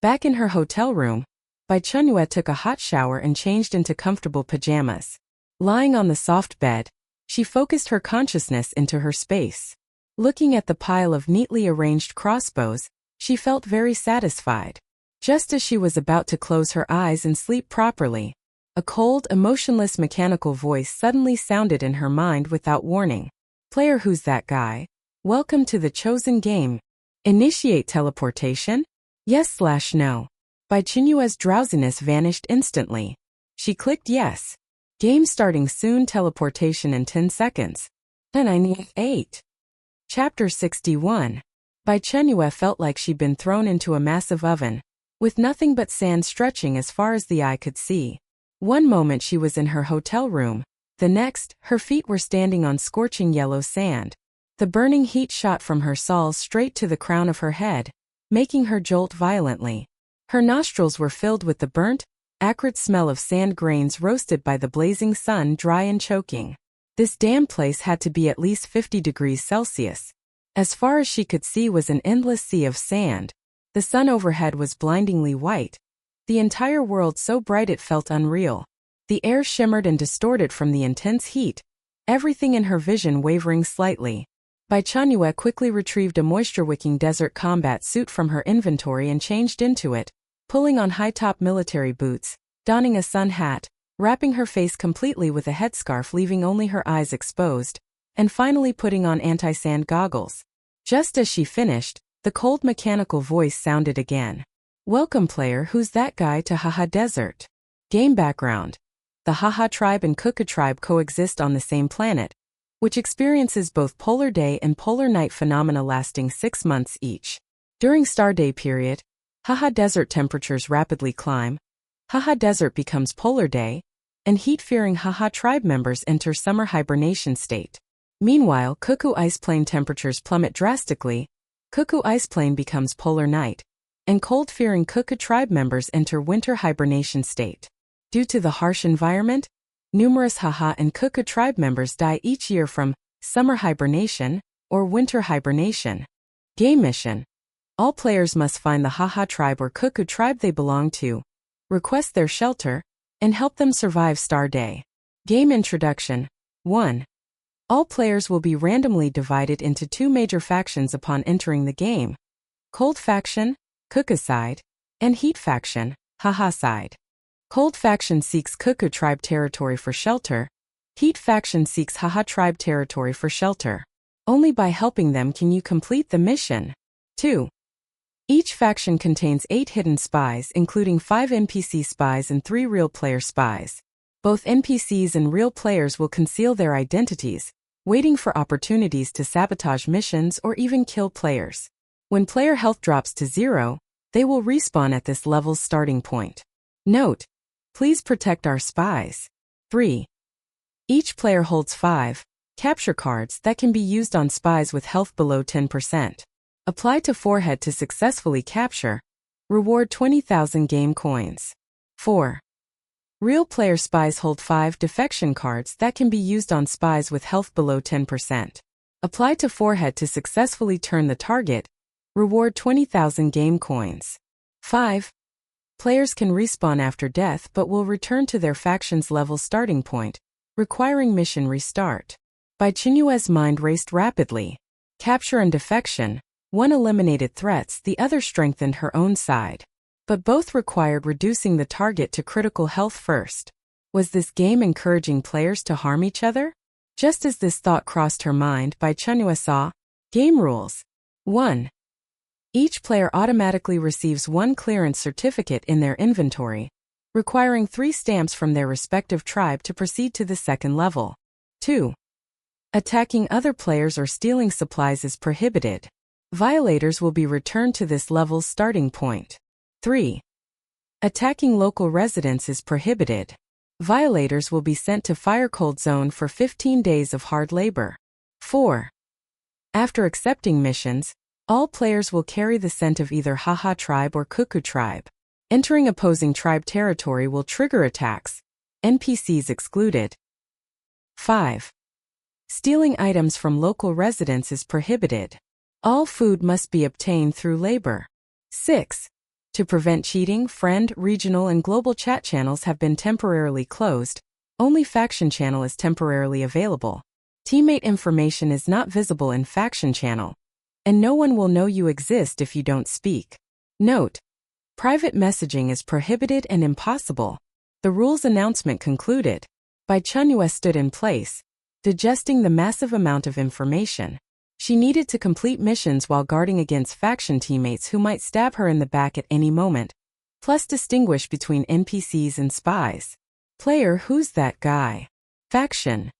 Back in her hotel room, Bai Chenyue took a hot shower and changed into comfortable pajamas. Lying on the soft bed, she focused her consciousness into her space. Looking at the pile of neatly arranged crossbows, she felt very satisfied. Just as she was about to close her eyes and sleep properly, a cold, emotionless mechanical voice suddenly sounded in her mind without warning. Player, who's that guy? Welcome to the chosen game. Initiate teleportation? Yes/no. Bai Chenyue's drowsiness vanished instantly. She clicked yes. Game starting soon. Teleportation in 10 seconds. 8. Chapter 61. Bai Chenyue felt like she'd been thrown into a massive oven, with nothing but sand stretching as far as the eye could see. One moment she was in her hotel room, the next, her feet were standing on scorching yellow sand. The burning heat shot from her soles straight to the crown of her head, making her jolt violently. Her nostrils were filled with the burnt, acrid smell of sand grains roasted by the blazing sun, dry and choking. This damn place had to be at least 50 degrees Celsius. As far as she could see was an endless sea of sand. The sun overhead was blindingly white. The entire world so bright it felt unreal. The air shimmered and distorted from the intense heat, everything in her vision wavering slightly. Bai Chenyue quickly retrieved a moisture-wicking desert combat suit from her inventory and changed into it, pulling on high-top military boots, donning a sun hat, wrapping her face completely with a headscarf leaving only her eyes exposed, and finally putting on anti-sand goggles. Just as she finished, the cold mechanical voice sounded again. Welcome, player, who's that guy, to Haha Desert. Game background. The Haha tribe and Kuka tribe coexist on the same planet, which experiences both polar day and polar night phenomena lasting 6 months each. During star day period, Haha Desert temperatures rapidly climb, Haha Desert becomes polar day, and heat-fearing Haha tribe members enter summer hibernation state. Meanwhile, Kuku ice plain temperatures plummet drastically, Kuku ice plain becomes polar night, and cold-fearing Kuka tribe members enter winter hibernation state. Due to the harsh environment, numerous Haha and Kuka tribe members die each year from summer hibernation or winter hibernation. Game mission. All players must find the Haha tribe or Kuka tribe they belong to, request their shelter, and help them survive star day. Game introduction. 1. All players will be randomly divided into 2 major factions upon entering the game. Cold faction, Kuka side, and Heat faction, Haha side. Cold faction seeks Kuka tribe territory for shelter. Heat faction seeks Haha tribe territory for shelter. Only by helping them can you complete the mission. 2. Each faction contains 8 hidden spies, including 5 NPC spies and 3 real player spies. Both NPCs and real players will conceal their identities, waiting for opportunities to sabotage missions or even kill players. When player health drops to 0, they will respawn at this level's starting point. Note: please protect our spies. 3. Each player holds 5 capture cards that can be used on spies with health below 10%. Apply to forehead to successfully capture. Reward 20,000 game coins. 4. Real player spies hold 5 defection cards that can be used on spies with health below 10%. Apply to forehead to successfully turn the target. Reward 20,000 game coins. 5. Players can respawn after death but will return to their faction's level starting point, requiring mission restart. Bai Chenyue's mind raced rapidly. Capture and defection. One eliminated threats, the other strengthened her own side. But both required reducing the target to critical health first. Was this game encouraging players to harm each other? Just as this thought crossed her mind, Bai Chenyue saw game rules. 1. Each player automatically receives one clearance certificate in their inventory, requiring 3 stamps from their respective tribe to proceed to the second level. 2. Attacking other players or stealing supplies is prohibited. Violators will be returned to this level's starting point. 3. Attacking local residents is prohibited. Violators will be sent to Fire Cold Zone for 15 days of hard labor. 4. After accepting missions, all players will carry the scent of either Haha tribe or Cuckoo tribe. Entering opposing tribe territory will trigger attacks, NPCs excluded. 5. Stealing items from local residents is prohibited. All food must be obtained through labor. 6. To prevent cheating, friend, regional and global chat channels have been temporarily closed. Only faction channel is temporarily available. Teammate information is not visible in faction channel, and no one will know you exist if you don't speak. Note: private messaging is prohibited and impossible. The rules announcement concluded. Bai Chenyue stood in place, digesting the massive amount of information. She needed to complete missions while guarding against faction teammates who might stab her in the back at any moment, plus distinguish between NPCs and spies. Player: who's that guy? Faction: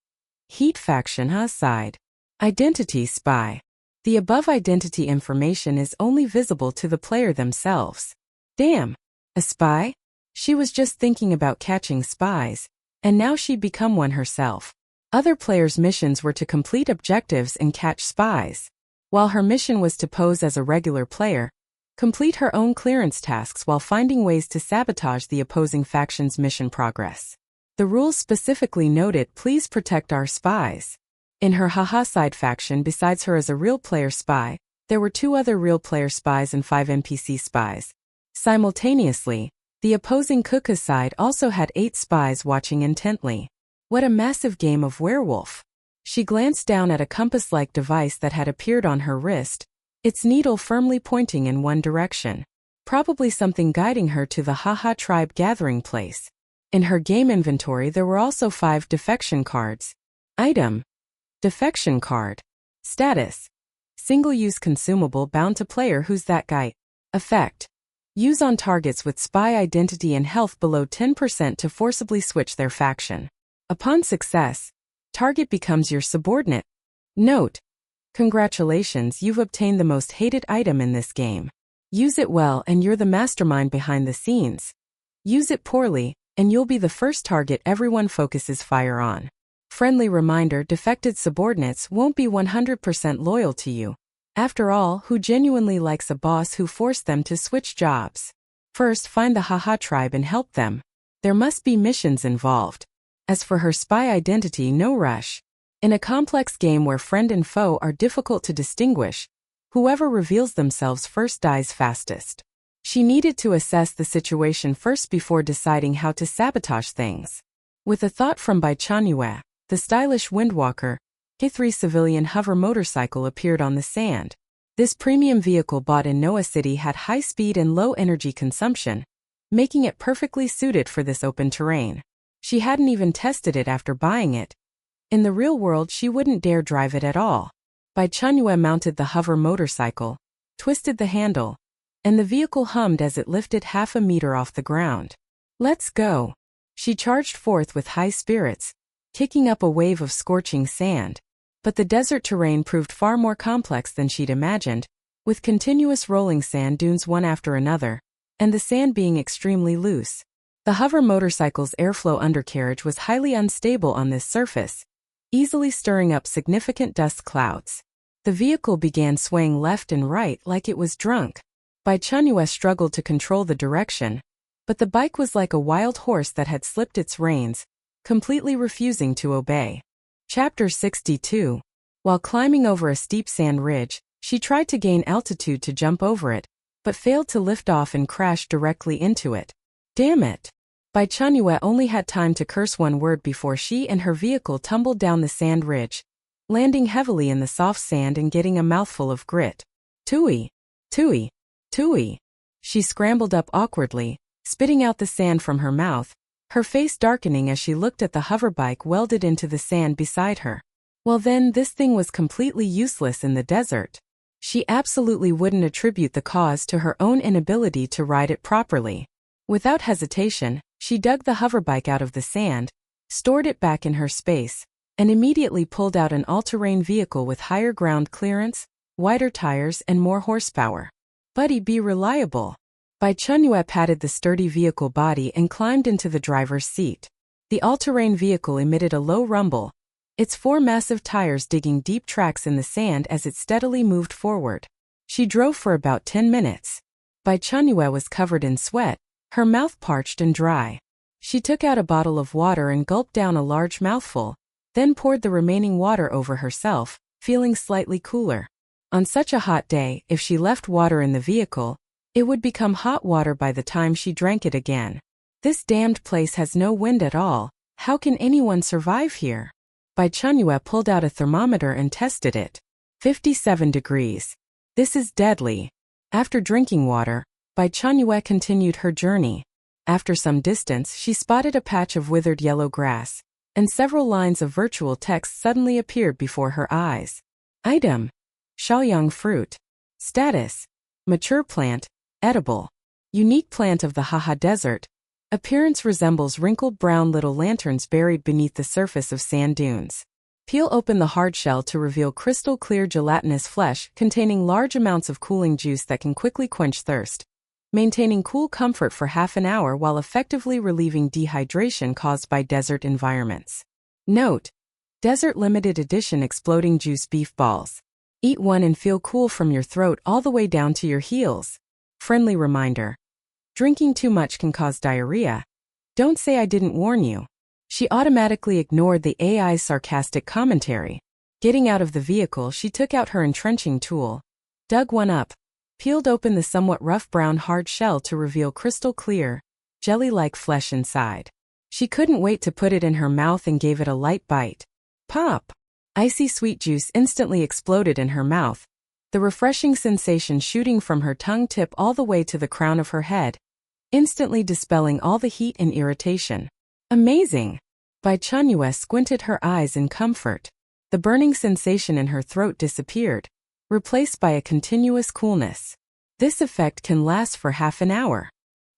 Heat faction. Side: Identity: spy. The above identity information is only visible to the player themselves. Damn! A spy? She was just thinking about catching spies, and now she'd become one herself. Other players' missions were to complete objectives and catch spies, while her mission was to pose as a regular player, complete her own clearance tasks while finding ways to sabotage the opposing faction's mission progress. The rules specifically noted, please protect our spies. In her Haha side faction, besides her as a real player spy, there were 2 other real player spies and 5 NPC spies. Simultaneously, the opposing Kuka side also had 8 spies watching intently. What a massive game of werewolf! She glanced down at a compass-like device that had appeared on her wrist, its needle firmly pointing in one direction. Probably something guiding her to the Haha tribe gathering place. In her game inventory there were also 5 defection cards. Item: defection card. Status: single-use consumable bound to player. Who's that guy? Effect: use on targets with spy identity and health below 10% to forcibly switch their faction. Upon success, target becomes your subordinate. Note: congratulations, you've obtained the most hated item in this game. Use it well and you're the mastermind behind the scenes. Use it poorly, and you'll be the first target everyone focuses fire on. Friendly reminder: defected subordinates won't be 100% loyal to you. After all, who genuinely likes a boss who forced them to switch jobs? First, find the Haha tribe and help them. There must be missions involved. As for her spy identity, no rush. In a complex game where friend and foe are difficult to distinguish, whoever reveals themselves first dies fastest. She needed to assess the situation first before deciding how to sabotage things. With a thought from Bai Chenyue, the stylish Windwalker K3 civilian hover motorcycle appeared on the sand. This premium vehicle bought in Noah City had high speed and low energy consumption, making it perfectly suited for this open terrain. She hadn't even tested it after buying it. In the real world she wouldn't dare drive it at all. Bai Chenyue mounted the hover motorcycle, twisted the handle, and the vehicle hummed as it lifted half a meter off the ground. Let's go! She charged forth with high spirits, kicking up a wave of scorching sand. But the desert terrain proved far more complex than she'd imagined, with continuous rolling sand dunes one after another, and the sand being extremely loose. The hover motorcycle's airflow undercarriage was highly unstable on this surface, easily stirring up significant dust clouds. The vehicle began swaying left and right like it was drunk. Bai Chenyue struggled to control the direction, but the bike was like a wild horse that had slipped its reins, completely refusing to obey. Chapter 62. While climbing over a steep sand ridge, she tried to gain altitude to jump over it, but failed to lift off and crashed directly into it. Damn it! Bai Chenyue only had time to curse one word before she and her vehicle tumbled down the sand ridge, landing heavily in the soft sand and getting a mouthful of grit. Tui, tui, tui. She scrambled up awkwardly, spitting out the sand from her mouth, her face darkening as she looked at the hoverbike welded into the sand beside her. Well then, this thing was completely useless in the desert. She absolutely wouldn't attribute the cause to her own inability to ride it properly. Without hesitation, she dug the hoverbike out of the sand, stored it back in her space, and immediately pulled out an all-terrain vehicle with higher ground clearance, wider tires and more horsepower. Buddy, be reliable. Bai Chenyue patted the sturdy vehicle body and climbed into the driver's seat. The all-terrain vehicle emitted a low rumble, its 4 massive tires digging deep tracks in the sand as it steadily moved forward. She drove for about 10 minutes. Bai Chenyue was covered in sweat, her mouth parched and dry. She took out a bottle of water and gulped down a large mouthful, then poured the remaining water over herself, feeling slightly cooler. On such a hot day, if she left water in the vehicle, it would become hot water by the time she drank it again. This damned place has no wind at all. How can anyone survive here? Bai Chenyue pulled out a thermometer and tested it. 57 degrees. This is deadly. After drinking water, Bai Chenyue continued her journey. After some distance, she spotted a patch of withered yellow grass, and several lines of virtual text suddenly appeared before her eyes. Item: Shaoyang fruit. Status: mature plant, edible. Unique plant of the Haha Desert. Appearance resembles wrinkled brown little lanterns buried beneath the surface of sand dunes. Peel open the hard shell to reveal crystal clear gelatinous flesh containing large amounts of cooling juice that can quickly quench thirst, maintaining cool comfort for half an hour while effectively relieving dehydration caused by desert environments. Note: Desert limited edition exploding juice beef balls. Eat one and feel cool from your throat all the way down to your heels. Friendly reminder: drinking too much can cause diarrhea. Don't say I didn't warn you. She automatically ignored the AI's sarcastic commentary. Getting out of the vehicle, she took out her entrenching tool, dug one up, peeled open the somewhat rough brown hard shell to reveal crystal clear, jelly-like flesh inside. She couldn't wait to put it in her mouth and gave it a light bite. Pop! Icy sweet juice instantly exploded in her mouth, the refreshing sensation shooting from her tongue tip all the way to the crown of her head, instantly dispelling all the heat and irritation. Amazing! Bai Chenyue squinted her eyes in comfort. The burning sensation in her throat disappeared, replaced by a continuous coolness. This effect can last for half an hour.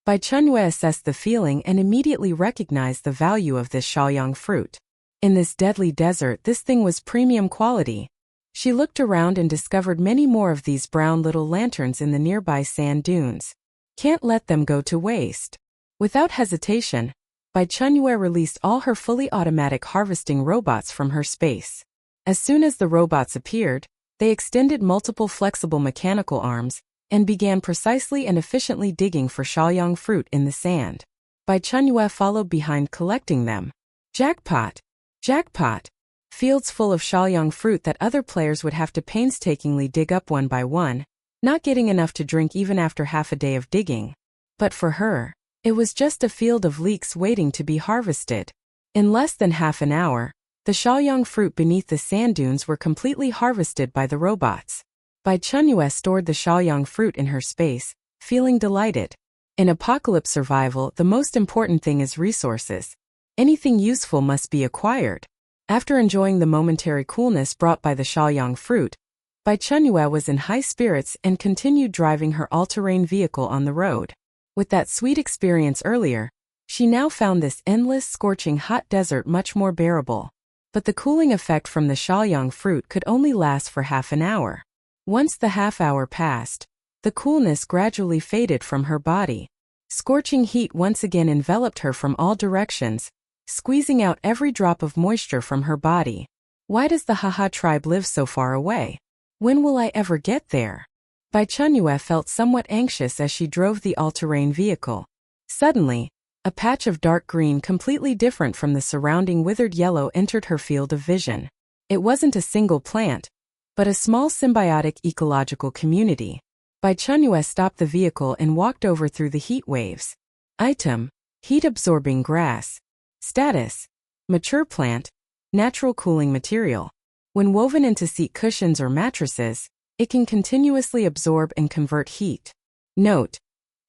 Bai Chenyue assessed the feeling and immediately recognized the value of this Shaoyang fruit. In this deadly desert, this thing was premium quality. She looked around and discovered many more of these brown little lanterns in the nearby sand dunes. Can't let them go to waste. Without hesitation, Bai Chenyue released all her fully automatic harvesting robots from her space. As soon as the robots appeared, they extended multiple flexible mechanical arms and began precisely and efficiently digging for Shaoyang fruit in the sand. Bai Chenyue followed behind collecting them. Jackpot! Jackpot! Fields full of Shaoyang fruit that other players would have to painstakingly dig up one by one, not getting enough to drink even after half a day of digging. But for her, it was just a field of leeks waiting to be harvested. In less than half an hour, the Shaoyang fruit beneath the sand dunes were completely harvested by the robots. Bai Chenyue stored the Shaoyang fruit in her space, feeling delighted. In apocalypse survival, the most important thing is resources. Anything useful must be acquired. After enjoying the momentary coolness brought by the Shaoyang fruit, Bai Chenyue was in high spirits and continued driving her all-terrain vehicle on the road. With that sweet experience earlier, she now found this endless, scorching hot desert much more bearable. But the cooling effect from the Shaoyang fruit could only last for half an hour. Once the half hour passed, the coolness gradually faded from her body. Scorching heat once again enveloped her from all directions, squeezing out every drop of moisture from her body. Why does the Haha tribe live so far away? When will I ever get there? Bai Chenyue felt somewhat anxious as she drove the all-terrain vehicle. Suddenly, a patch of dark green completely different from the surrounding withered yellow entered her field of vision. It wasn't a single plant, but a small symbiotic ecological community. Bai Chenyue stopped the vehicle and walked over through the heat waves. Item: heat-absorbing grass. Status: mature plant, natural cooling material. When woven into seat cushions or mattresses, It can continuously absorb and convert heat. Note: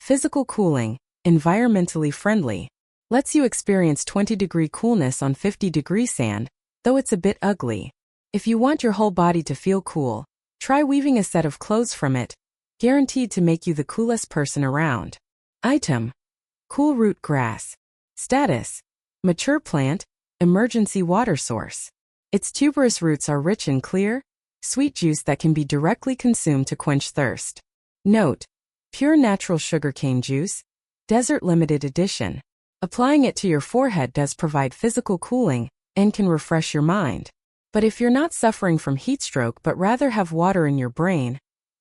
physical cooling, environmentally friendly. Lets you experience 20-degree coolness on 50-degree sand, though it's a bit ugly. If you want your whole body to feel cool, try weaving a set of clothes from it, guaranteed to make you the coolest person around. Item: cool root grass. Status: mature plant, emergency water source. Its tuberous roots are rich in clear, sweet juice that can be directly consumed to quench thirst. Note: pure natural sugarcane juice, desert limited edition. Applying it to your forehead does provide physical cooling and can refresh your mind. But if you're not suffering from heat stroke but rather have water in your brain,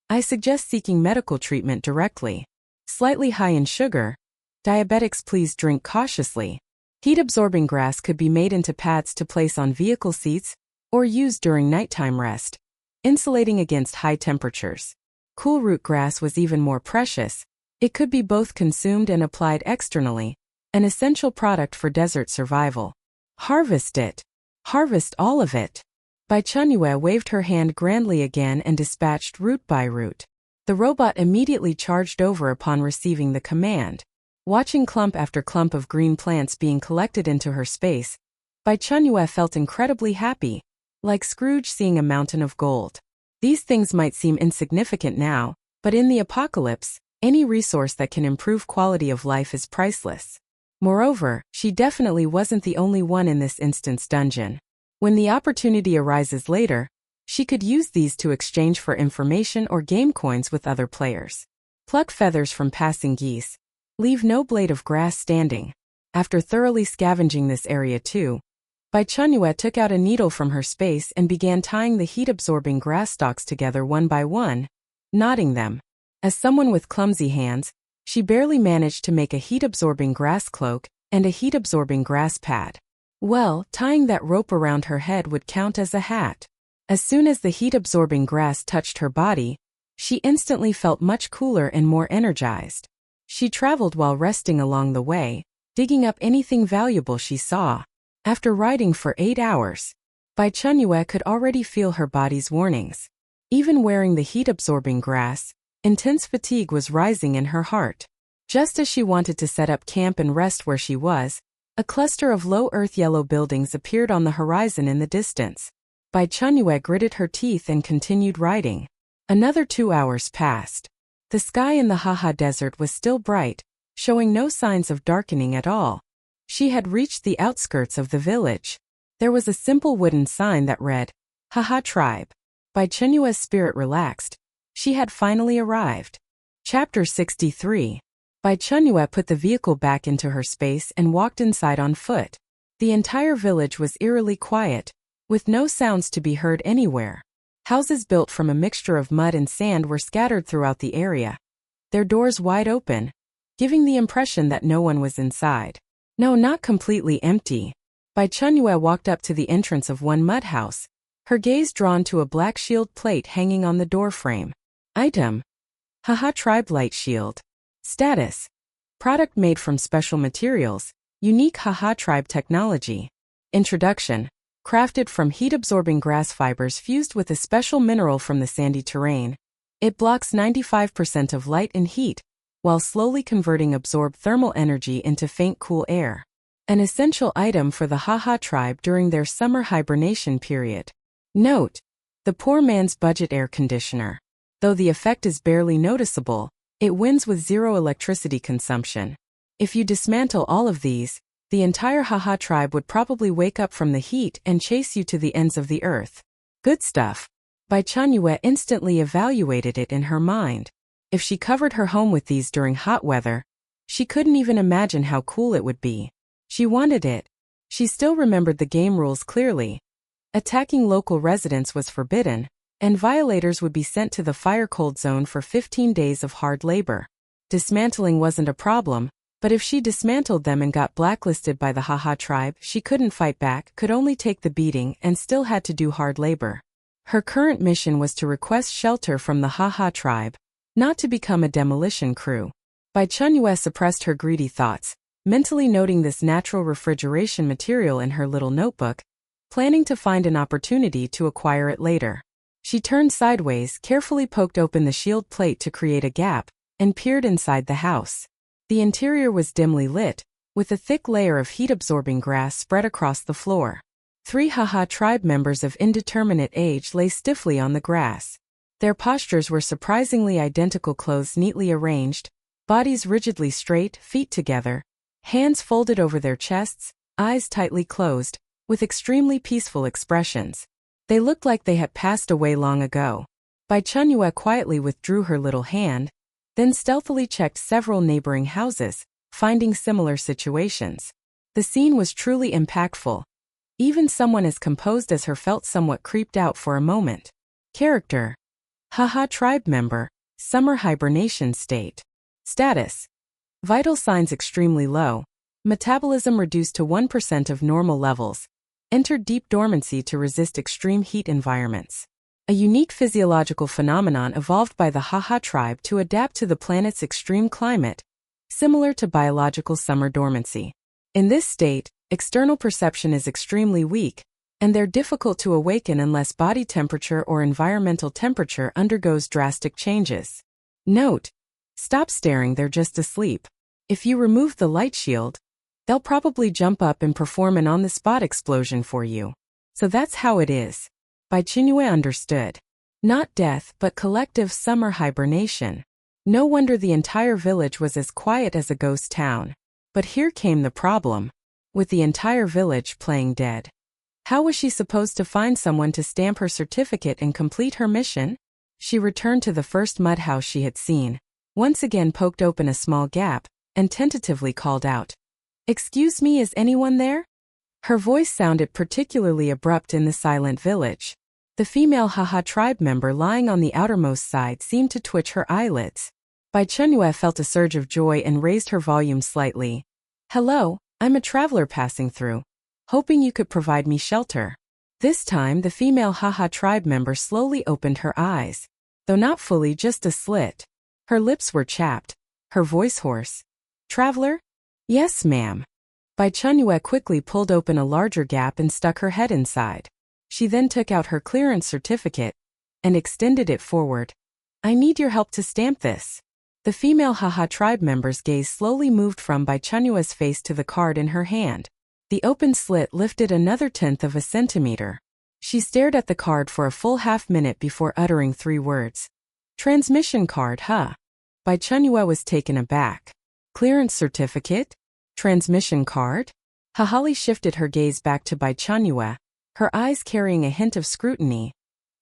I suggest seeking medical treatment directly. Slightly high in sugar. Diabetics, please drink cautiously. Heat-absorbing grass could be made into pads to place on vehicle seats or used during nighttime rest, insulating against high temperatures. Cool root grass was even more precious. It could be both consumed and applied externally, an essential product for desert survival. Harvest it. Harvest all of it. Bai Chenyue waved her hand grandly again and dispatched root by root. The robot immediately charged over upon receiving the command. Watching clump after clump of green plants being collected into her space, Bai Chenyue felt incredibly happy, like Scrooge seeing a mountain of gold. These things might seem insignificant now, but in the apocalypse, any resource that can improve quality of life is priceless. Moreover, she definitely wasn't the only one in this instant's dungeon. When the opportunity arises later, she could use these to exchange for information or game coins with other players. Pluck feathers from passing geese. Leave no blade of grass standing. After thoroughly scavenging this area too, Bai Chenyue took out a needle from her space and began tying the heat-absorbing grass stalks together one by one, knotting them. As someone with clumsy hands, she barely managed to make a heat-absorbing grass cloak and a heat-absorbing grass pad. Well, tying that rope around her head would count as a hat. As soon as the heat-absorbing grass touched her body, she instantly felt much cooler and more energized. She traveled while resting along the way, digging up anything valuable she saw. After riding for 8 hours, Bai Chenyue could already feel her body's warnings. Even wearing the heat-absorbing grass, intense fatigue was rising in her heart. Just as she wanted to set up camp and rest where she was, a cluster of low earth-yellow buildings appeared on the horizon in the distance. Bai Chenyue gritted her teeth and continued riding. Another 2 hours passed. The sky in the Haha Desert was still bright, showing no signs of darkening at all. She had reached the outskirts of the village. There was a simple wooden sign that read, Haha Tribe. Bai Chenyue's spirit relaxed. She had finally arrived. Chapter 63. Bai Chenyue put the vehicle back into her space and walked inside on foot. The entire village was eerily quiet, with no sounds to be heard anywhere. Houses built from a mixture of mud and sand were scattered throughout the area, their doors wide open, giving the impression that no one was inside. No, not completely empty. Bai Chenyue walked up to the entrance of one mud house, her gaze drawn to a black shield plate hanging on the doorframe. Item: Haha Tribe Light Shield. Status: product made from special materials, unique Haha Tribe technology. Introduction: crafted from heat-absorbing grass fibers fused with a special mineral from the sandy terrain. It blocks 95% of light and heat, while slowly converting absorbed thermal energy into faint cool air. An essential item for the Haha tribe during their summer hibernation period. Note: the poor man's budget air conditioner. Though the effect is barely noticeable, it wins with zero electricity consumption. If you dismantle all of these, the entire Haha tribe would probably wake up from the heat and chase you to the ends of the earth. Good stuff. Bai Chenyue instantly evaluated it in her mind. If she covered her home with these during hot weather, she couldn't even imagine how cool it would be. She wanted it. She still remembered the game rules clearly. Attacking local residents was forbidden, and violators would be sent to the fire-cold zone for 15 days of hard labor. Dismantling wasn't a problem, but if she dismantled them and got blacklisted by the Haha tribe, she couldn't fight back, could only take the beating, and still had to do hard labor. Her current mission was to request shelter from the Haha tribe, not to become a demolition crew. Bai Chenyue suppressed her greedy thoughts, mentally noting this natural refrigeration material in her little notebook, planning to find an opportunity to acquire it later. She turned sideways, carefully poked open the shield plate to create a gap, and peered inside the house. The interior was dimly lit, with a thick layer of heat-absorbing grass spread across the floor. 3 Haha tribe members of indeterminate age lay stiffly on the grass. Their postures were surprisingly identical, clothes neatly arranged, bodies rigidly straight, feet together, hands folded over their chests, eyes tightly closed, with extremely peaceful expressions. They looked like they had passed away long ago. Bai Chenyue quietly withdrew her little hand, then stealthily checked several neighboring houses, finding similar situations. The scene was truly impactful. Even someone as composed as her felt somewhat creeped out for a moment. Character: Haha tribe member, summer hibernation state. Status: vital signs extremely low, metabolism reduced to 1% of normal levels, entered deep dormancy to resist extreme heat environments. A unique physiological phenomenon evolved by the Haha tribe to adapt to the planet's extreme climate, similar to biological summer dormancy. In this state, external perception is extremely weak, and they're difficult to awaken unless body temperature or environmental temperature undergoes drastic changes. Note: stop staring, they're just asleep. If you remove the light shield, they'll probably jump up and perform an on-the-spot explosion for you. So that's how it is. Bai Chenyue understood. Not death, but collective summer hibernation. No wonder the entire village was as quiet as a ghost town. But here came the problem. With the entire village playing dead, how was she supposed to find someone to stamp her certificate and complete her mission? She returned to the first mud house she had seen, once again poked open a small gap, and tentatively called out, "Excuse me, is anyone there?" Her voice sounded particularly abrupt in the silent village. The female Haha tribe member lying on the outermost side seemed to twitch her eyelids. Bai Chenyue felt a surge of joy and raised her volume slightly. "Hello, I'm a traveler passing through, hoping you could provide me shelter." This time the female Haha tribe member slowly opened her eyes, though not fully, just a slit. Her lips were chapped, her voice hoarse. "Traveler?" "Yes, ma'am." Bai Chenyue quickly pulled open a larger gap and stuck her head inside. She then took out her clearance certificate and extended it forward. "I need your help to stamp this." The female Haha tribe member's gaze slowly moved from Bai Chenyue's face to the card in her hand. The open slit lifted another 1/10 of a centimeter. She stared at the card for a full half-minute before uttering 3 words. "Transmission card, huh?" Bai Chenyue was taken aback. "Clearance certificate? Transmission card?" Hahali shifted her gaze back to Bai Chenyue, her eyes carrying a hint of scrutiny.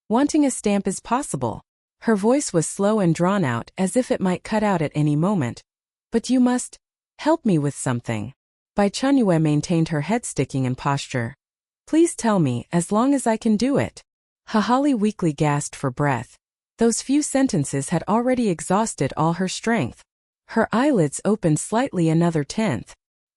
"Wanting a stamp is possible." Her voice was slow and drawn out, as if it might cut out at any moment. "But you must help me with something." Bai Chenyue maintained her head sticking in posture. "Please tell me, as long as I can do it." Hahali weakly gasped for breath. Those few sentences had already exhausted all her strength. Her eyelids opened slightly another 1/10.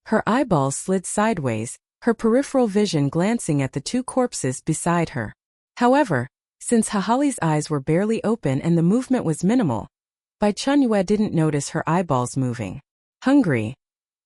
Her eyeballs slid sideways, her peripheral vision glancing at the 2 corpses beside her. However, since Hahali's eyes were barely open and the movement was minimal, Bai Chenyue didn't notice her eyeballs moving. "Hungry.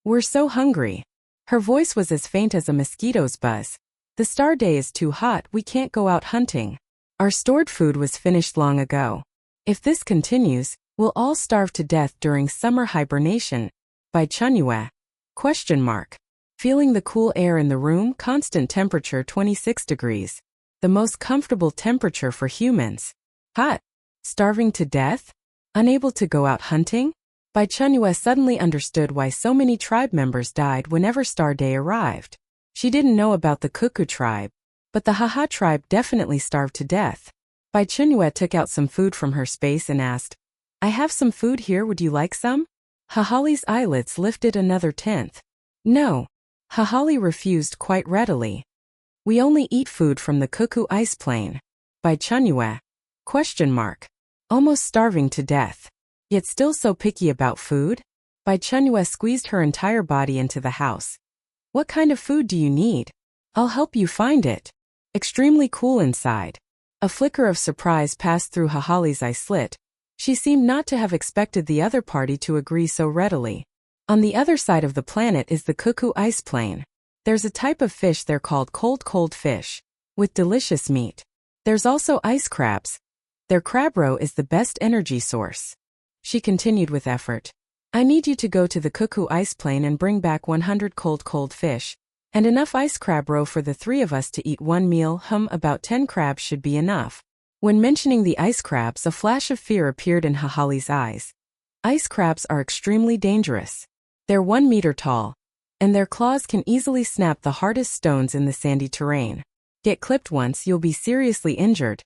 We're so hungry." Her voice was as faint as a mosquito's buzz. "The star day is too hot, we can't go out hunting. Our stored food was finished long ago. If this continues, we'll all starve to death during summer hibernation." Bai Chenyue? Question mark. Feeling the cool air in the room, constant temperature 26 degrees. The most comfortable temperature for humans. Hot. Starving to death? Unable to go out hunting? Bai Chenyue suddenly understood why so many tribe members died whenever Star Day arrived. She didn't know about the Cuckoo tribe, but the Haha tribe definitely starved to death. Bai Chenyue took out some food from her space and asked, "I have some food here, would you like some?" Hahali's eyelids lifted another 1/10. "No." Hahali refused quite readily. "We only eat food from the Cuckoo ice plain." Bai Chenyue? Question mark. Almost starving to death, yet still so picky about food? Bai Chenyue squeezed her entire body into the house. "What kind of food do you need? I'll help you find it. Extremely cool inside." A flicker of surprise passed through Hahali's eye slit. She seemed not to have expected the other party to agree so readily. On the other side of the planet is the Cuckoo ice plain. There's a type of fish there called cold fish, with delicious meat. There's also ice crabs. Their crab roe is the best energy source. She continued with effort. I need you to go to the cuckoo ice plain and bring back 100 cold fish, and enough ice crab roe for the 3 of us to eat one meal. About 10 crabs should be enough. When mentioning the ice crabs, a flash of fear appeared in Hahali's eyes. Ice crabs are extremely dangerous. They're 1 meter tall, and their claws can easily snap the hardest stones in the sandy terrain. Get clipped once, you'll be seriously injured.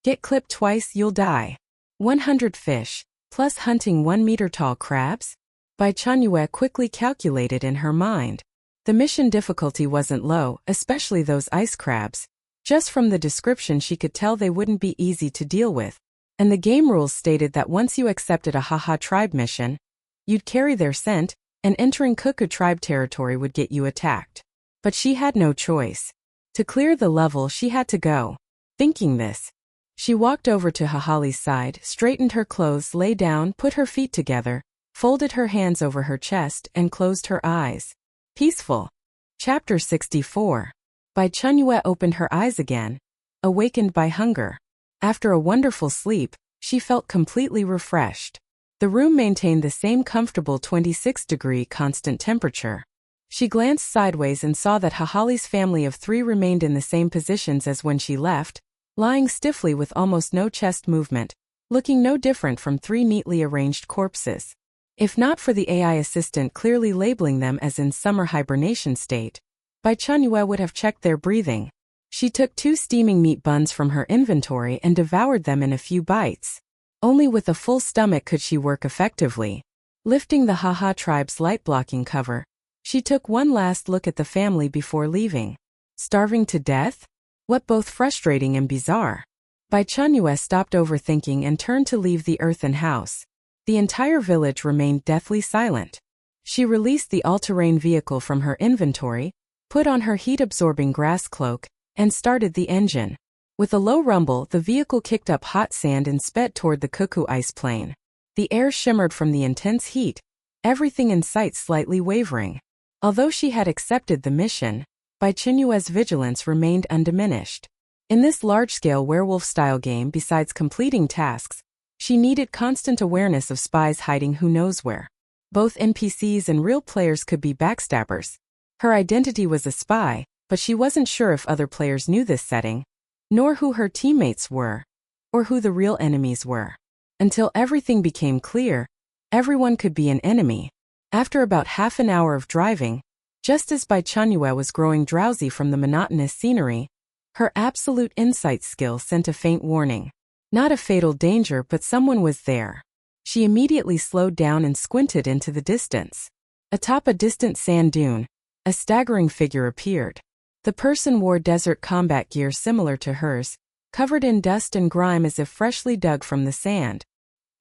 Get clipped twice, you'll die. 100 fish, plus hunting 1 meter tall crabs? Bai Chenyue quickly calculated in her mind. The mission difficulty wasn't low, especially those ice crabs. Just from the description she could tell they wouldn't be easy to deal with. And the game rules stated that once you accepted a Haha tribe mission, you'd carry their scent, and entering Cuckoo tribe territory would get you attacked. But she had no choice. To clear the level she had to go. Thinking this, she walked over to Hahali's side, straightened her clothes, lay down, put her feet together, folded her hands over her chest, and closed her eyes. Peaceful. Chapter 64. Bai Chenyue opened her eyes again, awakened by hunger. After a wonderful sleep, she felt completely refreshed. The room maintained the same comfortable 26-degree constant temperature. She glanced sideways and saw that Hahali's family of 3 remained in the same positions as when she left, lying stiffly with almost no chest movement, looking no different from 3 neatly arranged corpses. If not for the AI assistant clearly labeling them as in summer hibernation state, Bai Chenyue would have checked their breathing. She took 2 steaming meat buns from her inventory and devoured them in a few bites. Only with a full stomach could she work effectively. Lifting the Haha tribe's light-blocking cover, she took one last look at the family before leaving. Starving to death? What both frustrating and bizarre. Bai Chenyue stopped overthinking and turned to leave the earthen house. The entire village remained deathly silent. She released the all-terrain vehicle from her inventory, put on her heat-absorbing grass cloak, and started the engine. With a low rumble, the vehicle kicked up hot sand and sped toward the Cuckoo ice plain. The air shimmered from the intense heat, everything in sight slightly wavering. Although she had accepted the mission, Bai Chenyue's vigilance remained undiminished. In this large-scale werewolf-style game, besides completing tasks, she needed constant awareness of spies hiding who knows where. Both NPCs and real players could be backstabbers. Her identity was a spy, but she wasn't sure if other players knew this setting, nor who her teammates were, or who the real enemies were. Until everything became clear, everyone could be an enemy. After about half an hour of driving, just as Bai Chenyue was growing drowsy from the monotonous scenery, her absolute insight skill sent a faint warning. Not a fatal danger, but someone was there. She immediately slowed down and squinted into the distance. Atop a distant sand dune, a staggering figure appeared. The person wore desert combat gear similar to hers, covered in dust and grime as if freshly dug from the sand.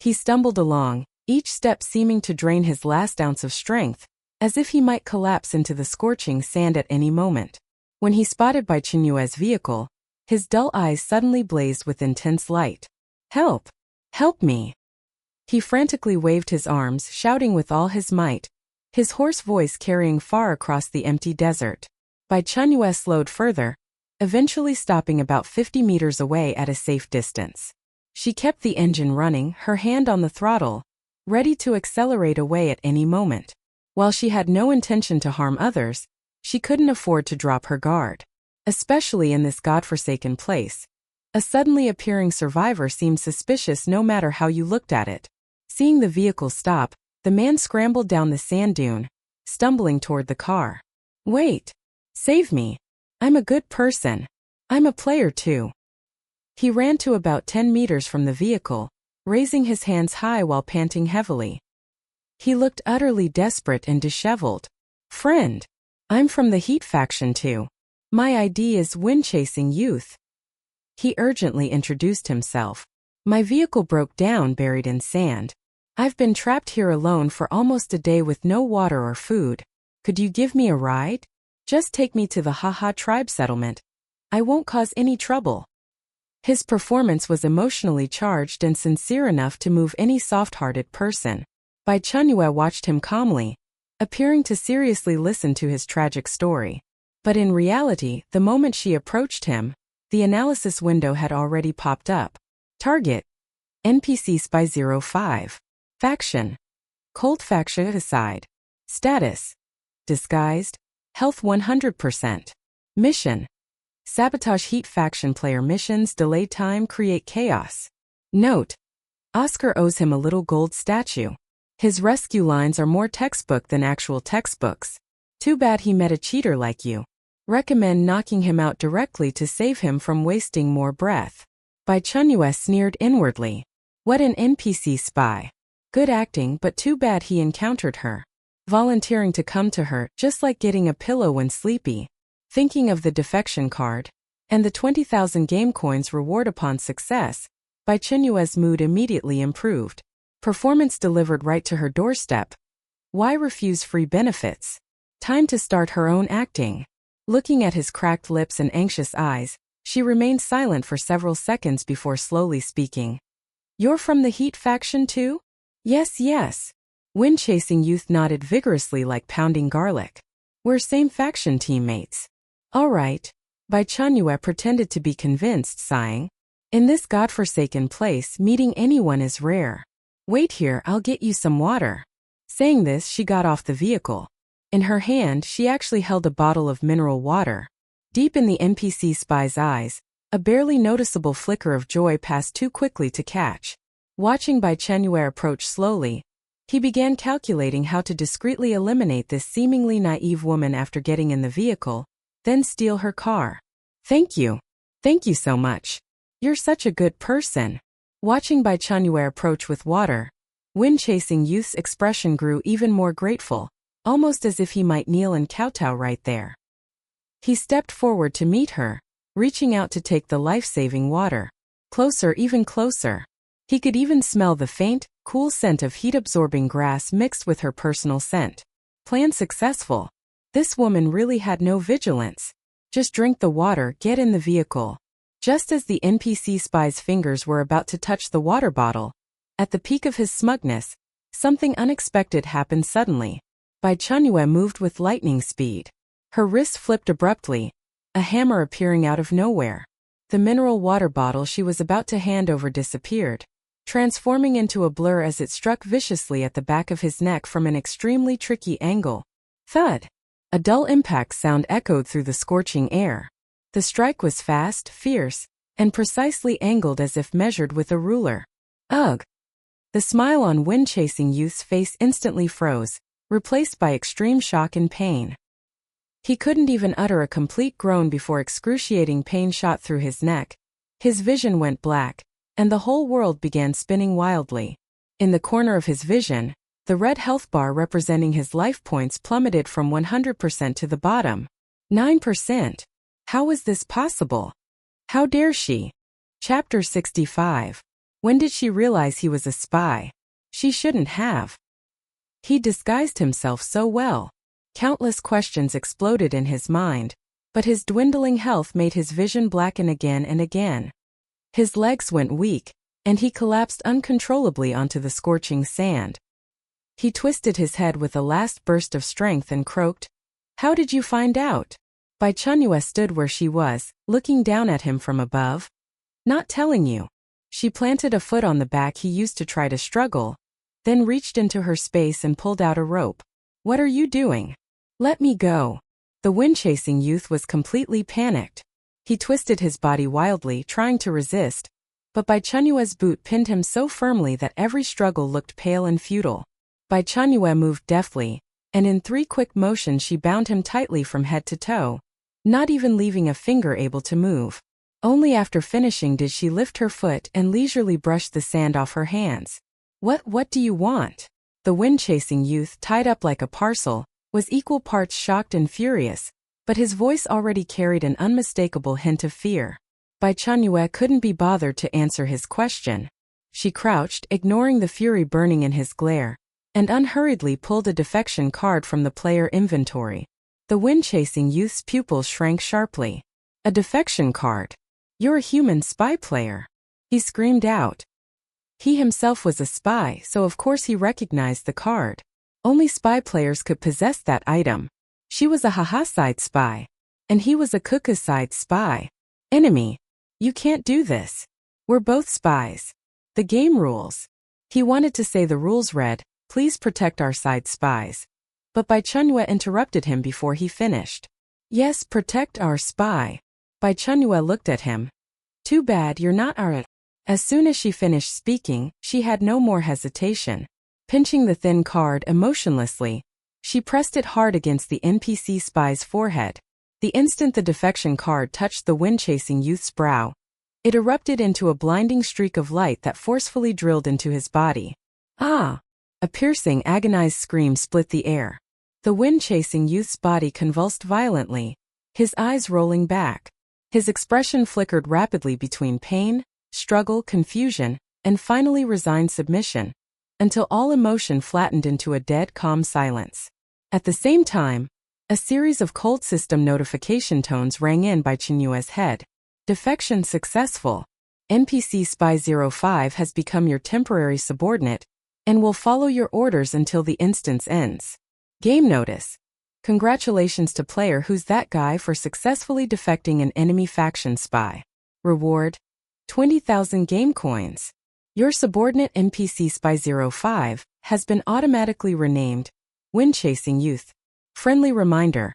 He stumbled along, each step seeming to drain his last ounce of strength, as if he might collapse into the scorching sand at any moment. When he spotted Bai Chenyue's vehicle, his dull eyes suddenly blazed with intense light. Help! Help me! He frantically waved his arms, shouting with all his might, his hoarse voice carrying far across the empty desert. Bai Chenyue slowed further, eventually stopping about 50 meters away at a safe distance. She kept the engine running, her hand on the throttle, ready to accelerate away at any moment. While she had no intention to harm others, she couldn't afford to drop her guard. Especially in this godforsaken place. A suddenly appearing survivor seemed suspicious no matter how you looked at it. Seeing the vehicle stop, the man scrambled down the sand dune, stumbling toward the car. Wait! Save me! I'm a good person. I'm a player too. He ran to about 10 meters from the vehicle, raising his hands high while panting heavily. He looked utterly desperate and disheveled. Friend! I'm from the Heat faction too. My ID is Wind-Chasing Youth. He urgently introduced himself. My vehicle broke down buried in sand. I've been trapped here alone for almost a day with no water or food. Could you give me a ride? Just take me to the Haha tribe settlement. I won't cause any trouble. His performance was emotionally charged and sincere enough to move any soft-hearted person. Bai Chenyue watched him calmly, appearing to seriously listen to his tragic story. But in reality, the moment she approached him, The analysis window had already popped up. Target: NPC Spy 05. Faction: Cold Faction. Status: Disguised. Health 100%. Mission: Sabotage Heat Faction player missions, delay time, create chaos. Note: Oscar owes him a little gold statue. His rescue lines are more textbook than actual textbooks. Too bad he met a cheater like you. Recommend knocking him out directly to save him from wasting more breath. Bai Chenyue sneered inwardly. What an NPC spy. Good acting, but too bad he encountered her. Volunteering to come to her, just like getting a pillow when sleepy. Thinking of the defection card and the 20,000 game coins reward upon success, Bai Chenyue's mood immediately improved. Performance delivered right to her doorstep. Why refuse free benefits? Time to start her own acting. Looking at his cracked lips and anxious eyes, she remained silent for several seconds before slowly speaking. You're from the Heat faction too? Yes, yes. Wind-chasing youth nodded vigorously like pounding garlic. We're same faction teammates. All right. Bai Chenyue pretended to be convinced, sighing. In this godforsaken place, meeting anyone is rare. Wait here, I'll get you some water. Saying this, she got off the vehicle. In her hand, she actually held a bottle of mineral water. Deep in the NPC spy's eyes, a barely noticeable flicker of joy passed too quickly to catch. Watching Bai Chenyue approach slowly, he began calculating how to discreetly eliminate this seemingly naive woman after getting in the vehicle, then steal her car. Thank you. Thank you so much. You're such a good person. Watching Bai Chenyue approach with water, wind-chasing youth's expression grew even more grateful, almost as if he might kneel and kowtow right there. He stepped forward to meet her, reaching out to take the life-saving water. Closer, even closer. He could even smell the faint, cool scent of heat-absorbing grass mixed with her personal scent. Plan successful. This woman really had no vigilance. Just drink the water, get in the vehicle. Just as the NPC spy's fingers were about to touch the water bottle, at the peak of his smugness, something unexpected happened suddenly. Bai Chenyue moved with lightning speed. Her wrist flipped abruptly, a hammer appearing out of nowhere. The mineral water bottle she was about to hand over disappeared, transforming into a blur as it struck viciously at the back of his neck from an extremely tricky angle. Thud! A dull impact sound echoed through the scorching air. The strike was fast, fierce, and precisely angled as if measured with a ruler. Ugh! The smile on wind-chasing youth's face instantly froze, replaced by extreme shock and pain. He couldn't even utter a complete groan before excruciating pain shot through his neck. His vision went black, and the whole world began spinning wildly. In the corner of his vision, the red health bar representing his life points plummeted from 100% to the bottom. 9%. How was this possible? How dare she? Chapter 65. When did she realize he was a spy? She shouldn't have. He disguised himself so well. Countless questions exploded in his mind, but his dwindling health made his vision blacken again and again. His legs went weak, and he collapsed uncontrollably onto the scorching sand. He twisted his head with a last burst of strength and croaked, "How did you find out?" Bai Chenyue stood where she was, looking down at him from above. "Not telling you." She planted a foot on the back he used to try to struggle, then reached into her space and pulled out a rope. "What are you doing? Let me go." The wind-chasing youth was completely panicked. He twisted his body wildly, trying to resist, but Bai Chenyue's boot pinned him so firmly that every struggle looked pale and futile. Bai Chenyue moved deftly, and in 3 quick motions she bound him tightly from head to toe, not even leaving a finger able to move. Only after finishing did she lift her foot and leisurely brush the sand off her hands. What do you want?" The wind-chasing youth, tied up like a parcel, was equal parts shocked and furious, but his voice already carried an unmistakable hint of fear. Bai Chenyue couldn't be bothered to answer his question. She crouched, ignoring the fury burning in his glare, and unhurriedly pulled a defection card from the player inventory. The wind-chasing youth's pupils shrank sharply. "A defection card? You're a human spy player," he screamed out. He himself was a spy, so of course he recognized the card. Only spy players could possess that item. She was a Haha-side spy, and he was a Kuka-side spy. Enemy. You can't do this. We're both spies. The game rules. He wanted to say the rules read, please protect our side spies. But Bai Chenyue interrupted him before he finished. Yes, protect our spy. Bai Chenyue looked at him. Too bad you're not our. As soon as she finished speaking, she had no more hesitation. Pinching the thin card emotionlessly, she pressed it hard against the NPC spy's forehead. The instant the defection card touched the wind-chasing youth's brow, it erupted into a blinding streak of light that forcefully drilled into his body. Ah! A piercing, agonized scream split the air. The wind-chasing youth's body convulsed violently, his eyes rolling back. His expression flickered rapidly between pain, struggle, confusion, and finally resigned submission, until all emotion flattened into a dead, calm silence. At the same time, a series of cold system notification tones rang in Bai Chenyue's head. Defection successful. NPC Spy 05 has become your temporary subordinate and will follow your orders until the instance ends. Game notice. Congratulations to player Who's That Guy for successfully defecting an enemy faction spy. Reward: 20,000 game coins. Your subordinate NPC Spy 05 has been automatically renamed Wind-Chasing Youth. Friendly reminder: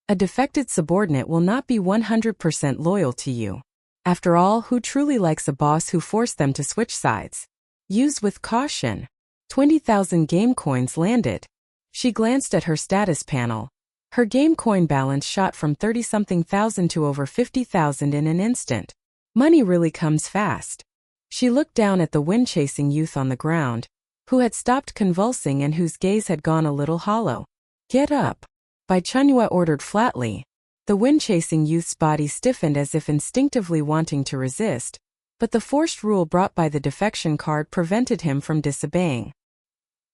a defected subordinate will not be 100% loyal to you. After all, who truly likes a boss who forced them to switch sides? Use with caution. 20,000 game coins landed. She glanced at her status panel. Her game coin balance shot from 30-something thousand to over 50,000 in an instant. Money really comes fast. She looked down at the wind-chasing youth on the ground, who had stopped convulsing and whose gaze had gone a little hollow. Get up. Bai Chenyue ordered flatly. The wind-chasing youth's body stiffened as if instinctively wanting to resist, but the forced rule brought by the defection card prevented him from disobeying.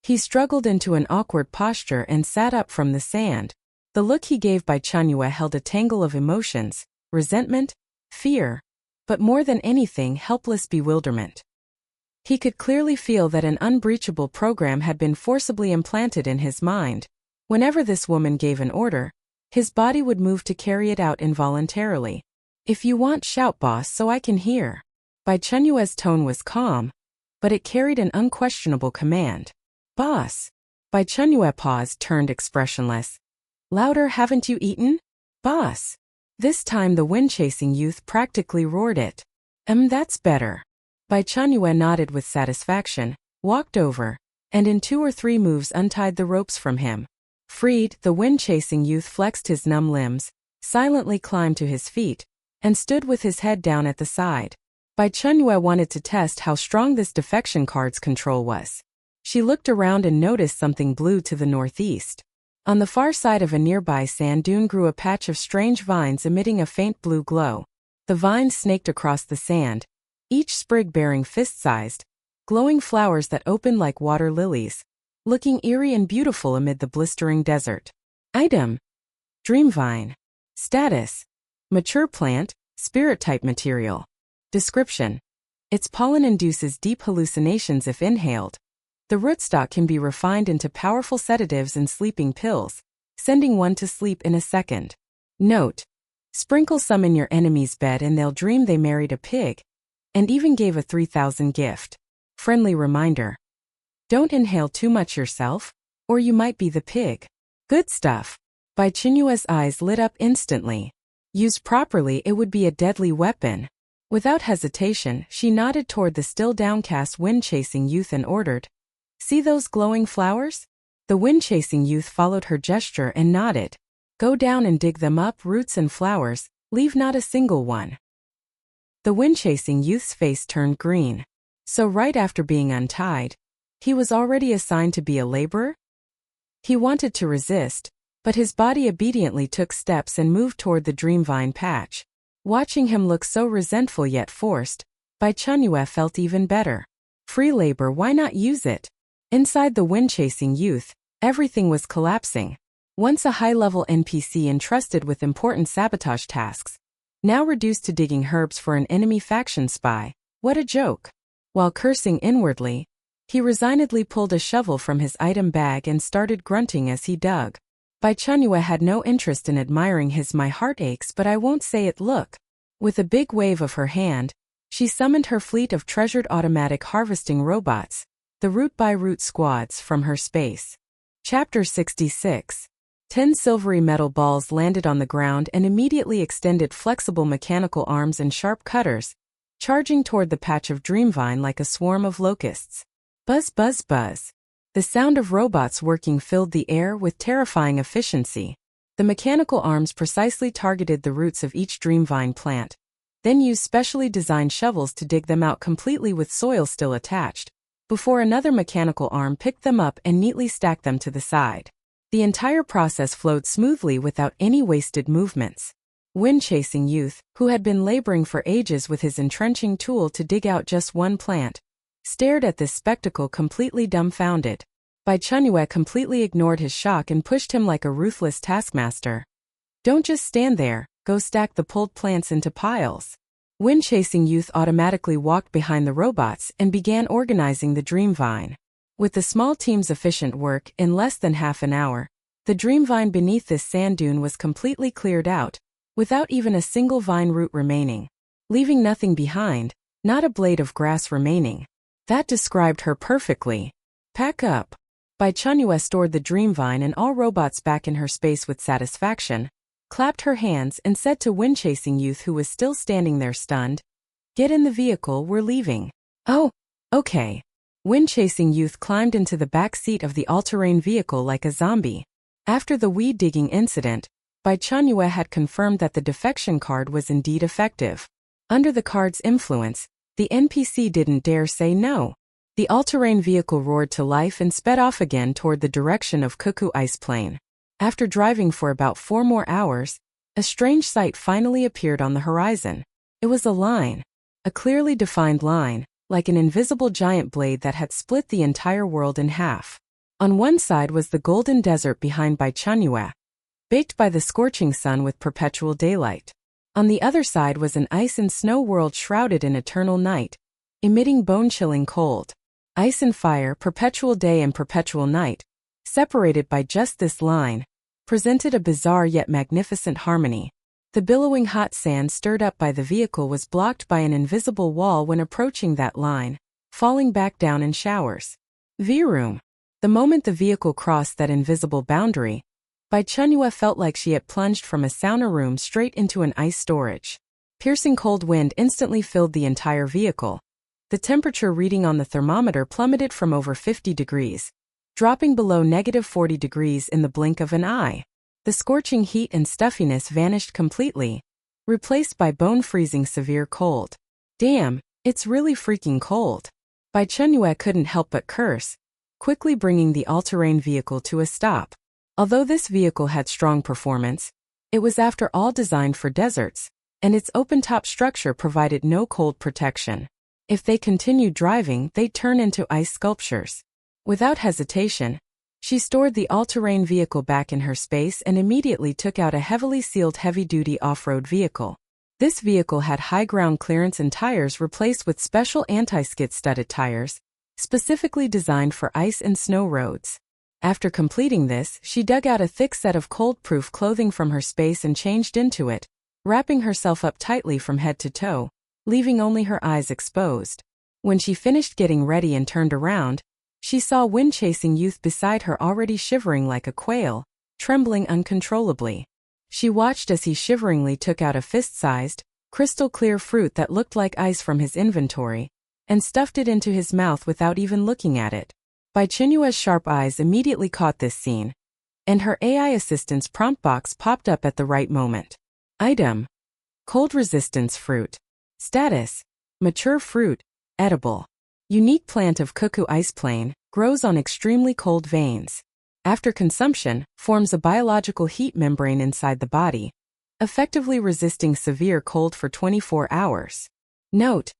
He struggled into an awkward posture and sat up from the sand. The look he gave Bai Chenyue held a tangle of emotions: resentment, fear, but more than anything, helpless bewilderment. He could clearly feel that an unbreachable program had been forcibly implanted in his mind. Whenever this woman gave an order, his body would move to carry it out involuntarily. If you want, shout, boss, so I can hear. Bai Chenyue's tone was calm, but it carried an unquestionable command. Boss. Bai Chenyue paused, turned expressionless. Louder, haven't you eaten? Boss. This time the wind-chasing youth practically roared it. That's better. Bai Chenyue nodded with satisfaction, walked over, and in 2 or 3 moves untied the ropes from him. Freed, the wind-chasing youth flexed his numb limbs, silently climbed to his feet, and stood with his head down at the side. Bai Chenyue wanted to test how strong this defection card's control was. She looked around and noticed something blue to the northeast. On the far side of a nearby sand dune grew a patch of strange vines emitting a faint blue glow. The vines snaked across the sand, each sprig bearing fist-sized, glowing flowers that opened like water lilies, looking eerie and beautiful amid the blistering desert. Item: Dream Vine. Status: mature plant, spirit-type material. Description: its pollen induces deep hallucinations if inhaled. The rootstock can be refined into powerful sedatives and sleeping pills, sending one to sleep in a second. Note: sprinkle some in your enemy's bed and they'll dream they married a pig, and even gave a 3,000 gift. Friendly reminder: don't inhale too much yourself, or you might be the pig. Good stuff. Bai Chenyue's eyes lit up instantly. Used properly, it would be a deadly weapon. Without hesitation, she nodded toward the still downcast wind-chasing youth and ordered, "See those glowing flowers?" The wind-chasing youth followed her gesture and nodded. "Go down and dig them up, roots and flowers, leave not a single one." The wind-chasing youth's face turned green. So right after being untied, he was already assigned to be a laborer? He wanted to resist, but his body obediently took steps and moved toward the dreamvine patch. Watching him look so resentful yet forced, Bai Chenyue felt even better. Free labor, why not use it? Inside the wind-chasing youth, everything was collapsing. Once a high-level NPC entrusted with important sabotage tasks, now reduced to digging herbs for an enemy faction spy. What a joke! While cursing inwardly, he resignedly pulled a shovel from his item bag and started grunting as he dug. Bai Chenyue had no interest in admiring his "my heart aches but I won't say it" look. With a big wave of her hand, she summoned her fleet of treasured automatic harvesting robots, the root-by-root squads, from her space. Chapter 66. 10 silvery metal balls landed on the ground and immediately extended flexible mechanical arms and sharp cutters, charging toward the patch of dreamvine like a swarm of locusts. Buzz, buzz, buzz. The sound of robots working filled the air with terrifying efficiency. The mechanical arms precisely targeted the roots of each dreamvine plant, then used specially designed shovels to dig them out completely with soil still attached, before another mechanical arm picked them up and neatly stacked them to the side. The entire process flowed smoothly without any wasted movements. Wind-chasing youth, who had been laboring for ages with his entrenching tool to dig out just one plant, stared at this spectacle completely dumbfounded. Bai Chenyue completely ignored his shock and pushed him like a ruthless taskmaster. Don't just stand there, go stack the pulled plants into piles. Wind-chasing youth automatically walked behind the robots and began organizing the dreamvine. With the small team's efficient work, in less than half an hour, the dreamvine beneath this sand dune was completely cleared out, without even a single vine root remaining. Leaving nothing behind, not a blade of grass remaining. That described her perfectly. Pack up. Bai Chenyue stored the dreamvine and all robots back in her space with satisfaction, clapped her hands and said to wind-chasing youth who was still standing there stunned, "Get in the vehicle, we're leaving." "Oh, okay." Wind-chasing youth climbed into the back seat of the all-terrain vehicle like a zombie. After the weed-digging incident, Bai Chenyue had confirmed that the defection card was indeed effective. Under the card's influence, the NPC didn't dare say no. The all-terrain vehicle roared to life and sped off again toward the direction of Cuckoo Ice Plain. After driving for about 4 more hours, a strange sight finally appeared on the horizon. It was a line. A clearly defined line, like an invisible giant blade that had split the entire world in half. On one side was the golden desert behind Bai Chenyue, baked by the scorching sun with perpetual daylight. On the other side was an ice and snow world shrouded in eternal night, emitting bone-chilling cold. Ice and fire, perpetual day and perpetual night, separated by just this line, presented a bizarre yet magnificent harmony. The billowing hot sand stirred up by the vehicle was blocked by an invisible wall when approaching that line, falling back down in showers. V-room. The moment the vehicle crossed that invisible boundary, Bai Chenyue felt like she had plunged from a sauna room straight into an ice storage. Piercing cold wind instantly filled the entire vehicle. The temperature reading on the thermometer plummeted from over 50 degrees, dropping below -40 degrees in the blink of an eye. The scorching heat and stuffiness vanished completely, replaced by bone-freezing severe cold. Damn, it's really freaking cold. Bai Chenyue couldn't help but curse, quickly bringing the all-terrain vehicle to a stop. Although this vehicle had strong performance, it was after all designed for deserts, and its open-top structure provided no cold protection. If they continued driving, they'd turn into ice sculptures. Without hesitation, she stored the all-terrain vehicle back in her space and immediately took out a heavily sealed heavy-duty off-road vehicle. This vehicle had high ground clearance and tires replaced with special anti-skid studded tires, specifically designed for ice and snow roads. After completing this, she dug out a thick set of cold-proof clothing from her space and changed into it, wrapping herself up tightly from head to toe, leaving only her eyes exposed. When she finished getting ready and turned around, she saw wind-chasing youth beside her already shivering like a quail, trembling uncontrollably. She watched as he shiveringly took out a fist-sized, crystal-clear fruit that looked like ice from his inventory, and stuffed it into his mouth without even looking at it. Bai Chenyue's sharp eyes immediately caught this scene, and her AI assistant's prompt box popped up at the right moment. Item: Cold resistance fruit. Status: Mature fruit, edible. Unique plant of Cuckoo Ice Plain, grows on extremely cold veins. After consumption, forms a biological heat membrane inside the body, effectively resisting severe cold for 24 hours. Note: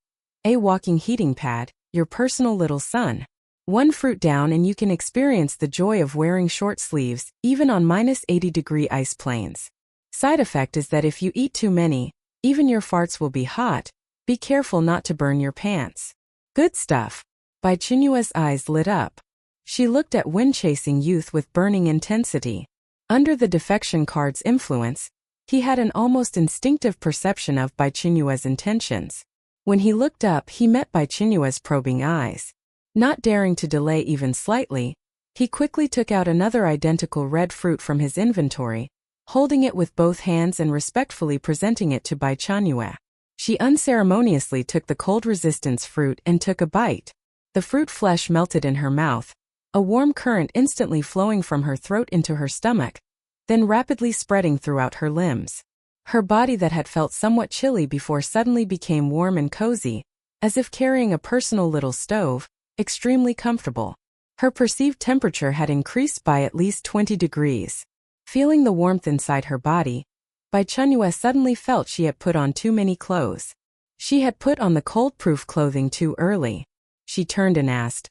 a walking heating pad, your personal little sun. One fruit down and you can experience the joy of wearing short sleeves, even on -80-degree ice plains. Side effect is that if you eat too many, even your farts will be hot. Be careful not to burn your pants. Good stuff. Bai Chenyue's eyes lit up. She looked at wind-chasing youth with burning intensity. Under the defection card's influence, He had an almost instinctive perception of Bai Chenyue's intentions. When he looked up, he met Bai Chenyue's probing eyes. Not daring to delay even slightly, he quickly took out another identical red fruit from his inventory, holding it with both hands and respectfully presenting it to Bai Chenyue. She unceremoniously took the cold resistance fruit and took a bite. The fruit flesh melted in her mouth, a warm current instantly flowing from her throat into her stomach, then rapidly spreading throughout her limbs. Her body that had felt somewhat chilly before suddenly became warm and cozy, as if carrying a personal little stove, extremely comfortable. Her perceived temperature had increased by at least 20 degrees. Feeling the warmth inside her body, Bai Chenyue suddenly felt she had put on too many clothes. She had put on the cold-proof clothing too early. She turned and asked,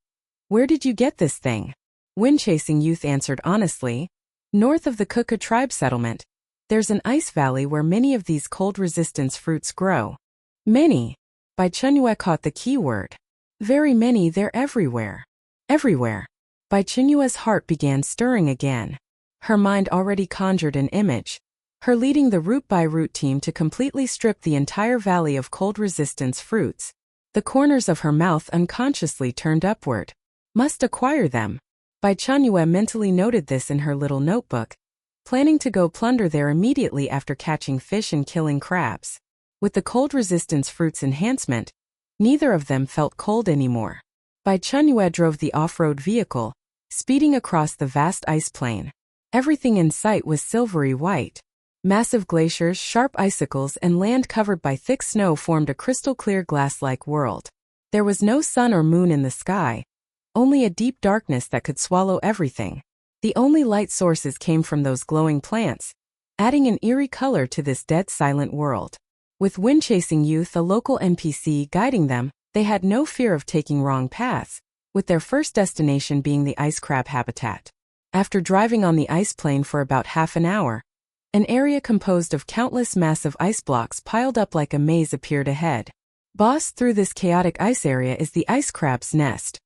"Where did you get this thing?" Wind-chasing youth answered honestly, "North of the Kuka tribe settlement. There's an ice valley where many of these cold-resistance fruits grow." Many. Bai Chenyue caught the key word. Very many, they're everywhere. Everywhere. Bai Chenyue's heart began stirring again. Her mind already conjured an image. Her leading the root-by-root team to completely strip the entire valley of cold-resistance fruits. The corners of her mouth unconsciously turned upward. Must acquire them. Bai Chenyue mentally noted this in her little notebook, planning to go plunder there immediately after catching fish and killing crabs. With the cold-resistance fruits enhancement, neither of them felt cold anymore. Bai Chenyue drove the off-road vehicle, speeding across the vast ice plain. Everything in sight was silvery white. Massive glaciers, sharp icicles, and land covered by thick snow formed a crystal-clear glass-like world. There was no sun or moon in the sky, only a deep darkness that could swallow everything. The only light sources came from those glowing plants, adding an eerie color to this dead silent world. With wind-chasing youth, a local NPC, guiding them, they had no fear of taking wrong paths, with their first destination being the ice crab habitat. After driving on the ice plain for about half an hour, an area composed of countless massive ice blocks piled up like a maze appeared ahead. Boss, through this chaotic ice area is the ice crab's nest,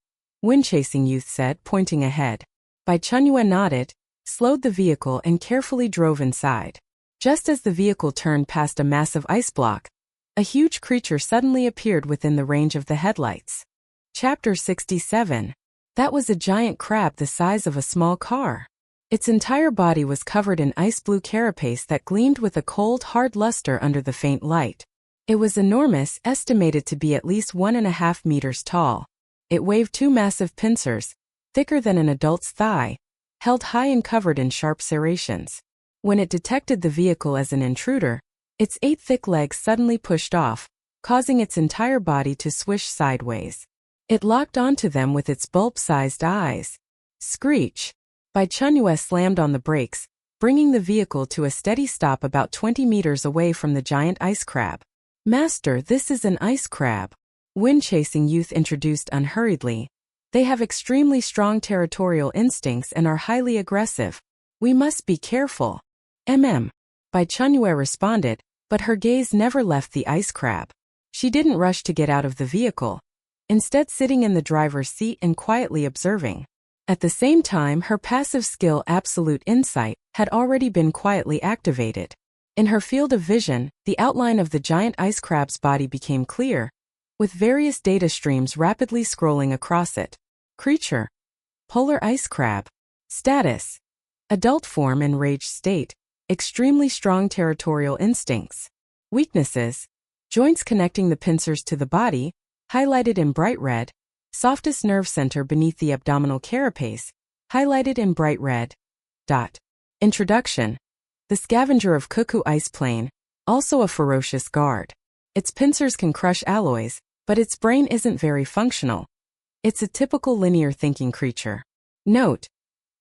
wind-chasing youth said, pointing ahead. Bai Chenyue nodded, slowed the vehicle and carefully drove inside. Just as the vehicle turned past a massive ice block, a huge creature suddenly appeared within the range of the headlights. Chapter 67. That was a giant crab the size of a small car. Its entire body was covered in ice-blue carapace that gleamed with a cold, hard luster under the faint light. It was enormous, estimated to be at least 1.5 meters tall. It waved 2 massive pincers, thicker than an adult's thigh, held high and covered in sharp serrations. When it detected the vehicle as an intruder, its 8 thick legs suddenly pushed off, causing its entire body to swish sideways. It locked onto them with its bulb-sized eyes. Screech! Bai Chenyue slammed on the brakes, bringing the vehicle to a steady stop about 20 meters away from the giant ice crab. "Master, this is an ice crab," wind-chasing youth introduced unhurriedly. "They have extremely strong territorial instincts and are highly aggressive. We must be careful." Bai Chenyue responded, but her gaze never left the ice crab. She didn't rush to get out of the vehicle, instead sitting in the driver's seat and quietly observing. At the same time, her passive skill, absolute insight, had already been quietly activated. In her field of vision, the outline of the giant ice crab's body became clear, with various data streams rapidly scrolling across it. Creature: polar ice crab. Status: adult form and rage state. Extremely strong territorial instincts. Weaknesses: joints connecting the pincers to the body, highlighted in bright red. Softest nerve center beneath the abdominal carapace, highlighted in bright red. Introduction: the scavenger of Kuku Ice Plain, also a ferocious guard. Its pincers can crush alloys, but its brain isn't very functional. It's a typical linear thinking creature. Note: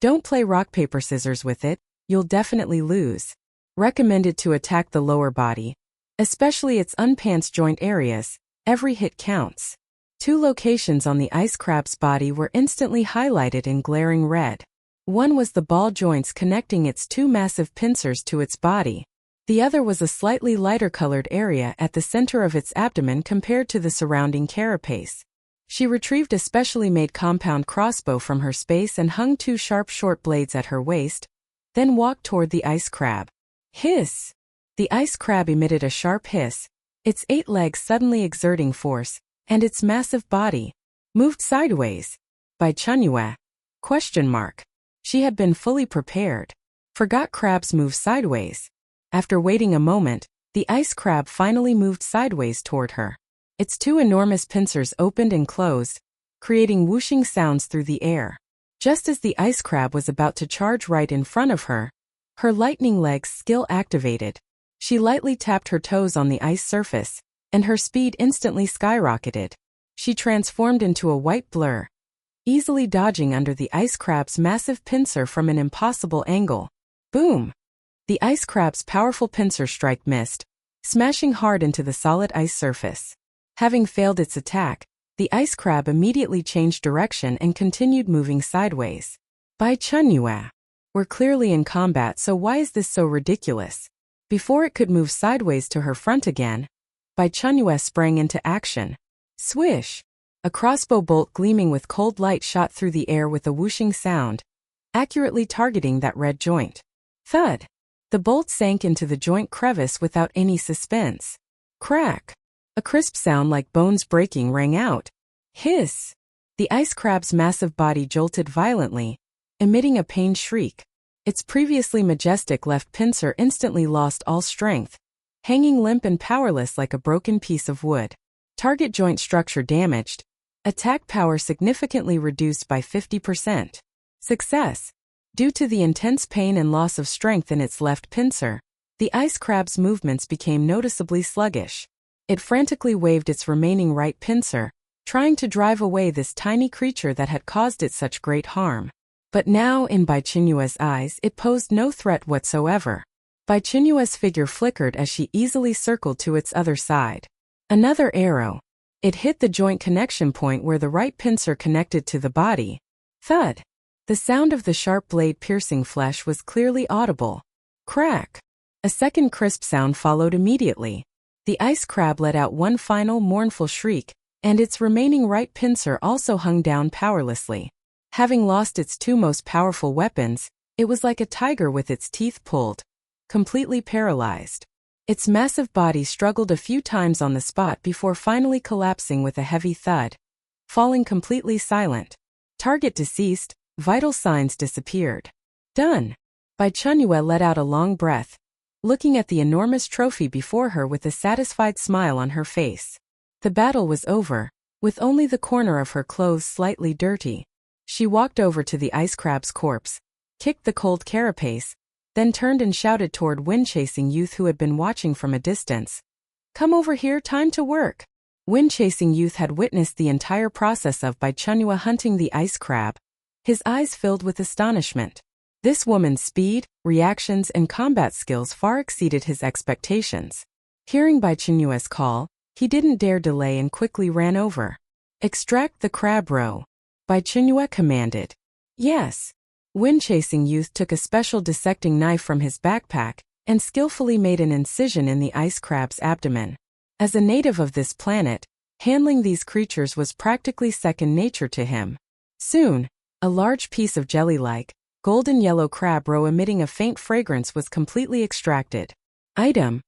don't play rock paper scissors with it, you'll definitely lose. Recommended to attack the lower body, especially its unpants joint areas. Every hit counts. 2 locations on the ice crab's body were instantly highlighted in glaring red. One was the ball joints connecting its 2 massive pincers to its body. The other was a slightly lighter colored area at the center of its abdomen compared to the surrounding carapace. She retrieved a specially made compound crossbow from her space and hung 2 sharp short blades at her waist, then walked toward the ice crab. Hiss! The ice crab emitted a sharp hiss, its 8 legs suddenly exerting force, and its massive body moved sideways. Bai Chenyue? Question mark. She had been fully prepared. Forgot crabs move sideways. After waiting a moment, the ice crab finally moved sideways toward her. Its 2 enormous pincers opened and closed, creating whooshing sounds through the air. Just as the ice crab was about to charge right in front of her, her lightning legs skill activated. She lightly tapped her toes on the ice surface, and her speed instantly skyrocketed. She transformed into a white blur, easily dodging under the ice crab's massive pincer from an impossible angle. Boom! The ice crab's powerful pincer strike missed, smashing hard into the solid ice surface. Having failed its attack, the ice crab immediately changed direction and continued moving sideways. Bai Chenyue. We're clearly in combat, so why is this so ridiculous? Before it could move sideways to her front again, Bai Chenyue sprang into action. Swish! A crossbow bolt gleaming with cold light shot through the air with a whooshing sound, accurately targeting that red joint. Thud! The bolt sank into the joint crevice without any suspense. Crack! A crisp sound like bones breaking rang out. Hiss! The ice crab's massive body jolted violently, emitting a pained shriek. Its previously majestic left pincer instantly lost all strength, hanging limp and powerless like a broken piece of wood. Target joint structure damaged. Attack power significantly reduced by 50%. Success. Due to the intense pain and loss of strength in its left pincer, the ice crab's movements became noticeably sluggish. It frantically waved its remaining right pincer, trying to drive away this tiny creature that had caused it such great harm. But now, in Bai Chenyue's eyes, it posed no threat whatsoever. Bai Chenyue's figure flickered as she easily circled to its other side. Another arrow. It hit the joint connection point where the right pincer connected to the body. Thud! The sound of the sharp blade piercing flesh was clearly audible. Crack! A second crisp sound followed immediately. The ice crab let out one final mournful shriek, and its remaining right pincer also hung down powerlessly. Having lost its 2 most powerful weapons, it was like a tiger with its teeth pulled, completely paralyzed. Its massive body struggled a few times on the spot before finally collapsing with a heavy thud, falling completely silent. Target deceased, vital signs disappeared. Done! Bai Chenyue let out a long breath, looking at the enormous trophy before her with a satisfied smile on her face. The battle was over, with only the corner of her clothes slightly dirty. She walked over to the ice crab's corpse, kicked the cold carapace, then turned and shouted toward wind-chasing youth who had been watching from a distance. Come over here, time to work. Wind-chasing youth had witnessed the entire process of Bai Chenyue hunting the ice crab. His eyes filled with astonishment. This woman's speed, reactions, and combat skills far exceeded his expectations. Hearing Bai Chenyue's call, he didn't dare delay and quickly ran over. Extract the crab roe. Bai Chenyue commanded. Yes. Wind-chasing youth took a special dissecting knife from his backpack and skillfully made an incision in the ice crab's abdomen. As a native of this planet, handling these creatures was practically second nature to him. Soon, a large piece of jelly-like, golden yellow crab roe emitting a faint fragrance was completely extracted. Item: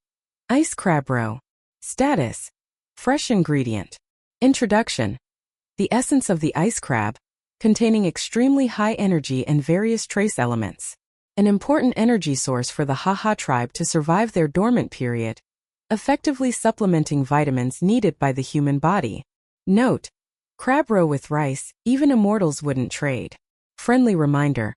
ice crab roe. Status: fresh ingredient. Introduction: the essence of the ice crab, containing extremely high energy and various trace elements. An important energy source for the Haha tribe to survive their dormant period, effectively supplementing vitamins needed by the human body. Note: crab roe with rice, even immortals wouldn't trade. Friendly reminder: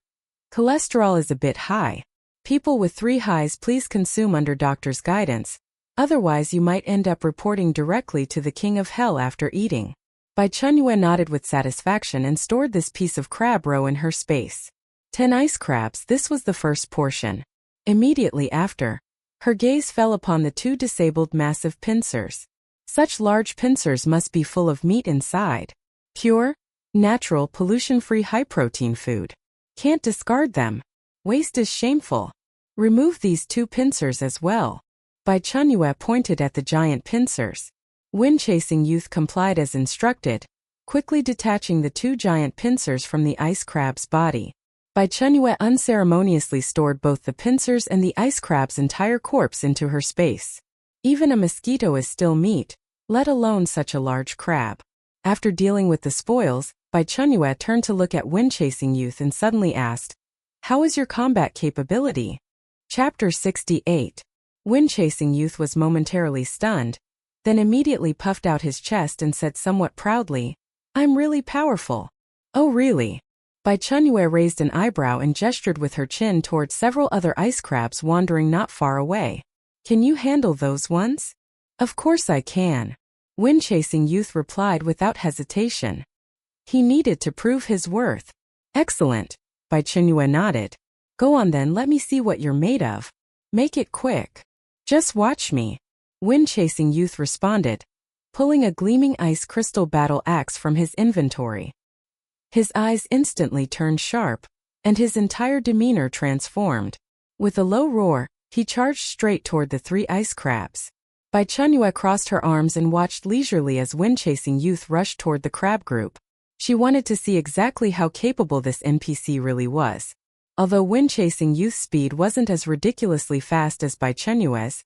cholesterol is a bit high. People with 3 highs please consume under doctor's guidance, otherwise you might end up reporting directly to the king of hell after eating. Bai Chenyue nodded with satisfaction and stored this piece of crab roe in her space. 10 ice crabs. This was the first portion. Immediately after, her gaze fell upon the 2 disabled massive pincers. Such large pincers must be full of meat inside. Pure, natural, pollution-free high-protein food. Can't discard them. Waste is shameful. Remove these 2 pincers as well. Bai Chenyue pointed at the giant pincers. Wind-chasing youth complied as instructed, quickly detaching the 2 giant pincers from the ice crab's body. Bai Chenyue unceremoniously stored both the pincers and the ice crab's entire corpse into her space. Even a mosquito is still meat, let alone such a large crab. After dealing with the spoils, Bai Chenyue turned to look at wind-chasing youth and suddenly asked, "How is your combat capability?" Chapter 68. Wind-chasing youth was momentarily stunned, then immediately puffed out his chest and said somewhat proudly, "I'm really powerful." "Oh really?" Bai Chenyue raised an eyebrow and gestured with her chin toward several other ice crabs wandering not far away. "Can you handle those ones?" "Of course I can," wind-chasing youth replied without hesitation. He needed to prove his worth. "Excellent," Bai Chenyue nodded. "Go on then, let me see what you're made of. Make it quick." "Just watch me," wind-chasing youth responded, pulling a gleaming ice crystal battle axe from his inventory. His eyes instantly turned sharp, and his entire demeanor transformed. With a low roar, he charged straight toward the 3 ice crabs. Bai Chenyue crossed her arms and watched leisurely as wind-chasing youth rushed toward the crab group. She wanted to see exactly how capable this NPC really was. Although wind-chasing youth's speed wasn't as ridiculously fast as Bai Chenyue's,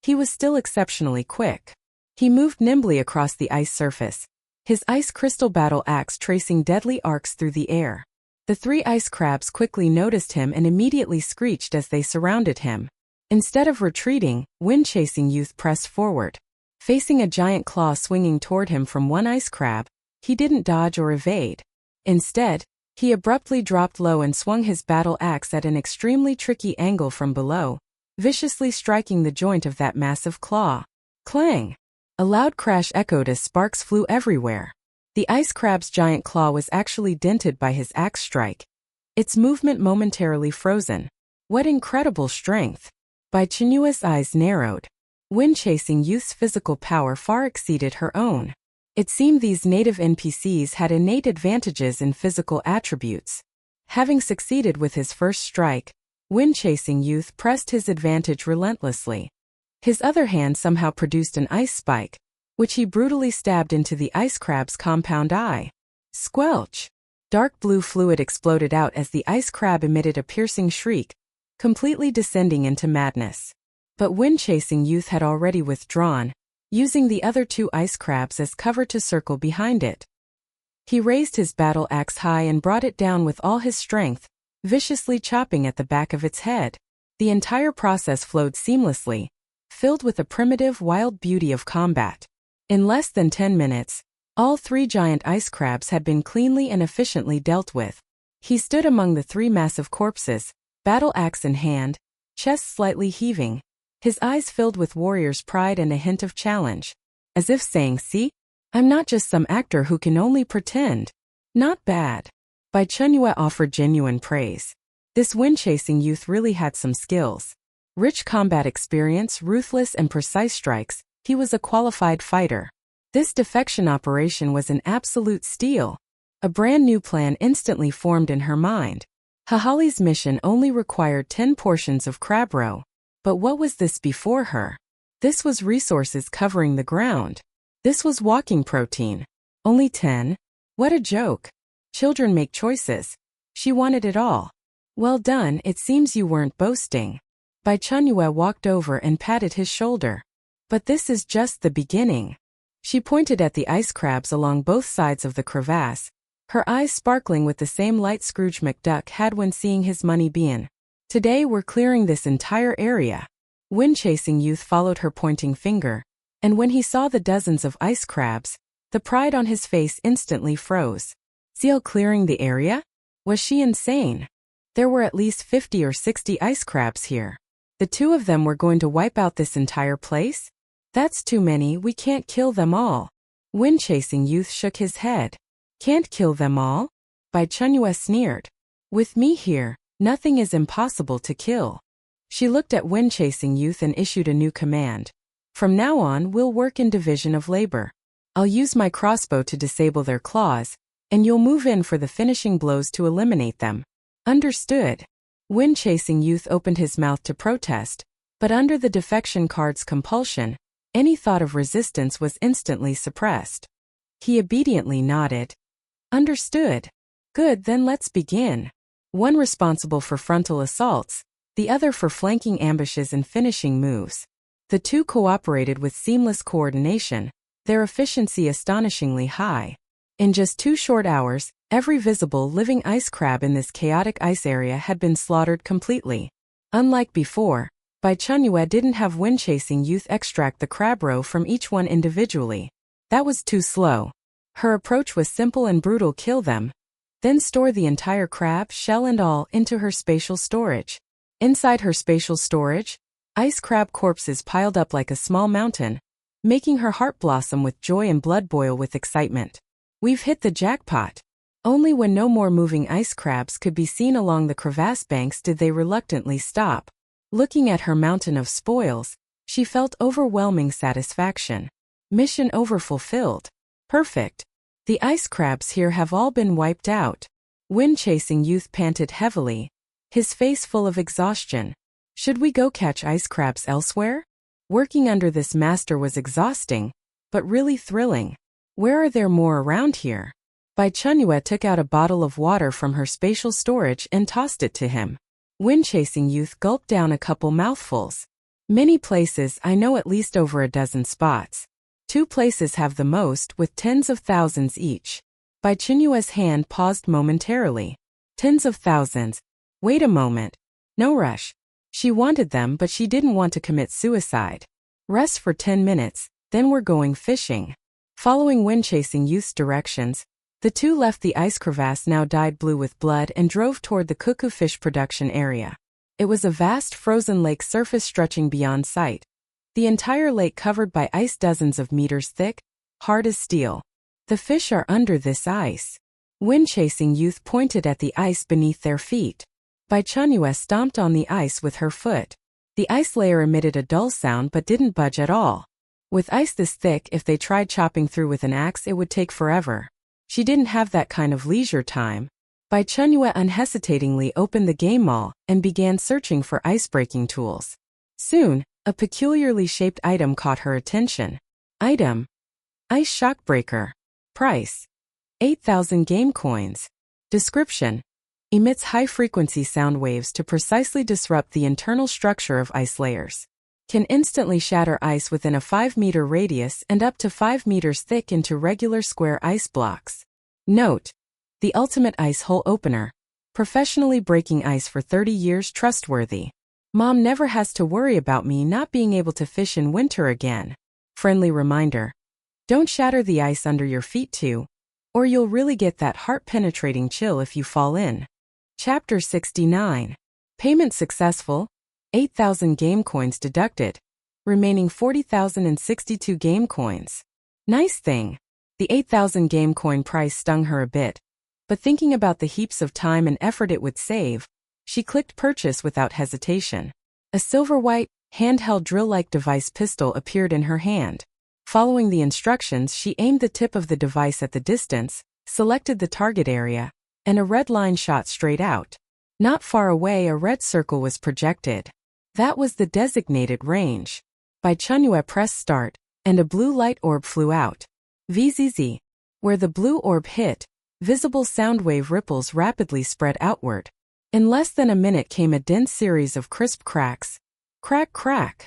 he was still exceptionally quick. He moved nimbly across the ice surface, his ice crystal battle axe tracing deadly arcs through the air. The 3 ice crabs quickly noticed him and immediately screeched as they surrounded him. Instead of retreating, wind-chasing youth pressed forward. Facing a giant claw swinging toward him from one ice crab, he didn't dodge or evade. Instead, he abruptly dropped low and swung his battle axe at an extremely tricky angle from below, viciously striking the joint of that massive claw. Clang! A loud crash echoed as sparks flew everywhere. The ice crab's giant claw was actually dented by his axe strike, its movement momentarily frozen. What incredible strength! Bai Chenyue's eyes narrowed. Wind-chasing youth's physical power far exceeded her own. It seemed these native NPCs had innate advantages in physical attributes. Having succeeded with his first strike, wind-chasing youth pressed his advantage relentlessly. His other hand somehow produced an ice spike, which he brutally stabbed into the ice crab's compound eye. Squelch! Dark blue fluid exploded out as the ice crab emitted a piercing shriek, completely descending into madness. But wind-chasing youth had already withdrawn, using the other 2 ice crabs as cover to circle behind it. He raised his battle axe high and brought it down with all his strength, viciously chopping at the back of its head. The entire process flowed seamlessly, filled with the primitive wild beauty of combat. In less than 10 minutes, all 3 giant ice crabs had been cleanly and efficiently dealt with. He stood among the 3 massive corpses, battle axe in hand, chest slightly heaving, his eyes filled with warrior's pride and a hint of challenge, as if saying, "See? I'm not just some actor who can only pretend." "Not bad." Bai Chenyue offered genuine praise. This wind-chasing youth really had some skills. Rich combat experience, ruthless and precise strikes, he was a qualified fighter. This defection operation was an absolute steal. A brand new plan instantly formed in her mind. Hahali's mission only required 10 portions of crab roe. But what was this before her? This was resources covering the ground. This was walking protein. Only 10? What a joke. Children make choices. She wanted it all. "Well done, it seems you weren't boasting." Bai Chenyue walked over and patted his shoulder. "But this is just the beginning." She pointed at the ice crabs along both sides of the crevasse, her eyes sparkling with the same light Scrooge McDuck had when seeing his money bin. "Today we're clearing this entire area." Wind-chasing youth followed her pointing finger, and when he saw the dozens of ice crabs, the pride on his face instantly froze. Seal clearing the area? Was she insane? There were at least 50 or 60 ice crabs here. The 2 of them were going to wipe out this entire place? That's too many, we can't kill them all. Wind-chasing youth shook his head. "Can't kill them all?" Bai Chenyue sneered. "With me here, nothing is impossible to kill." She looked at wind-chasing youth and issued a new command. "From now on, we'll work in division of labor. I'll use my crossbow to disable their claws, and you'll move in for the finishing blows to eliminate them." "Understood." Wind-chasing youth opened his mouth to protest, but under the defection card's compulsion, any thought of resistance was instantly suppressed. He obediently nodded. "Understood. Good, then let's begin." one responsible for frontal assaults, the other for flanking ambushes and finishing moves. The two cooperated with seamless coordination, their efficiency astonishingly high. In just 2 short hours, every visible living ice crab in this chaotic ice area had been slaughtered completely. Unlike before, Bai Chenyue didn't have wind-chasing youth extract the crab roe from each one individually. That was too slow. Her approach was simple and brutal: kill them, then store the entire crab, shell and all, into her spatial storage. Inside her spatial storage, ice crab corpses piled up like a small mountain, making her heart blossom with joy and blood boil with excitement. We've hit the jackpot. Only when no more moving ice crabs could be seen along the crevasse banks did they reluctantly stop. Looking at her mountain of spoils, she felt overwhelming satisfaction. Mission overfulfilled. Perfect. The ice crabs here have all been wiped out. Wind-chasing youth panted heavily, his face full of exhaustion. Should we go catch ice crabs elsewhere? Working under this master was exhausting, but really thrilling. Where are there more around here? Bai Chenyue took out a bottle of water from her spatial storage and tossed it to him. Wind-chasing youth gulped down a couple mouthfuls. Many places, I know at least over a dozen spots. 2 places have the most, with tens of thousands each. Bai Chenyue's hand paused momentarily. Tens of thousands. Wait a moment. No rush. She wanted them, but she didn't want to commit suicide. Rest for 10 minutes, then we're going fishing. Following wind-chasing youth's directions, the two left the ice crevasse now dyed blue with blood and drove toward the cuckoo fish production area. It was a vast frozen lake surface stretching beyond sight. The entire lake covered by ice dozens of meters thick, hard as steel. The fish are under this ice. Wind-chasing youth pointed at the ice beneath their feet. Bai Chenyue stomped on the ice with her foot. The ice layer emitted a dull sound but didn't budge at all. With ice this thick, if they tried chopping through with an axe it would take forever. She didn't have that kind of leisure time. Bai Chenyue unhesitatingly opened the game mall and began searching for ice-breaking tools. Soon, a peculiarly shaped item caught her attention. Item: Ice Shockbreaker. Price: 8,000 game coins. Description: emits high-frequency sound waves to precisely disrupt the internal structure of ice layers. Can instantly shatter ice within a 5-meter radius and up to 5 meters thick into regular square ice blocks. Note: the ultimate ice hole opener. Professionally breaking ice for 30 years, trustworthy. Mom never has to worry about me not being able to fish in winter again. Friendly reminder: don't shatter the ice under your feet too, or you'll really get that heart-penetrating chill if you fall in. Chapter 69. Payment successful. 8,000 game coins deducted. Remaining 40,062 game coins. Nice thing. The 8,000 game coin price stung her a bit, but thinking about the heaps of time and effort it would save, she clicked purchase without hesitation. A silver-white, handheld drill-like device pistol appeared in her hand. Following the instructions, she aimed the tip of the device at the distance, selected the target area, and a red line shot straight out. Not far away, a red circle was projected. That was the designated range. Bai Chenyue pressed start, and a blue light orb flew out. VZZ. Where the blue orb hit, visible sound wave ripples rapidly spread outward. In less than a minute came a dense series of crisp cracks. Crack, crack.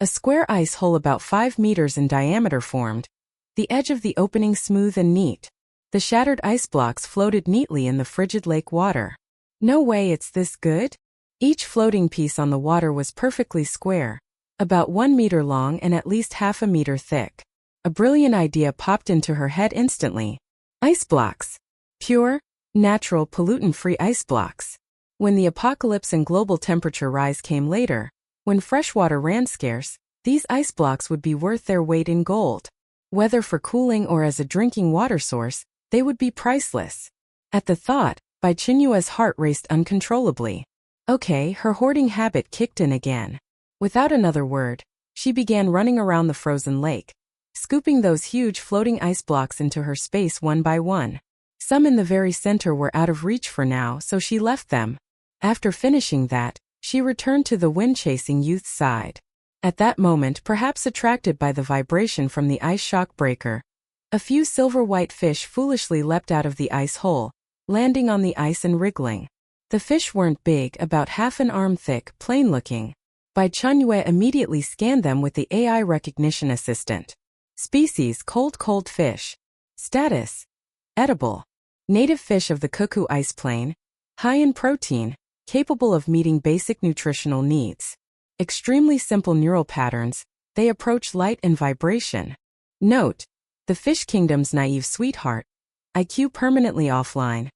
A square ice hole about 5 meters in diameter formed, the edge of the opening smooth and neat. The shattered ice blocks floated neatly in the frigid lake water. No way it's this good? Each floating piece on the water was perfectly square, about 1 meter long and at least half a meter thick. A brilliant idea popped into her head instantly. Ice blocks. Pure, natural, pollutant-free ice blocks. When the apocalypse and global temperature rise came later, when freshwater ran scarce, these ice blocks would be worth their weight in gold. Whether for cooling or as a drinking water source, they would be priceless. At the thought, Bai Chenyue's heart raced uncontrollably. Okay, her hoarding habit kicked in again. Without another word, she began running around the frozen lake, scooping those huge floating ice blocks into her space one by one. Some in the very center were out of reach for now, so she left them. After finishing that, she returned to the wind-chasing youth's side. At that moment, perhaps attracted by the vibration from the ice shock breaker, a few silver-white fish foolishly leapt out of the ice hole, landing on the ice and wriggling. The fish weren't big, about half an arm thick, plain-looking. Bai Chenyue immediately scanned them with the AI recognition assistant. Species: cold fish. Status: edible. Native fish of the Cuckoo Ice Plain. High in protein, capable of meeting basic nutritional needs. Extremely simple neural patterns, they approach light and vibration. Note: the fish kingdom's naive sweetheart. IQ permanently offline.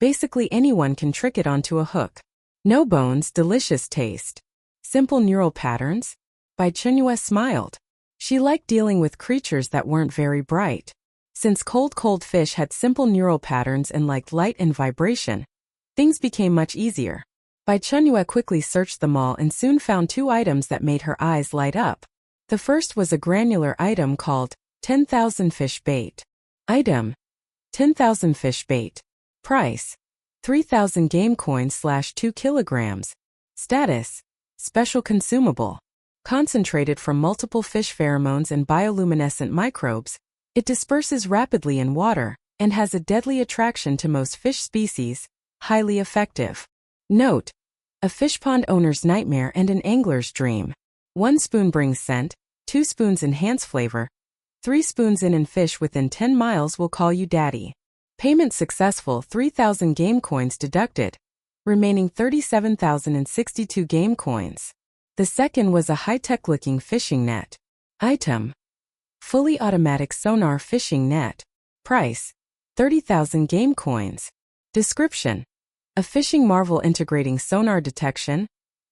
Basically anyone can trick it onto a hook. No bones, delicious taste. Simple neural patterns? Bai Chenyue smiled. She liked dealing with creatures that weren't very bright. Since cold fish had simple neural patterns and liked light and vibration, things became much easier. Bai Chenyue quickly searched them all and soon found 2 items that made her eyes light up. The first was a granular item called 10,000 fish bait. Item: 10,000 fish bait. Price: 3,000 game coins / 2 kilograms. Status: special consumable. Concentrated from multiple fish pheromones and bioluminescent microbes, it disperses rapidly in water and has a deadly attraction to most fish species. Highly effective. Note: a fish pond owner's nightmare and an angler's dream. 1 spoon brings scent, 2 spoons enhance flavor, 3 spoons in fish within 10 miles will call you daddy. Payment successful, 3,000 game coins deducted. Remaining 37,062 game coins. The second was a high-tech looking fishing net. Item: fully automatic sonar fishing net. Price: 30,000 game coins. Description: a fishing marvel integrating sonar detection,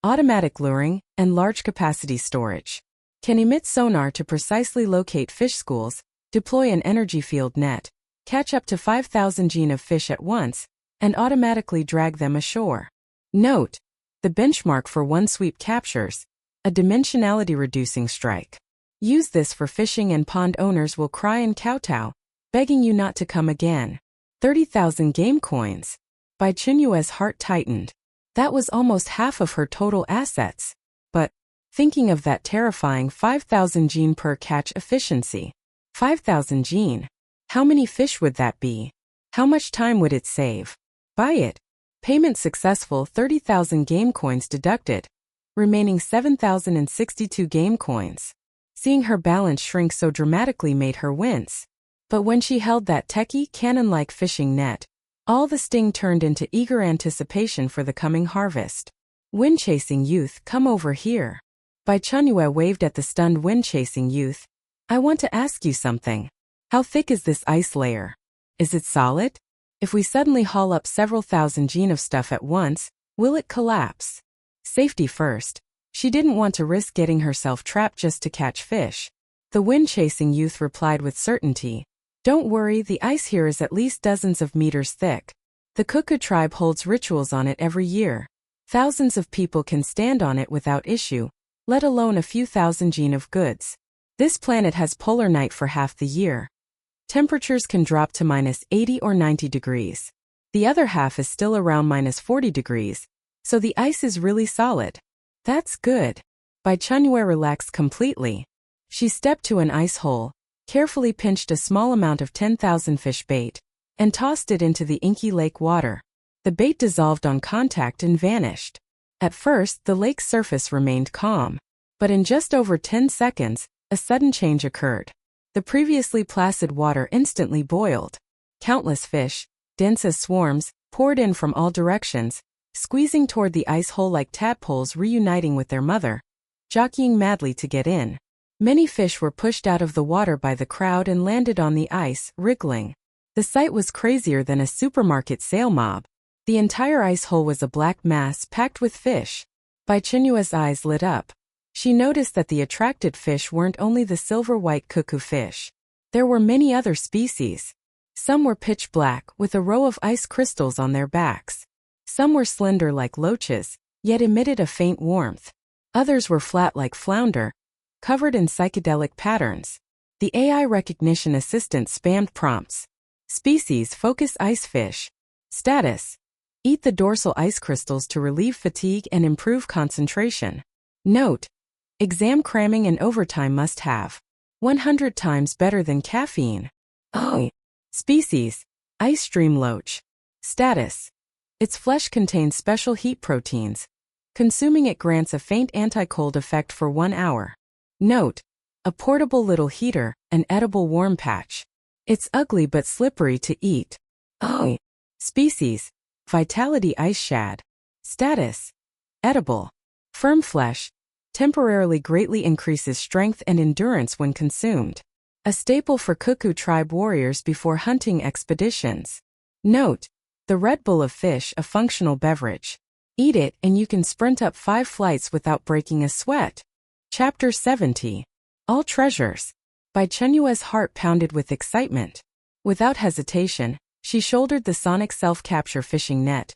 automatic luring, and large capacity storage. Can emit sonar to precisely locate fish schools, deploy an energy field net, catch up to 5,000 gene of fish at once, and automatically drag them ashore. Note: the benchmark for one-sweep captures, a dimensionality-reducing strike. Use this for fishing and pond owners will cry and kowtow, begging you not to come again. 30,000 game coins. Bai Chenyue's heart tightened. That was almost half of her total assets. But, thinking of that terrifying 5,000 gene per catch efficiency. 5,000 gene. How many fish would that be? How much time would it save? Buy it. Payment successful, 30,000 game coins deducted. Remaining 7,062 game coins. Seeing her balance shrink so dramatically made her wince. But when she held that techie cannon-like fishing net, all the sting turned into eager anticipation for the coming harvest. Wind-chasing youth, come over here. Bai Chenyue waved at the stunned wind-chasing youth. I want to ask you something. How thick is this ice layer? Is it solid? If we suddenly haul up several thousand gene of stuff at once, will it collapse? Safety first. She didn't want to risk getting herself trapped just to catch fish. The wind-chasing youth replied with certainty. Don't worry, the ice here is at least dozens of meters thick. The Cuckoo tribe holds rituals on it every year. Thousands of people can stand on it without issue, let alone a few thousand gene of goods. This planet has polar night for half the year. Temperatures can drop to -80 or 90 degrees. The other half is still around -40 degrees, so the ice is really solid. That's good. Bai Chenyue relaxed completely. She stepped to an ice hole, carefully pinched a small amount of 10,000 fish bait, and tossed it into the inky lake water. The bait dissolved on contact and vanished. At first, the lake's surface remained calm, but in just over 10 seconds, a sudden change occurred. The previously placid water instantly boiled. Countless fish, dense as swarms, poured in from all directions, squeezing toward the ice hole like tadpoles reuniting with their mother, jockeying madly to get in. Many fish were pushed out of the water by the crowd and landed on the ice, wriggling. The sight was crazier than a supermarket sale mob. The entire ice hole was a black mass packed with fish. Bai Chenyue's eyes lit up. She noticed that the attracted fish weren't only the silver-white cuckoo fish. There were many other species. Some were pitch black, with a row of ice crystals on their backs. Some were slender like loaches, yet emitted a faint warmth. Others were flat like flounder, covered in psychedelic patterns. The AI recognition assistant spammed prompts. Species: focus ice fish. Status: eat the dorsal ice crystals to relieve fatigue and improve concentration. Note: exam cramming and overtime must have. 100 times better than caffeine. Oh. Species: ice stream loach. Status: Its flesh contains special heat proteins. Consuming it grants a faint anti-cold effect for 1 hour. Note: a portable little heater, an edible warm patch. It's ugly but slippery to eat. Oh. Species: Vitality ice shad. Status: edible. Firm flesh. Temporarily greatly increases strength and endurance when consumed. A staple for Cuckoo tribe warriors before hunting expeditions. Note: the Red Bull of fish, a functional beverage. Eat it and you can sprint up 5 flights without breaking a sweat. Chapter 70. All Treasures. Bai Chenyue's heart pounded with excitement. Without hesitation, she shouldered the sonic self-capture fishing net,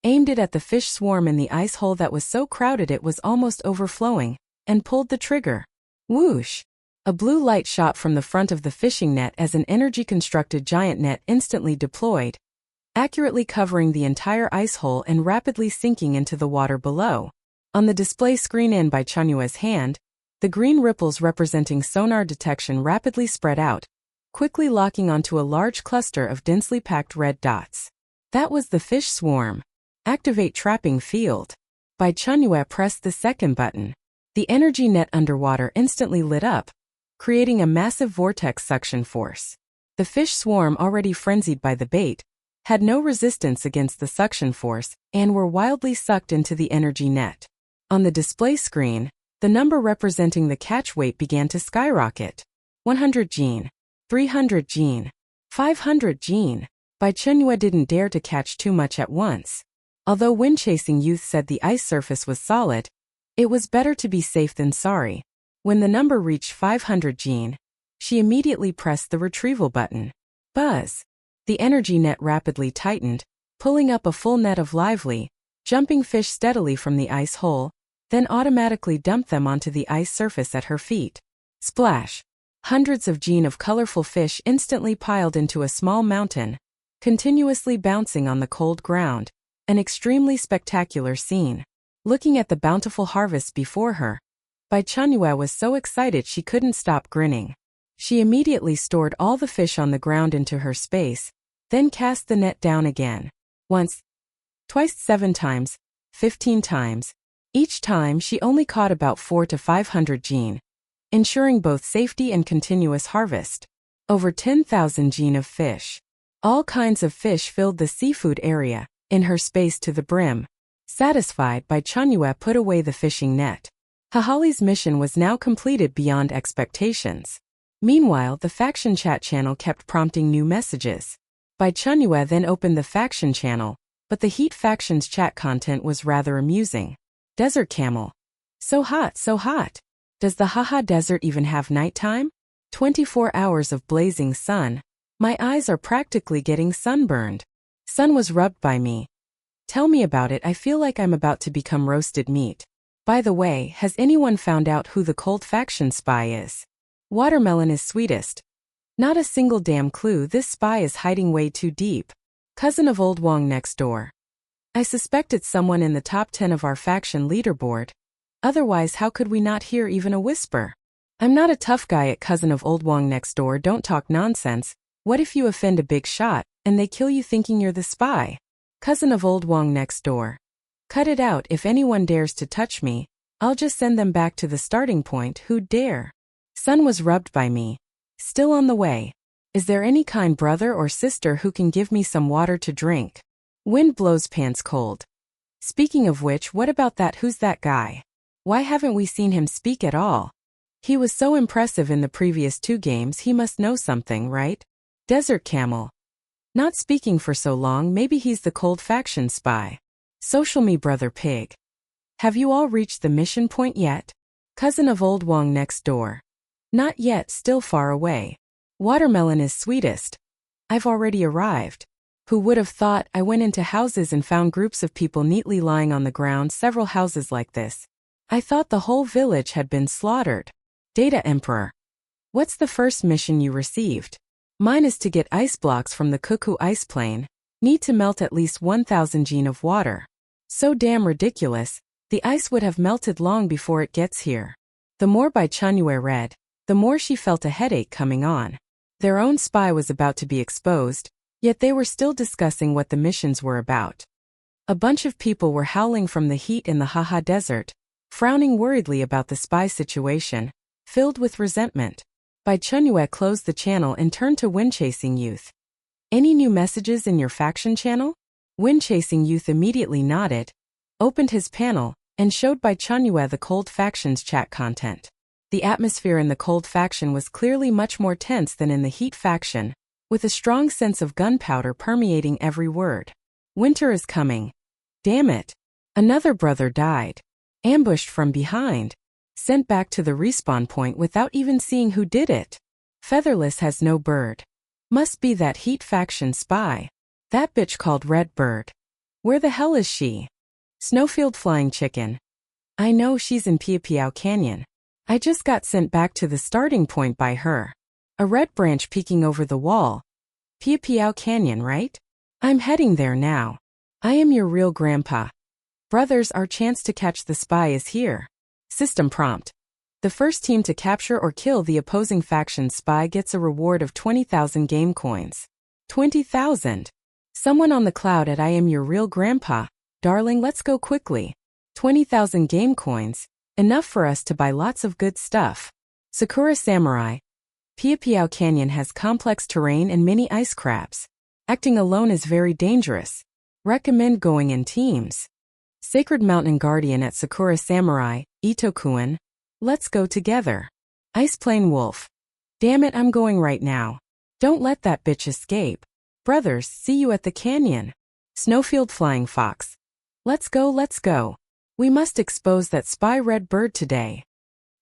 aimed it at the fish swarm in the ice hole that was so crowded it was almost overflowing, and pulled the trigger. Whoosh! A blue light shot from the front of the fishing net as an energy-constructed giant net instantly deployed, accurately covering the entire ice hole and rapidly sinking into the water below. On the display screen in Bai Chenyue's hand, the green ripples representing sonar detection rapidly spread out, quickly locking onto a large cluster of densely packed red dots. That was the fish swarm. Activate trapping field. Bai Chenyue pressed the second button. The energy net underwater instantly lit up, creating a massive vortex suction force. The fish swarm, already frenzied by the bait, had no resistance against the suction force and were wildly sucked into the energy net. On the display screen, the number representing the catch weight began to skyrocket. 100 jin, 300 jin, 500 jin. Bai Chenyue didn't dare to catch too much at once. Although wind-chasing youth said the ice surface was solid, it was better to be safe than sorry. When the number reached 500 jin, she immediately pressed the retrieval button. Buzz! The energy net rapidly tightened, pulling up a full net of lively, jumping fish steadily from the ice hole, then automatically dumped them onto the ice surface at her feet. Splash! Hundreds of jin of colorful fish instantly piled into a small mountain, continuously bouncing on the cold ground. An extremely spectacular scene. Looking at the bountiful harvest before her, Bai Chenyue was so excited she couldn't stop grinning. She immediately stored all the fish on the ground into her space, then cast the net down again. Once, twice, 7 times, 15 times. Each time she only caught about 400 to 500 jin, ensuring both safety and continuous harvest. Over 10,000 jin of fish. All kinds of fish filled the seafood area, in her space to the brim. Satisfied, Bai Chenyue put away the fishing net. Hahali's mission was now completed beyond expectations. Meanwhile, the faction chat channel kept prompting new messages. Bai Chenyue then opened the faction channel, but the Heat faction's chat content was rather amusing. Desert Camel. So hot, so hot. Does the Haha Desert even have nighttime? 24 hours of blazing sun. My eyes are practically getting sunburned. Sun was rubbed by me. Tell me about it, I feel like I'm about to become roasted meat. By the way, has anyone found out who the cold faction spy is? Watermelon is sweetest. Not a single damn clue, this spy is hiding way too deep. Cousin of old Wong next door. I suspect it's someone in the top 10 of our faction leaderboard. Otherwise, how could we not hear even a whisper? I'm not a tough guy at cousin of old Wong next door, don't talk nonsense. What if you offend a big shot, and they kill you thinking you're the spy? Cousin of old Wong next door. Cut it out, if anyone dares to touch me, I'll just send them back to the starting point, who'd dare? Sun was rubbed by me. Still on the way. Is there any kind brother or sister who can give me some water to drink? Wind blows pants cold. Speaking of which, what about that? Who's that guy? Why haven't we seen him speak at all? He was so impressive in the previous 2 games, he must know something, right? Desert Camel. Not speaking for so long, maybe he's the cold faction spy. Social me brother pig. Have you all reached the mission point yet? Cousin of old Wong next door. Not yet, still far away. Watermelon is sweetest. I've already arrived. Who would have thought? I went into houses and found groups of people neatly lying on the ground, several houses like this. I thought the whole village had been slaughtered. Data Emperor. What's the first mission you received? Mine is to get ice blocks from the Cuckoo ice plain. Need to melt at least 1,000 jin of water. So damn ridiculous, the ice would have melted long before it gets here. The more Bai Chenyue read, the more she felt a headache coming on. Their own spy was about to be exposed, yet they were still discussing what the missions were about. A bunch of people were howling from the heat in the Haha Desert, frowning worriedly about the spy situation, filled with resentment. Bai Chenyue closed the channel and turned to Wind-Chasing Youth. Any new messages in your faction channel? Wind-Chasing Youth immediately nodded, opened his panel, and showed Bai Chenyue the Cold Faction's chat content. The atmosphere in the Cold Faction was clearly much more tense than in the Heat Faction, with a strong sense of gunpowder permeating every word. Winter is coming. Damn it. Another brother died. Ambushed from behind. Sent back to the respawn point without even seeing who did it. Featherless has no bird. Must be that Heat Faction spy. That bitch called Red Bird. Where the hell is she? Snowfield Flying Chicken. I know she's in Piapiao Canyon. I just got sent back to the starting point by her. A red branch peeking over the wall. Piapiao Canyon, right? I'm heading there now. I am your real grandpa. Brothers, our chance to catch the spy is here. System prompt. The first team to capture or kill the opposing faction's spy gets a reward of 20,000 game coins. 20,000. Someone on the cloud at I am your real grandpa. Darling, let's go quickly. 20,000 game coins. Enough for us to buy lots of good stuff. Sakura Samurai. Piapiao Canyon has complex terrain and many ice crabs. Acting alone is very dangerous. Recommend going in teams. Sacred Mountain Guardian at Sakura Samurai, Itokuin. Let's go together. Ice Plain Wolf. Damn it, I'm going right now. Don't let that bitch escape. Brothers, see you at the canyon. Snowfield Flying Fox. Let's go, let's go. We must expose that spy Red Bird today.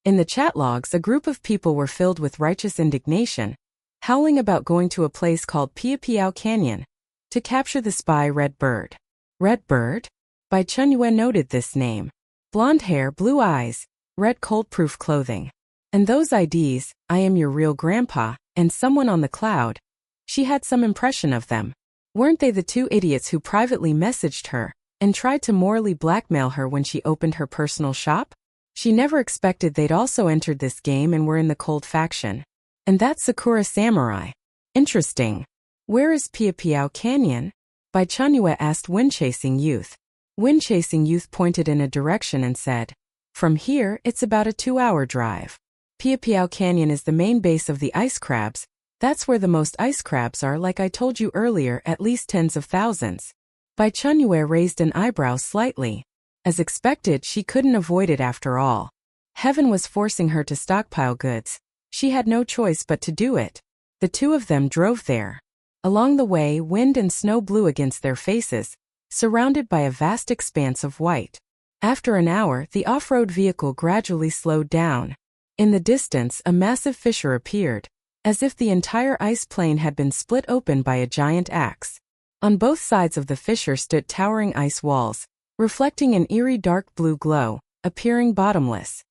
In the chat logs, a group of people were filled with righteous indignation, howling about going to a place called Piapiao Canyon to capture the spy Red Bird. Red Bird? Bai Chenyue noted this name. Blonde hair, blue eyes, red cold-proof clothing. And those IDs, I am your real grandpa, and someone on the cloud. She had some impression of them. Weren't they the two idiots who privately messaged her and tried to morally blackmail her when she opened her personal shop? She never expected they'd also entered this game and were in the Cold Faction. And that's Sakura Samurai. Interesting. Where is Piapiao Canyon? Bai Chenyue asked Wind-Chasing Youth. Wind-Chasing Youth pointed in a direction and said, from here, it's about a 2-hour drive. Piapiao Canyon is the main base of the ice crabs. That's where the most ice crabs are, like I told you earlier, at least tens of thousands. Bai Chenyue raised an eyebrow slightly. As expected, she couldn't avoid it after all. Heaven was forcing her to stockpile goods. She had no choice but to do it. The two of them drove there. Along the way, wind and snow blew against their faces, surrounded by a vast expanse of white. After an hour, the off-road vehicle gradually slowed down. In the distance, a massive fissure appeared, as if the entire ice plain had been split open by a giant axe. On both sides of the fissure stood towering ice walls, reflecting an eerie dark blue glow, appearing bottomless.